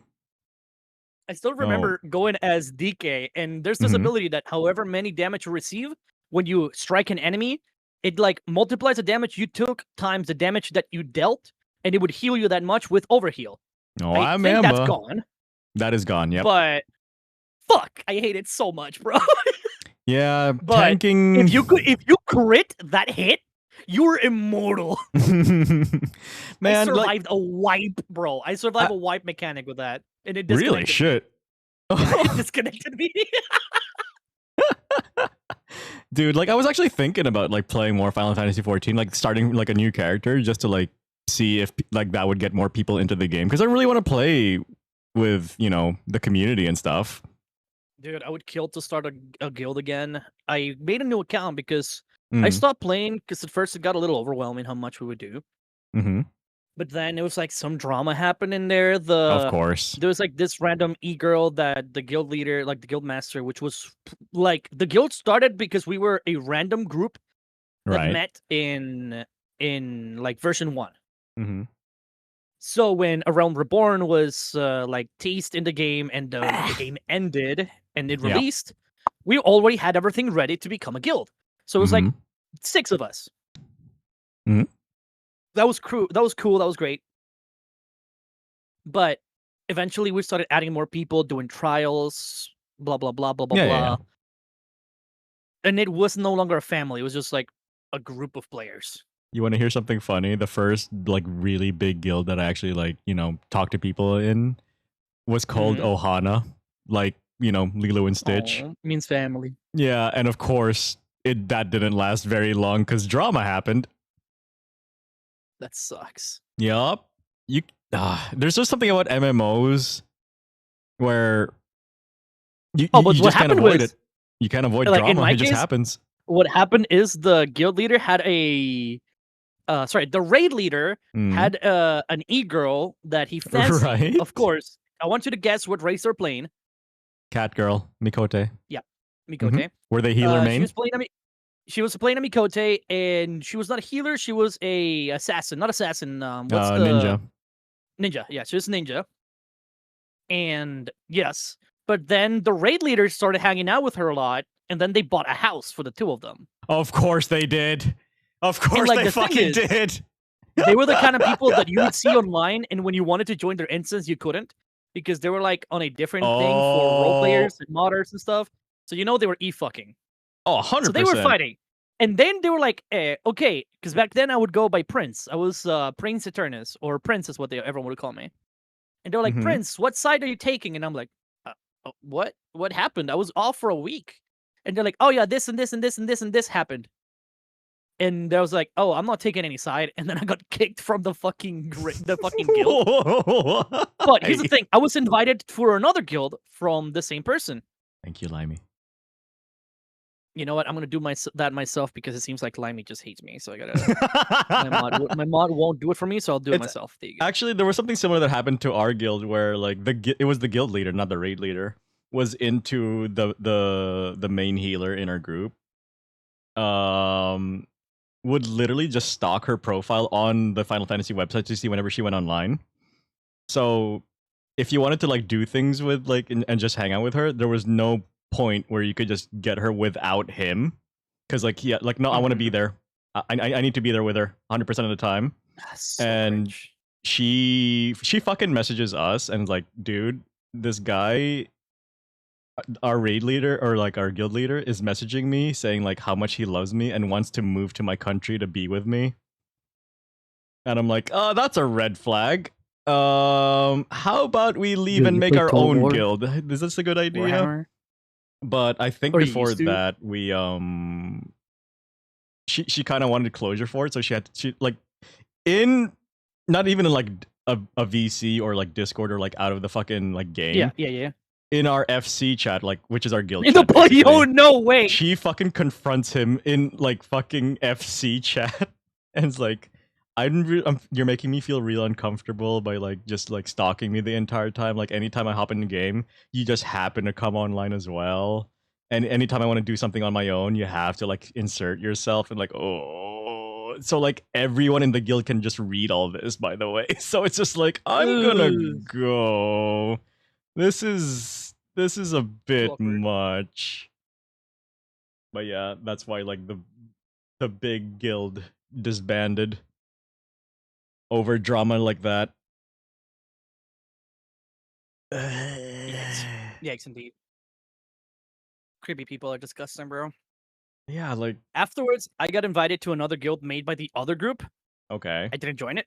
I still remember going as DK, and there's this ability that however many damage you receive when you strike an enemy, it like multiplies the damage you took times the damage that you dealt, and it would heal you that much with overheal. Oh, I think remember. that's gone. That is gone, yep. But fuck, I hate it so much, bro. Yeah, But tanking. if you crit that hit, you're immortal. Man, I like, survived a wipe, bro. I survived a wipe mechanic with that, and it disconnected really me. shit. Yeah, it disconnected me. Dude, like I was actually thinking about like playing more Final Fantasy 14, like starting like a new character just to like see if like that would get more people into the game because I really want to play with, you know, the community and stuff. Dude, I would kill to start a guild again. I made a new account because I stopped playing because at first it got a little overwhelming how much we would do. Mm-hmm. But then it was like some drama happened in there. Of course. There was like this random e-girl that the guild leader, like the guild master, which was like the guild started because we were a random group that met in like version 1. Mm-hmm. So when A Realm Reborn was like teased in the game and the game ended and it released, we already had everything ready to become a guild. So it was like 6 of us. Mhm. That was cool. That was cool. That was great. But eventually we started adding more people, doing trials, blah blah blah blah blah blah. And it was no longer a family. It was just like a group of players. You want to hear something funny? The first like really big guild that I actually like, you know, talked to people in was called Ohana, like, you know, Lilo and Stitch. Aww, means family. Yeah, and of course that didn't last very long because drama happened. That sucks. Yup. There's just something about MMOs where you Oh, but you what just can't happened avoid was, it. You can't avoid like in drama. my It just case, happens. what happened is the guild leader had the raid leader Mm. had an e-girl that he fancied. Right? Of course. I want you to guess what race they're playing. Cat girl, Mikote. Yeah, Mikote. Were they healer She main? was playing a Mikote, and she was not a healer. She was a assassin, not assassin. What's the Ninja. ninja? Yeah, she was ninja. And yes, but then the raid leaders started hanging out with her a lot, and then they bought a house for the two of them. Of course they did. Of course like, they the thing fucking is, did. They were the kind of people that you would see online, and when you wanted to join their instance, you couldn't because they were like on a different thing for role players and modders and stuff. So they were e-fucking. Oh, 100%. So they were fighting. And then they were like, okay, because back then I would go by Prince. I was Prince Eternus, or Prince is what everyone would call me. And they're like, Mhm. Prince, what side are you taking? And I'm like, what? What happened? I was off for a week. And they're like, oh yeah, this and this and this and this and this happened. And I was like, oh, I'm not taking any side. And then I got kicked from the fucking guild. But here's the thing. I was invited for another guild from the same person. Thank you, Limey. You know what? I'm gonna do that myself because it seems like Limey just hates me. So I gotta. my mod won't do it for me, so I'll do it myself. There you go. Actually, there was something similar that happened to our guild where like it was the guild leader, not the raid leader, was into the main healer in our group. Would literally just stalk her profile on the Final Fantasy website to see whenever she went online. So if you wanted to like do things with like and just hang out with her, there was no point where you could just get her without him, because like no, I want to be there. I need to be there with her 100% of the time. So and rich. she fucking messages us and like, dude, this guy, our raid leader or like our guild leader, is messaging me saying like how much he loves me and wants to move to my country to be with me. And I'm like, oh, that's a red flag. How about we leave and make our own guild? Is this a good idea? Warhammer? But I think Or you before used to? that we she kind of wanted closure for it, so she like in not even in like a VC or like Discord or like out of the fucking like game. Yeah. In our FC chat, like, which is our guild In chat, the basically, oh no way! she fucking confronts him in like fucking FC chat and it's like, you're making me feel real uncomfortable by like just like stalking me the entire time. Like anytime I hop in the game, you just happen to come online as well. And anytime I want to do something on my own, you have to like insert yourself and like, oh. So like everyone in the guild can just read all this, by the way. So it's just like, I'm gonna go. This is a bit much. But yeah, that's why like the big guild disbanded over drama like that. Yikes indeed. Creepy people are disgusting, bro. Yeah, like afterwards, I got invited to another guild made by the other group. Okay. I didn't join it.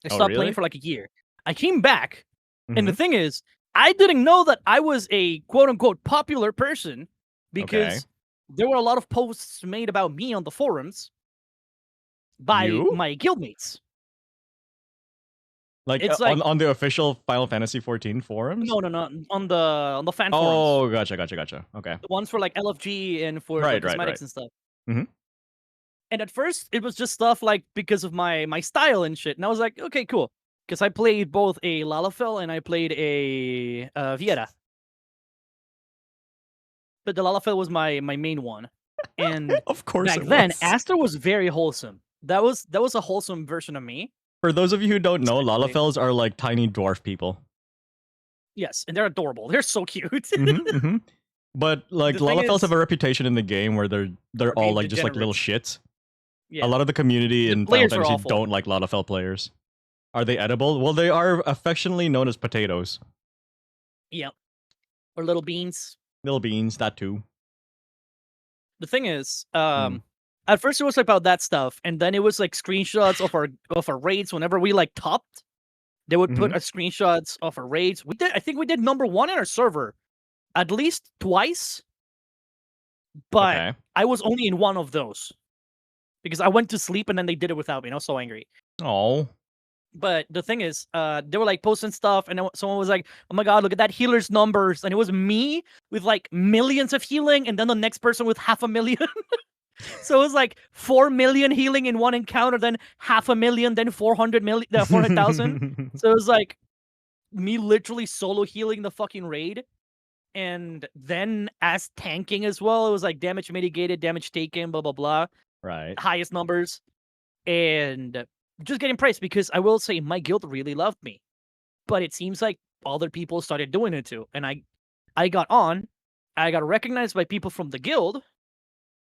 I Oh, stopped really? playing for like a year. I came back, and the Mhm. thing is, I didn't know that I was a quote unquote popular person because there were a lot of posts made about me on the forums by You? my guildmates. Like, It's like- on the official Final Fantasy 14 forums? No, on the fan forums. Oh, gotcha. Okay. The ones for like LFG and for Right, like, right, cosmetics right. and stuff. Mhm. And at first, it was just stuff like because of my style and shit. And I was like, okay, cool. Because I played both a Lalafell and I played a Viera. But the Lalafell was my main one. And Of course back it then, was. Aster was very wholesome. That was a wholesome version of me. For those of you who don't know, Exactly. Lalafells are like tiny dwarf people. Yes, and they're adorable. They're so cute. Mhm. But like The thing Lalafells is- have a reputation in the game where they're all being like just like little degenerates. shits. Yeah. A lot of the community The in Final players are Fantasy awful. don't like Lalafell players. Are they edible? Well, they are affectionately known as potatoes. Yep. Or little beans. Little beans, that too. The thing is, Hmm. at first it was about that stuff, and then it was like screenshots of our raids. Whenever we like topped, they would put Mhm. screenshots of our raids. I think we did number 1 in our server, at least twice. But Okay. I was only in one of those because I went to sleep and then they did it without me. And I was so angry. Oh. But the thing is, they were like posting stuff, and then someone was like, "Oh my god, look at that healer's numbers!" And it was me with like millions of healing, and then the next person with 500,000. So it was like 4 million healing in one encounter, then 500,000, then 400,000. So it was like me literally solo healing the fucking raid, and then as tanking as well. It was like damage mitigated, damage taken, blah blah blah, Right. highest numbers, and just getting praised because I will say my guild really loved me, but it seems like other people started doing it too, and I got on, I got recognized by people from the guild.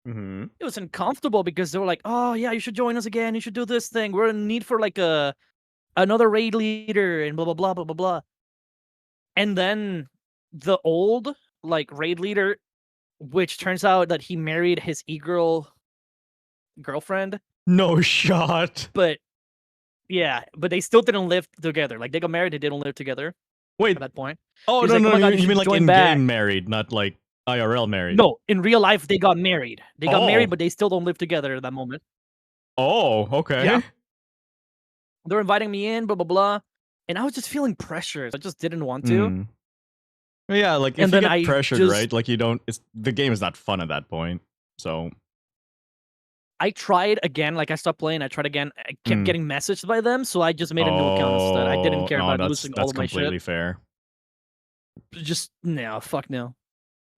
Mm-hmm. It was uncomfortable because they were like, "Oh yeah, you should join us again. You should do this thing. We're in need for like another raid leader and blah blah blah blah blah blah." And then the old like raid leader, which turns out that he married his e-girl girlfriend, No shot. but yeah, but they still didn't live together. Like they got married, they didn't live together Wait. at that point. Oh He's no like, no "Oh my no! God, You you mean should like join in back." game married, not like IRL married? No, in real life they got married. They got married, Oh. but they still don't live together at that moment. Oh, okay. Yeah. They're inviting me in, blah blah blah, and I was just feeling pressure. I just didn't want to. Mm. Yeah, like if And you then get I pressured, just- right? Like you don't. It's the game is not fun at that point. So I tried again, like I stopped playing. I tried again. I kept getting messaged by them, so I just made a new account instead. I didn't care no, about that's losing all of my completely shit. fair. Just no, fuck no.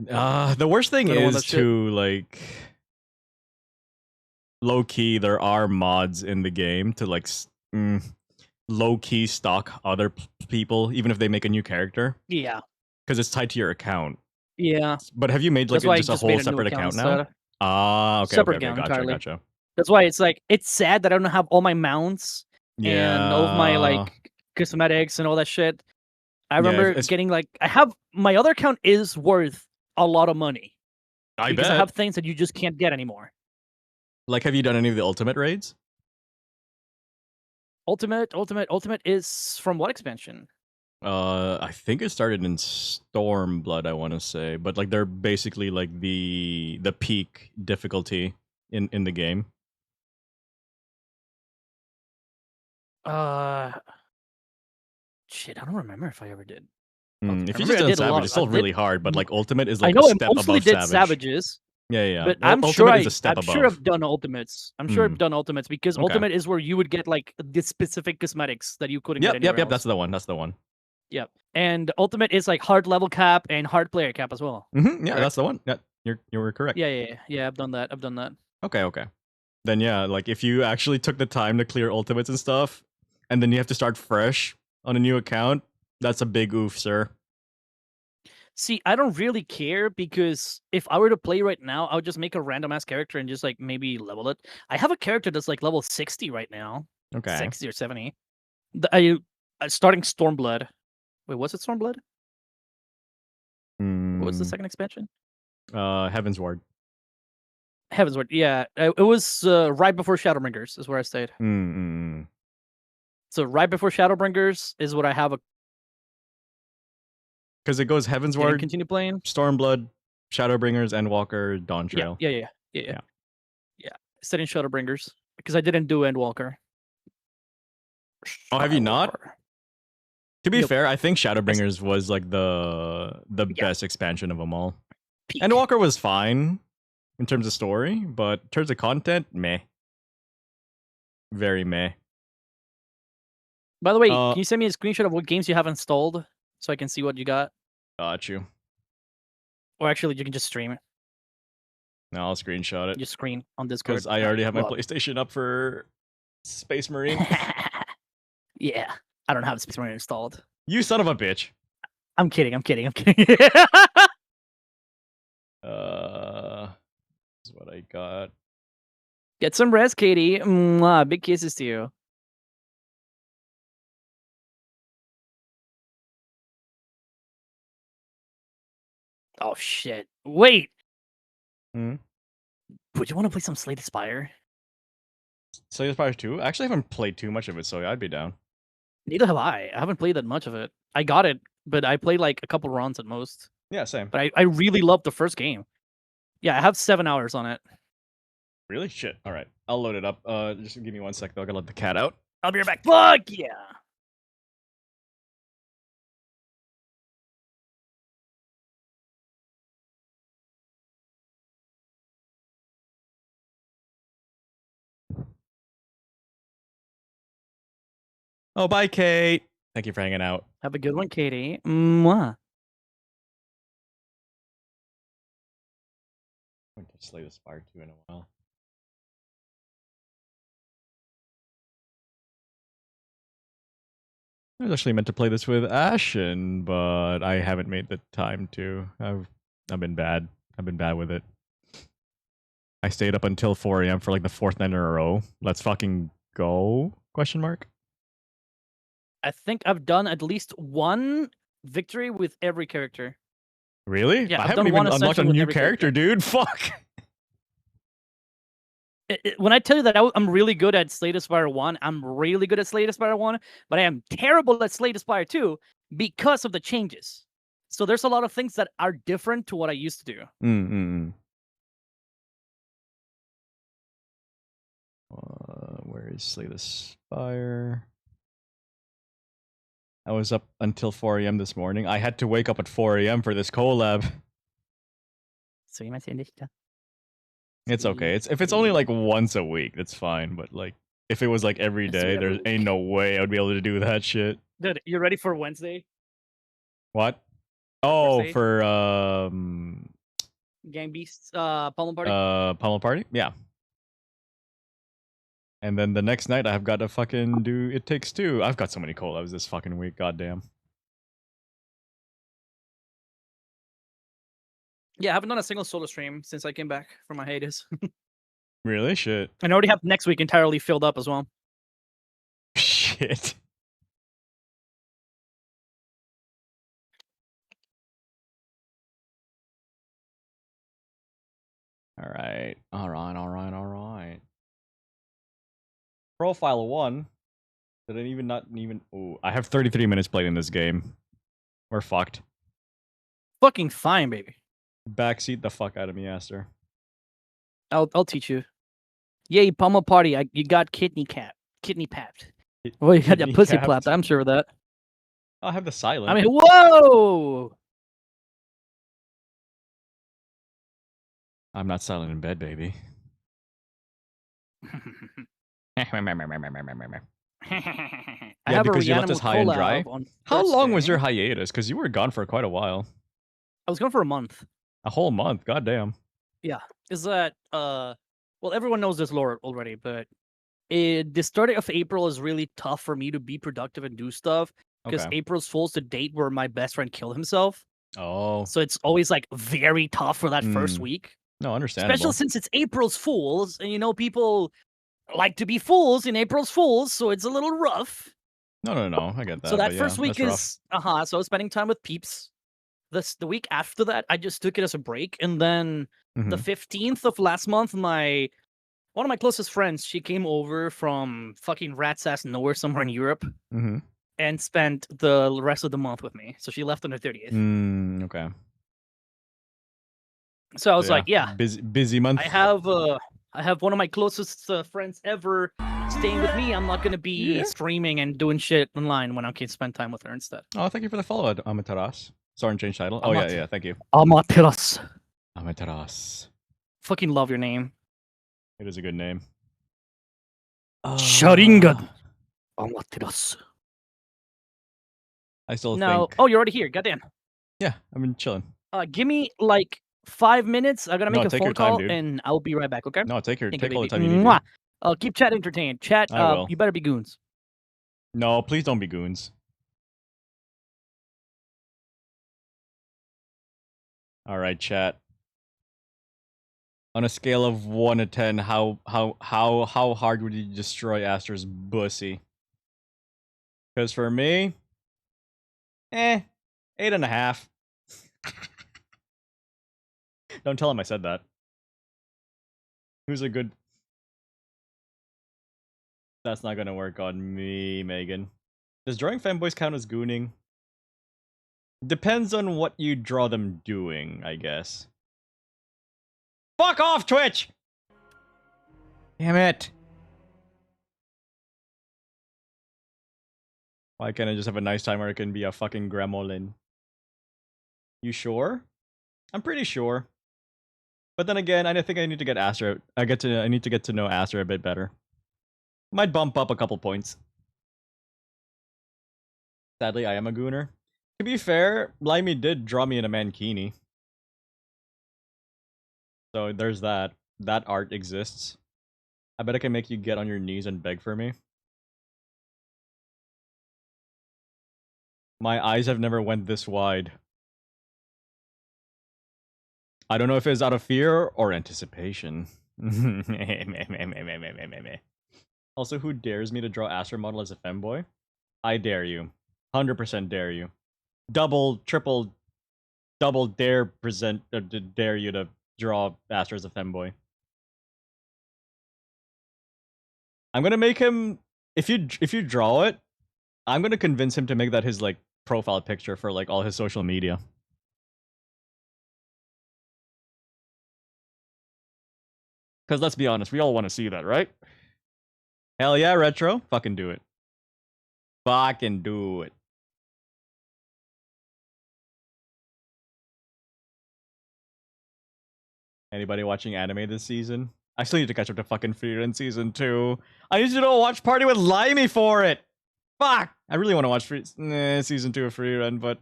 The worst thing I don't want is that shit. to like low key. There are mods in the game to like low key stalk other people, even if they make a new character, Yeah, because it's tied to your account. yeah. But have you made like That's why I just a just made whole a new separate account now? instead. Ah, okay, Separate okay, account gotcha, entirely. gotcha. That's why it's like it's sad that I don't have all my mounts and all of my Yeah. like cosmetics and all that shit. I Yeah, remember it's- getting like I have my other account is worth a lot of money I because bet. I have things that you just can't get anymore. Like, have you done any of the ultimate raids? Ultimate is from what expansion? I think it started in Stormblood, I want to say, but like they're basically like the peak difficulty in the game. Shit, I don't remember if I ever did. If you remember just I done did a Savage, lot. it's still I did- really hard, but like ultimate is I like know a I step mostly above did Savage. Savages. Yeah, yeah. But I'm Ultimate sure is a step I'm above. sure I've done ultimates. I'm sure Hmm. I've done ultimates because Okay. ultimate is where you would get like the specific cosmetics that you couldn't get Yep, anywhere yep. else. That's the one. That's the one. Yep. And ultimate is like hard level cap and hard player cap as well. Yeah, Correct? that's the one. Yeah, you were correct. Yeah. I've done that. Okay. Then yeah, like if you actually took the time to clear ultimates and stuff, and then you have to start fresh on a new account, that's a big oof, sir. See, I don't really care because if I were to play right now, I would just make a random ass character and just like maybe level it. I have a character that's like level 60 right now. Okay. 60 or 70. I starting Stormblood. Wait, was it Stormblood? What was the second expansion? Heaven's Ward. Heaven's Ward. Yeah, it was right before Shadowbringers is where I stayed. So right before Shadowbringers is what I have. Because it goes Heaven's Didn't Ward, continue playing. Stormblood, Shadowbringers, Endwalker, Dawn Trail. Yeah. Studying Shadowbringers because I didn't do Endwalker. Oh, have you not? To be Nope. fair, I think Shadowbringers was like the best expansion of them all. Endwalker was fine in terms of story, but in terms of content, meh. Very meh. By the way, can you send me a screenshot of what games you have installed so I can see what you got? Got you. Or actually, you can just stream it. No, I'll screenshot it. Just screen on Discord. Because I already have my Well, PlayStation up for Space Marine. Yeah, I don't have Space Marine installed. You son of a bitch. I'm kidding. This is what I got. Get some rest, Katie. Mwah, big kisses to you. Oh shit! Wait. Hmm? Would you want to play some Slay the Spire? Slay the Spire 2? I actually haven't played too much of it, so I'd be down. Neither have I. I haven't played that much of it. I got it, but I played like a couple runs at most. Yeah, same. But I really loved the first game. Yeah, I have 7 hours on it. Really? Shit. Alright. I'll load it up. Just give me 1 sec though. I gotta let the cat out. I'll be right back. Fuck yeah. Oh, bye, Kate. Thank you for hanging out. Have a good one, Katie. Mwah. I'm going to Slay the Spire 2 in a while. I was actually meant to play this with Ashen, but I haven't made the time to. I've been bad. I've been bad with it. I stayed up until 4 a.m. for like the 4th night in a row. Let's fucking go? Question mark. I think I've done at least one victory with every character. Really? Yeah, I I've haven't done even one unlocked a ascension with new every character, dude. Fuck. When I tell you that I'm really good at Slay the Spire 1, I'm really good at Slay the Spire 1, but I am terrible at Slay the Spire 2 because of the changes. So there's a lot of things that are different to what I used to do. Where is Slay the Spire? I was up until 4 a.m. this morning. I had to wake up at 4 a.m. for this collab. It's okay. If it's only like once a week, that's fine. But like, if it was like every day, there ain't no way I would be able to do that shit. Dude, you ready for Wednesday? What? Oh, Thursday? for Gang Beasts, Pummel Party? Pummel Party? Yeah. And then the next night, I've got to fucking do It Takes Two. I've got so many collabs this fucking week. Goddamn. Yeah, I haven't done a single solo stream since I came back from my hiatus. Really? Shit. And I already have next week entirely filled up as well. Shit. Alright. Alright. Profile 1. Did I even not even... Ooh, I have 33 minutes played in this game. We're fucked. Fucking fine, baby. Backseat the fuck out of me, Aster. I'll teach you. Yay, Pummel Party, you got kidney papped. Well, you got that pussy clapped, I'm sure of that. I'll have the silent. I mean, whoa! I'm not silent in bed, baby. I Yeah, have because a you left Rihanna us high and dry. on How long was Thursday. your hiatus? Because you were gone for quite a while. I was gone for a month. A whole month? Goddamn. Yeah. Is that, well, everyone knows this lore already, but the start of April is really tough for me to be productive and do stuff, because Okay. April's Fool's the date where my best friend killed himself. Oh. So it's always, like, very tough for that first week. No, understandable. Especially since it's April's Fools, and, you know, people like to be fools in April's Fools, so it's a little rough. No, I get that. So that but first yeah, week that's rough. is so I was spending time with peeps. The week after that, I just took it as a break, and then the 15th of last month, one of my closest friends, she came over from fucking rat's ass nowhere somewhere in Europe, and spent the rest of the month with me. So she left on the 30th. Okay. So I was like, yeah, busy month. I have one of my closest friends ever staying with me. I'm not gonna be streaming and doing shit online when I can spend time with her instead. Oh, thank you for the follow, Amataras. Sorry, change title. Oh, yeah, thank you. Amataras. Fucking love your name. It is a good name. Sharingan. Amataras. I still now, think... Oh, you're already here. Goddamn. Yeah, I've been chilling. Give me like 5 minutes. I gotta make a take phone your time, call, dude. and I'll be right back. Okay? No, take all the baby. time you need. Mwah. Keep chat entertained. Chat. I will. You better be goons. No, please don't be goons. All right, chat. On a scale of 1 to 10, how hard would you destroy Aster's bussy? Because for me, 8.5. Don't tell him I said that. Who's a good... That's not gonna work on me, Megan. Does drawing fanboys count as gooning? Depends on what you draw them doing, I guess. Fuck off, Twitch! Damn it. Why can't I just have a nice time where I can be a fucking gremlin? You sure? I'm pretty sure. But then again, I think I need to get Aster. I need to get to know Aster a bit better. Might bump up a couple points. Sadly, I am a gooner. To be fair, Blimey did draw me in a mankini. So there's that. That art exists. I bet I can make you get on your knees and beg for me. My eyes have never went this wide. I don't know if it's out of fear or anticipation. Also, who dares me to draw Aster model as a femboy? I dare you. 100% dare you. Double, triple, double dare dare you to draw Aster as a femboy. I'm gonna make him, if you draw it, I'm gonna convince him to make that his like profile picture for like all his social media. Because let's be honest, we all want to see that, right? Hell yeah, Retro. Fucking do it. Fucking do it. Anybody watching anime this season? I still need to catch up to fucking Frieren season 2. I need to do a watch party with Limey for it. Fuck! I really want to watch season 2 of Frieren, but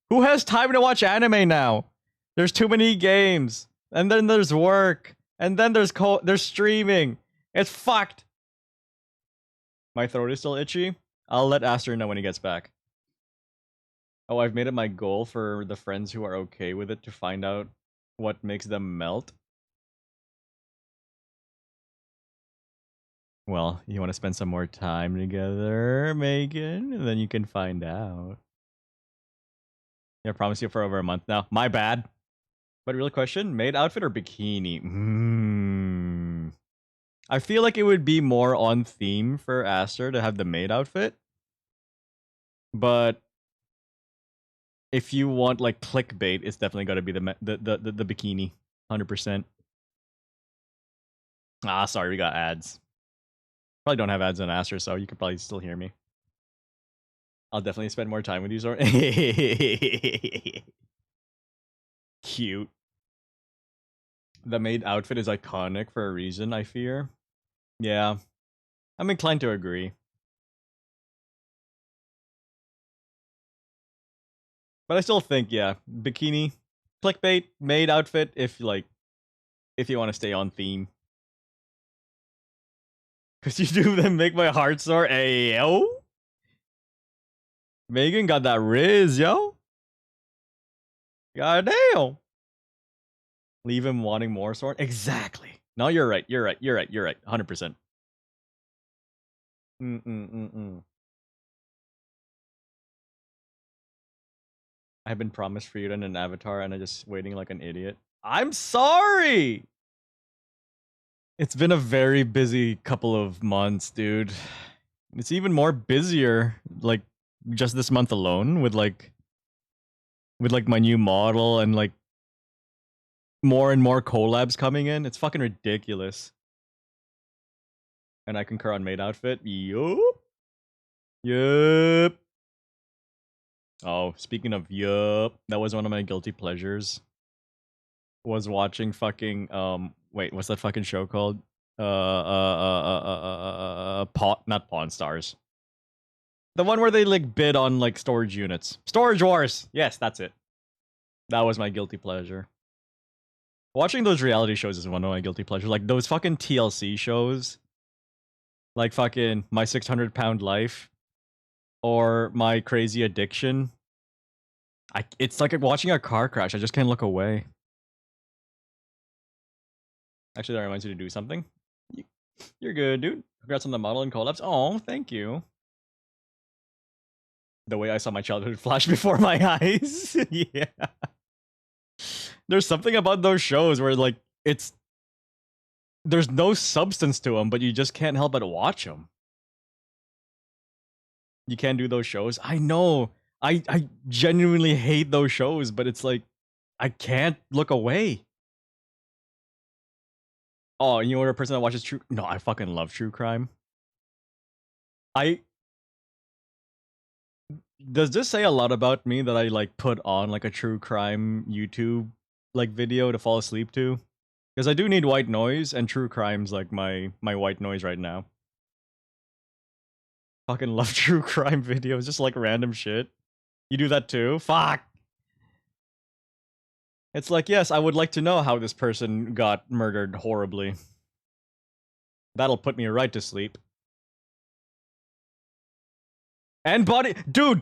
who has time to watch anime now? There's too many games, and then there's work, and then there's streaming. It's fucked. My throat is still itchy. I'll let Aster know when he gets back. Oh, I've made it my goal for the friends who are okay with it to find out what makes them melt. Well, you want to spend some more time together, Megan? And then you can find out. I promise you for over a month now. My bad. But real question, maid outfit or bikini? I feel like it would be more on theme for Aster to have the maid outfit. But if you want like clickbait, it's definitely got to be the bikini, 100%. Ah, sorry, we got ads. Probably don't have ads on Aster, so you could probably still hear me. I'll definitely spend more time with you, Zor. Cute. The maid outfit is iconic for a reason, I fear. Yeah. I'm inclined to agree. But I still think, yeah, bikini, clickbait, maid outfit, if you want to stay on theme. Cause you do then make my heart sore. Hey, yo. Megan got that riz, yo. God damn. Leave him wanting more sword. Exactly. No, you're right. You're right. 100%. I've been promised freedom and an avatar and I'm just waiting like an idiot. I'm sorry! It's been a very busy couple of months, dude. It's even more busier, like, just this month alone with my new model and, like, more and more collabs coming in. It's fucking ridiculous. And I concur on maid outfit. Yup. Oh, speaking of yup, that was one of my guilty pleasures. Was watching fucking wait, what's that fucking show called? Not Pawn Stars. The one where they like bid on like storage units. Storage Wars. Yes, that's it. That was my guilty pleasure. Watching those reality shows is one of my guilty pleasures. Like those fucking TLC shows. Like fucking My 600 Pound Life. Or My Crazy Addiction. It's like watching a car crash. I just can't look away. Actually, that reminds me to do something. You're good, dude. Congrats on the model and collabs. Oh, thank you. The way I saw my childhood flash before my eyes. Yeah. There's something about those shows where, like, there's no substance to them, but you just can't help but watch them. You can't do those shows. I know. I genuinely hate those shows, but it's like, I can't look away. Oh, you know what, a person that watches true... No, I fucking love true crime. Does this say a lot about me that I like put on like a true crime YouTube like video to fall asleep to? Because I do need white noise, and true crime's like my white noise right now. Fucking love true crime videos, just like random shit. You do that too? Fuck! It's like, yes, I would like to know how this person got murdered horribly. That'll put me right to sleep. And body... Dude!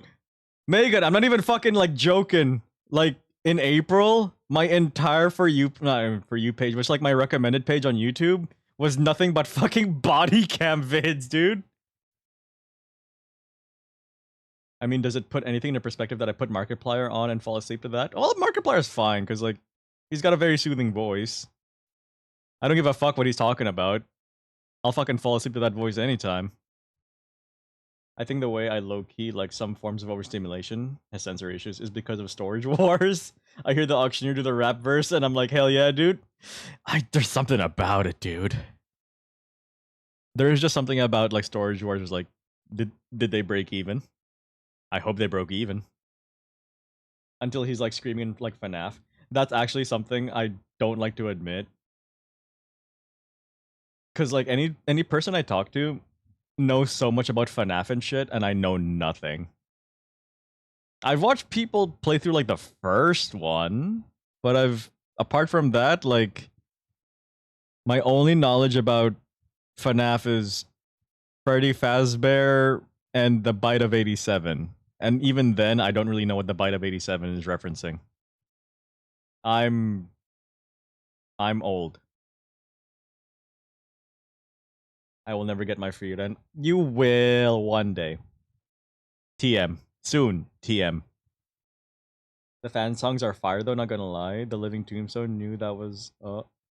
Megan, I'm not even fucking, like, joking. Like, in April, my entire For You page, which, like, my recommended page on YouTube, was nothing but fucking body cam vids, dude. I mean, does it put anything into perspective that I put Markiplier on and fall asleep to that? Well, Markiplier's fine, because, like, he's got a very soothing voice. I don't give a fuck what he's talking about. I'll fucking fall asleep to that voice anytime. I think the way I low-key like some forms of overstimulation has sensory issues is because of Storage Wars. I hear the auctioneer do the rap verse, and I'm like, hell yeah, dude. There's something about it, dude. There's just something about like Storage Wars was like, did they break even? I hope they broke even. Until he's like screaming like FNAF. That's actually something I don't like to admit. Cause like any person I talk to knows so much about FNAF and shit, and I know nothing. I've watched people play through like the first one, but apart from that, like my only knowledge about FNAF is Freddy Fazbear and the Bite of 87. And even then, I don't really know what the Bite of 87 is referencing. I'm old. I will never get my free rent. You will one day. TM. Soon. TM. The fan songs are fire though, not gonna lie. The Living Tombstone knew that was...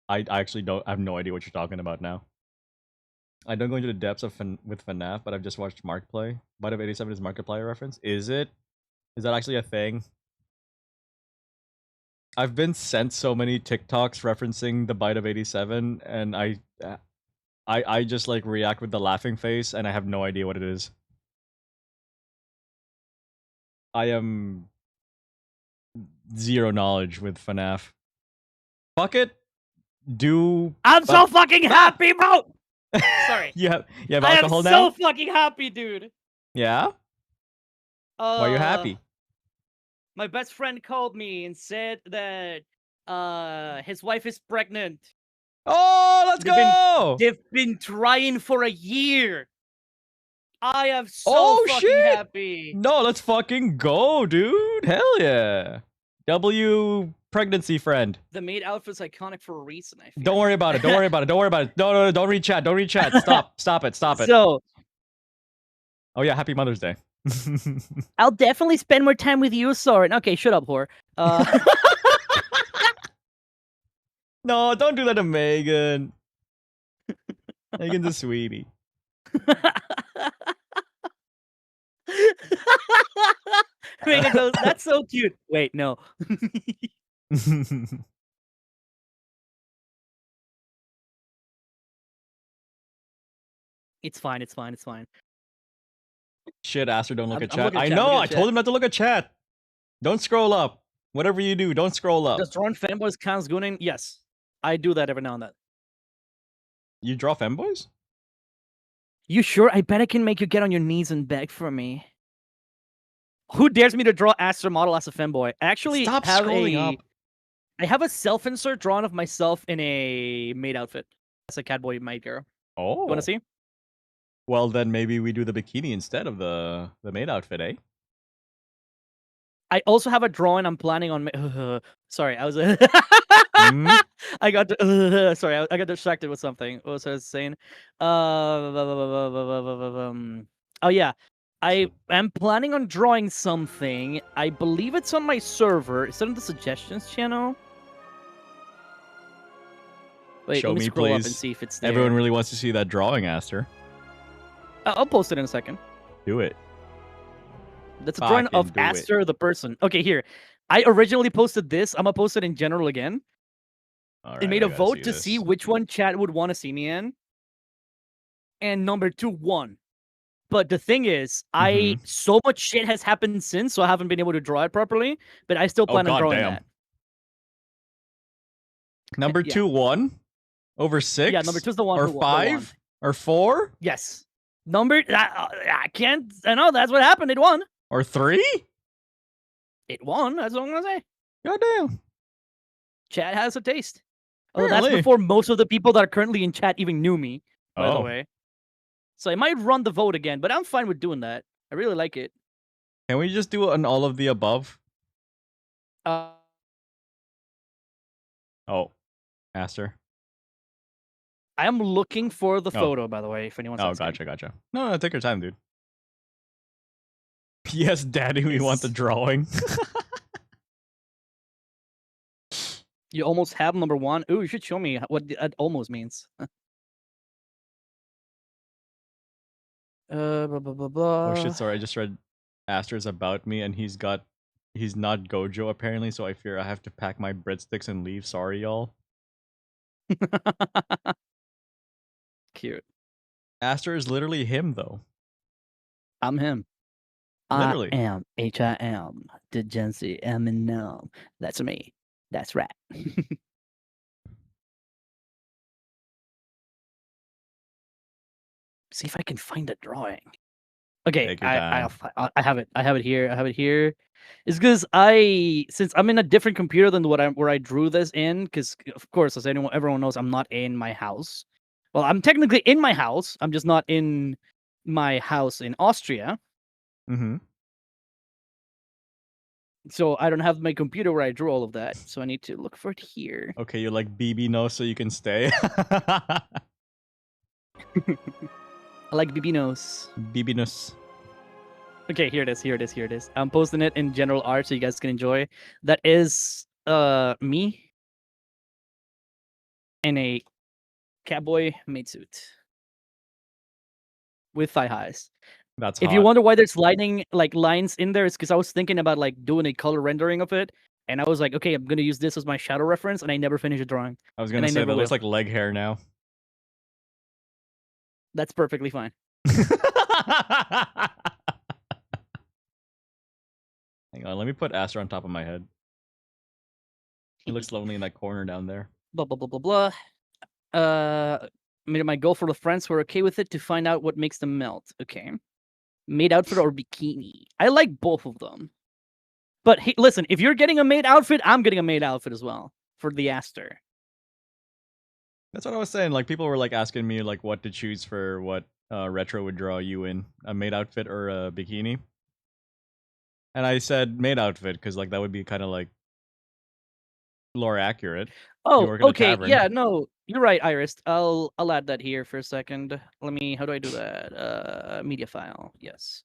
I actually don't... I have no idea what you're talking about now. I don't go into the depths of with FNAF, but I've just watched Mark play. Bite of 87 is Markiplier reference. Is it? Is that actually a thing? I've been sent so many TikToks referencing the Bite of 87, and I just like react with the laughing face, and I have no idea what it is. I am zero knowledge with FNAF. Fuck it. I'm so fucking happy, bro! Sorry. You have alcohol now? I am so fucking happy, dude. Yeah? Why are you happy? My best friend called me and said that his wife is pregnant. Oh, let's go! They've been trying for a year. I am so fucking happy. No, let's fucking go, dude. Hell yeah. W pregnancy friend. The maid outfit's iconic for a reason, I feel. Don't worry about it. Don't worry about it. Don't worry about it. No, don't read chat. Don't read chat. Stop it. So, oh yeah, happy Mother's Day. I'll definitely spend more time with you, Soren. Okay, shut up, whore. No, don't do that to Megan. Megan's a sweetie. Megan goes, that's so cute. Wait, no. It's fine. Shit, Aster, don't look at I'm chat. looking at I chat, know, I'm looking I at told chat. him not to look at chat. Don't scroll up. Whatever you do, don't scroll up. Does drawing fanboys count gooning? Yes. I do that every now and then. You draw femboys? You sure? I bet I can make you get on your knees and beg for me. Who dares me to draw Aster model as a femboy? I actually Stop have scrolling up. I have a self-insert drawn of myself in a maid outfit. As a catboy maid girl. Oh. You wanna see? Well, then maybe we do the bikini instead of the maid outfit, eh? I also have a drawing I'm planning on. Sorry, I was. I got. Sorry, I got distracted with something. What was I saying? Oh yeah, I am planning on drawing something. I believe it's on my server. It's on the suggestions channel. Wait, Show let me me, scroll please. up and see if it's there. Everyone really wants to see that drawing, Aster. I'll post it in a second. Do it. That's a drawing of do it. Aster the person. Okay, here. I originally posted this. I'm gonna post it in general again. All It right, made I a gotta vote see to this. see which one chat would want to see me in. And number 2 won. But the thing is, so much shit has happened since, so I haven't been able to draw it properly. But I still plan on drawing that. Number Yeah. 2 won over 6. Yeah, number 2 is the one or who won. 5 or 4 Yes. I can't. I know that's what happened. It won. or 3. It won. That's what I'm gonna say. Goddamn. Chat has a taste. Oh, that's Apparently. before most of the people that are currently in chat even knew me. By the Oh. way, so I might run the vote again, but I'm fine with doing that. I really like it. Can we just do an all of the above? Uh, Oh, Aster. I am looking for the Oh. photo, by the way. If anyone's asking. Gotcha. No, take your time, dude. Yes, Daddy, we want the drawing. You almost have number 1. Ooh, you should show me what that almost means. Blah blah blah blah. Oh shit, sorry, I just read Aster's about me and he's not Gojo apparently, so I fear I have to pack my breadsticks and leave. Sorry, y'all. Cute. Aster is literally him though. I'm him. Literally. I am HIM. The Gen Z Eminem. That's me. That's right. See if I can find a drawing. Okay, Take your I have it. I have it here. I have it here. It's because since I'm in a different computer than where I drew this in, because of course, as everyone knows, I'm not in my house. Well, I'm technically in my house. I'm just not in my house in Austria. Mm-hmm. So I don't have my computer where I drew all of that. So I need to look for it here. Okay, you like BB no so you can stay. I like Bibinos. BB-ness. Okay, here it is. Here it is. Here it is. I'm posting it in general art so you guys can enjoy. That is me in a cowboy maid suit with thigh highs. That's if hot. you wonder why there's lines in there, it's because I was thinking about like doing a color rendering of it, and I was like, okay, I'm gonna use this as my shadow reference, and I never finished a drawing. I was gonna say that looks like leg hair now. That's perfectly fine. Hang on, let me put Aster on top of my head. He looks lonely in that corner down there. Blah blah blah blah blah. Made it my goal for the friends who are okay with it to find out what makes them melt. Okay. Maid outfit or bikini. I like both of them. But hey, listen, if you're getting a maid outfit, I'm getting a maid outfit as well for the Aster. That's what I was saying. Like people were like asking me like what to choose for what retro would draw you in, a maid outfit or a bikini. And I said maid outfit because like that would be kind of like lore accurate. Oh, okay. Yeah, no, you're right, Iris. I'll add that here for a second. Let me. How do I do that? Media file. Yes.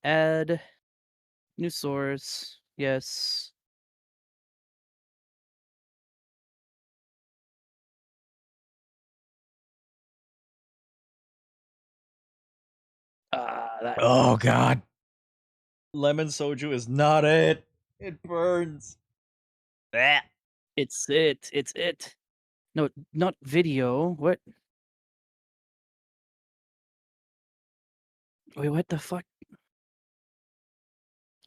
Add new source. Yes. Oh god. Lemon soju is not it. It burns. That. It's it. It's it. No, not video. What? Wait, what the fuck?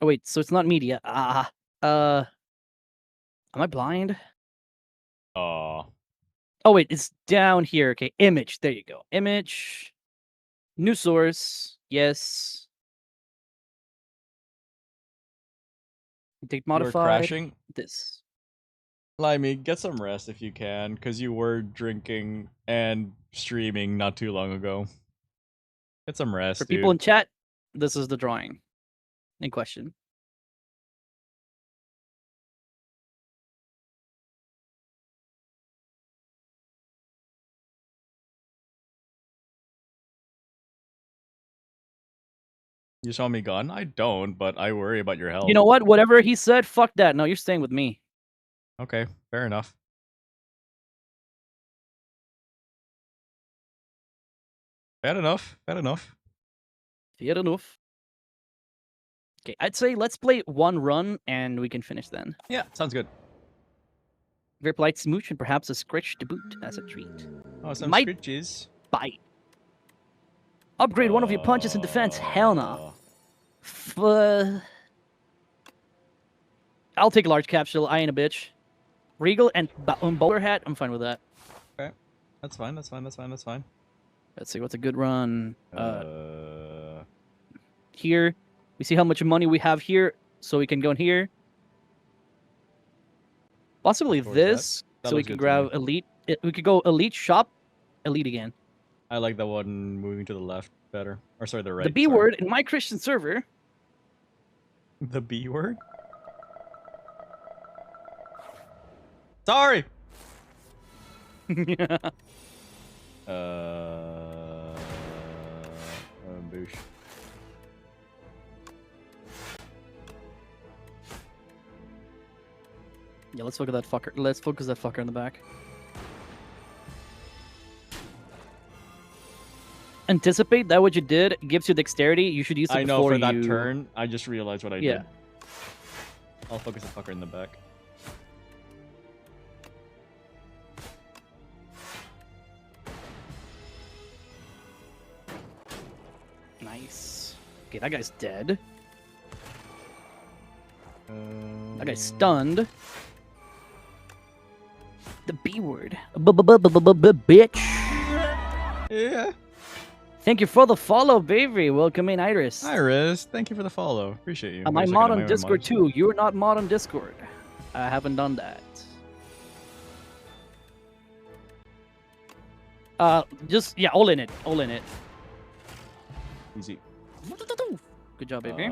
Oh wait, so it's not media. Am I blind? Oh. Oh wait, it's down here. Okay, image. There you go. Image. New source. Yes. Date modified. You're crashing? This. Limey, get some rest if you can, because you were drinking and streaming not too long ago. Get some rest, For dude. people in chat, this is the drawing in question. You saw me gone? I don't, but I worry about your health. You know what? Whatever he said, fuck that. No, you're staying with me. Okay, fair enough. Fair enough. Fair enough. Fair enough. Okay, I'd say let's play one run and we can finish then. Yeah, sounds good. Very polite smooch and perhaps a scritch to boot as a treat. Oh, some Might scritches. bite. Upgrade one of your punches in defense. Hell no. I'll take a large capsule. I ain't a bitch. Regal and bowler hat. I'm fine with that. Okay, that's fine. That's fine. That's fine. That's fine. Let's see what's a good run. Here, we see how much money we have here, so we can go in here. Possibly this, so we can grab elite. We could go elite shop, elite again. I like that one moving to the left better. Or sorry, the right. The B word in my Christian server. The B word? Sorry! Boosh. Yeah, let's look at that fucker. Let's focus that fucker in the back. Anticipate that what you did gives you dexterity. You should use it I know before for that you... turn. I just realized what I did. I'll focus the fucker in the back. Nice. Okay, that guy's dead. That guy's stunned. The B word. Bitch. Yeah. Thank you for the follow, baby. Welcome in, Iris. Iris, thank you for the follow. Appreciate you. Am I mod on Discord too? You're not mod on Discord. I haven't done that. Just yeah, all in it. All in it. Easy. Good job, baby.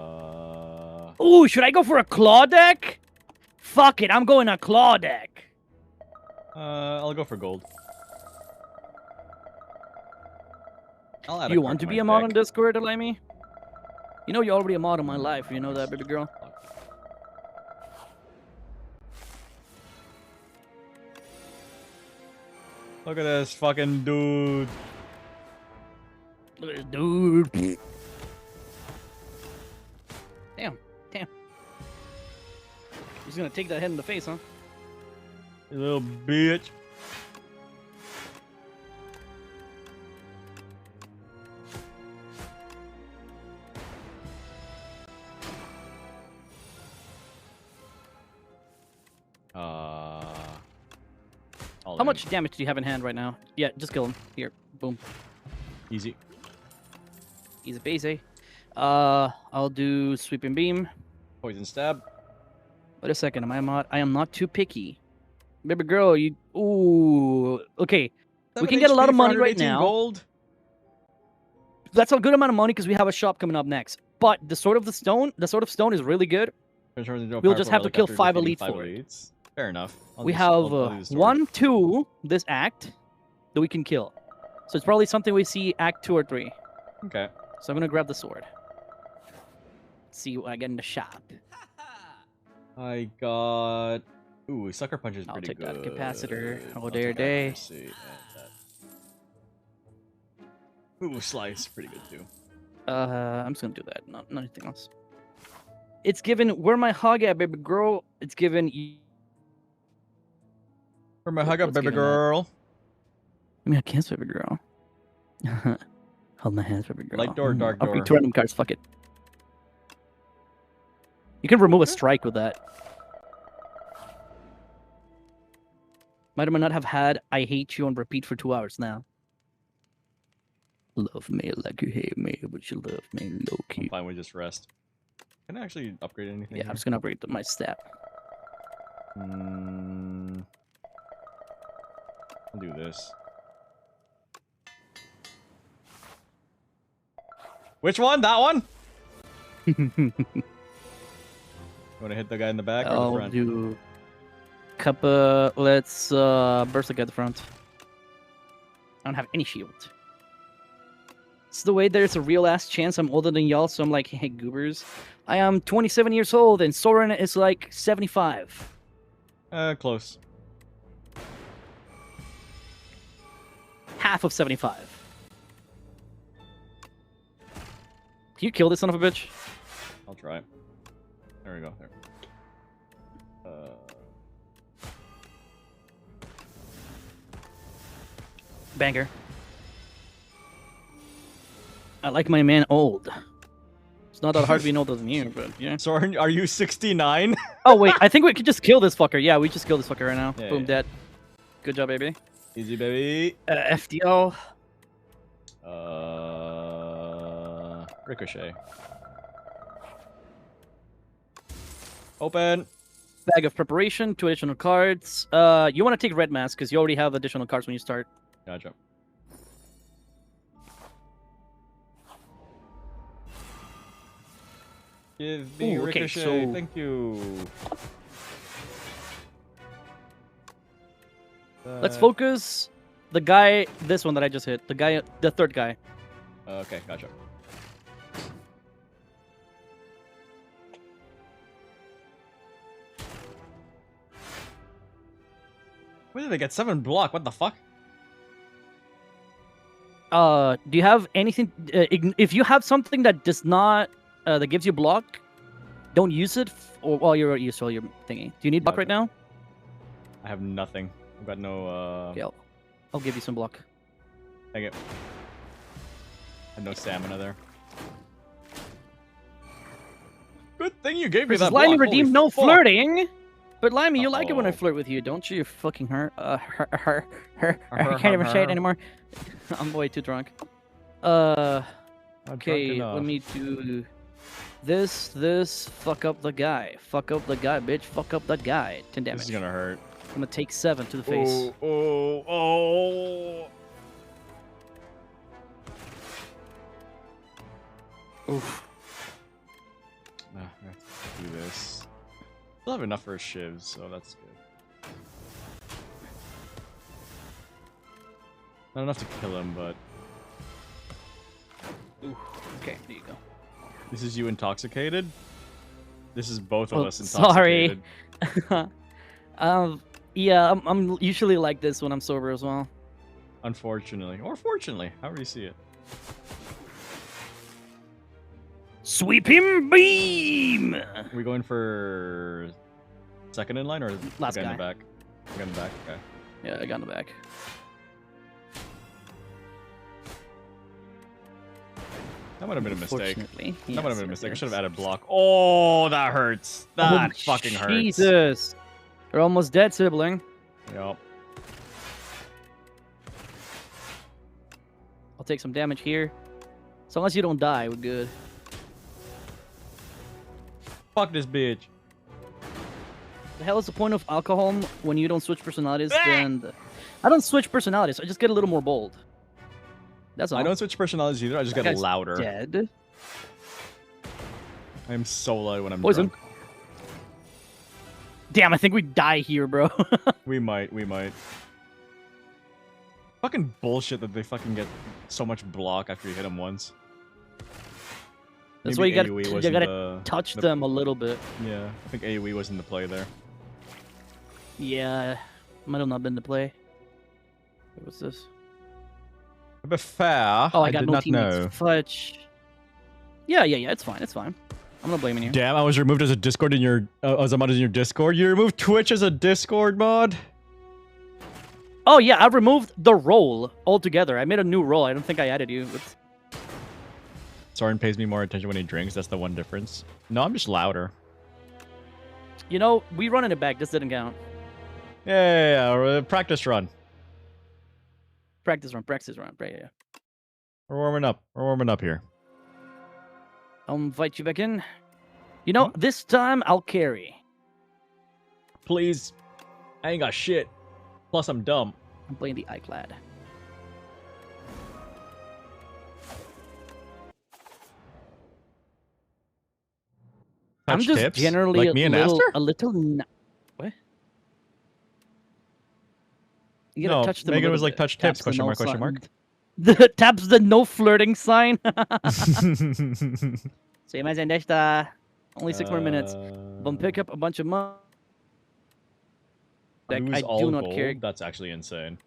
Ooh, should I go for a claw deck? Fuck it, I'm going a claw deck. I'll go for gold. You want to be a mod on Discord, Elemi? You know you're already a mod in my life. You know that, baby girl? Look at this fucking dude. Look at this dude. Damn. Damn. He's gonna take that head in the face, huh? You little bitch. How much damage do you have in hand right now? Yeah, just kill him. Here, boom. Easy. Easy peasy. I'll do sweeping beam. Poison stab. Wait a second, am I a mod? I am not too picky. Baby girl, you... Ooh, okay. We can get a lot of money right now. Gold. That's a good amount of money because we have a shop coming up next. But the Sword of Stone is really good. We'll just have to kill 5 elites for it. Fair enough. We have 1, 2, this act that we can kill. So it's probably something we see act 2 or 3. Okay. So I'm gonna grab the sword. See what I get in the shop. I got... Ooh, sucker punch is pretty good. I'll take that capacitor. Oh, day. Ooh, slice, pretty good too. I'm just gonna do that. Not anything else. It's given. Where my hug at, baby girl? It's given. Where my hug at, baby girl? I mean, I can't, baby girl. Hold my hands, baby girl. Light door, dark door. I'll 2 random cards. Fuck it. You can remove a strike with that. Might or might not have had I hate you on repeat for 2 hours now. Love me like you hate me, but you love me low key. I'm fine with just rest. Can I actually upgrade anything? Yeah, I'm just gonna upgrade my stat. I'll do this. Which one? That one? You wanna hit the guy in the back or the front? I'll do Kappa. Let's Berserk at the front. I don't have any shield. It's the way there's a real ass chance I'm older than y'all, so I'm like, hey goobers. I am 27 years old and Soren is like 75. Close. Half of 75. Can you kill this son of a bitch? I'll try. There we go. There. Banger. I like my man old. It's not that hard to be older than you, but yeah. Soren, are you 69? Oh wait, I think we could just kill this fucker. Yeah, we just kill this fucker right now. Yeah, Boom, yeah. dead. Good job, baby. Easy, baby. FDL. Ricochet. Open. Bag of preparation, 2 additional cards. You want to take red mask because you already have additional cards when you start. Gotcha. Give me Ooh, okay, Ricochet. so- Thank you. Let's focus the guy, this one that I just hit. The guy, the third guy. Okay, gotcha. Where did they get 7 block? What the fuck? Do you have anything? If you have something that does not, that gives you block, don't use it. Or while you're use all your thingy. Do you need block right now? I have nothing. I've got no. Okay, I'll give you some block. Thank you. I have no stamina there. Good thing you gave me that block. Limey redeemed Holy no fuck. flirting. But Limey, you like it when I Uh-oh. flirt with you, don't you? You fucking I can't even say it anymore. I'm way too drunk. Not Okay, drunk enough. let me do this. Fuck up the guy. Fuck up the guy, bitch. Fuck up that guy. 10 damage. This is gonna hurt. I'm gonna take 7 to the face. Oh. Oof. Nah, I have to do this. Still have enough for a shiv, so that's good. Not enough to kill him, but Ooh. Okay, there you go. this is you intoxicated? This is both of Oh, us sorry. intoxicated. Yeah, I'm usually like this when I'm sober as well. Unfortunately. Or fortunately, however you see it. Sweep him beam! Are we going for second in line or Last the guy in guy. the back? The guy in the back, okay. Yeah, I got in the back. That might have been a mistake. Unfortunately. That might have been a Yes, mistake. I yes, should have yes. added block. Oh, that hurts. That Oh, fucking hurts. Jesus. You're almost dead, sibling. Yep. I'll take some damage here. As long as you don't die, we're good. Fuck this bitch. The hell is the point of alcohol when you don't switch personalities? Then I don't switch personalities. I just get a little more bold. That's all. I don't switch personalities either. I just That get guy's louder. Dead. I am so loud when I'm Poison. drunk. Damn, I think we die here, bro. We might. Fucking bullshit that they fucking get so much block after you hit them once. That's Maybe why AoE you wasn't gotta touch them a little bit. Yeah, I think AoE wasn't the play there. Yeah, might have not been the play. What's this? To be fair, Oh, I got did no not teammates. know. Fudge. Yeah, it's fine, I'm not blaming you. Damn, I was removed as a Discord in your as a mod in your Discord. You removed Twitch as a Discord mod? Oh yeah, I removed the role altogether. I made a new role. I don't think I added you. It's... Soren pays me more attention when he drinks. That's the one difference. No, I'm just louder. You know, we running it back. This didn't count. Yeah. Practice run. Practice run. Right, yeah. We're warming up. We're warming up here. I'll invite you back in. You know, this time I'll carry. Please. I ain't got shit. Plus, I'm dumb. I'm playing the iClad. I'm Touch just tips? generally Like me and little, Aster? a little. What? You gotta No, touch them. Megan a was little like, bit. touch Taps tips, the question no mark, question sign. mark. Taps the no flirting sign. Same as Endesta. Only 6 more minutes. But pick up a bunch of money. Lose I all do not gold? care. That's actually insane.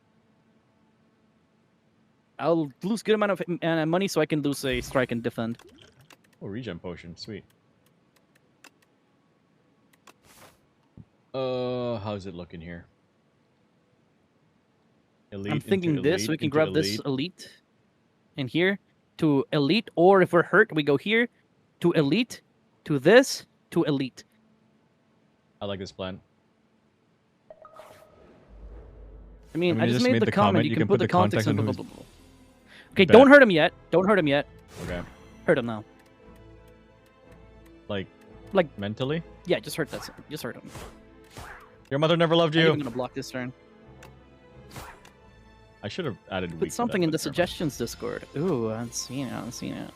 I'll lose good amount of money so I can lose a strike and defend. Oh, regen potion. Sweet. How's it looking here? Elite I'm thinking into this. elite We can into grab this elite. elite in here. to elite, or if we're hurt, we go here to elite, to this, to elite. I like this plan. I mean, I just made the comment. You can put the context in. Okay, Bet. don't hurt him yet. Don't hurt him yet. Okay. Hurt him now. Like mentally? Yeah, just hurt that. Just hurt him. Your mother never loved I'm you. even gonna block this turn. I should have added Put weak to something that, in the but never mind. suggestions Discord. Ooh, I haven't seen it. I haven't seen it.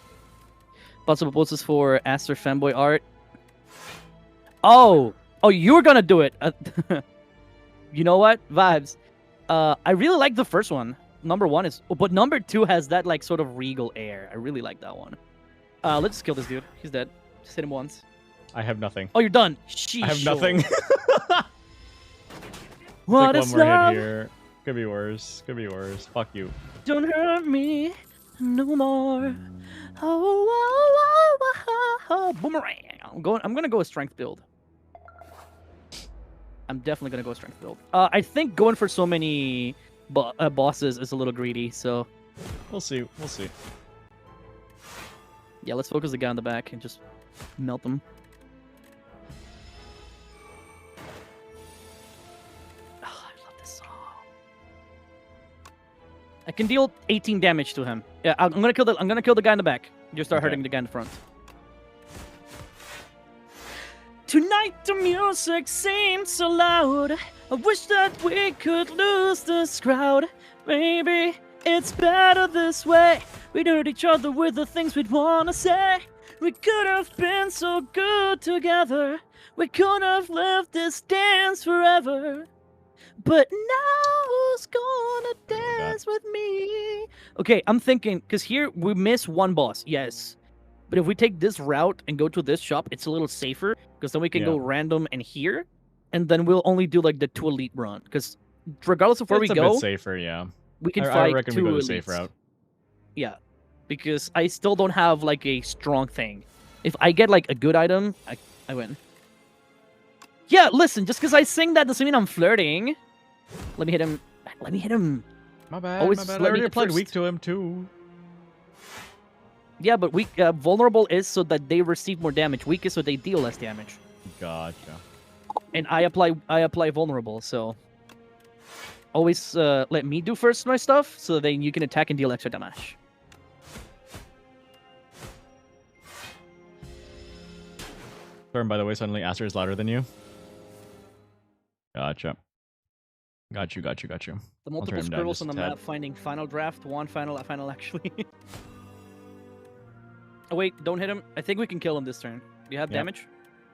Possible poses for Aster Fanboy art. Oh, you were gonna do it. You know what? Vibes. I really like the first one. Number 1 is, but number 2 has that like sort of regal air. I really like that one. Let's just kill this dude. He's dead. Just hit him once. I have nothing. Oh, you're done. Sheesh. I have nothing. What like is one more love? hit here. Could be worse. Could be worse. Fuck you. Don't hurt me no more. Oh, boomerang. I'm gonna go with strength build. I'm definitely gonna go with strength build. I think going for so many bosses is a little greedy, so We'll see. We'll see. yeah, let's focus the guy on the back and just melt them. Oh, I love this song. I can deal 18 damage to him. Yeah, I'm gonna kill the guy in the back. You start Okay. hurting the guy in the front. Tonight the music seems so loud. I wish that we could lose this crowd. Maybe it's better this way. We hurt each other with the things we'd wanna say. We could have been so good together. We could have lived this dance forever. But now who's gonna dance with me? Okay, I'm thinking, because here we miss one boss, yes. But if we take this route and go to this shop, it's a little safer, because then we can go random and here, and then we'll only do like the 2 elite run. Because regardless of where It's we a go, bit safer, yeah. we can I fight reckon 2 we go the elites. safe route. Yeah, because I still don't have like a strong thing. If I get like a good item, I win. Yeah, listen, just because I sing that doesn't mean I'm flirting. Let me hit him. Let me hit him. My bad. Always my bad. let I me already hit applied first. weak to him too. Yeah, but weak, vulnerable is so that they receive more damage. Weak is so they deal less damage. Gotcha. And I apply vulnerable, so always let me do first my stuff, so then you can attack and deal extra damage. Sorry, by the way, suddenly Aster is louder than you. Gotcha. Got you. The I'll turn multiple him down squirrels just on a the tad. map, finding final draft, one final actually. Oh wait, don't hit him. I think we can kill him this turn. Do you have Yep. damage?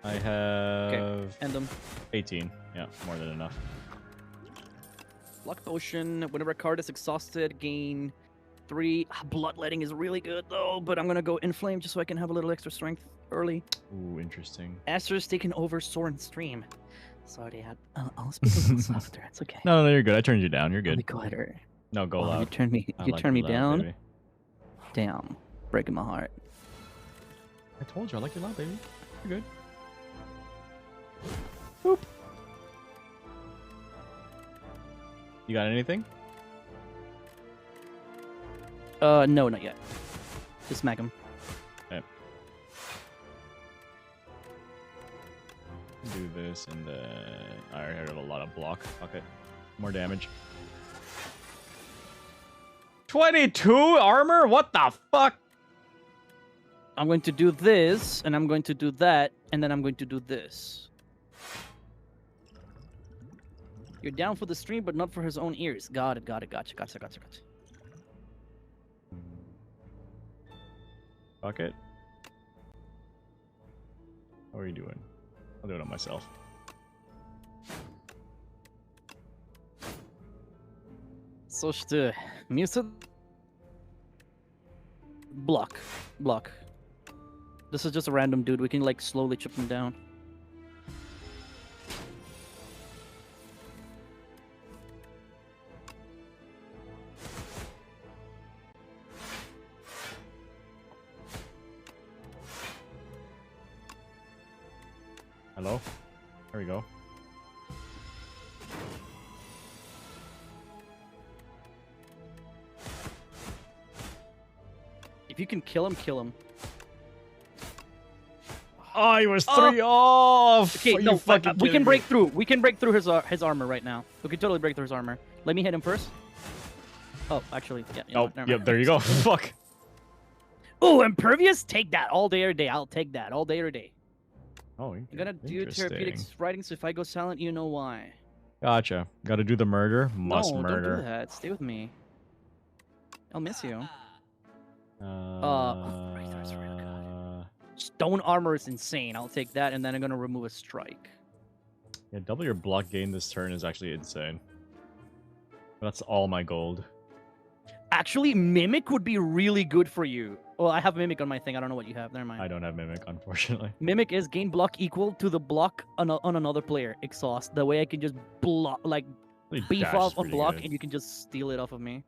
I have End him. 18. Yeah, more than enough. Luck potion. Whenever a card is exhausted, gain 3. Bloodletting is really good though, but I'm gonna go inflame just so I can have a little extra strength early. Ooh, interesting. Aster's taken over Soren stream. Sorry, I'll speak a little softer. It's okay. No, you're good. I turned you down. You're Let me good. go ahead. No, go You loud. turn me. I You like turn me you loud, down. baby. Damn, breaking my heart. I told you I like you loud, baby. You're good. You got anything? No, not yet. Just smack him. Okay. Do this and then I already have a lot of block. Fuck it. More damage. 22 armor? What the fuck? I'm going to do this, and I'm going to do that, and then I'm going to do this. You're down for the stream, but not for his own ears. Got it. Gotcha. Fuck it. How are you doing? I'll do it on myself. So Musa. Block. This is just a random dude. We can like slowly chip him down. Hello? There we go. If you can kill him, kill him. Oh, he was 3 off. Okay, Are you no, fucking we kidding can break me? through. We can break through his armor right now. We can totally break through his armor. Let me hit him first. Oh, actually, yeah. You know Oh, what, never yep. mind. There you go. Fuck. Oh, impervious. Take that all day or day. I'll take that all day or day. Oh, I'm gonna do interesting. therapeutics writing, so if I go silent, you know why. Gotcha. Got to do the murder. Must no, murder. don't do that. Stay with me. I'll miss you. Stone armor is insane. I'll take that, and then I'm gonna remove a strike. Yeah, double your block gain this turn is actually insane. That's all my gold. Actually, mimic would be really good for you. Well, I have mimic on my thing. I don't know what you have. Never mind. I don't have mimic, unfortunately. Mimic is gain block equal to the block on another player. Exhaust. The way I can just block, like beef Dash off is on pretty block, good. and you can just steal it off of me.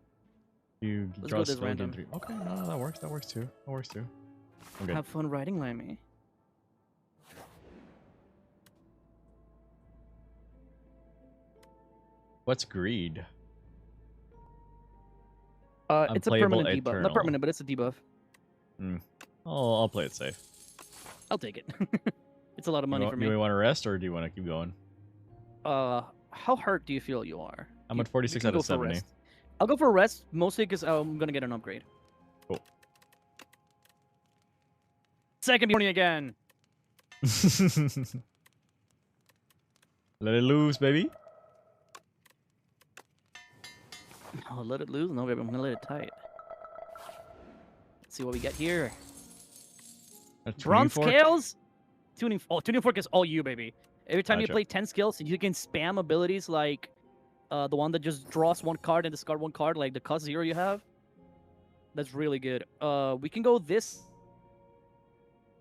You Let's draw go this skill gain random. 3. Okay, no, that works. That works too. That works too. I'm good. Have fun riding Limey. What's greed? It's a Unplayable permanent debuff. Not eternal. permanent, but it's a debuff. I'll play it safe. I'll take it. It's a lot of money for me. Do you want to rest or do you want to keep going? How hurt do you feel you are? I'm You- at 46 you can out of go for 70. rest. I'll go for rest mostly because I'm gonna get an upgrade. Cool. Second morning again. Let it loose, baby. Oh, let it loose? No, baby, I'm gonna let it tight. Let's see what we get here. A tuning Bronze fork? scales? Tuning fork is all you, baby. Every time you Gotcha. play 10 skills, you can spam abilities like the one that just draws one card and discard one card, like the cost 0 you have. That's really good. We can go this,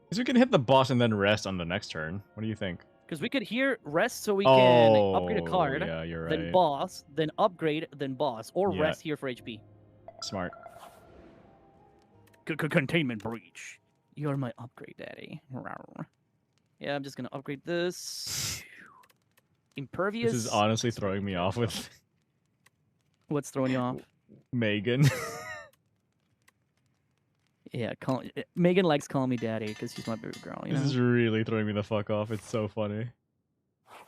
Because we can hit the boss and then rest on the next turn. What do you think? because we could here rest so we can Oh, upgrade a card, yeah, you're then right. boss, then upgrade, then boss, or Yeah. rest here for HP. Smart. Containment breach. You're my upgrade daddy. Rawr. Yeah, I'm just gonna upgrade this. Impervious. This is honestly throwing me off with What's throwing you off? Megan. Yeah, Megan likes calling me daddy because she's my baby girl. You know? This is really throwing me the fuck off. It's so funny.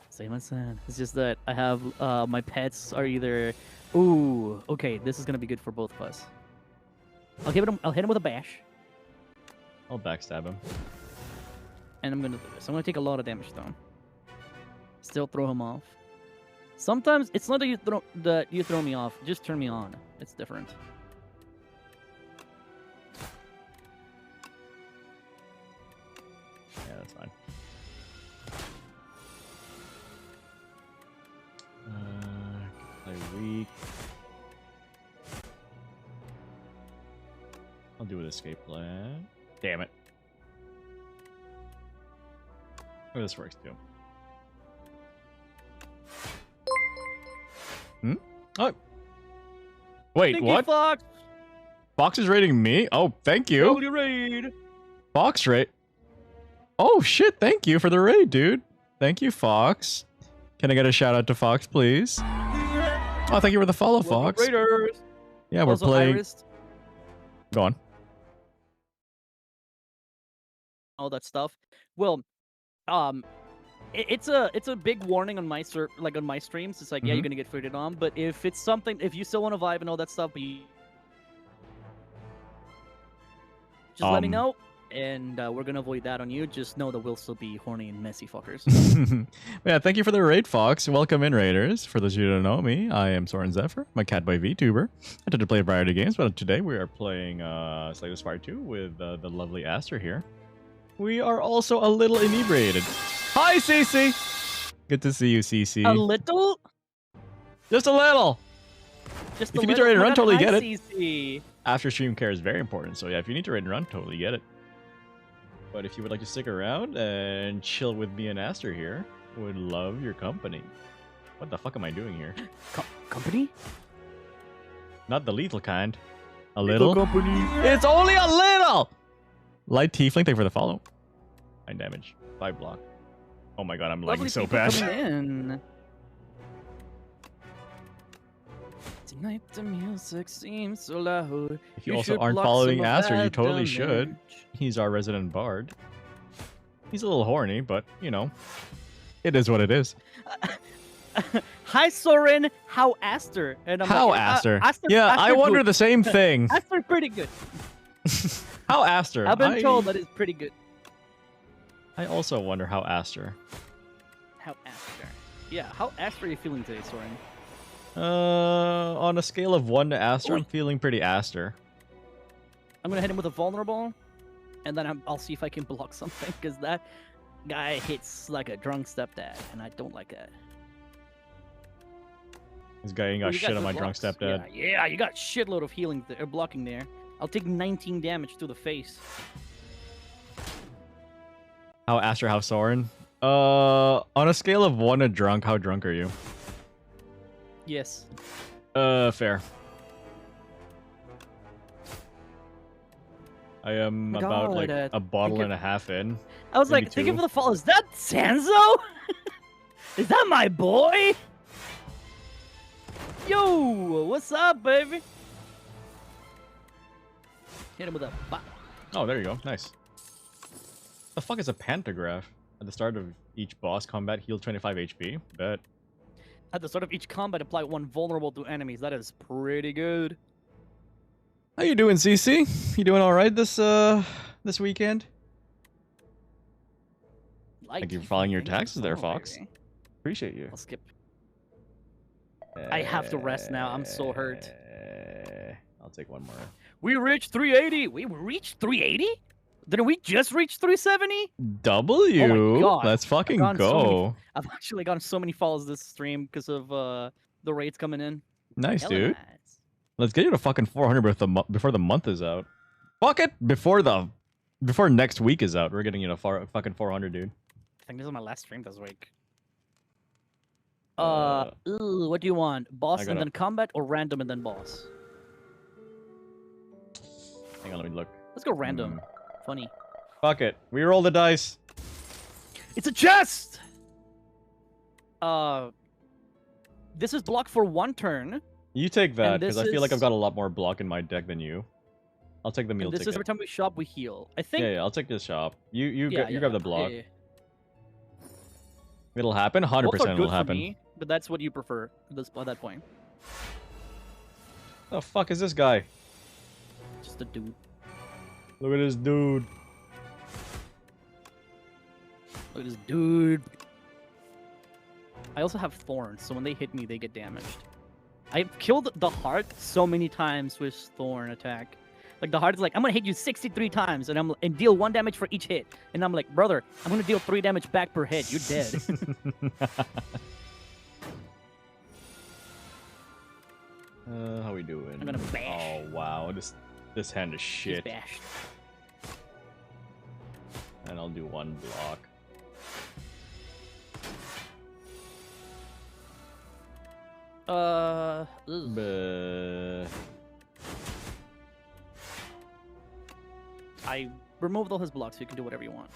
Same as that. It's just that I have my pets are either. Ooh, okay, this is gonna be good for both of us. I'll hit him with a bash, I'll backstab him. and I'm gonna do this. I'm gonna take a lot of damage though. Still throw him off. Sometimes it's not that you throw me off. Just turn me on. It's different. Yeah, that's fine. Play weak. I'll do an escape plan. Damn it. Oh, this works too. Oh. Wait, Thank what? you, Fox. Fox is rating me? Oh, thank you. Holy raid. Fox rate. Oh shit, thank you for the raid, dude. Thank you, Fox. Can I get a shout out to Fox, please? Oh, thank you for the follow, Fox. Raiders. Yeah, we're Also, playing. Iris, Go on. all that stuff. Well, it's a big warning on my on my streams. It's like, yeah, you're Mhm. gonna get footed on, but if it's something, if you still want to vibe and all that stuff, but you just let me know, and we're gonna avoid that on you. Just know that we'll still be horny and messy fuckers. Yeah, thank you for the raid, Fox. Welcome in, Raiders. For those of you who don't know me, I am Soren Zephyr. I'm a Catboy VTuber. I tend to play a variety of games, but today we are playing Slay the Spire 2 with the lovely Aster here. We are also a little inebriated. Hi, Cece! Good to see you, Cece. A little, Just a little! just If a you need to little. raid and Oh my run, God, totally hi, get it. CC. After stream care is very important, so yeah, if you need to raid and run, totally get it. But if you would like to stick around and chill with me and Aster here, would love your company. What the fuck am I doing here? Company? Not the lethal kind. A little? company. It's only a little! Light Tiefling, thank you for the follow. 9 damage. 5 block. Oh my god, I'm lagging Lovely so people bad. coming in. It's Tonight the music seems so loud. If you also should aren't block following some of Aster, you that totally should. damage. He's our resident bard. He's a little horny, but, you know, it is what it is. Hi, Soren. How Aster? And I'm How like, Aster? Aster? Yeah, I Aster wonder good. the same thing. Aster pretty good. How Aster? I've been told that it's pretty good. I also wonder how Aster. How Aster? Yeah, how Aster are you feeling today, Soren? On a scale of 1 to Aster, I'm feeling pretty Aster. I'm gonna hit him with a vulnerable, and then I'll see if I can block something, because that guy hits like a drunk stepdad, and I don't like that. This guy ain't got shit on my drunk stepdad. Yeah, you got shitload of healing blocking there. I'll take 19 damage to the face. How Aster, how Soren? On a scale of 1 to drunk, how drunk are you? Yes. Fair. I am Oh my about God, like a bottle and a half in. I was maybe like, thank you two. for the fall. Is that Sanzo? Is that my boy? Yo, what's up, baby? Hit him with a bop. Oh, there you go. Nice. The fuck is a pantograph? At the start of each boss combat, heal 25 HP. Bet. At the start of each combat, apply 1 vulnerable to enemies. That is pretty good. How you doing, CC? You doing all right this weekend? Thank you for filing your taxes there, Fox. Baby. Appreciate you. I'll skip. I have to rest now. I'm so hurt. I'll take one more. We reached 380. We reached 380? Didn't we just reach 370? W. Oh my God. Let's fucking go. I've actually gotten so many follows this stream because of the raids coming in. Nice, Hella dude. nice. Let's get you to fucking 400 before the month is out. Fuck it! Before next week is out, we're getting you to fucking 400, dude. I think this is my last stream this week. Ooh, what do you want? Boss and then combat, or random and then boss? Hang on, let me look. Let's go random. Funny. Fuck it. We roll the dice. It's a chest! This is blocked for 1 turn. You take that, because I feel like I've is- got a lot more block in my deck than you. I'll take the meal And this ticket. is every time we shop, we heal. I think. Yeah, I'll take this shop. You Yeah, grab the block. yeah. It'll happen. 100% Both are it'll good happen. for me, but that's what you prefer at that point. The fuck is this guy? Just a dude. Look at this dude. Look at this dude. I also have thorns, so when they hit me, they get damaged. I've killed the heart so many times with thorn attack. Like the heart is like, I'm gonna hit you 63 times, and deal 1 damage for each hit. And I'm like, brother, I'm gonna deal 3 damage back per hit. You're dead. How we doing? I'm gonna bash. Oh wow, this hand is He's shit. bashed. And I'll do 1 block. Ugh. I removed all his blocks, so you can do whatever you want.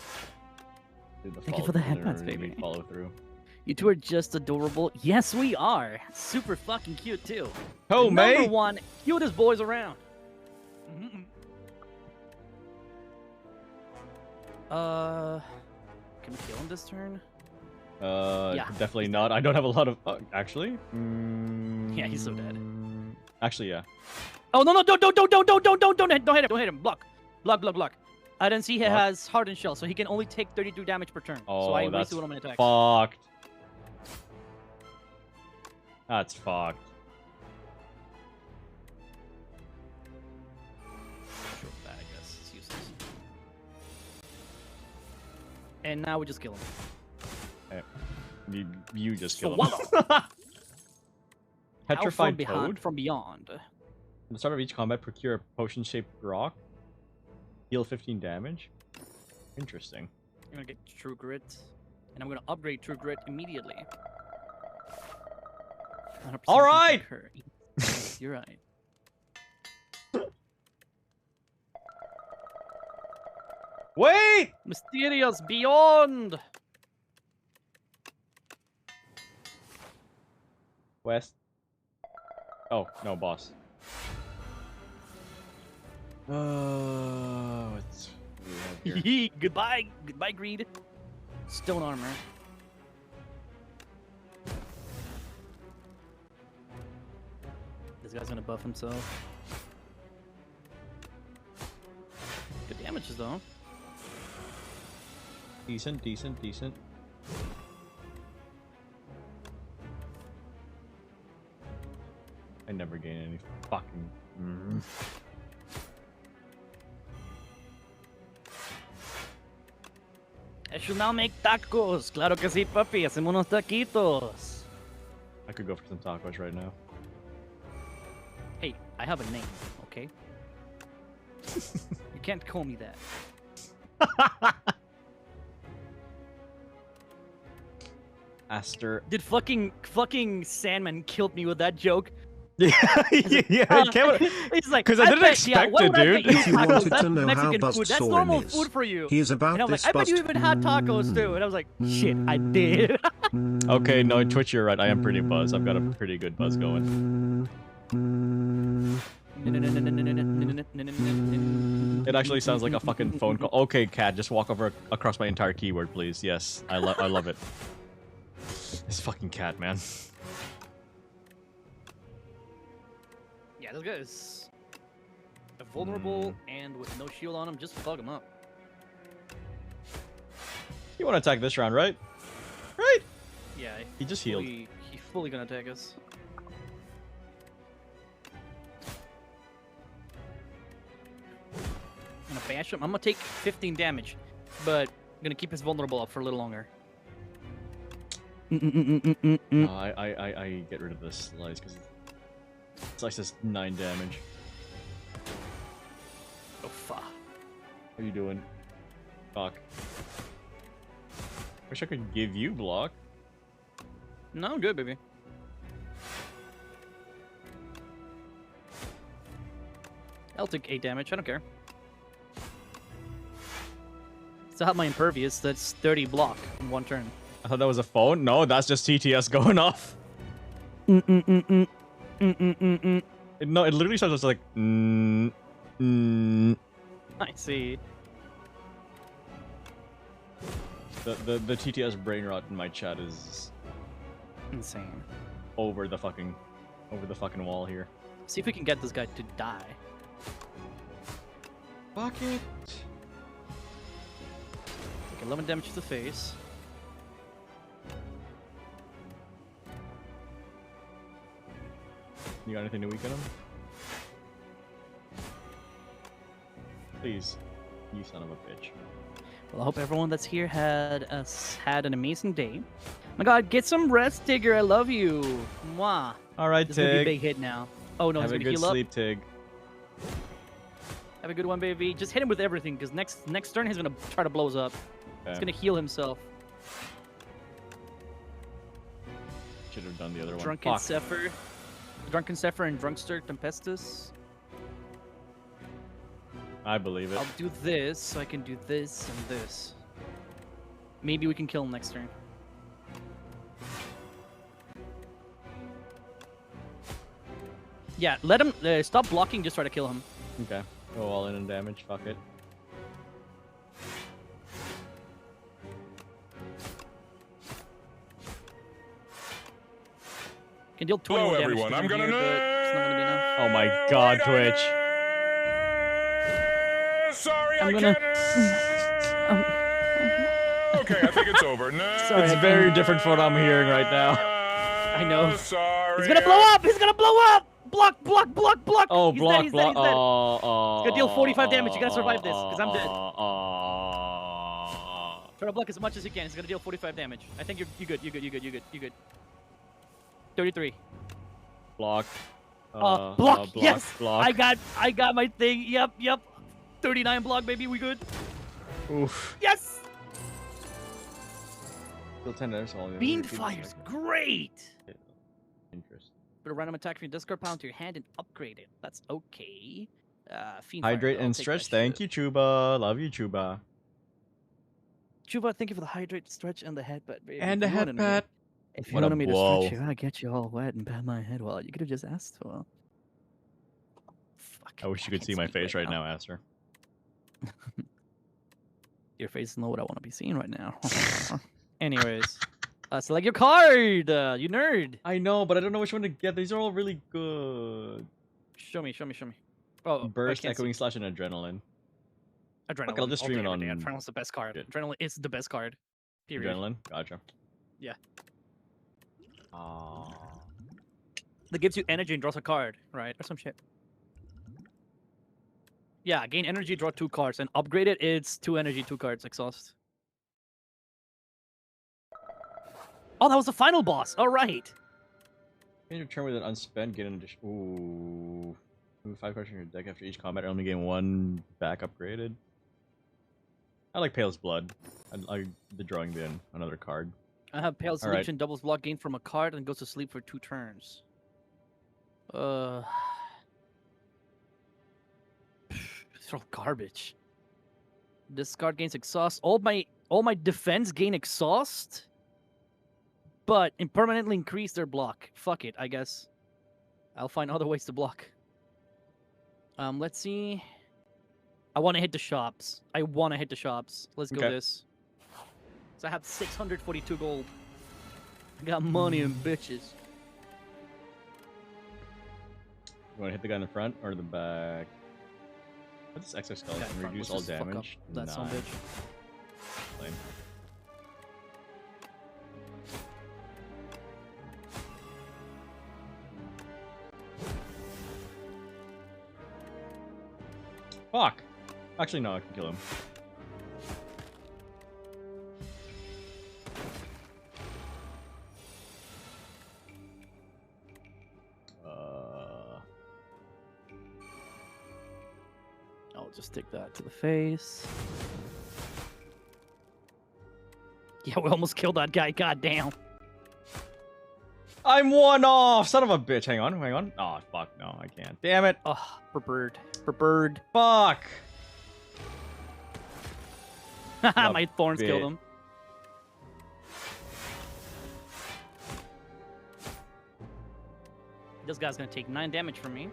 Dude, Thank you for the follow-through headbands, there, you baby. need follow through. You two are just adorable. Yes, we are. Super fucking cute, too. Oh, The number mate! 1 cutest boys around. Can we kill him this turn? Yeah. Definitely not. I don't have a lot of. Actually. Yeah, he's so dead. Actually, yeah. Oh no! Don't hit him! Block. I didn't see he has hardened shell, so he can only take 32 damage per turn. Oh, so I that's wasted one of my attacks. fucked. That's fucked. Sure, that I guess it's useless. And now we just kill him. You just So killed him. Petrified behind Toad? from beyond. At the start of each combat, procure a potion-shaped rock. Heal 15 damage. Interesting. I'm gonna get True Grit, and I'm gonna upgrade True Grit immediately. 100% All right! concur. Yes, you're right. Wait! Mysterious Beyond! West. Oh, no, boss. It's Yee, goodbye, goodbye, greed. Stone armor. This guy's gonna buff himself. Good damages though. decent, decent, decent. I never gain any fucking. I should now make tacos. Claro que sí, papi. Hacemos unos taquitos. I could go for some tacos right now. Hey, I have a name, okay? You can't call me that. Aster. Did fucking Sandman killed me with that joke? Yeah, yeah. He's like, because I didn't bet, expect what it, would I dude. get you If you tacos? wanted That's to know how Mexican buzzed food. That's Soren normal is, food for you. he is about And I'm like, this I bet you buzzed. even had tacos too. And I was like, shit, I did. Okay, no, Twitch, you're right. I am pretty buzzed. I've got a pretty good buzz going. It actually sounds like a fucking phone call. Okay, cat, just walk over across my entire keyboard, please. Yes, I love it. This fucking cat, man. Yeah, this guy's vulnerable and with no shield on him. Just fuck him up. You want to attack this round, right? Right? Yeah, He just healed. He's fully gonna attack us. I'm gonna bash him. I'm gonna take 15 damage, but I'm gonna keep his vulnerable up for a little longer. No, I get rid of this slice because slice does 9 damage. Oh fuck. How are you doing? Fuck. Wish I could give you block. No, I'm good, baby. I'll take 8 damage. I don't care. Still have my impervious. That's 30 block in one turn. I thought that was a phone. No, that's just TTS going off. No, it literally sounds just like. I see. The TTS brain rot in my chat is Insane. over the fucking wall here. See if we can get this guy to die. Fuck it. Take 11 damage to the face. You got anything to weaken him? Please, you son of a bitch. Well, I hope everyone that's here had an amazing day. My God, get some rest, Tigger. I love you. Mwah. All right, This is gonna be a Tig. big hit now. Oh no, Have a he's gonna good heal sleep, Tig. up. Have a good one, baby. Just hit him with everything, because next turn he's gonna try to blow us up. He's gonna heal himself. Should have done the other Drunken one. Fuck. Zephyr. Drunken Zephyr and Drunkster Tempestus. I believe it. I'll do this, so I can do this and this. Maybe we can kill him next turn. Yeah, let him stop blocking. Just try to kill him. Okay. Go all in damage. Fuck it. Can deal 21 damage. everyone, to I'm him gonna here, but it's not gonna be enough. Oh my God, Twitch. Sorry, I'm I gonna- can't. Okay, I think it's over. No. Sorry, It's very different from what I'm hearing right now. I know. Sorry. He's gonna blow up! He's gonna blow up! Block, block, block, block! Oh, he's block, dead, he's dead, block. he's dead. He's gonna deal 45 damage. You gotta survive this, 'cause I'm dead. Try to block as much as you can. He's gonna deal 45 damage. I think you're good. You're good. You're good. You're good. You're good. 33. Block. Block. Yes. Block. I got my thing. Yep. 39 block, baby. We good. Oof. Yes. Still 10 damage. Beamed fire's great. Interest. Put a random attack from your discard pile into your hand and upgrade it. That's okay. Fiend Hydrate fire, I'll and take stretch. that Thank shit. you, Chuba. Love you, Chuba. Chuba, thank you for the hydrate, stretch, and the headbutt, baby. And the Ruining me. headbutt. If you What a wanted me to blow. stretch you out, get you all wet and pat my head, well, you could have just asked. Well, fuck. I wish you could can't see my speak face right now, Aster. Your face is not what I want to be seeing right now. Anyways, select your card, you nerd. I know, but I don't know which one to get. These are all really good. Show me. Oh, Burst, I can't Echoing see. Slash, and Adrenaline. Adrenaline. Fuck, I'll just stream it on... Adrenaline's the best card. Shit. Adrenaline is the best card. Period. Adrenaline? Gotcha. Yeah. Aww. That gives you energy and draws a card, right? Or some shit. Yeah, gain energy, draw 2 cards, and upgrade it, it's 2 energy, 2 cards, exhaust. Oh, that was the final boss. All right. End your turn with an unspent, get an addition. Ooh. Move 5 cards from your deck after each combat, only gain 1 back upgraded. I like Pale's Blood. I like the drawing being another card. I have Pale's All right. Legion, doubles block gain from a card, and goes to sleep for 2 turns. These are all garbage. This card gains exhaust. All my defense gain exhaust, but permanently increase their block. Fuck it, I guess. I'll find other ways to block. Let's see. I want to hit the shops. Let's go Okay. this. So I have 642 gold. I got money and bitches. You want to hit the guy in the front or the back? What's this exoskeleton? Okay, Reduce let's all just fuck up damage. that son of a Nice. bitch. Lame. Fuck! Actually, no, I can kill him. I'll just stick that to the face. Yeah, we almost killed that guy. God damn. I'm 1 off! Son of a bitch. Hang on. Oh, fuck, no, I can't. Damn it. Oh, for bird. Fuck! My thorns killed him. This guy's gonna take 9 damage from me.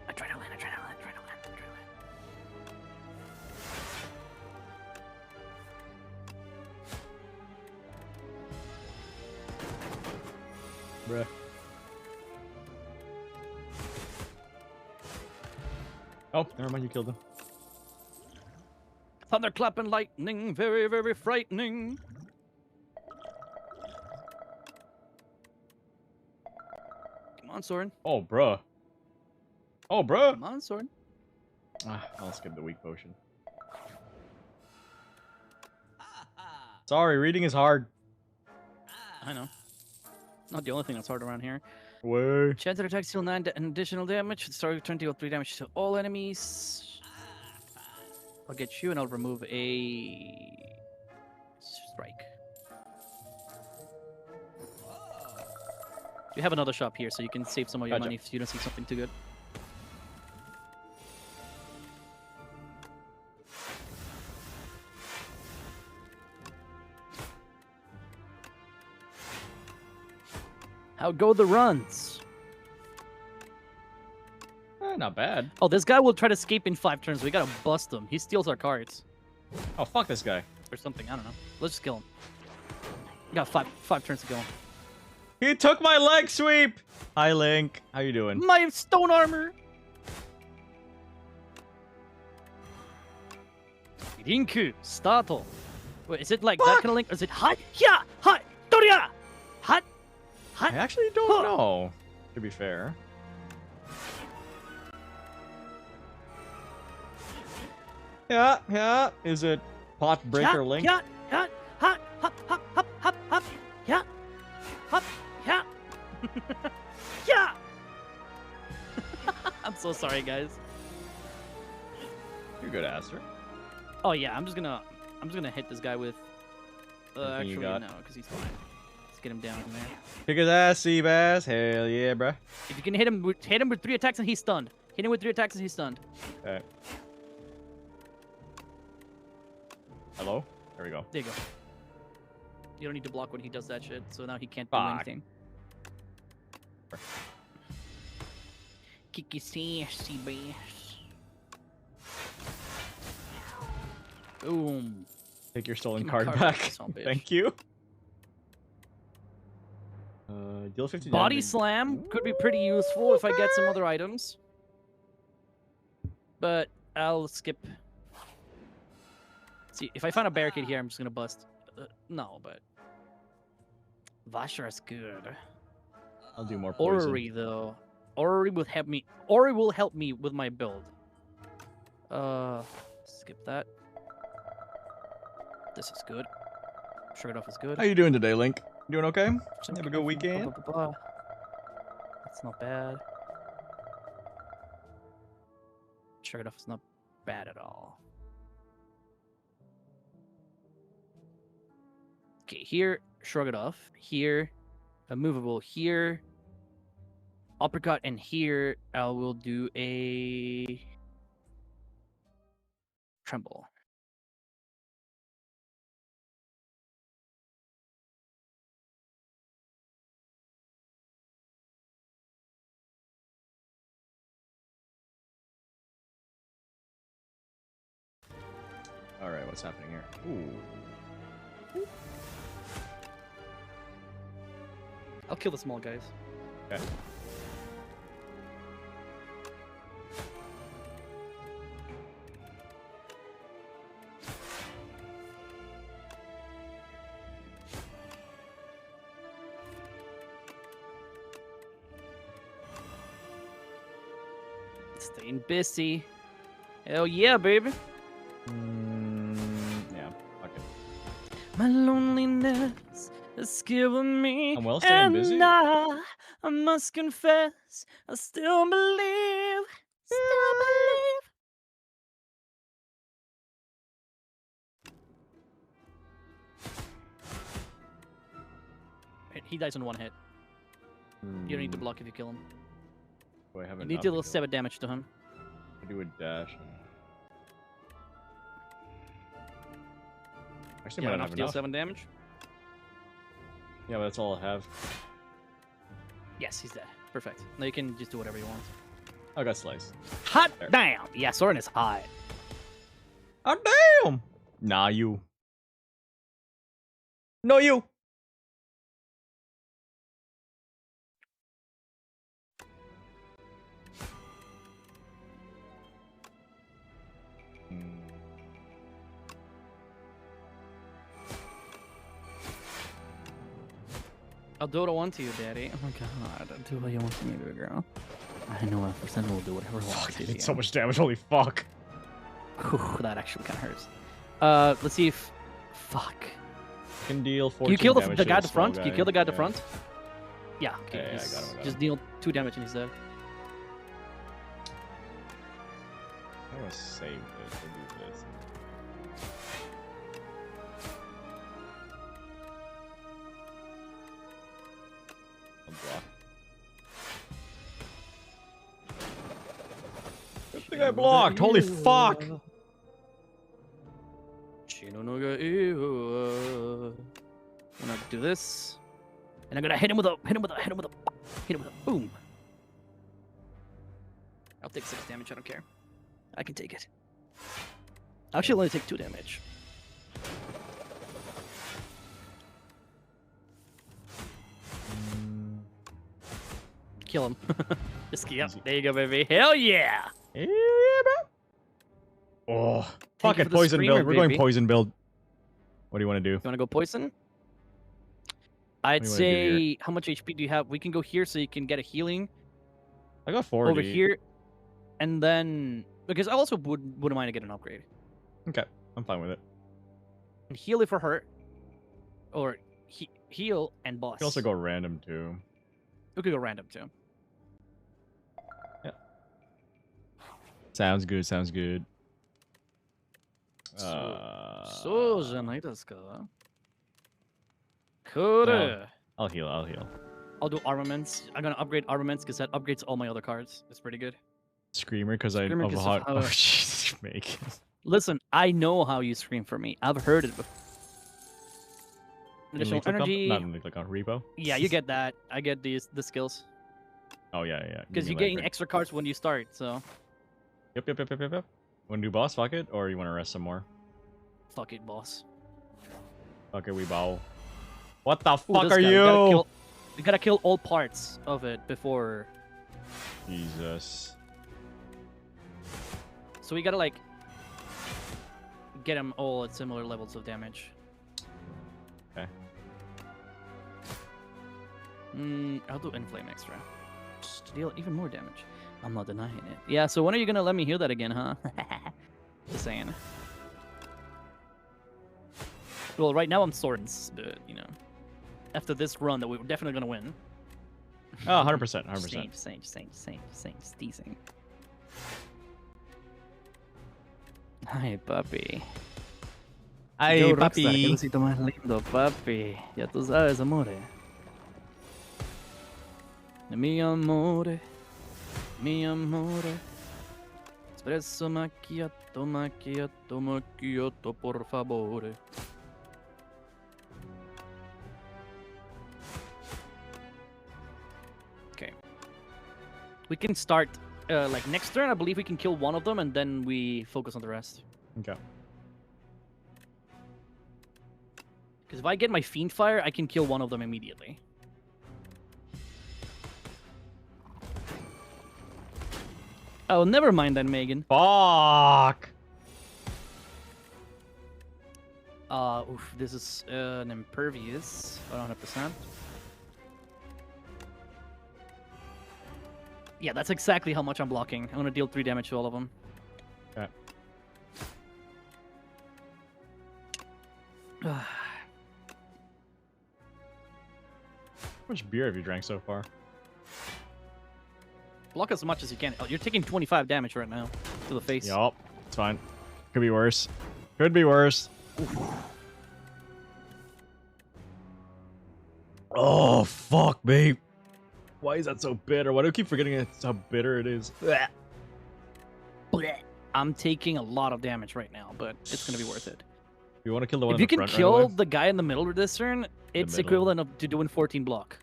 Adrenaline. Bruh. Oh, never mind, you killed him. Thunderclap and lightning, very, very frightening. Come on, Soren. Oh, bruh. Come on, Soren. I'll skip the weak potion. Sorry, reading is hard. I know. Not the only thing that's hard around here. Way. Chanted attacks deal 9 additional damage. Start with 20 or 3 damage to all enemies. I'll get you and I'll remove a strike. You have another shop here, so you can save some of your Gotcha. money if you don't see something too good. How go the runs? Not bad. Oh, this guy will try to escape in 5 turns. We gotta bust him. He steals our cards. Oh, fuck this guy. Or something, I don't know. Let's just kill him. We got five turns to kill him. He took my leg sweep! Hi, Link. How you doing? My stone armor! Rinku, startle. Wait, is it like that kind of link? Or is it hot? Yeah! Hot! Doria! Hot! I Hot! actually don't know, to be fair. Yeah. Is it pot breaker Link? Yeah! Hot! Hot! Hop! Hop! Hop! Hop! Hop! Yeah! Hop! Yeah! Yeah! I'm so sorry, guys. You're good, Aster. Oh yeah, I'm just gonna hit this guy with. Anything you Actually got? no, because he's fine. Let's get him down in there. Kick his ass, Seabass. Hell yeah, bruh. If you can hit him with 3 attacks and he's stunned. Hit him with 3 attacks and he's stunned. Okay. Hello? There we go. There you go. You don't need to block when he does that shit, so now he can't do Fuck. anything. Kiki sassy bass. Boom. Take your stolen Give my card card back. back, son of a bitch. Thank you. Deal 50 Body damage. slam could be pretty useful if I get some other items. But I'll skip. See, if I find a barricade here, I'm just gonna bust. No, but Vashar's good. I'll do more poison. Ori though. Ori will help me. Ori will help me with my build. Skip that. This is good. Shrug it off is good. How you doing today, Link? Doing okay? Have a good weekend? That's not bad. Shrug it off is not bad at all. Okay, here, shrug it off. Here, a movable. Here, uppercut, and here I will do a tremble. All right, what's happening here? Ooh. I'll kill the small guys. Okay. Staying busy. Hell yeah, baby. Yeah, okay. My loneliness is killing me. I'm well staying busy. I must confess, I still believe. Still believe. He dies in one hit. You don't need to block if you kill him. Do I have You enough need to to deal kill? 7 damage to him. I do a dash. Actually, Yeah, might enough not to have deal enough. 7 damage. Yeah, but that's all I have. Yes, he's dead. Perfect. Now you can just do whatever you want. I got slice. Hot There. damn! Yeah, Soren is hot. Oh damn! Nah, you. No, you. I'll do what I want to you, Daddy. Oh my god, I'll do what you want to me, baby girl. I know 100% will do whatever I want Fuck, to I you. did so much damage. Holy fuck. Whew, that actually kind of hurts. Let's see if... Fuck. Can deal 14 Can you kill the damage guy to at the small front? Can you kill the guy at the Yeah. front? Yeah, okay. Yeah, I he's- got him, I got just him. deal 2 damage and he's dead. I'm gonna save this. We'll do this. I'll block. Good thing I blocked. Holy fuck. I'm gonna do this. And I'm gonna hit him with a boom. I'll take 6 damage, I don't care. I can take it. Actually, I'll only take 2 damage. Kill him. Just yep. Easy. There you go, baby. Hell yeah! Yeah, bro. Oh, fuck you it. for the Poison screamer, build. We're going baby. poison build. What do you want to do? You wanna go poison? I'd do you wanna do here? say, how much HP do you have? We can go here so you can get a healing I got 40. over here, and then because I also wouldn't mind to get an upgrade Okay, I'm fine with it. and heal if we're hurt, or heal and boss. You can also go random too. We could go random too. Sounds good. Sounds good. So, Janaidaska. Cool. I'll heal. I'll heal. I'll do armaments. I'm gonna upgrade armaments because that upgrades all my other cards. It's pretty good. Screamer because I Screamer of 'cause of hot. how- Oh Jesus, make. Listen, I know how you scream for me. I've heard it before. In Additional lethal comp- energy. Not in lethal comp, repo. Yeah, you get that. I get the skills. Oh yeah, yeah. Because you're getting extra cards when you start, so. Yep. Want to do boss? Fuck it, or you want to rest some more? Fuck it, boss. Okay, we bow. What the Ooh, fuck this are guy, you? We gotta kill all parts of it before. Jesus. So we gotta like get them all at similar levels of damage. Okay. I'll do inflame extra. Just to deal even more damage. I'm not denying it. Yeah, so when are you gonna let me heal that again, huh? Just saying. Well, right now I'm Soren's, but you know, after this run that we're definitely gonna win. Oh, 100%, 100%. Saints, teasing. Ay, papi. Ay, Yo, Rockstar, papi. qué cosito más lindo, papi. Ya tú sabes, amore. Mi amore. Mi amore. Espresso macchiato, macchiato, macchiato, por favore. Okay. We can start, like, next turn, I believe we can kill one of them, and then we focus on the rest. Okay. Because if I get my Fiend Fire, I can kill one of them immediately. Oh, never mind then, Megan. Fuck! Oof, this is an Impervious, 100%. Yeah, that's exactly how much I'm blocking. I'm gonna deal 3 damage to all of them. Okay. How much beer have you drank so far? Block as much as you can. Oh, you're taking 25 damage right now to the face. Yup. It's fine. Could be worse. Could be worse. Oof. Oh, fuck, babe. Why is that so bitter? Why do I keep forgetting how bitter it is? Blech. Blech. I'm taking a lot of damage right now, but it's gonna be worth it. You want to kill the one If in you the can front right kill away? the guy in the middle of this turn, it's middle. equivalent of to doing 14 block.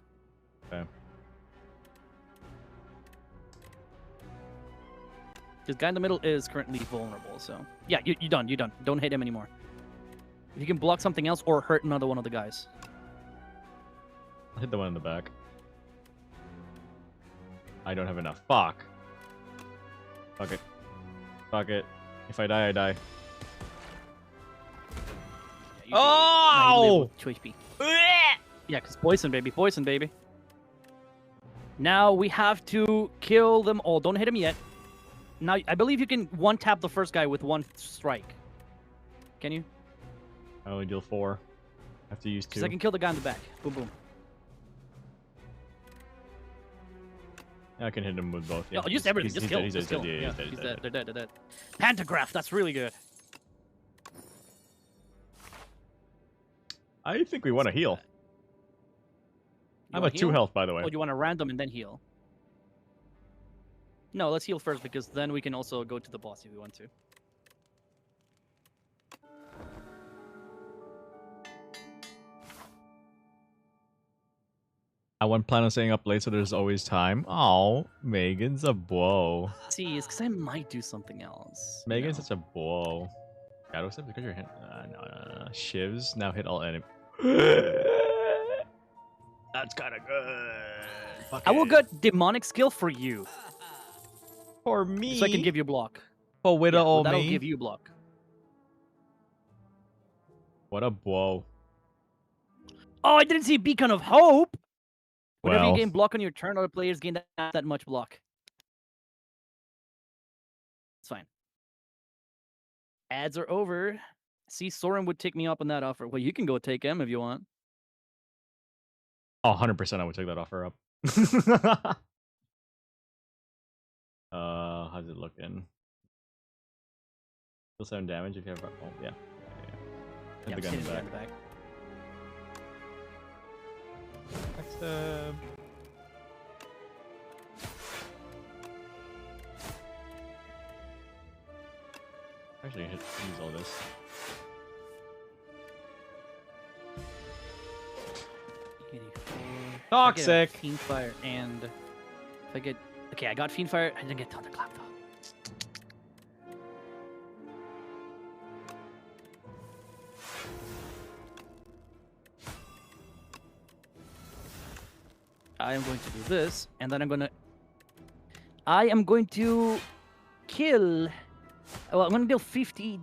Okay. This guy in the middle is currently vulnerable, so yeah, you're done. You're done. Don't hit him anymore. If you can block something else or hurt another one of the guys. I'll hit the one in the back. I don't have enough. Fuck. Fuck it. Fuck it. If I die, I die. Yeah, Oh! Choice B. Yeah, because poison, baby. Poison, baby. Now we have to kill them all. Don't hit him yet. Now, I believe you can one-tap the first guy with one strike. Can you? I only deal 4. I have to use 2. Because I can kill the guy in the back. Boom, boom. I can hit him with both. Yeah. No, use everything. Just kill. He's Just dead. kill. Yeah, Yeah, he's dead. They're dead. They're dead. Pantograph. That's really good. I think we want to heal. I'm at 2 heal? health, by the way. Oh, you want to random and then heal? No, let's heal first because then we can also go to the boss if we want to. I won't plan on staying up late, so there's always time. Oh, Megan's a beau. See, it's because I might do something else. Megan's such a beau. Shadow step because you're hit. No. Shivs now hit all enemies. That's kind of good. Fuck I will it. get demonic skill for you, For me. so I can give you block. For Widow Yeah, well, or that'll me. give you block. What a beau. Oh, I didn't see Beacon of Hope. Whenever Well. you gain block on your turn, other players gain that much block. It's fine. Ads are over. See, Soren would take me up on that offer. Well, you can go take him if you want. Oh, 100% I would take that offer up. How's it looking? Still 7 damage if you have. Oh, yeah. Hit Yeah, the gun in the back. back. Backstab. actually use all this. Toxic. Fiend Fire and if I get okay, I got Fiend Fire. I didn't get Thunderclap though. I am going to do this, and then I am going to kill. Well, I'm going to deal 50.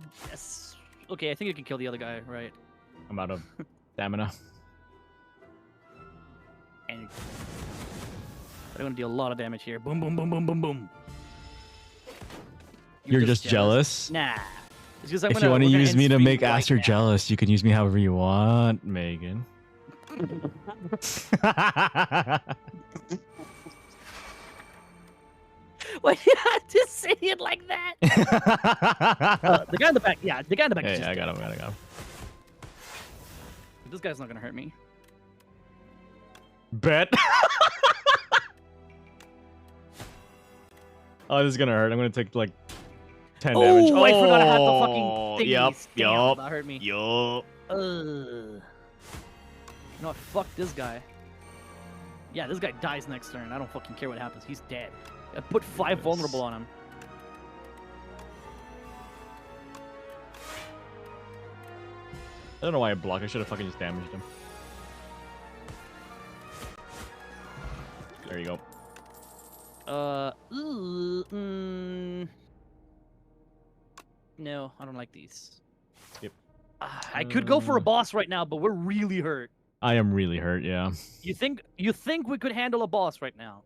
Okay, I think you can kill the other guy, right? I'm out of stamina. And I'm going to deal a lot of damage here. Boom, boom, boom, boom, boom, boom. You're just jealous? Nah. It's just If you want to use me to make Aster jealous, you can use me however you want, Megan. Why you have to say it like that? The guy in the back, yeah, the guy in the back. Yeah, is just I got dead. him, I got him. This guy's not gonna hurt me. Bet. Oh, this is gonna hurt. I'm gonna take like 10 damage. Oh, I forgot I had the fucking thingies. Yup, Damn, yup, that hurt me. yup. You know what? Fuck this guy. Yeah, this guy dies next turn. I don't fucking care what happens. He's dead. I put 5 vulnerable on him. I don't know why I blocked. I should have fucking just damaged him. There you go. No, I don't like these. Skip. I could go for a boss right now, but we're really hurt. I am really hurt, yeah. You think we could handle a boss right now?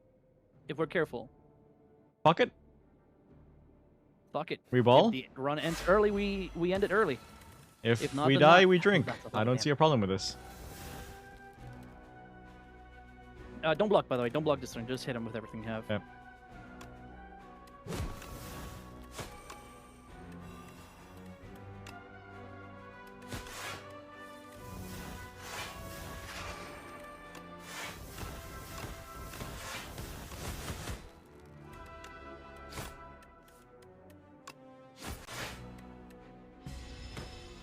If we're careful. Fuck it. Fuck it. Reball? If the run ends early, we end it early. If not, we then die, not. we drink. That's a I don't fucking see a problem with this. Don't block, by the way. Don't block this turn. Just hit him with everything you have. Yeah.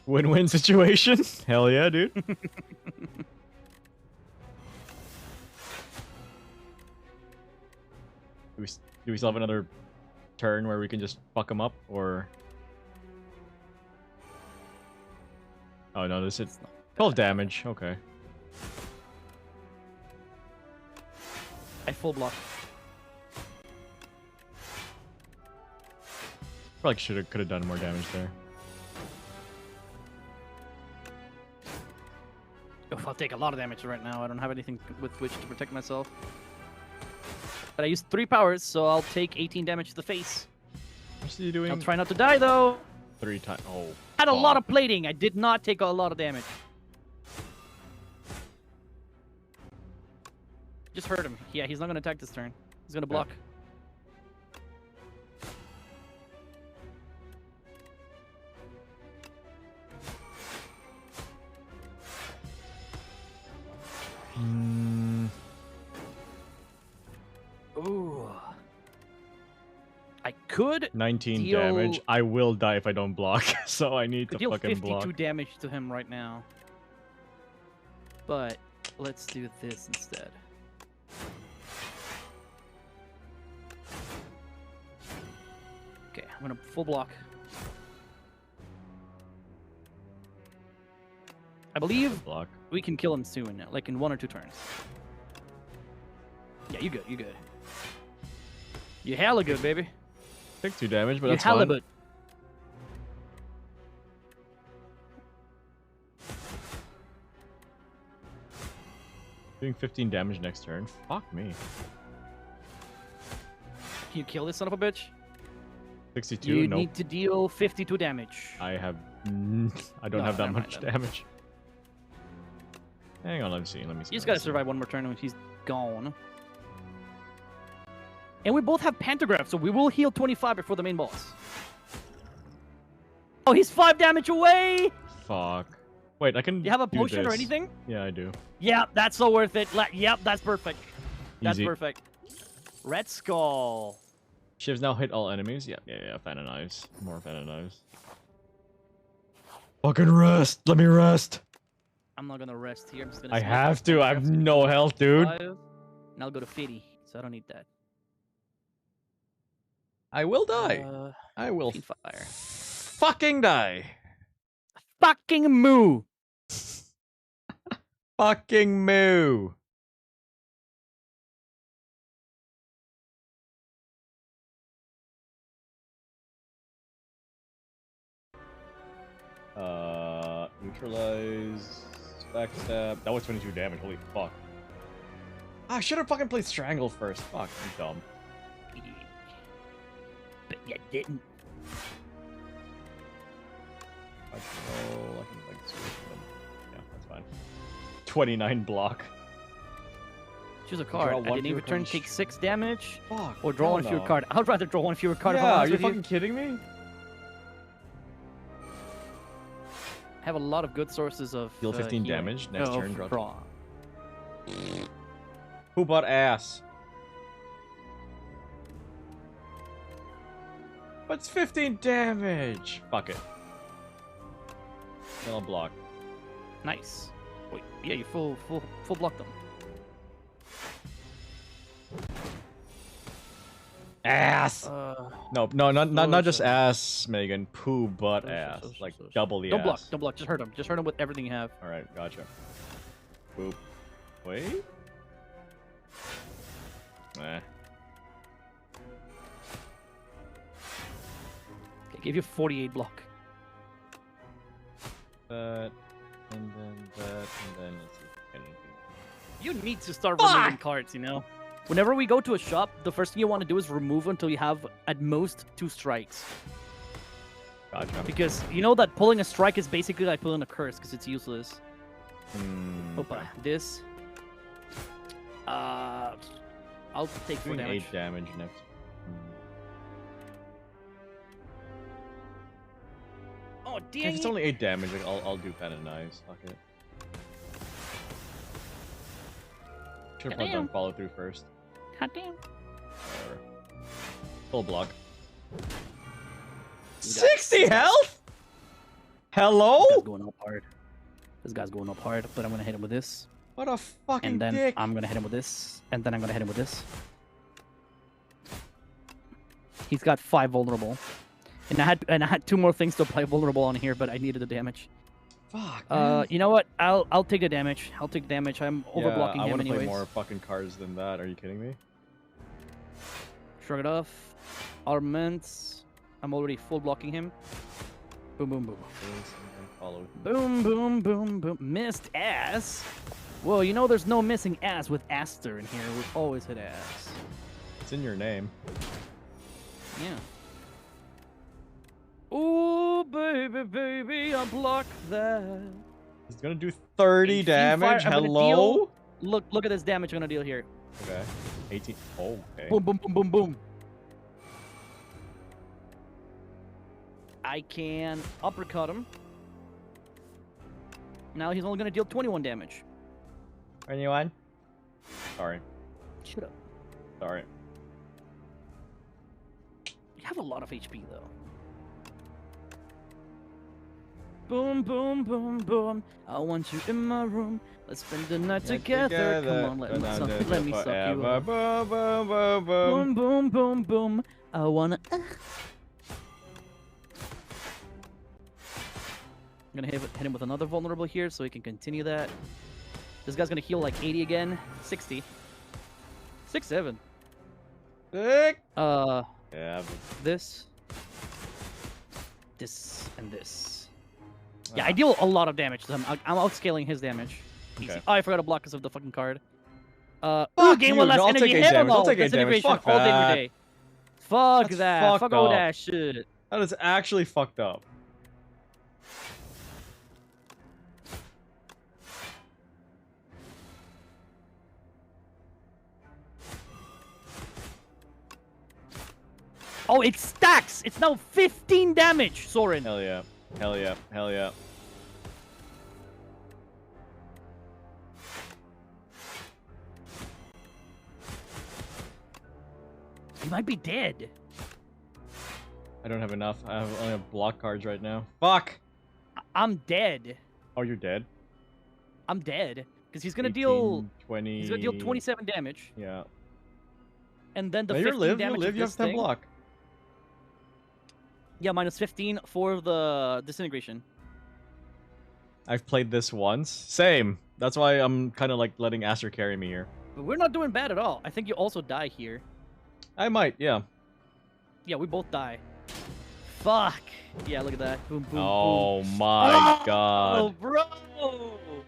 Win-win situation? Hell yeah, dude. Do we still have another turn where we can just fuck him up, or... Oh no, this is 12 damage, okay. I full block. Probably could have done more damage there. Oof, I'll take a lot of damage right now. I don't have anything with which to protect myself. But I used 3 powers, so I'll take 18 damage to the face. What's he doing? I'll try not to die, though. 3 times. Oh. Had a lot of plating. I did not take a lot of damage. Just hurt him. Yeah, he's not going to attack this turn. He's going to block. Ooh. I could 19 deal... damage. I will die if I don't block, so I need to deal fucking 52 block. damage to him right now. But let's do this instead. Okay, I'm gonna full block. I believe Block. we can kill him soon, like in 1 or 2 turns. Yeah, you good, you good. You hella good, baby. Take 2 damage, but You that's hella fine. good. Doing 15 damage next turn. Fuck me. Can you kill this son of a bitch? 62? You Nope. need to deal 52 damage. I have... I don't No, have that never mind much then. damage. Hang on, let me see. Let me see. You just let me gotta see. survive 1 more turn when he's gone. And we both have pentagram, so we will heal 25 before the main boss. Oh, he's 5 damage away! Fuck. Wait, I can Do you have a do potion or this. anything? Yeah, I do. Yeah, that's so worth it. Yep, that's perfect. That's Easy. perfect. Red Skull. Shivs now hit all enemies. Yeah, Fan of Knives. More Fan of Knives. Fucking rest. Let me rest. I'm not gonna rest here. I'm just gonna. I smite have my to. I have no health, dude. 5, and I'll go to 50, so I don't need that. I will die. I will Fiend fire. fucking die. Fucking moo. Fucking moo. Neutralize, backstab. That was 22 damage. Holy fuck. I should have fucking played Strangle first. Fuck, I'm dumb. But you didn't. I can like switch them. Yeah, that's fine. 29 block. Choose a Draw card. one At any fewer return, card. take 6 damage. Fuck. Or draw one hell fewer no. card. I'd rather draw one fewer card. if I'm Yeah, are honest you with fucking kidding me? I have a lot of good sources of. Deal 15 healing. damage. Next Oh, turn, draw. draw. Who bought ass? What's 15 damage? Fuck it. Then I'll block. Nice. Wait, yeah, you full block them. Ass. No, not just ass, Megan. Poo butt ass. Like double the Don't ass. block. Don't block. Just hurt him. Just hurt him with everything you have. All right, gotcha. Boop. Wait. Eh. I gave you 48 block. That, and then that, and then let's see if anything. You need to start removing cards, you know? Whenever we go to a shop, the first thing you want to do is remove until you have at most 2 strikes. Gotcha. Because you know that pulling a strike is basically like pulling a curse because it's useless. Opa, this. I'll take 4 Doing damage. 8 damage next. Oh, If dang it's it. only 8 damage, like, I'll do kind of nice. Fuck it. Should have probably done follow through first. God damn. Whatever. Full block. 60 health? Hello? This guy's going up hard. This guy's going up hard, but I'm gonna hit him with this. What a fucking And then dick. I'm gonna hit him with this, and then I'm gonna hit him with this. He's got 5 vulnerable, and I had 2 more things to apply vulnerable on here, but I needed the damage. Fuck. Man. You know what? I'll take the damage. I'll take damage. I'm overblocking I him want to play anyways. more fucking cards than that. Are you kidding me? Shrug it off. Armaments. I'm already full blocking him. Boom, boom, boom. Follow. Boom, boom, boom, boom. Missed ass. Whoa, you know there's no missing ass with Aster in here. We always hit ass. It's in your name. Yeah. Ooh, baby, baby, I block that. He's gonna do 30 And Fiend damage. Fire, I'm gonna Hello? deal- Look at this damage I'm gonna deal here. Okay. 18. Oh, okay. Boom, boom, boom, boom, boom. I can uppercut him. Now he's only gonna deal 21 damage. Anyone? Sorry. Shut up. Sorry. You have a lot of HP though. Boom, boom, boom, boom. I want you in my room. Let's spend the night together. Come on, let me suck you up. Boom, boom, boom, boom. Boom, boom, boom, boom. I wanna. I'm gonna hit him with another vulnerable here so he can continue that. This guy's gonna heal like 80 again. 60. 6, 7. Sick. Yeah. This. This and this. Yeah, I deal a lot of damage to him. I'm outscaling his damage. Easy. Okay. Oh, I forgot to block because of the fucking card. Fuck gain you. one less I'll energy. take 8 Hell damage. I'll no. take 8 That's damage. integration Fuck all day, that. every day. Fuck That's that. fucked Fuck all up. that shit. That is actually fucked up. Oh, it stacks. It's now 15 damage, Soren. Hell yeah. Hell yeah. Hell yeah. He might be dead. I don't have enough. I only have block cards right now. Fuck! I'm dead. Oh, you're dead? I'm dead. Because he's gonna 18, deal 20... he's gonna deal 27 damage. Yeah. And then the No, 15 you live, damage you live, of you have this 10 thing. block. Yeah, minus 15 for the disintegration. I've played this once. Same. That's why I'm kind of like letting Aster carry me here. But we're not doing bad at all. I think you also die here. I might, yeah. Yeah, we both die. Fuck. Yeah, look at that. Boom, boom, Oh boom. my Oh, god. bro.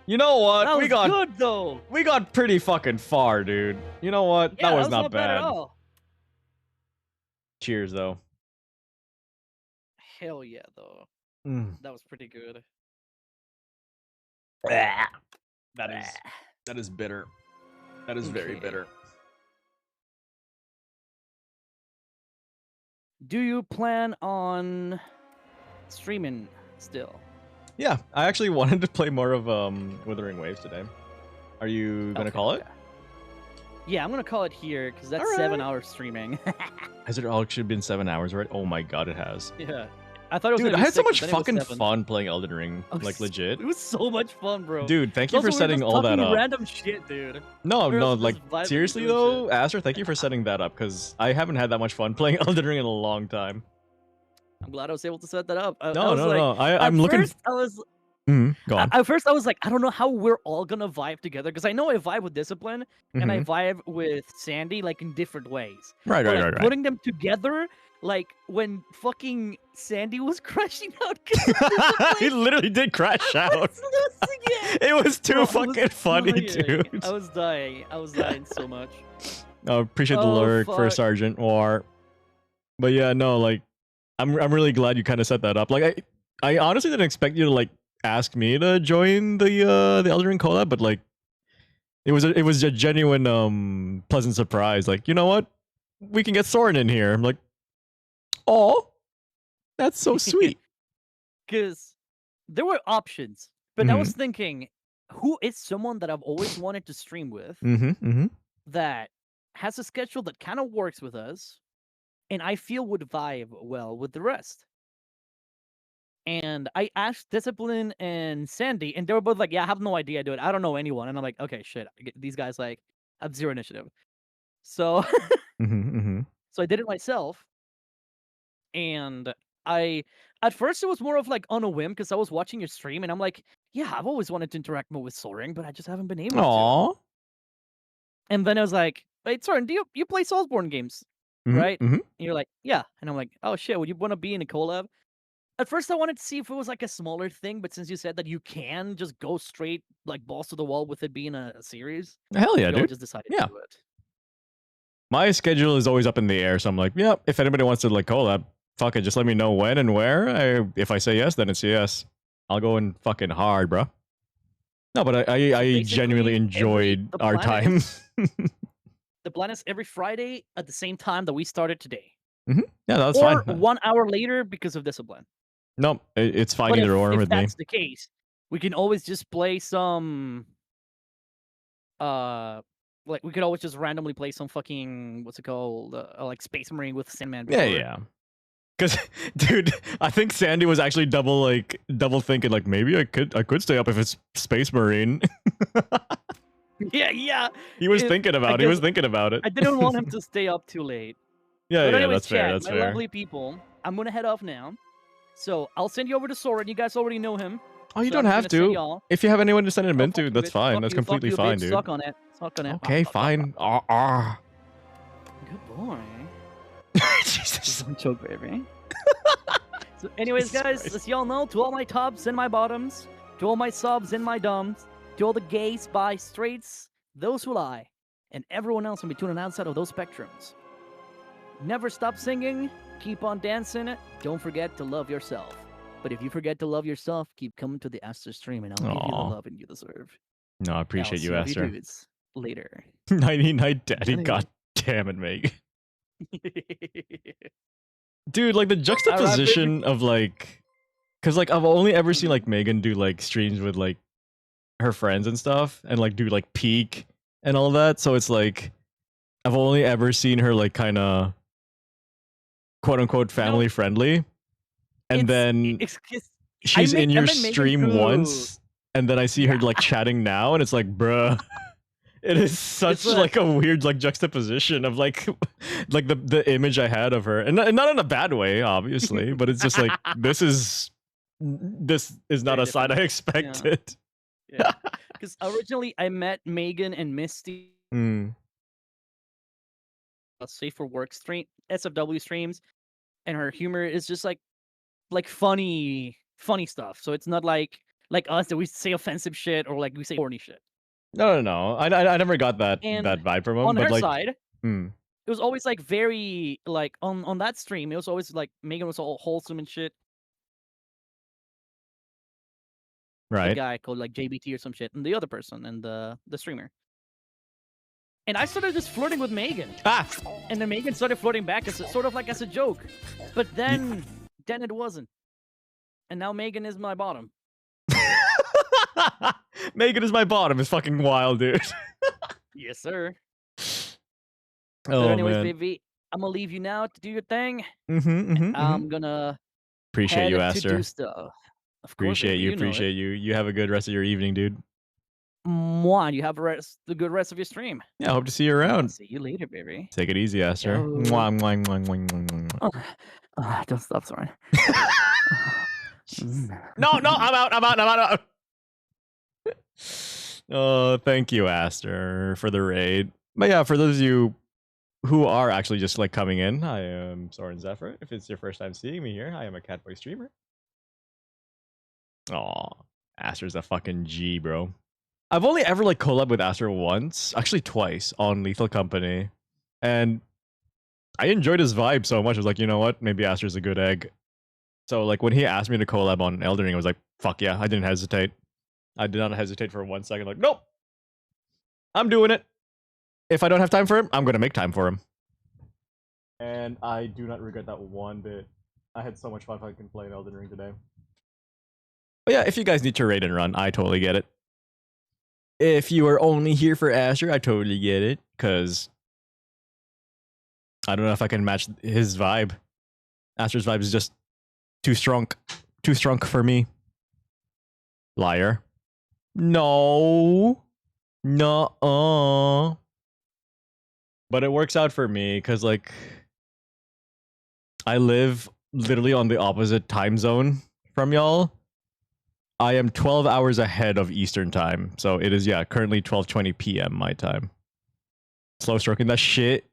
You know what? That was we got good though. We got pretty fucking far, dude. You know what? Yeah, that was not bad bad. at all. Cheers, though. Hell yeah, though. That was pretty good. That is bitter. That is very Okay. bitter. Do you plan on streaming still? Yeah, I actually wanted to play more of Withering Waves today. Are you gonna call it? Yeah, I'm gonna call it here because that's Alright. 7 hours streaming. Has it actually been 7 hours, right? Oh my god, it has. Yeah. I thought it was Dude, gonna I be had so 6, much but then it was fucking 7. fun playing Elden Ring. Like, legit. It was so much fun, bro. Dude, thank you Also, for we were setting just all that talking up. Random shit, dude. No, We were no, also like, just vibing seriously and doing though, Aster, thank you for setting that up, because I haven't had that much fun playing Elden Ring in a long time. I'm glad I was able to set that up. I No, was no, like, no. I'm at looking. First, I was. Go on. At first, I was like, I don't know how we're all gonna vibe together because I know I vibe with Discipline and I vibe with Sandy like in different ways. Right, But, right, like, right. Putting them together, like when fucking Sandy was crashing out. He literally did crash out. It was too Bro, I fucking was funny, dying. dude. I was dying. I was dying so much. I appreciate the Oh, lurk for fuck. Sergeant War. But yeah, no, like, I'm really glad you kind of set that up. Like, I honestly didn't expect you to like ask me to join the Elden Ring collab, but like, it was a genuine pleasant surprise. Like, you know what? We can get Soren in here. I'm like, oh, that's so sweet. Because there were options, but I was thinking, who is someone that I've always wanted to stream with that has a schedule that kind of works with us, and I feel would vibe well with the rest. And I asked Discipline and Sandy, and they were both like, "Yeah, I have no idea, dude. I don't know anyone." And I'm like, "Okay, shit. These guys like have zero initiative." So, so I did it myself, and at first it was more of like on a whim because I was watching your stream, and I'm like, "Yeah, I've always wanted to interact more with Soaring, but I just haven't been able to." Aww. And then I was like, "Wait, Soren, do you play Soulsborne games, right?" And you're like, "Yeah." And I'm like, "Oh shit, would you want to be in a collab?" At first, I wanted to see if it was like a smaller thing, but since you said that you can just go straight like balls to the wall with it being a series, Hell yeah, we all dude. just decided Yeah. to do it. My schedule is always up in the air, so I'm like, yeah, if anybody wants to like collab, fuck it, just let me know when and where. If I say yes, then it's yes. I'll go in fucking hard, bro. No, but I genuinely enjoyed the our plan time. The plan is every Friday at the same time that we started today. Yeah, that's or fine. 1 hour later because of Discipline. No, it's fine But either or if with me. that's the case, we can always just play some like we could always just randomly play some fucking what's it called like Space Marine with Sandman before. Yeah. Because, dude, I think Sandy was actually double thinking, like, maybe I could stay up if it's Space Marine. Yeah. He was thinking about it. I didn't want him to stay up too late. Yeah, But yeah, anyways, that's fair. chat, That's my fair. lovely people, I'm gonna head off now. So I'll send you over to Soren. You guys already know him. Oh, you So don't I'm have gonna send to. y'all. If you have anyone to send him Oh, into, fuck that's you, fine. fuck That's you, fuck completely you, fine, bitch. dude. Suck on it. Suck on it. Okay, fine. Good boy. Jesus. Don't choke, baby. So, anyways, Jesus guys, Christ. as y'all know, to all my tops and my bottoms, to all my subs and my dumbs, to all the gays, bi, straights, those who lie, and everyone else in between and outside of those spectrums. Never stop singing, keep on dancing, don't forget to love yourself. But if you forget to love yourself, keep coming to the Aster stream and I'll give you the Aw. love you deserve. No, I appreciate you, I'll see Esther. dudes later. Nighty night, daddy. Anyway. God damn it, Meg. Dude, like the juxtaposition of like, because like I've only ever seen like Megan do like streams with like her friends and stuff, and like do like peak and all that. So it's like I've only ever seen her like kind of quote unquote family friendly, and then It's she's in your I met Megan stream through- once, and then I see her like chatting now, and it's like, bruh. It is such like a weird like juxtaposition of like like the image I had of her, and not in a bad way, obviously, but it's just like this is not a side I expected. Yeah, because originally I met Megan and Misty Mm. Safe for Work stream SFW streams, and her humor is just like funny stuff. So it's not like us that we say offensive shit or like we say corny shit. No. I never got that And vibe from him. on but her like, side, it it was always like very like on that stream. It was always like Megan was all wholesome and shit. Right. The guy called like JBT or some shit, and the other person and the streamer. And I started just flirting with Megan. And then Megan started flirting back as sort of like as a joke. But then it wasn't. And now Megan is my bottom. Megan is my bottom. Is fucking wild, dude. Yes, sir. Oh, But anyways, man. baby, I'm gonna leave you now to do your thing. Mm-hmm. I'm gonna Appreciate you, head to Aster. do stuff. Of course, Appreciate baby, you. you know it. Appreciate you. You have a good rest of your evening, dude. Mwah, you have the good rest of your stream. Yeah, I hope to see you I'll around. see you later, baby. Take it easy, Aster. Yo. Mwah, mwah, mwah, mwah, mwah, mwah. Don't stop, sorry. No, I'm out. Oh, thank you, Aster, for the raid. But yeah, for those of you who are actually just like coming in, I am Soren Zephyr. If it's your first time seeing me here, I am a Catboy streamer. Aw, Aster's a fucking G, bro. I've only ever like collabed with Aster once, actually twice, on Lethal Company, and I enjoyed his vibe so much. I was like, you know what? Maybe Aster's a good egg. So like when he asked me to collab on Elden Ring, I was like, fuck yeah, I didn't hesitate. I did not hesitate for 1 second. Like, nope, I'm doing it. If I don't have time for him, I'm gonna make time for him. And I do not regret that one bit. I had so much fun fucking playing Elden Ring today. But yeah, if you guys need to raid and run, I totally get it. If you are only here for Aster, I totally get it. Because I don't know if I can match his vibe. Aster's vibe is just too strong. Too strong for me. Liar. No. Nuh-uh. But it works out for me because, like, I live literally on the opposite time zone from y'all. I am 12 hours ahead of Eastern time. So it is, yeah, currently 12:20 p.m. my time. Slow stroking that shit.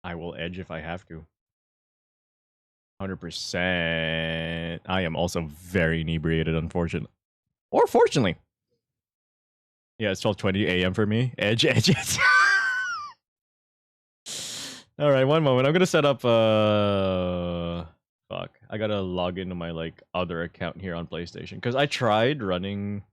I will edge if I have to. 100%. I am also very inebriated, unfortunately. Or fortunately. Yeah, it's 12:20 a.m. for me. Edge. All right, one moment. I'm gonna set up. Fuck. I gotta log into my like other account here on PlayStation because I tried running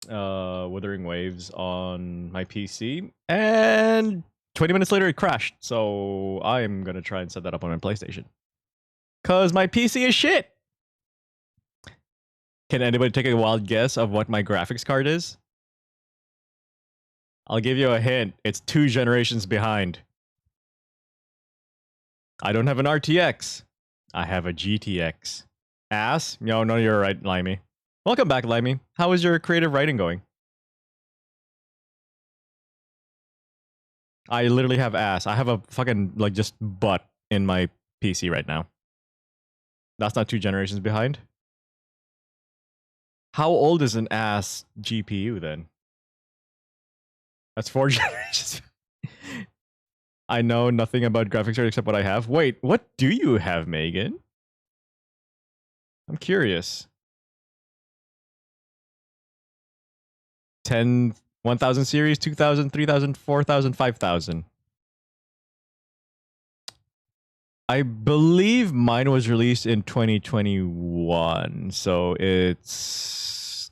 Wuthering Waves on my PC and 20 minutes later it crashed. So I'm gonna try and set that up on my PlayStation because my PC is shit. Can anybody take a wild guess of what my graphics card is? I'll give you a hint. It's 2 generations behind. I don't have an RTX. I have a GTX. Ass? No, you're right, Limey. Welcome back, Limey. How is your creative writing going? I literally have ass. I have a fucking, like, just butt in my PC right now. That's not 2 generations behind. How old is an ass GPU, then? That's 4 generations. I know nothing about graphics card except what I have. Wait, what do you have, Megan? I'm curious. 10, 1000 series, 2000, 3000, 4000, 5000. I believe mine was released in 2021, so it's...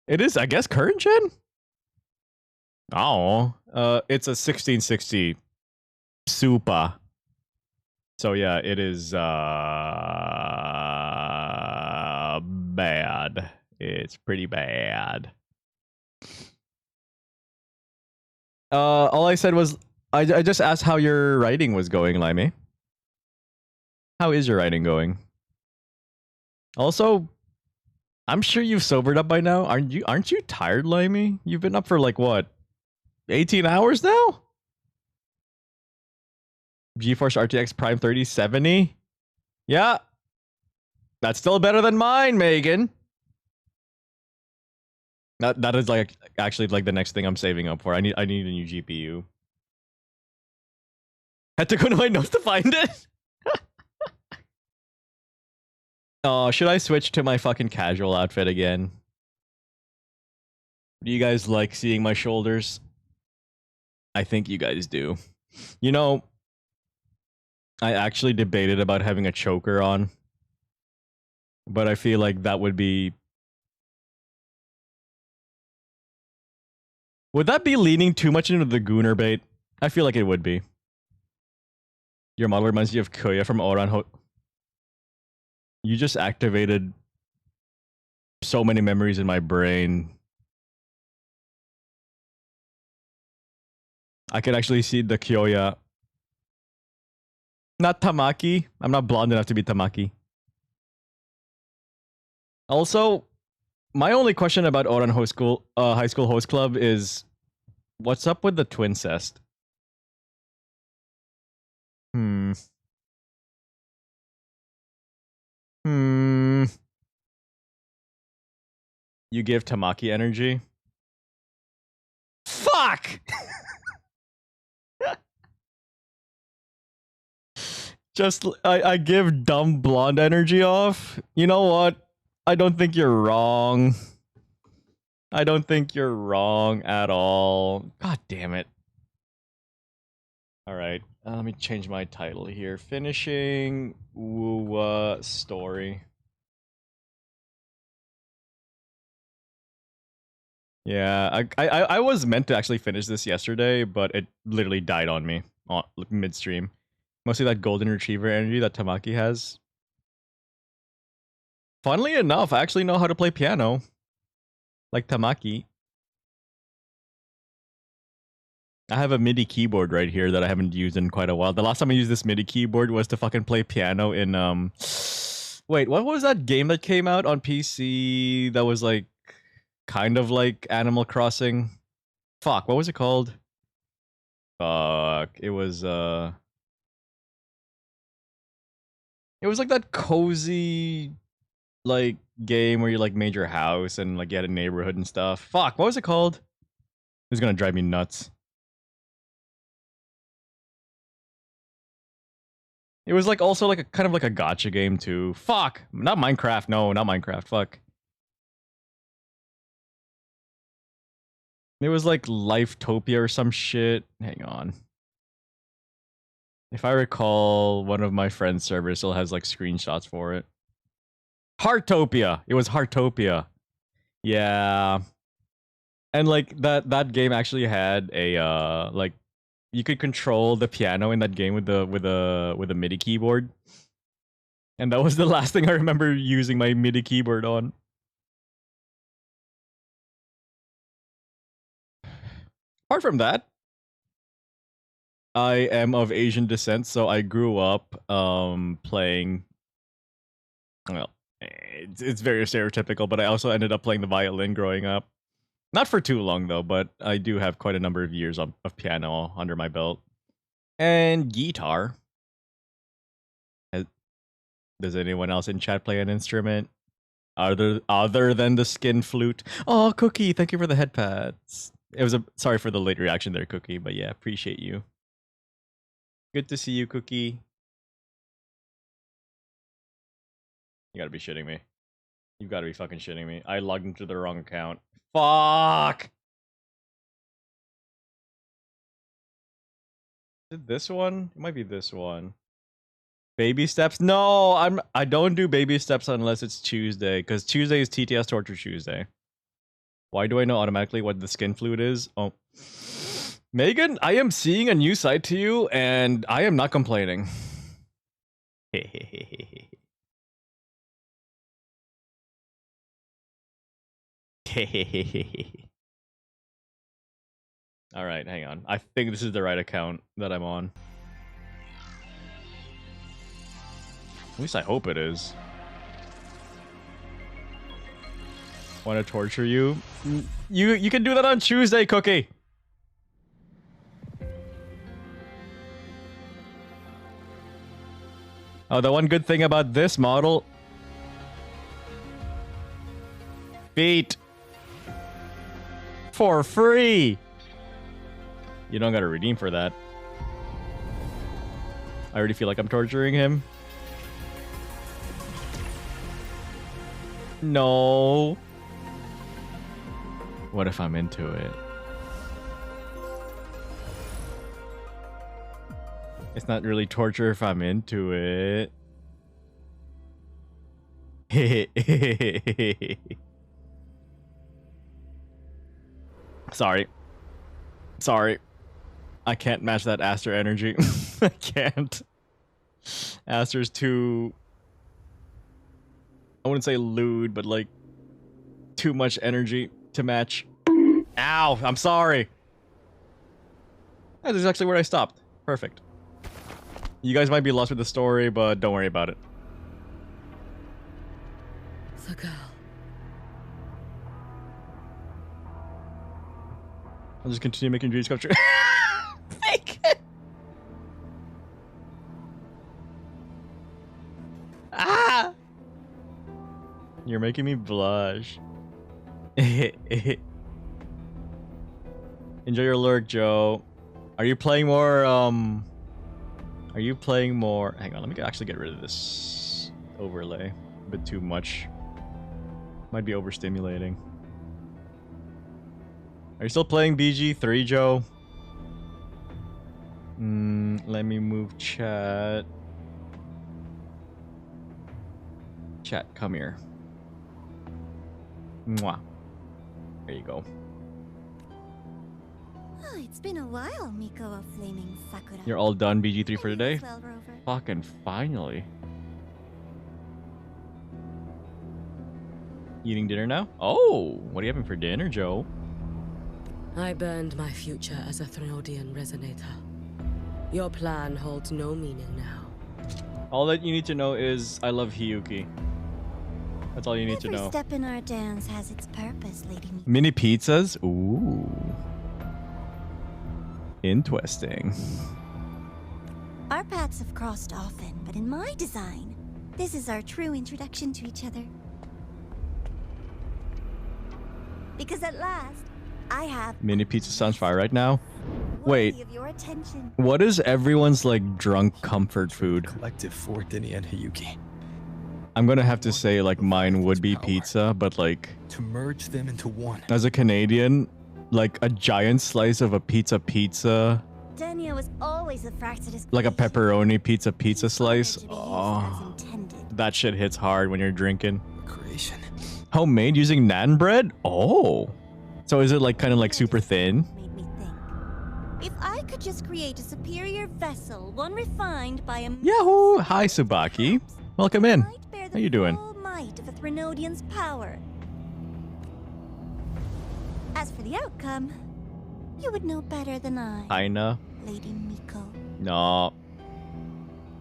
It is, I guess, current gen? Oh, it's a 1660 Super. So yeah, it is bad. It's pretty bad. All I said was I just asked how your writing was going, Limey. How is your writing going? Also, I'm sure you've sobered up by now. Aren't you tired, Limey? You've been up for like what? 18 hours now? GeForce RTX Prime 3070? Yeah. That's still better than mine, Megan. That is like actually like the next thing I'm saving up for. I need a new GPU. Had to go to my notes to find it. Oh, should I switch to my fucking casual outfit again? Do you guys like seeing my shoulders? I think you guys do. You know, I actually debated about having a choker on, but I feel like that would be... Would that be leaning too much into the gooner bait? I feel like it would be. Your model reminds you of Koya from Oran. You just activated so many memories in my brain. I can actually see the Kyoya. Not Tamaki. I'm not blonde enough to be Tamaki. Also, my only question about Oran High School Host Club is, what's up with the twincest? Hmm. You give Tamaki energy? Fuck! Just, I give dumb blonde energy off? You know what? I don't think you're wrong. I don't think you're wrong at all. God damn it. Alright, let me change my title here. Finishing Wuwa story. Yeah, I was meant to actually finish this yesterday, but it literally died on me midstream. Mostly that golden retriever energy that Tamaki has. Funnily enough, I actually know how to play piano. Like Tamaki. I have a MIDI keyboard right here that I haven't used in quite a while. The last time I used this MIDI keyboard was to fucking play piano in, Wait, what was that game that came out on PC that was like, kind of like Animal Crossing? Fuck, what was it called? Fuck, it was like that cozy, like, game where you like made your house and like you had a neighborhood and stuff. Fuck, what was it called? It's gonna drive me nuts. It was like also like a kind of like a gotcha game too. Fuck! Not Minecraft, no, not Minecraft, fuck. It was like Lifetopia or some shit. Hang on. If I recall, one of my friend's servers still has like screenshots for it. Heartopia! It was Heartopia. Yeah. And like that game actually had a like you could control the piano in that game with the MIDI keyboard. And that was the last thing I remember using my MIDI keyboard on. Apart from that, I am of Asian descent, so I grew up playing, well, it's very stereotypical, but I also ended up playing the violin growing up. Not for too long though, but I do have quite a number of years of piano under my belt. And guitar. Does anyone else in chat play an instrument? Other than the skin flute? Oh, Cookie, thank you for the head pads. It was sorry for the late reaction there, Cookie, but yeah, appreciate you. Good to see you, Cookie. You gotta be shitting me. You gotta be fucking shitting me. I logged into the wrong account. Fuck! Is it this one? It might be this one. Baby steps? No, I don't do baby steps unless it's Tuesday, because Tuesday is TTS Torture Tuesday. Why do I know automatically what the skin flute is? Oh. Megan, I am seeing a new side to you, and I am not complaining. Alright, hang on. I think this is the right account that I'm on. At least I hope it is. Want to torture you? You can do that on Tuesday, Cookie! Oh, the one good thing about this model... Feet! For free! You don't gotta redeem for that. I already feel like I'm torturing him. No. What if I'm into it? It's not really torture if I'm into it. Sorry. Sorry. I can't match that Aster energy. I can't. Aster's too... I wouldn't say lewd, but like... too much energy to match. Ow! I'm sorry! That's exactly where I stopped. Perfect. You guys might be lost with the story, but don't worry about it. The girl. I'll just continue making dreams come true. Fake it! Ah! You're making me blush. Enjoy your lurk, Joe. Are you playing more, Are you playing more... Hang on, let me actually get rid of this overlay. A bit too much. Might be overstimulating. Are you still playing BG3, Joe? Let me move chat. Chat, come here. Mwah. There you go. Oh, it's been a while, Miko of Flaming Sakura. You're all done BG3 for today? Well, Rover. Fucking finally. Eating dinner now? Oh, what are you having for dinner, Joe? I burned my future as a Threnodian resonator. Your plan holds no meaning now. All that you need to know is I love Hiyuki. That's all you need to know. Every step in our dance has its purpose, Lady Miko. Mini pizzas? Ooh. Interesting. Our paths have crossed often, but in my design, this is our true introduction to each other. Because at last, I have Mini pizza sounds fire right now. worthy Wait, of your attention. what is everyone's like drunk comfort food? Collective for Denny and Hiyuki. I'm gonna have to say like mine would be pizza, but like To merge them into one. as a Canadian, like a giant slice of a pizza, Dania was always the fractious like a pepperoni pizza slice. to be used as Oh, intended. that shit hits hard when you're drinking. Creation. Homemade using naan bread? Oh. So is it like kind of like super thin? Made me think. If I could just create a superior vessel, one refined by a Yahoo! Hi, Subaki. Welcome in. might bear the How you doing? full might of a Threnodian's power. As for the outcome, you would know better than I, Kinda. Lady Miko. No.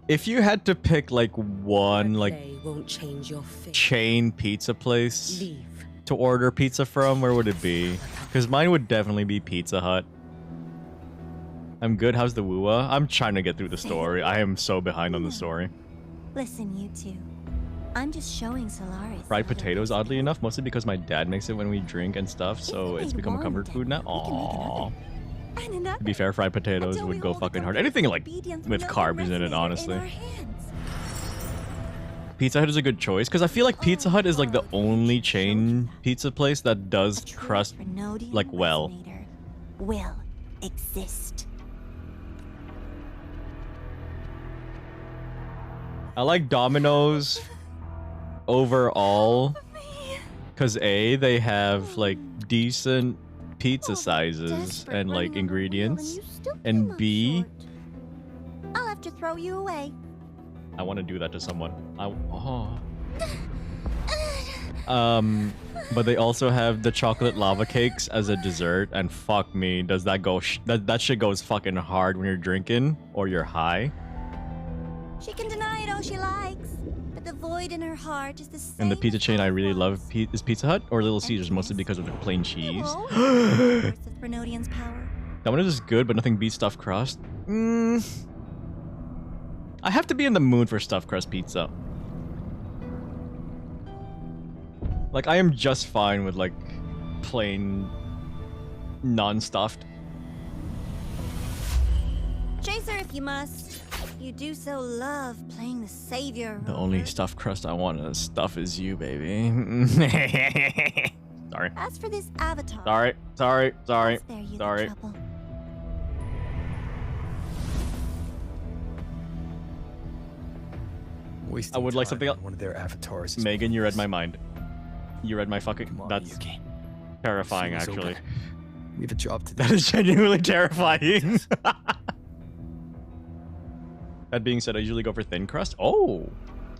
If you had to pick like one like Play won't change your fate. chain pizza place Leave. to order pizza from, where would it be? Because mine would definitely be Pizza Hut. I'm good. How's the wooa? I'm trying to get through the story. I am so behind on the story. Listen, you two. I'm just showing Solaris. Fried how to potatoes, raise oddly a enough, mostly because my dad makes it when we drink and stuff, so If it's we become a made comfort one, food now. then we can make Aww. And another. To be fair, fried potatoes Until we would go hold the fucking hard. complete Anything like obedience with Threnodian carbs in it, resonator honestly. our hands. Pizza Hut is a good choice because I feel like Pizza Hut is like the only chain pizza place that does A true crust Threnodian like well. resonator will exist. I like Domino's overall because A, they have like decent pizza sizes and like ingredients, and B, I'll have to throw you away. I want to do that to someone. But they also have the chocolate lava cakes as a dessert, and fuck me, does that go? That shit goes fucking hard when you're drinking or you're high. She can deny it all she likes, but the void in her heart is the same. And the pizza chain I really love is Pizza Hut or Little Caesars, mostly because of the plain cheese. The Thrunodian's power. That one is good, but nothing beats stuffed crust. I have to be in the mood for stuffed crust pizza. Like, I am just fine with, like, plain, non-stuffed. Chase her if you must. You do so love playing the savior. The only stuffed crust I want to stuff is you, baby. Sorry. As for this avatar. Sorry. I'll spare you the trouble. Wasting I would like time something else. on one of their avatars. Megan, you read my mind. You read my fucking. Come on, That's Yuki. terrifying, Feeling so actually. good. We have a job to do. That is genuinely terrifying. That being said, I usually go for thin crust. Oh,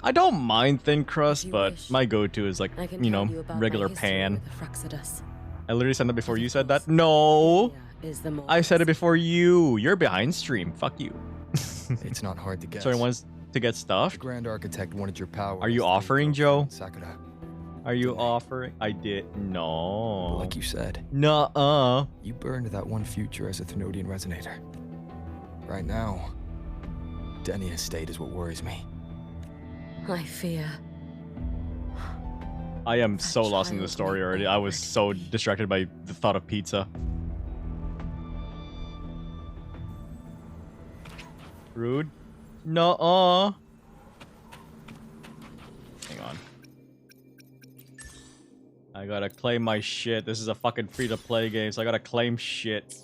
I don't mind thin crust, but wish, my go-to is like, I can you tell know, you about regular my history pan. with the Fraxidus. I literally said that before you said that. No, Is the I said it before you. You're behind stream. Fuck you. It's not hard to guess. Sorry, wants to get The stuffed. Grand Architect wanted your power. Are you as the offering, girlfriend Joe? in Sakura. Are you offering? I did. But No. like you said, Nuh-uh. you burned that one future as a Thrunodian resonator. Right now, Denia's state is what worries me. I fear. I am so lost in the child story may already. I was already so be. distracted by the thought of pizza. Rude. Nuh-uh. Hang on. I gotta claim my shit. This is a fucking free-to-play game, so I gotta claim shit.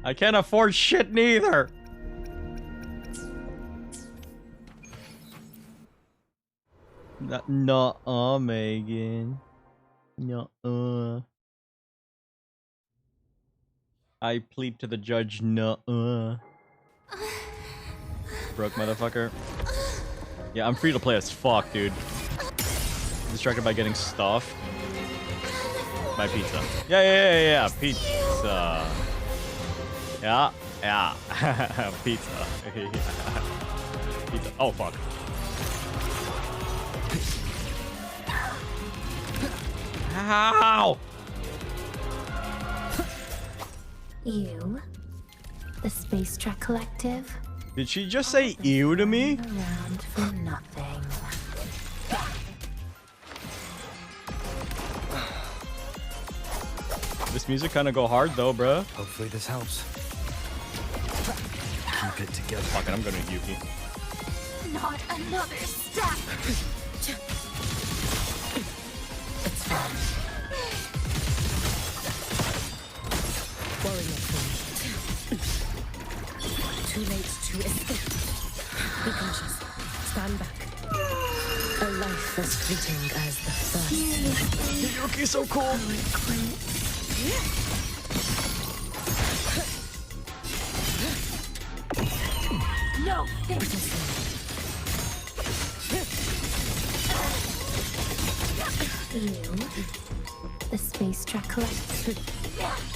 I can't afford shit neither. Nuh-uh, Megan. Nuh-uh. I plead to the judge, nuh-uh. Broke motherfucker. Yeah, I'm free to play as fuck, dude. Distracted by getting stuffed. By pizza. Yeah, pizza. Yeah. Pizza. Pizza. Oh, fuck. Ow! You, the Space Trek Collective, Did she just say ew to me? around for nothing. This music kind of go hard though, bruh. Hopefully this helps. Keep it together. Fuck it, I'm going to Yuki. Not another step! It's fine. Worry not for me. Too late to escape. Be cautious. Stand back. A life as fleeting as the first. Yuki's so cool. No! You, the Space Trek Collective.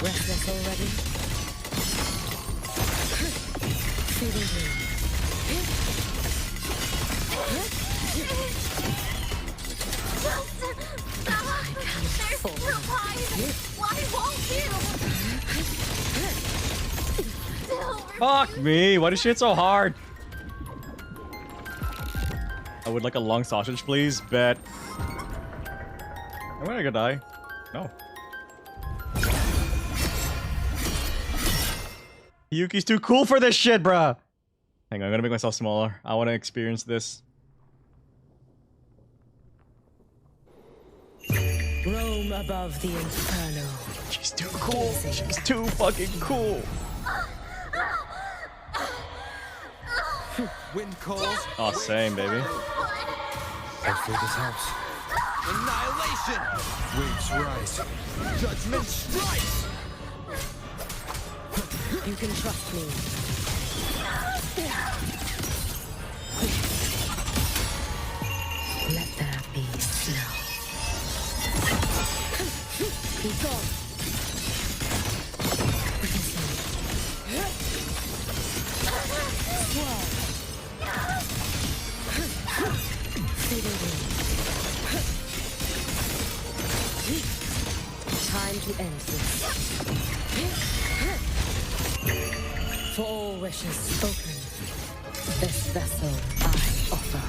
Restless already? Feeling green. There's still time! Why won't you? Fuck me. Why does she hit so hard? I would like a long sausage, please. Bet. Am I gonna die? No. Yuki's too cool for this shit, bruh. Hang on, I'm gonna make myself smaller. I want to experience this. Roam above the inferno. She's too cool. She's too fucking cool. Wind calls. Oh, same, baby. Hopefully this helps. Annihilation! Waves rise. Judgment strikes! You can trust me. Let there be snow. Be gone. Swirl. Fading in. Time to end this. For all wishes spoken, this vessel I offer.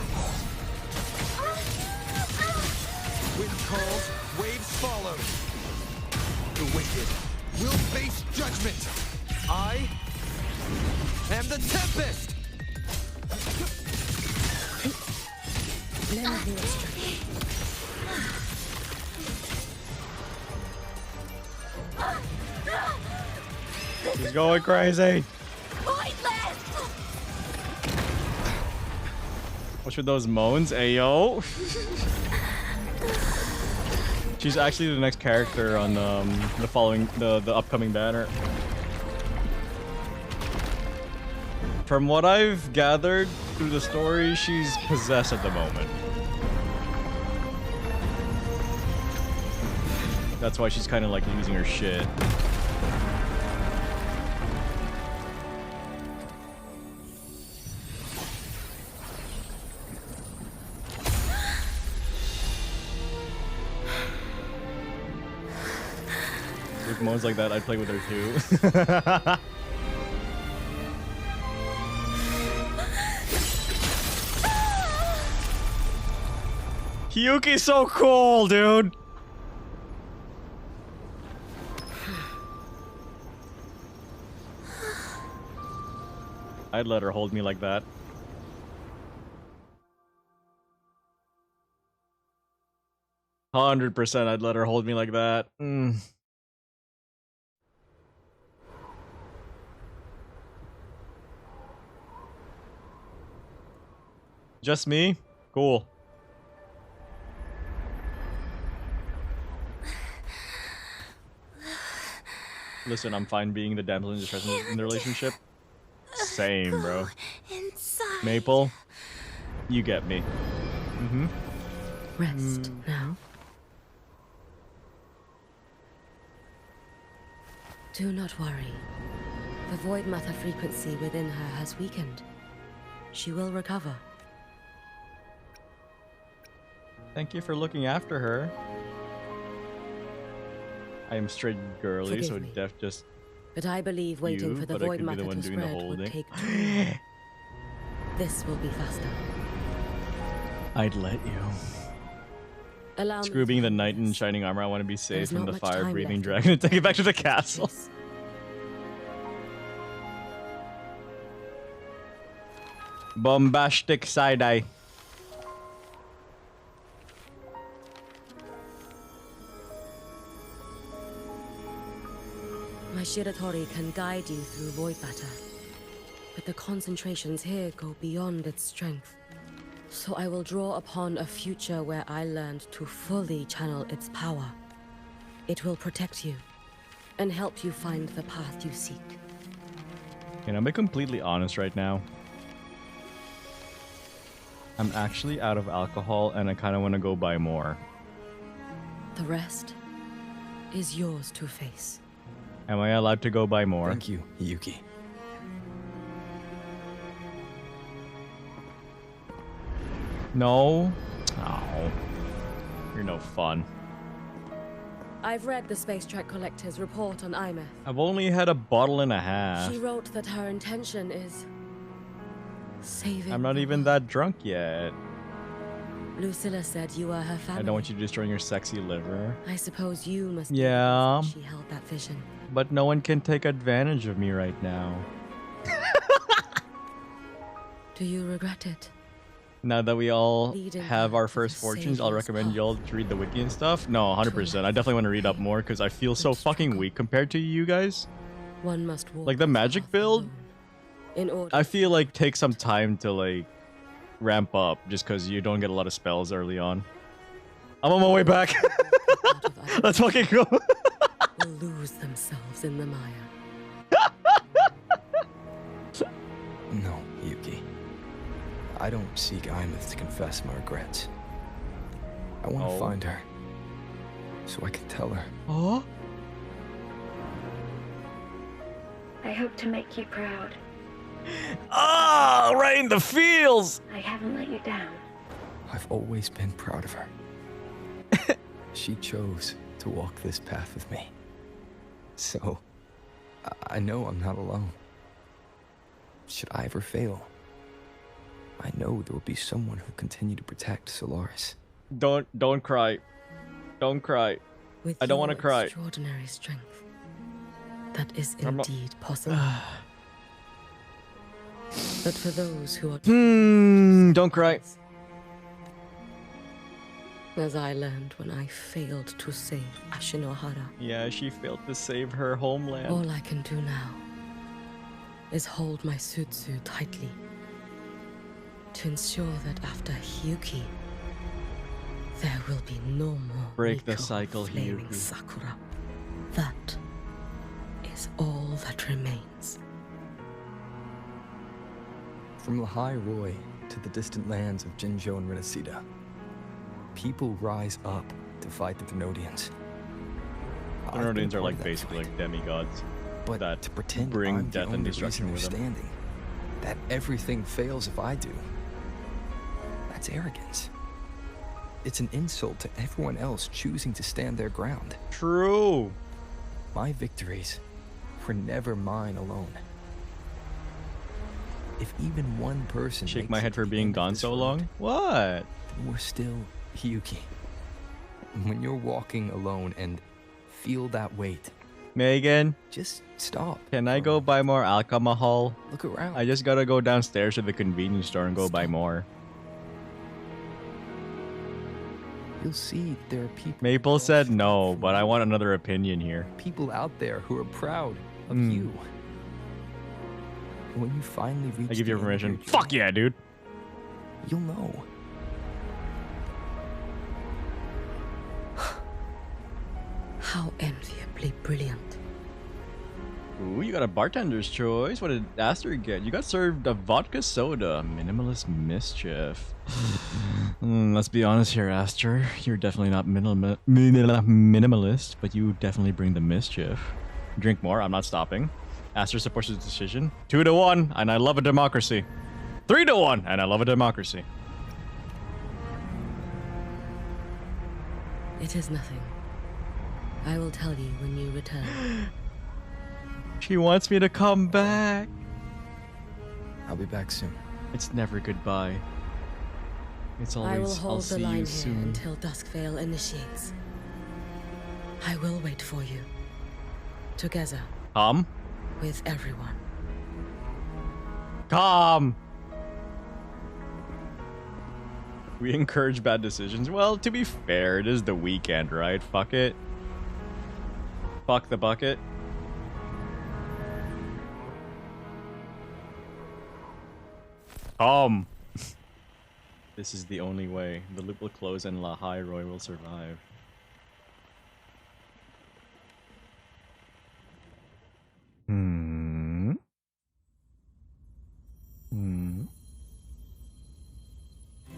Wind calls, waves follow. The wicked will face judgment. I am the Tempest! Lend me your strength. He's going crazy. What's with those moans? Ayo. She's actually the next character on the upcoming banner. From what I've gathered through the story, she's possessed at the moment. That's why she's kind of like losing her shit. With modes like that, I'd play with her too. Hyuki's so cool, dude! I'd let her hold me like that. %, I'd let her hold me like that. Just me? Cool. Listen, I'm fine being the damsel in distress in the relationship. Same, bro. Maple, you get me. Rest now. Do not worry. The void matter frequency within her has weakened. She will recover. Thank you for looking after her. I am straight girly, so def just. But I believe waiting for the void matter to spread would take too long. This will be faster. I'd let you. Allow Screw being the knight in shining armor. I want to be safe from the fire-breathing dragon and take it back to the castle. Bombastic side-eye. My Shiratori can guide you through void matter, but the concentrations here go beyond its strength. So I will draw upon a future where I learned to fully channel its power. It will protect you and help you find the path you seek. Can I be completely honest right now? I'm actually out of alcohol and I kind of want to go buy more. The rest is yours to face. Am I allowed to go buy more? Thank you, Yuki. No? Oh. You're no fun. I've read the Space Trek Collector's report on Imeth. I've only had a bottle and a half. She wrote that her intention is saving. I'm not even that drunk yet. Lucilla said you are her family. I don't want you destroying your sexy liver. I suppose you must be Yeah. she held that vision. But no one can take advantage of me right now. Do you regret it? Now that we all have our first fortunes, I'll recommend y'all to read the wiki and stuff. No, 100%. I definitely want to read up more because I feel so fucking weak compared to you guys. One must walk. Like the magic build, in order. I feel like takes some time to like ramp up just because you don't get a lot of spells early on. I'm on my way back. Let's fucking go. Will lose themselves lives in the mire. No, Yuki. I don't seek Imeth to confess my regrets. I want to find her, so I can tell her. Oh? I hope to make you proud. Ah, right in the feels! I haven't let you down. I've always been proud of her. She chose to walk this path with me. So, I know I'm not alone. Should I ever fail, I know there will be someone who'll continue to protect Solaris. Don't cry. Don't cry. With I don't want to your cry. Extraordinary strength. That is indeed possible. But for those who are don't cry. As I learned when I failed to save Ashinohara. Yeah, she failed to save her homeland. All I can do now is hold my Sutsu tightly to ensure that after Hyuki, there will be no more Break the Miko cycle, flaming Hyuki. Sakura. That is all that remains. From Lahai Roy to the distant lands of Jinzhou and Renacida, people rise up to fight the Thenodians. The Thenodians are like basically like demigods. But that to pretend bring I'm the death and only destruction reason with they're them. standing, that everything fails if I do, that's arrogance. It's an insult to everyone else choosing to stand their ground. True. My victories were never mine alone. If even one person Shake makes my it head to for the being end of gone this so road, long. What? then we're still Hyuki. When you're walking alone and feel that weight, Megan, just stop. can I go buy more alcohol? Look around. I just gotta go downstairs to the convenience store and go buy more. You'll see there are people. Maple said no, but I want another opinion here. People out there who are proud of you. When you finally reach I give the you end of permission. your Fuck yeah, dude. you'll know. How enviably brilliant. Ooh, you got a bartender's choice. What did Aster get? You got served a vodka soda. Minimalist mischief. Let's be honest here, Aster. You're definitely not minimalist, but you definitely bring the mischief. Drink more. I'm not stopping. Aster supports his decision. 2-1, and I love a democracy. 3-1, and I love a democracy. It is nothing. I will tell you when you return. She wants me to come back. I'll be back soon. It's never goodbye. It's I will always I'll hold the see line you here soon. until Duskvale initiates. I will wait for you. Together. With everyone. Calm. We encourage bad decisions. Well, to be fair, it is the weekend, right? Fuck it. Fuck the bucket. This is the only way. The loop will close and Lahai Roy will survive.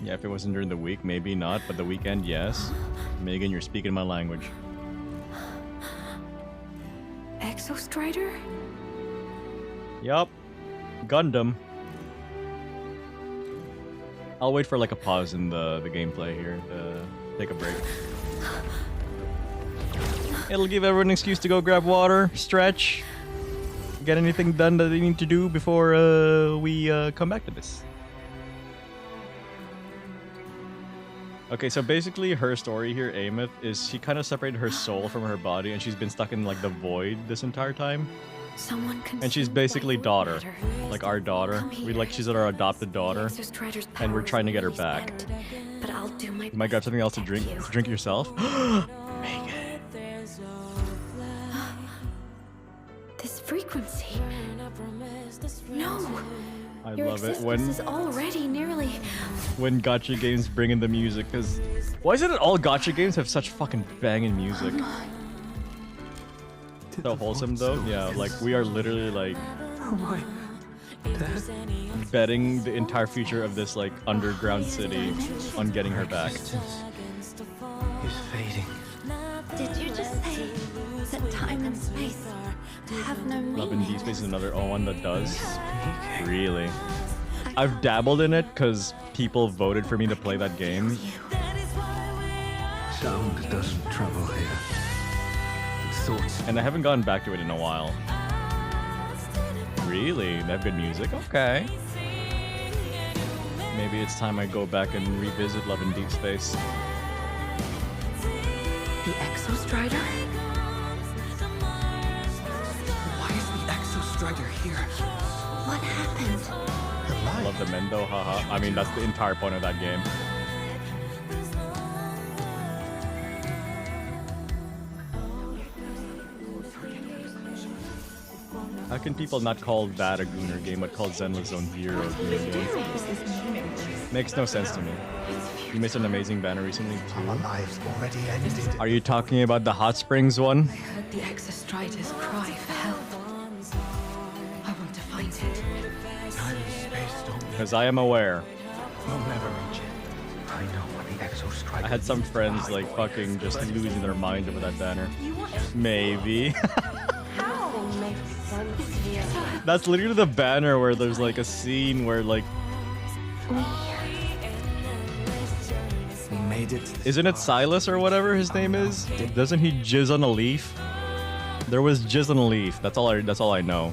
Yeah, if it wasn't during the week, maybe not, but the weekend, yes. Megan, you're speaking my language. Exostrider? Yup. Gundam. I'll wait for like a pause in the gameplay here to take a break. It'll give everyone an excuse to go grab water, stretch, get anything done that they need to do before we come back to this. Okay, so basically her story here, Ameth, is she kind of separated her soul from her body and she's been stuck in like the void this entire time. And she's basically daughter, like our daughter. She's our adopted daughter, and we're trying to get her back. But I'll do my You might grab something else to drink. Drink yourself. Megan. This frequency. No. I Your love it existence is already nearly. when gacha games bring in the music. Cause why is it that all gacha games have such fucking banging music? So wholesome though. Yeah, like we are literally like Oh my. betting the entire future of this like underground city on getting her back. Is fading. Did you just say that time and space have no Love and meaning? D Space is another one that does. Really? I've dabbled in it because people voted for me to play that game. Sound doesn't travel here. Thoughts. And I haven't gone back to it in a while. Really? They have good music? Okay. Maybe it's time I go back and revisit Love in Deep Space. The Exostrider? Why is the Exostrider here? What happened? I love the Mendo, haha. I mean, that's the entire point of that game. How can people not call that a Gooner game, but call Zenless Zone Zero a Gooner game? Makes no sense to me. You missed an amazing banner recently too. Our lives already ended. Are you talking about the Hot Springs one? I heard the Exostrider's cry for help. I want to find it. Time and space don't Because I am aware. We'll never reach it. I know what the Exostrider. I had some friends like fucking just losing their mind over that banner. Maybe. That's literally the banner where there's like a scene where like We made it. isn't it Silas or whatever his name is? Doesn't he jizz on a leaf? There was jizz on a leaf. That's all I know.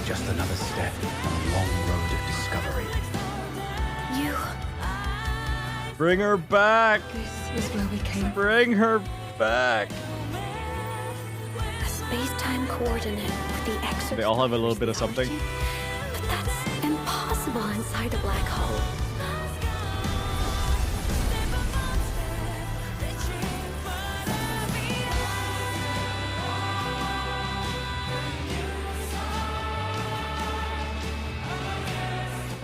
Just another step on a long road of discovery. You. Bring her back. This is where we came. Bring her back. A space-time coordinate with the Exostrider. They all have a little bit of something. But that's impossible inside a black hole.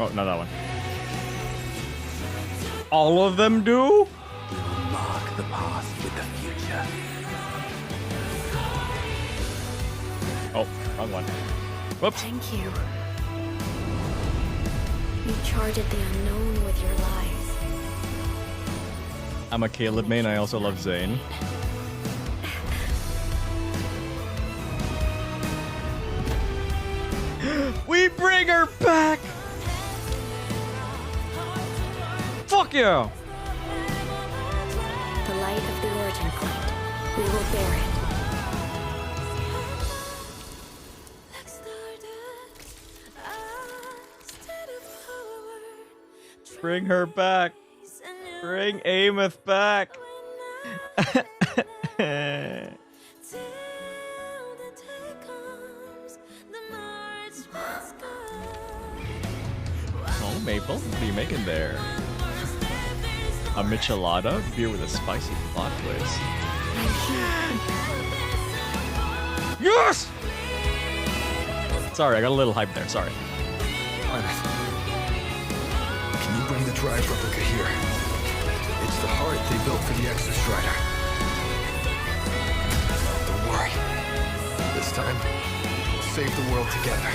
Oh, not that one. All of them do? We'll mark the path with the future. Oh, wrong one. Whoops. Thank you. You charted the unknown with your lies. I'm a Caleb main. I also love Zane. We bring her back! Fuck yeah! The light of the origin point. We will bear it. Bring her back. Bring Ameth back. Oh, Maple, what are you making there? A michelada? Beer with a spicy plot twist. Yes! Sorry, I got a little hype there. Sorry. Can you bring the drive replica here? It's the heart they built for the Exostrider. Don't worry. This time, we'll save the world together.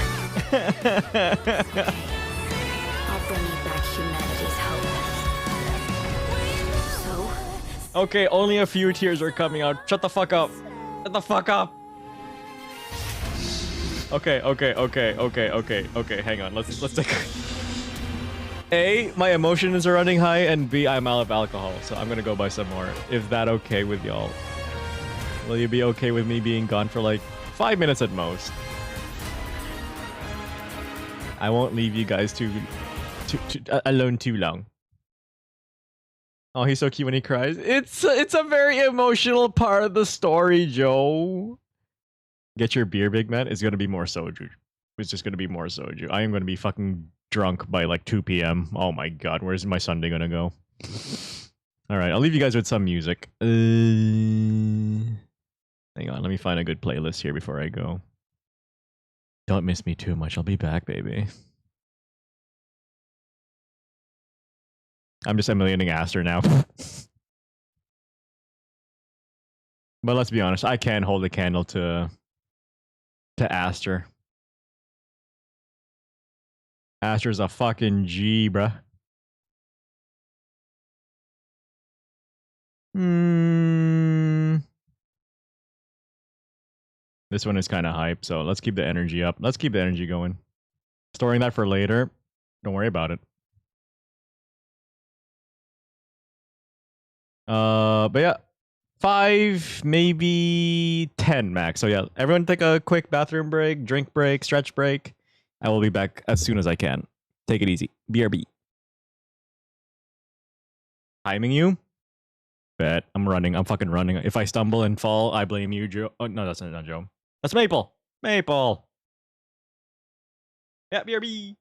I'll bring you back humanity's hope. So, Okay, only a few tears are coming out. Shut the fuck up. Shut the fuck up. Okay. Hang on. Let's take. A, my emotions are running high, and B, I'm out of alcohol, so I'm gonna go buy some more. Is that okay with y'all? Will you be okay with me being gone for like 5 minutes at most? I won't leave you guys alone too long. Oh, he's so cute when he cries. It's a very emotional part of the story, Joe. Get your beer, big man. It's gonna be more soju. It's just gonna be more soju. I am gonna be fucking drunk by like 2 p.m. Oh my god, where's my Sunday gonna go? Alright, I'll leave you guys with some music. Hang on, let me find a good playlist here before I go. Don't miss me too much. I'll be back, baby. I'm just emulating Aster now. But let's be honest, I can hold a candle to Aster. Aster's a fucking G, bruh. This one is kind of hype, so let's keep the energy up. Let's keep the energy going. Storing that for later. Don't worry about it. But yeah, 5, maybe 10 max. So yeah, everyone take a quick bathroom break, drink break, stretch break. I will be back as soon as I can. Take it easy. BRB. Timing you? Bet. I'm running. I'm fucking running. If I stumble and fall, I blame you, Joe. Oh, no, that's not Joe. That's Maple. Maple. Yeah, BRB.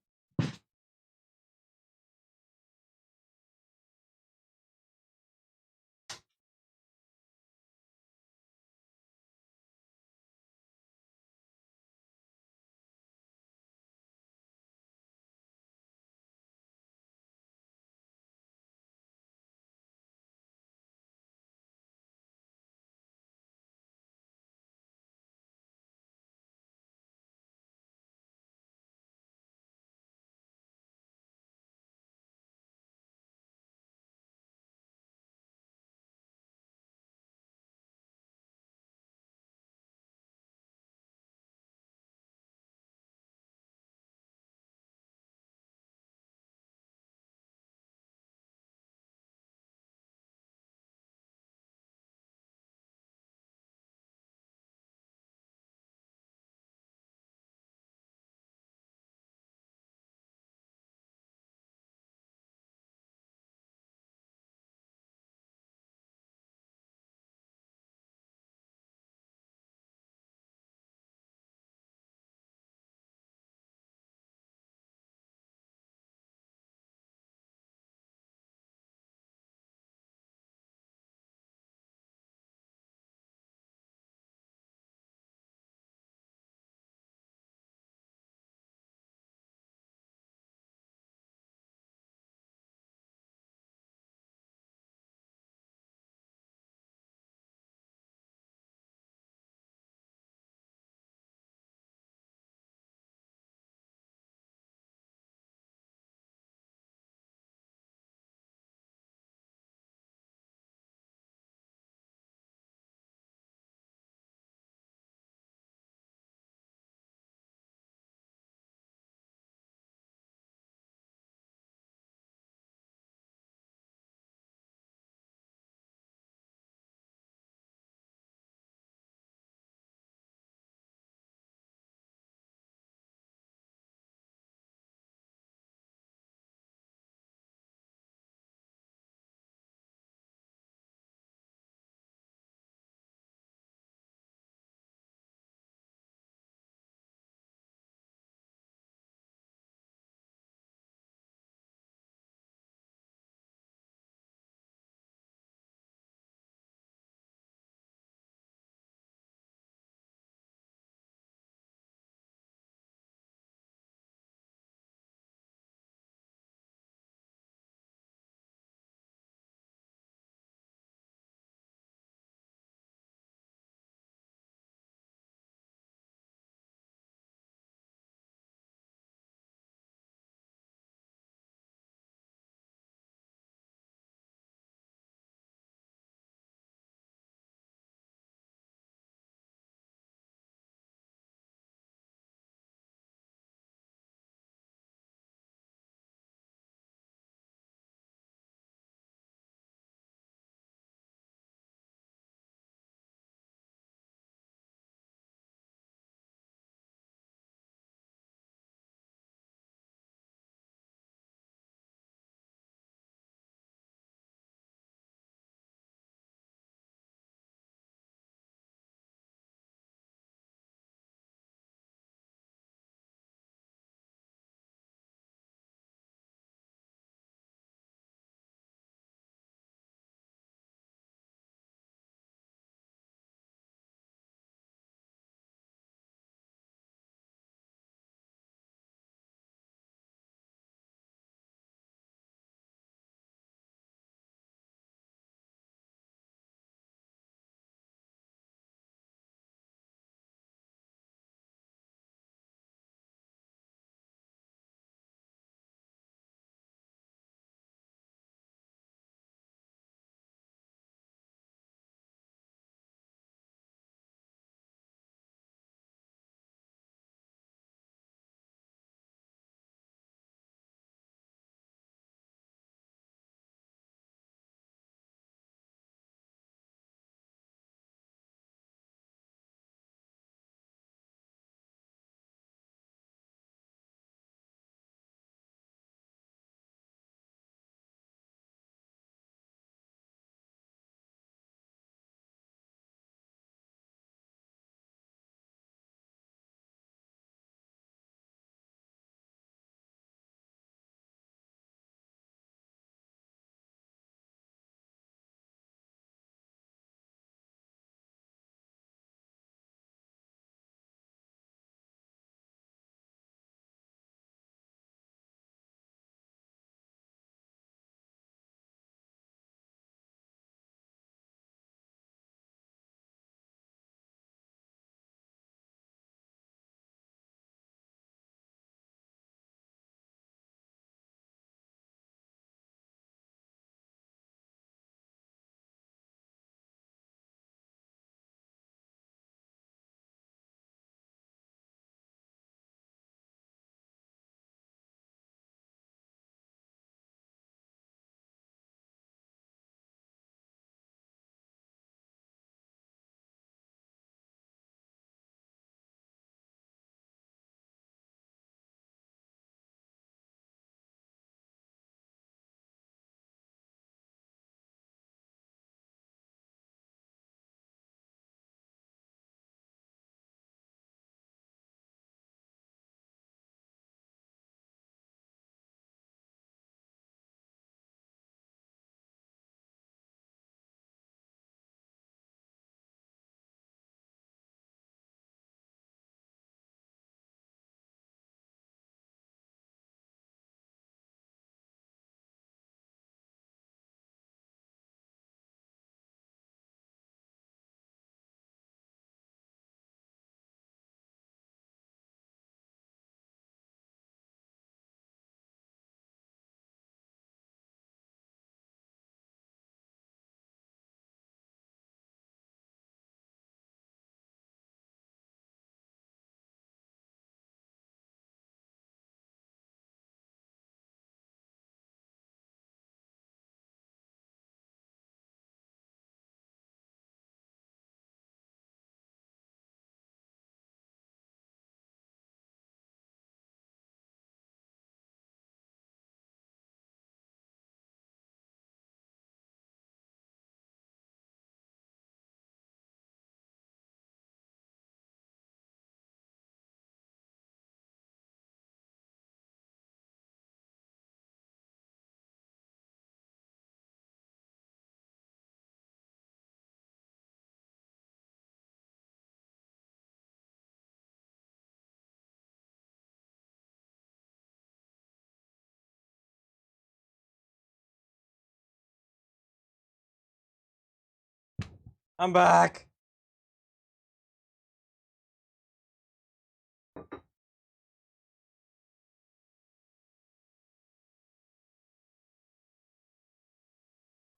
I'm back.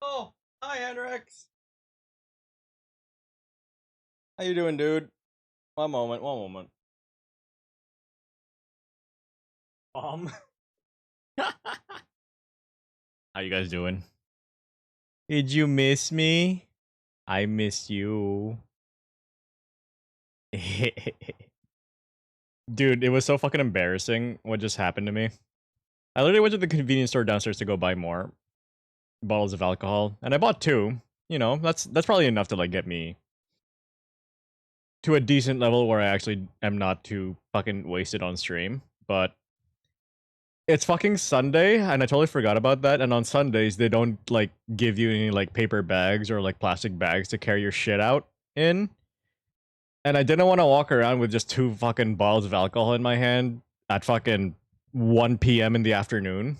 Oh, hi, Henrix. How you doing, dude? One moment, one moment. How you guys doing? Did you miss me? I miss you. Dude, it was so fucking embarrassing what just happened to me. I literally went to the convenience store downstairs to go buy more bottles of alcohol, and I bought 2. You know, that's probably enough to like get me to a decent level where I actually am not too fucking wasted on stream. But it's fucking Sunday, and I totally forgot about that. And on Sundays, they don't like give you any like paper bags or like plastic bags to carry your shit out in. And I didn't want to walk around with just 2 fucking bottles of alcohol in my hand at fucking 1 p.m. in the afternoon.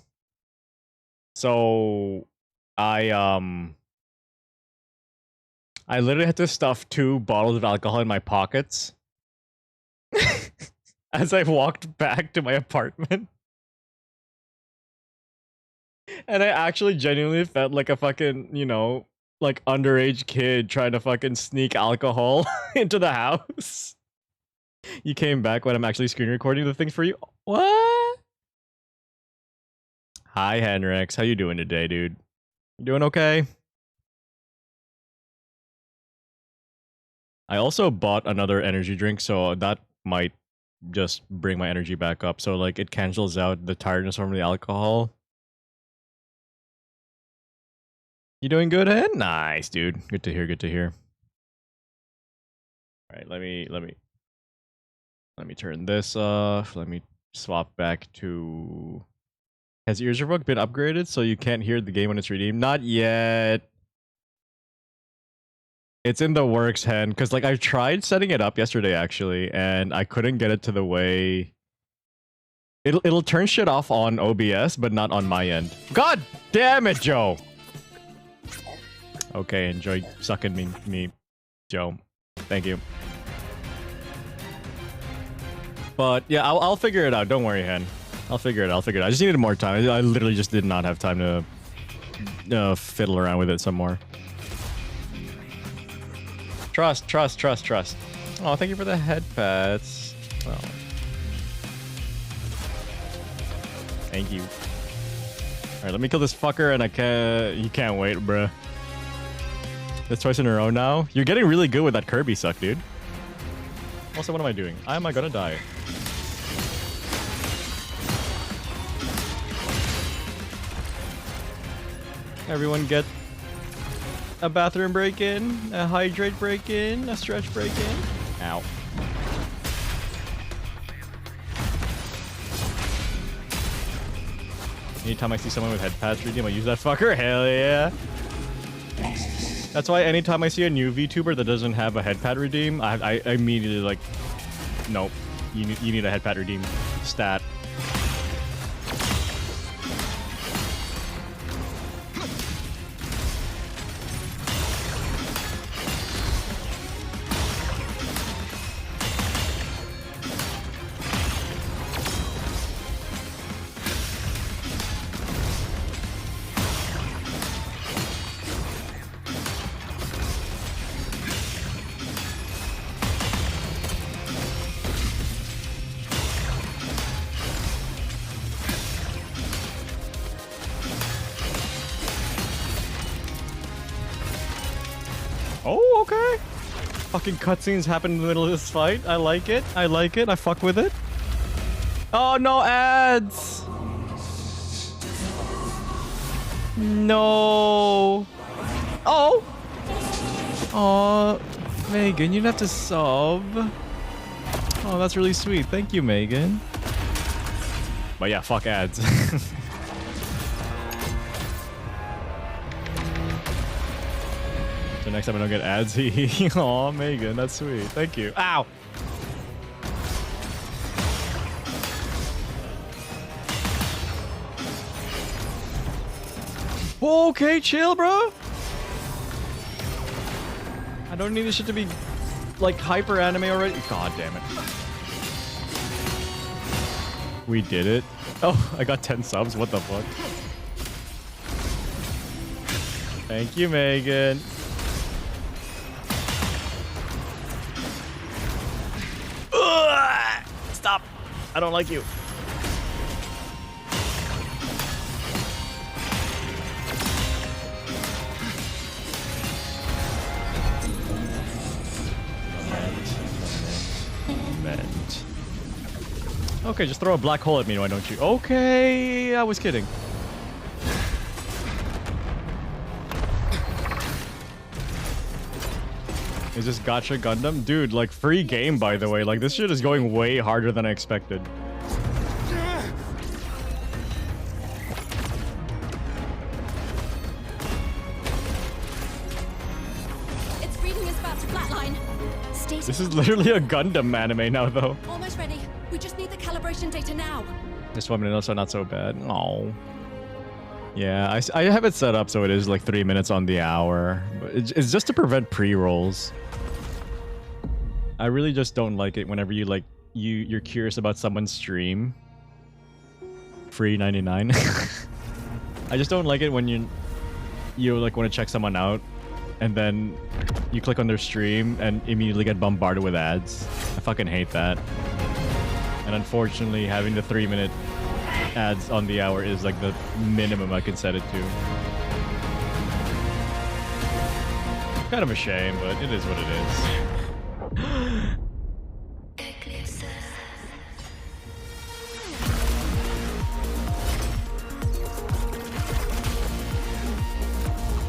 So I literally had to stuff 2 bottles of alcohol in my pockets as I walked back to my apartment. And I actually genuinely felt like a fucking, you know, like underage kid trying to fucking sneak alcohol into the house. You came back when I'm actually screen recording the thing for you. What? Hi, Henrix. How you doing today, dude? You doing okay? I also bought another energy drink, so that might just bring my energy back up. So, like, it cancels out the tiredness from the alcohol. You doing good, Hen? Nice, dude. Good to hear, good to hear. Alright, let me turn this off. Let me swap back to... Has Ears Book been upgraded so you can't hear the game when it's redeemed? Not yet. It's in the works, Hen, because like I tried setting it up yesterday actually, and I couldn't get it to the way. It'll turn shit off on OBS, but not on my end. God damn it, Joe! Okay, enjoy sucking me, Joe. Thank you. But yeah, I'll figure it out. Don't worry, Hen. I'll figure it out. I just needed more time. I literally just did not have time to fiddle around with it some more. Trust. Oh, thank you for the head pats. Well, thank you. All right, let me kill this fucker, and I can't. You can't wait, bruh. That's twice in a row now. You're getting really good with that Kirby suck, dude. Also, what am I doing? Am I gonna die? Everyone get a bathroom break-in, a hydrate break-in, a stretch break-in. Ow. Anytime I see someone with head pads redeem, I use that fucker. Hell yeah. That's why anytime I see a new VTuber that doesn't have a head pad redeem, I immediately like, nope, you need a head pad redeem stat. Oh, okay. Fucking cutscenes happen in the middle of this fight. I like it. I fuck with it. Oh, no ads. No. Oh. Oh, Megan, you didn't have to sub. Oh, that's really sweet. Thank you, Megan. But yeah, fuck ads. So next time I don't get ads, aw, Megan, that's sweet. Thank you. Ow! Okay, chill, bro. I don't need this shit to be like hyper anime already. God damn it. We did it. Oh, I got 10 subs. What the fuck? Thank you, Megan. Ugh! Stop. I don't like you. Moment. Okay, just throw a black hole at me, why don't you? Okay, I was kidding. Is this Gacha Gundam? Dude, like, free game, by the way. Like, this shit is going way harder than I expected. Its reading is about to flatline. This is literally a Gundam anime now, though. Almost ready. We just need the calibration data now. This 1 minute also not so bad. Oh. Yeah, I have it set up so it is like 3 minutes on the hour. But it's just to prevent pre-rolls. I really just don't like it whenever you like you're curious about someone's stream. Free 99. I just don't like it when you like want to check someone out and then you click on their stream and immediately get bombarded with ads. I fucking hate that. And unfortunately, having the 3-minute ads on the hour is like the minimum I can set it to. Kind of a shame, but it is what it is.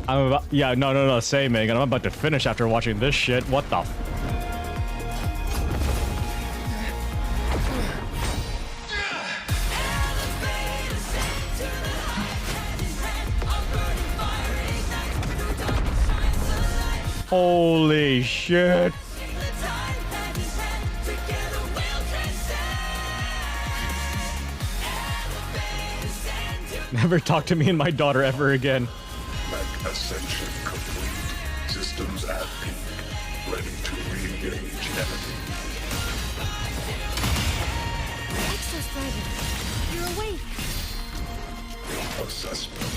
I'm about, yeah, no, say Megan, I'm about to finish after watching this shit. What the f- Holy shit. Never talk to me and my daughter ever again. Mech ascension complete. Systems at peak. Ready to re-engage enemy. Exostrider, you're awake. Assessment.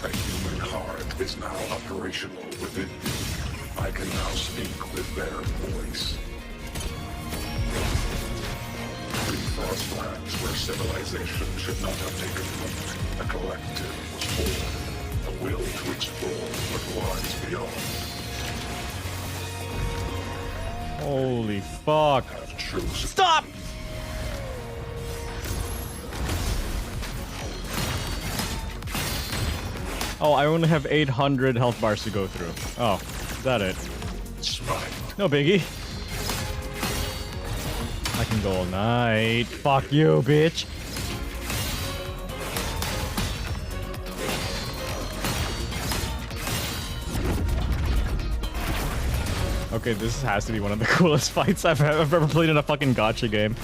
A human heart is now operational within me. I can now speak with their voice. Frost lands where civilization should not have taken root. A collective was born. A will to explore what lies beyond. Holy fuck. Stop! Oh, I only have 800 health bars to go through. Oh, is that it? No biggie. I can go all night. Fuck you, bitch. Okay, this has to be one of the coolest fights I've ever played in a fucking gacha game.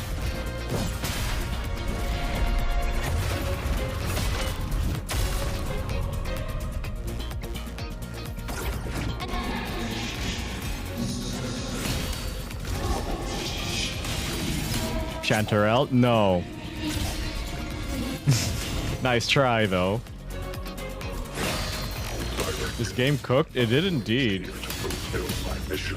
Chanterelle? No. Nice try, though. This game cooked? It did indeed. My mission.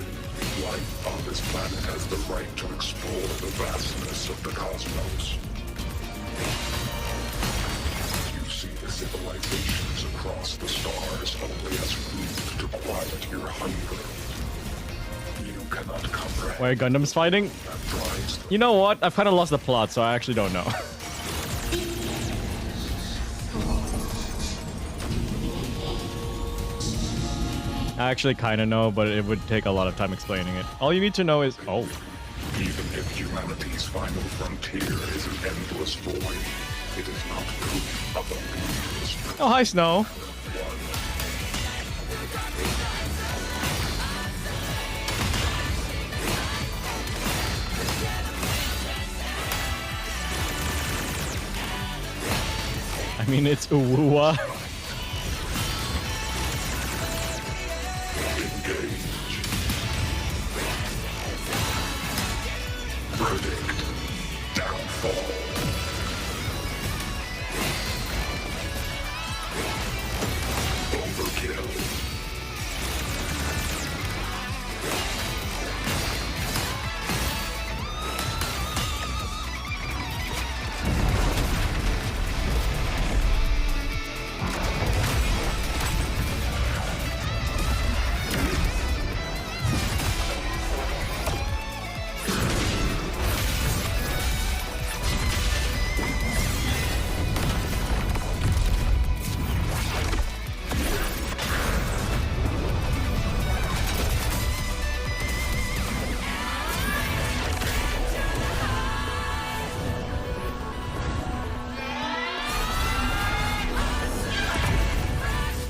Life on this planet has the right to explore the vastness of the cosmos. You see the civilizations across the stars only as food to quiet your hunger. You cannot comprehend. Wait, Gundam's fighting? You know what? I've kind of lost the plot, so I actually don't know. I actually kind of know, but it would take a lot of time explaining it. All you need to know is... Oh. Even if humanity's final frontier is an endless void, it is not proof of a meaningless. Oh, hi, Snow. I mean, it's Uwuwa. predict downfall. Overkill.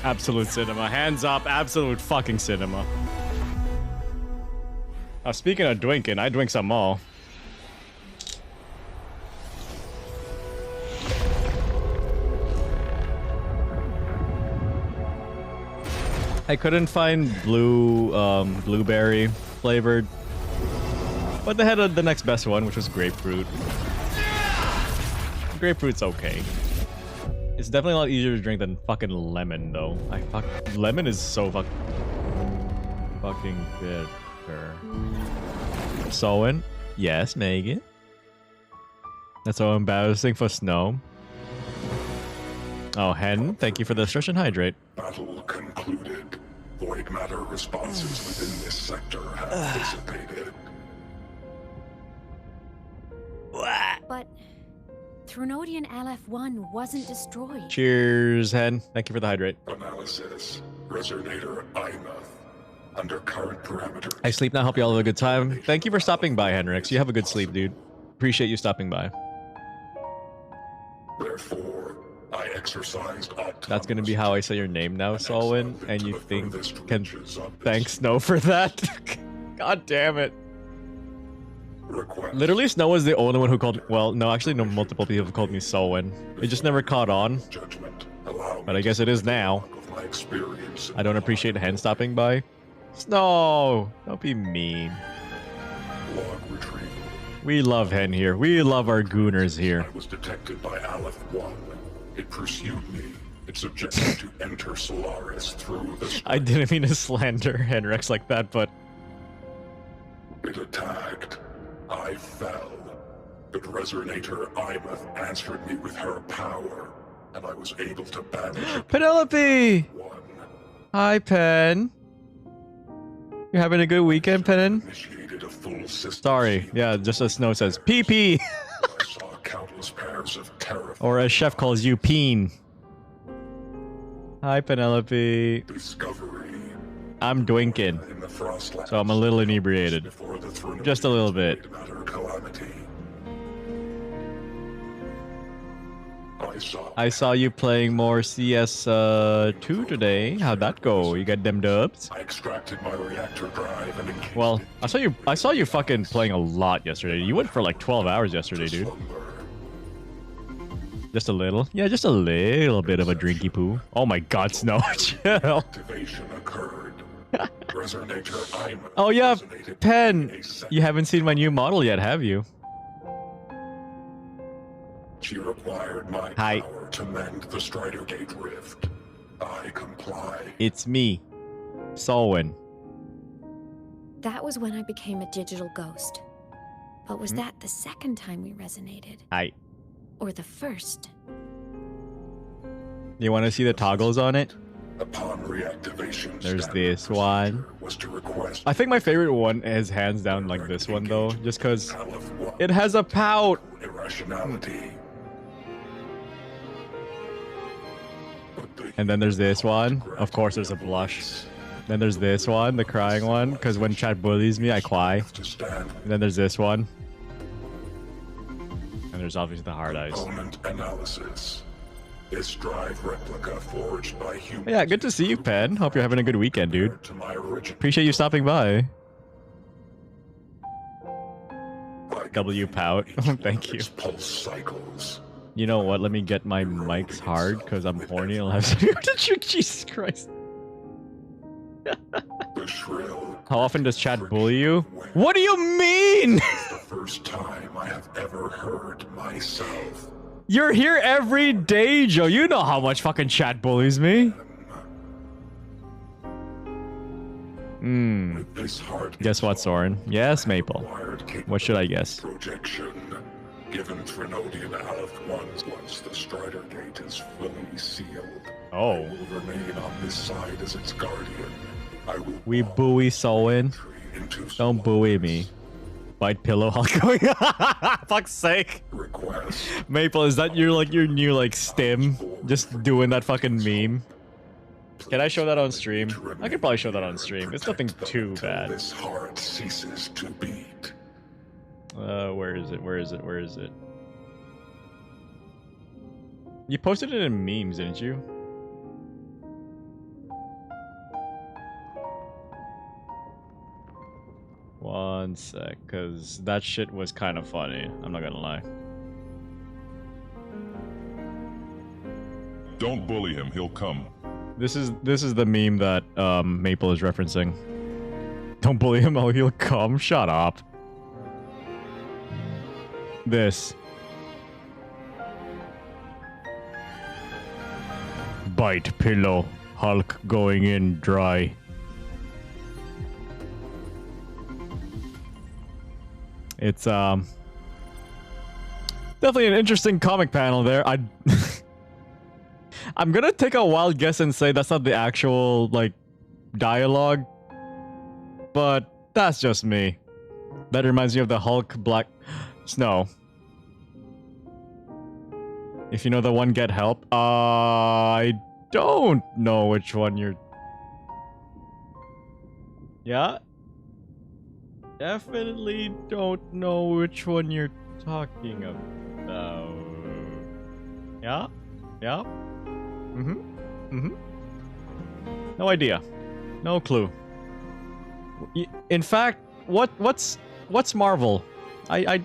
Absolute cinema. Hands up, absolute fucking cinema. Speaking of drinking, I drink some more. I couldn't find blueberry flavored, but they had the next best one, which was grapefruit. Grapefruit's okay. It's definitely a lot easier to drink than fucking lemon, though. Lemon is so fucking bitter. Soen? Yes, Megan. That's so embarrassing for Snow. Oh, Hen, thank you for the stretch and hydrate. Battle concluded. Void matter responses within this sector have dissipated. But Thronodian LF1 wasn't destroyed. Cheers, Hen. Thank you for the hydrate. Analysis. Resonator Imuth. Under current parameters. I sleep now. Hope you all have a good time. Thank you for stopping by, Henrix. You have a good sleep, dude. Appreciate you stopping by. Therefore, I exercised That's gonna be how I say your name now, Solwyn, and you think can thank Snow for that? God damn it. Literally, Snow was the only one who called. Well, no, actually, no. Multiple people have called me Solwyn. It just never caught on. But I guess it is now. I don't appreciate Hen stopping by. Snow, don't be mean. We love Hen here. We love our gooners here. I was detected by Aleph 1. It pursued me. Its objective to enter Solaris through the. I didn't mean to slander Henrix like that, but. It attacked. I fell. But Resonator Imuth answered me with her power, and I was able to banish Penelope! Hi, Pen. You having a good weekend, Pen? Sorry, yeah, just as Snow says, PP! I saw countless pairs of Or as Chef calls you, Peen. Hi, Penelope. Discovery. I'm drinking, so I'm a little inebriated. Just a little bit. I saw you playing more CS2 today. How'd that go? You got them dubs? I extracted my reactor drive and Well, I saw you fucking playing a lot yesterday. You went for like 12 hours yesterday, dude. Just a little? Yeah, just a little bit of a drinky poo. Oh my god, Snow, chill. activation occurred. Resonator Imuth. Oh yeah, Pen. You haven't seen my new model yet, have you? She required my power to mend the Strider Gate rift. I comply. It's me, Solwyn. That was when I became a digital ghost. But was that the second time we resonated? Or the first? You want to see the toggles on it? Upon reactivation, there's this one. Was to request I think my favorite one is hands down like this one though, just because it has a pout. Irrationality. And then there's this one. Of course, there's a blush. Then there's this one, the crying one, because when chat bullies me, I cry. And then there's this one. And there's obviously the hard eyes. Component analysis. This drive replica forged by humans. Yeah, good to see you, Pen. Hope you're having a good weekend, dude. Appreciate you stopping by. W pout. Thank you. Pulse cycles. You know what? Let me get my mics hard because I'm horny. I'll have to Jesus Christ. The shrill How often does chat bully you? What do you mean? The first time I have ever heard myself. You're here every day, Joe. You know how much fucking chat bullies me. Guess what, Soren? Yes, Maple. What should I guess? Projection. Given Trinodian Aleph once the Strider Gate is fully sealed. Oh. I will remain on this side as its guardian. I will We buoy Soren. Don't buoy me. Bite pillow Hulk going. Fuck's sake. Maple, is that your new like stim? Just doing that fucking meme? Can I show that on stream? I could probably show that on stream. It's nothing too bad. This heart ceases to beat. Where is it? Where is it? Where is it? You posted it in memes, didn't you? One sec, cause that shit was kind of funny. I'm not gonna lie. Don't bully him, he'll come. This is the meme that Maple is referencing. Don't bully him, or he'll come. Shut up. This. Bite pillow. Hulk going in dry. It's definitely an interesting comic panel there. I'm gonna take a wild guess and say that's not the actual like dialogue, but that's just me. That reminds me of the Hulk Black Snow. If you know the one, get help. I don't know which one you're. Yeah. Definitely don't know which one you're talking about. Yeah? Yeah? No idea. No clue. In fact, what's Marvel? I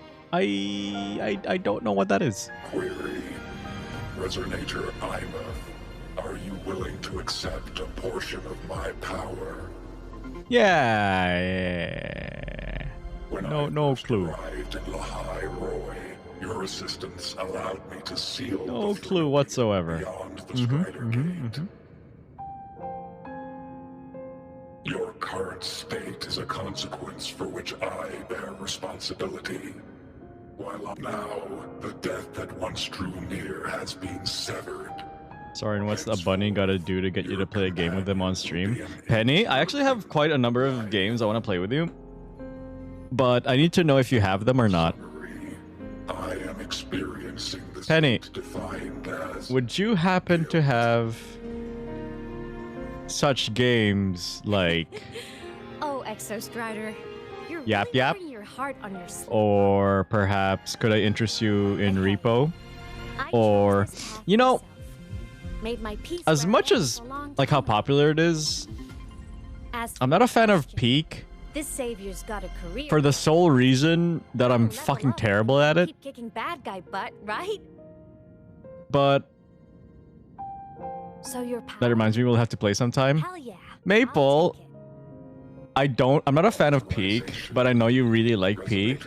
don't know what that is. Query. Resonator Imath, are you willing to accept a portion of my power? Yeah. When no clue. Arrived in Lahai Roy, your assistance allowed me to seal No clue whatsoever. beyond the Strider Gate. Your current state is a consequence for which I bear responsibility. While now, the death that once drew near has been severed. Sorry, and what's a bunny gotta do to get you to play a game with them on stream? Penny, I actually have quite a number of games I want to play with you. But I need to know if you have them or not. I am experiencing the Penny, state defined as would you happen to have such games like Oh, Exostrider. You're Yap really Yap? wearing your heart on your sleeve. Or perhaps could I interest you in Repo? Or, you know, Made my peace as much as like how popular it is, I'm not a fan of Peak This savior's got a career. for the sole reason that I'm fucking terrible at it. Keep kicking bad guy butt, right? But So you're that reminds me, we'll have to play sometime. Hell yeah. Maple, I'm not a fan of Peak, but I know you really like Peak.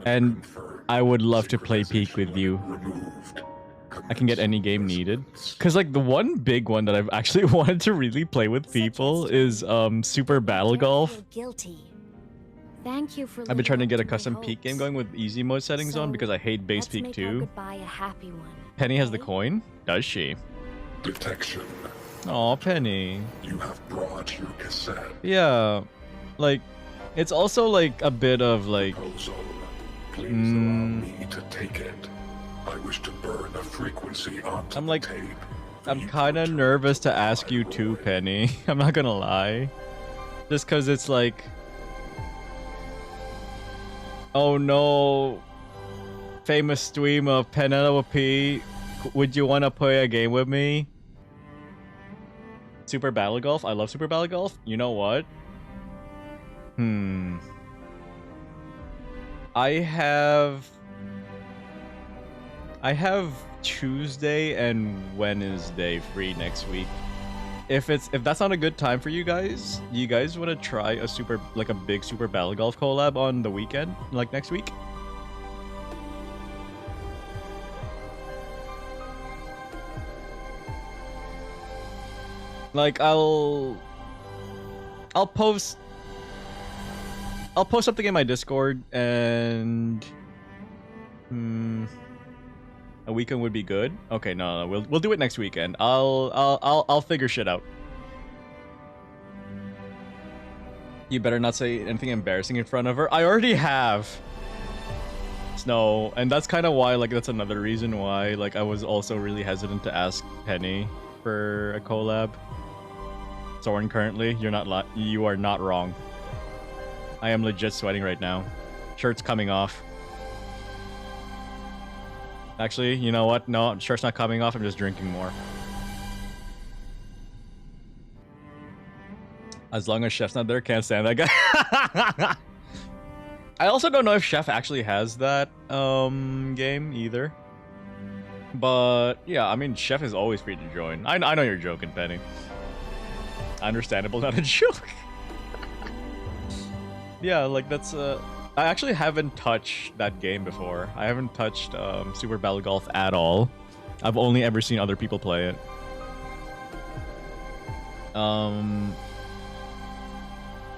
And I would love to play Peak with you. I can get any game needed. Cause like the one big one that I've actually wanted to really play with people is Super Battle Golf. Guilty. Thank you for I've been trying to get a custom Peak game going with easy mode settings on because I hate base Peak too. Goodbye a happy one. Penny has the coin? Does she? detection. Aw, Penny. You have brought your cassette. Yeah. Like, it's also like a bit of like... Please allow me to take it. I wish to burn a frequency onto I'm like, the tape. I'm kind of nervous to ask you too, Penny. I'm not gonna lie. Just because it's like... Oh no. Famous streamer Penelope, would you want to play a game with me? Super Battle Golf? I love Super Battle Golf. You know what? I have Tuesday and Wednesday free next week. if that's not a good time for you guys, do you guys want to try a big Super Battle Golf collab on the weekend, like next week? Like I'll post something in my Discord, and a weekend would be good. Okay, no, we'll do it next weekend. I'll figure shit out. You better not say anything embarrassing in front of her. I already have. Snow, and that's kind of why, like, that's another reason why, like, I was also really hesitant to ask Penny for a collab. Soren, currently, you are not wrong. I am legit sweating right now. Shirt's coming off. Actually, you know what? No, shirt's not coming off. I'm just drinking more. As long as Chef's not there, can't stand that guy. I also don't know if Chef actually has that game either. But yeah, I mean, Chef is always free to join. I know you're joking, Penny. Understandable, not a joke. Yeah, like that's I actually haven't touched that game before. I haven't touched Super Battle Golf at all. I've only ever seen other people play it.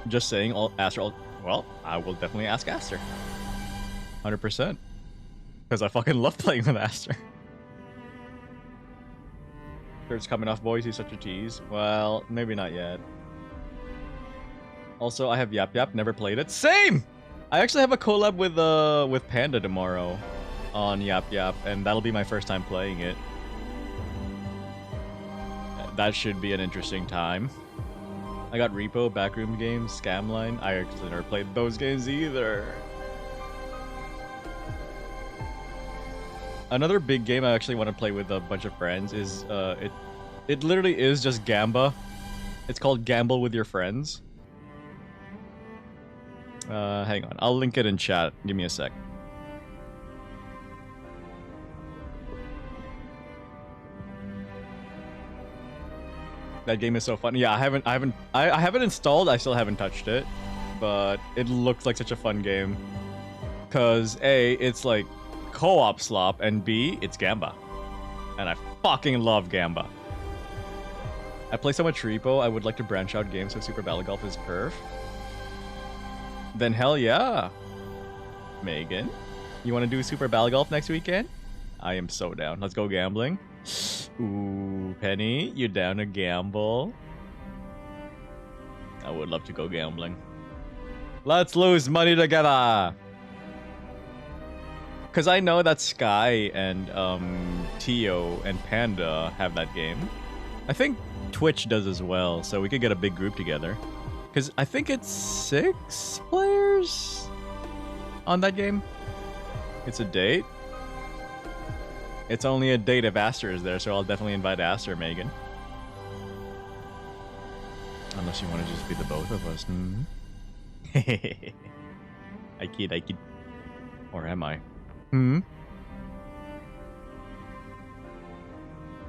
Just saying, well, I will definitely ask Aster. 100%. Because I fucking love playing with Aster. Shirt's coming off, boys. He's such a tease. Well, maybe not yet. Also, I have Yap Yap. Never played it. Same! I actually have a collab with Panda tomorrow on Yap Yap, and that'll be my first time playing it. That should be an interesting time. I got Repo, Backroom Games, Scamline. I actually never played those games either. Another big game I actually want to play with a bunch of friends is it literally is just Gamba. It's called Gamble with Your Friends. Hang on, I'll link it in chat. Give me a sec. That game is so fun. Yeah, I haven't installed. I still haven't touched it, but it looks like such a fun game. Cause A, it's like co-op slop, and B, it's Gamba, and I fucking love Gamba. I play so much Repo. I would like to branch out games so Super Battle Golf is perf. Then hell yeah, Megan, you want to do Super Battle Golf next weekend? I am so down. Let's go gambling. Ooh, Penny, you down to gamble? I would love to go gambling. Let's lose money together. Because I know that Sky and Tio and Panda have that game. I think Twitch does as well, so we could get a big group together. Because I think it's 6 players on that game. It's a date. It's only a date if Aster is there, so I'll definitely invite Aster, Megan. Unless you want to just be the both of us. I kid. Or am I?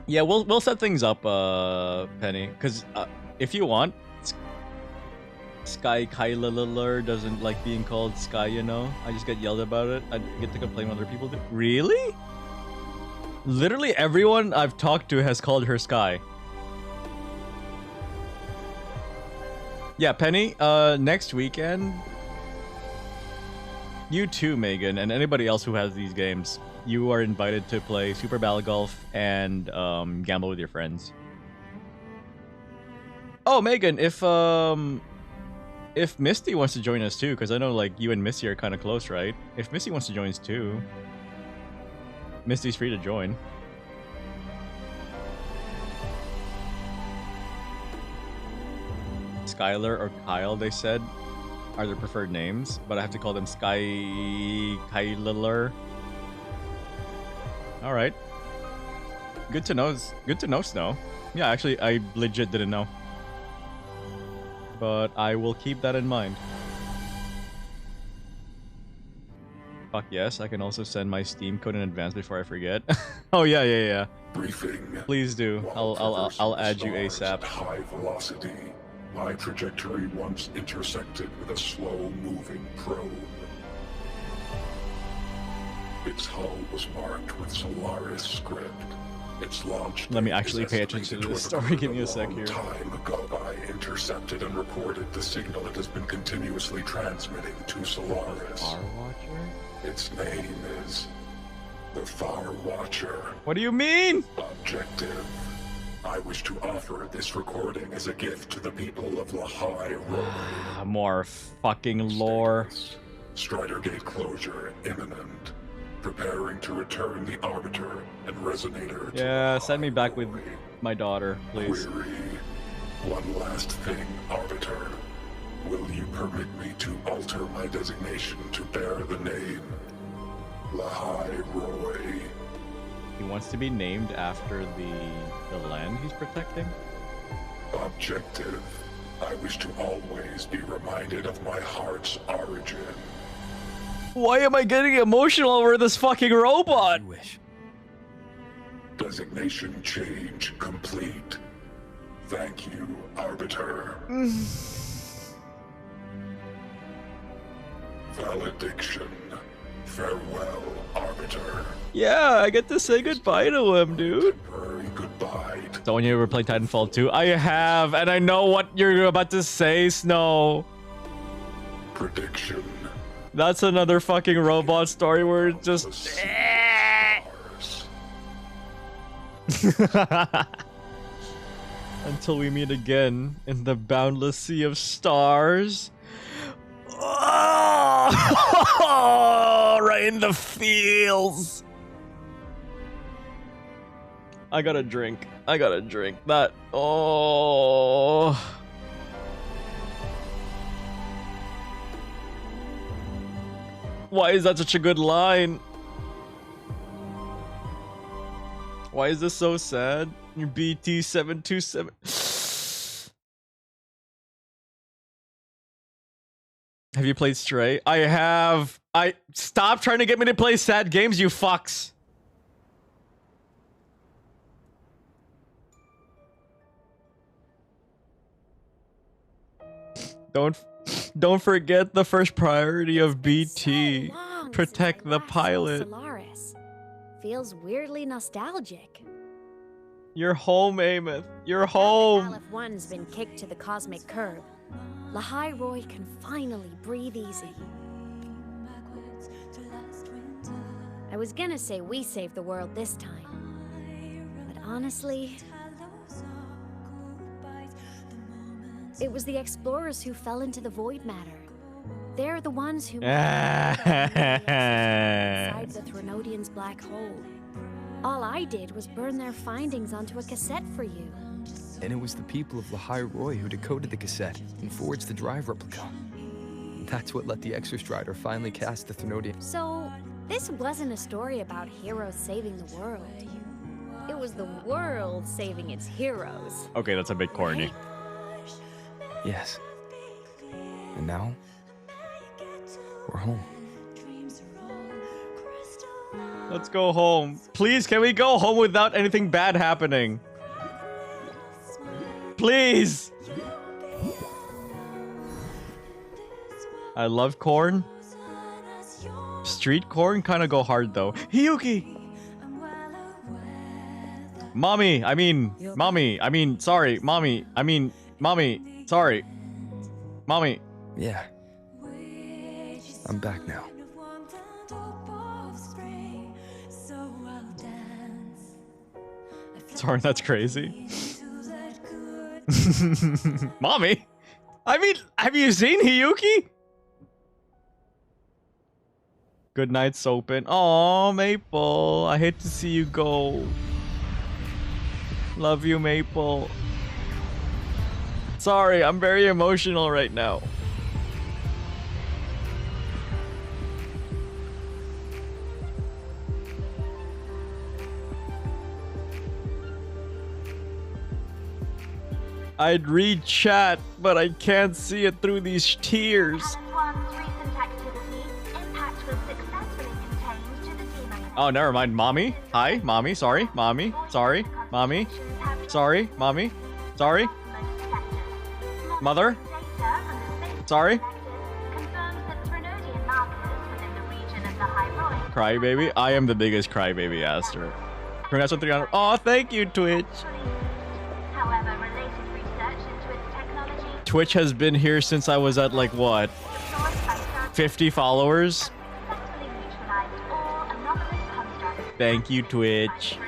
Yeah, we'll set things up, Penny. Because if you want, Sky Kyler doesn't like being called Sky, you know? I just get yelled about it. I get to complain when other people do. Really? Literally everyone I've talked to has called her Sky. Yeah, Penny, next weekend, you too, Megan, and anybody else who has these games, you are invited to play Super Battle Golf and gamble with your friends. Oh, Megan, if Misty wants to join us too, because I know like you and Misty are kind of close, right? If Misty wants to join us too, Misty's free to join. Skylar or Kyle, they said, are their preferred names, but I have to call them Kyler. All right. Good to know. Good to know, Snow. Yeah, actually, I legit didn't know. But I will keep that in mind. Fuck yes, I can also send my Steam code in advance before I forget. Oh yeah. Briefing. Please do. I'll add you ASAP. High velocity. My trajectory once intersected with a slow-moving probe. Its hull was marked with Solaris script. Its launch. Let me actually pay attention to this story. Give me a sec here. Time ago, I intercepted and reported the signal it has been continuously transmitting to Solaris. Far Watcher? Its name is the Far Watcher. What do you mean? Objective. I wish to offer this recording as a gift to the people of Lahai Roy. More fucking lore. Strider Gate closure imminent. Preparing to return the Arbiter and Resonator. Yeah, send me back with my daughter, please. Query. One last thing, Arbiter. Will you permit me to alter my designation to bear the name Lahai Roy? He wants to be named after the land he's protecting? Objective. I wish to always be reminded of my heart's origin. Why am I getting emotional over this fucking robot? Designation change complete. Thank you, Arbiter. Valediction. Farewell, Arbiter. Yeah, I get to say goodbye to him, dude. Goodbye. So when you ever play Titanfall 2? I have, and I know what you're about to say, Snow. Prediction. That's another fucking robot story where it's just... Until we meet again in the boundless sea of stars. Oh, right in the feels. I gotta drink. That. Oh. Why is that such a good line? Why is this so sad? Your BT727. Have you played Stray? I have. Stop trying to get me to play sad games, you fucks. Don't forget the first priority of BT. Protect the pilot. Solaris. Feels weirdly nostalgic. You're home, Ameth. You're home. Aleph 1's been kicked to the cosmic curb. Lahai Roy can finally breathe easy. I was gonna say we saved the world this time. But honestly, it was the explorers who fell into the void matter. They're the ones who inside the Threnodian's black hole. All I did was burn their findings onto a cassette for you. And it was the people of Lahai Roy who decoded the cassette and forged the drive replica. That's what let the Exostrider finally cast the Threnodian. So, this wasn't a story about heroes saving the world. It was the world saving its heroes. Okay, that's a bit corny. Yes. And now, we're home. Let's go home. Please, can we go home without anything bad happening? Please! I love corn. Street corn kind of go hard though. Hiyuki! Mommy, sorry, mommy, sorry. Mommy. Yeah. I'm back now. Sorry, that's crazy. Mommy? Have you seen Hiyuki? Good night, Soapin. Aw, Maple. I hate to see you go. Love you, Maple. Sorry, I'm very emotional right now. I'd read chat, but I can't see it through these tears. Aleph 1's recent activity, impact was successfully Oh, never mind. Mommy? Hi? Mommy? Sorry? Mommy? Sorry? Mommy? Sorry? Mommy? Sorry? Mother? Sorry? Crybaby? I am the biggest crybaby, Aster. Congrats on 300. Oh, thank you, Twitch. Twitch has been here since I was at like what? 50 followers? Thank you, Twitch.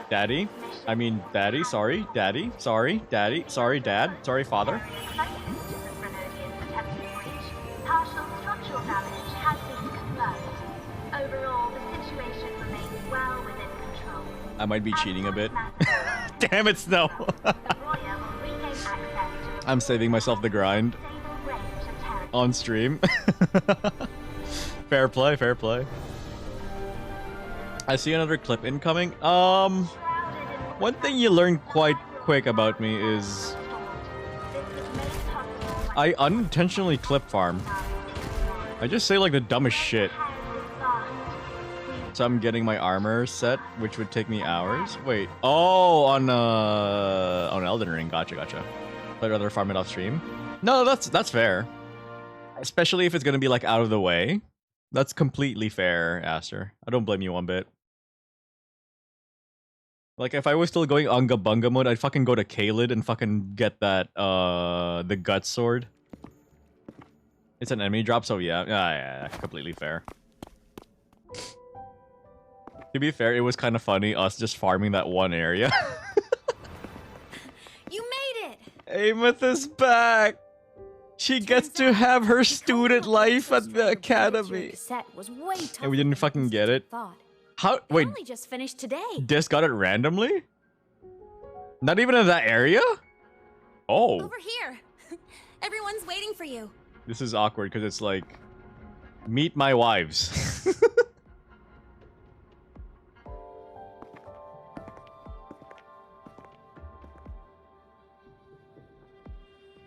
Daddy? I mean, Daddy, sorry. Daddy, sorry. Daddy, sorry, Dad. Sorry, Father. I might be cheating a bit. Damn it, Snow. I'm saving myself the grind. On stream. Fair play, fair play. I see another clip incoming. One thing you learn quite quick about me is I unintentionally clip farm. I just say like the dumbest shit. So I'm getting my armor set, which would take me hours. Wait, oh, on Elden Ring. Gotcha, gotcha. I'd rather farm it off stream. No, that's fair. Especially if it's gonna be like out of the way. That's completely fair, Aster. I don't blame you one bit. Like if I was still going Unga Bunga mode, I'd fucking go to Kaled and fucking get that the gut sword. It's an enemy drop, so yeah, completely fair. To be fair, it was kind of funny us just farming that one area. You made it! Ameth is back! She gets to have her student life at the academy. And we didn't fucking get it. How? Wait. Only just finished today. Dis got it randomly? Not even in that area? Oh. Over here. Everyone's waiting for you. This is awkward because it's like, meet my wives.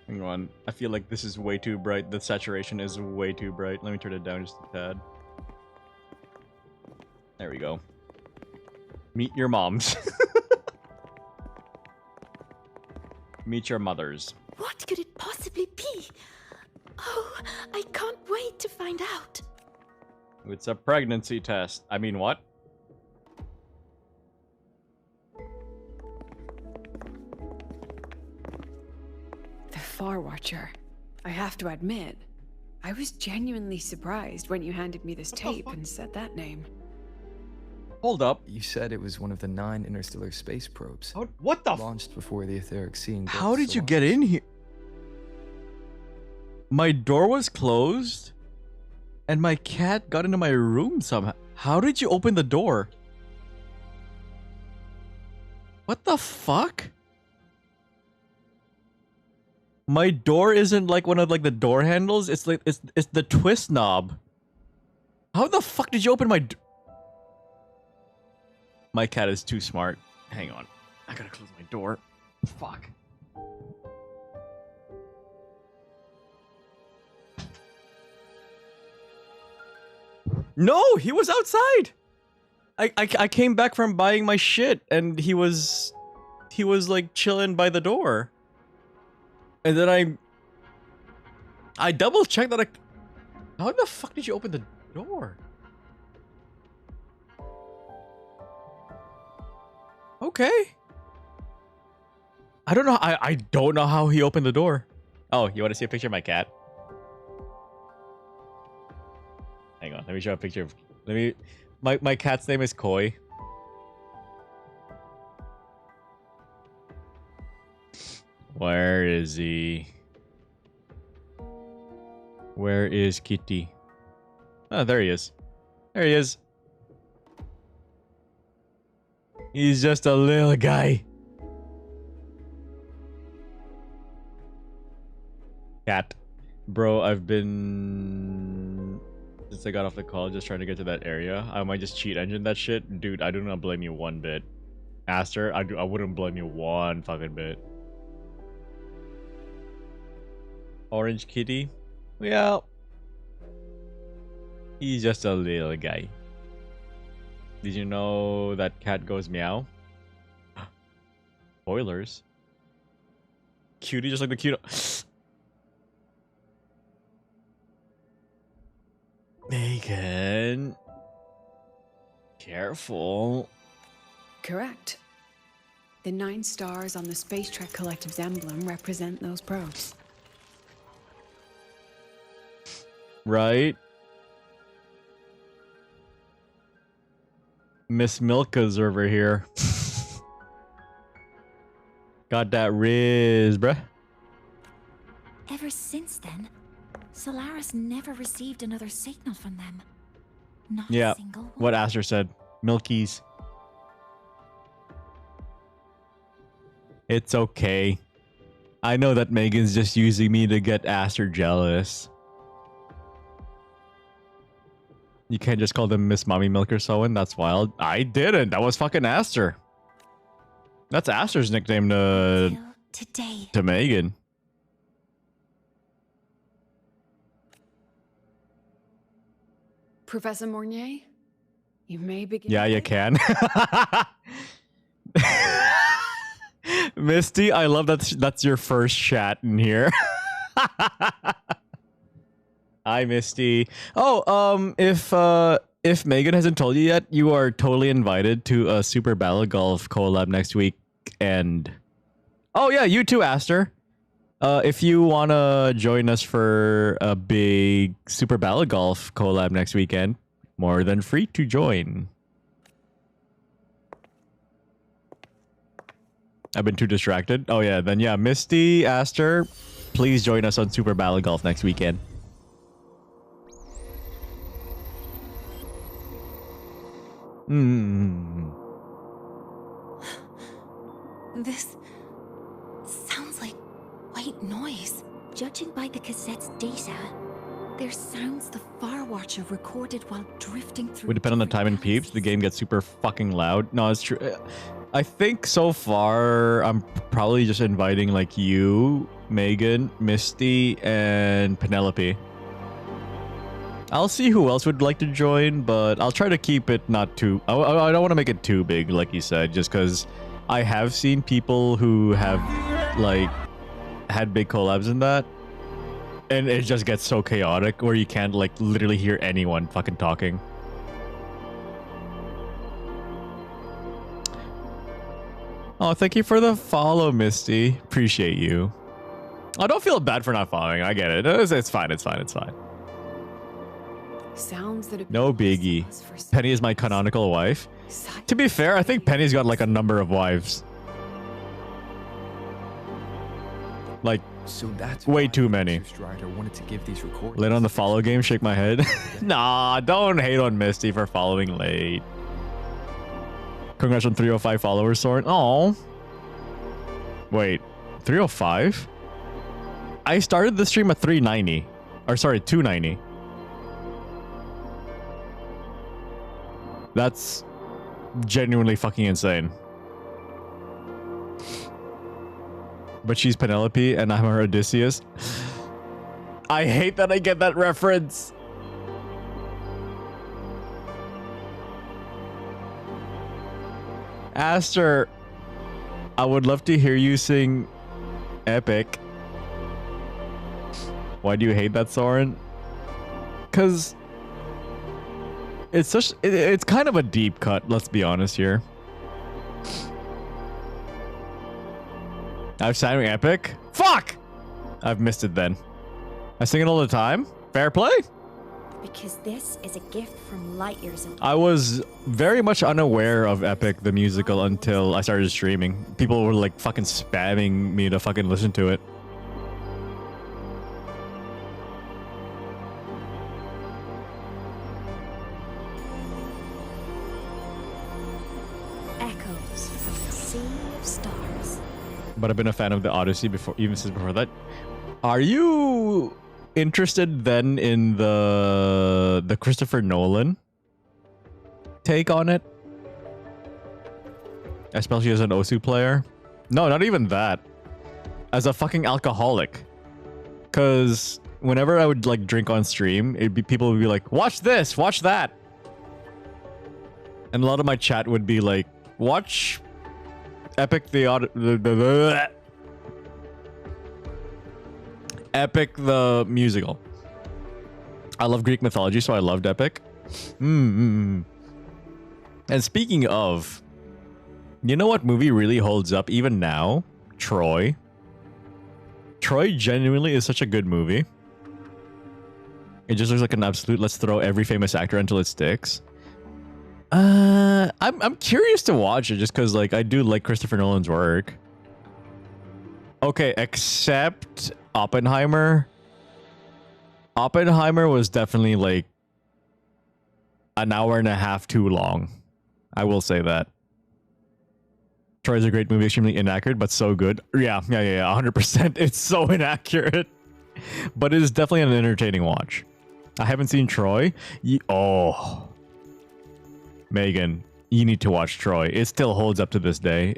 Hang on. I feel like this is way too bright. The saturation is way too bright. Let me turn it down just a tad. There we go. Meet your moms. Meet your mothers. What could it possibly be? Oh, I can't wait to find out. It's a pregnancy test. I mean, what? The Far Watcher. I have to admit, I was genuinely surprised when you handed me this tape and said that name. Hold up. You said it was one of the 9 interstellar space probes. What the? Launched before the etheric sea. How did you get in here? My door was closed, and my cat got into my room somehow. How did you open the door? What the fuck? My door isn't like one of like the door handles. It's like it's the twist knob. How the fuck did you open my? My cat is too smart. Hang on, I gotta close my door. Fuck. No, he was outside. I came back from buying my shit, and he was like chilling by the door. And then I double checked that. How the fuck did you open the door? Okay. I don't know. I don't know how he opened the door. Oh, you want to see a picture of my cat? Hang on. Let me show a picture of. Let me. My cat's name is Koi. Where is he? Where is Kitty? Oh, there he is. There he is. He's just a little guy. Cat. Bro, I've been... Since I got off the call, just trying to get to that area. I might just cheat engine that shit. Dude, I do not blame you one bit. Aster, I wouldn't blame you one fucking bit. Orange kitty? Yeah. He's just a little guy. Did you know that cat goes meow? Spoilers. Cutie, just like the cute. Megan. Careful. Correct. The 9 stars on the Space Trek Collective's emblem represent those probes. Right? Miss Milka's over here. Got that riz, bruh. Ever since then, Solaris never received another signal from them. Not Yeah, a single one. what Aster said. Milkies. It's okay. I know that Megan's just using me to get Aster jealous. You can't just call them Miss Mommy Milk or so, and that's wild. I didn't. That was fucking Aster. That's Aster's nickname to Megan. Professor Mornier, you may begin. Yeah, you can. Misty, I love that's your first chat in here. Hi, Misty. Oh, if Megan hasn't told you yet, you are totally invited to a Super Battle Golf collab next week. And oh yeah, you too, Aster. If you wanna join us for a big Super Battle Golf collab next weekend, more than free to join. I've been too distracted. Oh yeah, then yeah, Misty, Aster, please join us on Super Battle Golf next weekend. This sounds like white noise. Judging by the cassette's data, there's sounds the Far Watcher recorded while drifting through. Would depend on the time and peeps. The game gets super fucking loud. No, it's true. I think so far I'm probably just inviting like you, Megan, Misty, and Penelope. I'll see who else would like to join, but I'll try to keep it not too... I don't want to make it too big, like you said, just because I have seen people who have, like, had big collabs in that, and it just gets so chaotic where you can't, like, literally hear anyone fucking talking. Oh, thank you for the follow, Misty. Appreciate you. I don't feel bad for not following. I get it. It's fine. It's fine. It's fine. Sounds that No biggie. Penny is my canonical wife. To be fair, I think Penny's got like a number of wives. Like, so that's way too many. Strider wanted to give these recordings. Late on the follow game, shake my head. Nah, don't hate on Misty for following late. Congrats on 305 followers, Soren. Oh. Wait, 305? I started the stream at 390. Or sorry, 290. That's genuinely fucking insane. But she's Penelope and I'm her Odysseus. I hate that I get that reference. Aster, I would love to hear you sing Epic. Why do you hate that, Soren? Because it's kind of a deep cut, let's be honest here. I've sang Epic? Fuck! I've missed it then. I sing it all the time? Fair play? Because this is a gift from light years away. I was very much unaware of Epic, the musical, until I started streaming. People were like fucking spamming me to fucking listen to it. Echoes from the sea of stars. But I've been a fan of the Odyssey before, even since before that. Are you interested then in the Christopher Nolan take on it? Especially as an Osu player? No, not even that. As a fucking alcoholic. Because whenever I would like drink on stream, it'd be people would be like, "Watch this, watch that," and a lot of my chat would be like, "Watch Epic Epic the musical." I love Greek mythology, so I loved Epic. And speaking of, you know what movie really holds up even now? Troy. Troy genuinely is such a good movie. It just looks like an absolute let's throw every famous actor until it sticks. I'm curious to watch it just because like I do like Christopher Nolan's work. Okay, except Oppenheimer. Oppenheimer was definitely like an hour and a half too long. I will say that. Troy's a great movie, extremely inaccurate, but so good. Yeah, 100%. It's so inaccurate. But it is definitely an entertaining watch. I haven't seen Troy. Oh. Megan, you need to watch Troy. It still holds up to this day.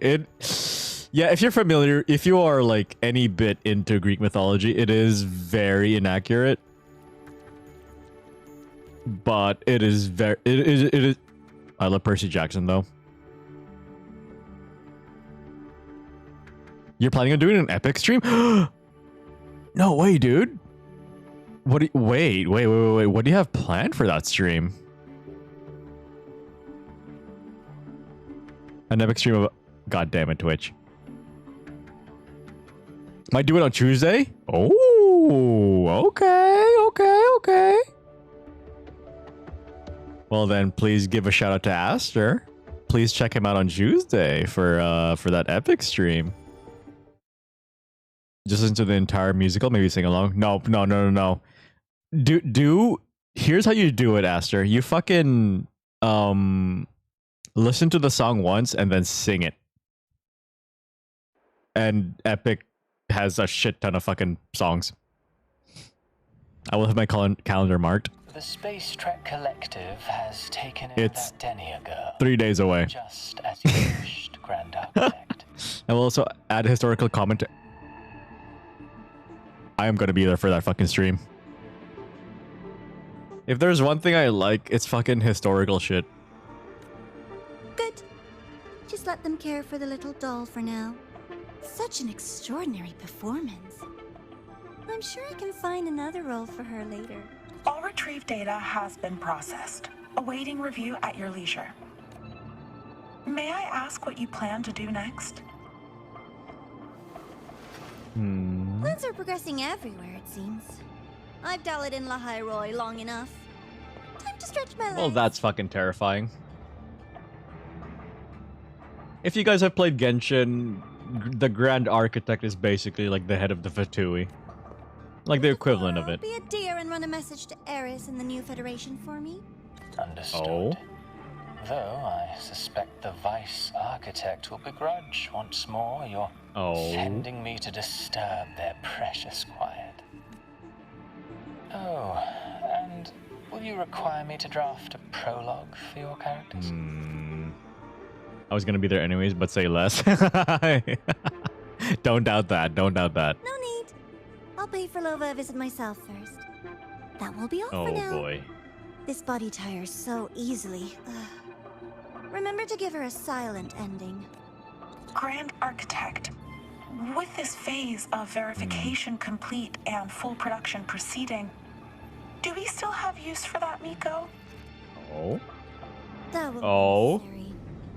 Yeah, if you're familiar, if you are like any bit into Greek mythology, it is very inaccurate. But it is very... It is... I love Percy Jackson, though. You're planning on doing an Epic stream? No way, dude. What do you... Wait. What do you have planned for that stream? An Epic stream of... God damn it, Twitch. Might do it on Tuesday? Oh, okay. Well then, please give a shout out to Aster. Please check him out on Tuesday for that Epic stream. Just listen to the entire musical, maybe sing along. No. Here's how you do it, Aster. You fucking listen to the song once and then sing it. And Epic has a shit ton of fucking songs. I will have my calendar marked. The Space Trek Collective has taken in It's that Denia girl. 3 days away. Just as you wished, Grand Architect. I will also add a historical comment. I am going to be there for that fucking stream. If there's one thing I like, it's fucking historical shit. Good. Just let them care for the little doll for now. Such an extraordinary performance. I'm sure I can find another role for her later. All retrieved data has been processed, awaiting review at your leisure. May I ask what you plan to do next? Plans are progressing everywhere, it seems. I've dallied in La Roy long enough. Time to stretch my legs. Well, that's fucking terrifying. If you guys have played Genshin, the Grand Architect is basically like the head of the Fatui. Like the equivalent of it. Be a dear and run a message to Eris in the new Federation for me. Understood. Oh? Though I suspect the Vice Architect will begrudge once more your sending me to disturb their precious quiet. Oh, and will you require me to draft a prologue for your characters? I was gonna be there anyways, but say less. Don't doubt that. Don't doubt that. No need. I'll pay for Lova a visit myself first. That will be all for now. Oh boy. This body tires so easily. Remember to give her a silent ending. Grand Architect, with this phase of verification complete and full production proceeding, do we still have use for that Miko? Oh? That will Oh? be necessary.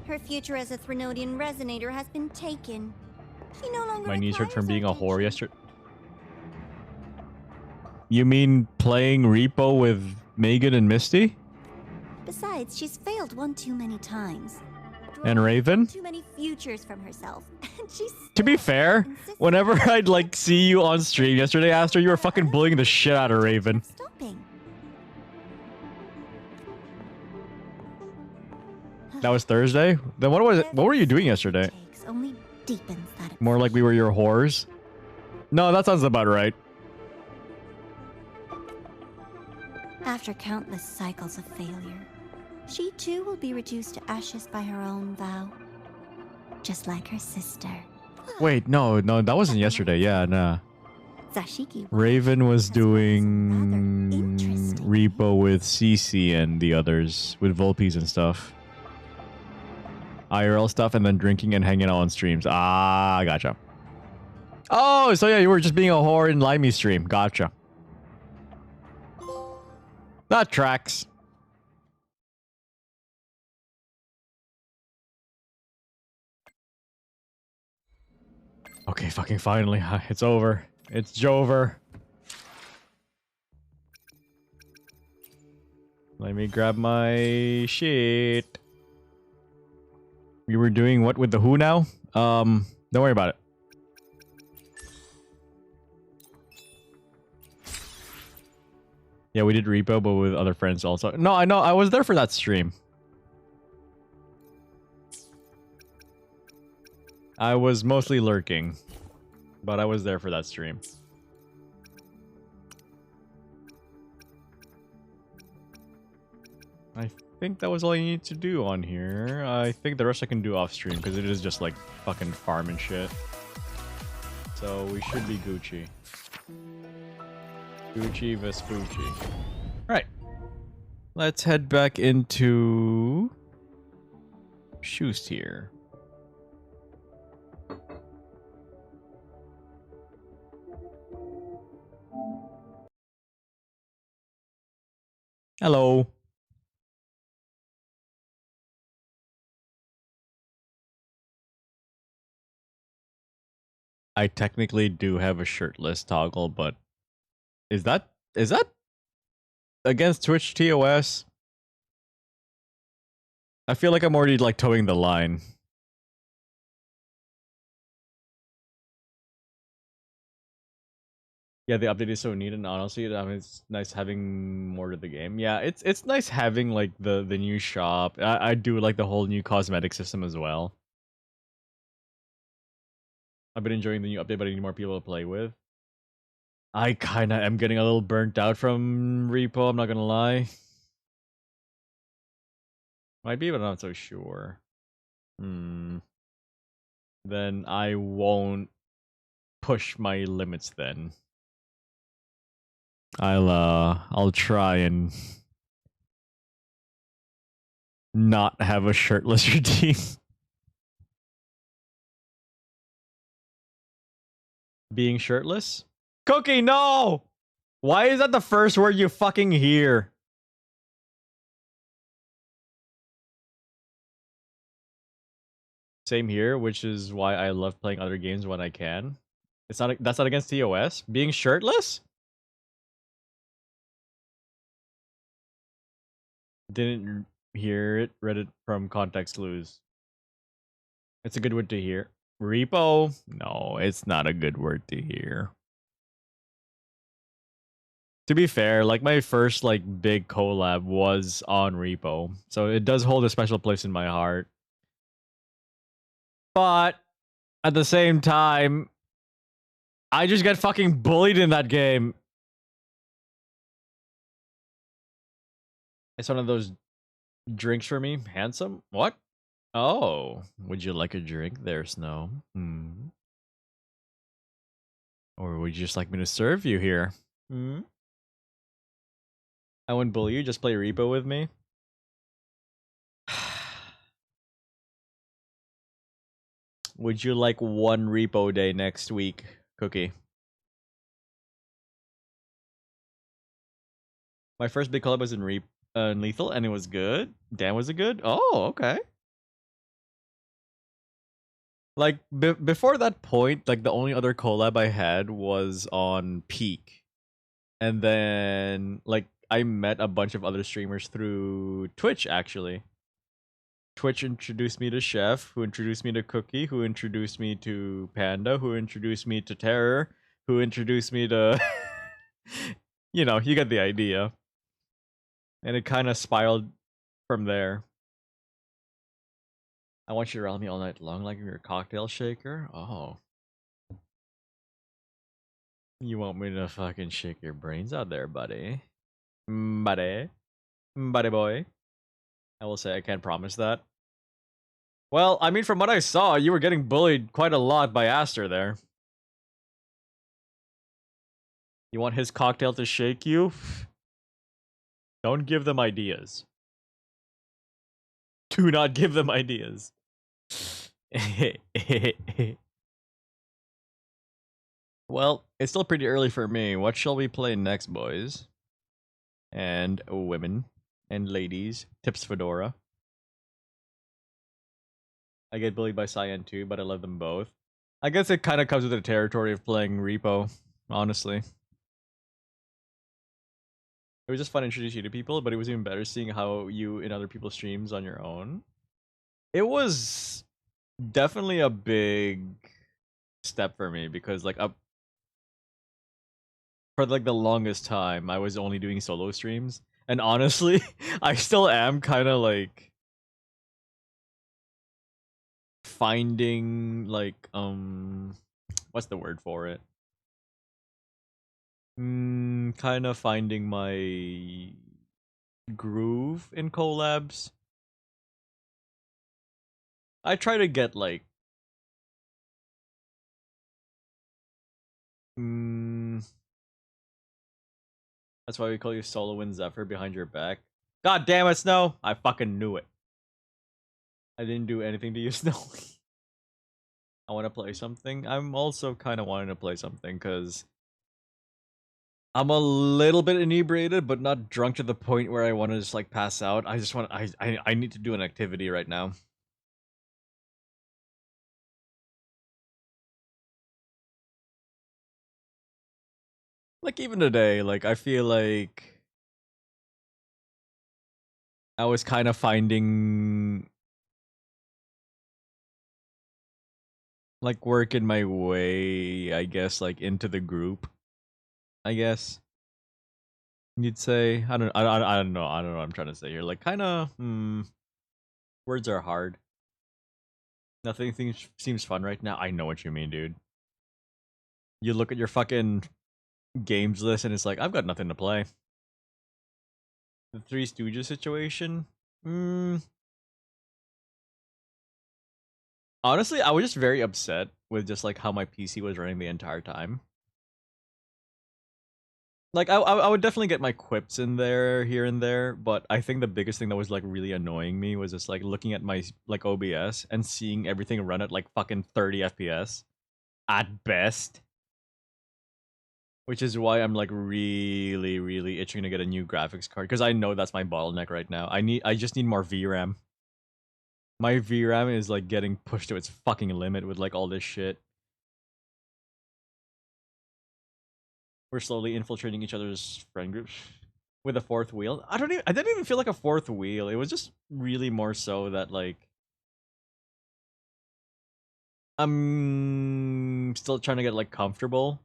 Her future as a Threnodian resonator has been taken. She no longer My niece heard from requires being a our whore yesterday. You mean playing Repo with Megan and Misty? Besides, she's failed one too many times. And Raven? Too many futures from herself. And she's To be fair, whenever I'd like see you on stream yesterday, Aster, you were fucking bullying the shit out of Raven. stopping. That was Thursday? Then what was it? What were you doing yesterday? Only deepens that. More like we were your whores? No, that sounds about right. After countless cycles of failure, she too will be reduced to ashes by her own vow. Just like her sister. Wait, no, that wasn't yesterday. Yeah, nah. Raven was doing repo with CC and the others with Volpes and stuff. IRL stuff and then drinking and hanging out on streams. Ah, gotcha. Oh, so yeah, you were just being a whore in Limey stream. Gotcha. That tracks. Okay, fucking finally. It's over. It's Jover. Let me grab my shit. We were doing what with the who now? Don't worry about it. Yeah, we did repo, but with other friends also. No, I know. I was there for that stream. I was mostly lurking, but I was there for that stream. I think that was all you need to do on here. I think the rest I can do off stream because it is just like fucking farm and shit. So we should be Gucci. Gucci Vespucci. Right. Let's head back into Shoost here. Hello. I technically do have a shirtless toggle, but is that against Twitch TOS? I feel like I'm already like towing the line. Yeah, the update is so neat, and honestly, it's nice having more to the game. Yeah, it's nice having like the new shop. I do like the whole new cosmetic system as well. I've been enjoying the new update, but I need more people to play with. I kinda am getting a little burnt out from repo, I'm not gonna lie. Might be, but I'm not so sure. Then I won't push my limits then. I'll try and not have a shirtless routine. Being shirtless? Cookie, no! Why is that the first word you fucking hear? Same here, which is why I love playing other games when I can. That's not against TOS. Being shirtless? Didn't hear it. Read it from context clues. It's a good word to hear. Repo? No, it's not a good word to hear. To be fair, like my first like big collab was on repo, so it does hold a special place in my heart. But at the same time, I just get fucking bullied in that game. It's one of those drinks for me. Handsome? What? Oh, would you like a drink there, Snow? Or would you just like me to serve you here? I wouldn't bully you, just play repo with me. Would you like one repo day next week, Cookie? My first big collab was in Lethal, and it was good. Damn, was it good? Oh, okay. Like, before that point, like, the only other collab I had was on Peak. And then, like, I met a bunch of other streamers through Twitch, actually. Twitch introduced me to Chef, who introduced me to Cookie, who introduced me to Panda, who introduced me to Terror, who introduced me to... You know, you get the idea. And it kind of spiraled from there. I want you around me all night long like you're a cocktail shaker? Oh. You want me to fucking shake your brains out there, buddy? Buddy? Buddy boy? I will say I can't promise that. Well, I mean, from what I saw, you were getting bullied quite a lot by Aster there. You want his cocktail to shake you? Don't give them ideas. Do not give them ideas. Well, it's still pretty early for me. What shall we play next, boys? And women. And ladies. Tips Fedora. I get bullied by Cyan too, but I love them both. I guess it kind of comes with the territory of playing Repo, honestly. It was just fun to introduce you to people, but it was even better seeing how you in other people's streams on your own. It was definitely a big step for me because like for like the longest time I was only doing solo streams, and honestly I still am kind of like finding like what's the word for it, kind of finding my groove in collabs. I try to get like that's why we call you Solo and Zephyr behind your back. God damn it, Snow! I fucking knew it. I didn't do anything to you, Snow. I want to play something. I'm also kind of wanting to play something because I'm a little bit inebriated, but not drunk to the point where I want to just like pass out. I just want I need to do an activity right now. Like even today, like I feel like I was kind of finding like working my way, I guess, like into the group. I guess you'd say. I don't know. I don't know what I'm trying to say here. Like kind of words are hard. Nothing seems fun right now. I know what you mean, dude. You look at your fucking games list and it's like, I've got nothing to play. The Three Stooges situation? Honestly, I was just very upset with just like how my PC was running the entire time. Like, I would definitely get my quips in there, here and there, but I think the biggest thing that was like really annoying me was just like looking at my like OBS and seeing everything run at like fucking 30 FPS at best. Which is why I'm like really itching to get a new graphics card, because I know that's my bottleneck right now. I just need more VRAM. My VRAM is like getting pushed to its fucking limit with like all this shit. We're slowly infiltrating each other's friend groups with a fourth wheel. I didn't even feel like a fourth wheel. It was just really more so that like I'm still trying to get like comfortable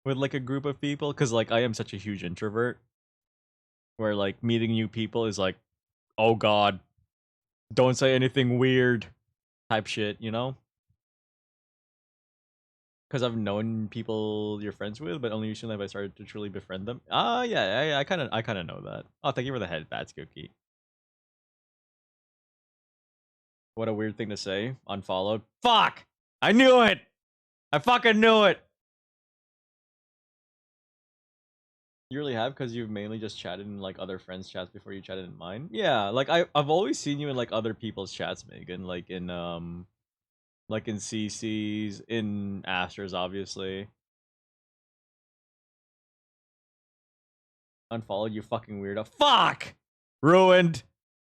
with like a group of people, because like I am such a huge introvert where like meeting new people is like, oh god, don't say anything weird type shit, you know? Because I've known people you're friends with, but only recently have I started to truly befriend them. Yeah, I kind of know that. Oh, thank you for the head bats, Cookie. What a weird thing to say. Unfollowed. Fuck! I knew it! I fucking knew it! You really have, because you've mainly just chatted in like other friends' chats before you chatted in mine? Yeah, like I've always seen you in like other people's chats, Megan. Like in CC's, in Astra's, obviously. Unfollowed, you fucking weirdo. Fuck! Ruined!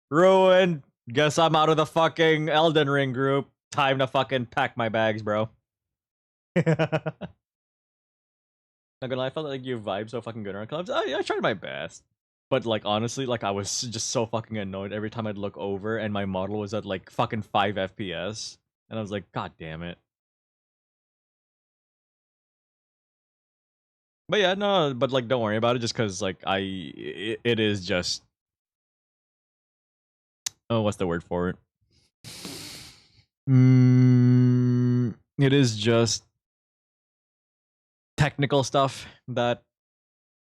Ruined! Guess I'm out of the fucking Elden Ring group. Time to fucking pack my bags, bro. Not gonna lie, I felt like you vibe so fucking good around clubs. I tried my best. But like honestly, like I was just so fucking annoyed every time I'd look over and my model was at like fucking 5 FPS. And I was like, god damn it. But yeah, no, but like don't worry about it, just cause like it is just, oh, what's the word for it? It is just technical stuff that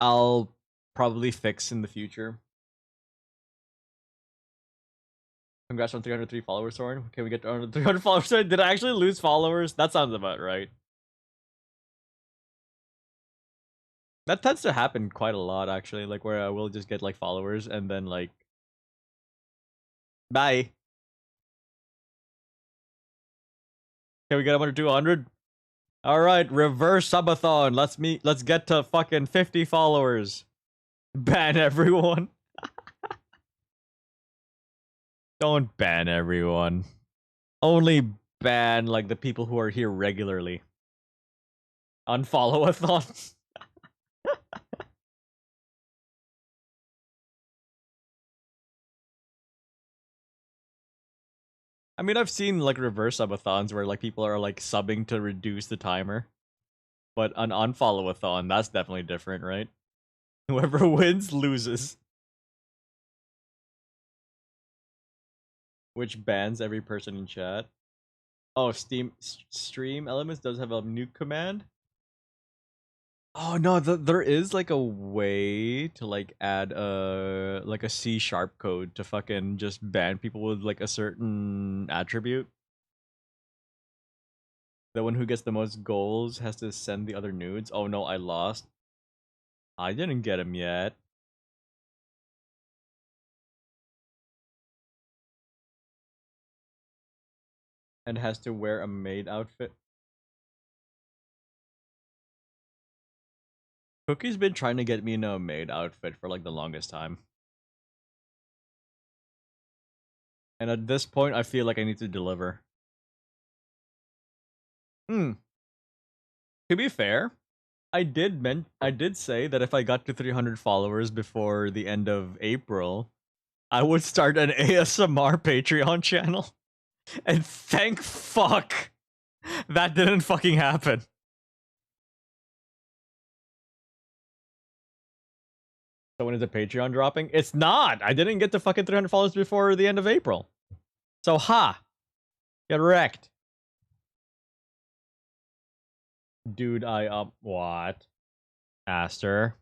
I'll probably fix in the future. Congrats on 303 followers, Soren. Can we get to 300 followers? Did I actually lose followers? That sounds about right. That tends to happen quite a lot, actually. Like, where I will just get, like, followers, and then, like... Bye! Can we get up under 200? Alright, reverse subathon. Let's get to fucking 50 followers. Ban everyone. Don't ban everyone. Only ban, like, the people who are here regularly. Unfollow-a-thon. I mean, I've seen, like, reverse subathons where, like, people are, like, subbing to reduce the timer. But an unfollow-a-thon, that's definitely different, right? Whoever wins, loses. Which bans every person in chat. Oh, Stream Elements does have a nuke command? Oh, no, there is, like, a way to, like, add like, a C# code to fucking just ban people with, like, a certain attribute. The one who gets the most goals has to send the other nudes. Oh no, I lost. I didn't get him yet. And has to wear a maid outfit. Cookie's been trying to get me in a maid outfit for like the longest time. And at this point, I feel like I need to deliver. To be fair, I did say that if I got to 300 followers before the end of April, I would start an ASMR Patreon channel. And thank fuck that didn't fucking happen. So when is the Patreon dropping? It's not! I didn't get to fucking 300 followers before the end of April. So ha! Get wrecked. Dude, what? Aster?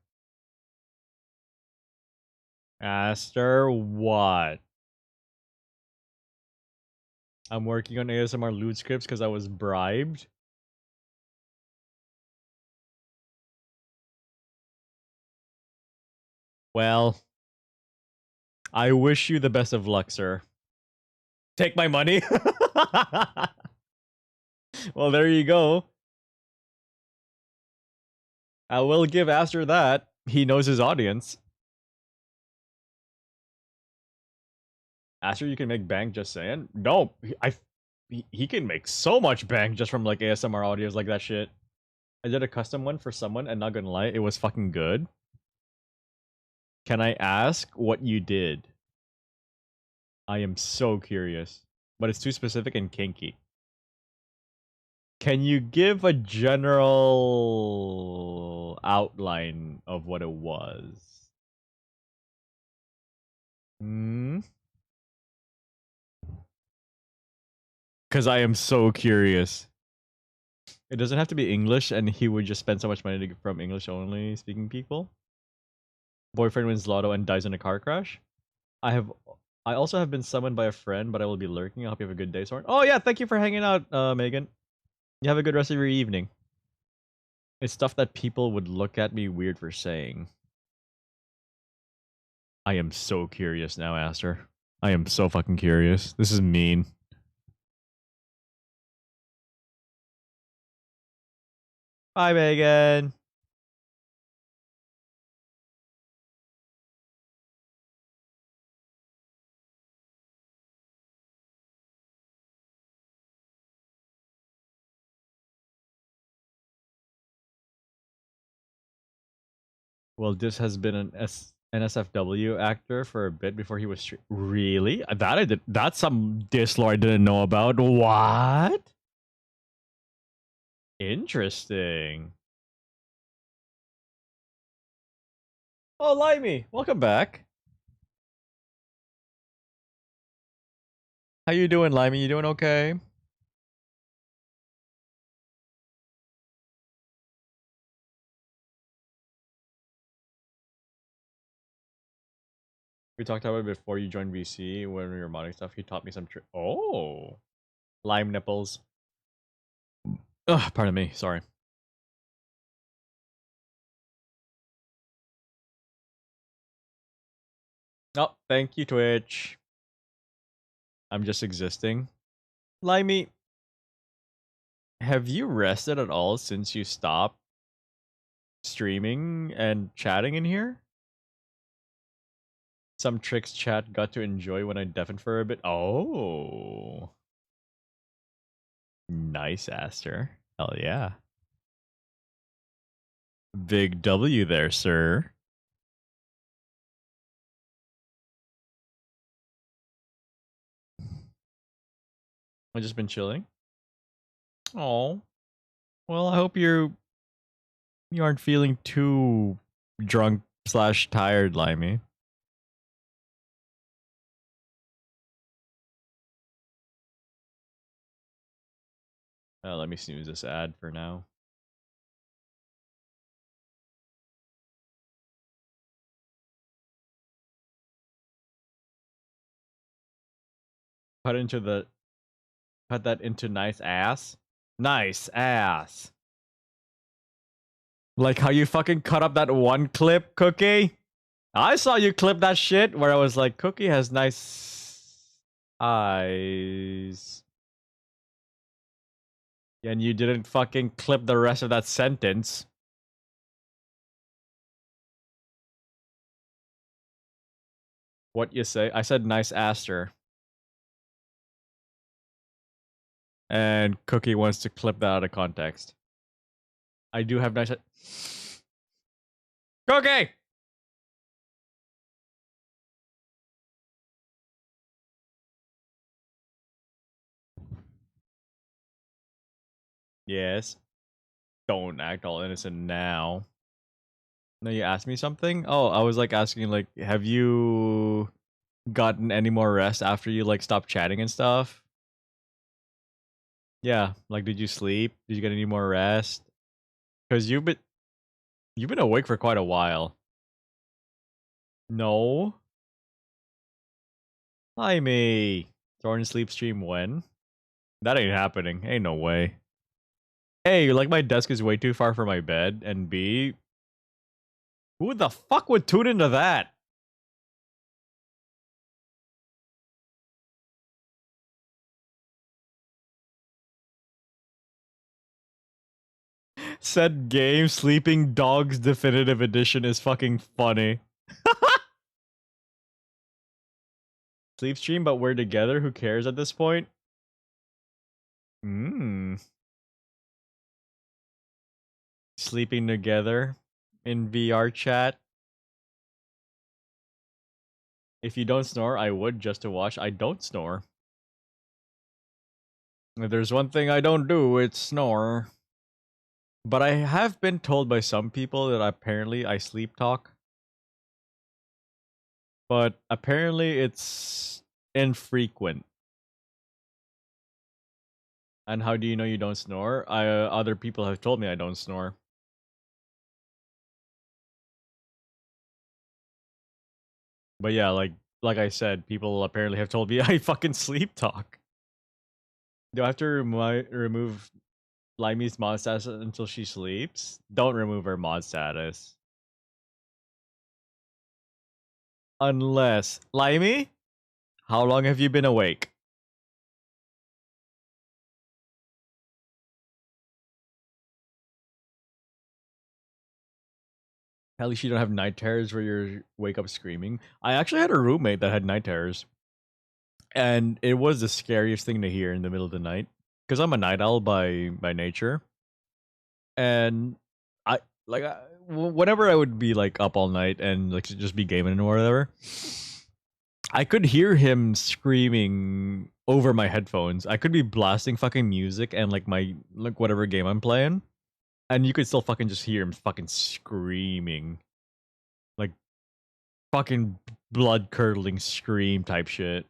Aster, what? I'm working on ASMR loot scripts because I was bribed? Well, I wish you the best of luck, sir. Take my money? Well, there you go. I will give Aster that. He knows his audience. Aster, you can make bank just saying? No, he can make so much bank just from like ASMR audios like that shit. I did a custom one for someone, and not gonna lie, it was fucking good. Can I ask what you did? I am so curious. But it's too specific and kinky. Can you give a general outline of what it was? Because I am so curious. It doesn't have to be English, and he would just spend so much money to get from English only speaking people. Boyfriend wins lotto and dies in a car crash. I also have been summoned by a friend, but I will be lurking. I hope you have a good day, Soren. Oh yeah, thank you for hanging out, Megan. You have a good rest of your evening. It's stuff that people would look at me weird for saying. I am so curious now, Aster. I am so fucking curious. This is mean. Bye, Megan. Well, this has been an NSFW actor for a bit before he was really? That's some dislore I didn't know about. What? Interesting. Oh, Limey, welcome back. How you doing, Limey? You doing okay? We talked about it before you joined VC when we were modding stuff. He taught me some Oh! Lime nipples. Ugh, pardon me, sorry. Oh, thank you, Twitch. I'm just existing. Limey, have you rested at all since you stopped streaming and chatting in here? Some tricks chat got to enjoy when I deafened for a bit. Oh. Nice, Aster. Hell yeah. Big W there, sir. I've just been chilling. Oh. Well, I hope you aren't feeling too drunk / tired, Limey. Let me snooze this ad for now. Put that into nice ass. Nice ass. Like how you fucking cut up that one clip, Cookie? I saw you clip that shit where I was like, Cookie has nice eyes. And you didn't fucking clip the rest of that sentence. What you say? I said nice Aster. And Cookie wants to clip that out of context. I do have nice... Cookie! Yes. Don't act all innocent now. No, you asked me something? Oh, I was like asking like, have you gotten any more rest after you like stopped chatting and stuff? Yeah, like did you sleep? Did you get any more rest? Because you've been awake for quite a while. No. Hi me. Thorn sleep stream when? That ain't happening. Ain't no way. A, like my desk is way too far from my bed, and B, who the fuck would tune into that? Said game Sleeping Dogs Definitive Edition is fucking funny. Sleep stream, but we're together. Who cares at this point? Sleeping together in VR chat. If you don't snore, I would just to watch. I don't snore. If there's one thing I don't do, it's snore. But I have been told by some people that apparently I sleep talk. But apparently it's infrequent. And how do you know you don't snore? Other people have told me I don't snore. But yeah, like I said, people apparently have told me I fucking sleep talk. Do I have to remove Limey's mod status until she sleeps? Don't remove her mod status. Unless... Limey? How long have you been awake? At least you don't have night terrors where you wake up screaming. I actually had a roommate that had night terrors. And it was the scariest thing to hear in the middle of the night. Because I'm a night owl by nature. And I like whenever I would be like up all night and like just be gaming or whatever, I could hear him screaming over my headphones. I could be blasting fucking music and like my whatever game I'm playing, and you could still fucking just hear him fucking screaming, like fucking blood curdling scream type shit.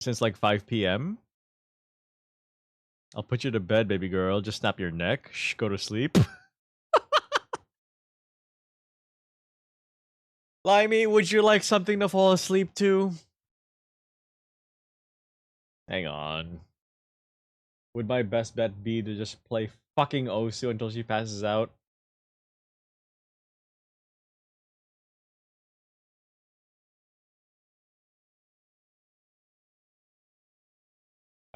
Since like 5 p.m. I'll put you to bed, baby girl. Just snap your neck. Shh, go to sleep. Limey, would you like something to fall asleep to? Hang on. Would my best bet be to just play fucking Osu until she passes out?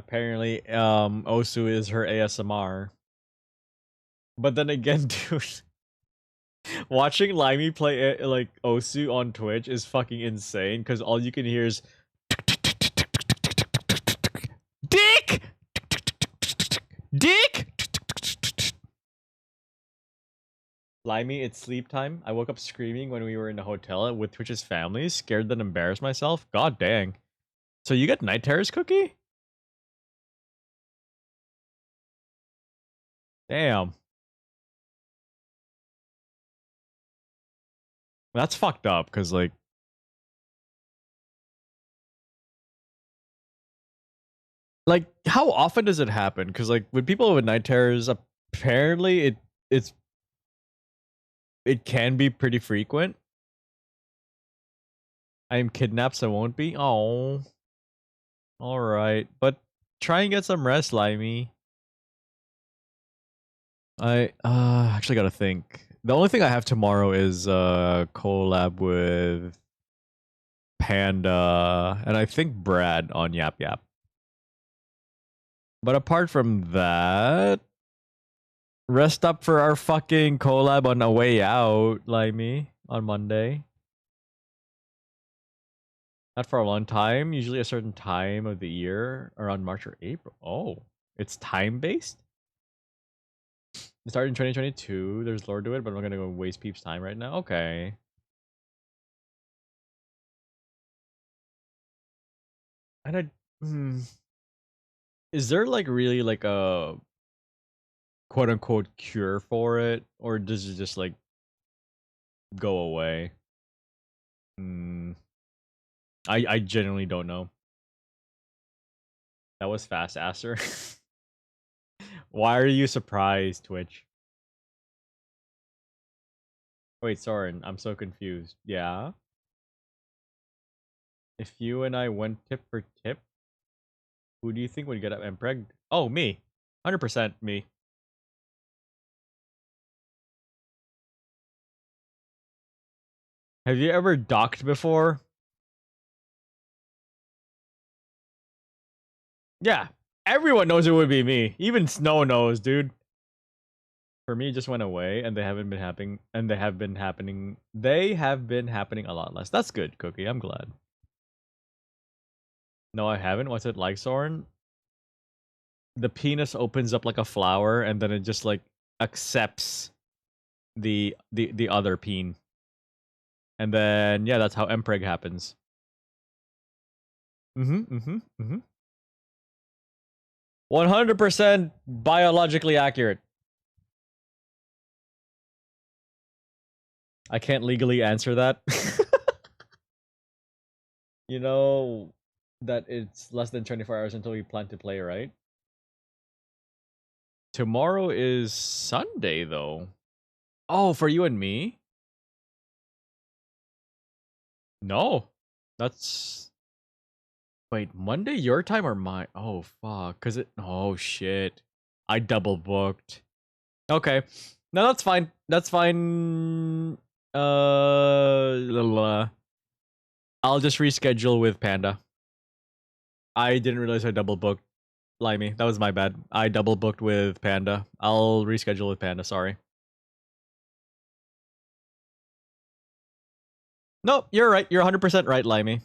apparently, Osu is her ASMR. But then again, dude, watching Limey play like Osu on Twitch is fucking insane because all you can hear is dick, dick. Limey, it's sleep time. I woke up screaming when we were in the hotel with Twitch's family, scared then embarrassed myself. God dang. So you get night terrors, Cookie? Damn. That's fucked up, because, like... Like, how often does it happen? Because, like, with people with night terrors, apparently it can be pretty frequent. I am kidnapped, so I won't be. Oh. Alright. But try and get some rest, Limey. I actually gotta think. The only thing I have tomorrow is collab with Panda and I think Brad on Yap Yap. But apart from that, rest up for our fucking collab on A Way Out, Limey, on Monday. Not for a long time, usually a certain time of the year, around March or April. Oh, it's time-based? It started in 2022, there's lore to it, but I'm not gonna go waste Peep's time right now. Okay. And is there like really like a quote unquote cure for it, or does it just like go away? I genuinely don't know. That was fast, Aster. Why are you surprised, Twitch? Wait, Soren, I'm so confused. Yeah? If you and I went tip for tip, who do you think would get up and preg? Oh, me. 100% me. Have you ever docked before? Yeah. Everyone knows it would be me. Even Snow knows, dude. For me, it just went away, and they haven't been happening. And they have been happening. They have been happening a lot less. That's good, Cookie. I'm glad. No, I haven't. What's it like, Soren? The penis opens up like a flower, and then it just like accepts the other peen. And then yeah, that's how Mpreg happens. 100% biologically accurate. I can't legally answer that. You know that it's less than 24 hours until we plan to play, right? Tomorrow is Sunday, though. Oh, for you and me? No. That's... Wait, Monday your time or mine? Oh, fuck. Cause it... Oh, shit. I double booked. Okay. No, that's fine. That's fine. I'll just reschedule with Panda. I didn't realize I double booked. Limey, that was my bad. I double booked with Panda. I'll reschedule with Panda, sorry. No, you're right. You're 100% right, Limey.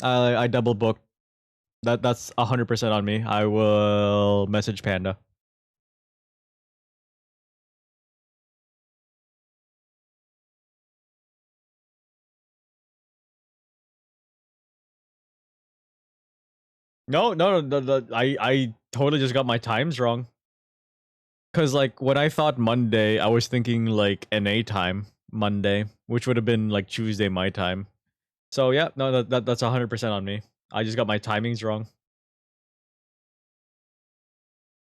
I double booked. That's 100% on me. I will message Panda. No, I totally just got my times wrong. Cause like when I thought Monday, I was thinking like NA time Monday, which would have been like Tuesday my time. So yeah, no, that's 100% on me. I just got my timings wrong.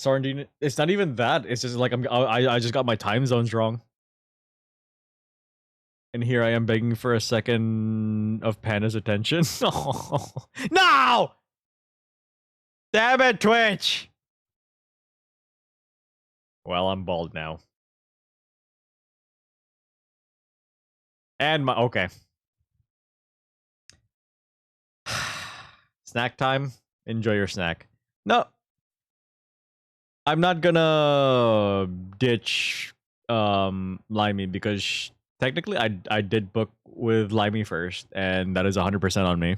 Soren, it's not even that. It's just like I just got my time zones wrong. And here I am begging for a second of Panda's attention. No! Damn it, Twitch! Well, I'm bald now. And my... Okay. Snack time? Enjoy your snack. No. I'm not gonna ditch Limey because technically I did book with Limey first, and that is 100% on me.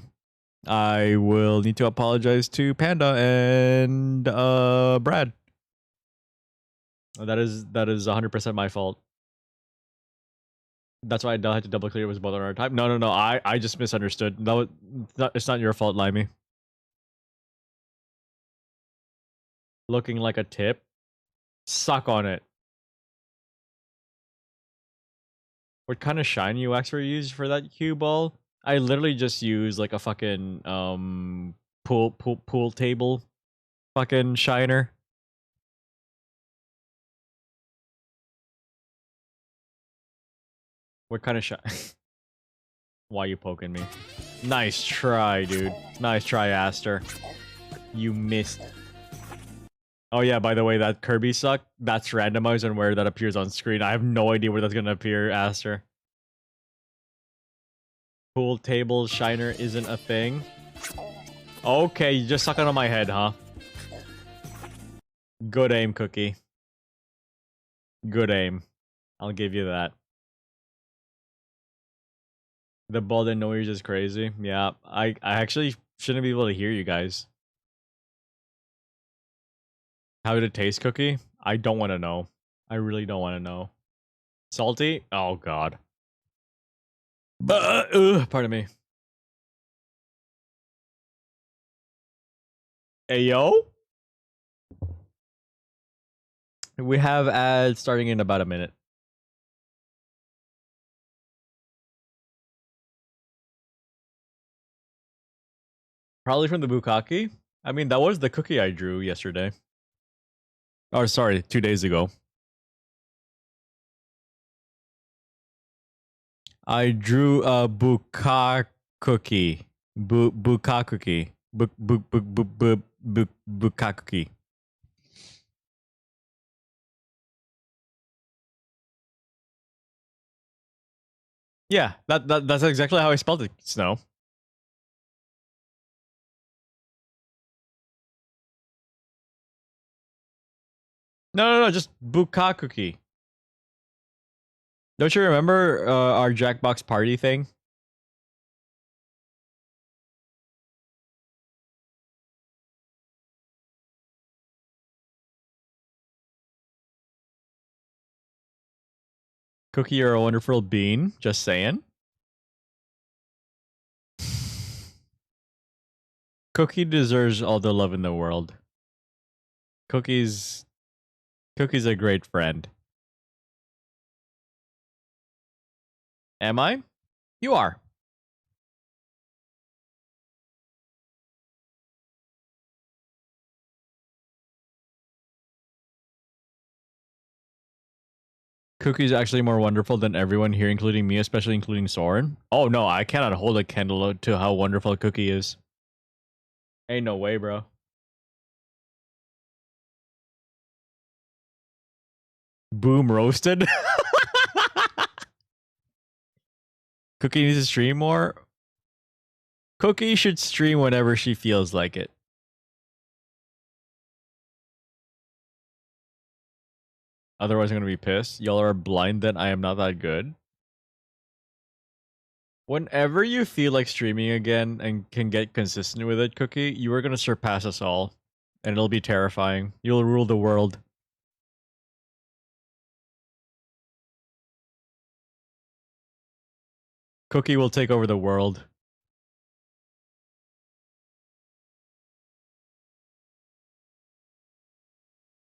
I will need to apologize to Panda and Brad. That is 100% my fault. That's why I had to double clear it was both on our time. No. I just misunderstood. No, it's not your fault, Limey. Looking like a tip. Suck on it. What kind of shiny wax were you used for that cue ball? I literally just used like a fucking pool table fucking shiner. What kind of shine? Why you poking me? Nice try, dude. Nice try, Aster. You missed. Oh yeah, by the way, that Kirby suck, that's randomized on where that appears on screen. I have no idea where that's gonna appear, Aster. Pool table shiner isn't a thing. Okay, you just sucking on my head, huh? Good aim, Cookie. Good aim. I'll give you that. The ball and noise is crazy. Yeah, I actually shouldn't be able to hear you guys. How did it taste, Cookie? I don't want to know. I really don't want to know. Salty? Oh, God. Pardon me. Ayo? We have ads starting in about a minute. Probably from the bukkake. I mean, that was the cookie I drew yesterday. Oh, sorry, 2 days ago. I drew a bukkake cookie. Bukkake cookie. Bukkake cookie. Yeah, that's exactly how I spelled it, Snow. No, just bukkake cookie. Don't you remember our Jackbox party thing? Cookie, you're a wonderful bean. Just saying. Cookie deserves all the love in the world. Cookie's a great friend. Am I? You are. Cookie's actually more wonderful than everyone here, including me, especially including Soren. Oh no, I cannot hold a candle to how wonderful Cookie is. Ain't no way, bro. Boom roasted. Cookie needs to stream more. Cookie should stream whenever she feels like it. Otherwise, I'm gonna be pissed. Y'all are blind that I am not that good. Whenever you feel like streaming again and can get consistent with it, Cookie, you are gonna surpass us all. And it'll be terrifying. You'll rule the world. Cookie will take over the world.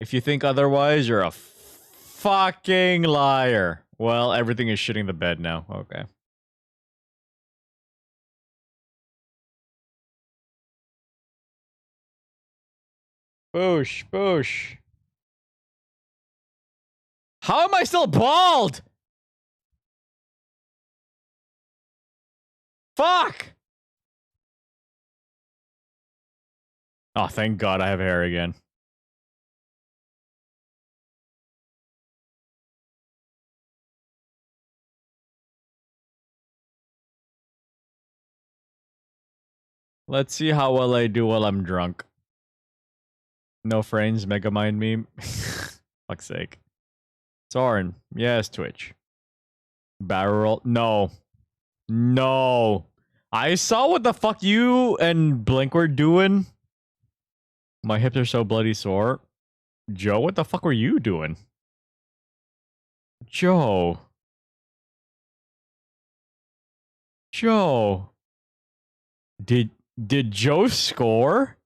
If you think otherwise, you're a fucking liar. Well, everything is shitting the bed now. Okay. Boosh. How am I still bald? Fuck! Oh, thank God I have hair again. Let's see how well I do while I'm drunk. No frames, Megamind meme. Fuck's sake. Soren, yes, Twitch. Barrel roll. No. No. I saw what the fuck you and Blink were doing. My hips are so bloody sore. Joe, what the fuck were you doing? Joe. Joe. Did Joe score?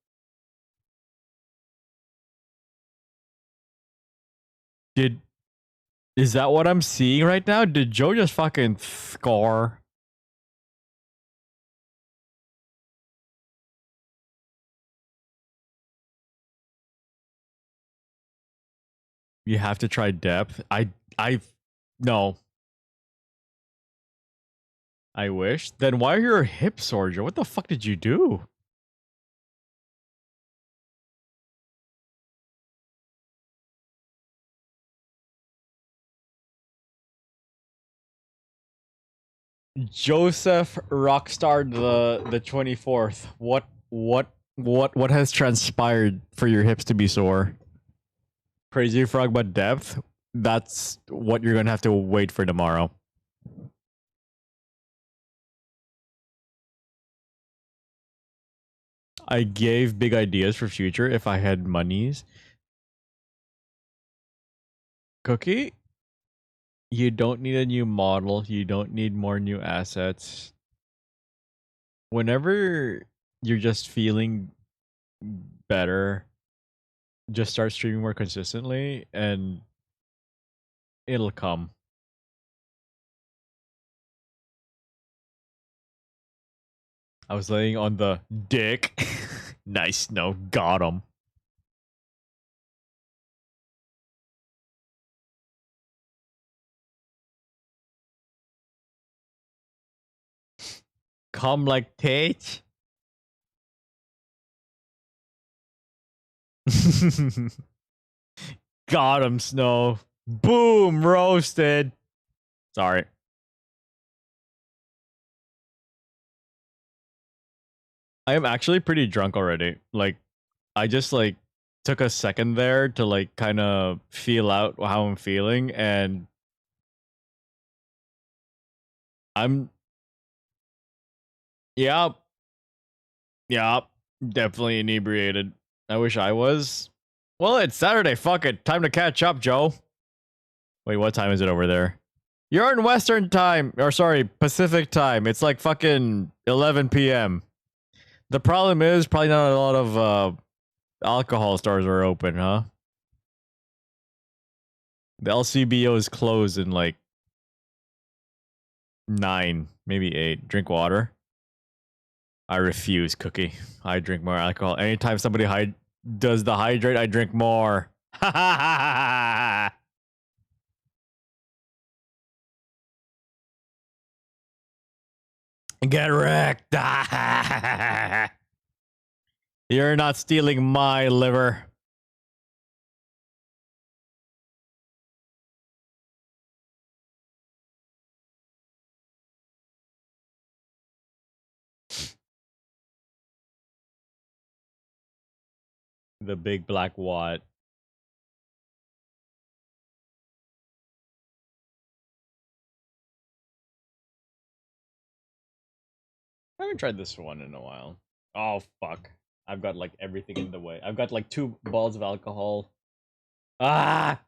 Is that what I'm seeing right now? Did Joe just fucking score? You have to try depth. No. I wish. Then why are your hips sore, Joe? What the fuck did you do? Joseph Rockstar the 24th. What has transpired for your hips to be sore? Crazy Frog but depth? That's what you're gonna have to wait for tomorrow. I gave big ideas for future if I had monies. Cookie? You don't need a new model. You don't need more new assets. Whenever you're just feeling better, just start streaming more consistently and it'll come. I was laying on the dick. Nice. No, got him. Come like Tate. Got him, Snow. Boom, roasted. Sorry. I am actually pretty drunk already. Like, I just like took a second there to like kind of feel out how I'm feeling, and I'm yeah, definitely inebriated. I wish I was. Well, it's Saturday. Fuck it. Time to catch up, Joe. Wait, what time is it over there? You're in Western time, or sorry, Pacific time. It's like fucking 11 p.m. The problem is probably not a lot of alcohol stores are open, huh? The LCBO is closed in like 9, maybe 8. Drink water. I refuse, Cookie. I drink more alcohol. Anytime somebody does the hydrate, I drink more. Ha ha ha ha! Get wrecked. You're not stealing my liver. The big black what? I haven't tried this one in a while. Oh, fuck. I've got like everything in the way. I've got like 2 balls of alcohol. Ah!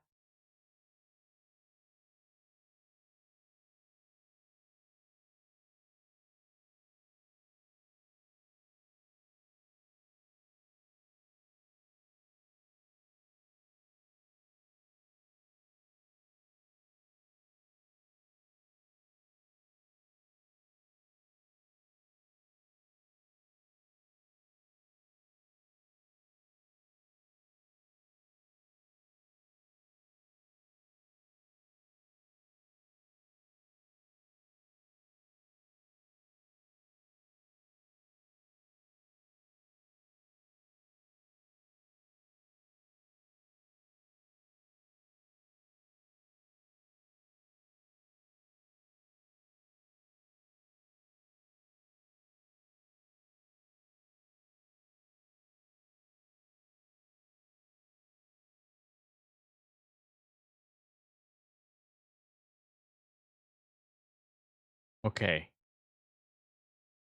Okay.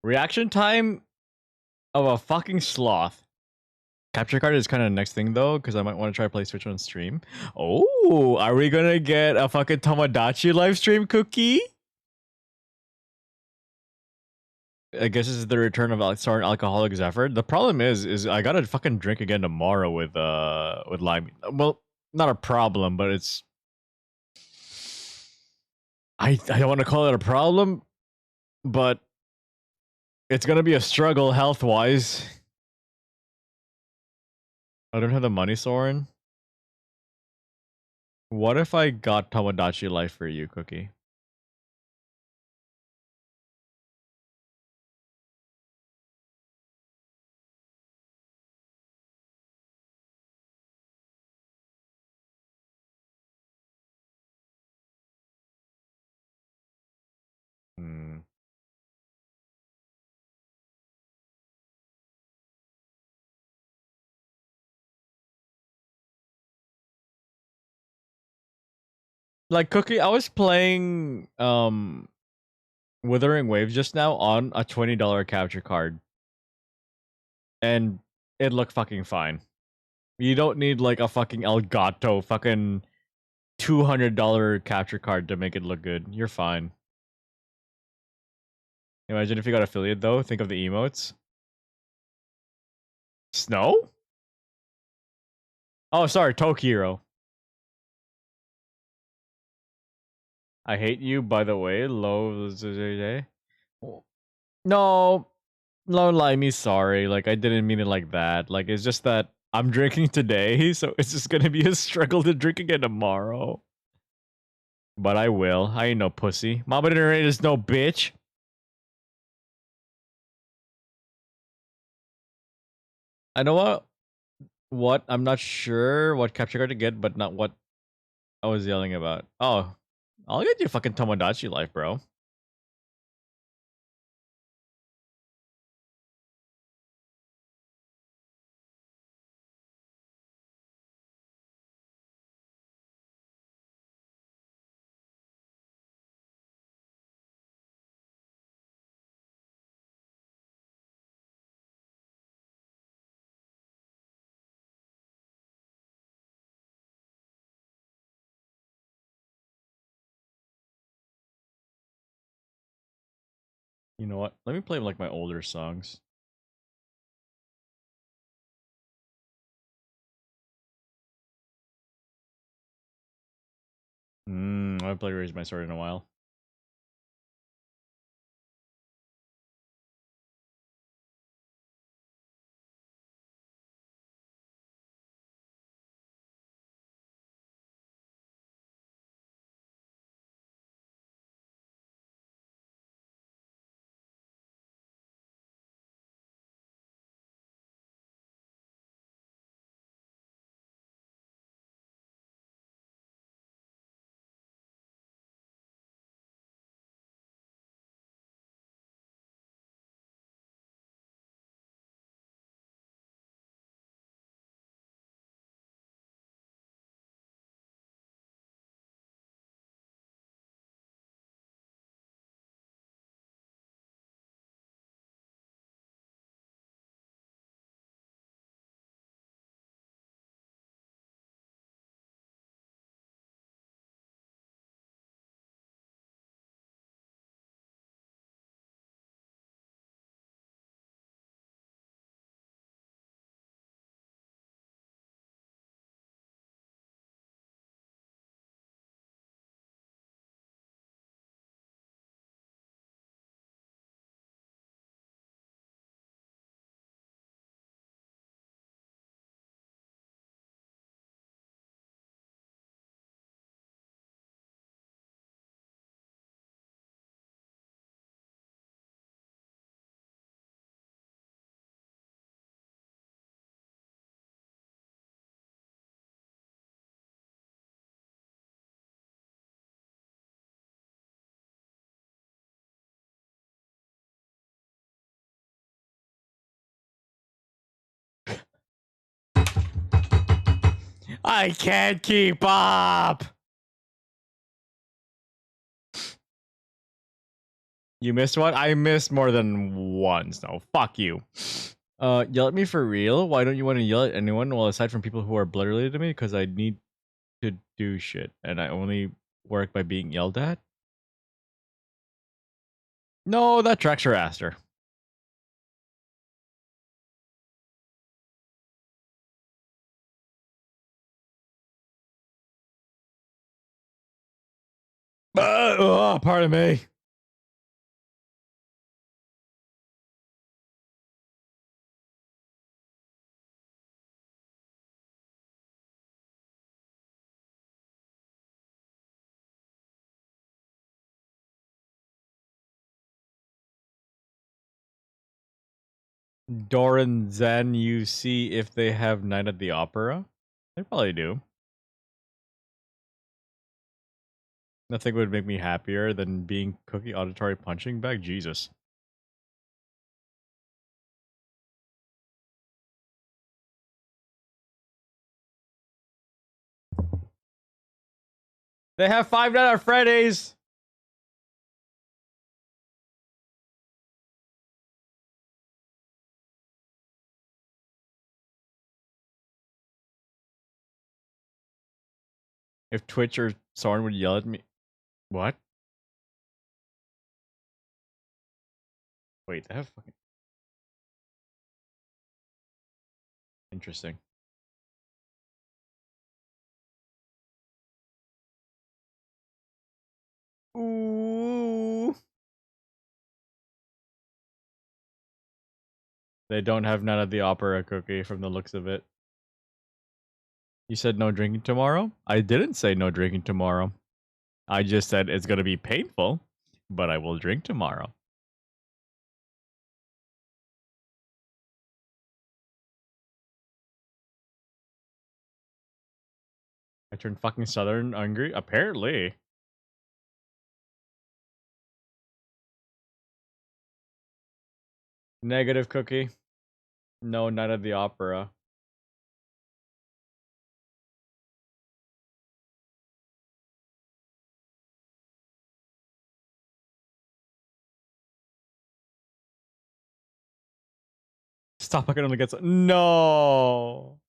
Reaction time of a fucking sloth. Capture card is kind of the next thing though, because I might want to try to play Switch on stream. Oh, are we gonna get a fucking Tomodachi live stream cookie? I guess this is the return of Starring Alcoholic Zephyr. The problem is I gotta fucking drink again tomorrow with lime. Well, not a problem, but it's I don't want to call it a problem, but it's gonna be a struggle health wise. I don't have the money, Soren. What if I got Tomodachi Life for you, Cookie? Hmm. Like Cookie, I was playing Withering Waves just now on a $20 capture card. And it looked fucking fine. You don't need like a fucking Elgato fucking $200 capture card to make it look good. You're fine. Imagine if you got affiliate though. Think of the emotes. Snow? Oh, sorry, Tokiro. I hate you, by the way. No, no, Limey, sorry. Like, I didn't mean it like that. Like, it's just that I'm drinking today, so it's just gonna be a struggle to drink again tomorrow. But I will. I ain't no pussy. Mama didn't is no bitch. I know what I'm not sure what capture card to get, but not what I was yelling about. Oh, I'll get you fucking Tomodachi Life, bro. You know what? Let me play like my older songs. I haven't played Raise My Sword in a while. I can't keep up. You missed one? I missed more than once. No, fuck you. Yell at me for real? Why don't you want to yell at anyone? Well, aside from people who are blood related to me, because I need to do shit, and I only work by being yelled at. No, that tracks her Aster. Oh, pardon me. Doran Zen, you see if they have Night at the Opera? They probably do. Nothing would make me happier than being Cookie Auditory punching bag. Jesus. They have Five Nights at Freddy's. If Twitch or Soren would yell at me. What? Wait, they have fucking. Interesting. Ooh. They don't have Night at the Opera, Cookie, from the looks of it. You said no drinking tomorrow? I didn't say no drinking tomorrow. I just said it's going to be painful, but I will drink tomorrow. I turned fucking Southern hungry? Apparently. Negative, Cookie. No Night at the Opera. Stop, I can only get some. No.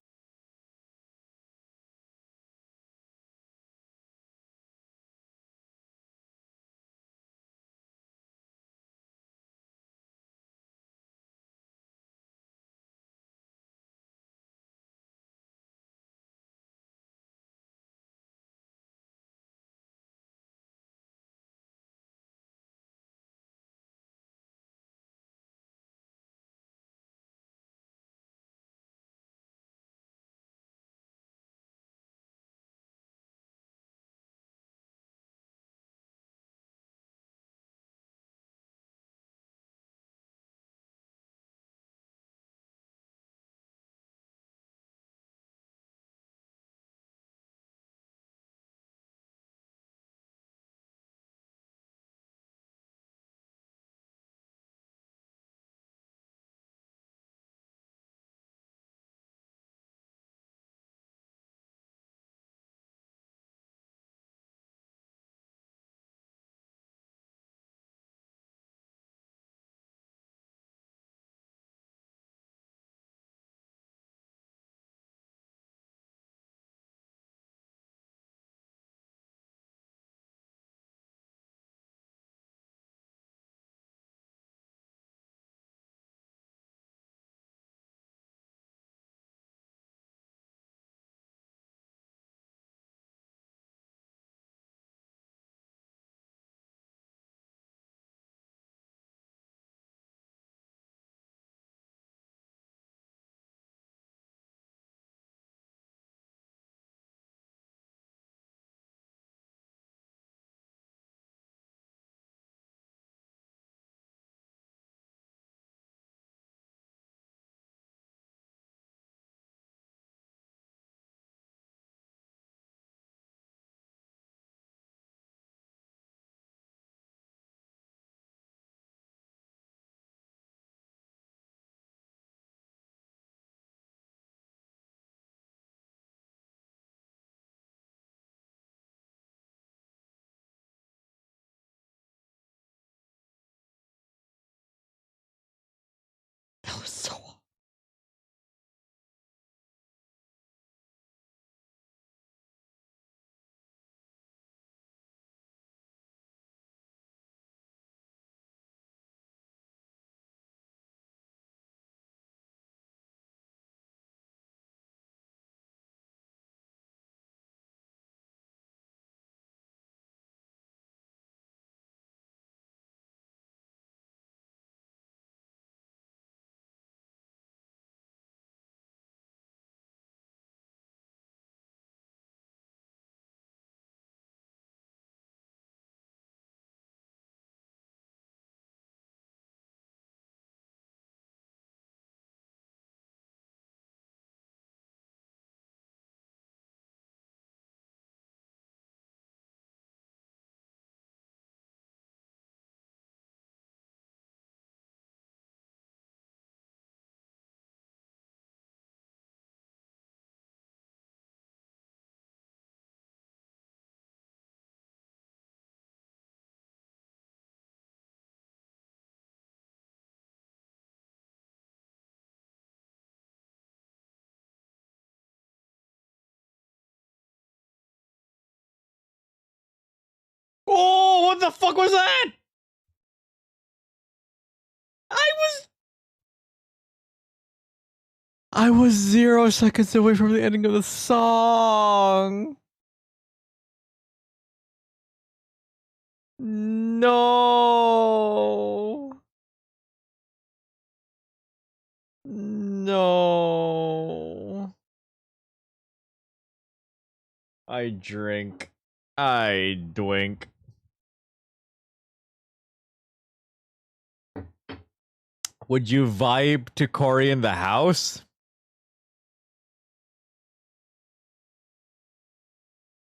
what the fuck was that? I was 0 seconds away from the ending of the song. No. No. I drink. I drink. Would you vibe to Cory in the house?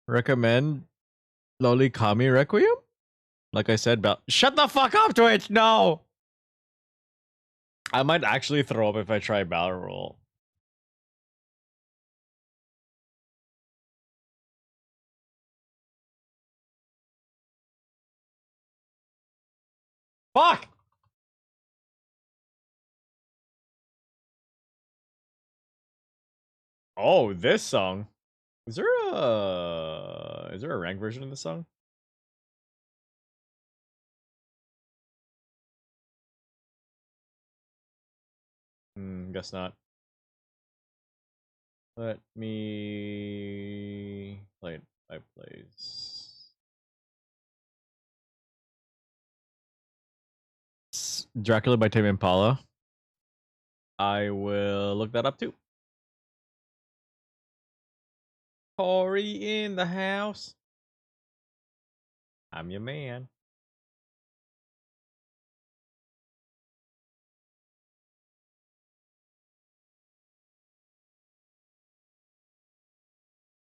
Recommend Loli Kami Requiem? Like I said, shut the fuck up, Twitch! No! I might actually throw up if I try Battle Roll. Fuck! Oh, this song. Is there a rank version of this song? Guess not. Let me play it by plays. Dracula by Tame Impala. I will look that up too. Cory in the house. I'm your man.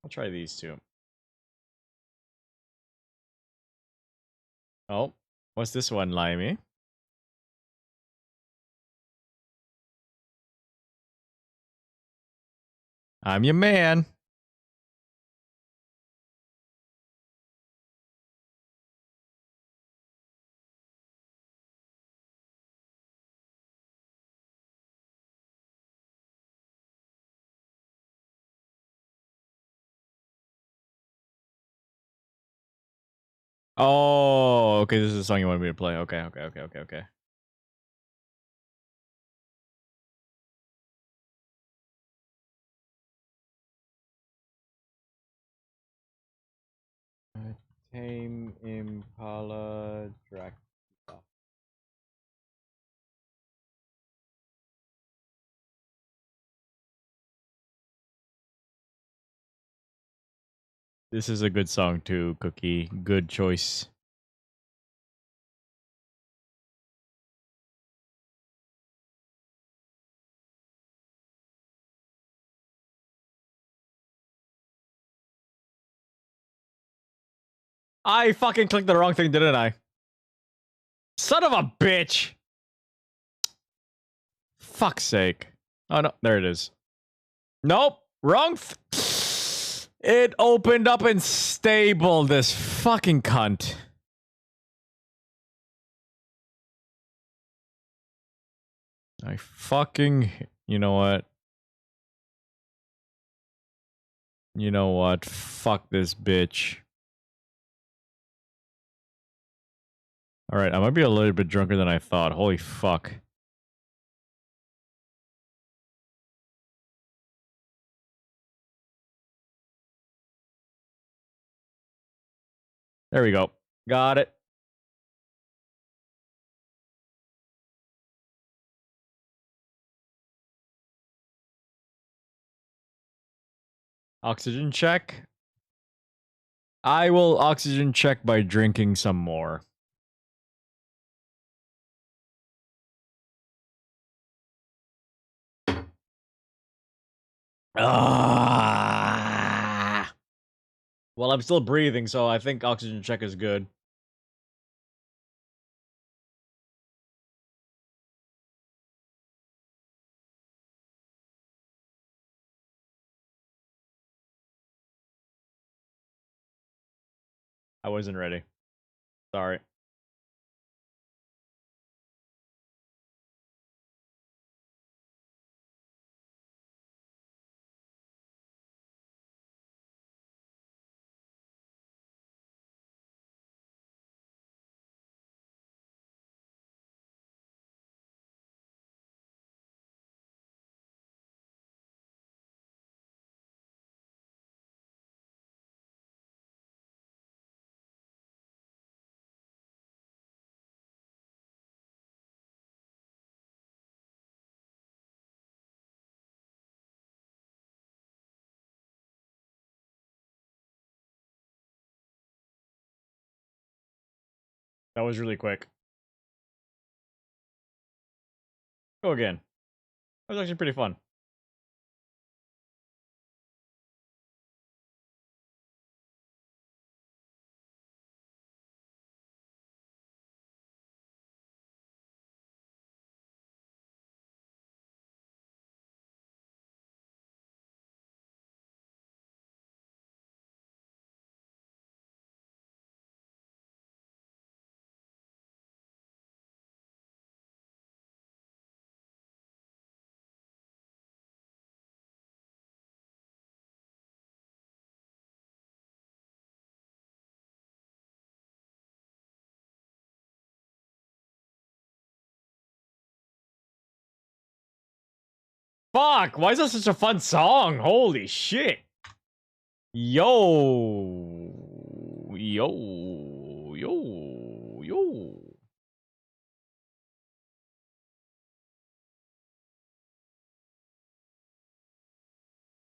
I'll try these two. Oh, what's this one, Limey? I'm your man. Oh, okay, this is a song you wanted me to play. Okay. Tame Impala Dracula. This is a good song too, Cookie. Good choice. I fucking clicked the wrong thing, didn't I? Son of a bitch! Fuck's sake. Oh no, there it is. Nope, wrong. It opened up in stable, this fucking cunt. I fucking... You know what? You know what? Fuck this bitch. Alright, I might be a little bit drunker than I thought. Holy fuck. There we go. Got it. Oxygen check. I will oxygen check by drinking some more. Ah. Well, I'm still breathing, so I think oxygen check is good. I wasn't ready. Sorry. That was really quick. Go again. That was actually pretty fun. Fuck! Why is that such a fun song? Holy shit! Yo! Yo! Yo! Yo!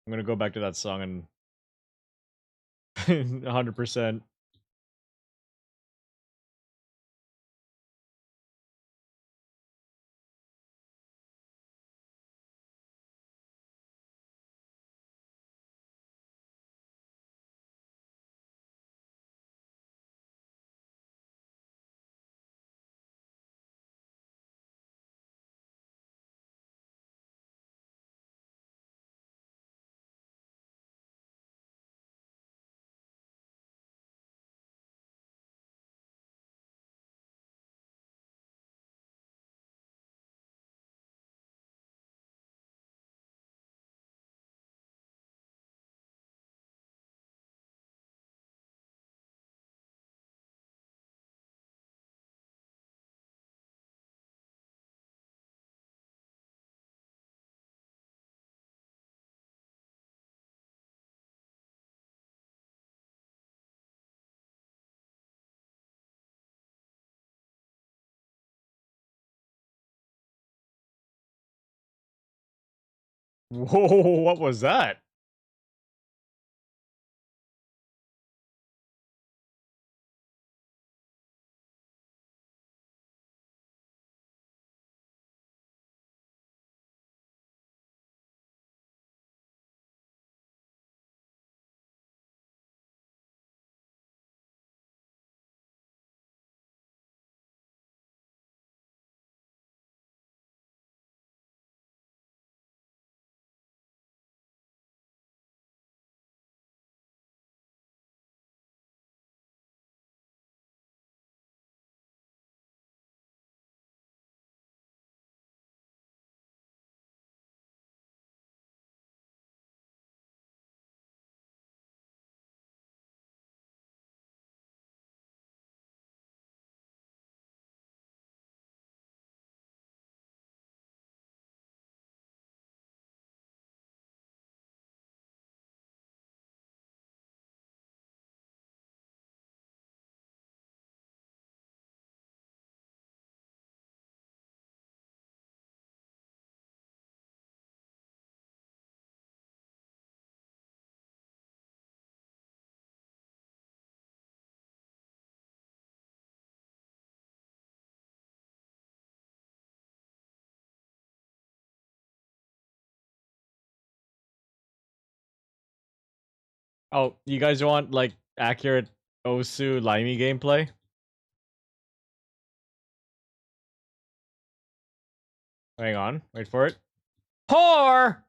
I'm gonna go back to that song and 100%. Whoa, what was that? Oh, you guys want, like, accurate Osu Limey gameplay? Hang on, wait for it. Whore!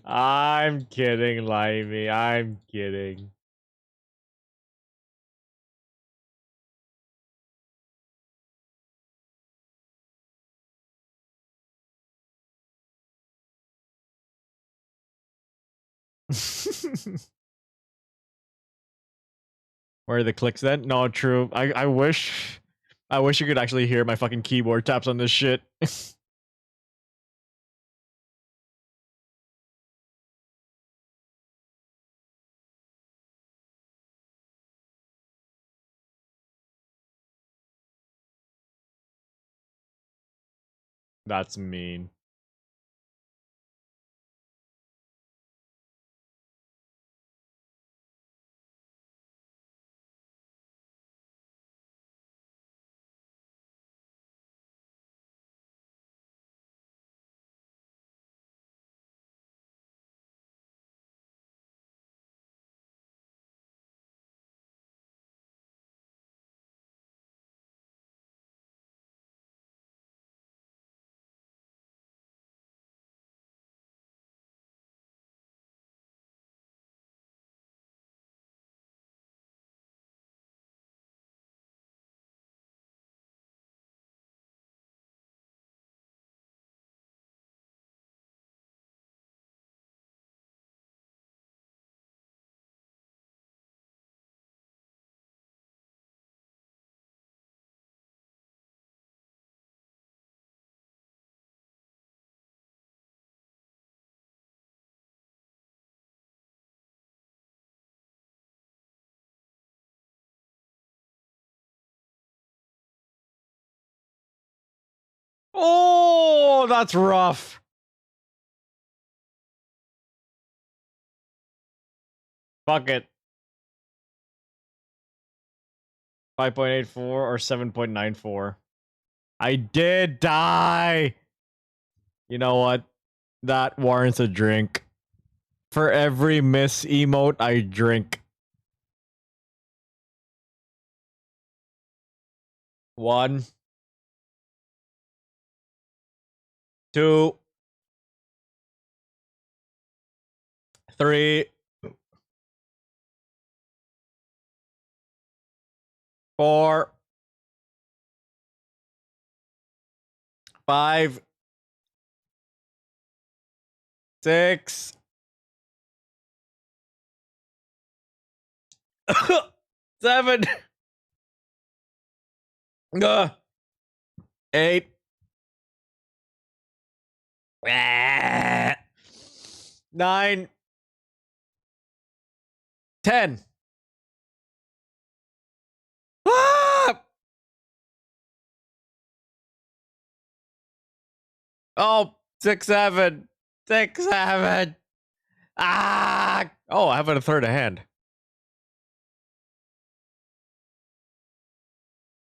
I'm kidding, Limey. I'm kidding. Where are the clicks then? No, true. I wish you could actually hear my fucking keyboard taps on this shit. That's mean. Oh, that's rough. Fuck it. 5.84 or 7.94. I did die. You know what? That warrants a drink. For every miss emote, I drink. 1, 2, 3, 4, 5, 6, 7, 8, 9, 10. Ah! Oh, 6, 7. 6, 7. Ah! Oh, I have a third of hand.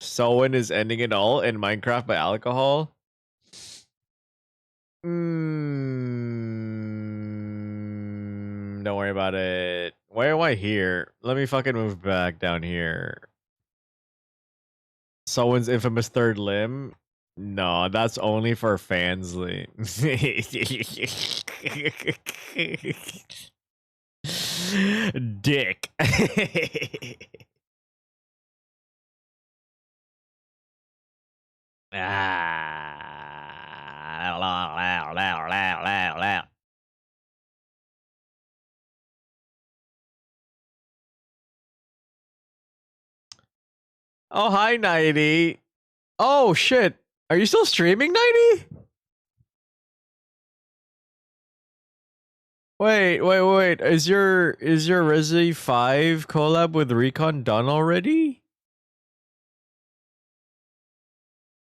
Someone is ending it all in Minecraft by alcohol. Don't worry about it. Why am I here? Let me fucking move back down here. Someone's infamous third limb? No, that's only for Fansly. Dick. Oh, hi, 90. Oh, shit. Are you still streaming, 90? Wait. Is your Resi 5 collab with Recon done already?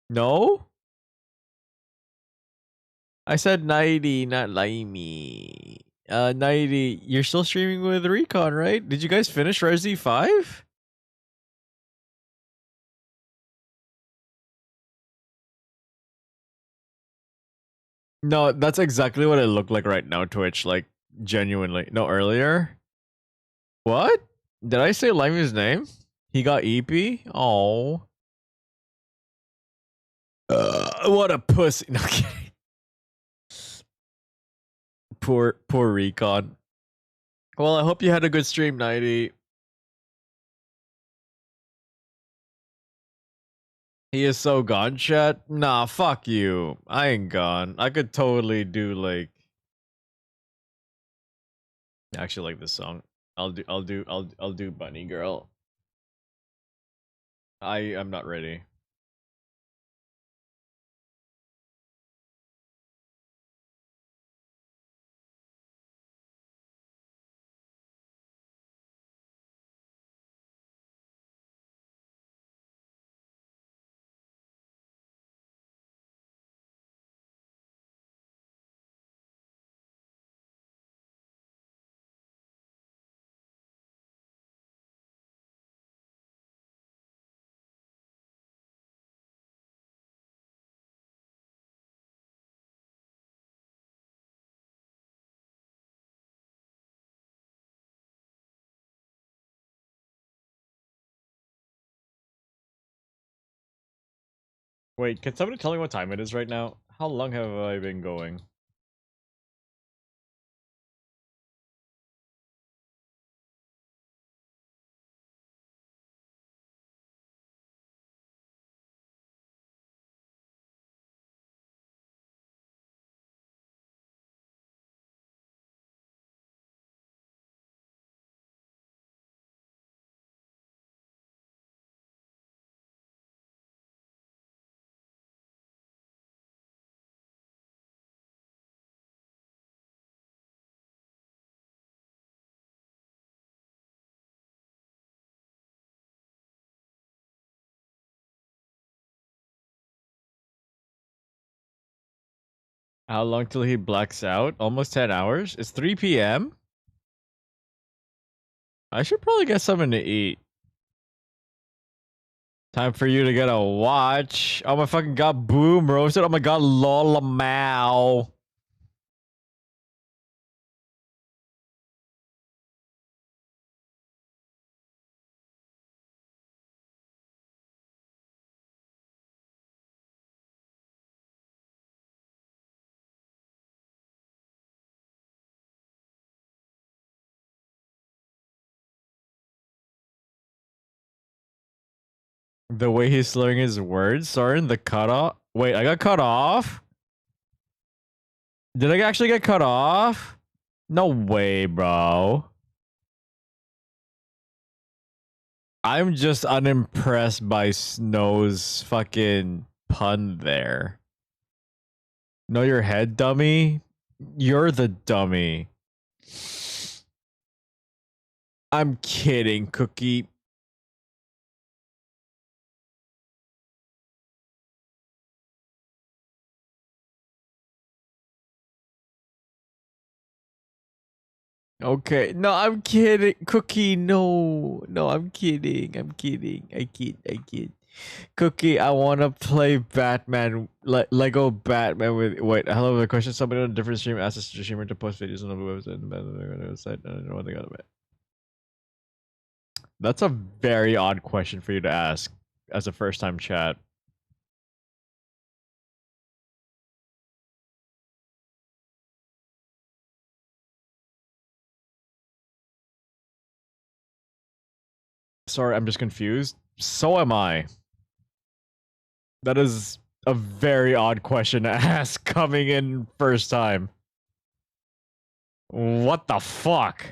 No? I said 90, not Limey. 90, you're still streaming with Recon, right? Did you guys finish Resi 5? No, that's exactly what it looked like right now, Twitch. Like, genuinely. No, earlier? What? Did I say Limey's name? He got EP? Oh. What a pussy. No, kidding. Poor Recon. Well, I hope you had a good stream, 90. He is so gone, chat. Nah, fuck you. I ain't gone. I could totally do like. I actually like this song. I'll do Bunny Girl. I am not ready. Wait, can somebody tell me what time it is right now? How long have I been going? How long till he blacks out? Almost 10 hours? It's 3 p.m.? I should probably get something to eat. Time for you to get a watch. Oh my fucking god, boom roasted. Oh my god, lol mao. The way he's slurring his words, Soren, the cutoff. Wait, I got cut off? Did I actually get cut off? No way, bro. I'm just unimpressed by Snow's fucking pun there. Know your head, dummy? You're the dummy. I'm kidding, Cookie. Okay, no, I'm kidding. Cookie, no. No, I'm kidding. I'm kidding. I kid. Cookie, I want to play Batman, Lego Batman with... Wait, hello, the question. Somebody on a different stream asked the streamer to post videos on the website. I don't know what they got about. That's a very odd question for you to ask as a first-time chat. Sorry, I'm just confused. So am I. That is a very odd question to ask coming in first time. What the fuck?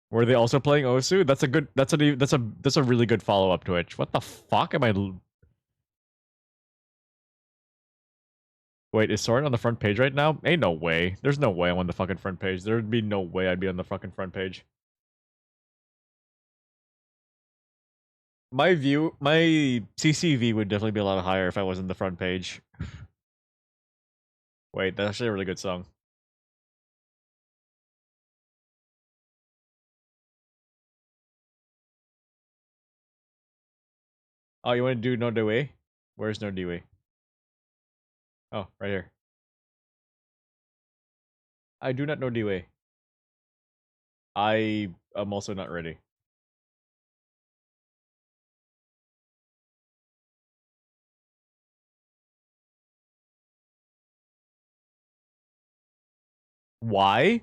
Were they also playing Osu? That's a really good follow-up, Twitch. What the fuck am I... Wait, is Soren on the front page right now? Ain't no way. There's no way I'm on the fucking front page. There'd be no way I'd be on the fucking front page. My CCV would definitely be a lot higher if I was on the front page. Wait, that's actually a really good song. Oh, you want to do No Dewey? Where's No Dewey? Oh, right here. I do not know Dewey. I am also not ready. Why?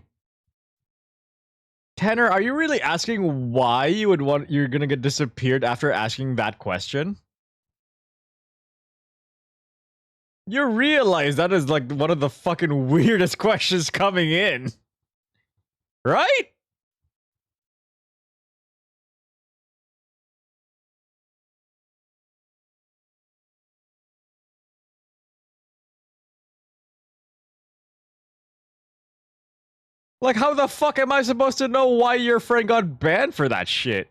Tanner, are you really asking why you're gonna get disappeared after asking that question? You realize that is like one of the fucking weirdest questions coming in. Right? Like, how the fuck am I supposed to know why your friend got banned for that shit?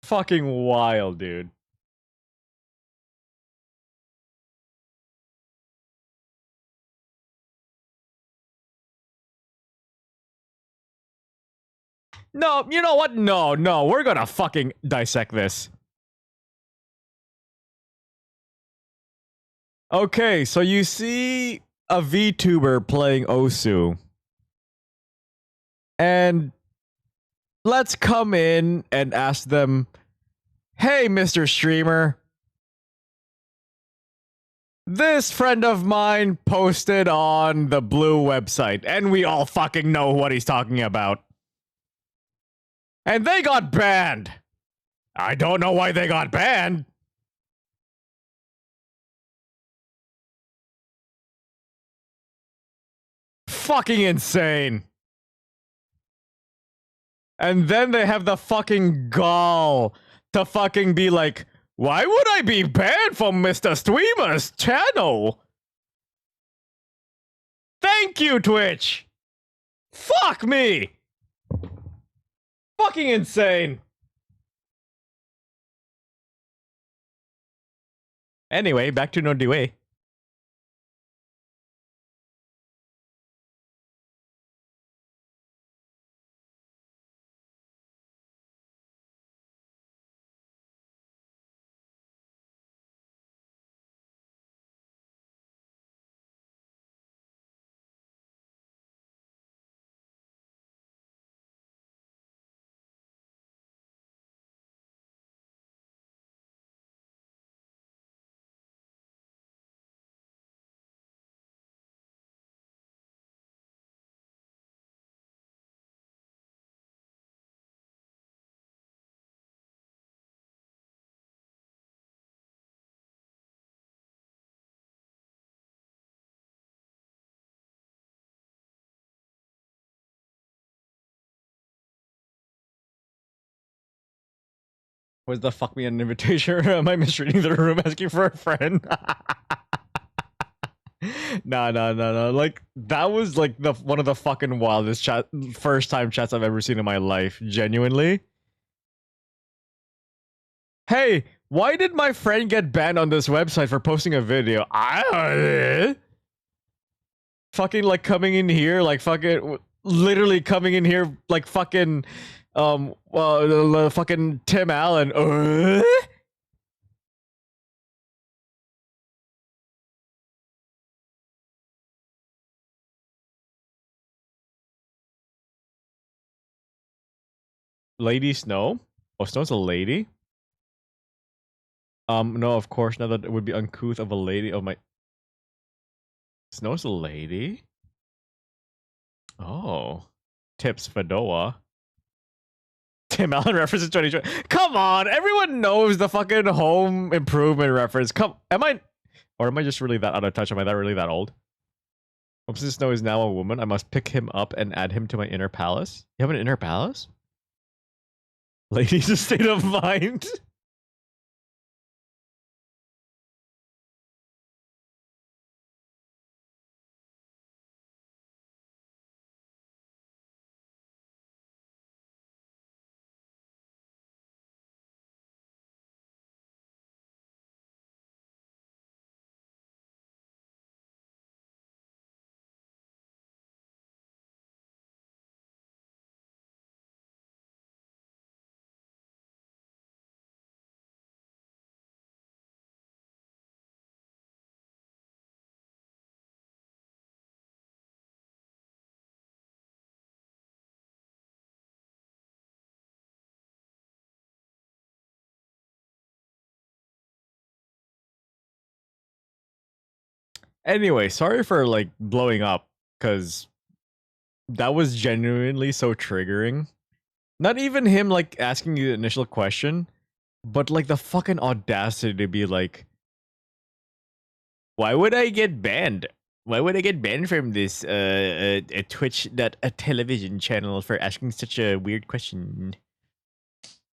Fucking wild, dude. No, you know what? No, we're gonna fucking dissect this. Okay, so you see a VTuber playing Osu. And let's come in and ask them, hey, Mr. Streamer, this friend of mine posted on the Blue website, and we all fucking know what he's talking about. And they got banned. I don't know why they got banned. Fucking insane. And then they have the fucking gall to fucking be like, why would I be banned from Mr. Streamer's channel? Thank you, Twitch. Fuck me. Fucking insane. Anyway, back to No Dewey. Was the fuck me an invitation? Or am I misreading the room asking for a friend? No. Like, that was like the one of the fucking wildest first time chats I've ever seen in my life. Genuinely. Hey, why did my friend get banned on this website for posting a video? Fucking like coming in here, like fucking literally coming in here like fucking fucking Tim Allen. Lady Snow? Oh, Snow's a lady? No, of course not. That it would be uncouth of a lady. Oh my. Snow's a lady? Oh. Tips Fadoa. Tim Allen references 2020. Come on, everyone knows the fucking home improvement reference. Am I just really that out of touch? Am I that really that old? Since Snow is now a woman, I must pick him up and add him to my inner palace. You have an inner palace? Lady's a state of mind. Anyway, sorry for like blowing up, because that was genuinely so triggering. Not even him like asking you the initial question, but like the fucking audacity to be like, why would I get banned? Why would I get banned from this Twitch a television channel for asking such a weird question?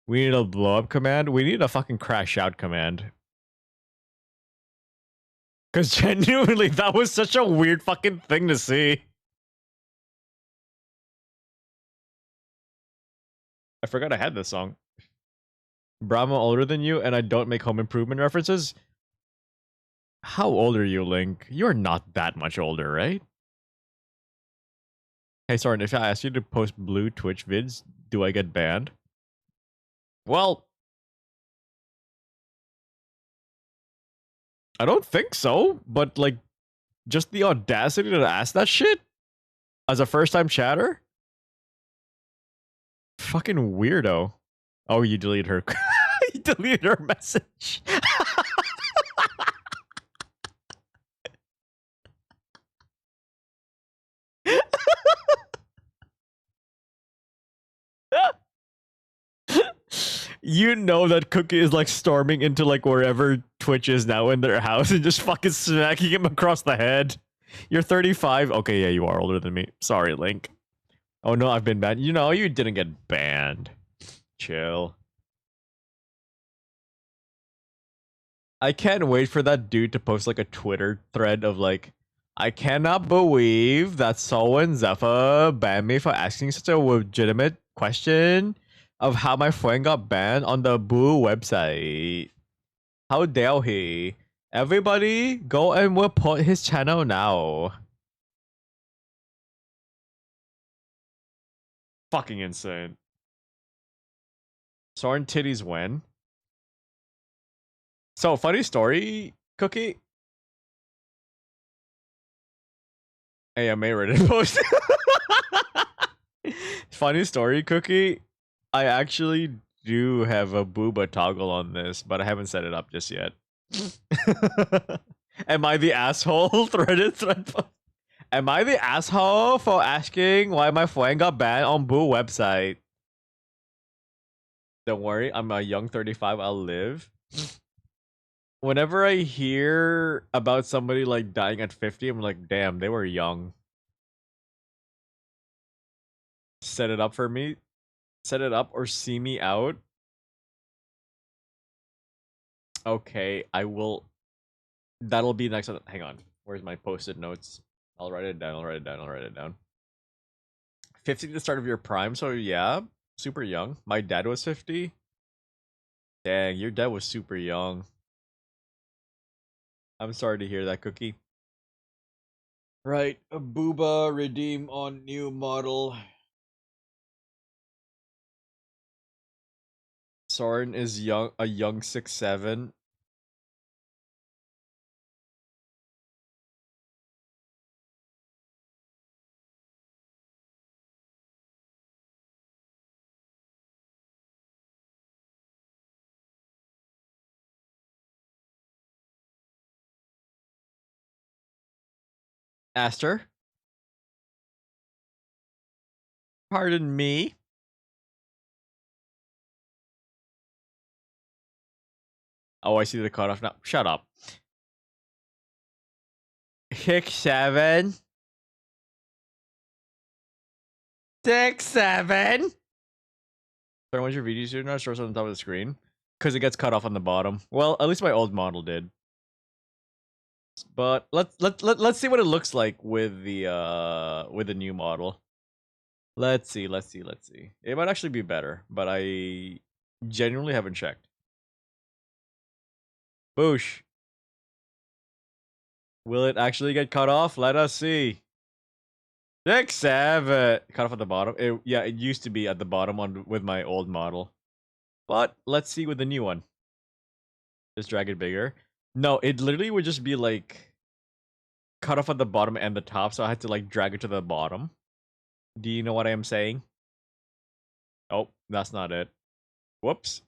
We need a blow up command. We need a fucking crash out command. Because genuinely, that was such a weird fucking thing to see. I forgot I had this song. Brahma older than you, and I don't make home improvement references? How old are you, Link? You're not that much older, right? Hey, Soren, if I ask you to post blue Twitch vids, do I get banned? Well, I don't think so, but like, just the audacity to ask that shit as a first-time chatter? Fucking weirdo. Oh, you deleted her. You deleted her message. You know that Cookie is like storming into like wherever Twitch is now in their house and just fucking smacking him across the head. You're 35? Okay, yeah, you are older than me. Sorry, Link. Oh no, I've been banned. You know, you didn't get banned. Chill. I can't wait for that dude to post like a Twitter thread of like, I cannot believe that Sol and Zephyr banned me for asking such a legitimate question of how my friend got banned on the Boo website. How dare he? Everybody, go and report his channel now. Fucking insane. Soren titties when? So, funny story, Cookie. Hey, I made Reddit post. Funny story, Cookie. I actually do have a booba toggle on this, but I haven't set it up just yet. Am I the asshole? Reddit thread post. Am I the asshole for asking why my friend got banned on Boo website? Don't worry, I'm a young 35. I'll live. Whenever I hear about somebody like dying at 50, I'm like, damn, they were young. Set it up for me. Set it up or see me out. Okay, I will. That'll be next one. Hang on. Where's my post-it notes? I'll write it down. I'll write it down. I'll write it down. 50 at the start of your prime, so yeah, super young. My dad was 50. Dang, your dad was super young. I'm sorry to hear that, Cookie. Right, a booba redeem on new model. Soren is young, a young 6'7". Aster? Pardon me? Oh, I see the cutoff now. Shut up. 6'7". 6'7". Sorry, when's your video shooter now? Shows on the top of the screen. Because it gets cut off on the bottom. Well, at least my old model did. But let's see what it looks like with the new model. Let's see. It might actually be better, but I genuinely haven't checked. Boosh. Will it actually get cut off? Let us see. 6'7". Cut off at the bottom. Yeah, it used to be at the bottom on with my old model. But let's see with the new one. Just drag it bigger. No, it literally would just be like cut off at the bottom and the top, so I had to like drag it to the bottom. Do you know what I am saying? Oh, that's not it. Whoops.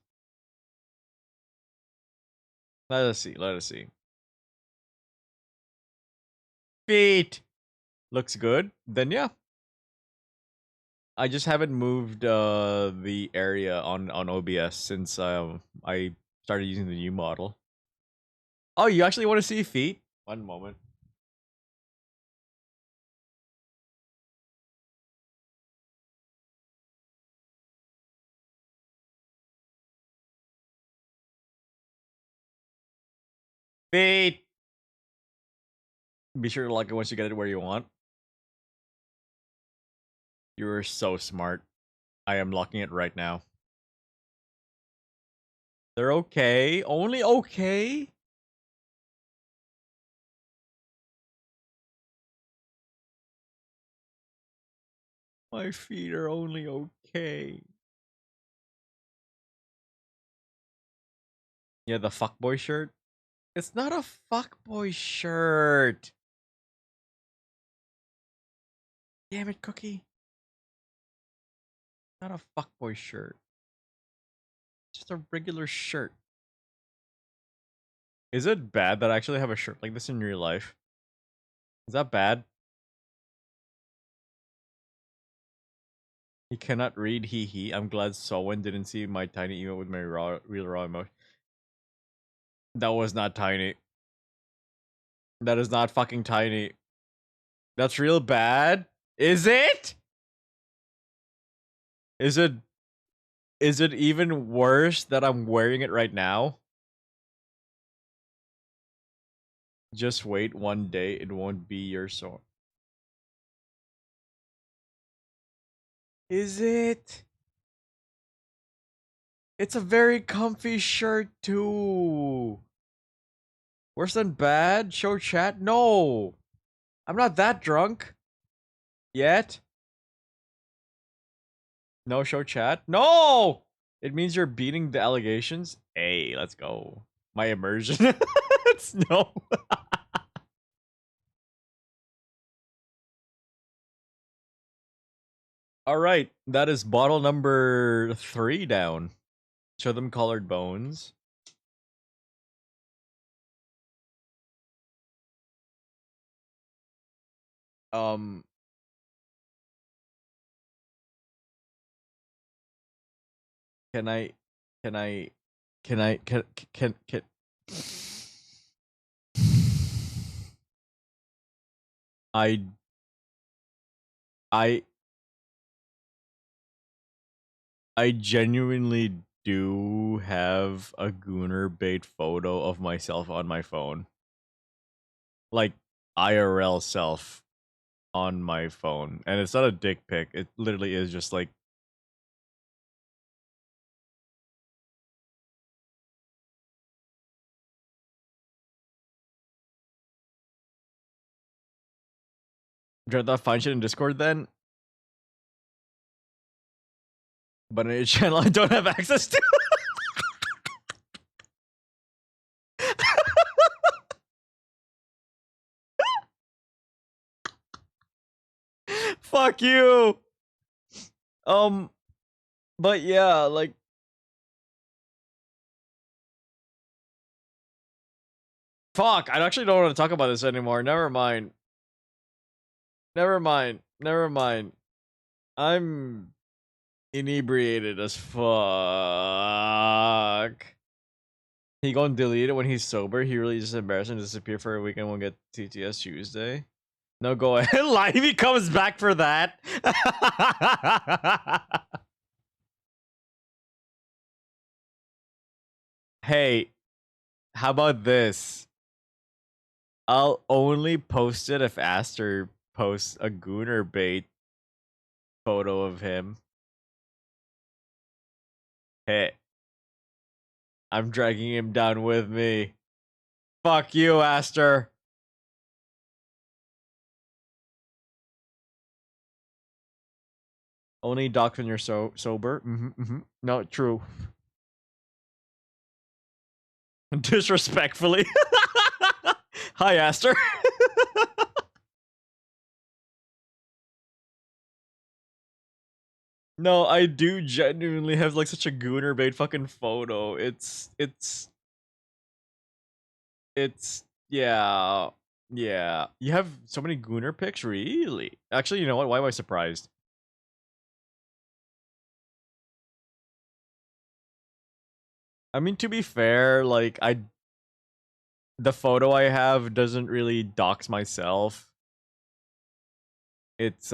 Let us see. Feet. Looks good. Then yeah. I just haven't moved the area on OBS since I started using the new model. Oh, you actually want to see feet? One moment. Feet. Be sure to lock it once you get it where you want. You're so smart. I am locking it right now. They're okay. Only okay? My feet are only okay. Yeah, the fuckboy shirt. It's not a fuckboy shirt. Damn it, Cookie. Not a fuckboy shirt. Just a regular shirt. Is it bad that I actually have a shirt like this in real life? Is that bad? He cannot read, hee hee. I'm glad Sowen didn't see my tiny email with my real raw emotion. That was not tiny. That is not fucking tiny. That's real bad. Is it? Is it even worse that I'm wearing it right now? Just wait one day, it won't be your sort. Is it? It's a very comfy shirt too. Worse than bad? Show chat? No! I'm not that drunk. Yet. No show chat? No! It means you're beating the allegations? Hey, let's go. My immersion? It's no. Alright, that is bottle number 3 down. Show them colored bones. Can I can I can I can I I I genuinely do have a Gooner bait photo of myself on my phone. Like IRL self on my phone. And it's not a dick pic. It literally is just like Dread that find shit in Discord then? But in a channel I don't have access to. Fuck you. But yeah, like fuck, I actually don't want to talk about this anymore. Never mind. Never mind. Never mind. I'm inebriated as fuck. He gonna delete it when he's sober. He really just embarrassed and disappear for a week and won't get TTS Tuesday. No, go ahead. Livey comes back for that. Hey, how about this? I'll only post it if Aster posts a Gooner bait photo of him. Hey, I'm dragging him down with me. Fuck you, Aster. Only docs when you're sober. No, true. Disrespectfully. Hi, Aster. No, I do genuinely have like such a gooner bait fucking photo. It's yeah. Yeah. You have so many gooner pics, really? Actually, you know what? Why am I surprised? I mean, to be fair, like the photo I have doesn't really dox myself. It's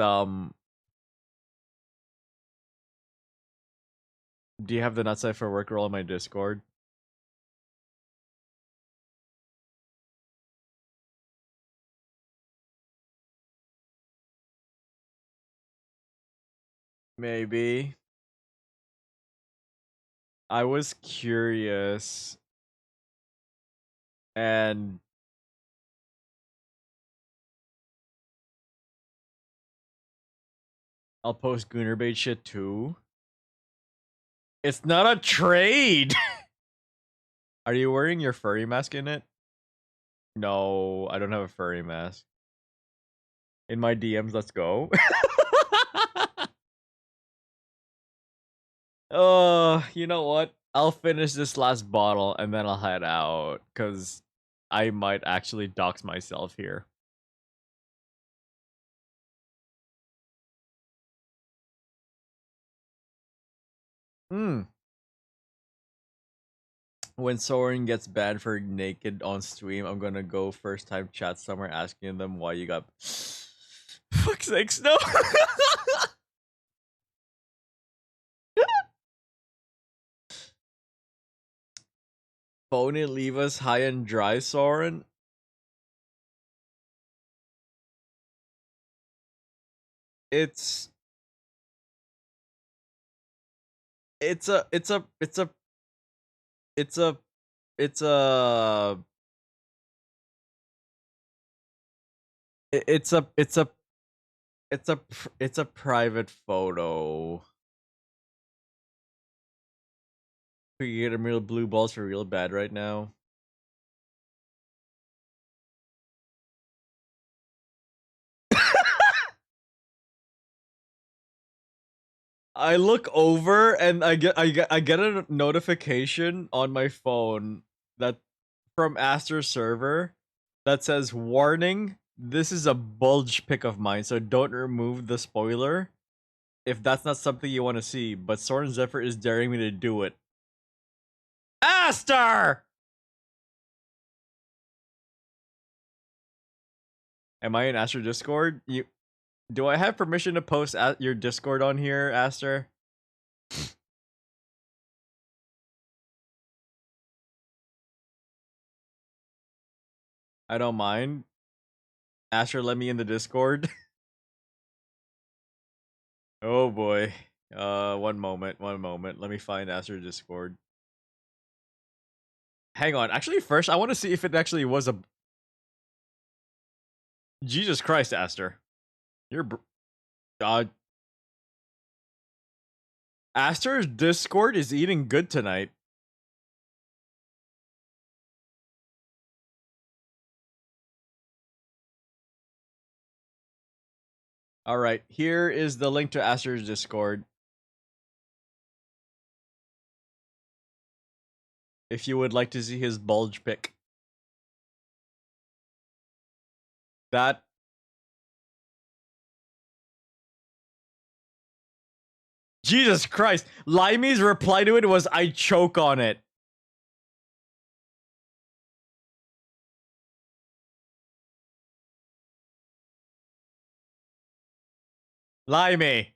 do you have the nutside for work role in my Discord? Maybe. I was curious. And I'll post Goonerbait shit too. It's not a trade! Are you wearing your furry mask in it? No, I don't have a furry mask. In my DMs, let's go. Oh, you know what? I'll finish this last bottle and then I'll head out. Because I might actually dox myself here. When Soren gets banned for naked on stream, I'm gonna go first time chat somewhere asking them why you got. Fuck's sakes, no! Phone it, leave us high and dry, Soren. It's a It's a it's a private photo. We get a real blue balls for real bad right now. I look over and I get a notification on my phone that from Aster's server that says warning, this is a bulge pic of mine, so don't remove the spoiler if that's not something you want to see, but Soren Zephyr is daring me to do it. Aster! Am I in Aster Discord? Do I have permission to post at your Discord on here, Aster? I don't mind. Aster, let me in the Discord. Oh boy. One moment. Let me find Aster Discord. Hang on. Actually, first, I want to see if it actually was a... Jesus Christ, Aster. You're... God. Aster's Discord is eating good tonight. Alright, here is the link to Aster's Discord. If you would like to see his bulge pic. That... Jesus Christ! Limey's reply to it was, I choke on it. Limey!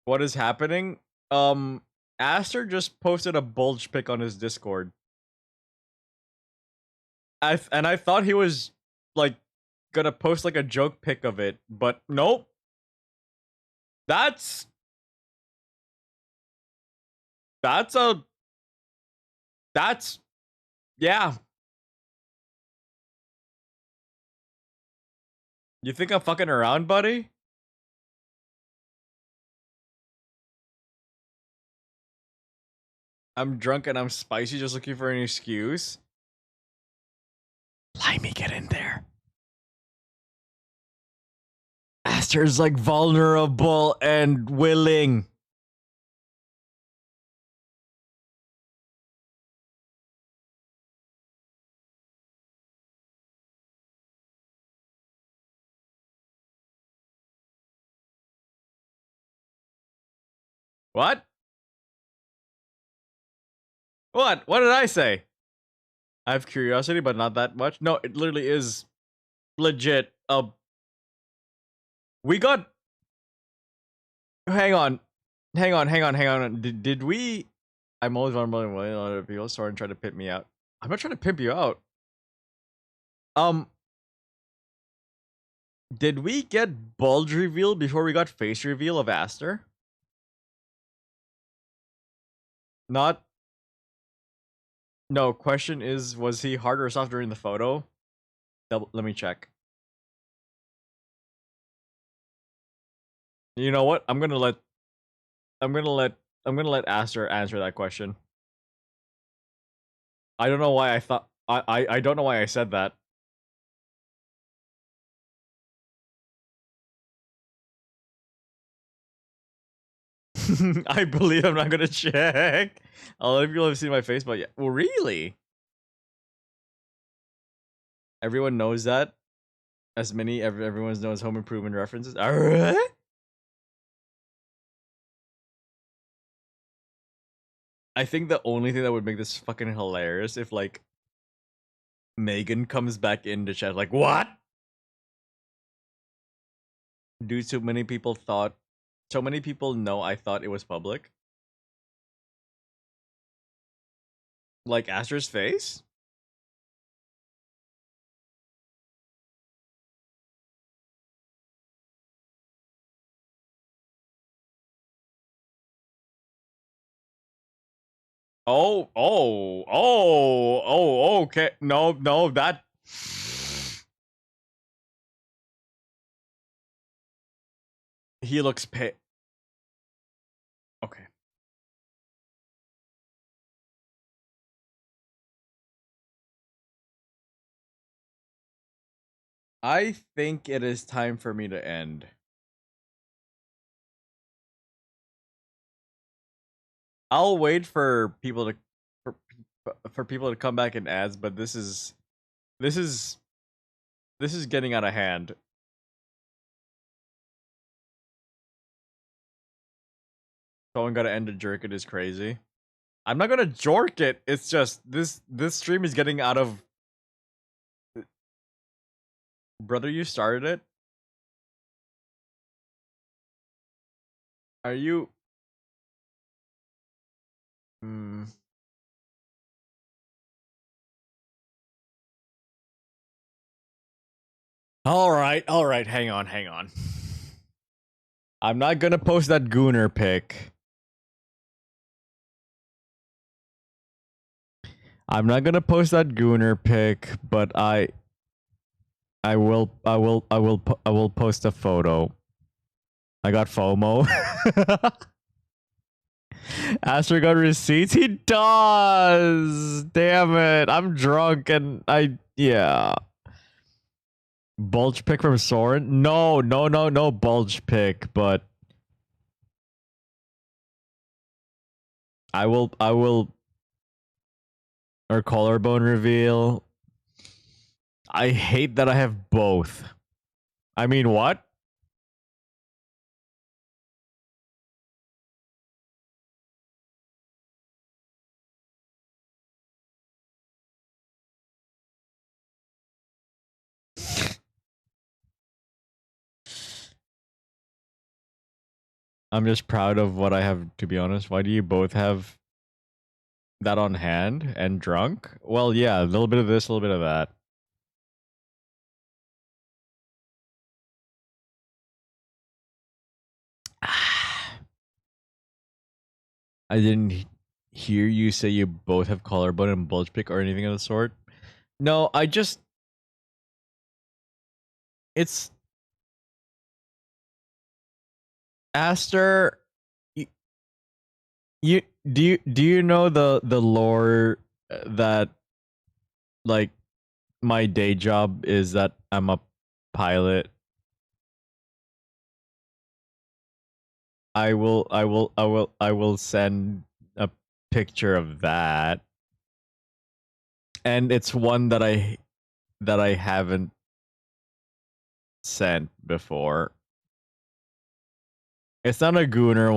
What is happening? Aster just posted a bulge pic on his Discord. I thought he was, like, gonna post, like, a joke pic of it, but nope. That's yeah. You think I'm fucking around, buddy? I'm drunk and I'm spicy, just looking for an excuse. Limey, get in there. Aster's like vulnerable and willing. What? What? What did I say? I have curiosity, but not that much. No, it literally is legit. We got... Hang on. Did we... I'm always vulnerable and willing. A lot of people starting to try to pimp me out. I'm not trying to pimp you out. Did we get bulge reveal before we got face reveal of Aster? Not... No, question is, was he hard or soft during the photo? Let me check. You know what? I'm gonna let Aster answer that question. I don't know why I thought I don't know why I said that. I believe I'm not gonna check. A lot of people have seen my face, but yeah. Well, really? Everyone knows that. As many everyone knows home improvement references. Alright. I think the only thing that would make this fucking hilarious if like Megan comes back into chat like, what? Dude, so many people know I thought it was public. Like Aster's face? Okay. No, that. He looks Okay. I think it is time for me to end. I'll wait for people to for people to come back in ads, but this is getting out of hand. Someone gotta end a jerk it is crazy. I'm not gonna jork it. It's just this stream is getting out of. Brother, you started it. Are you? All right. Hang on. I'm not gonna post that Gooner pic. I'm not gonna post that Gooner pic, but I will post a photo. I got FOMO. Aster got receipts? He does! Damn it. I'm drunk and yeah. Bulge pick from Soren? No bulge pick, but I will or collarbone reveal. I hate that I have both. I mean, what? I'm just proud of what I have, to be honest. Why do you both have that on hand and drunk? Well, yeah, a little bit of this, a little bit of that. I didn't hear you say you both have collarbone and bulge pick or anything of the sort. No, it's Aster. Do you know the lore that like my day job is that I'm a pilot? I will send a picture of that. And it's one that I haven't sent before. It's not a Gooner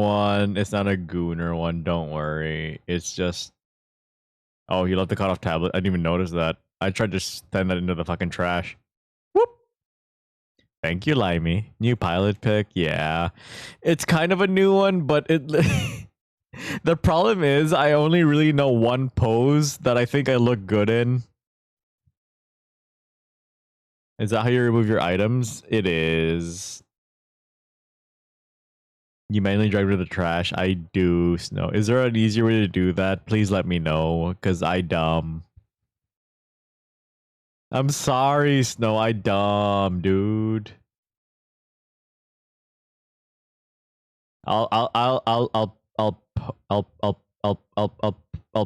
one. Don't worry. It's just. Oh, he left the cutoff tablet. I didn't even notice that. I tried to send that into the fucking trash. Whoop. Thank you, Limey. New pilot pick. Yeah. It's kind of a new one, but it. The problem is I only really know one pose that I think I look good in. Is that how you remove your items? It is. You mainly drive to the trash. I do, Snow. Is there an easier way to do that? Please let me know, because I dumb. I'm sorry, Snow. I dumb, dude. I'll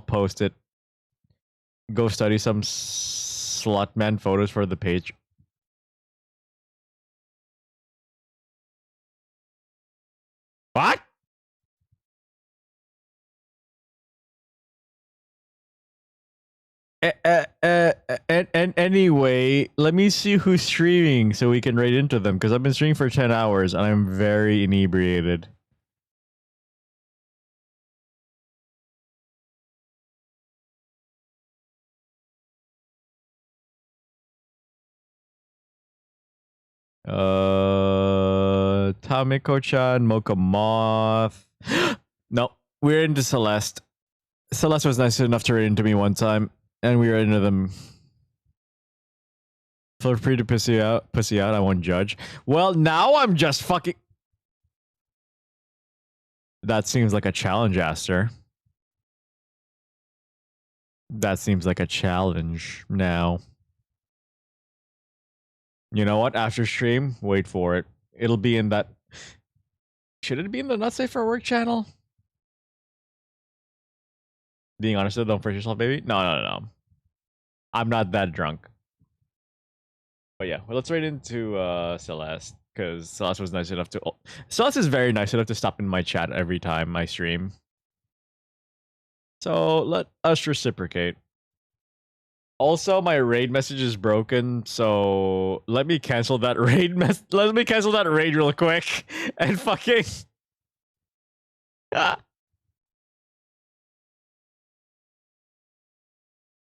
post it. Go study some slutman photos for the page. What? And anyway, let me see who's streaming so we can rate into them, because I've been streaming for 10 hours and I'm very inebriated. Tamiko-chan, Mocha Moth. No, we're into Celeste. Celeste was nice enough to rate into me one time, and we were into them. Feel free to pussy out. I won't judge. Well, now I'm just fucking. That seems like a challenge, Aster. That seems like a challenge now. You know what? After stream, wait for it. It'll be in that... Should it be in the Not Safe for Work channel? Being honest, though, don't push yourself, baby. No. I'm not that drunk. But yeah, well, let's right into Celeste, because Celeste was nice enough to... Celeste is very nice enough to stop in my chat every time I stream. So let us reciprocate. Also, my raid message is broken, so let me cancel that raid let me cancel that raid real quick and fucking...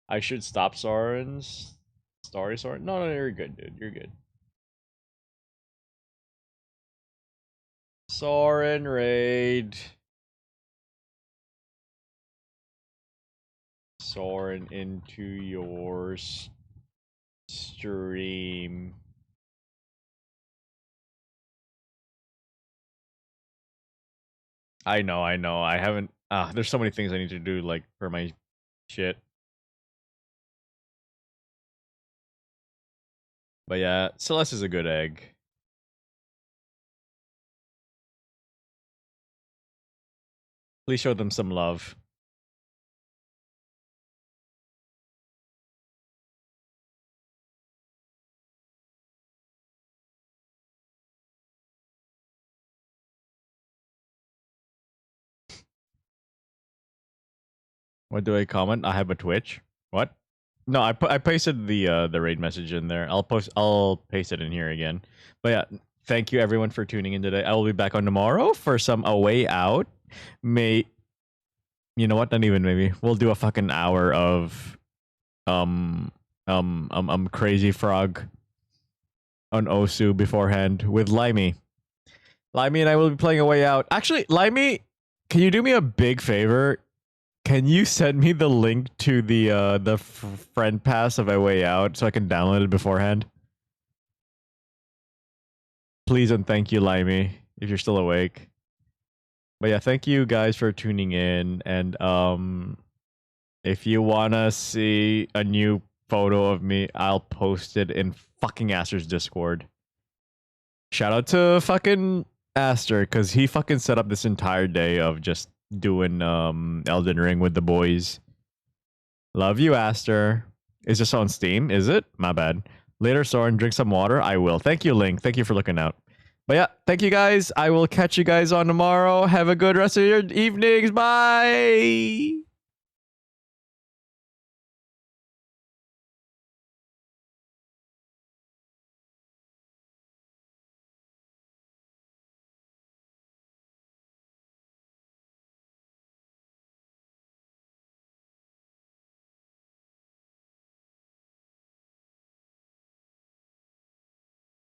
I should stop Soren's story, Soren. No, you're good, dude. You're good. Soren raid. Soren into your stream. I know. I haven't. There's so many things I need to do, like, for my shit. But yeah, Celeste is a good egg. Please show them some love. What do I comment? I have a Twitch. What? No, I pasted the raid message in there. I'll paste it in here again. But yeah, thank you everyone for tuning in today. I will be back on tomorrow for some A Way Out. You know what? Not even maybe. We'll do a fucking hour of Crazy Frog on Osu beforehand with Limey. Limey and I will be playing A Way Out. Actually, Limey, can you do me a big favor? Can you send me the link to the friend pass of A Way Out so I can download it beforehand? Please and thank you, Limey, if you're still awake. But yeah, thank you guys for tuning in. And if you wanna see a new photo of me, I'll post it in fucking Aster's Discord. Shout out to fucking Aster, because he fucking set up this entire day of just doing Elden Ring with the boys. Love you, Aster. Is this on Steam? Is it? My bad. Later, Soren, drink some water. I will. Thank you, Link. Thank you for looking out. But yeah, thank you guys. I will catch you guys on tomorrow. Have a good rest of your evenings. Bye.